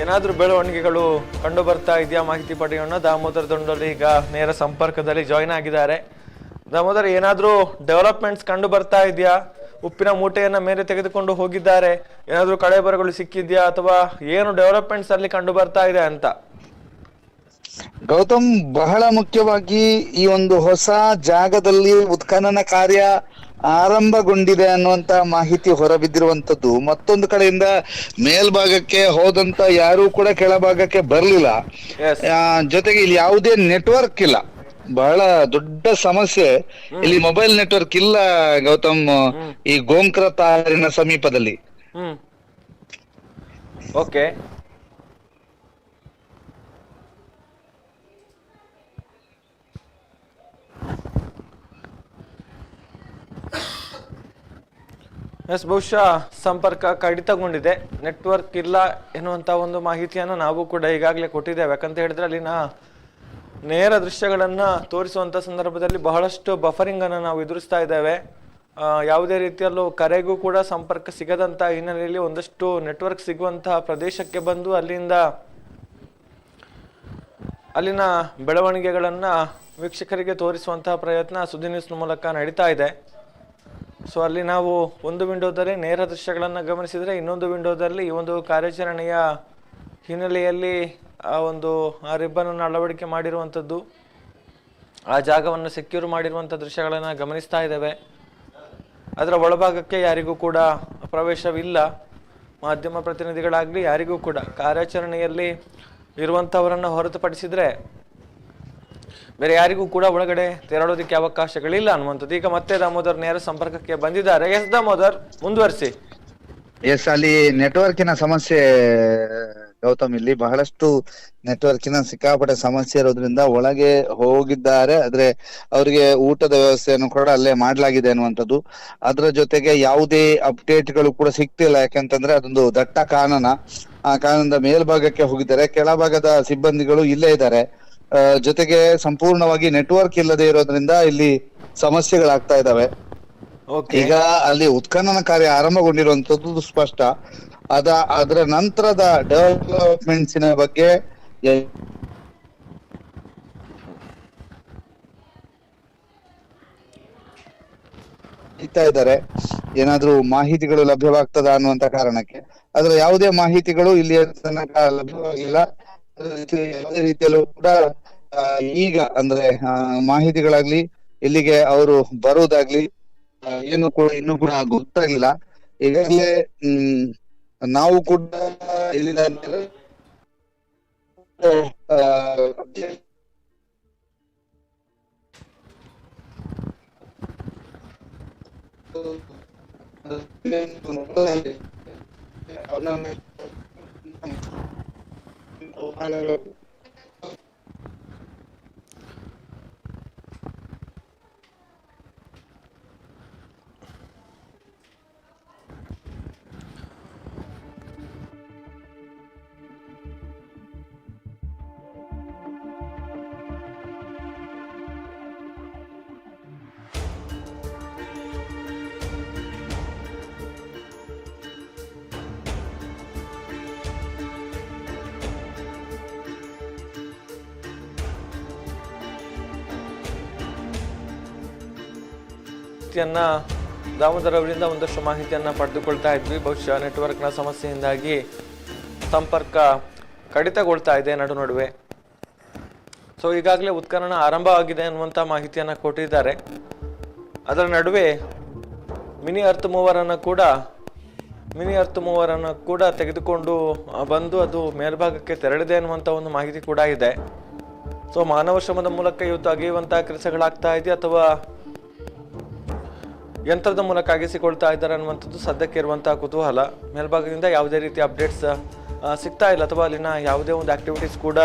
ಏನಾದರೂ ಬೆಳವಣಿಗೆಗಳು ಕಂಡು ಬರ್ತಾ ಇದೆಯಾ? ಮಾಹಿತಿ ಪಡೆಯೋಣ. ದಾಮೋದರ್ ದೊಂಡಲ್ಲಿ ಈಗ ನೇರ ಸಂಪರ್ಕದಲ್ಲಿ ಜಾಯಿನ್ ಆಗಿದ್ದಾರೆ. ದಾಮೋದರ್, ಏನಾದರೂ ಡೆವಲಪ್ಮೆಂಟ್ಸ್ ಕಂಡು ಬರ್ತಾ ಇದೆಯಾ? ಉಪ್ಪಿನ ಮೂಟೆಯನ್ನ ಮೇಲೆ ತೆಗೆದುಕೊಂಡು ಹೋಗಿದ್ದಾರೆ, ಏನಾದರೂ ಕಳೆಬರಗಳು ಸಿಕ್ಕಿದ್ಯಾ ಅಥವಾ ಏನು ಡೆವಲಪ್ಮೆಂಟ್ಸ್ ಅಲ್ಲಿ ಕಂಡು ಬರ್ತಾ ಇದೆ ಅಂತ? ಗೌತಮ್, ಬಹಳ ಮುಖ್ಯವಾಗಿ ಈ ಒಂದು ಹೊಸ ಜಾಗದಲ್ಲಿ ಉತ್ಖನನ ಕಾರ್ಯ ಆರಂಭಗೊಂಡಿದೆ ಅನ್ನುವಂತ ಮಾಹಿತಿ ಹೊರಬಿದ್ದಿರುವಂತದ್ದು. ಮತ್ತೊಂದು ಕಡೆಯಿಂದ ಮೇಲ್ಭಾಗಕ್ಕೆ ಹೋದಂತ ಯಾರೂ ಕೂಡ ಕೆಳಭಾಗಕ್ಕೆ ಬರ್ಲಿಲ್ಲ. ಜೊತೆಗೆ ಇಲ್ಲಿ ಯಾವುದೇ ನೆಟ್ವರ್ಕ್ ಇಲ್ಲ, ಬಹಳ ದೊಡ್ಡ ಸಮಸ್ಯೆ. ಇಲ್ಲಿ ಮೊಬೈಲ್ ನೆಟ್ವರ್ಕ್ ಇಲ್ಲ ಗೌತಮ್, ಈ ಗೋಂಕ್ರ ತಾರಿನ ಸಮೀಪದಲ್ಲಿ. ಓಕೆ, ಬಹುಶಃ ಸಂಪರ್ಕ ಕಡಿತಗೊಂಡಿದೆ, ನೆಟ್ವರ್ಕ್ ಇಲ್ಲ ಎನ್ನುವಂತ ಒಂದು ಮಾಹಿತಿಯನ್ನು ನಾವು ಕೂಡ ಈಗಾಗಲೇ ಕೊಟ್ಟಿದ್ದೇವೆ. ಯಾಕಂತ ಹೇಳಿದ್ರೆ ಅಲ್ಲಿನ ನೇರ ದೃಶ್ಯಗಳನ್ನ ತೋರಿಸುವಂತ ಸಂದರ್ಭದಲ್ಲಿ ಬಹಳಷ್ಟು ಬಫರಿಂಗ್ ಅನ್ನು ನಾವು ಎದುರಿಸ್ತಾ ಇದ್ದೇವೆ. ಯಾವುದೇ ರೀತಿಯಲ್ಲೂ ಕರೆಗೂ ಕೂಡ ಸಂಪರ್ಕ ಸಿಗದಂತ ಹಿನ್ನೆಲೆಯಲ್ಲಿ ಒಂದಷ್ಟು ನೆಟ್ವರ್ಕ್ ಸಿಗುವಂತಹ ಪ್ರದೇಶಕ್ಕೆ ಬಂದು ಅಲ್ಲಿನ ಬೆಳವಣಿಗೆಗಳನ್ನ ವೀಕ್ಷಕರಿಗೆ ತೋರಿಸುವಂತಹ ಪ್ರಯತ್ನ ಸುದ್ದಿ ನ್ಯೂಸ್ ಮೂಲಕ ನಡೀತಾ ಇದೆ. ಸೊ ಅಲ್ಲಿ ನಾವು ಒಂದು ವಿಂಡೋದಲ್ಲಿ ನೇರ ದೃಶ್ಯಗಳನ್ನು ಗಮನಿಸಿದರೆ, ಇನ್ನೊಂದು ವಿಂಡೋದಲ್ಲಿ ಈ ಒಂದು ಕಾರ್ಯಾಚರಣೆಯ ಹಿನ್ನೆಲೆಯಲ್ಲಿ ಆ ರಿಬ್ಬನ್ ಅನ್ನು ಅಳವಡಿಕೆ ಮಾಡಿರುವಂಥದ್ದು, ಆ ಜಾಗವನ್ನು ಸೆಕ್ಯೂರ್ ಮಾಡಿರುವಂಥ ದೃಶ್ಯಗಳನ್ನು ಗಮನಿಸ್ತಾ ಇದ್ದೇವೆ. ಅದರ ಒಳಭಾಗಕ್ಕೆ ಯಾರಿಗೂ ಕೂಡ ಪ್ರವೇಶವಿಲ್ಲ, ಮಾಧ್ಯಮ ಪ್ರತಿನಿಧಿಗಳಾಗಲಿ ಯಾರಿಗೂ ಕೂಡ. ಕಾರ್ಯಾಚರಣೆಯಲ್ಲಿ ಇರುವಂಥವರನ್ನು ಹೊರತುಪಡಿಸಿದರೆ ಬೇರೆ ಯಾರಿಗೂ ಕೂಡ ಒಳಗಡೆ ತೆರಳೋದಕ್ಕೆ ಅವಕಾಶಗಳಿಲ್ಲ ಅನ್ನುವಂಥದ್ದು. ಈಗ ಮತ್ತೆ ದಾಮೋದರ್ ನೇರ ಸಂಪರ್ಕಕ್ಕೆ ಬಂದಿದ್ದಾರೆ. ಎಸ್ ದಾಮೋದರ್, ಮುಂದುವರಿಸಿ. ಎಸ್, ಅಲ್ಲಿ ನೆಟ್ವರ್ಕಿನ ಸಮಸ್ಯೆ ಗೌತಮ್, ಇಲ್ಲಿ ಬಹಳಷ್ಟು ನೆಟ್ವರ್ಕಿನ ಸಿಕ್ಕಾಪಟ್ಟೆ ಸಮಸ್ಯೆ ಇರೋದ್ರಿಂದ ಒಳಗೆ ಹೋಗಿದ್ದಾರೆ. ಆದ್ರೆ ಅವರಿಗೆ ಊಟದ ವ್ಯವಸ್ಥೆಯನ್ನು ಕೂಡ ಅಲ್ಲೇ ಮಾಡ್ಲಾಗಿದೆ ಅನ್ನುವಂಥದ್ದು. ಅದರ ಜೊತೆಗೆ ಯಾವುದೇ ಅಪ್ಡೇಟ್ಗಳು ಕೂಡ ಸಿಗ್ತಿಲ್ಲ, ಯಾಕಂತಂದ್ರೆ ಅದೊಂದು ದಟ್ಟ ಕಾನನ. ಆ ಕಾನನದ ಮೇಲ್ಭಾಗಕ್ಕೆ ಹೋಗಿದ್ದಾರೆ, ಕೆಳಭಾಗದ ಸಿಬ್ಬಂದಿಗಳು ಇಲ್ಲೇ ಇದ್ದಾರೆ. ಜೊತೆಗೆ ಸಂಪೂರ್ಣವಾಗಿ ನೆಟ್ವರ್ಕ್ ಇಲ್ಲದೆ ಇರೋದ್ರಿಂದ ಇಲ್ಲಿ ಸಮಸ್ಯೆಗಳಾಗ್ತಾ ಇದಾವೆ. ಈಗ ಅಲ್ಲಿ ಉತ್ಖನನ ಕಾರ್ಯ ಆರಂಭಗೊಂಡಿರುವಂತದ್ದು ಸ್ಪಷ್ಟ. ಅದರ ನಂತರದ ಡೆವಲಪ್ಮೆಂಟ್ಸಿನ ಬಗ್ಗೆ ಇದ್ದಾರೆ, ಏನಾದ್ರೂ ಮಾಹಿತಿಗಳು ಲಭ್ಯವಾಗ್ತದ ಅನ್ನುವಂತ ಕಾರಣಕ್ಕೆ. ಅದರ ಯಾವುದೇ ಮಾಹಿತಿಗಳು ಇಲ್ಲಿ ತನಕ ಲಭ್ಯವಾಗಿಲ್ಲ. ಯಾವುದೇ ರೀತಿಯಲ್ಲೂ ಕೂಡ ಈಗ ಅಂದ್ರೆ ಮಾಹಿತಿಗಳಾಗ್ಲಿ, ಇಲ್ಲಿಗೆ ಅವರು ಬರುವುದಾಗ್ಲಿ ಏನು ಕೂಡ ಇನ್ನೂ ಕೂಡ ಗೊತ್ತಾಗಿಲ್ಲ. ಈಗಾಗಲೇ ನಾವು ಕೂಡ ಇಲ್ಲಿನ ದಾಮೋದರ್ ಅವರಿಂದ ಒಂದಷ್ಟು ಮಾಹಿತಿಯನ್ನ ಪಡೆದುಕೊಳ್ತಾ ಇದ್ವಿ. ಬಹುಶಃ ನೆಟ್ವರ್ಕ್ನ ಸಮಸ್ಯೆಯಿಂದಾಗಿ ಸಂಪರ್ಕ ಕಡಿತಗೊಳ್ತಾ ಇದೆ ನಡುವೆ. ಸೊ ಈಗಾಗಲೇ ಉತ್ಖನನ ಆರಂಭವಾಗಿದೆ ಅನ್ನುವಂಥ ಮಾಹಿತಿಯನ್ನು ಕೊಟ್ಟಿದ್ದಾರೆ. ಅದರ ನಡುವೆ ಮಿನಿ ಅರ್ತ್ ಮೂವರನ್ನು ಕೂಡ ತೆಗೆದುಕೊಂಡು ಬಂದು ಅದು ಮೇಲ್ಭಾಗಕ್ಕೆ ತೆರಳಿದೆ ಅನ್ನುವಂಥ ಒಂದು ಮಾಹಿತಿ ಕೂಡ ಇದೆ. ಸೊ ಮಾನವ ಶ್ರಮದ ಮೂಲಕ ಇವತ್ತು ಅಗೆಯುವಂತಹ ಕೆಲಸಗಳಾಗ್ತಾ ಇದೆ ಅಥವಾ ಯಂತ್ರದ ಮೂಲಕ ಅಗಿಸಿಕೊಳ್ತಾ ಇದ್ದಾರೆ ಅನ್ನುವಂಥದ್ದು ಸದ್ಯಕ್ಕೆ ಇರುವಂತಹ ಕುತೂಹಲ. ಮೇಲ್ಭಾಗದಿಂದ ಯಾವುದೇ ರೀತಿ ಅಪ್ಡೇಟ್ಸ್ ಸಿಗ್ತಾ ಇಲ್ಲ ಅಥವಾ ಅಲ್ಲಿನ ಯಾವುದೇ ಒಂದು ಆಕ್ಟಿವಿಟೀಸ್ ಕೂಡ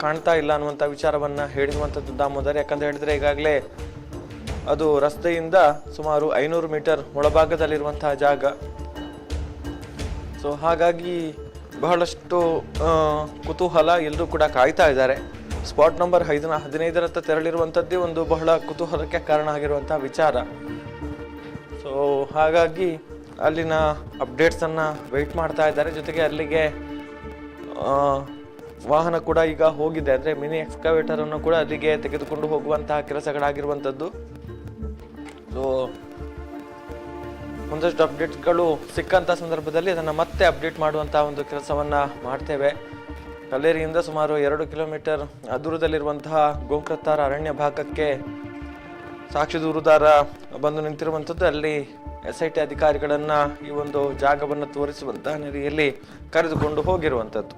ಕಾಣ್ತಾ ಇಲ್ಲ ಅನ್ನುವಂಥ ವಿಚಾರವನ್ನ ಹೇಳಿರುವಂಥದ್ದು ದಾಮೋದರ್. ಯಾಕಂತ ಹೇಳಿದ್ರೆ ಈಗಾಗಲೇ ಅದು ರಸ್ತೆಯಿಂದ ಸುಮಾರು 500 ಮೀಟರ್ ಒಳಭಾಗದಲ್ಲಿರುವಂತಹ ಜಾಗ. ಸೊ ಹಾಗಾಗಿ ಬಹಳಷ್ಟು ಕುತೂಹಲ, ಎಲ್ಲರೂ ಕೂಡ ಕಾಯ್ತಾ ಇದ್ದಾರೆ. ಸ್ಪಾಟ್ ನಂಬರ್ 15ರತ್ತ ತೆರಳಿರುವಂಥದ್ದೇ ಒಂದು ಬಹಳ ಕುತೂಹಲಕ್ಕೆ ಕಾರಣ ಆಗಿರುವಂತಹ ವಿಚಾರ. ಸೊ ಹಾಗಾಗಿ ಅಲ್ಲಿನ ಅಪ್ಡೇಟ್ಸನ್ನು ವೆಯ್ಟ್ ಮಾಡ್ತಾ ಇದ್ದಾರೆ. ಜೊತೆಗೆ ಅಲ್ಲಿಗೆ ವಾಹನ ಕೂಡ ಈಗ ಹೋಗಿದೆ, ಅಂದರೆ ಮಿನಿ ಎಕ್ಸ್ಕವೇಟರನ್ನು ಕೂಡ ಅಲ್ಲಿಗೆ ತೆಗೆದುಕೊಂಡು ಹೋಗುವಂತಹ ಕೆಲಸಗಳಾಗಿರುವಂಥದ್ದು. ಸೊ ಒಂದಷ್ಟು ಅಪ್ಡೇಟ್ಸ್ಗಳು ಸಿಕ್ಕಂಥ ಸಂದರ್ಭದಲ್ಲಿ ಅದನ್ನು ಮತ್ತೆ ಅಪ್ಡೇಟ್ ಮಾಡುವಂತಹ ಒಂದು ಕೆಲಸವನ್ನು ಮಾಡ್ತೇವೆ. ಕಲ್ಲೇರಿಯಿಂದ ಸುಮಾರು 2 ಕಿಲೋಮೀಟರ್ ದೂರದಲ್ಲಿರುವಂತಹ ಗೋಂಕ್ರತ್ತಾರ ಅರಣ್ಯ ಭಾಗಕ್ಕೆ ಸಾಕ್ಷಿ ದೂರುದಾರ ಬಂದು ನಿಂತಿರುವಂಥದ್ದು. ಅಲ್ಲಿ SIT ಅಧಿಕಾರಿಗಳನ್ನು ಈ ಒಂದು ಜಾಗವನ್ನು ತೋರಿಸುವಂತಹ ನೆಲೆಯಲ್ಲಿ ಕರೆದುಕೊಂಡು ಹೋಗಿರುವಂಥದ್ದು.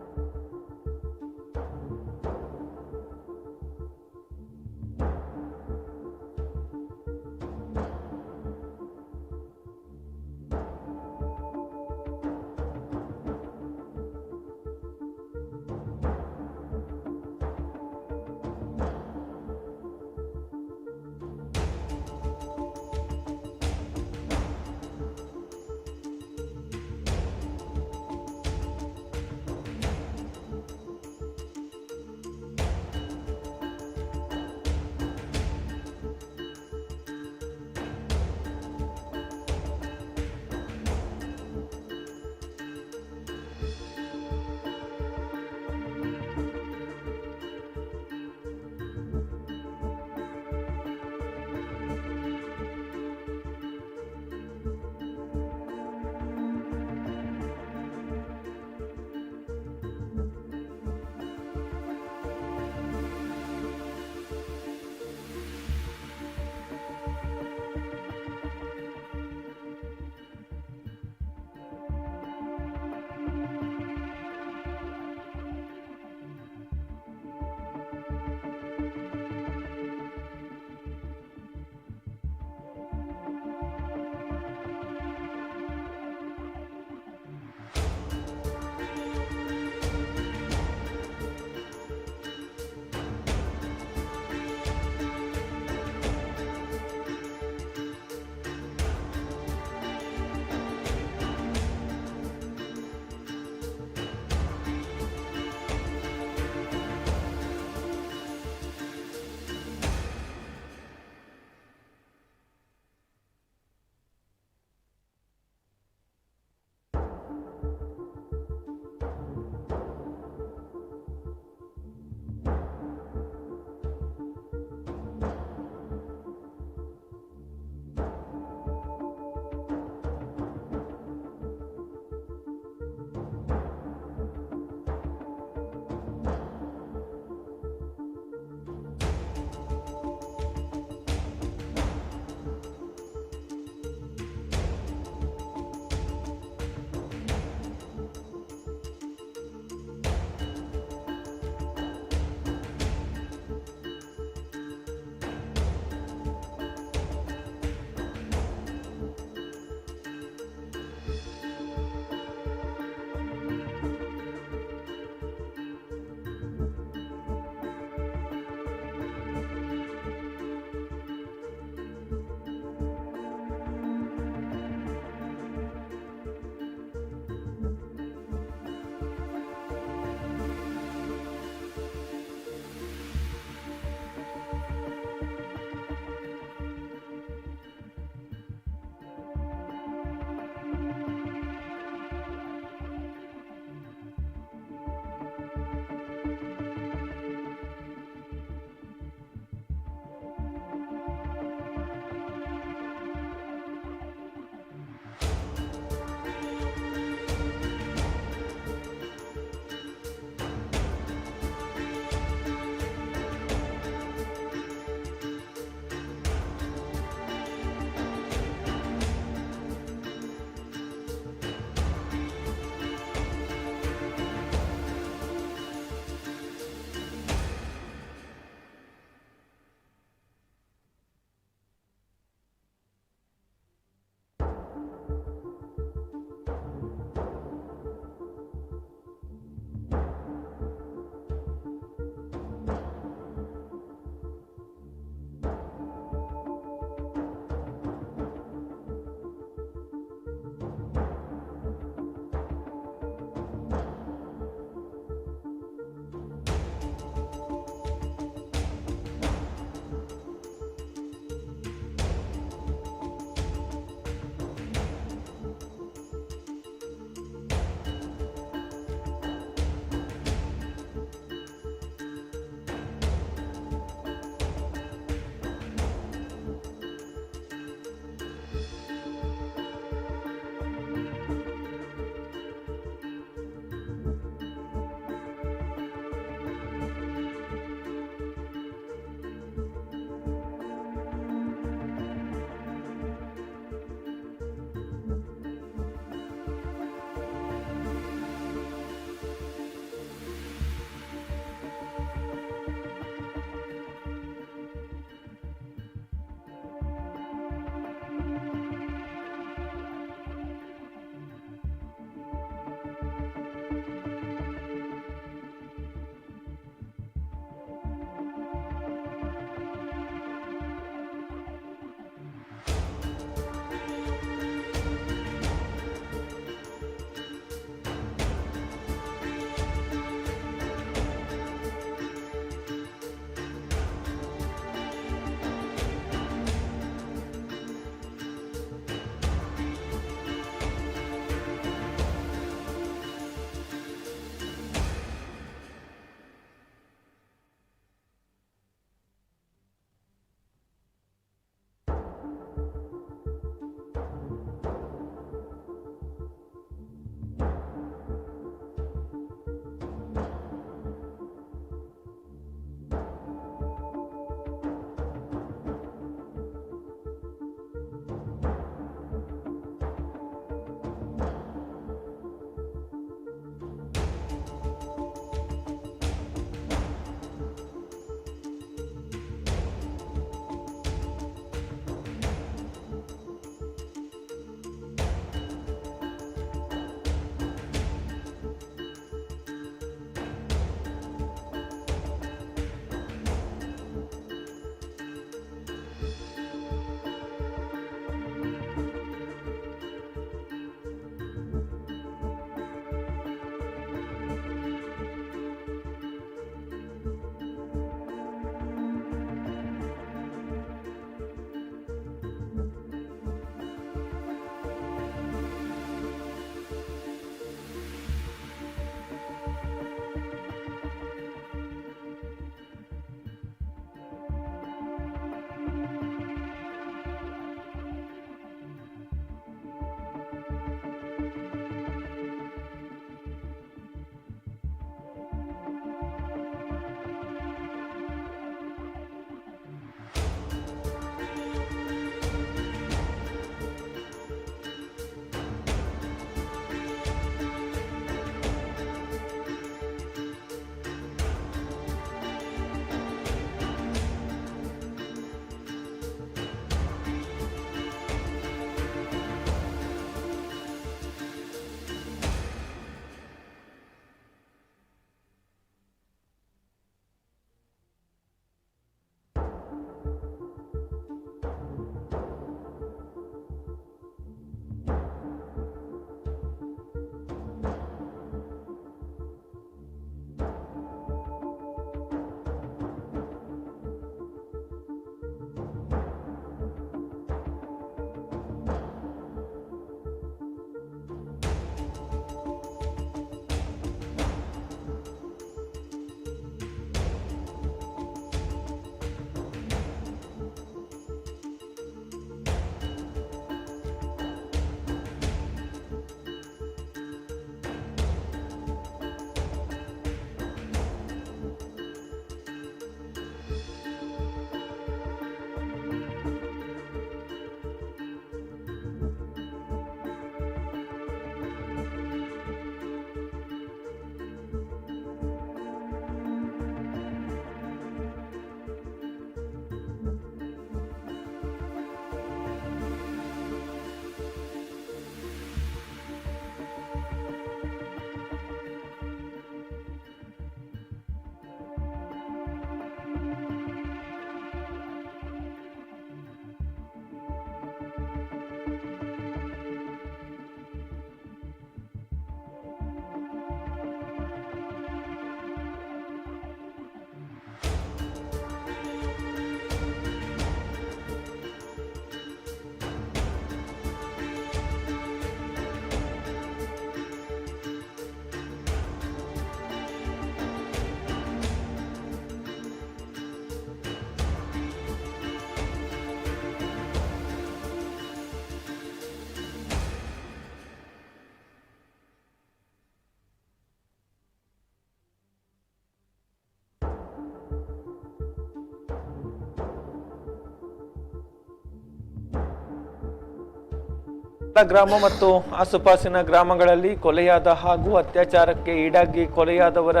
ಗ್ರಾಮ ಮತ್ತು ಆಸುಪಾಸಿನ ಗ್ರಾಮಗಳಲ್ಲಿ ಕೊಲೆಯಾದ ಹಾಗೂ ಅತ್ಯಾಚಾರಕ್ಕೆ ಈಡಾಗಿ ಕೊಲೆಯಾದವರ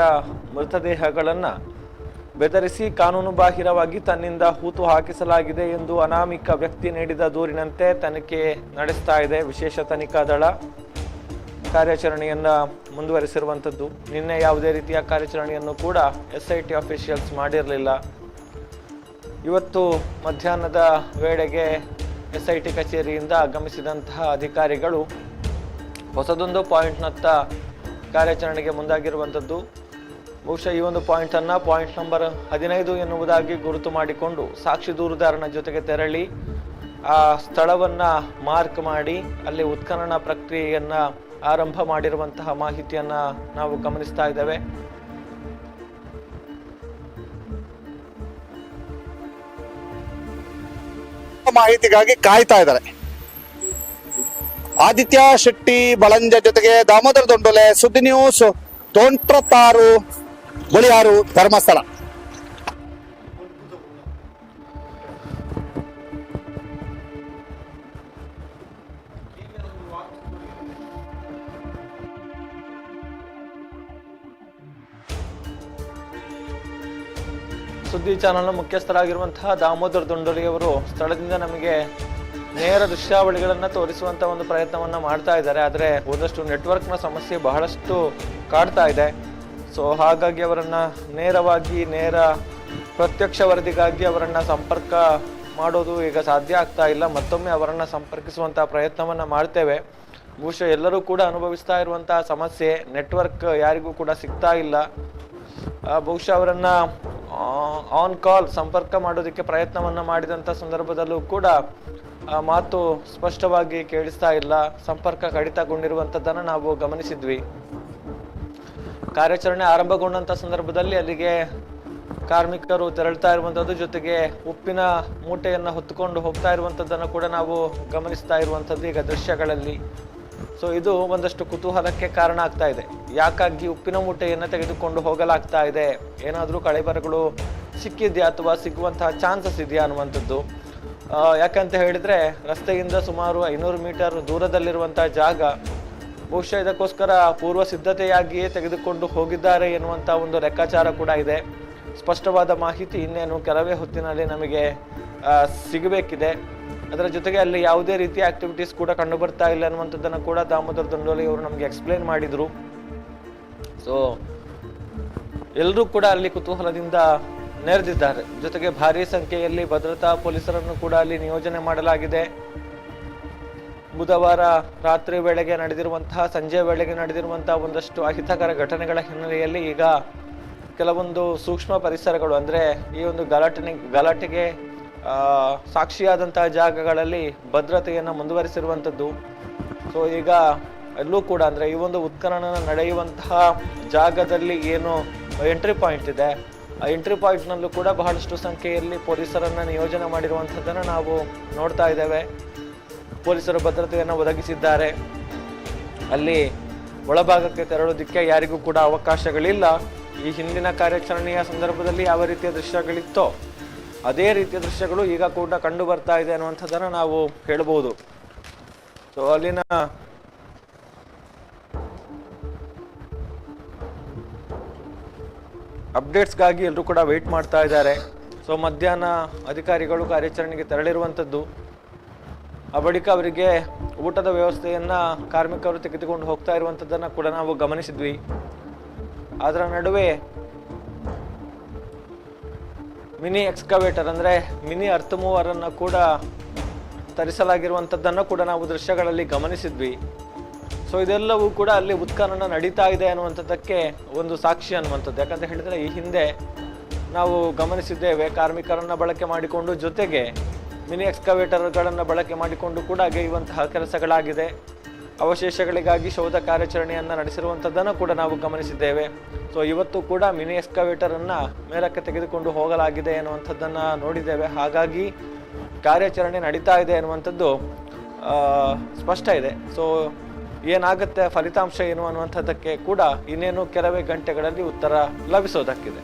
ಮೃತದೇಹಗಳನ್ನು ಬೆದರಿಸಿ ಕಾನೂನು ಬಾಹಿರವಾಗಿ ತನ್ನಿಂದ ಹೂತು ಹಾಕಿಸಲಾಗಿದೆ ಎಂದು ಅನಾಮಿಕ ವ್ಯಕ್ತಿ ನೀಡಿದ ದೂರಿನಂತೆ ತನಿಖೆ ನಡೆಸ್ತಾ ಇದೆ ವಿಶೇಷ ತನಿಖಾ ದಳ. ಕಾರ್ಯಾಚರಣೆಯನ್ನ ಮುಂದುವರಿಸಿರುವಂಥದ್ದು. ನಿನ್ನೆ ಯಾವುದೇ ರೀತಿಯ ಕಾರ್ಯಾಚರಣೆಯನ್ನು ಕೂಡ SIT ಅಫಿಷಿಯಲ್ಸ್ ಮಾಡಿರಲಿಲ್ಲ. ಇವತ್ತು ಮಧ್ಯಾಹ್ನದ ವೇಳೆಗೆ SIT ಕಚೇರಿಯಿಂದ ಆಗಮಿಸಿದಂತಹ ಅಧಿಕಾರಿಗಳು ಹೊಸದೊಂದು ಪಾಯಿಂಟ್ನತ್ತ ಕಾರ್ಯಾಚರಣೆಗೆ ಮುಂದಾಗಿರುವಂಥದ್ದು. ಬಹುಶಃ ಈ ಒಂದು ಪಾಯಿಂಟನ್ನು ಪಾಯಿಂಟ್ ನಂಬರ್ 15 ಎನ್ನುವುದಾಗಿ ಗುರುತು ಮಾಡಿಕೊಂಡು ಸಾಕ್ಷಿ ದೂರುದಾರನ ಜೊತೆಗೆ ತೆರಳಿ ಆ ಸ್ಥಳವನ್ನು ಮಾರ್ಕ್ ಮಾಡಿ ಅಲ್ಲಿ ಉತ್ಖನನ ಪ್ರಕ್ರಿಯೆಯನ್ನು ಆರಂಭ ಮಾಡಿರುವಂತಹ ಮಾಹಿತಿಯನ್ನು ನಾವು ಗಮನಿಸ್ತಾ ಇದ್ದೇವೆ. ಮಾಹಿತಿಗಾಗಿ ಕಾಯ್ತಾ ಇದ್ದಾರೆ. ಆದಿತ್ಯ ಶೆಟ್ಟಿ ಬಳಂಜ ಜೊತೆಗೆ ದಾಮೋದರ ದೊಂಡೋಲೆ, ಸುದ್ದಿ ನ್ಯೂಸ್, ತೋಂಟ್ರತಾರು, ಬಳಿಯಾರು, ಧರ್ಮಸ್ಥಳ. ಸುದ್ದಿ ಚಾನೆಲ್ನ ಮುಖ್ಯಸ್ಥರಾಗಿರುವಂತಹ ದಾಮೋದರ ದೊಂಡೋಲಿಯವರು ಸ್ಥಳದಿಂದ ನಮಗೆ ನೇರ ದೃಶ್ಯಾವಳಿಗಳನ್ನು ತೋರಿಸುವಂತ ಒಂದು ಪ್ರಯತ್ನವನ್ನ ಮಾಡ್ತಾ ಇದ್ದಾರೆ. ಆದರೆ ಒಂದಷ್ಟು ನೆಟ್ವರ್ಕ್ನ ಸಮಸ್ಯೆ ಬಹಳಷ್ಟು ಕಾಡ್ತಾ ಇದೆ. ಸೊ ಹಾಗಾಗಿ ಅವರನ್ನ ನೇರ ಪ್ರತ್ಯಕ್ಷ ವರದಿಗಾಗಿ ಅವರನ್ನ ಸಂಪರ್ಕ ಮಾಡೋದು ಈಗ ಸಾಧ್ಯ ಆಗ್ತಾ ಇಲ್ಲ. ಮತ್ತೊಮ್ಮೆ ಅವರನ್ನ ಸಂಪರ್ಕಿಸುವಂತಹ ಪ್ರಯತ್ನವನ್ನ ಮಾಡ್ತೇವೆ. ಬಹುಶಃ ಎಲ್ಲರೂ ಕೂಡ ಅನುಭವಿಸ್ತಾ ಇರುವಂತಹ ಸಮಸ್ಯೆ, ನೆಟ್ವರ್ಕ್ ಯಾರಿಗೂ ಕೂಡ ಸಿಗ್ತಾ ಇಲ್ಲ. ಬಹುಶಃ ಅವರನ್ನ ಆನ್ ಕಾಲ್ ಸಂಪರ್ಕ ಮಾಡೋದಕ್ಕೆ ಪ್ರಯತ್ನವನ್ನ ಮಾಡಿದಂಥ ಸಂದರ್ಭದಲ್ಲೂ ಕೂಡ ಮಾತು ಸ್ಪಷ್ಟವಾಗಿ ಕೇಳಿಸ್ತಾ ಇಲ್ಲ. ಸಂಪರ್ಕ ಕಡಿತಗೊಂಡಿರುವಂಥದ್ದನ್ನು ನಾವು ಗಮನಿಸಿದ್ವಿ. ಕಾರ್ಯಾಚರಣೆ ಆರಂಭಗೊಂಡಂಥ ಸಂದರ್ಭದಲ್ಲಿ ಅಲ್ಲಿಗೆ ಕಾರ್ಮಿಕರು ತೆರಳ್ತಾ ಇರುವಂಥದ್ದು, ಜೊತೆಗೆ ಉಪ್ಪಿನ ಮೂಟೆಯನ್ನು ಹೊತ್ತುಕೊಂಡು ಹೋಗ್ತಾ ಇರುವಂಥದ್ದನ್ನು ಕೂಡ ನಾವು ಗಮನಿಸ್ತಾ ಇರುವಂಥದ್ದು ಈಗ ದೃಶ್ಯಗಳಲ್ಲಿ. ಸೊ ಇದು ಒಂದಷ್ಟು ಕುತೂಹಲಕ್ಕೆ ಕಾರಣ ಆಗ್ತಾ ಇದೆ. ಯಾಕಾಗಿ ಉಪ್ಪಿನ ಮೂಟೆಯನ್ನು ತೆಗೆದುಕೊಂಡು ಹೋಗಲಾಗ್ತಾ ಇದೆ, ಏನಾದರೂ ಕಳೆಬರಗಳು ಸಿಕ್ಕಿದ್ಯಾ ಅಥವಾ ಸಿಗುವಂತಹ ಚಾನ್ಸಸ್ ಇದೆಯಾ ಅನ್ನುವಂಥದ್ದು. ಯಾಕಂತ ಹೇಳಿದ್ರೆ ರಸ್ತೆಯಿಂದ ಸುಮಾರು 500 ಮೀಟರ್ ದೂರದಲ್ಲಿರುವಂತಹ ಜಾಗ. ಬಹುಶಃ ಇದಕ್ಕೋಸ್ಕರ ಪೂರ್ವ ಸಿದ್ಧತೆಯಾಗಿಯೇ ತೆಗೆದುಕೊಂಡು ಹೋಗಿದ್ದಾರೆ ಎನ್ನುವಂಥ ಒಂದು ಲೆಕ್ಕಾಚಾರ ಕೂಡ ಇದೆ. ಸ್ಪಷ್ಟವಾದ ಮಾಹಿತಿ ಇನ್ನೇನು ಕೆಲವೇ ಹೊತ್ತಿನಲ್ಲಿ ನಮಗೆ ಸಿಗಬೇಕಿದೆ. ಅದರ ಜೊತೆಗೆ ಅಲ್ಲಿ ಯಾವುದೇ ರೀತಿಯ ಆಕ್ಟಿವಿಟೀಸ್ ಕೂಡ ಕಂಡು ಬರ್ತಾ ಇಲ್ಲ ಅನ್ನುವಂಥದ್ದನ್ನು ಕೂಡ ದಾಮೋದರ ದೊಂಡೋಲಿ ಅವರು ನಮಗೆ ಎಕ್ಸ್ಪ್ಲೇನ್ ಮಾಡಿದ್ರು. ಸೊ ಎಲ್ಲರೂ ಕೂಡ ಅಲ್ಲಿ ಕುತೂಹಲದಿಂದ ನೆರೆದಿದ್ದಾರೆ. ಜೊತೆಗೆ ಭಾರಿ ಸಂಖ್ಯೆಯಲ್ಲಿ ಭದ್ರತಾ ಪೊಲೀಸರನ್ನು ಕೂಡ ಅಲ್ಲಿ ನಿಯೋಜನೆ ಮಾಡಲಾಗಿದೆ. ಬುಧವಾರ ರಾತ್ರಿ ವೇಳೆಗೆ ನಡೆದಿರುವಂತಹ, ಸಂಜೆ ವೇಳೆಗೆ ನಡೆದಿರುವಂತಹ ಒಂದಷ್ಟು ಅಹಿತಕರ ಘಟನೆಗಳ ಹಿನ್ನೆಲೆಯಲ್ಲಿ ಈಗ ಕೆಲವೊಂದು ಸೂಕ್ಷ್ಮ ಪರಿಸರಗಳು, ಅಂದರೆ ಈ ಒಂದು ಗಲಾಟೆಗೆ ಸಾಕ್ಷಿಯಾದಂತಹ ಜಾಗಗಳಲ್ಲಿ ಭದ್ರತೆಯನ್ನು ಮುಂದುವರಿಸಿರುವಂಥದ್ದು. ಸೊ ಈಗ ಎಲ್ಲೂ ಕೂಡ ಅಂದರೆ ಈ ಒಂದು ಉತ್ಖನನ ನಡೆಯುವಂತಹ ಜಾಗದಲ್ಲಿ ಏನು ಎಂಟ್ರಿ ಪಾಯಿಂಟ್ ಇದೆ, ಆ ಎಂಟ್ರಿ ಪಾಯಿಂಟ್ನಲ್ಲೂ ಕೂಡ ಬಹಳಷ್ಟು ಸಂಖ್ಯೆಯಲ್ಲಿ ಪೊಲೀಸರನ್ನು ನಿಯೋಜನೆ ಮಾಡಿರುವಂಥದ್ದನ್ನು ನಾವು ನೋಡ್ತಾ ಇದ್ದೇವೆ. ಪೊಲೀಸರು ಭದ್ರತೆಯನ್ನು ಒದಗಿಸಿದ್ದಾರೆ. ಅಲ್ಲಿ ಒಳಭಾಗಕ್ಕೆ ತೆರಳೋದಕ್ಕೆ ಯಾರಿಗೂ ಕೂಡ ಅವಕಾಶಗಳಿಲ್ಲ. ಈ ಹಿಂದಿನ ಕಾರ್ಯಾಚರಣೆಯ ಸಂದರ್ಭದಲ್ಲಿ ಯಾವ ರೀತಿಯ ದೃಶ್ಯಗಳಿತ್ತೋ ಅದೇ ರೀತಿಯ ದೃಶ್ಯಗಳು ಈಗ ಕೂಡ ಕಂಡು ಬರ್ತಾ ಇದೆ ಅನ್ನುವಂಥದ್ದನ್ನು ನಾವು ಹೇಳ್ಬೋದು. ಸೊ ಅಲ್ಲಿನ ಅಪ್ಡೇಟ್ಸ್ಗಾಗಿ ಎಲ್ಲರೂ ಕೂಡ ವೆಯ್ಟ್ ಮಾಡ್ತಾ ಇದ್ದಾರೆ. ಸೊ ಮಧ್ಯಾಹ್ನ ಅಧಿಕಾರಿಗಳು ಕಾರ್ಯಾಚರಣೆಗೆ ತೆರಳಿರುವಂಥದ್ದು. ಆ ಬಳಿಕ ಅವರಿಗೆ ಊಟದ ವ್ಯವಸ್ಥೆಯನ್ನು ಕಾರ್ಮಿಕರು ತೆಗೆದುಕೊಂಡು ಹೋಗ್ತಾ ಇರುವಂಥದ್ದನ್ನು ಕೂಡ ನಾವು ಗಮನಿಸಿದ್ವಿ. ಅದರ ನಡುವೆ ಮಿನಿ ಎಕ್ಸ್ಕವೇಟರ್ ಅಂದರೆ ಮಿನಿ ಅರ್ತ್ ಮೂವರನ್ನು ಕೂಡ ತರಿಸಲಾಗಿರುವಂಥದ್ದನ್ನು ಕೂಡ ನಾವು ದೃಶ್ಯಗಳಲ್ಲಿ ಗಮನಿಸಿದ್ವಿ. ಸೊ ಇದೆಲ್ಲವೂ ಕೂಡ ಅಲ್ಲಿ ಉತ್ಖನನ ನಡೀತಾ ಇದೆ ಅನ್ನುವಂಥದ್ದಕ್ಕೆ ಒಂದು ಸಾಕ್ಷಿ ಅನ್ನುವಂಥದ್ದು. ಯಾಕಂತ ಹೇಳಿದರೆ ಈ ಹಿಂದೆ ನಾವು ಗಮನಿಸಿದ್ದೇವೆ, ಕಾರ್ಮಿಕರನ್ನು ಬಳಕೆ ಮಾಡಿಕೊಂಡು ಜೊತೆಗೆ ಮಿನಿ ಎಕ್ಸ್ಕವೇಟರ್ಗಳನ್ನು ಬಳಕೆ ಮಾಡಿಕೊಂಡು ಕೂಡ ಅಗೆಯುವಂತಹ ಕೆಲಸಗಳಾಗಿದೆ. ಅವಶೇಷಗಳಿಗಾಗಿ ಶೋಧ ಕಾರ್ಯಾಚರಣೆಯನ್ನು ನಡೆಸಿರುವಂಥದ್ದನ್ನು ಕೂಡ ನಾವು ಗಮನಿಸಿದ್ದೇವೆ. ಸೊ ಇವತ್ತು ಕೂಡ ಮಿನಿ ಎಕ್ಸ್ಕವೇಟರನ್ನು ಮೇಲಕ್ಕೆ ತೆಗೆದುಕೊಂಡು ಹೋಗಲಾಗಿದೆ ಅನ್ನುವಂಥದ್ದನ್ನು ನೋಡಿದ್ದೇವೆ. ಹಾಗಾಗಿ ಕಾರ್ಯಾಚರಣೆ ನಡೀತಾ ಇದೆ ಅನ್ನುವಂಥದ್ದು ಸ್ಪಷ್ಟ ಇದೆ. ಸೊ ಏನಾಗುತ್ತೆ, ಫಲಿತಾಂಶ ಏನು ಅನ್ನುವಂಥದ್ದಕ್ಕೆ ಕೂಡ ಇನ್ನೇನು ಕೆಲವೇ ಗಂಟೆಗಳಲ್ಲಿ ಉತ್ತರ ಲಭಿಸೋದಕ್ಕಿದೆ.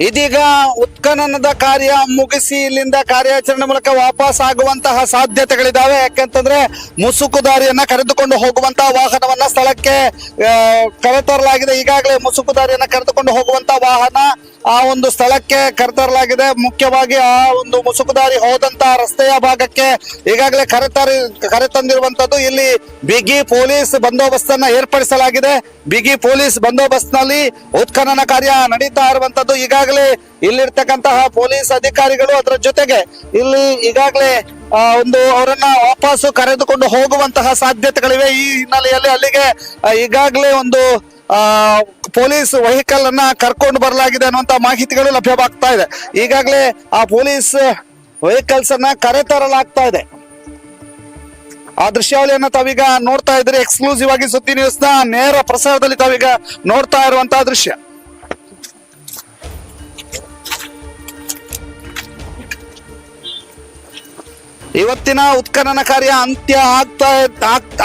ಇದೀಗ ಉತ್ಖನನದ ಕಾರ್ಯ ಮುಗಿಸಿ ಇಲ್ಲಿಂದ ಕಾರ್ಯಾಚರಣೆ ಮೂಲಕ ವಾಪಸ್ ಆಗುವಂತಹ ಸಾಧ್ಯತೆಗಳಿದಾವೆ. ಯಾಕೆಂತಂದ್ರೆ ಮುಸುಕುದಾರಿಯನ್ನ ಕರೆದುಕೊಂಡು ಹೋಗುವಂತಹ ವಾಹನವನ್ನ ಸ್ಥಳಕ್ಕೆ ಕರೆತರಲಾಗಿದೆ. ಈಗಾಗಲೇ ಮುಸುಕುದಾರಿಯನ್ನ ಕರೆದುಕೊಂಡು ಹೋಗುವಂತಹ ವಾಹನ ಆ ಒಂದು ಸ್ಥಳಕ್ಕೆ ಕರೆತರಲಾಗಿದೆ. ಮುಖ್ಯವಾಗಿ ಆ ಒಂದು ಮುಸುಕುದಾರಿ ಹೋದಂತಹ ರಸ್ತೆಯ ಭಾಗಕ್ಕೆ ಈಗಾಗಲೇ ಕರೆತಂದಿರುವಂತದ್ದು. ಇಲ್ಲಿ ಬಿಗಿ ಪೊಲೀಸ್ ಬಂದೋಬಸ್ತನ್ನ ಏರ್ಪಡಿಸಲಾಗಿದೆ. ಬಿಗಿ ಪೊಲೀಸ್ ಬಂದೋಬಸ್ತ್ ನಲ್ಲಿ ಉತ್ಖನನ ಕಾರ್ಯ ನಡೀತಾ ಇರುವಂತದ್ದು. ಈಗಾಗಲೇ ಇಲ್ಲಿರ್ತಕ್ಕಂತಹ ಪೊಲೀಸ್ ಅಧಿಕಾರಿಗಳು ಅದರ ಜೊತೆಗೆ ಇಲ್ಲಿ ಈಗಾಗಲೇ ಒಂದು ಅವರನ್ನ ವಾಪಸ್ಸು ಕರೆದುಕೊಂಡು ಹೋಗುವಂತಹ ಸಾಧ್ಯತೆಗಳಿವೆ. ಈ ಹಿನ್ನೆಲೆಯಲ್ಲಿ ಅಲ್ಲಿಗೆ ಈಗಾಗಲೇ ಒಂದು ಪೊಲೀಸ್ ವೆಹಿಕಲ್ ಅನ್ನ ಕರ್ಕೊಂಡು ಬರಲಾಗಿದೆ ಅನ್ನುವಂತ ಮಾಹಿತಿಗಳು ಲಭ್ಯವಾಗ್ತಾ ಇದೆ. ಈಗಾಗಲೇ ಆ ಪೊಲೀಸ್ ವೆಹಿಕಲ್ಸ್ ಅನ್ನ ಕರೆತರಲಾಗ್ತಾ ಇದೆ. ಆ ದೃಶ್ಯಾವಳಿಯನ್ನ ತಾವೀಗ ನೋಡ್ತಾ ಇದ್ರಿ. ಎಕ್ಸ್ಕ್ಲೂಸಿವ್ ಆಗಿ ಸುದ್ದಿ ನ್ಯೂಸ್ ನ ನೇರ ಪ್ರಸಾರದಲ್ಲಿ ತಾವೀಗ ನೋಡ್ತಾ ಇರುವಂತಹ ದೃಶ್ಯ. ಇವತ್ತಿನ ಉತ್ಖನನ ಕಾರ್ಯ ಅಂತ್ಯ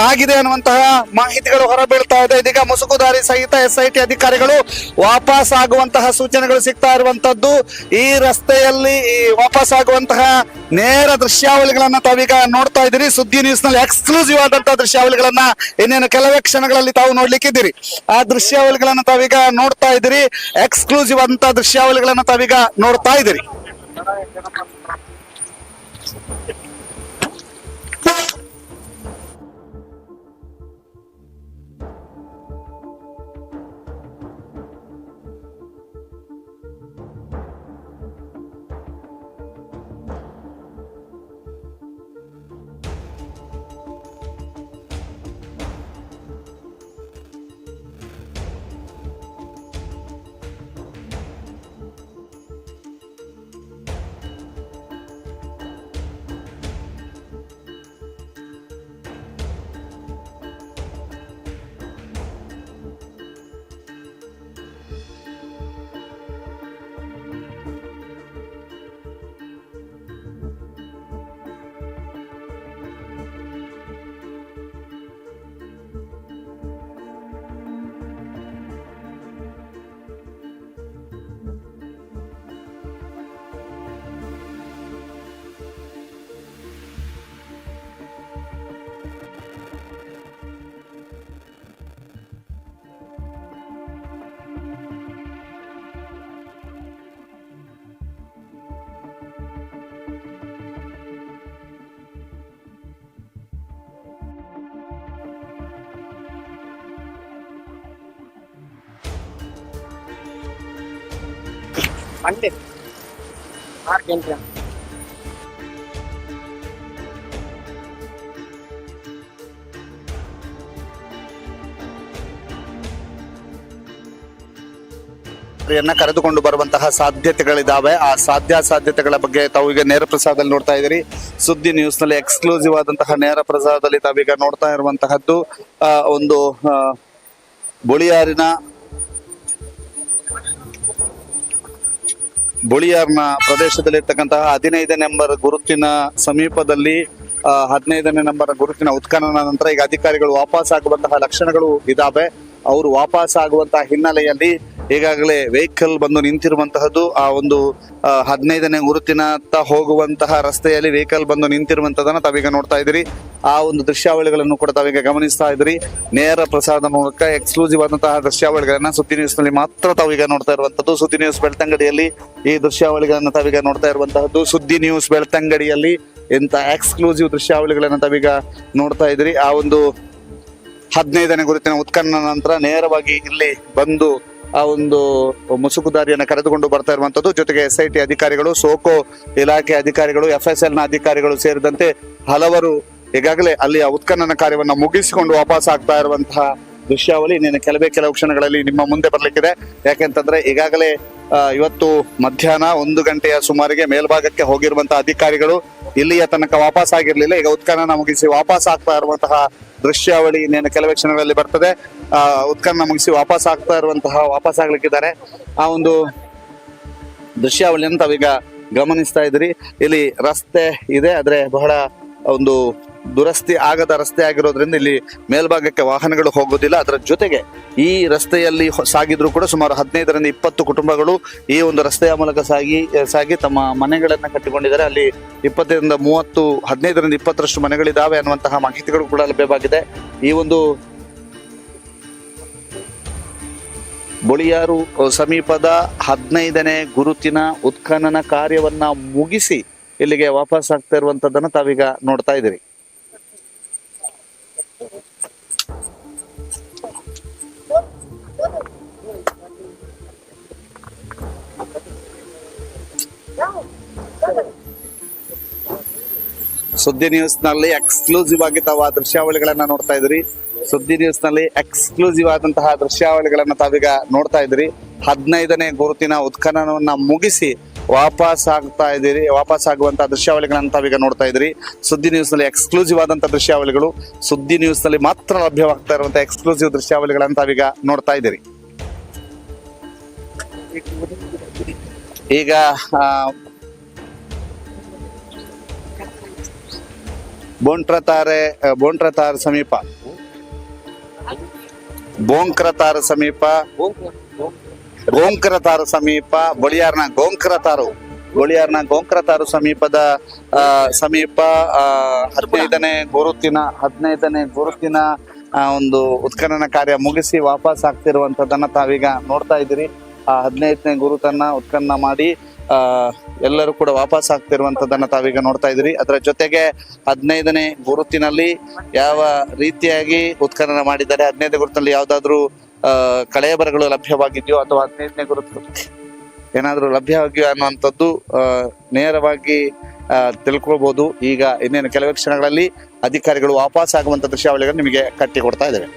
ಆಗಿದೆ ಅನ್ನುವಂತಹ ಮಾಹಿತಿಗಳು ಹೊರಬೀಳ್ತಾ ಇದೆ. ಇದೀಗ ಮುಸುಕುದಾರಿ ಸಹಿತ SIT ಅಧಿಕಾರಿಗಳು ವಾಪಸ್ ಆಗುವಂತಹ ಸೂಚನೆಗಳು ಸಿಗ್ತಾ ಇರುವಂತದ್ದು. ಈ ರಸ್ತೆಯಲ್ಲಿ ವಾಪಸ್ ಆಗುವಂತಹ ನೇರ ದೃಶ್ಯಾವಳಿಗಳನ್ನ ತಾವೀಗ ನೋಡ್ತಾ ಇದ್ದೀರಿ. ಸುದ್ದಿ ನ್ಯೂಸ್ ನಲ್ಲಿ ಎಕ್ಸ್ಕ್ಲೂಸಿವ್ ಆದಂತಹ ದೃಶ್ಯಾವಳಿಗಳನ್ನ ಇನ್ನೇನು ಕೆಲವೇ ಕ್ಷಣಗಳಲ್ಲಿ ತಾವು ನೋಡ್ಲಿಕ್ಕಿದ್ದೀರಿ. ಆ ದೃಶ್ಯಾವಳಿಗಳನ್ನ ತಾವೀಗ ನೋಡ್ತಾ ಇದ್ದೀರಿ. ಎಕ್ಸ್ಕ್ಲೂಸಿವ್ ಆದಂತಹ ದೃಶ್ಯಾವಳಿಗಳನ್ನ ತಾವೀಗ ನೋಡ್ತಾ ಇದ್ದೀರಿ. Monday. 6 ಗಂಟೆ. ಕರೆದುಕೊಂಡು ಬರುವಂತಹ ಸಾಧ್ಯತೆಗಳಿದಾವೆ. ಆ ಸಾಧ್ಯತೆಗಳ ಬಗ್ಗೆ ತಾವೀಗ ನೇರ ಪ್ರಸಾರದಲ್ಲಿ ನೋಡ್ತಾ ಇದ್ದೀರಿ. ಸುದ್ದಿ ನ್ಯೂಸ್ ನಲ್ಲಿ ಎಕ್ಸ್ಕ್ಲೂಸಿವ್ ಆದಂತಹ ನೇರ ಪ್ರಸಾರದಲ್ಲಿ ತಾವೀಗ ನೋಡ್ತಾ ಇರುವಂತಹದ್ದು ಒಂದು ಬುಳಿಯಾರ್ನ ಪ್ರದೇಶದಲ್ಲಿರ್ತಕ್ಕಂತಹ 15ನೇ ನಂಬರ್ ಗುರುತಿನ ಸಮೀಪದಲ್ಲಿ 15ನೇ ನಂಬರ್ ಗುರುತಿನ ಉತ್ಖನನ ನಂತರ ಈಗ ಅಧಿಕಾರಿಗಳು ವಾಪಸ್ ಆಗುವಂತಹ ಲಕ್ಷಣಗಳು ಇದಾವೆ. ಅವರು ವಾಪಸ್ ಆಗುವಂತಹ ಹಿನ್ನೆಲೆಯಲ್ಲಿ ಈಗಾಗಲೇ ವೆಹಿಕಲ್ ಬಂದು ನಿಂತಿರುವಂತಹದ್ದು. ಆ ಒಂದು 15ನೇ ಗುರುತಿನತ್ತ ಹೋಗುವಂತಹ ರಸ್ತೆಯಲ್ಲಿ ವೆಹಿಕಲ್ ಬಂದು ನಿಂತಿರುವಂತದನ್ನ ತಾವೀಗ ನೋಡ್ತಾ ಇದ್ದೀರಿ. ಆ ಒಂದು ದೃಶ್ಯಾವಳಿಗಳನ್ನು ಕೂಡ ತಾವೀಗ ಗಮನಿಸ್ತಾ ಇದ್ದೀರಿ. ನೇರ ಪ್ರಸಾರದ ಮೂಲಕ ಎಕ್ಸ್ಕ್ಲೂಸಿವ್ ಆದಂತಹ ದೃಶ್ಯಾವಳಿಗಳನ್ನ ಸುದ್ದಿ ನ್ಯೂಸ್ ನಲ್ಲಿ ಮಾತ್ರ ತಾವೀಗ ನೋಡ್ತಾ ಇರುವಂತದ್ದು. ಸುದ್ದಿ ನ್ಯೂಸ್ ಬೆಳ್ತಂಗಡಿಯಲ್ಲಿ ಈ ದೃಶ್ಯಾವಳಿಗಳನ್ನ ತಾವೀಗ ನೋಡ್ತಾ ಇರುವಂತಹದ್ದು. ಸುದ್ದಿ ನ್ಯೂಸ್ ಬೆಳ್ತಂಗಡಿಯಲ್ಲಿ ಇಂಥ ಎಕ್ಸ್ಕ್ಲೂಸಿವ್ ದೃಶ್ಯಾವಳಿಗಳನ್ನ ತಾವೀಗ ನೋಡ್ತಾ ಇದ್ದೀರಿ. ಆ ಒಂದು 15ನೇ ಗುರುತಿನ ಉತ್ಖನನ ನಂತರ ನೇರವಾಗಿ ಇಲ್ಲಿ ಬಂದು ಆ ಒಂದು ಮುಸುಕುದಾರಿಯನ್ನು ಕರೆದುಕೊಂಡು ಬರ್ತಾ ಇರುವಂತದ್ದು. ಜೊತೆಗೆ SIT ಅಧಿಕಾರಿಗಳು, ಸೋಕೋ ಇಲಾಖೆ ಅಧಿಕಾರಿಗಳು, FSL ನ ಅಧಿಕಾರಿಗಳು ಸೇರಿದಂತೆ ಹಲವರು ಈಗಾಗಲೇ ಅಲ್ಲಿಯ ಉತ್ಖನನ ಕಾರ್ಯವನ್ನು ಮುಗಿಸಿಕೊಂಡು ವಾಪಸ್ ಆಗ್ತಾ ಇರುವಂತಹ ದೃಶ್ಯಾವಳಿ ಇನ್ನೇನು ಕೆಲವು ಕ್ಷಣಗಳಲ್ಲಿ ನಿಮ್ಮ ಮುಂದೆ ಬರ್ಲಿಕ್ಕಿದೆ. ಯಾಕೆಂತಂದ್ರೆ ಈಗಾಗಲೇ ಇವತ್ತು ಮಧ್ಯಾಹ್ನ 1 ಗಂಟೆಯ ಸುಮಾರಿಗೆ ಮೇಲ್ಭಾಗಕ್ಕೆ ಹೋಗಿರುವಂತಹ ಅಧಿಕಾರಿಗಳು ಇಲ್ಲಿಯ ತನಕ ವಾಪಸ್ ಆಗಿರ್ಲಿಲ್ಲ. ಈಗ ಉತ್ಖನನ ಮುಗಿಸಿ ವಾಪಸ್ ಆಗ್ತಾ ಇರುವಂತಹ ದೃಶ್ಯಾವಳಿ ಇನ್ನೇನು ಕೆಲವೇ ಕ್ಷಣಗಳಲ್ಲಿ ಬರ್ತದೆ. ಉತ್ಖನನ ಮುಗಿಸಿ ವಾಪಸ್ ಆಗ್ಲಿಕ್ಕಿದ್ದಾರೆ. ಆ ಒಂದು ದೃಶ್ಯಾವಳಿಯನ್ನು ತಾವೀಗ ಗಮನಿಸ್ತಾ ಇದ್ರಿ. ಇಲ್ಲಿ ರಸ್ತೆ ಇದೆ, ಆದ್ರೆ ಬಹಳ ಒಂದು ದುರಸ್ತಿ ಆಗದ ರಸ್ತೆ ಆಗಿರೋದ್ರಿಂದ ಇಲ್ಲಿ ಮೇಲ್ಭಾಗಕ್ಕೆ ವಾಹನಗಳು ಹೋಗೋದಿಲ್ಲ. ಅದರ ಜೊತೆಗೆ ಈ ರಸ್ತೆಯಲ್ಲಿ ಸಾಗಿದ್ರು ಕೂಡ ಸುಮಾರು 15ರಿಂದ 20 ಕುಟುಂಬಗಳು ಈ ಒಂದು ರಸ್ತೆಯ ಮೂಲಕ ಸಾಗಿ ತಮ್ಮ ಮನೆಗಳನ್ನ ಕಟ್ಟಿಕೊಂಡಿದ್ದಾರೆ. ಅಲ್ಲಿ 20ರಿಂದ 30, 15ರಿಂದ 20ರಷ್ಟು ಮನೆಗಳಿದಾವೆ ಅನ್ನುವಂತಹ ಮಾಹಿತಿಗಳು ಕೂಡ ಲಭ್ಯವಾಗಿದೆ. ಈ ಒಂದು ಬೊಳಿಯಾರು ಸಮೀಪದ 15ನೇ ಗುರುತಿನ ಉತ್ಖನನ ಕಾರ್ಯವನ್ನ ಮುಗಿಸಿ ಇಲ್ಲಿಗೆ ವಾಪಸ್ ಆಗ್ತಾ ಇರುವಂತದ್ದನ್ನ ತಾವೀಗ ನೋಡ್ತಾ ಇದ್ದೀರಿ. ಸುದ್ದಿ ನ್ಯೂಸ್ ನಲ್ಲಿ ಎಕ್ಸ್ಕ್ಲೂಸಿವ್ ಆಗಿ ತಾವು ಆ ದೃಶ್ಯಾವಳಿಗಳನ್ನ ನೋಡ್ತಾ ಇದ್ರಿ. ಸುದ್ದಿ ನ್ಯೂಸ್ ನಲ್ಲಿ ಎಕ್ಸ್ಕ್ಲೂಸಿವ್ ಆದಂತಹ ದೃಶ್ಯಾವಳಿಗಳನ್ನ ತಾವೀಗ ನೋಡ್ತಾ ಇದ್ರಿ. 15ನೇ ಗುರುತಿನ ಉತ್ಖನನವನ್ನ ಮುಗಿಸಿ ವಾಪಸ್ ಆಗುವಂತಹ ದೃಶ್ಯಾವಳಿಗಳನ್ನ ತಾವೀಗ ನೋಡ್ತಾ ಇದ್ರಿ. ಸುದ್ದಿ ನ್ಯೂಸ್ ನಲ್ಲಿ ಎಕ್ಸ್ಕ್ಲೂಸಿವ್ ಆದಂತಹ ದೃಶ್ಯಾವಳಿಗಳು, ಸುದ್ದಿ ನ್ಯೂಸ್ ನಲ್ಲಿ ಮಾತ್ರ ಲಭ್ಯವಾಗ್ತಾ ಇರುವಂತಹ ಎಕ್ಸ್ಕ್ಲೂಸಿವ್ ದೃಶ್ಯಾವಳಿಗಳನ್ನ ತಾವೀಗ ನೋಡ್ತಾ ಇದ್ದೀರಿ. ಈಗ ಬೋಂಟ್ರತಾರ್ ಸಮೀಪ ಗೋಂಕರತಾರು ಸಮೀಪ ಬೊಳಿಯಾರ್ನ ಗೋಂಕರತಾರು ಸಮೀಪ 15ನೇ ಗುರುತಿನ ಒಂದು ಉತ್ಖನನ ಕಾರ್ಯ ಮುಗಿಸಿ ವಾಪಸ್ ಆಗ್ತಿರುವಂತದನ್ನ ತಾವೀಗ ನೋಡ್ತಾ ಇದ್ದೀರಿ. ಆ 15ನೇ ಗುರುತನ್ನ ಉತ್ಖನನ ಮಾಡಿ ಎಲ್ಲರೂ ಕೂಡ ವಾಪಸ್ ಆಗ್ತಿರುವಂತದನ್ನ ತಾವೀಗ ನೋಡ್ತಾ ಇದ್ದೀರಿ. ಅದರ ಜೊತೆಗೆ 15ನೇ ಗುರುತಿನಲ್ಲಿ ಯಾವ ರೀತಿಯಾಗಿ ಉತ್ಖನನ ಮಾಡಿದ್ದಾರೆ, 15ನೇ ಗುರುತಿನಲ್ಲಿ ಯಾವ್ದಾದ್ರು ಕಳೆಬರಗಳು ಲಭ್ಯವಾಗಿದೆಯೋ ಅಥವಾ 15ನೇ ಗುರುತು ಏನಾದ್ರೂ ಲಭ್ಯವಾಗಿಯೋ ಅನ್ನುವಂಥದ್ದು ನೇರವಾಗಿ ತಿಳ್ಕೊಳ್ಬಹುದು. ಈಗ ಇನ್ನೇನು ಕೆಲವೇ ಕ್ಷಣಗಳಲ್ಲಿ ಅಧಿಕಾರಿಗಳು ವಾಪಸ್ ಆಗುವಂತ ದೃಶ್ಯಾವಳಿಗಳು ನಿಮಗೆ ಕಟ್ಟಿ ಕೊಡ್ತಾ ಇದ್ದೇವೆ.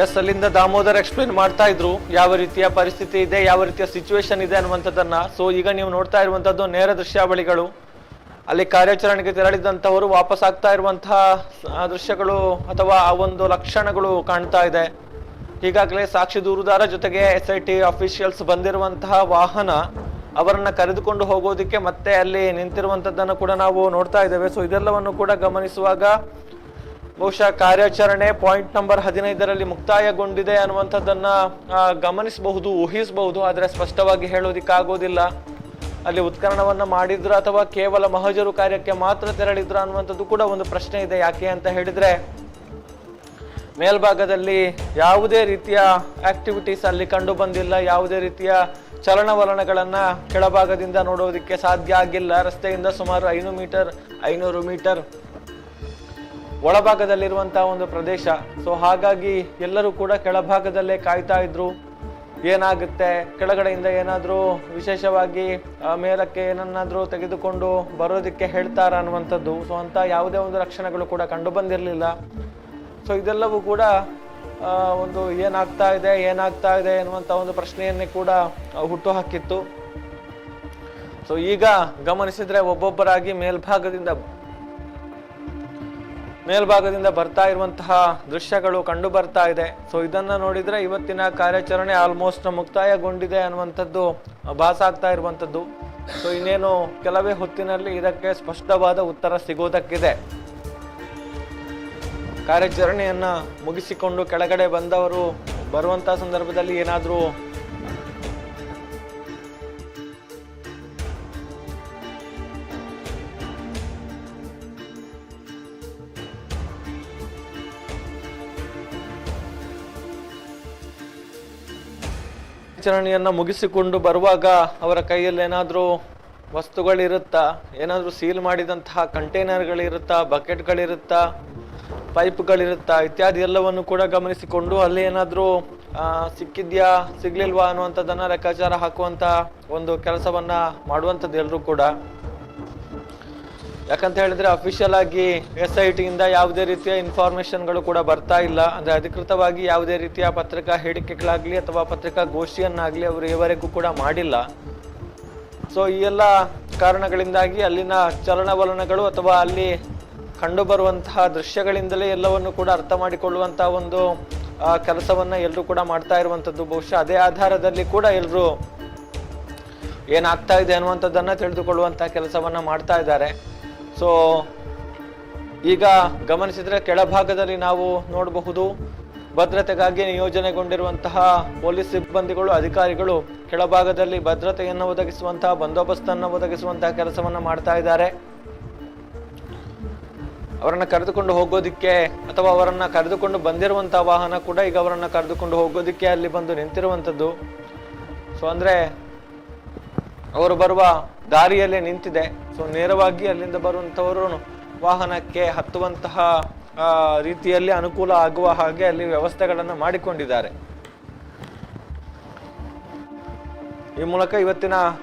ಎಸ್, ಅಲ್ಲಿಂದ ದಾಮೋದರ್ ಎಕ್ಸ್ಪ್ಲೇನ್ ಮಾಡ್ತಾ ಇದ್ರು ಯಾವ ರೀತಿಯ ಪರಿಸ್ಥಿತಿ ಇದೆ, ಯಾವ ರೀತಿಯ ಸಿಚುವೇಶನ್ ಇದೆ ಅನ್ನುವಂಥದ್ದನ್ನ. ಸೊ ಈಗ ನೀವು ನೋಡ್ತಾ ಇರುವಂತದ್ದು ನೇರ ದೃಶ್ಯಾವಳಿಗಳು. ಅಲ್ಲಿ ಕಾರ್ಯಾಚರಣೆಗೆ ತೆರಳಿದಂತವರು ವಾಪಸ್ ಆಗ್ತಾ ಇರುವಂತಹ ದೃಶ್ಯಗಳು ಅಥವಾ ಆ ಒಂದು ಲಕ್ಷಣಗಳು ಕಾಣ್ತಾ ಇದೆ. ಈಗಾಗಲೇ ಸಾಕ್ಷಿ ದೂರುದಾರ ಜೊತೆಗೆ SIT ಅಫಿಷಿಯಲ್ಸ್ ಬಂದಿರುವಂತಹ ವಾಹನ ಅವರನ್ನ ಕರೆದುಕೊಂಡು ಹೋಗೋದಿಕ್ಕೆ ಮತ್ತೆ ಅಲ್ಲಿ ನಿಂತಿರುವಂತದ್ದನ್ನು ಕೂಡ ನಾವು ನೋಡ್ತಾ ಇದ್ದೇವೆ. ಸೊ ಇದೆಲ್ಲವನ್ನು ಕೂಡ ಗಮನಿಸುವಾಗ ಬಹುಶಃ ಕಾರ್ಯಾಚರಣೆ ಪಾಯಿಂಟ್ ನಂಬರ್ 15ರಲ್ಲಿ ಮುಕ್ತಾಯಗೊಂಡಿದೆ ಅನ್ನುವಂಥದ್ದನ್ನ ಗಮನಿಸಬಹುದು, ಊಹಿಸಬಹುದು. ಆದರೆ ಸ್ಪಷ್ಟವಾಗಿ ಹೇಳೋದಿಕ್ಕಾಗೋದಿಲ್ಲ. ಅಲ್ಲಿ ಉತ್ಖನನವನ್ನ ಮಾಡಿದ್ರ ಅಥವಾ ಕೇವಲ ಮಹಜರು ಕಾರ್ಯಕ್ಕೆ ಮಾತ್ರ ತೆರಳಿದ್ರ ಅನ್ನುವಂಥದ್ದು ಕೂಡ ಒಂದು ಪ್ರಶ್ನೆ ಇದೆ. ಯಾಕೆ ಅಂತ ಹೇಳಿದ್ರೆ ಮೇಲ್ಭಾಗದಲ್ಲಿ ಯಾವುದೇ ರೀತಿಯ ಆಕ್ಟಿವಿಟೀಸ್ ಅಲ್ಲಿ ಕಂಡು ಬಂದಿಲ್ಲ, ಯಾವುದೇ ರೀತಿಯ ಚಲನವಲನಗಳನ್ನ ಕೆಳಭಾಗದಿಂದ ನೋಡೋದಕ್ಕೆ ಸಾಧ್ಯ ಆಗಿಲ್ಲ. ರಸ್ತೆಯಿಂದ ಸುಮಾರು 500 ಮೀಟರ್ ಒಳಭಾಗದಲ್ಲಿರುವಂತಹ ಒಂದು ಪ್ರದೇಶ. ಸೊ ಹಾಗಾಗಿ ಎಲ್ಲರೂ ಕೂಡ ಕೆಳಭಾಗದಲ್ಲೇ ಕಾಯ್ತಾ ಇದ್ರು, ಏನಾಗುತ್ತೆ, ಕೆಳಗಡೆಯಿಂದ ಏನಾದ್ರೂ ವಿಶೇಷವಾಗಿ ಮೇಲಕ್ಕೆ ಏನನ್ನಾದ್ರೂ ತೆಗೆದುಕೊಂಡು ಬರೋದಕ್ಕೆ ಹೇಳ್ತಾರ ಅನ್ನುವಂಥದ್ದು. ಸೊ ಅಂತ ಯಾವುದೇ ಒಂದು ಲಕ್ಷಣಗಳು ಕೂಡ ಕಂಡು ಬಂದಿರಲಿಲ್ಲ. ಸೊ ಇದೆಲ್ಲವೂ ಕೂಡ ಒಂದು ಏನಾಗ್ತಾ ಇದೆ ಅನ್ನುವಂಥ ಒಂದು ಪ್ರಶ್ನೆಯನ್ನೇ ಕೂಡ ಹುಟ್ಟು ಹಾಕಿತ್ತು. ಸೊ ಈಗ ಗಮನಿಸಿದ್ರೆ ಒಬ್ಬೊಬ್ಬರಾಗಿ ಮೇಲ್ಭಾಗದಿಂದ ಬರ್ತಾ ಇರುವಂತಹ ದೃಶ್ಯಗಳು ಕಂಡು ಬರ್ತಾ ಇದೆ. ಸೊ ಇದನ್ನ ನೋಡಿದ್ರೆ ಇವತ್ತಿನ ಕಾರ್ಯಾಚರಣೆ ಆಲ್ಮೋಸ್ಟ್ ಮುಕ್ತಾಯಗೊಂಡಿದೆ ಅನ್ನುವಂಥದ್ದು ಭಾಸ ಆಗ್ತಾ ಇರುವಂಥದ್ದು. ಸೊ ಇನ್ನೇನು ಕೆಲವೇ ಹೊತ್ತಿನಲ್ಲಿ ಇದಕ್ಕೆ ಸ್ಪಷ್ಟವಾದ ಉತ್ತರ ಸಿಗೋದಕ್ಕಿದೆ. ಕಾರ್ಯಾಚರಣೆಯನ್ನ ಮುಗಿಸಿಕೊಂಡು ಕೆಳಗಡೆ ಬಂದವರು ಬರುವಂತಹ ಸಂದರ್ಭದಲ್ಲಿ ಏನಾದರೂ ಕಾರ್ಯಾಚರಣೆಯನ್ನ ಮುಗಿಸಿಕೊಂಡು ಬರುವಾಗ ಅವರ ಕೈಯಲ್ಲಿ ಏನಾದರೂ ವಸ್ತುಗಳಿರುತ್ತಾ, ಏನಾದರೂ ಸೀಲ್ ಮಾಡಿದಂತಹ ಕಂಟೈನರ್ಗಳಿರುತ್ತಾ, ಬಕೆಟ್ಗಳಿರುತ್ತಾ, ಪೈಪ್ಗಳಿರುತ್ತಾ ಇತ್ಯಾದಿ ಎಲ್ಲವನ್ನು ಕೂಡ ಗಮನಿಸಿಕೊಂಡು ಅಲ್ಲಿ ಏನಾದರೂ ಸಿಕ್ಕಿದ್ಯಾ ಸಿಗ್ಲಿಲ್ವಾ ಅನ್ನುವಂಥದ್ದನ್ನ ಲೆಕ್ಕಾಚಾರ ಹಾಕುವಂತ ಒಂದು ಕೆಲಸವನ್ನ ಮಾಡುವಂಥದ್ದು ಎಲ್ಲರೂ ಕೂಡ. ಯಾಕಂತ ಹೇಳಿದ್ರೆ ಅಫಿಷಿಯಲ್ ಆಗಿ SIT ಇಂದ ಯಾವುದೇ ರೀತಿಯ ಇನ್ಫಾರ್ಮೇಶನ್ಗಳು ಕೂಡ ಬರ್ತಾ ಇಲ್ಲ. ಅಂದ್ರೆ ಅಧಿಕೃತವಾಗಿ ಯಾವುದೇ ರೀತಿಯ ಪತ್ರಿಕಾ ಹೇಳಿಕೆಗಳಾಗ್ಲಿ ಅಥವಾ ಪತ್ರಿಕಾಗೋಷ್ಠಿಯನ್ನಾಗ್ಲಿ ಅವರು ಈವರೆಗೂ ಕೂಡ ಮಾಡಿಲ್ಲ. ಸೊ ಈ ಎಲ್ಲ ಕಾರಣಗಳಿಂದಾಗಿ ಅಲ್ಲಿನ ಚಲನವಲನಗಳು ಅಥವಾ ಅಲ್ಲಿ ಕಂಡು ಬರುವಂತಹ ದೃಶ್ಯಗಳಿಂದಲೇ ಎಲ್ಲವನ್ನು ಕೂಡ ಅರ್ಥ ಮಾಡಿಕೊಳ್ಳುವಂತಹ ಒಂದು ಕೆಲಸವನ್ನ ಎಲ್ಲರೂ ಕೂಡ ಮಾಡ್ತಾ ಇರುವಂತದ್ದು. ಬಹುಶಃ ಅದೇ ಆಧಾರದಲ್ಲಿ ಕೂಡ ಎಲ್ಲರೂ ಏನಾಗ್ತಾ ಇದೆ ಅನ್ನುವಂಥದ್ದನ್ನ ತಿಳಿದುಕೊಳ್ಳುವಂತಹ ಕೆಲಸವನ್ನ ಮಾಡ್ತಾ ಇದ್ದಾರೆ. ಸೊ ಈಗ ಗಮನಿಸಿದ್ರೆ ಕೆಳಭಾಗದಲ್ಲಿ ನಾವು ನೋಡಬಹುದು, ಭದ್ರತೆಗಾಗಿ ನಿಯೋಜನೆಗೊಂಡಿರುವಂತಹ ಪೊಲೀಸ್ ಸಿಬ್ಬಂದಿಗಳು, ಅಧಿಕಾರಿಗಳು ಕೆಳಭಾಗದಲ್ಲಿ ಭದ್ರತೆಯನ್ನು ಒದಗಿಸುವಂತಹ, ಬಂದೋಬಸ್ತನ್ನು ಒದಗಿಸುವಂತಹ ಕೆಲಸವನ್ನ ಮಾಡ್ತಾ ಇದ್ದಾರೆ. ಅವರನ್ನ ಕರೆದುಕೊಂಡು ಹೋಗೋದಿಕ್ಕೆ ಅಥವಾ ಅವರನ್ನ ಕರೆದುಕೊಂಡು ಬಂದಿರುವಂತಹ ವಾಹನ ಕೂಡ ಈಗ ಅವರನ್ನ ಕರೆದುಕೊಂಡು ಹೋಗೋದಿಕ್ಕೆ ಅಲ್ಲಿ ಬಂದು ನಿಂತಿರುವಂಥದ್ದು. ಸೊ ಅಂದ್ರೆ ಅವರು ಬರುವ ದಾರಿಯಲ್ಲೇ ನಿಂತಿದೆ. ಸೊ ನೇರವಾಗಿ ಅಲ್ಲಿಂದ ಬರುವಂತವರು ವಾಹನಕ್ಕೆ ಹತ್ತುವಂತಹ ರೀತಿಯಲ್ಲಿ ಅನುಕೂಲ ಆಗುವ ಹಾಗೆ ಅಲ್ಲಿ ವ್ಯವಸ್ಥೆಗಳನ್ನು ಮಾಡಿಕೊಂಡಿದ್ದಾರೆ. ಈ ಮೂಲಕ ಇವತ್ತಿನ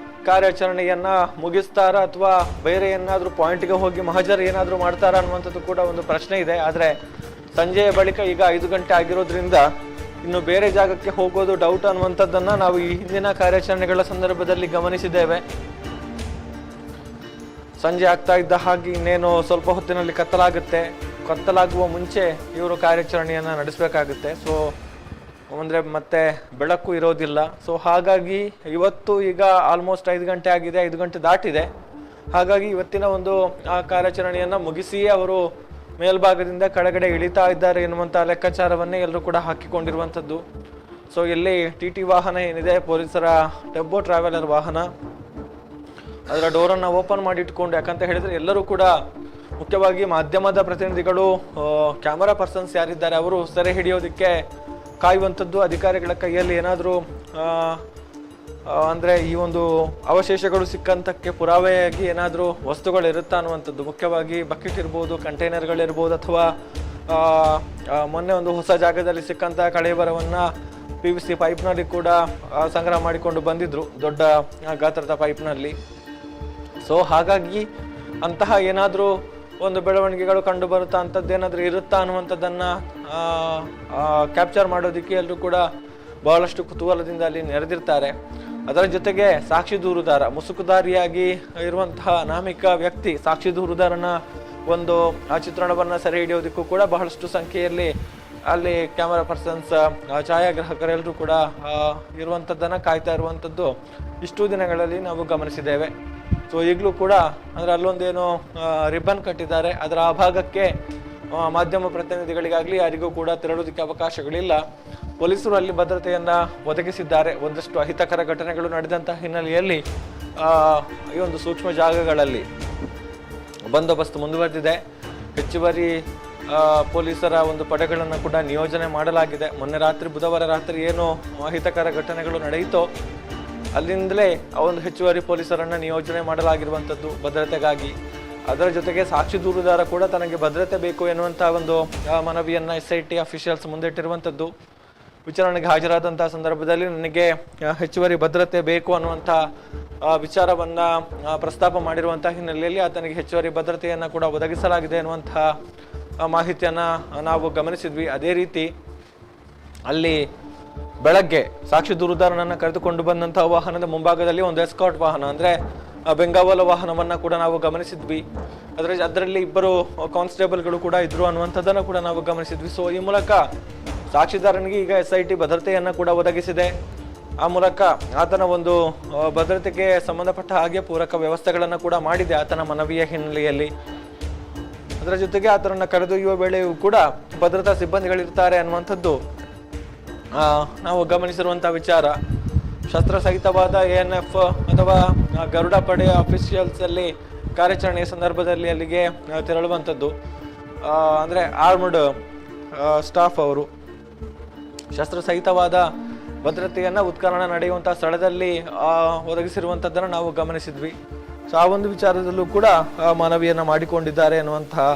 ಕಾರ್ಯಾಚರಣೆಯನ್ನ ಮುಗಿಸ್ತಾರ ಅಥವಾ ಬೇರೆ ಏನಾದ್ರೂ ಪಾಯಿಂಟ್ಗೆ ಹೋಗಿ ಮಹಜರ್ ಏನಾದ್ರೂ ಮಾಡ್ತಾರ ಅನ್ನುವಂಥದ್ದು ಕೂಡ ಒಂದು ಪ್ರಶ್ನೆ ಇದೆ. ಆದ್ರೆ ಸಂಜೆಯ ಬಳಿಕ ಈಗ 5 ಗಂಟೆ ಆಗಿರೋದ್ರಿಂದ ಇನ್ನು ಬೇರೆ ಜಾಗಕ್ಕೆ ಹೋಗೋದು ಡೌಟ್ ಅನ್ನುವಂಥದ್ದನ್ನ ನಾವು ಈ ಹಿಂದಿನ ಕಾರ್ಯಾಚರಣೆಗಳ ಸಂದರ್ಭದಲ್ಲಿ ಗಮನಿಸಿದ್ದೇವೆ. ಸಂಜೆ ಆಗ್ತಾ ಇದ್ದ ಹಾಗೆ ಇನ್ನೇನು ಸ್ವಲ್ಪ ಹೊತ್ತಿನಲ್ಲಿ ಕತ್ತಲಾಗುವ ಮುಂಚೆ ಇವರು ಕಾರ್ಯಾಚರಣೆಯನ್ನ ನಡೆಸಬೇಕಾಗುತ್ತೆ. ಸೊ ಅಂದ್ರೆ ಮತ್ತೆ ಬೆಳಕು ಇರೋದಿಲ್ಲ. ಸೊ ಹಾಗಾಗಿ ಇವತ್ತು ಈಗ ಆಲ್ಮೋಸ್ಟ್ 5 ಗಂಟೆ ಆಗಿದೆ, 5 ಗಂಟೆ ದಾಟಿದೆ. ಹಾಗಾಗಿ ಇವತ್ತಿನ ಒಂದು ಆ ಕಾರ್ಯಾಚರಣೆಯನ್ನ ಮುಗಿಸಿಯೇ ಅವರು ಮೇಲ್ಭಾಗದಿಂದ ಕೆಳಗಡೆ ಇಳಿತಾ ಇದ್ದಾರೆ ಎನ್ನುವಂತ ಲೆಕ್ಕಾಚಾರವನ್ನೇ ಎಲ್ಲರೂ ಕೂಡ ಹಾಕಿಕೊಂಡಿರುವಂಥದ್ದು. ಸೊ ಇಲ್ಲಿ TT ವಾಹನ ಏನಿದೆ, ಪೊಲೀಸರ ಟೆಂಪೋ ಟ್ರಾವೆಲರ್ ವಾಹನ, ಅದರ ಡೋರನ್ನು ಓಪನ್ ಮಾಡಿ ಇಟ್ಕೊಂಡು, ಯಾಕಂತ ಹೇಳಿದ್ರೆ ಎಲ್ಲರೂ ಕೂಡ ಮುಖ್ಯವಾಗಿ ಮಾಧ್ಯಮದ ಪ್ರತಿನಿಧಿಗಳು, ಕ್ಯಾಮರಾ ಪರ್ಸನ್ಸ್ ಯಾರಿದ್ದಾರೆ ಅವರು ಸೆರೆ ಹಿಡಿಯೋದಕ್ಕೆ ಕಾಯುವಂಥದ್ದು. ಅಧಿಕಾರಿಗಳ ಕೈಯಲ್ಲಿ ಏನಾದರೂ ಅಂದ್ರೆ ಈ ಒಂದು ಅವಶೇಷಗಳು ಸಿಕ್ಕಂತಕ್ಕೆ ಪುರಾವೆಯಾಗಿ ಏನಾದರೂ ವಸ್ತುಗಳಿರುತ್ತಾ ಅನ್ನುವಂಥದ್ದು. ಮುಖ್ಯವಾಗಿ ಬಕೆಟ್ ಇರ್ಬೋದು, ಕಂಟೈನರ್ಗಳಿರ್ಬೋದು, ಅಥವಾ ಮೊನ್ನೆ ಒಂದು ಹೊಸ ಜಾಗದಲ್ಲಿ ಸಿಕ್ಕಂತಹ ಕಳೇಬರವನ್ನ PVC ಪೈಪ್ನಲ್ಲಿ ಕೂಡ ಸಂಗ್ರಹ ಮಾಡಿಕೊಂಡು ಬಂದಿದ್ರು, ದೊಡ್ಡ ಗಾತ್ರದ ಪೈಪ್ನಲ್ಲಿ. ಸೊ ಹಾಗಾಗಿ ಅಂತಹ ಏನಾದರೂ ಒಂದು ಬೆಳವಣಿಗೆಗಳು ಕಂಡು ಬರುತ್ತಾ ಅಂಥದ್ದೇನಾದರೂ ಇರುತ್ತಾ ಅನ್ನುವಂಥದ್ದನ್ನು ಕ್ಯಾಪ್ಚರ್ ಮಾಡೋದಕ್ಕೆ ಎಲ್ಲರೂ ಕೂಡ ಬಹಳಷ್ಟು ಕುತೂಹಲದಿಂದ ಅಲ್ಲಿ ನೆರೆದಿರ್ತಾರೆ. ಅದರ ಜೊತೆಗೆ ಸಾಕ್ಷಿ ದೂರುದಾರ, ಮುಸುಕುದಾರಿಯಾಗಿ ಇರುವಂತಹ ಅನಾಮಿಕ ವ್ಯಕ್ತಿ ಸಾಕ್ಷಿ ದೂರುದಾರನ ಒಂದು ಆ ಚಿತ್ರಣವನ್ನು ಸೆರೆ ಹಿಡಿಯೋದಕ್ಕೂ ಕೂಡ ಬಹಳಷ್ಟು ಸಂಖ್ಯೆಯಲ್ಲಿ ಅಲ್ಲಿ ಕ್ಯಾಮರಾ ಪರ್ಸನ್ಸ್, ಛಾಯಾಗ್ರಾಹಕರೆಲ್ಲರೂ ಕೂಡ ಇರುವಂಥದ್ದನ್ನು ಕಾಯ್ತಾ ಇರುವಂಥದ್ದು ಇಷ್ಟು ದಿನಗಳಲ್ಲಿ ನಾವು ಗಮನಿಸಿದ್ದೇವೆ. ಸೊ ಈಗಲೂ ಕೂಡ ಅಂದರೆ ಅಲ್ಲೊಂದೇನು ರಿಬ್ಬನ್ ಕಟ್ಟಿದ್ದಾರೆ, ಅದರ ಆ ಭಾಗಕ್ಕೆ ಮಾಧ್ಯಮ ಪ್ರತಿನಿಧಿಗಳಿಗಾಗಲಿ ಯಾರಿಗೂ ಕೂಡ ತೆರಳೋದಕ್ಕೆ ಅವಕಾಶಗಳಿಲ್ಲ. ಪೊಲೀಸರು ಅಲ್ಲಿ ಭದ್ರತೆಯನ್ನು ಒದಗಿಸಿದ್ದಾರೆ. ಒಂದಷ್ಟು ಅಹಿತಕರ ಘಟನೆಗಳು ನಡೆದಂತಹ ಹಿನ್ನೆಲೆಯಲ್ಲಿ ಈ ಒಂದು ಸೂಕ್ಷ್ಮ ಜಾಗಗಳಲ್ಲಿ ಬಂದೋಬಸ್ತ್ ಮುಂದುವರೆದಿದೆ. ಹೆಚ್ಚುವರಿ ಪೊಲೀಸರ ಒಂದು ಪಡೆಗಳನ್ನು ಕೂಡ ನಿಯೋಜನೆ ಮಾಡಲಾಗಿದೆ. ಮೊನ್ನೆ ರಾತ್ರಿ, ಬುಧವಾರ ರಾತ್ರಿ ಏನು ಅಹಿತಕರ ಘಟನೆಗಳು ನಡೆಯಿತೋ ಅಲ್ಲಿಂದಲೇ ಆ ಒಂದು ಹೆಚ್ಚುವರಿ ಪೊಲೀಸರನ್ನು ನಿಯೋಜನೆ ಮಾಡಲಾಗಿರುವಂಥದ್ದು ಭದ್ರತೆಗಾಗಿ. ಅದರ ಜೊತೆಗೆ ಸಾಕ್ಷಿ ದೂರುದಾರ ಕೂಡ ತನಗೆ ಭದ್ರತೆ ಬೇಕು ಎನ್ನುವಂಥ ಒಂದು ಮನವಿಯನ್ನು SIT ಅಫಿಷಿಯಲ್ಸ್ ಮುಂದಿಟ್ಟಿರುವಂಥದ್ದು. ವಿಚಾರಣೆಗೆ ಹಾಜರಾದಂತಹ ಸಂದರ್ಭದಲ್ಲಿ ನನಗೆ ಹೆಚ್ಚುವರಿ ಭದ್ರತೆ ಬೇಕು ಅನ್ನುವಂಥ ವಿಚಾರವನ್ನು ಪ್ರಸ್ತಾಪ ಮಾಡಿರುವಂಥ ಹಿನ್ನೆಲೆಯಲ್ಲಿ ಆತನಿಗೆ ಹೆಚ್ಚುವರಿ ಭದ್ರತೆಯನ್ನು ಕೂಡ ಒದಗಿಸಲಾಗಿದೆ ಎನ್ನುವಂತಹ ಮಾಹಿತಿಯನ್ನು ನಾವು ಗಮನಿಸಿದ್ವಿ. ಅದೇ ರೀತಿ ಅಲ್ಲಿ ಬೆಳಗ್ಗೆ ಸಾಕ್ಷಿ ದೂರುದಾರನನ್ನು ಕರೆದುಕೊಂಡು ಬಂದಂತಹ ವಾಹನದ ಮುಂಭಾಗದಲ್ಲಿ ಒಂದು ಎಸ್ಕಾರ್ಟ್ ವಾಹನ, ಅಂದರೆ ಬೆಂಗಾವಲು ವಾಹನವನ್ನು ಕೂಡ ನಾವು ಗಮನಿಸಿದ್ವಿ. ಅದರಲ್ಲಿ ಇಬ್ಬರು ಕಾನ್ಸ್ಟೇಬಲ್ಗಳು ಕೂಡ ಇದ್ರು ಅನ್ನುವಂಥದ್ದನ್ನು ಕೂಡ ನಾವು ಗಮನಿಸಿದ್ವಿ. ಸೊ ಈ ಮೂಲಕ ಸಾಕ್ಷಿದಾರನಿಗೆ ಈಗ SIT ಭದ್ರತೆಯನ್ನು ಕೂಡ ಒದಗಿಸಿದೆ. ಆ ಮೂಲಕ ಆತನ ಒಂದು ಭದ್ರತೆಗೆ ಸಂಬಂಧಪಟ್ಟ ಹಾಗೆ ಪೂರಕ ವ್ಯವಸ್ಥೆಗಳನ್ನು ಕೂಡ ಮಾಡಿದೆ ಆತನ ಮನವಿಯ ಹಿನ್ನೆಲೆಯಲ್ಲಿ. ಅದರ ಜೊತೆಗೆ ಆತನನ್ನು ಕರೆದೊಯ್ಯುವ ವೇಳೆಯೂ ಕೂಡ ಭದ್ರತಾ ಸಿಬ್ಬಂದಿಗಳಿರ್ತಾರೆ ಅನ್ನುವಂಥದ್ದು ನಾವು ಗಮನಿಸಿರುವಂಥ ವಿಚಾರ. ಶಸ್ತ್ರಸಹಿತವಾದ ANF ಅಥವಾ ಗರುಡ ಪಡೆಯ ಅಫಿಷಿಯಲ್ಸ್ ಅಲ್ಲಿ ಕಾರ್ಯಾಚರಣೆಯ ಸಂದರ್ಭದಲ್ಲಿ ಅಲ್ಲಿಗೆ ತೆರಳುವಂಥದ್ದು, ಅಂದರೆ ಆರ್ಮ್ಡ್ ಸ್ಟಾಫ್ ಅವರು ಶಸ್ತ್ರಸಹಿತವಾದ ಭದ್ರತೆಯನ್ನು ಉತ್ಖನನ ನಡೆಯುವಂಥ ಸ್ಥಳದಲ್ಲಿ ಒದಗಿಸಿರುವಂಥದ್ದನ್ನು ನಾವು ಗಮನಿಸಿದ್ವಿ. ಸೊ ಆ ಒಂದು ವಿಚಾರದಲ್ಲೂ ಕೂಡ ಮನವಿಯನ್ನು ಮಾಡಿಕೊಂಡಿದ್ದಾರೆ ಅನ್ನುವಂತಹ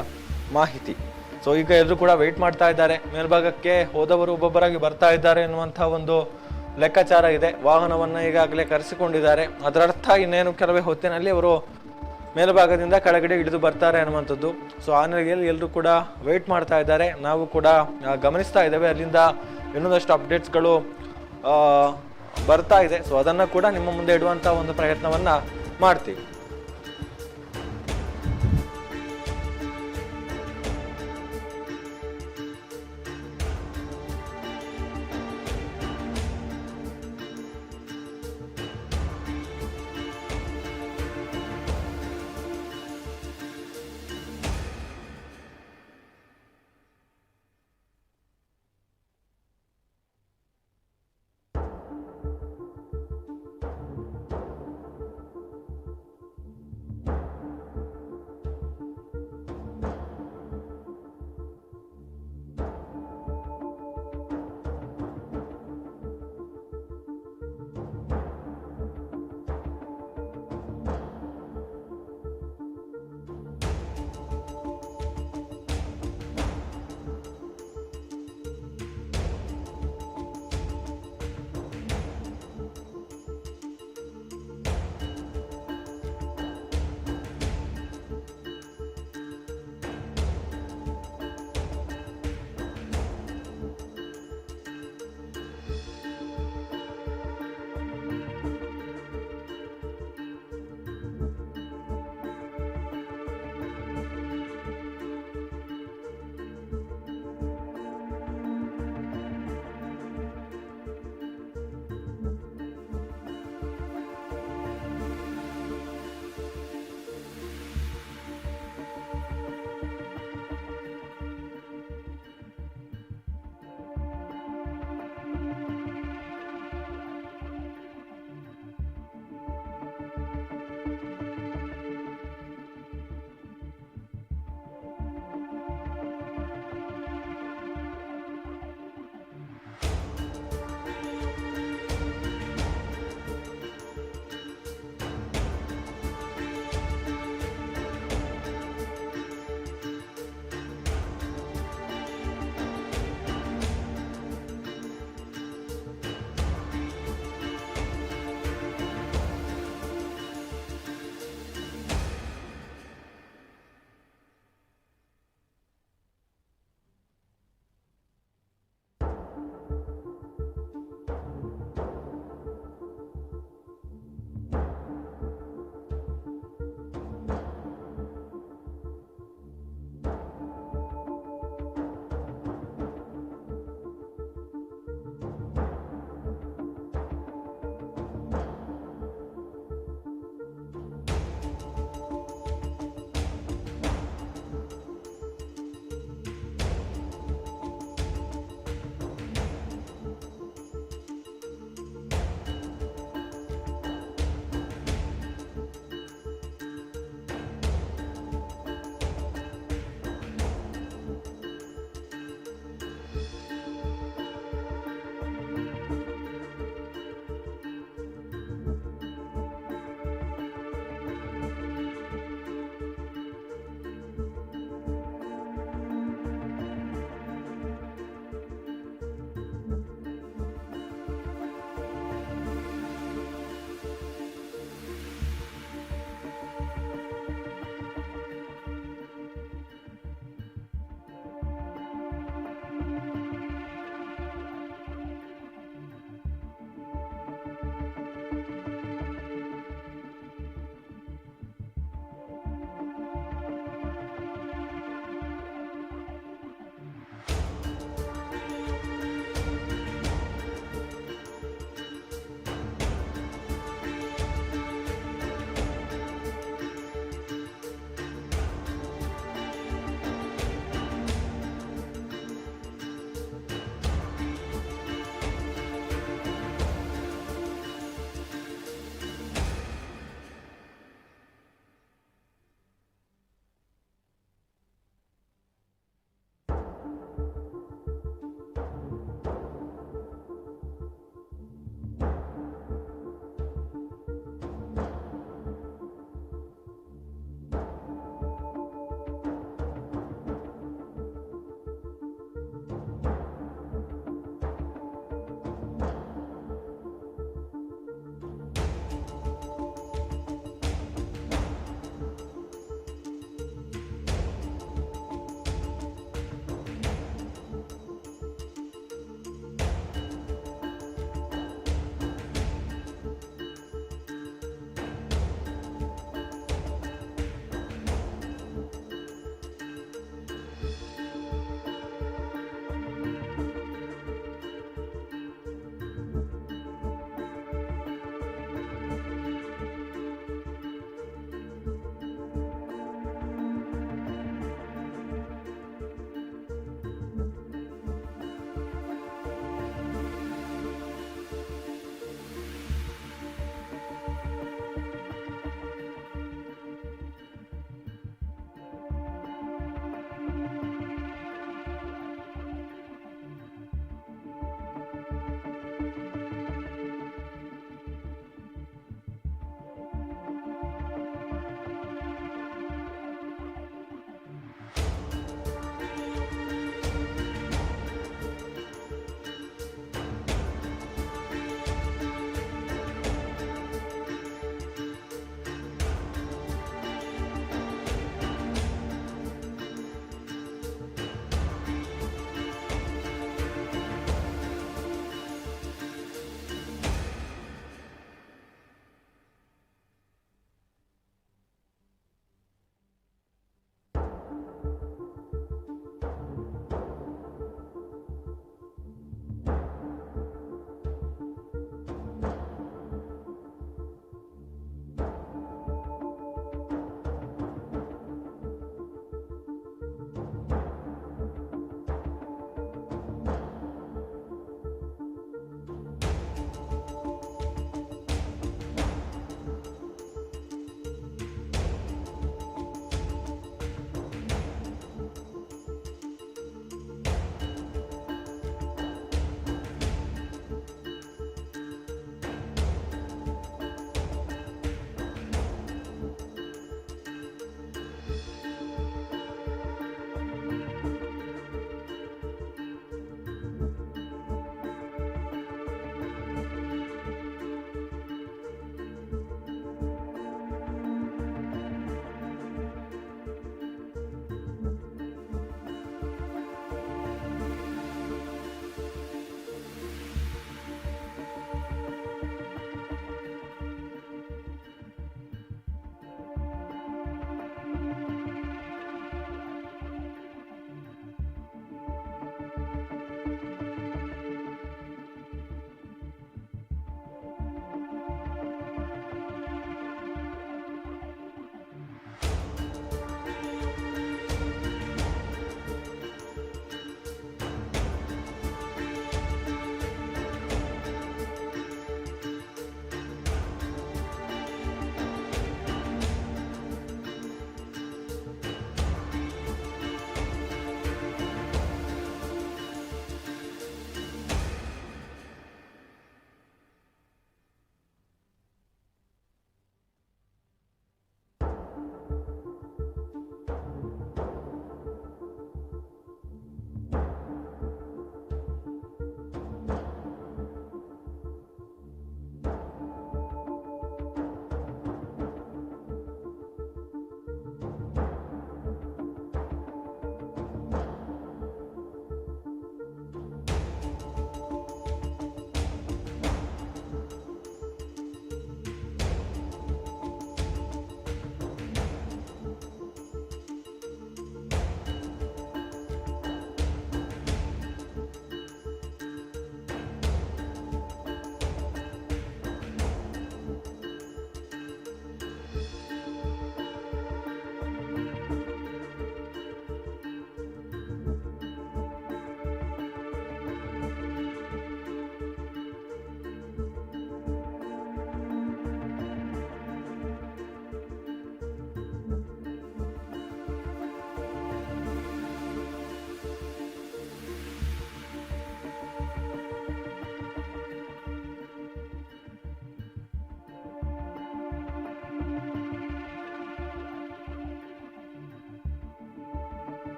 ಮಾಹಿತಿ. ಸೊ ಈಗ ಎಲ್ಲರೂ ಕೂಡ ವೆಯ್ಟ್ ಮಾಡ್ತಾ ಇದ್ದಾರೆ. ಮೇಲ್ಭಾಗಕ್ಕೆ ಹೋದವರು ಒಬ್ಬೊಬ್ಬರಾಗಿ ಬರ್ತಾ ಇದ್ದಾರೆ ಎನ್ನುವಂಥ ಒಂದು ಲೆಕ್ಕಾಚಾರ ಇದೆ. ವಾಹನವನ್ನು ಈಗಾಗಲೇ ಕರೆಸಿಕೊಂಡಿದ್ದಾರೆ. ಅದರರ್ಥ ಇನ್ನೇನು ಕೆಲವೇ ಹೊತ್ತಿನಲ್ಲಿ ಅವರು ಮೇಲ್ಭಾಗದಿಂದ ಕೆಳಗಡೆ ಇಳಿದು ಬರ್ತಾರೆ ಅನ್ನುವಂಥದ್ದು. ಸೊ ಆ ನೆಲೆಯಲ್ಲಿ ಎಲ್ಲರೂ ಕೂಡ ವೆಯ್ಟ್ ಮಾಡ್ತಾ ಇದ್ದಾರೆ. ನಾವು ಕೂಡ ಗಮನಿಸ್ತಾ ಇದ್ದೇವೆ, ಅಲ್ಲಿಂದ ಇನ್ನೊಂದಷ್ಟು ಅಪ್ಡೇಟ್ಸ್ಗಳು ಬರ್ತಾ ಇದೆ. ಸೊ ಅದನ್ನು ಕೂಡ ನಿಮ್ಮ ಮುಂದೆ ಇಡುವಂಥ ಒಂದು ಪ್ರಯತ್ನವನ್ನು ಮಾಡ್ತೀವಿ.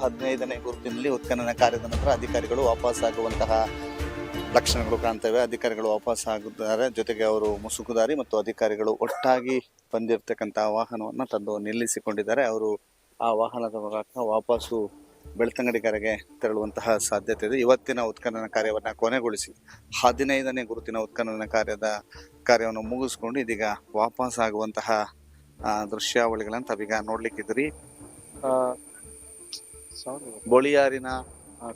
15ನೇ ಗುರುತಿನಲ್ಲಿ ಉತ್ಖನನ ಕಾರ್ಯದ ನಂತರ ಅಧಿಕಾರಿಗಳು ವಾಪಸ್ ಆಗುವಂತಹ ಲಕ್ಷಣಗಳು ಕಾಣ್ತವೆ. ಅಧಿಕಾರಿಗಳು ವಾಪಸ್ ಆಗಿದ್ದಾರೆ, ಜೊತೆಗೆ ಅವರು ಮುಸುಕುದಾರಿ ಮತ್ತು ಅಧಿಕಾರಿಗಳು ಒಟ್ಟಾಗಿ ಬಂದಿರತಕ್ಕಂತಹ ವಾಹನವನ್ನು ತಂದು ನಿಲ್ಲಿಸಿಕೊಂಡಿದ್ದಾರೆ. ಅವರು ಆ ವಾಹನದ ಮೂಲಕ ವಾಪಸ್ಸು ಬೆಳ್ತಂಗಡಿ ಕೆರೆಗೆ ತೆರಳುವಂತಹ ಸಾಧ್ಯತೆ ಇದೆ. ಇವತ್ತಿನ ಉತ್ಖನನ ಕಾರ್ಯವನ್ನು ಕೊನೆಗೊಳಿಸಿ 15ನೇ ಗುರುತಿನ ಉತ್ಖನನ ಕಾರ್ಯವನ್ನು ಮುಗಿಸ್ಕೊಂಡು ಇದೀಗ ವಾಪಸ್ ಆಗುವಂತಹ ದೃಶ್ಯಾವಳಿಗಳನ್ನ ತಾವೀಗ ನೋಡ್ಲಿಕ್ಕಿದ್ರಿ. ಬೋಳಿಯಾರಿನ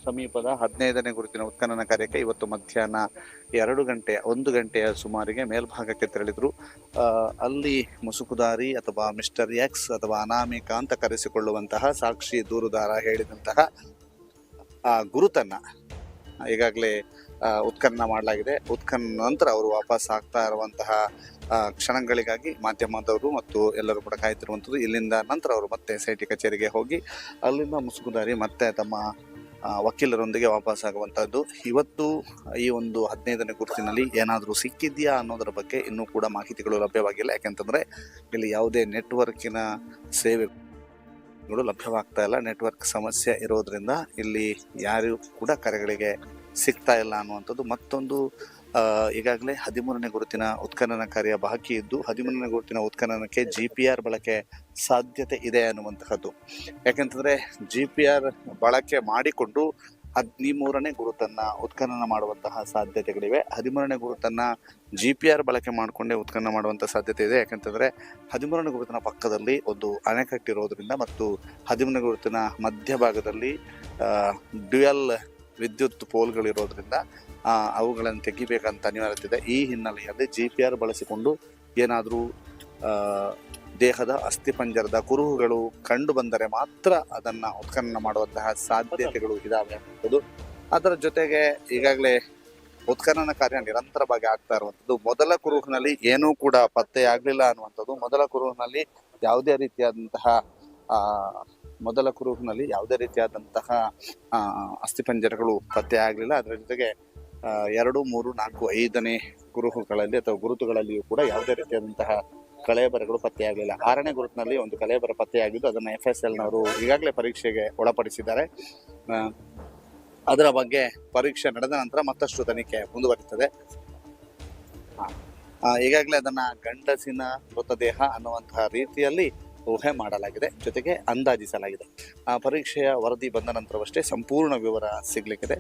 ಸಮೀಪದ 15ನೇ ಗುರುತಿನ ಉತ್ಖನನ ಕಾರ್ಯಕ್ಕೆ ಇವತ್ತು ಮಧ್ಯಾಹ್ನ 1 ಗಂಟೆಯ ಸುಮಾರಿಗೆ ಮೇಲ್ಭಾಗಕ್ಕೆ ತೆರಳಿದ್ರು. ಅಲ್ಲಿ ಮುಸುಕುದಾರಿ ಅಥವಾ ಮಿಸ್ಟರ್ ಎಕ್ಸ್ ಅಥವಾ ಅನಾಮಿಕ ಅಂತ ಕರೆಸಿಕೊಳ್ಳುವಂತಹ ಸಾಕ್ಷಿ ದೂರುದಾರ ಹೇಳಿದಂತಹ ಆ ಗುರುತನ್ನ ಈಗಾಗಲೇ ಉತ್ಖನನ ಮಾಡಲಾಗಿದೆ. ಉತ್ಖನನ ನಂತರ ಅವರು ವಾಪಸ್ ಆಗ್ತಾ ಇರುವಂತಹ ಕ್ಷಣಗಳಿಗಾಗಿ ಮಾಧ್ಯಮದವರು ಮತ್ತು ಎಲ್ಲರೂ ಕೂಡ ಕಾಯ್ತಿರುವಂಥದ್ದು. ಇಲ್ಲಿಂದ ನಂತರ ಅವರು ಮತ್ತೆ SIT ಕಚೇರಿಗೆ ಹೋಗಿ ಅಲ್ಲಿಂದ ಮುಸುಕುದಾರಿ ಮತ್ತೆ ತಮ್ಮ ವಕೀಲರೊಂದಿಗೆ ವಾಪಸ್ ಆಗುವಂಥದ್ದು. ಇವತ್ತು ಈ ಒಂದು 15ನೇ ಗುರುತಿನಲ್ಲಿ ಏನಾದರೂ ಸಿಕ್ಕಿದೆಯಾ ಅನ್ನೋದರ ಬಗ್ಗೆ ಇನ್ನೂ ಕೂಡ ಮಾಹಿತಿಗಳು ಲಭ್ಯವಾಗಿಲ್ಲ. ಯಾಕೆಂತಂದರೆ ಇಲ್ಲಿ ಯಾವುದೇ ನೆಟ್ವರ್ಕಿನ ಸೇವೆಗಳು ಲಭ್ಯವಾಗ್ತಾ ಇಲ್ಲ. ನೆಟ್ವರ್ಕ್ ಸಮಸ್ಯೆ ಇರೋದ್ರಿಂದ ಇಲ್ಲಿ ಯಾರು ಕೂಡ ಕರೆಗಳಿಗೆ ಸಿಗ್ತಾ ಇಲ್ಲ ಅನ್ನುವಂಥದ್ದು. ಮತ್ತೊಂದು ಈಗಾಗಲೇ 13ನೇ ಗುರುತಿನ ಉತ್ಖನನ ಕಾರ್ಯ ಬಾಕಿ ಇದ್ದು 13ನೇ ಗುರುತಿನ ಉತ್ಖನನಕ್ಕೆ GPR ಬಳಕೆ ಸಾಧ್ಯತೆ ಇದೆ ಅನ್ನುವಂತಹದ್ದು. ಯಾಕೆಂತಂದ್ರೆ GPR ಬಳಕೆ ಮಾಡಿಕೊಂಡು 13ನೇ ಗುರುತನ್ನ ಉತ್ಖನನ ಮಾಡುವಂತಹ ಸಾಧ್ಯತೆಗಳಿವೆ. 13ನೇ ಗುರುತನ್ನ GPR ಬಳಕೆ ಮಾಡಿಕೊಂಡೇ ಉತ್ಖನನ ಮಾಡುವಂತಹ ಸಾಧ್ಯತೆ ಇದೆ. ಯಾಕೆಂತಂದ್ರೆ 13ನೇ ಗುರುತಿನ ಪಕ್ಕದಲ್ಲಿ ಒಂದು ಅಣೆಕಟ್ಟಿರೋದ್ರಿಂದ ಮತ್ತು 13ನೇ ಗುರುತಿನ ಮಧ್ಯಭಾಗದಲ್ಲಿ ಡ್ಯುಯಲ್ ವಿದ್ಯುತ್ ಪೋಲ್ಗಳಿರೋದ್ರಿಂದ ಅವುಗಳನ್ನು ತೆಗಿಬೇಕಂತ ಅನಿವಾರ್ಯತೆ ಇದೆ. ಈ ಹಿನ್ನೆಲೆಯಲ್ಲಿ GPR ಬಳಸಿಕೊಂಡು ಏನಾದರೂ ದೇಹದ ಅಸ್ಥಿಪಂಜರದ ಕುರುಹುಗಳು ಕಂಡು ಬಂದರೆ ಮಾತ್ರ ಅದನ್ನು ಉತ್ಖನನ ಮಾಡುವಂತಹ ಸಾಧ್ಯತೆಗಳು ಇದಾವೆ ಅನ್ನುವುದು. ಅದರ ಜೊತೆಗೆ ಈಗಾಗಲೇ ಉತ್ಖನನ ಕಾರ್ಯ ನಿರಂತರವಾಗಿ ಆಗ್ತಾ ಇರುವಂಥದ್ದು. ಮೊದಲ ಕುರುಹಿನಲ್ಲಿ ಏನೂ ಕೂಡ ಪತ್ತೆ ಆಗಲಿಲ್ಲ ಅನ್ನುವಂಥದ್ದು. ಮೊದಲ ಕುರುಹಿನಲ್ಲಿ ಯಾವುದೇ ರೀತಿಯಾದಂತಹ ಅಸ್ಥಿಪಂಜರಗಳು ಪತ್ತೆ ಆಗಲಿಲ್ಲ. ಅದರ ಜೊತೆಗೆ 2, 3, 4, 5ನೇ ಕುರುಹುಗಳಲ್ಲಿ ಅಥವಾ ಗುರುತುಗಳಲ್ಲಿಯೂ ಕೂಡ ಯಾವುದೇ ರೀತಿಯಾದಂತಹ ಕಳೆಬರಗಳು ಪತ್ತೆಯಾಗಲಿಲ್ಲ. 6ನೇ ಗುರುತಿನಲ್ಲಿ ಒಂದು ಕಳೆಬರ ಪತ್ತೆಯಾಗಿದ್ದು ಅದನ್ನು FSLನವರು ಈಗಾಗಲೇ ಪರೀಕ್ಷೆಗೆ ಒಳಪಡಿಸಿದ್ದಾರೆ. ಅದರ ಬಗ್ಗೆ ಪರೀಕ್ಷೆ ನಡೆದ ನಂತರ ಮತ್ತಷ್ಟು ತನಿಖೆ ಮುಂದುವರಿಯುತ್ತದೆ. ಈಗಾಗಲೇ ಅದನ್ನ ಗಂಡಸಿನ ಮೃತದೇಹ ಅನ್ನುವಂತಹ ರೀತಿಯಲ್ಲಿ ಊಹೆ ಮಾಡಲಾಗಿದೆ, ಜೊತೆಗೆ ಅಂದಾಜಿಸಲಾಗಿದೆ. ಪರೀಕ್ಷೆಯ ವರದಿ ಬಂದ ನಂತರವಷ್ಟೇ ಸಂಪೂರ್ಣ ವಿವರ ಸಿಗ್ಲಿಕ್ಕಿದೆ.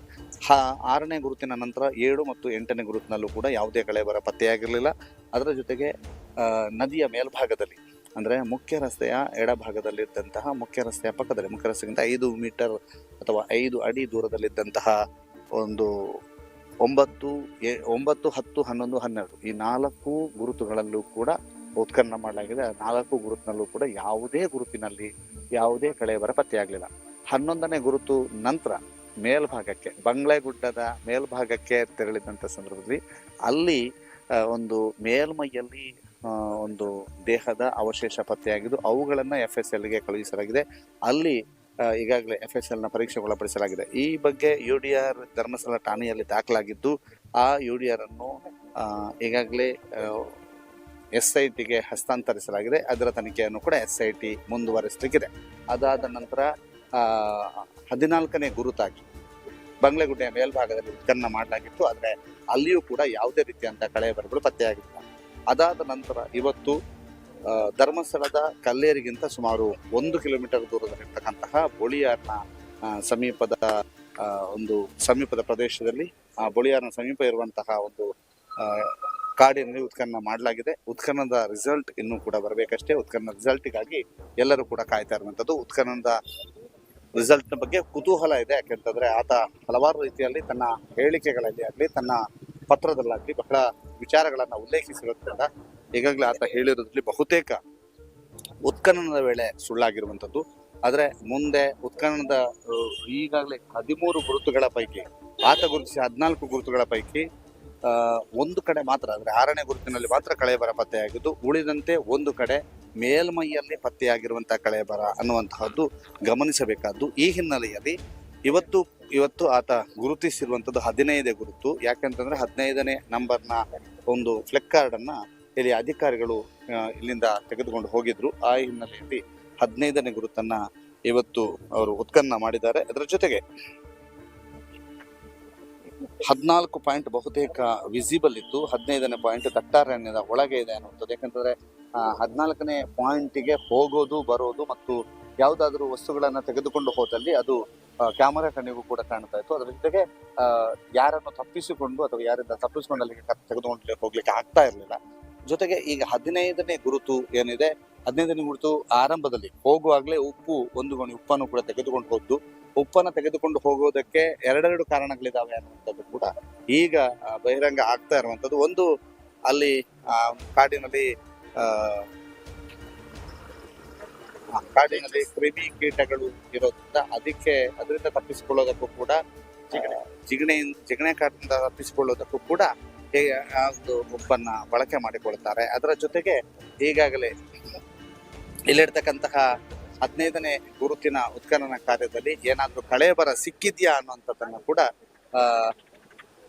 6ನೇ ಗುರುತಿನ ನಂತರ 7 ಮತ್ತು 8ನೇ ಗುರುತಿನಲ್ಲೂ ಕೂಡ ಯಾವುದೇ ಕಳೆಬರ ಪತ್ತೆಯಾಗಿರಲಿಲ್ಲ. ಅದರ ಜೊತೆಗೆ ನದಿಯ ಮೇಲ್ಭಾಗದಲ್ಲಿ ಅಂದರೆ ಮುಖ್ಯ ರಸ್ತೆಯ ಎಡಭಾಗದಲ್ಲಿದ್ದಂತಹ ಮುಖ್ಯ ರಸ್ತೆಯ ಪಕ್ಕದಲ್ಲಿ ಮುಖ್ಯ ರಸ್ತೆಗಿಂತ 5 ಮೀಟರ್ ಅಥವಾ 5 ಅಡಿ ದೂರದಲ್ಲಿದ್ದಂತಹ ಒಂದು 9, 10, 11, 12 ಈ 4 ಗುರುತುಗಳಲ್ಲೂ ಕೂಡ ಉತ್ಖನನ ಮಾಡಲಾಗಿದೆ. 4 ಗುರುತಿನಲ್ಲೂ ಕೂಡ ಯಾವುದೇ ಗುರುತಿನಲ್ಲಿ ಯಾವುದೇ ಕಳೆಬರ ಪತ್ತೆಯಾಗಲಿಲ್ಲ. 11ನೇ ಗುರುತು ನಂತರ ಮೇಲ್ಭಾಗಕ್ಕೆ ಬಂಗ್ಲೆಗುಡ್ಡದ ಮೇಲ್ಭಾಗಕ್ಕೆ ತೆರಳಿದಂಥ ಸಂದರ್ಭದಲ್ಲಿ ಅಲ್ಲಿ ಒಂದು ಮೇಲ್ಮೈಯಲ್ಲಿ ಒಂದು ದೇಹದ ಅವಶೇಷ ಪತ್ತೆಯಾಗಿದ್ದು ಅವುಗಳನ್ನು FSLಗೆ ಕಳುಹಿಸಲಾಗಿದೆ. ಅಲ್ಲಿ ಈಗಾಗಲೇ FSLನ ಪರೀಕ್ಷೆಗೆ ಒಳಪಡಿಸಲಾಗಿದೆ. ಈ ಬಗ್ಗೆ UDR ಧರ್ಮಸ್ಥಳ ಠಾಣೆಯಲ್ಲಿ ದಾಖಲಾಗಿದ್ದು ಆ UDR ಅನ್ನು ಈಗಾಗಲೇ SITಗೆ ಹಸ್ತಾಂತರಿಸಲಾಗಿದೆ. ಅದರ ತನಿಖೆಯನ್ನು ಕೂಡ SIT ಮುಂದುವರಿಸಲಿಕ್ಕಿದೆ. ಅದಾದ ನಂತರ 14ನೇ ಗುರುತಾಗಿ ಬಂಗ್ಲೆಗುಡ್ಡೆಯ ಮೇಲ್ಭಾಗದಲ್ಲಿ ಉತ್ಖನನ ಮಾಡಲಾಗಿತ್ತು. ಆದರೆ ಅಲ್ಲಿಯೂ ಕೂಡ ಯಾವುದೇ ರೀತಿಯಂಥ ಕಳೆಬರಗಳು ಪತ್ತೆಯಾಗಿಲ್ಲ. ಅದಾದ ನಂತರ ಇವತ್ತು ಧರ್ಮಸ್ಥಳದ ಕಲ್ಲೇರಿಗಿಂತ ಸುಮಾರು 1 ಕಿಲೋಮೀಟರ್ ದೂರದಲ್ಲಿರ್ತಕ್ಕಂತಹ ಬೋಳಿಯಾರ್ನ ಸಮೀಪದ ಪ್ರದೇಶದಲ್ಲಿ ಬೋಳಿಯಾರ್ನ ಸಮೀಪ ಇರುವಂತಹ ಒಂದು ಕಾಡಿನಲ್ಲಿ ಉತ್ಖನನ ಮಾಡಲಾಗಿದೆ. ಉತ್ಖನನದ ರಿಸಲ್ಟ್ ಇನ್ನೂ ಕೂಡ ಬರಬೇಕಷ್ಟೇ. ಉತ್ಖನನ ರಿಸಲ್ಟಿಗಾಗಿ ಎಲ್ಲರೂ ಕೂಡ ಕಾಯ್ತಾ ಇರುವಂಥದ್ದು. ಉತ್ಖನನದ ರಿಸಲ್ಟ್ನ ಬಗ್ಗೆ ಕುತೂಹಲ ಇದೆ. ಯಾಕೆಂತಂದ್ರೆ ಆತ ಹಲವಾರು ರೀತಿಯಲ್ಲಿ ತನ್ನ ಹೇಳಿಕೆಗಳಲ್ಲಿ ಆಗಲಿ ತನ್ನ ಪತ್ರದಲ್ಲಾಗಲಿ ಬಹಳ ವಿಚಾರಗಳನ್ನು ಉಲ್ಲೇಖಿಸಿರೋದ್ರಿಂದ ಈಗಾಗಲೇ ಆತ ಹೇಳಿರೋದ್ರಲ್ಲಿ ಬಹುತೇಕ ಉತ್ಖನನದ ವೇಳೆ ಸುಳ್ಳಾಗಿರುವಂಥದ್ದು. ಆದರೆ ಮುಂದೆ ಉತ್ಖನನದ ಈಗಾಗಲೇ 13 ಗುರುತುಗಳ ಪೈಕಿ ಆತ ಗುರುತಿಸಿ 14 ಗುರುತುಗಳ ಪೈಕಿ ಒಂದು ಕಡೆ ಮಾತ್ರ ಅಂದರೆ 6ನೇ ಗುರುತಿನಲ್ಲಿ ಮಾತ್ರ ಕಳೆಬರ ಪತ್ತೆಯಾಗಿದ್ದು ಉಳಿದಂತೆ ಒಂದು ಕಡೆ ಮೇಲ್ಮೈಯಲ್ಲಿ ಪತ್ತೆಯಾಗಿರುವಂತಹ ಕಳೆಬರ ಅನ್ನುವಂತಹದ್ದು ಗಮನಿಸಬೇಕಾದ್ದು. ಈ ಹಿನ್ನೆಲೆಯಲ್ಲಿ ಇವತ್ತು ಆತ ಗುರುತಿಸಿರುವಂಥದ್ದು 15ನೇ ಗುರುತು. ಯಾಕೆಂತಂದ್ರೆ 15ನೇ ನಂಬರ್ನ ಒಂದು ಫ್ಲೆಕ್ ಕಾರ್ಡ್ ಅನ್ನ ಇಲ್ಲಿ ಅಧಿಕಾರಿಗಳು ಇಲ್ಲಿಂದ ತೆಗೆದುಕೊಂಡು ಹೋಗಿದ್ರು. ಆ ಹಿನ್ನೆಲೆಯಲ್ಲಿ 15ನೇ ಗುರುತನ್ನ ಇವತ್ತು ಅವರು ಉತ್ಖನನ ಮಾಡಿದ್ದಾರೆ. ಅದರ ಜೊತೆಗೆ 14 ಪಾಯಿಂಟ್ ಬಹುತೇಕ ವಿಸಿಬಲ್ ಇತ್ತು, 15ನೇ ಪಾಯಿಂಟ್ ದಟ್ಟಾರಣ್ಯದ ಒಳಗೆ ಇದೆ ಅನ್ನುವಂಥದ್ದು. ಯಾಕಂತಂದ್ರೆ 14ನೇ ಪಾಯಿಂಟಿಗೆ ಹೋಗೋದು ಬರೋದು ಮತ್ತು ಯಾವುದಾದ್ರೂ ವಸ್ತುಗಳನ್ನ ತೆಗೆದುಕೊಂಡು ಹೋದಲ್ಲಿ ಅದು ಕ್ಯಾಮರಾ ಕಣ್ಣಿಗೂ ಕೂಡ ಕಾಣ್ತಾ ಇತ್ತು. ಅದರ ಜೊತೆಗೆ ಯಾರನ್ನು ತಪ್ಪಿಸಿಕೊಂಡು ಅಥವಾ ಯಾರಿಂದ ತಪ್ಪಿಸಿಕೊಂಡು ಅಲ್ಲಿಗೆ ತೆಗೆದುಕೊಂಡು ಹೋಗ್ಲಿಕ್ಕೆ ಆಗ್ತಾ ಇರಲಿಲ್ಲ. ಜೊತೆಗೆ ಈಗ 15ನೇ ಗುರುತು ಏನಿದೆ, 15ನೇ ಗುರುತು ಆರಂಭದಲ್ಲಿ ಹೋಗುವಾಗಲೇ ಒಂದು ಗೋಣಿ ಉಪ್ಪನ್ನು ಕೂಡ ತೆಗೆದುಕೊಂಡು ಹೋದ್ದು. ಉಪ್ಪನ್ನು ತೆಗೆದುಕೊಂಡು ಹೋಗೋದಕ್ಕೆ ಎರಡೆರಡು ಕಾರಣಗಳಿದಾವೆ ಅನ್ನುವಂಥದ್ದು ಕೂಡ ಈಗ ಬಹಿರಂಗ ಆಗ್ತಾ ಇರುವಂಥದ್ದು. ಒಂದು, ಅಲ್ಲಿ ಕಾಡಿನಲ್ಲಿ ಕ್ರಿಮಿ ಕೀಟಗಳು ಇರೋದ್ರಿಂದ ಅದರಿಂದ ತಪ್ಪಿಸಿಕೊಳ್ಳೋದಕ್ಕೂ ಕೂಡ ಜಿಗಣೆ ಕಾಡಿನಿಂದ ತಪ್ಪಿಸಿಕೊಳ್ಳೋದಕ್ಕೂ ಕೂಡ ಒಂದು ಉಪ್ಪನ್ನ ಬಳಕೆ ಮಾಡಿಕೊಳ್ತಾರೆ. ಅದರ ಜೊತೆಗೆ ಈಗಾಗಲೇ ಇಲ್ಲಿರ್ತಕ್ಕಂತಹ 15ನೇ ಗುರುತಿನ ಉತ್ಖನನ ಕಾರ್ಯದಲ್ಲಿ ಏನಾದ್ರೂ ಕಳೇಬರ ಸಿಕ್ಕಿದ್ಯಾ ಅನ್ನುವಂಥದ್ದನ್ನು ಕೂಡ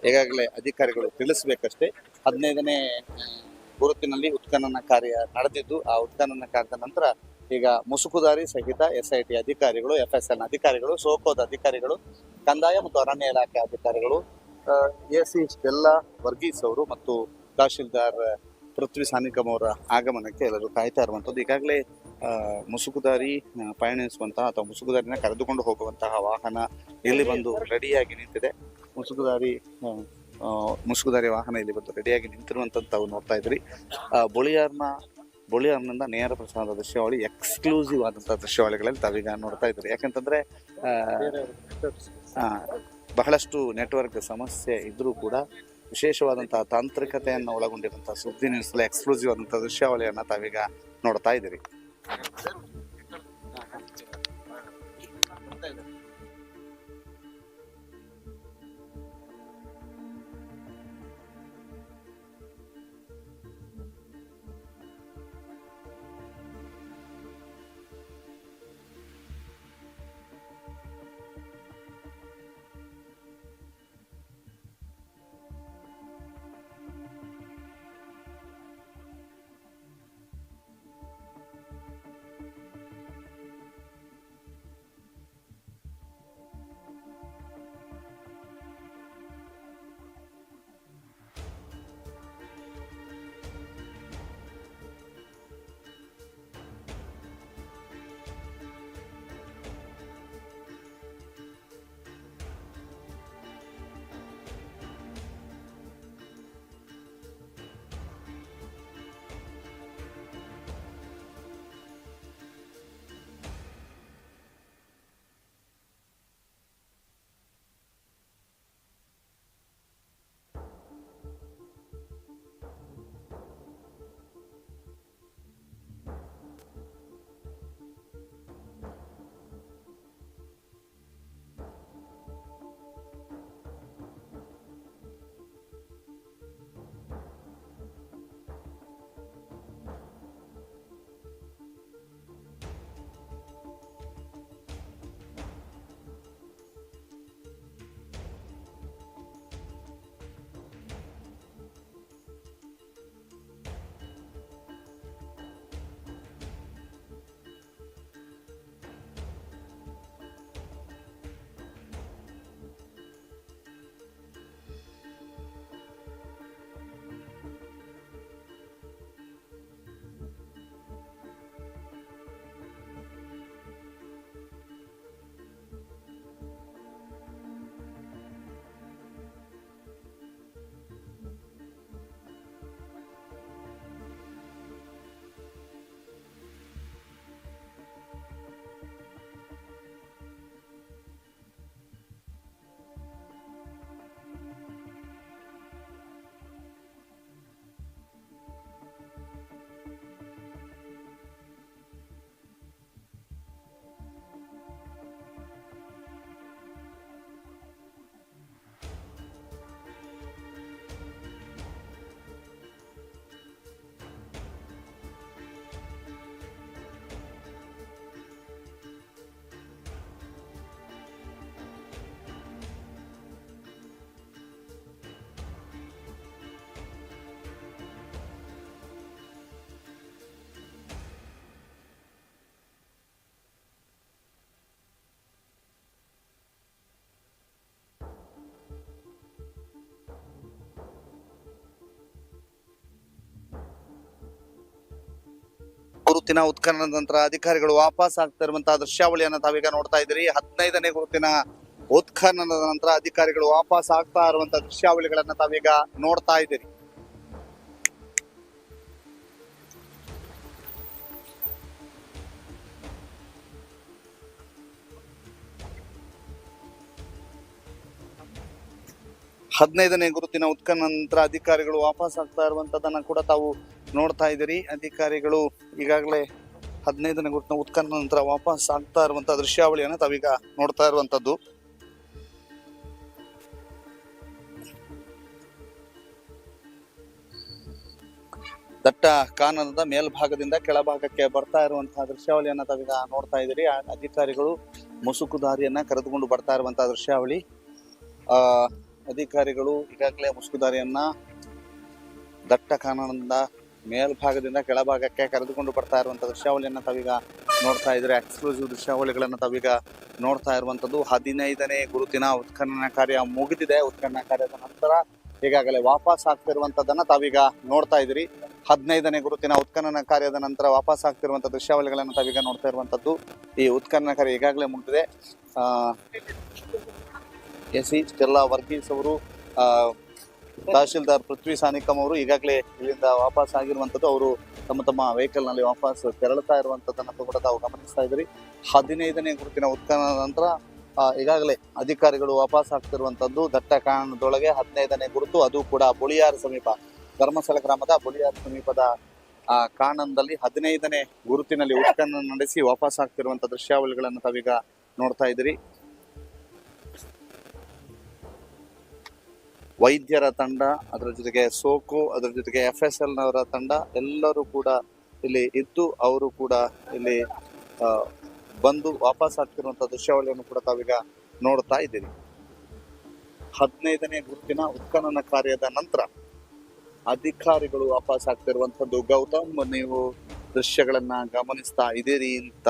ಈಗಾಗಲೇ ಅಧಿಕಾರಿಗಳು ತಿಳಿಸ್ಬೇಕಷ್ಟೇ. 15ನೇ ಗುರುತಿನಲ್ಲಿ ಉತ್ಖನನ ಕಾರ್ಯ ನಡೆದಿದ್ದು, ಆ ಉತ್ಖನನ ಕಾರ್ಯದ ನಂತರ ಈಗ ಮುಸುಕುದಾರಿ ಸಹಿತ SIT ಅಧಿಕಾರಿಗಳು, FSL ಅಧಿಕಾರಿಗಳು, ಸೋಕೋದ ಅಧಿಕಾರಿಗಳು, ಕಂದಾಯ ಮತ್ತು ಅರಣ್ಯ ಇಲಾಖೆ ಅಧಿಕಾರಿಗಳು, AC ಸ್ಟೆಲ್ಲಾ ವರ್ಗೀಸ್ ಅವರು ಮತ್ತು ತಹಶೀಲ್ದಾರ್ ಪೃಥ್ವಿ ಸಾನಿಕಮ್ ಅವರ ಆಗಮನಕ್ಕೆ ಎಲ್ಲರೂ ಕಾಯ್ತಾ ಇರುವಂಥದ್ದು. ಈಗಾಗಲೇ ಮುಸುಕುದಾರಿ ಪಯಣಿಸುವಂತಹ ಅಥವಾ ಮುಸುಕುದಾರಿನ ಕರೆದುಕೊಂಡು ಹೋಗುವಂತಹ ವಾಹನ ಇಲ್ಲಿ ಬಂದು ರೆಡಿಯಾಗಿ ನಿಂತಿದೆ. ಮುಸುಕುದಾರಿ ವಾಹನ ಇಲ್ಲಿ ಬಂದು ರೆಡಿಯಾಗಿ ನಿಂತಿರುವಂಥದ್ದು ತಾವು ನೋಡ್ತಾ ಇದ್ರಿ. ಬೊಳಿಯಾರ್ನಿಂದ ನೇರ ಪ್ರಸಾದ ದೃಶ್ಯಾವಳಿ, ಎಕ್ಸ್ಕ್ಲೂಸಿವ್ ಆದಂತಹ ದೃಶ್ಯಾವಳಿಗಳಲ್ಲಿ ತಾವೀಗ ನೋಡ್ತಾ ಇದ್ರಿ. ಯಾಕಂತಂದ್ರೆ ಬಹಳಷ್ಟು ನೆಟ್ವರ್ಕ್ ಸಮಸ್ಯೆ ಇದ್ರೂ ಕೂಡ ವಿಶೇಷವಾದಂತಹ ತಾಂತ್ರಿಕತೆಯನ್ನು ಒಳಗೊಂಡಿರುವಂತಹ ಸುದ್ದಿ ನ್ಯೂಸ್ ಎಕ್ಸ್ಕ್ಲೂಸಿವ್ ಆದಂತಹ ದೃಶ್ಯಾವಳಿಯನ್ನ ತಾವೀಗ ನೋಡ್ತಾ ಇದ್ದೀರಿ. ಗುರುತಿನ ಉತ್ಖನನದ ನಂತರ ಅಧಿಕಾರಿಗಳು ವಾಪಸ್ ಆಗ್ತಾ ಇರುವಂತಹ ದೃಶ್ಯಾವಳಿಯನ್ನ ತಾವೀಗ ನೋಡ್ತಾ ಇದ್ದೀರಿ. 15ನೇ ಗುರುತಿನ ಉತ್ಖನನದ ನಂತರ ಅಧಿಕಾರಿಗಳು ವಾಪಸ್ ಆಗ್ತಾ ಇರುವಂತಹ ದೃಶ್ಯಾವಳಿಗಳನ್ನ ತಾವೀಗ ನೋಡ್ತಾ ಇದ್ದೀರಿ. ಹದಿನೈದನೇ ಗುರುತಿನ ಉತ್ಖನನ ನಂತರ ಅಧಿಕಾರಿಗಳು ವಾಪಸ್ ಆಗ್ತಾ ಇರುವಂತದನ್ನ ಕೂಡ ತಾವು ನೋಡ್ತಾ ಇದ್ದೀರಿ. ಅಧಿಕಾರಿಗಳು ಈಗಾಗಲೇ 15ನೇ ಗುರುತಿನ ಉತ್ಖನನ ನಂತರ ವಾಪಸ್ ಆಗ್ತಾ ಇರುವಂತಹ ದೃಶ್ಯಾವಳಿಯನ್ನ ತಾವೀಗ ನೋಡ್ತಾ ಇರುವಂತದ್ದು. ದಟ್ಟ ಕಾನನದ ಮೇಲ್ಭಾಗದಿಂದ ಕೆಳಭಾಗಕ್ಕೆ ಬರ್ತಾ ಇರುವಂತಹ ದೃಶ್ಯಾವಳಿಯನ್ನ ತಾವೀಗ ನೋಡ್ತಾ ಇದ್ದೀರಿ. ಅಧಿಕಾರಿಗಳು ಮುಸುಕು ದಾರಿಯನ್ನ ಕರೆದುಕೊಂಡು ಬರ್ತಾ ಇರುವಂತಹ ದೃಶ್ಯಾವಳಿ. ಅಧಿಕಾರಿಗಳು ಈಗಾಗಲೇ ಮುಸುಕುದಾರಿಯನ್ನ ದಟ್ಟ ಕಾನನದ ಮೇಲ್ಭಾಗದಿಂದ ಕೆಳಭಾಗಕ್ಕೆ ಕರೆದುಕೊಂಡು ಬರ್ತಾ ಇರುವಂತಹ ದೃಶ್ಯಾವಳಿಯನ್ನ ತಾವೀಗ ನೋಡ್ತಾ ಇದ್ರೆ ಎಕ್ಸ್ಕ್ಲೂಸಿವ್ ದೃಶ್ಯಾವಳಿಗಳನ್ನ ತಾವೀಗ ನೋಡ್ತಾ ಇರುವಂತದ್ದು. 15ನೇ ಗುರುತಿನ ಉತ್ಖನನ ಕಾರ್ಯ ಮುಗಿದಿದೆ. ಉತ್ಖನನ ಕಾರ್ಯದ ನಂತರ ಈಗಾಗಲೇ ವಾಪಸ್ ಆಗ್ತಿರುವಂತದನ್ನ ತಾವೀಗ ನೋಡ್ತಾ ಇದ್ದೀರಿ. 15ನೇ ಗುರುತಿನ ಉತ್ಖನನ ಕಾರ್ಯದ ನಂತರ ವಾಪಸ್ ಆಗ್ತಿರುವಂತಹ ದೃಶ್ಯಾವಳಿಗಳನ್ನ ತಾವೀಗ ನೋಡ್ತಾ ಇರುವಂತದ್ದು. ಈ ಉತ್ಖನನ ಕಾರ್ಯ ಈಗಾಗಲೇ ಮುಗಿದಿದೆ. ಎಸಿ ಸ್ಟೆಲ್ಲಾ ವರ್ಗೀಸ್ ಅವರು, ತಹಶೀಲ್ದಾರ್ ಪೃಥ್ವಿ ಸಾನಿಕಮ್ ಅವರು ಈಗಾಗಲೇ ಇಲ್ಲಿಂದ ವಾಪಸ್ ಆಗಿರುವಂತದ್ದು. ಅವರು ತಮ್ಮ ವೆಹಿಕಲ್ ನಲ್ಲಿ ವಾಪಸ್ ತೆರಳುತ್ತಾ ಇರುವಂತದ್ದನ್ನ ಕೂಡ ತಾವು ಗಮನಿಸ್ತಾ ಇದ್ದೀರಿ. 15ನೇ ಗುರುತಿನ ಉತ್ಖನನದ ನಂತರ ಈಗಾಗಲೇ ಅಧಿಕಾರಿಗಳು ವಾಪಸ್ ಆಗ್ತಿರುವಂತದ್ದು ದಟ್ಟ ಕಾನನದೊಳಗೆ. 15ನೇ ಗುರುತು, ಅದು ಕೂಡ ಬುಳಿಯಾರ್ ಸಮೀಪ, ಧರ್ಮಸ್ಥಳ ಗ್ರಾಮದ ಬುಳಿಯಾರ್ ಸಮೀಪದ ಕಾನನದಲ್ಲಿ 15ನೇ ಗುರುತಿನಲ್ಲಿ ಉತ್ಖನನ ನಡೆಸಿ ವಾಪಸ್ ಆಗ್ತಿರುವಂತ ದೃಶ್ಯಾವಳಿಗಳನ್ನು ತಾವೀಗ ನೋಡ್ತಾ ಇದ್ದೀರಿ. ವೈದ್ಯರ ತಂಡ, ಅದರ ಜೊತೆಗೆ ಸೋಕು, ಅದರ ಜೊತೆಗೆ FSL ನವರ ತಂಡ ಎಲ್ಲರೂ ಕೂಡ ಇಲ್ಲಿ ಇದ್ದು ಅವರು ಕೂಡ ಇಲ್ಲಿ ಬಂದು ವಾಪಸ್ ಆಗ್ತಿರುವಂತಹ ದೃಶ್ಯಾವಳಿಯನ್ನು ಕೂಡ ತಾವೀಗ ನೋಡ್ತಾ ಇದ್ದೀರಿ. 15ನೇ ಗುರುತಿನ ಉತ್ಖನನ ಕಾರ್ಯದ ನಂತರ ಅಧಿಕಾರಿಗಳು ವಾಪಸ್ ಆಗ್ತಿರುವಂತದ್ದು. ಗೌತಮ್, ನೀವು ದೃಶ್ಯಗಳನ್ನ ಗಮನಿಸ್ತಾ ಇದ್ದೀರಿ ಅಂತ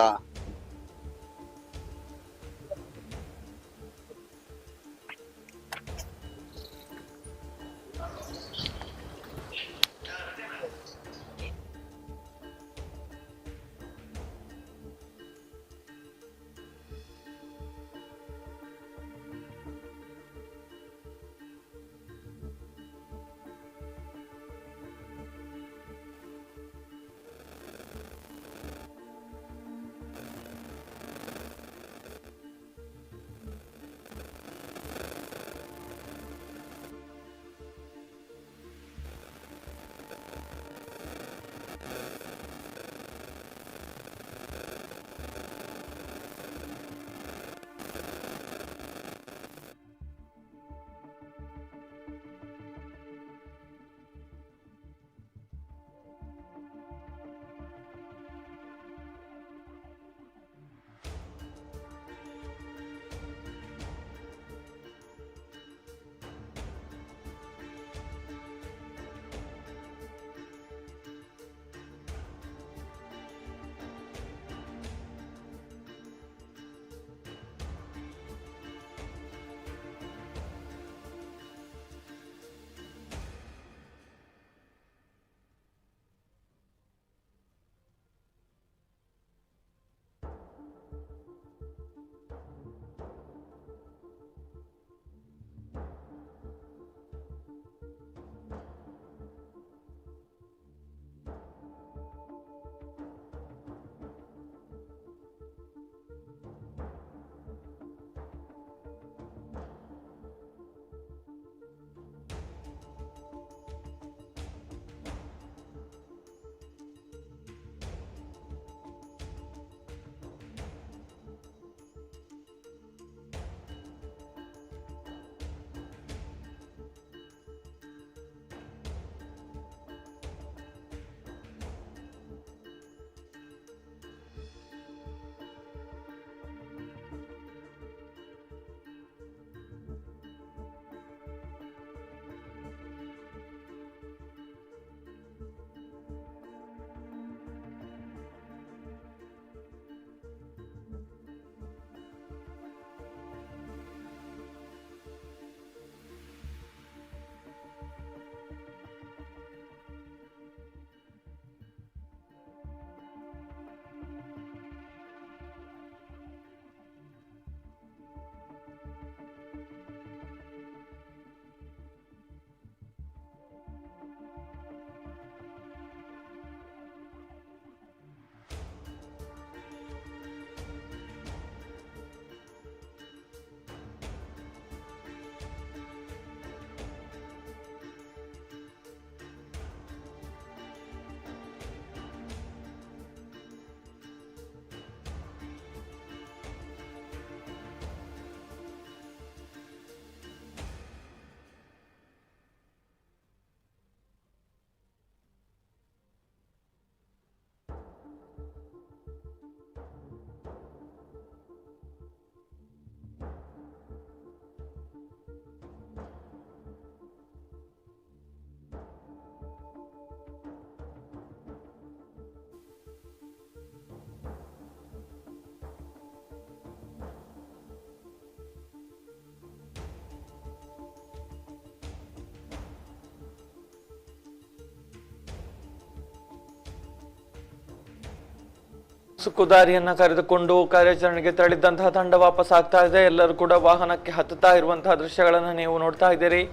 ಸುಕ್ಕುದಾರಿಯನ್ನ ಕರೆದುಕೊಂಡು ಕಾರ್ಯಾಚರಣೆಗೆ ತೆರಳಿದ್ದಂತಹ ತಂಡ ವಾಪಸ್ ಆಗ್ತಾ ಇದೆ. ಎಲ್ಲರೂ ಕೂಡ ವಾಹನಕ್ಕೆ ಹತ್ತುತ್ತಾ ಇರುವಂತಹ ದೃಶ್ಯಗಳನ್ನು ನೀವು ನೋಡ್ತಾ ಇದ್ದೀರಿ.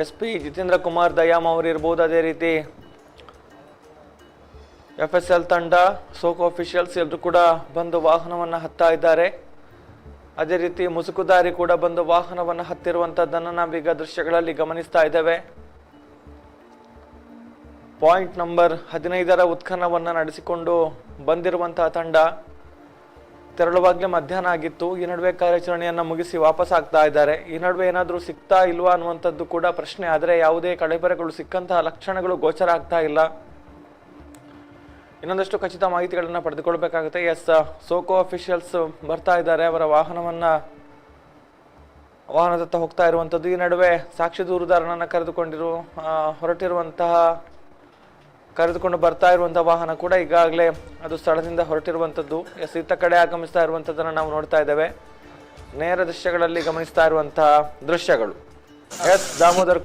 SP ಜಿತೇಂದ್ರ ಕುಮಾರ್ ದಯಾಮ್ ಅವರು ಇರ್ಬೋದು, ಅದೇ ರೀತಿ FSL ತಂಡ, ಸೋಕೋ ಅಫಿಷಿಯಲ್ಸ್ ಎಲ್ಲರೂ ಕೂಡ ಬಂದು ವಾಹನವನ್ನು ಹತ್ತಾ ಇದ್ದಾರೆ. ಅದೇ ರೀತಿ ಮುಸುಕುದಾರಿ ಕೂಡ ಬಂದು ವಾಹನವನ್ನು ಹತ್ತಿರುವಂತದ್ದನ್ನು ನಾವೀಗ ದೃಶ್ಯಗಳಲ್ಲಿ ಗಮನಿಸ್ತಾ ಇದ್ದೇವೆ. ಪಾಯಿಂಟ್ ನಂಬರ್ 15ರ ಉತ್ಖನನವನ್ನು ನಡೆಸಿಕೊಂಡು ಬಂದಿರುವಂತಹ ತಂಡ ತೆರಳುವಾಗಲೇ ಮಧ್ಯಾಹ್ನ ಆಗಿತ್ತು. ಈ ನಡುವೆ ಕಾರ್ಯಾಚರಣೆಯನ್ನ ಮುಗಿಸಿ ವಾಪಸ್ ಆಗ್ತಾ ಇದ್ದಾರೆ. ಈ ನಡುವೆ ಏನಾದರೂ ಸಿಗ್ತಾ ಇಲ್ವಾ ಅನ್ನುವಂಥದ್ದು ಕೂಡ ಪ್ರಶ್ನೆ. ಆದರೆ ಯಾವುದೇ ಕಳೆಬರಗಳು ಸಿಕ್ಕಂತಹ ಲಕ್ಷಣಗಳು ಗೋಚರ ಆಗ್ತಾ ಇಲ್ಲ. ಇನ್ನೊಂದಷ್ಟು ಖಚಿತ ಮಾಹಿತಿಗಳನ್ನ ಪಡೆದುಕೊಳ್ಬೇಕಾಗುತ್ತೆ. ಸೋಕೋ ಅಫಿಷಿಯಲ್ಸ್ ಬರ್ತಾ ಇದ್ದಾರೆ. ಅವರ ವಾಹನದತ್ತ ಹೋಗ್ತಾ ಇರುವಂಥದ್ದು. ಈ ನಡುವೆ ಸಾಕ್ಷಿ ದೂರುದಾರನನ್ನ ಕರೆದುಕೊಂಡು ಬರ್ತಾ ಇರುವಂತಹ ವಾಹನ ಕೂಡ ಈಗಾಗಲೇ ಅದು ಸ್ಥಳದಿಂದ ಹೊರಟಿರುವಂಥದ್ದು. ಇತ್ತ ಕಡೆ ಆಗಮಿಸ್ತಾ ಇರುವಂಥದ್ದನ್ನು ನಾವು ನೋಡ್ತಾ ಇದ್ದೇವೆ. ನೇರ ದೃಶ್ಯಗಳಲ್ಲಿ ಗಮನಿಸ್ತಾ ಇರುವಂತಹ ದೃಶ್ಯಗಳು. ದಾಮೋದರ್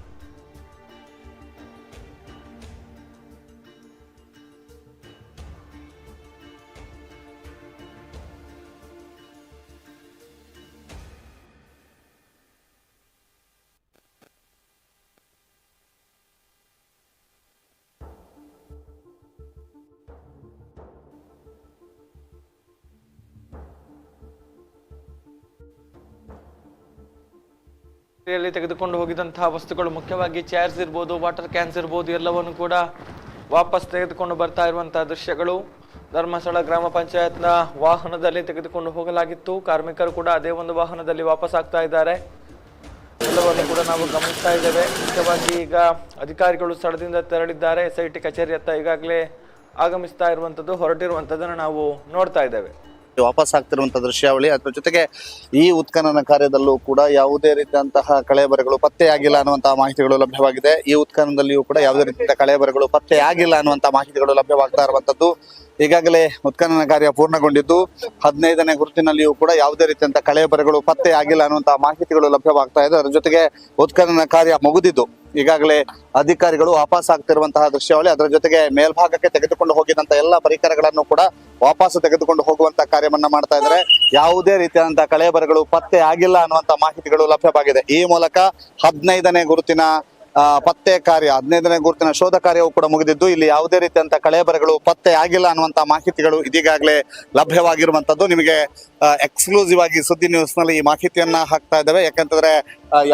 ತೆಗೆದುಕೊಂಡು ಹೋಗಿದಂತಹ ವಸ್ತುಗಳು, ಮುಖ್ಯವಾಗಿ ಚೇರ್ಸ್ ಇರ್ಬೋದು, ವಾಟರ್ ಕ್ಯಾನ್ಸ್ ಇರ್ಬೋದು, ಎಲ್ಲವನ್ನು ಕೂಡ ವಾಪಸ್ ತೆಗೆದುಕೊಂಡು ಬರ್ತಾ ಇರುವಂತಹ ದೃಶ್ಯಗಳು. ಧರ್ಮಸ್ಥಳ ಗ್ರಾಮ ಪಂಚಾಯತ್ನ ವಾಹನದಲ್ಲಿ ತೆಗೆದುಕೊಂಡು ಹೋಗಲಾಗಿತ್ತು. ಕಾರ್ಮಿಕರು ಕೂಡ ಅದೇ ಒಂದು ವಾಹನದಲ್ಲಿ ವಾಪಸ್ ಆಗ್ತಾ ಇದ್ದಾರೆ. ಎಲ್ಲವನ್ನು ಕೂಡ ನಾವು ಗಮನಿಸ್ತಾ ಇದ್ದೇವೆ. ಮುಖ್ಯವಾಗಿ ಈಗ ಅಧಿಕಾರಿಗಳು ಸ್ಥಳದಿಂದ ತೆರಳಿದ್ದಾರೆ. SIT ಕಚೇರಿಯತ್ತ ಈಗಾಗಲೇ ಆಗಮಿಸ್ತಾ ಇರುವಂತದ್ದು, ಹೊರಟಿರುವಂತದ್ದನ್ನು ನಾವು ನೋಡ್ತಾ ಇದ್ದೇವೆ. ವಾಪಸ್ ಆಗ್ತಿರುವಂತಹ ದೃಶ್ಯಾವಳಿ. ಅದ್ರ ಜೊತೆಗೆ ಈ ಉತ್ಖನನ ಕಾರ್ಯದಲ್ಲೂ ಕೂಡ ಯಾವುದೇ ರೀತಿಯಂತಹ ಕಳೆಬರಗಳು ಪತ್ತೆಯಾಗಿಲ್ಲ ಅನ್ನುವಂತಹ ಮಾಹಿತಿಗಳು ಲಭ್ಯವಾಗಿದೆ. ಈ ಉತ್ಖನನದಲ್ಲಿಯೂ ಕೂಡ ಯಾವುದೇ ರೀತಿಯ ಕಳೆಬರಗಳು ಪತ್ತೆಯಾಗಿಲ್ಲ ಅನ್ನುವಂತಹ ಮಾಹಿತಿಗಳು ಲಭ್ಯವಾಗ್ತಾ ಇರುವಂತದ್ದು. ಈಗಾಗಲೇ ಉತ್ಖನನ ಕಾರ್ಯ ಪೂರ್ಣಗೊಂಡಿದ್ದು 15ನೇ ಗುರುತಿನಲ್ಲಿಯೂ ಕೂಡ ಯಾವುದೇ ರೀತಿಯಂತಹ ಕಳೆಬರಗಳು ಪತ್ತೆಯಾಗಿಲ್ಲ ಅನ್ನುವಂತಹ ಮಾಹಿತಿಗಳು ಲಭ್ಯವಾಗ್ತಾ ಇದೆ. ಅದರ ಜೊತೆಗೆ ಉತ್ಖನನ ಕಾರ್ಯ ಮುಗಿದಿದ್ದು ಈಗಾಗಲೇ ಅಧಿಕಾರಿಗಳು ವಾಪಸ್ ಆಗ್ತಿರುವಂತಹ ದೃಶ್ಯಾವಳಿ. ಅದರ ಜೊತೆಗೆ ಮೇಲ್ಭಾಗಕ್ಕೆ ತೆಗೆದುಕೊಂಡು ಹೋಗಿದಂತ ಎಲ್ಲ ಪರಿಕರಗಳನ್ನು ಕೂಡ ವಾಪಸ್ ತೆಗೆದುಕೊಂಡು ಹೋಗುವಂತ ಕಾರ್ಯವನ್ನ ಮಾಡ್ತಾ ಇದ್ದಾರೆ. ಯಾವುದೇ ರೀತಿಯಾದಂತಹ ಕಳೆಬರಗಳು ಪತ್ತೆ ಆಗಿಲ್ಲ ಅನ್ನುವಂತ ಮಾಹಿತಿಗಳು ಲಭ್ಯವಾಗಿದೆ. ಈ ಮೂಲಕ 15ನೇ ಗುರುತಿನ ಪತ್ತೆ ಕಾರ್ಯ, 15ನೇ ಗುರುತಿನ ಶೋಧ ಕಾರ್ಯವು ಕೂಡ ಮುಗಿದಿದ್ದು ಇಲ್ಲಿ ಯಾವುದೇ ರೀತಿಯಂತಹ ಕಳೆಬರಗಳು ಪತ್ತೆ ಆಗಿಲ್ಲ ಅನ್ನುವಂತ ಮಾಹಿತಿಗಳು ಇದೀಗಾಗಲೇ ಲಭ್ಯವಾಗಿರುವಂತದ್ದು. ನಿಮಗೆ ಎಕ್ಸ್ಕ್ಲೂಸಿವ್ ಆಗಿ ಸುದ್ದಿ ನ್ಯೂಸ್ ನಲ್ಲಿ ಈ ಮಾಹಿತಿಯನ್ನ ಹಾಕ್ತಾ ಇದ್ದೇವೆ. ಯಾಕಂತಂದ್ರೆ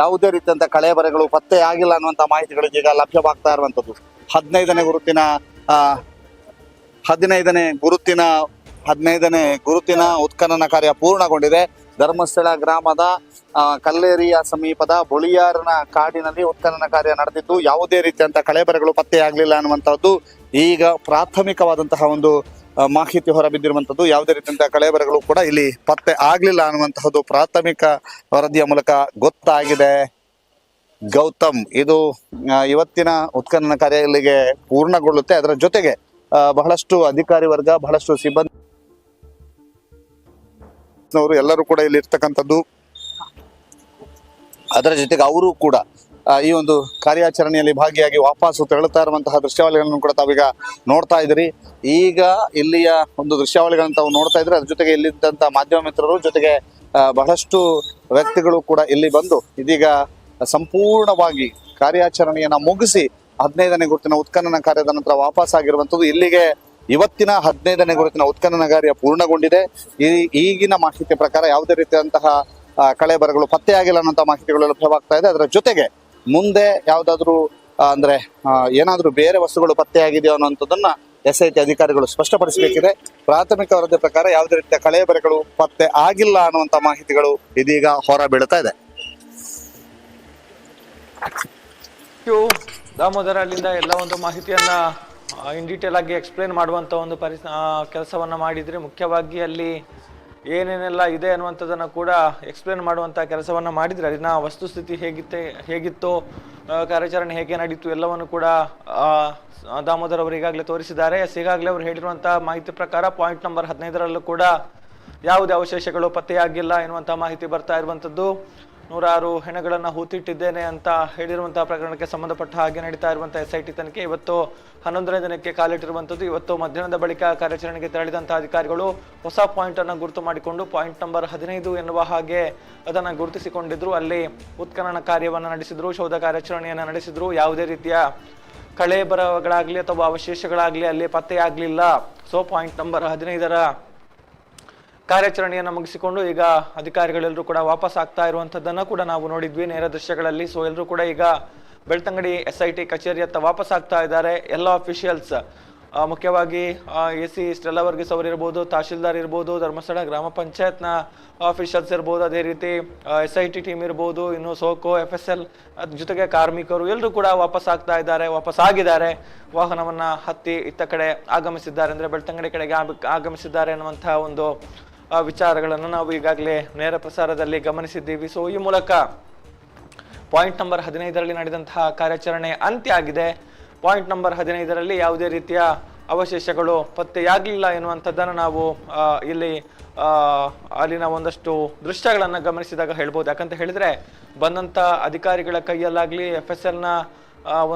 ಯಾವುದೇ ರೀತಿಯಂತಹ ಕಳೆಬರಗಳು ಪತ್ತೆ ಆಗಿಲ್ಲ ಅನ್ನುವಂತ ಮಾಹಿತಿಗಳು ಈಗ ಲಭ್ಯವಾಗ್ತಾ ಇರುವಂತದ್ದು. 15ನೇ ಗುರುತಿನ ಉತ್ಖನನ ಕಾರ್ಯ ಪೂರ್ಣಗೊಂಡಿದೆ. ಧರ್ಮಸ್ಥಳ ಗ್ರಾಮದ ಕಲ್ಲೇರಿಯ ಸಮೀಪದ ಬೊಳಿಯಾರನ ಕಾಡಿನಲ್ಲಿ ಉತ್ಖನನ ಕಾರ್ಯ ನಡೆದಿದ್ದು ಯಾವುದೇ ರೀತಿಯಂತಹ ಕಳೆಬರಗಳು ಪತ್ತೆಯಾಗಲಿಲ್ಲ ಅನ್ನುವಂಥದ್ದು ಈಗ ಪ್ರಾಥಮಿಕವಾದಂತಹ ಒಂದು ಮಾಹಿತಿ ಹೊರಬಿದ್ದಿರುವಂತದ್ದು. ಯಾವುದೇ ರೀತಿಯಂತಹ ಕಳೆಬರಗಳು ಕೂಡ ಇಲ್ಲಿ ಪತ್ತೆ ಆಗ್ಲಿಲ್ಲ ಅನ್ನುವಂತಹದ್ದು ಪ್ರಾಥಮಿಕ ವರದಿಯ ಮೂಲಕ ಗೊತ್ತಾಗಿದೆ. ಗೌತಮ್, ಇದು ಇವತ್ತಿನ ಉತ್ಖನನ ಕಾರ್ಯ ಇಲ್ಲಿಗೆ ಪೂರ್ಣಗೊಳ್ಳುತ್ತೆ. ಅದರ ಜೊತೆಗೆ ಬಹಳಷ್ಟು ಅಧಿಕಾರಿ ವರ್ಗ, ಬಹಳಷ್ಟು ಸಿಬ್ಬಂದಿ ಎಲ್ಲರೂ ಕೂಡ ಇಲ್ಲಿ ಇರ್ತಕ್ಕಂಥದ್ದು. ಅದರ ಜೊತೆಗೆ ಅವರು ಕೂಡ ಈ ಒಂದು ಕಾರ್ಯಾಚರಣೆಯಲ್ಲಿ ಭಾಗಿಯಾಗಿ ವಾಪಸ್ಸು ತೆರಳುತ್ತಾ ಇರುವಂತಹ ದೃಶ್ಯಾವಳಿಗಳನ್ನು ಕೂಡ ತಾವೀಗ ನೋಡ್ತಾ ಇದ್ದೀರಿ. ಈಗ ಇಲ್ಲಿಯ ಒಂದು ದೃಶ್ಯಾವಳಿಗಳನ್ನು ತಾವು ನೋಡ್ತಾ ಇದ್ರೆ ಅದ್ರ ಜೊತೆಗೆ ಇಲ್ಲಿದ್ದಂತ ಮಾಧ್ಯಮ ಮಿತ್ರರು ಜೊತೆಗೆ ಬಹಳಷ್ಟು ವ್ಯಕ್ತಿಗಳು ಕೂಡ ಇಲ್ಲಿ ಬಂದು ಇದೀಗ ಸಂಪೂರ್ಣವಾಗಿ ಕಾರ್ಯಾಚರಣೆಯನ್ನ ಮುಗಿಸಿ 15ನೇ ಗುರುತಿನ ಉತ್ಖನನ ಕಾರ್ಯದ ನಂತರ ವಾಪಸ್ ಆಗಿರುವಂತದ್ದು. ಇಲ್ಲಿಗೆ ಇವತ್ತಿನ 15ನೇ ಗುರುತಿನ ಉತ್ಖನನ ಕಾರ್ಯ ಪೂರ್ಣಗೊಂಡಿದೆ. ಈಗಿನ ಮಾಹಿತಿ ಪ್ರಕಾರ ಯಾವುದೇ ರೀತಿಯಾದಂತಹ ಕಳೆಬರಗಳು ಪತ್ತೆಯಾಗಿಲ್ಲ ಅನ್ನುವಂತ ಮಾಹಿತಿಗಳು ಲಭ್ಯವಾಗ್ತಾ ಇದೆ. ಅದರ ಜೊತೆಗೆ ಮುಂದೆ ಯಾವ್ದಾದ್ರು ಅಂದ್ರೆ ಏನಾದ್ರೂ ಬೇರೆ ವಸ್ತುಗಳು ಪತ್ತೆಯಾಗಿದೆಯೋ ಅನ್ನುವಂಥದ್ದನ್ನ SIT ಅಧಿಕಾರಿಗಳು ಸ್ಪಷ್ಟಪಡಿಸಬೇಕಿದೆ. ಪ್ರಾಥಮಿಕ ವರದಿ ಪ್ರಕಾರ ಯಾವುದೇ ರೀತಿಯ ಕಳೆಬರಗಳು ಪತ್ತೆ ಆಗಿಲ್ಲ ಅನ್ನುವಂತ ಮಾಹಿತಿಗಳು ಇದೀಗ ಹೊರ ಬೀಳ್ತಾ ಇದೆ. ದಾಮೋದರ ಅಲ್ಲಿಂದ ಎಲ್ಲ ಒಂದು ಮಾಹಿತಿಯನ್ನ ಇನ್ ಡೀಟೇಲ್ ಆಗಿ ಎಕ್ಸ್ಪ್ಲೇನ್ ಮಾಡುವಂತ ಒಂದು ಕೆಲಸವನ್ನ ಮಾಡಿದ್ರೆ, ಮುಖ್ಯವಾಗಿ ಅಲ್ಲಿ ಏನೇನೆಲ್ಲ ಇದೆ ಅನ್ನುವಂಥದ್ದನ್ನು ಕೂಡ ಎಕ್ಸ್ಪ್ಲೇನ್ ಮಾಡುವಂಥ ಕೆಲಸವನ್ನು ಮಾಡಿದರೆ ಅಲ್ಲಿನ ವಸ್ತುಸ್ಥಿತಿ ಹೇಗಿತ್ತು, ಕಾರ್ಯಾಚರಣೆ ಹೇಗೆ ನಡೀತು ಎಲ್ಲವನ್ನು ಕೂಡ ದಾಮೋದರ್ ಅವರು ಈಗಾಗಲೇ ತೋರಿಸಿದ್ದಾರೆ. ಈಗಾಗಲೇ ಅವರು ಹೇಳಿರುವಂಥ ಮಾಹಿತಿ ಪ್ರಕಾರ ಪಾಯಿಂಟ್ ನಂಬರ್ 15ರಲ್ಲೂ ಕೂಡ ಯಾವುದೇ ಅವಶೇಷಗಳು ಪತ್ತೆಯಾಗಿಲ್ಲ ಎನ್ನುವಂಥ ಮಾಹಿತಿ ಬರ್ತಾ ಇರುವಂಥದ್ದು. ನೂರಾರು ಹೆಣಗಳನ್ನು ಹೂತಿಟ್ಟಿದ್ದೇನೆ ಅಂತ ಹೇಳಿರುವಂತಹ ಪ್ರಕರಣಕ್ಕೆ ಸಂಬಂಧಪಟ್ಟ ಹಾಗೆ ನಡೀತಾ ಇರುವಂತಹ SIT ತನಿಖೆ ಇವತ್ತು 11ನೇ ದಿನಕ್ಕೆ ಕಾಲಿಟ್ಟಿರುವಂಥದ್ದು. ಇವತ್ತು ಮಧ್ಯಾಹ್ನದ ಬಳಿಕ ಕಾರ್ಯಾಚರಣೆಗೆ ತೆರಳಿದಂತಹ ಅಧಿಕಾರಿಗಳು ಹೊಸ ಪಾಯಿಂಟ್ ಅನ್ನು ಗುರುತು ಮಾಡಿಕೊಂಡು ಪಾಯಿಂಟ್ ನಂಬರ್ 15 ಎನ್ನುವ ಹಾಗೆ ಅದನ್ನು ಗುರುತಿಸಿಕೊಂಡಿದ್ರು. ಅಲ್ಲಿ ಉತ್ಖನನ ಕಾರ್ಯವನ್ನು ನಡೆಸಿದ್ರು, ಶೋಧ ಕಾರ್ಯಾಚರಣೆಯನ್ನು ನಡೆಸಿದ್ರು. ಯಾವುದೇ ರೀತಿಯ ಕಳೆ ಬರಹಗಳಾಗ್ಲಿ ಅಥವಾ ಅವಶೇಷಗಳಾಗ್ಲಿ ಅಲ್ಲಿ ಪತ್ತೆಯಾಗಲಿಲ್ಲ. ಸೊ ಪಾಯಿಂಟ್ ನಂಬರ್ 15ರ ಕಾರ್ಯಾಚರಣೆಯನ್ನು ಮುಗಿಸಿಕೊಂಡು ಈಗ ಅಧಿಕಾರಿಗಳೆಲ್ಲರೂ ಕೂಡ ವಾಪಸ್ ಆಗ್ತಾ ಇರುವಂತದ್ದನ್ನ ಕೂಡ ನಾವು ನೋಡಿದ್ವಿ ನೇರ ದೃಶ್ಯಗಳಲ್ಲಿ. ಸೊ ಎಲ್ಲರೂ ಕೂಡ ಈಗ ಬೆಳ್ತಂಗಡಿ SIT ಕಚೇರಿಯತ್ತ ವಾಪಸ್ ಆಗ್ತಾ ಇದ್ದಾರೆ. ಎಲ್ಲ ಅಫಿಷಿಯಲ್ಸ್, ಮುಖ್ಯವಾಗಿ AC ಸ್ಟೆಲ್ಲಾ ವರ್ಗೀಸ್ ಅವರು ಇರ್ಬೋದು, ತಹಶೀಲ್ದಾರ್ ಇರ್ಬೋದು, ಧರ್ಮಸ್ಥಳ ಗ್ರಾಮ ಪಂಚಾಯತ್ನ ಅಫಿಷಿಯಲ್ಸ್ ಇರ್ಬೋದು, ಅದೇ ರೀತಿ SIT ಟೀಮ್ ಇರ್ಬೋದು, ಇನ್ನು ಸೋಕೋ FSL ಜೊತೆಗೆ ಕಾರ್ಮಿಕರು ಎಲ್ಲರೂ ಕೂಡ ವಾಪಸ್ ಆಗ್ತಾ ಇದ್ದಾರೆ, ವಾಪಸ್ ಆಗಿದ್ದಾರೆ. ವಾಹನವನ್ನ ಹತ್ತಿ ಇತ್ತ ಕಡೆ ಆಗಮಿಸಿದ್ದಾರೆ, ಅಂದ್ರೆ ಬೆಳ್ತಂಗಡಿ ಕಡೆಗೆ ಆಗಮಿಸಿದ್ದಾರೆ ಅನ್ನುವಂತಹ ಒಂದು ವಿಚಾರಗಳನ್ನು ನಾವು ಈಗಾಗಲೇ ನೇರ ಪ್ರಸಾರದಲ್ಲಿ ಗಮನಿಸಿದ್ದೀವಿ. ಸೊ ಈ ಮೂಲಕ ಪಾಯಿಂಟ್ ನಂಬರ್ 15ರಲ್ಲಿ ನಡೆದಂತಹ ಕಾರ್ಯಾಚರಣೆ ಅಂತ್ಯ ಆಗಿದೆ. ಪಾಯಿಂಟ್ ನಂಬರ್ 15ರಲ್ಲಿ ಯಾವುದೇ ರೀತಿಯ ಅವಶೇಷಗಳು ಪತ್ತೆಯಾಗಲಿಲ್ಲ ಎನ್ನುವಂಥದ್ದನ್ನು ನಾವು ಇಲ್ಲಿ ಅಲ್ಲಿನ ಒಂದಷ್ಟು ದೃಶ್ಯಗಳನ್ನು ಗಮನಿಸಿದಾಗ ಹೇಳ್ಬೋದು. ಯಾಕಂತ ಹೇಳಿದ್ರೆ ಬಂದಂಥ ಅಧಿಕಾರಿಗಳ ಕೈಯಲ್ಲಾಗ್ಲಿ FSLನ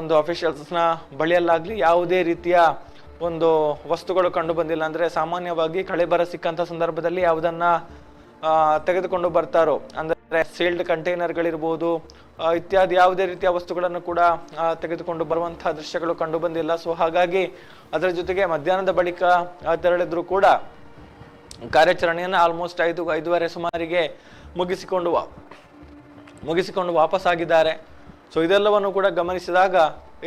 ಒಂದು ಅಫಿಷಿಯಲ್ಸ್ನ ಬಳಿಯಲ್ಲಾಗ್ಲಿ ಯಾವುದೇ ರೀತಿಯ ಒಂದು ವಸ್ತುಗಳು ಕಂಡು ಬಂದಿಲ್ಲ. ಅಂದ್ರೆ ಸಾಮಾನ್ಯವಾಗಿ ಕಳೆ ಬರ ಸಿಕ್ಕಂತ ಸಂದರ್ಭದಲ್ಲಿ ಯಾವುದನ್ನ ತೆಗೆದುಕೊಂಡು ಬರ್ತಾರೋ, ಅಂದ್ರೆ ಸೀಲ್ಡ್ ಕಂಟೈನರ್ಗಳಿರ್ಬೋದು ಇತ್ಯಾದಿ ಯಾವುದೇ ರೀತಿಯ ವಸ್ತುಗಳನ್ನು ಕೂಡ ತೆಗೆದುಕೊಂಡು ಬರುವಂತಹ ದೃಶ್ಯಗಳು ಕಂಡು ಬಂದಿಲ್ಲ. ಸೊ ಹಾಗಾಗಿ ಅದರ ಜೊತೆಗೆ ಮಧ್ಯಾಹ್ನದ ಬಳಿಕ ತೆರಳಿದ್ರು ಕೂಡ ಕಾರ್ಯಾಚರಣೆಯನ್ನು ಆಲ್ಮೋಸ್ಟ್ 5-5:30 ಸುಮಾರಿಗೆ ಮುಗಿಸಿಕೊಂಡು ವಾಪಸ್ ಆಗಿದ್ದಾರೆ. ಸೊ ಇದೆಲ್ಲವನ್ನು ಕೂಡ ಗಮನಿಸಿದಾಗ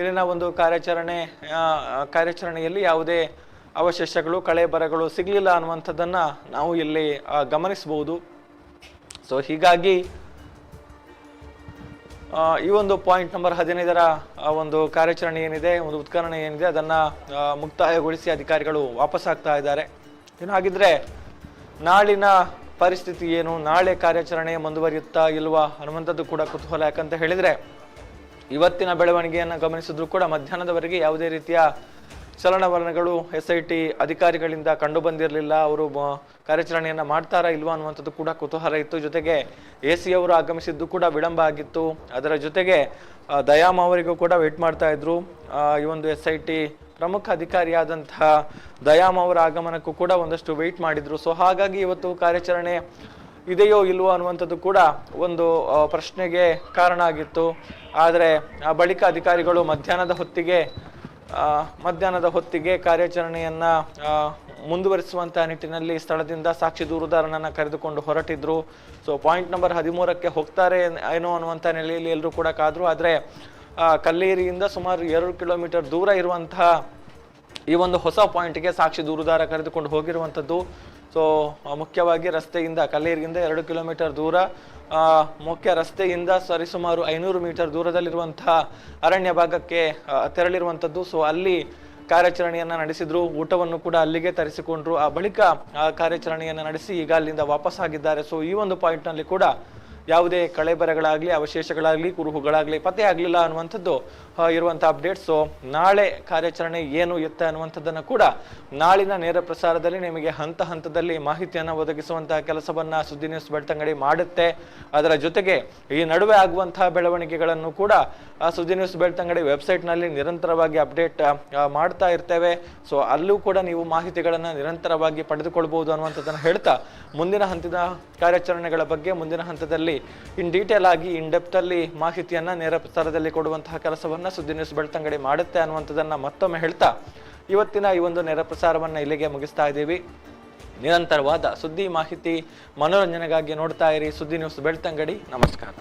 ಇಲ್ಲಿನ ಒಂದು ಕಾರ್ಯಾಚರಣೆಯಲ್ಲಿ ಯಾವುದೇ ಅವಶೇಷಗಳು ಕಳೆ ಬರಗಳು ಸಿಗಲಿಲ್ಲ ಅನ್ನುವಂಥದ್ದನ್ನ ನಾವು ಇಲ್ಲಿ ಗಮನಿಸಬಹುದು. ಸೊ ಹೀಗಾಗಿ ಈ ಒಂದು ಪಾಯಿಂಟ್ ನಂಬರ್ 15ರ ಒಂದು ಕಾರ್ಯಾಚರಣೆ ಏನಿದೆ, ಒಂದು ಉತ್ಖನನ ಏನಿದೆ, ಅದನ್ನ ಮುಕ್ತಾಯಗೊಳಿಸಿ ಅಧಿಕಾರಿಗಳು ವಾಪಸ್ ಆಗ್ತಾ ಇದ್ದಾರೆ. ಏನಾಗಿದ್ರೆ ನಾಳಿನ ಪರಿಸ್ಥಿತಿ ಏನು, ನಾಳೆ ಕಾರ್ಯಾಚರಣೆ ಮುಂದುವರಿಯುತ್ತಾ ಇಲ್ವಾ ಅನ್ನುವಂಥದ್ದು ಕೂಡ ಕುತೂಹಲ. ಯಾಕಂತ ಹೇಳಿದ್ರೆ ಇವತ್ತಿನ ಬೆಳವಣಿಗೆಯನ್ನು ಗಮನಿಸಿದ್ರು ಕೂಡ ಮಧ್ಯಾಹ್ನದವರೆಗೆ ಯಾವುದೇ ರೀತಿಯ ಚಲನವಲನಗಳು SIT ಅಧಿಕಾರಿಗಳಿಂದ ಕಂಡು ಬಂದಿರಲಿಲ್ಲ. ಅವರು ಕಾರ್ಯಾಚರಣೆಯನ್ನ ಮಾಡ್ತಾರಾ ಇಲ್ವಾ ಅನ್ನುವಂಥದ್ದು ಕೂಡ ಕುತೂಹಲ ಇತ್ತು. ಜೊತೆಗೆ AC ಅವರು ಆಗಮಿಸಿದ್ದು ಕೂಡ ವಿಳಂಬ ಆಗಿತ್ತು. ಅದರ ಜೊತೆಗೆ ದಯಾಮ್ ಅವರಿಗೂ ಕೂಡ ವೇಟ್ ಮಾಡ್ತಾ ಇದ್ರು. ಈ ಒಂದು SIT ಪ್ರಮುಖ ಅಧಿಕಾರಿಯಾದಂತಹ ದಯಾಮ್ ಅವರ ಆಗಮನಕ್ಕೂ ಕೂಡ ಒಂದಷ್ಟು ವೇಟ್ ಮಾಡಿದ್ರು. ಸೊ ಹಾಗಾಗಿ ಇವತ್ತು ಕಾರ್ಯಾಚರಣೆ ಇದೆಯೋ ಇಲ್ವೋ ಅನ್ನುವಂಥದ್ದು ಕೂಡ ಒಂದು ಪ್ರಶ್ನೆಗೆ ಕಾರಣ ಆಗಿತ್ತು. ಆದರೆ ಬಳಿಕ ಅಧಿಕಾರಿಗಳು ಮಧ್ಯಾಹ್ನದ ಹೊತ್ತಿಗೆ ಕಾರ್ಯಾಚರಣೆಯನ್ನ ಮುಂದುವರಿಸುವಂತಹ ನಿಟ್ಟಿನಲ್ಲಿ ಸ್ಥಳದಿಂದ ಸಾಕ್ಷಿ ದೂರುದಾರನನ್ನ ಕರೆದುಕೊಂಡು ಹೊರಟಿದ್ರು. ಸೊ ಪಾಯಿಂಟ್ ನಂಬರ್ 13ಕ್ಕೆ ಹೋಗ್ತಾರೆ ಏನೋ ಅನ್ನುವಂಥ ನೆಲೆಯಲ್ಲಿ ಎಲ್ಲರೂ ಕೂಡ ಕಾದ್ರು. ಆದರೆ ಕಲ್ಲೇರಿಯಿಂದ ಸುಮಾರು 2 ಕಿಲೋಮೀಟರ್ ದೂರ ಇರುವಂತಹ ಈ ಒಂದು ಹೊಸ ಪಾಯಿಂಟ್ಗೆ ಸಾಕ್ಷಿ ದೂರುದಾರ ಕರೆದುಕೊಂಡು ಹೋಗಿರುವಂಥದ್ದು. ಸೊ ಮುಖ್ಯವಾಗಿ ರಸ್ತೆಯಿಂದ ಕಲ್ಲೇರಿಯಿಂದ 2 ಕಿಲೋಮೀಟರ್ ದೂರ, ಮುಖ್ಯ ರಸ್ತೆಯಿಂದ ಸರಿಸುಮಾರು 500 ಮೀಟರ್ ದೂರದಲ್ಲಿರುವಂತಹ ಅರಣ್ಯ ಭಾಗಕ್ಕೆ ತೆರಳಿರುವಂಥದ್ದು. ಸೊ ಅಲ್ಲಿ ಕಾರ್ಯಾಚರಣೆಯನ್ನ ನಡೆಸಿದ್ರು, ಊಟವನ್ನು ಕೂಡ ಅಲ್ಲಿಗೆ ತರಿಸಿಕೊಂಡ್ರು. ಆ ಬಳಿಕ ಕಾರ್ಯಾಚರಣೆಯನ್ನ ನಡೆಸಿ ಈಗ ಅಲ್ಲಿಂದ ವಾಪಸ್ ಆಗಿದ್ದಾರೆ. ಸೊ ಈ ಒಂದು ಪಾಯಿಂಟ್ ನಲ್ಲಿ ಕೂಡ ಯಾವುದೇ ಕಳೆ ಬರಗಳಾಗ್ಲಿ ಅವಶೇಷಗಳಾಗ್ಲಿ ಕುರುಹುಗಳಾಗ್ಲಿ ಪತ್ತೆ ಆಗ್ಲಿಲ್ಲ ಅನ್ನುವಂಥದ್ದು ಇರುವಂತಹ ಅಪ್ಡೇಟ್. ಸೊ ನಾಳೆ ಕಾರ್ಯಾಚರಣೆ ಏನು ಎತ್ತ ಅನ್ನುವಂಥದ್ದನ್ನ ಕೂಡ ನಾಳಿನ ನೇರ ಪ್ರಸಾರದಲ್ಲಿ ನಿಮಗೆ ಹಂತದಲ್ಲಿ ಮಾಹಿತಿಯನ್ನು ಒದಗಿಸುವಂತಹ ಕೆಲಸವನ್ನ ಸುದ್ದಿ ನ್ಯೂಸ್ ಬೆಳ್ತಂಗಡಿ ಮಾಡುತ್ತೆ. ಅದರ ಜೊತೆಗೆ ಈ ನಡುವೆ ಆಗುವಂತಹ ಬೆಳವಣಿಗೆಗಳನ್ನು ಕೂಡ ಸುದ್ದಿ ನ್ಯೂಸ್ ಬೆಳ್ತಂಗಡಿ ವೆಬ್ಸೈಟ್ ನಲ್ಲಿ ನಿರಂತರವಾಗಿ ಅಪ್ಡೇಟ್ ಮಾಡ್ತಾ ಇರ್ತೇವೆ. ಸೊ ಅಲ್ಲೂ ಕೂಡ ನೀವು ಮಾಹಿತಿಗಳನ್ನ ನಿರಂತರವಾಗಿ ಪಡೆದುಕೊಳ್ಬಹುದು ಅನ್ನುವಂಥದ್ದನ್ನ ಹೇಳ್ತಾ ಮುಂದಿನ ಹಂತದ ಕಾರ್ಯಾಚರಣೆಗಳ ಬಗ್ಗೆ ಮುಂದಿನ ಹಂತದಲ್ಲಿ ಇನ್ ಡೀಟೇಲ್ ಆಗಿ ಇನ್ ಡೆಪ್ತ್ ಅಲ್ಲಿ ಮಾಹಿತಿಯನ್ನ ನೇರ ಪ್ರಸಾರದಲ್ಲಿ ಕೊಡುವಂತಹ ಕೆಲಸವನ್ನ ಸುದ್ದಿ ನ್ಯೂಸ್ ಬೆಳ್ತಂಗಡಿ ಮಾಡುತ್ತೆ ಅನ್ನುವಂಥದ್ದನ್ನ ಮತ್ತೊಮ್ಮೆ ಹೇಳ್ತಾ ಇವತ್ತಿನ ಈ ಒಂದು ನೇರ ಪ್ರಸಾರವನ್ನ ಇಲ್ಲಿಗೆ ಮುಗಿಸ್ತಾ ಇದ್ದೀವಿ. ನಿರಂತರವಾದ ಸುದ್ದಿ ಮಾಹಿತಿ ಮನೋರಂಜನೆಗಾಗಿ ನೋಡ್ತಾ ಇರಿ ಸುದ್ದಿ ನ್ಯೂಸ್ ಬೆಳ್ತಂಗಡಿ. ನಮಸ್ಕಾರ.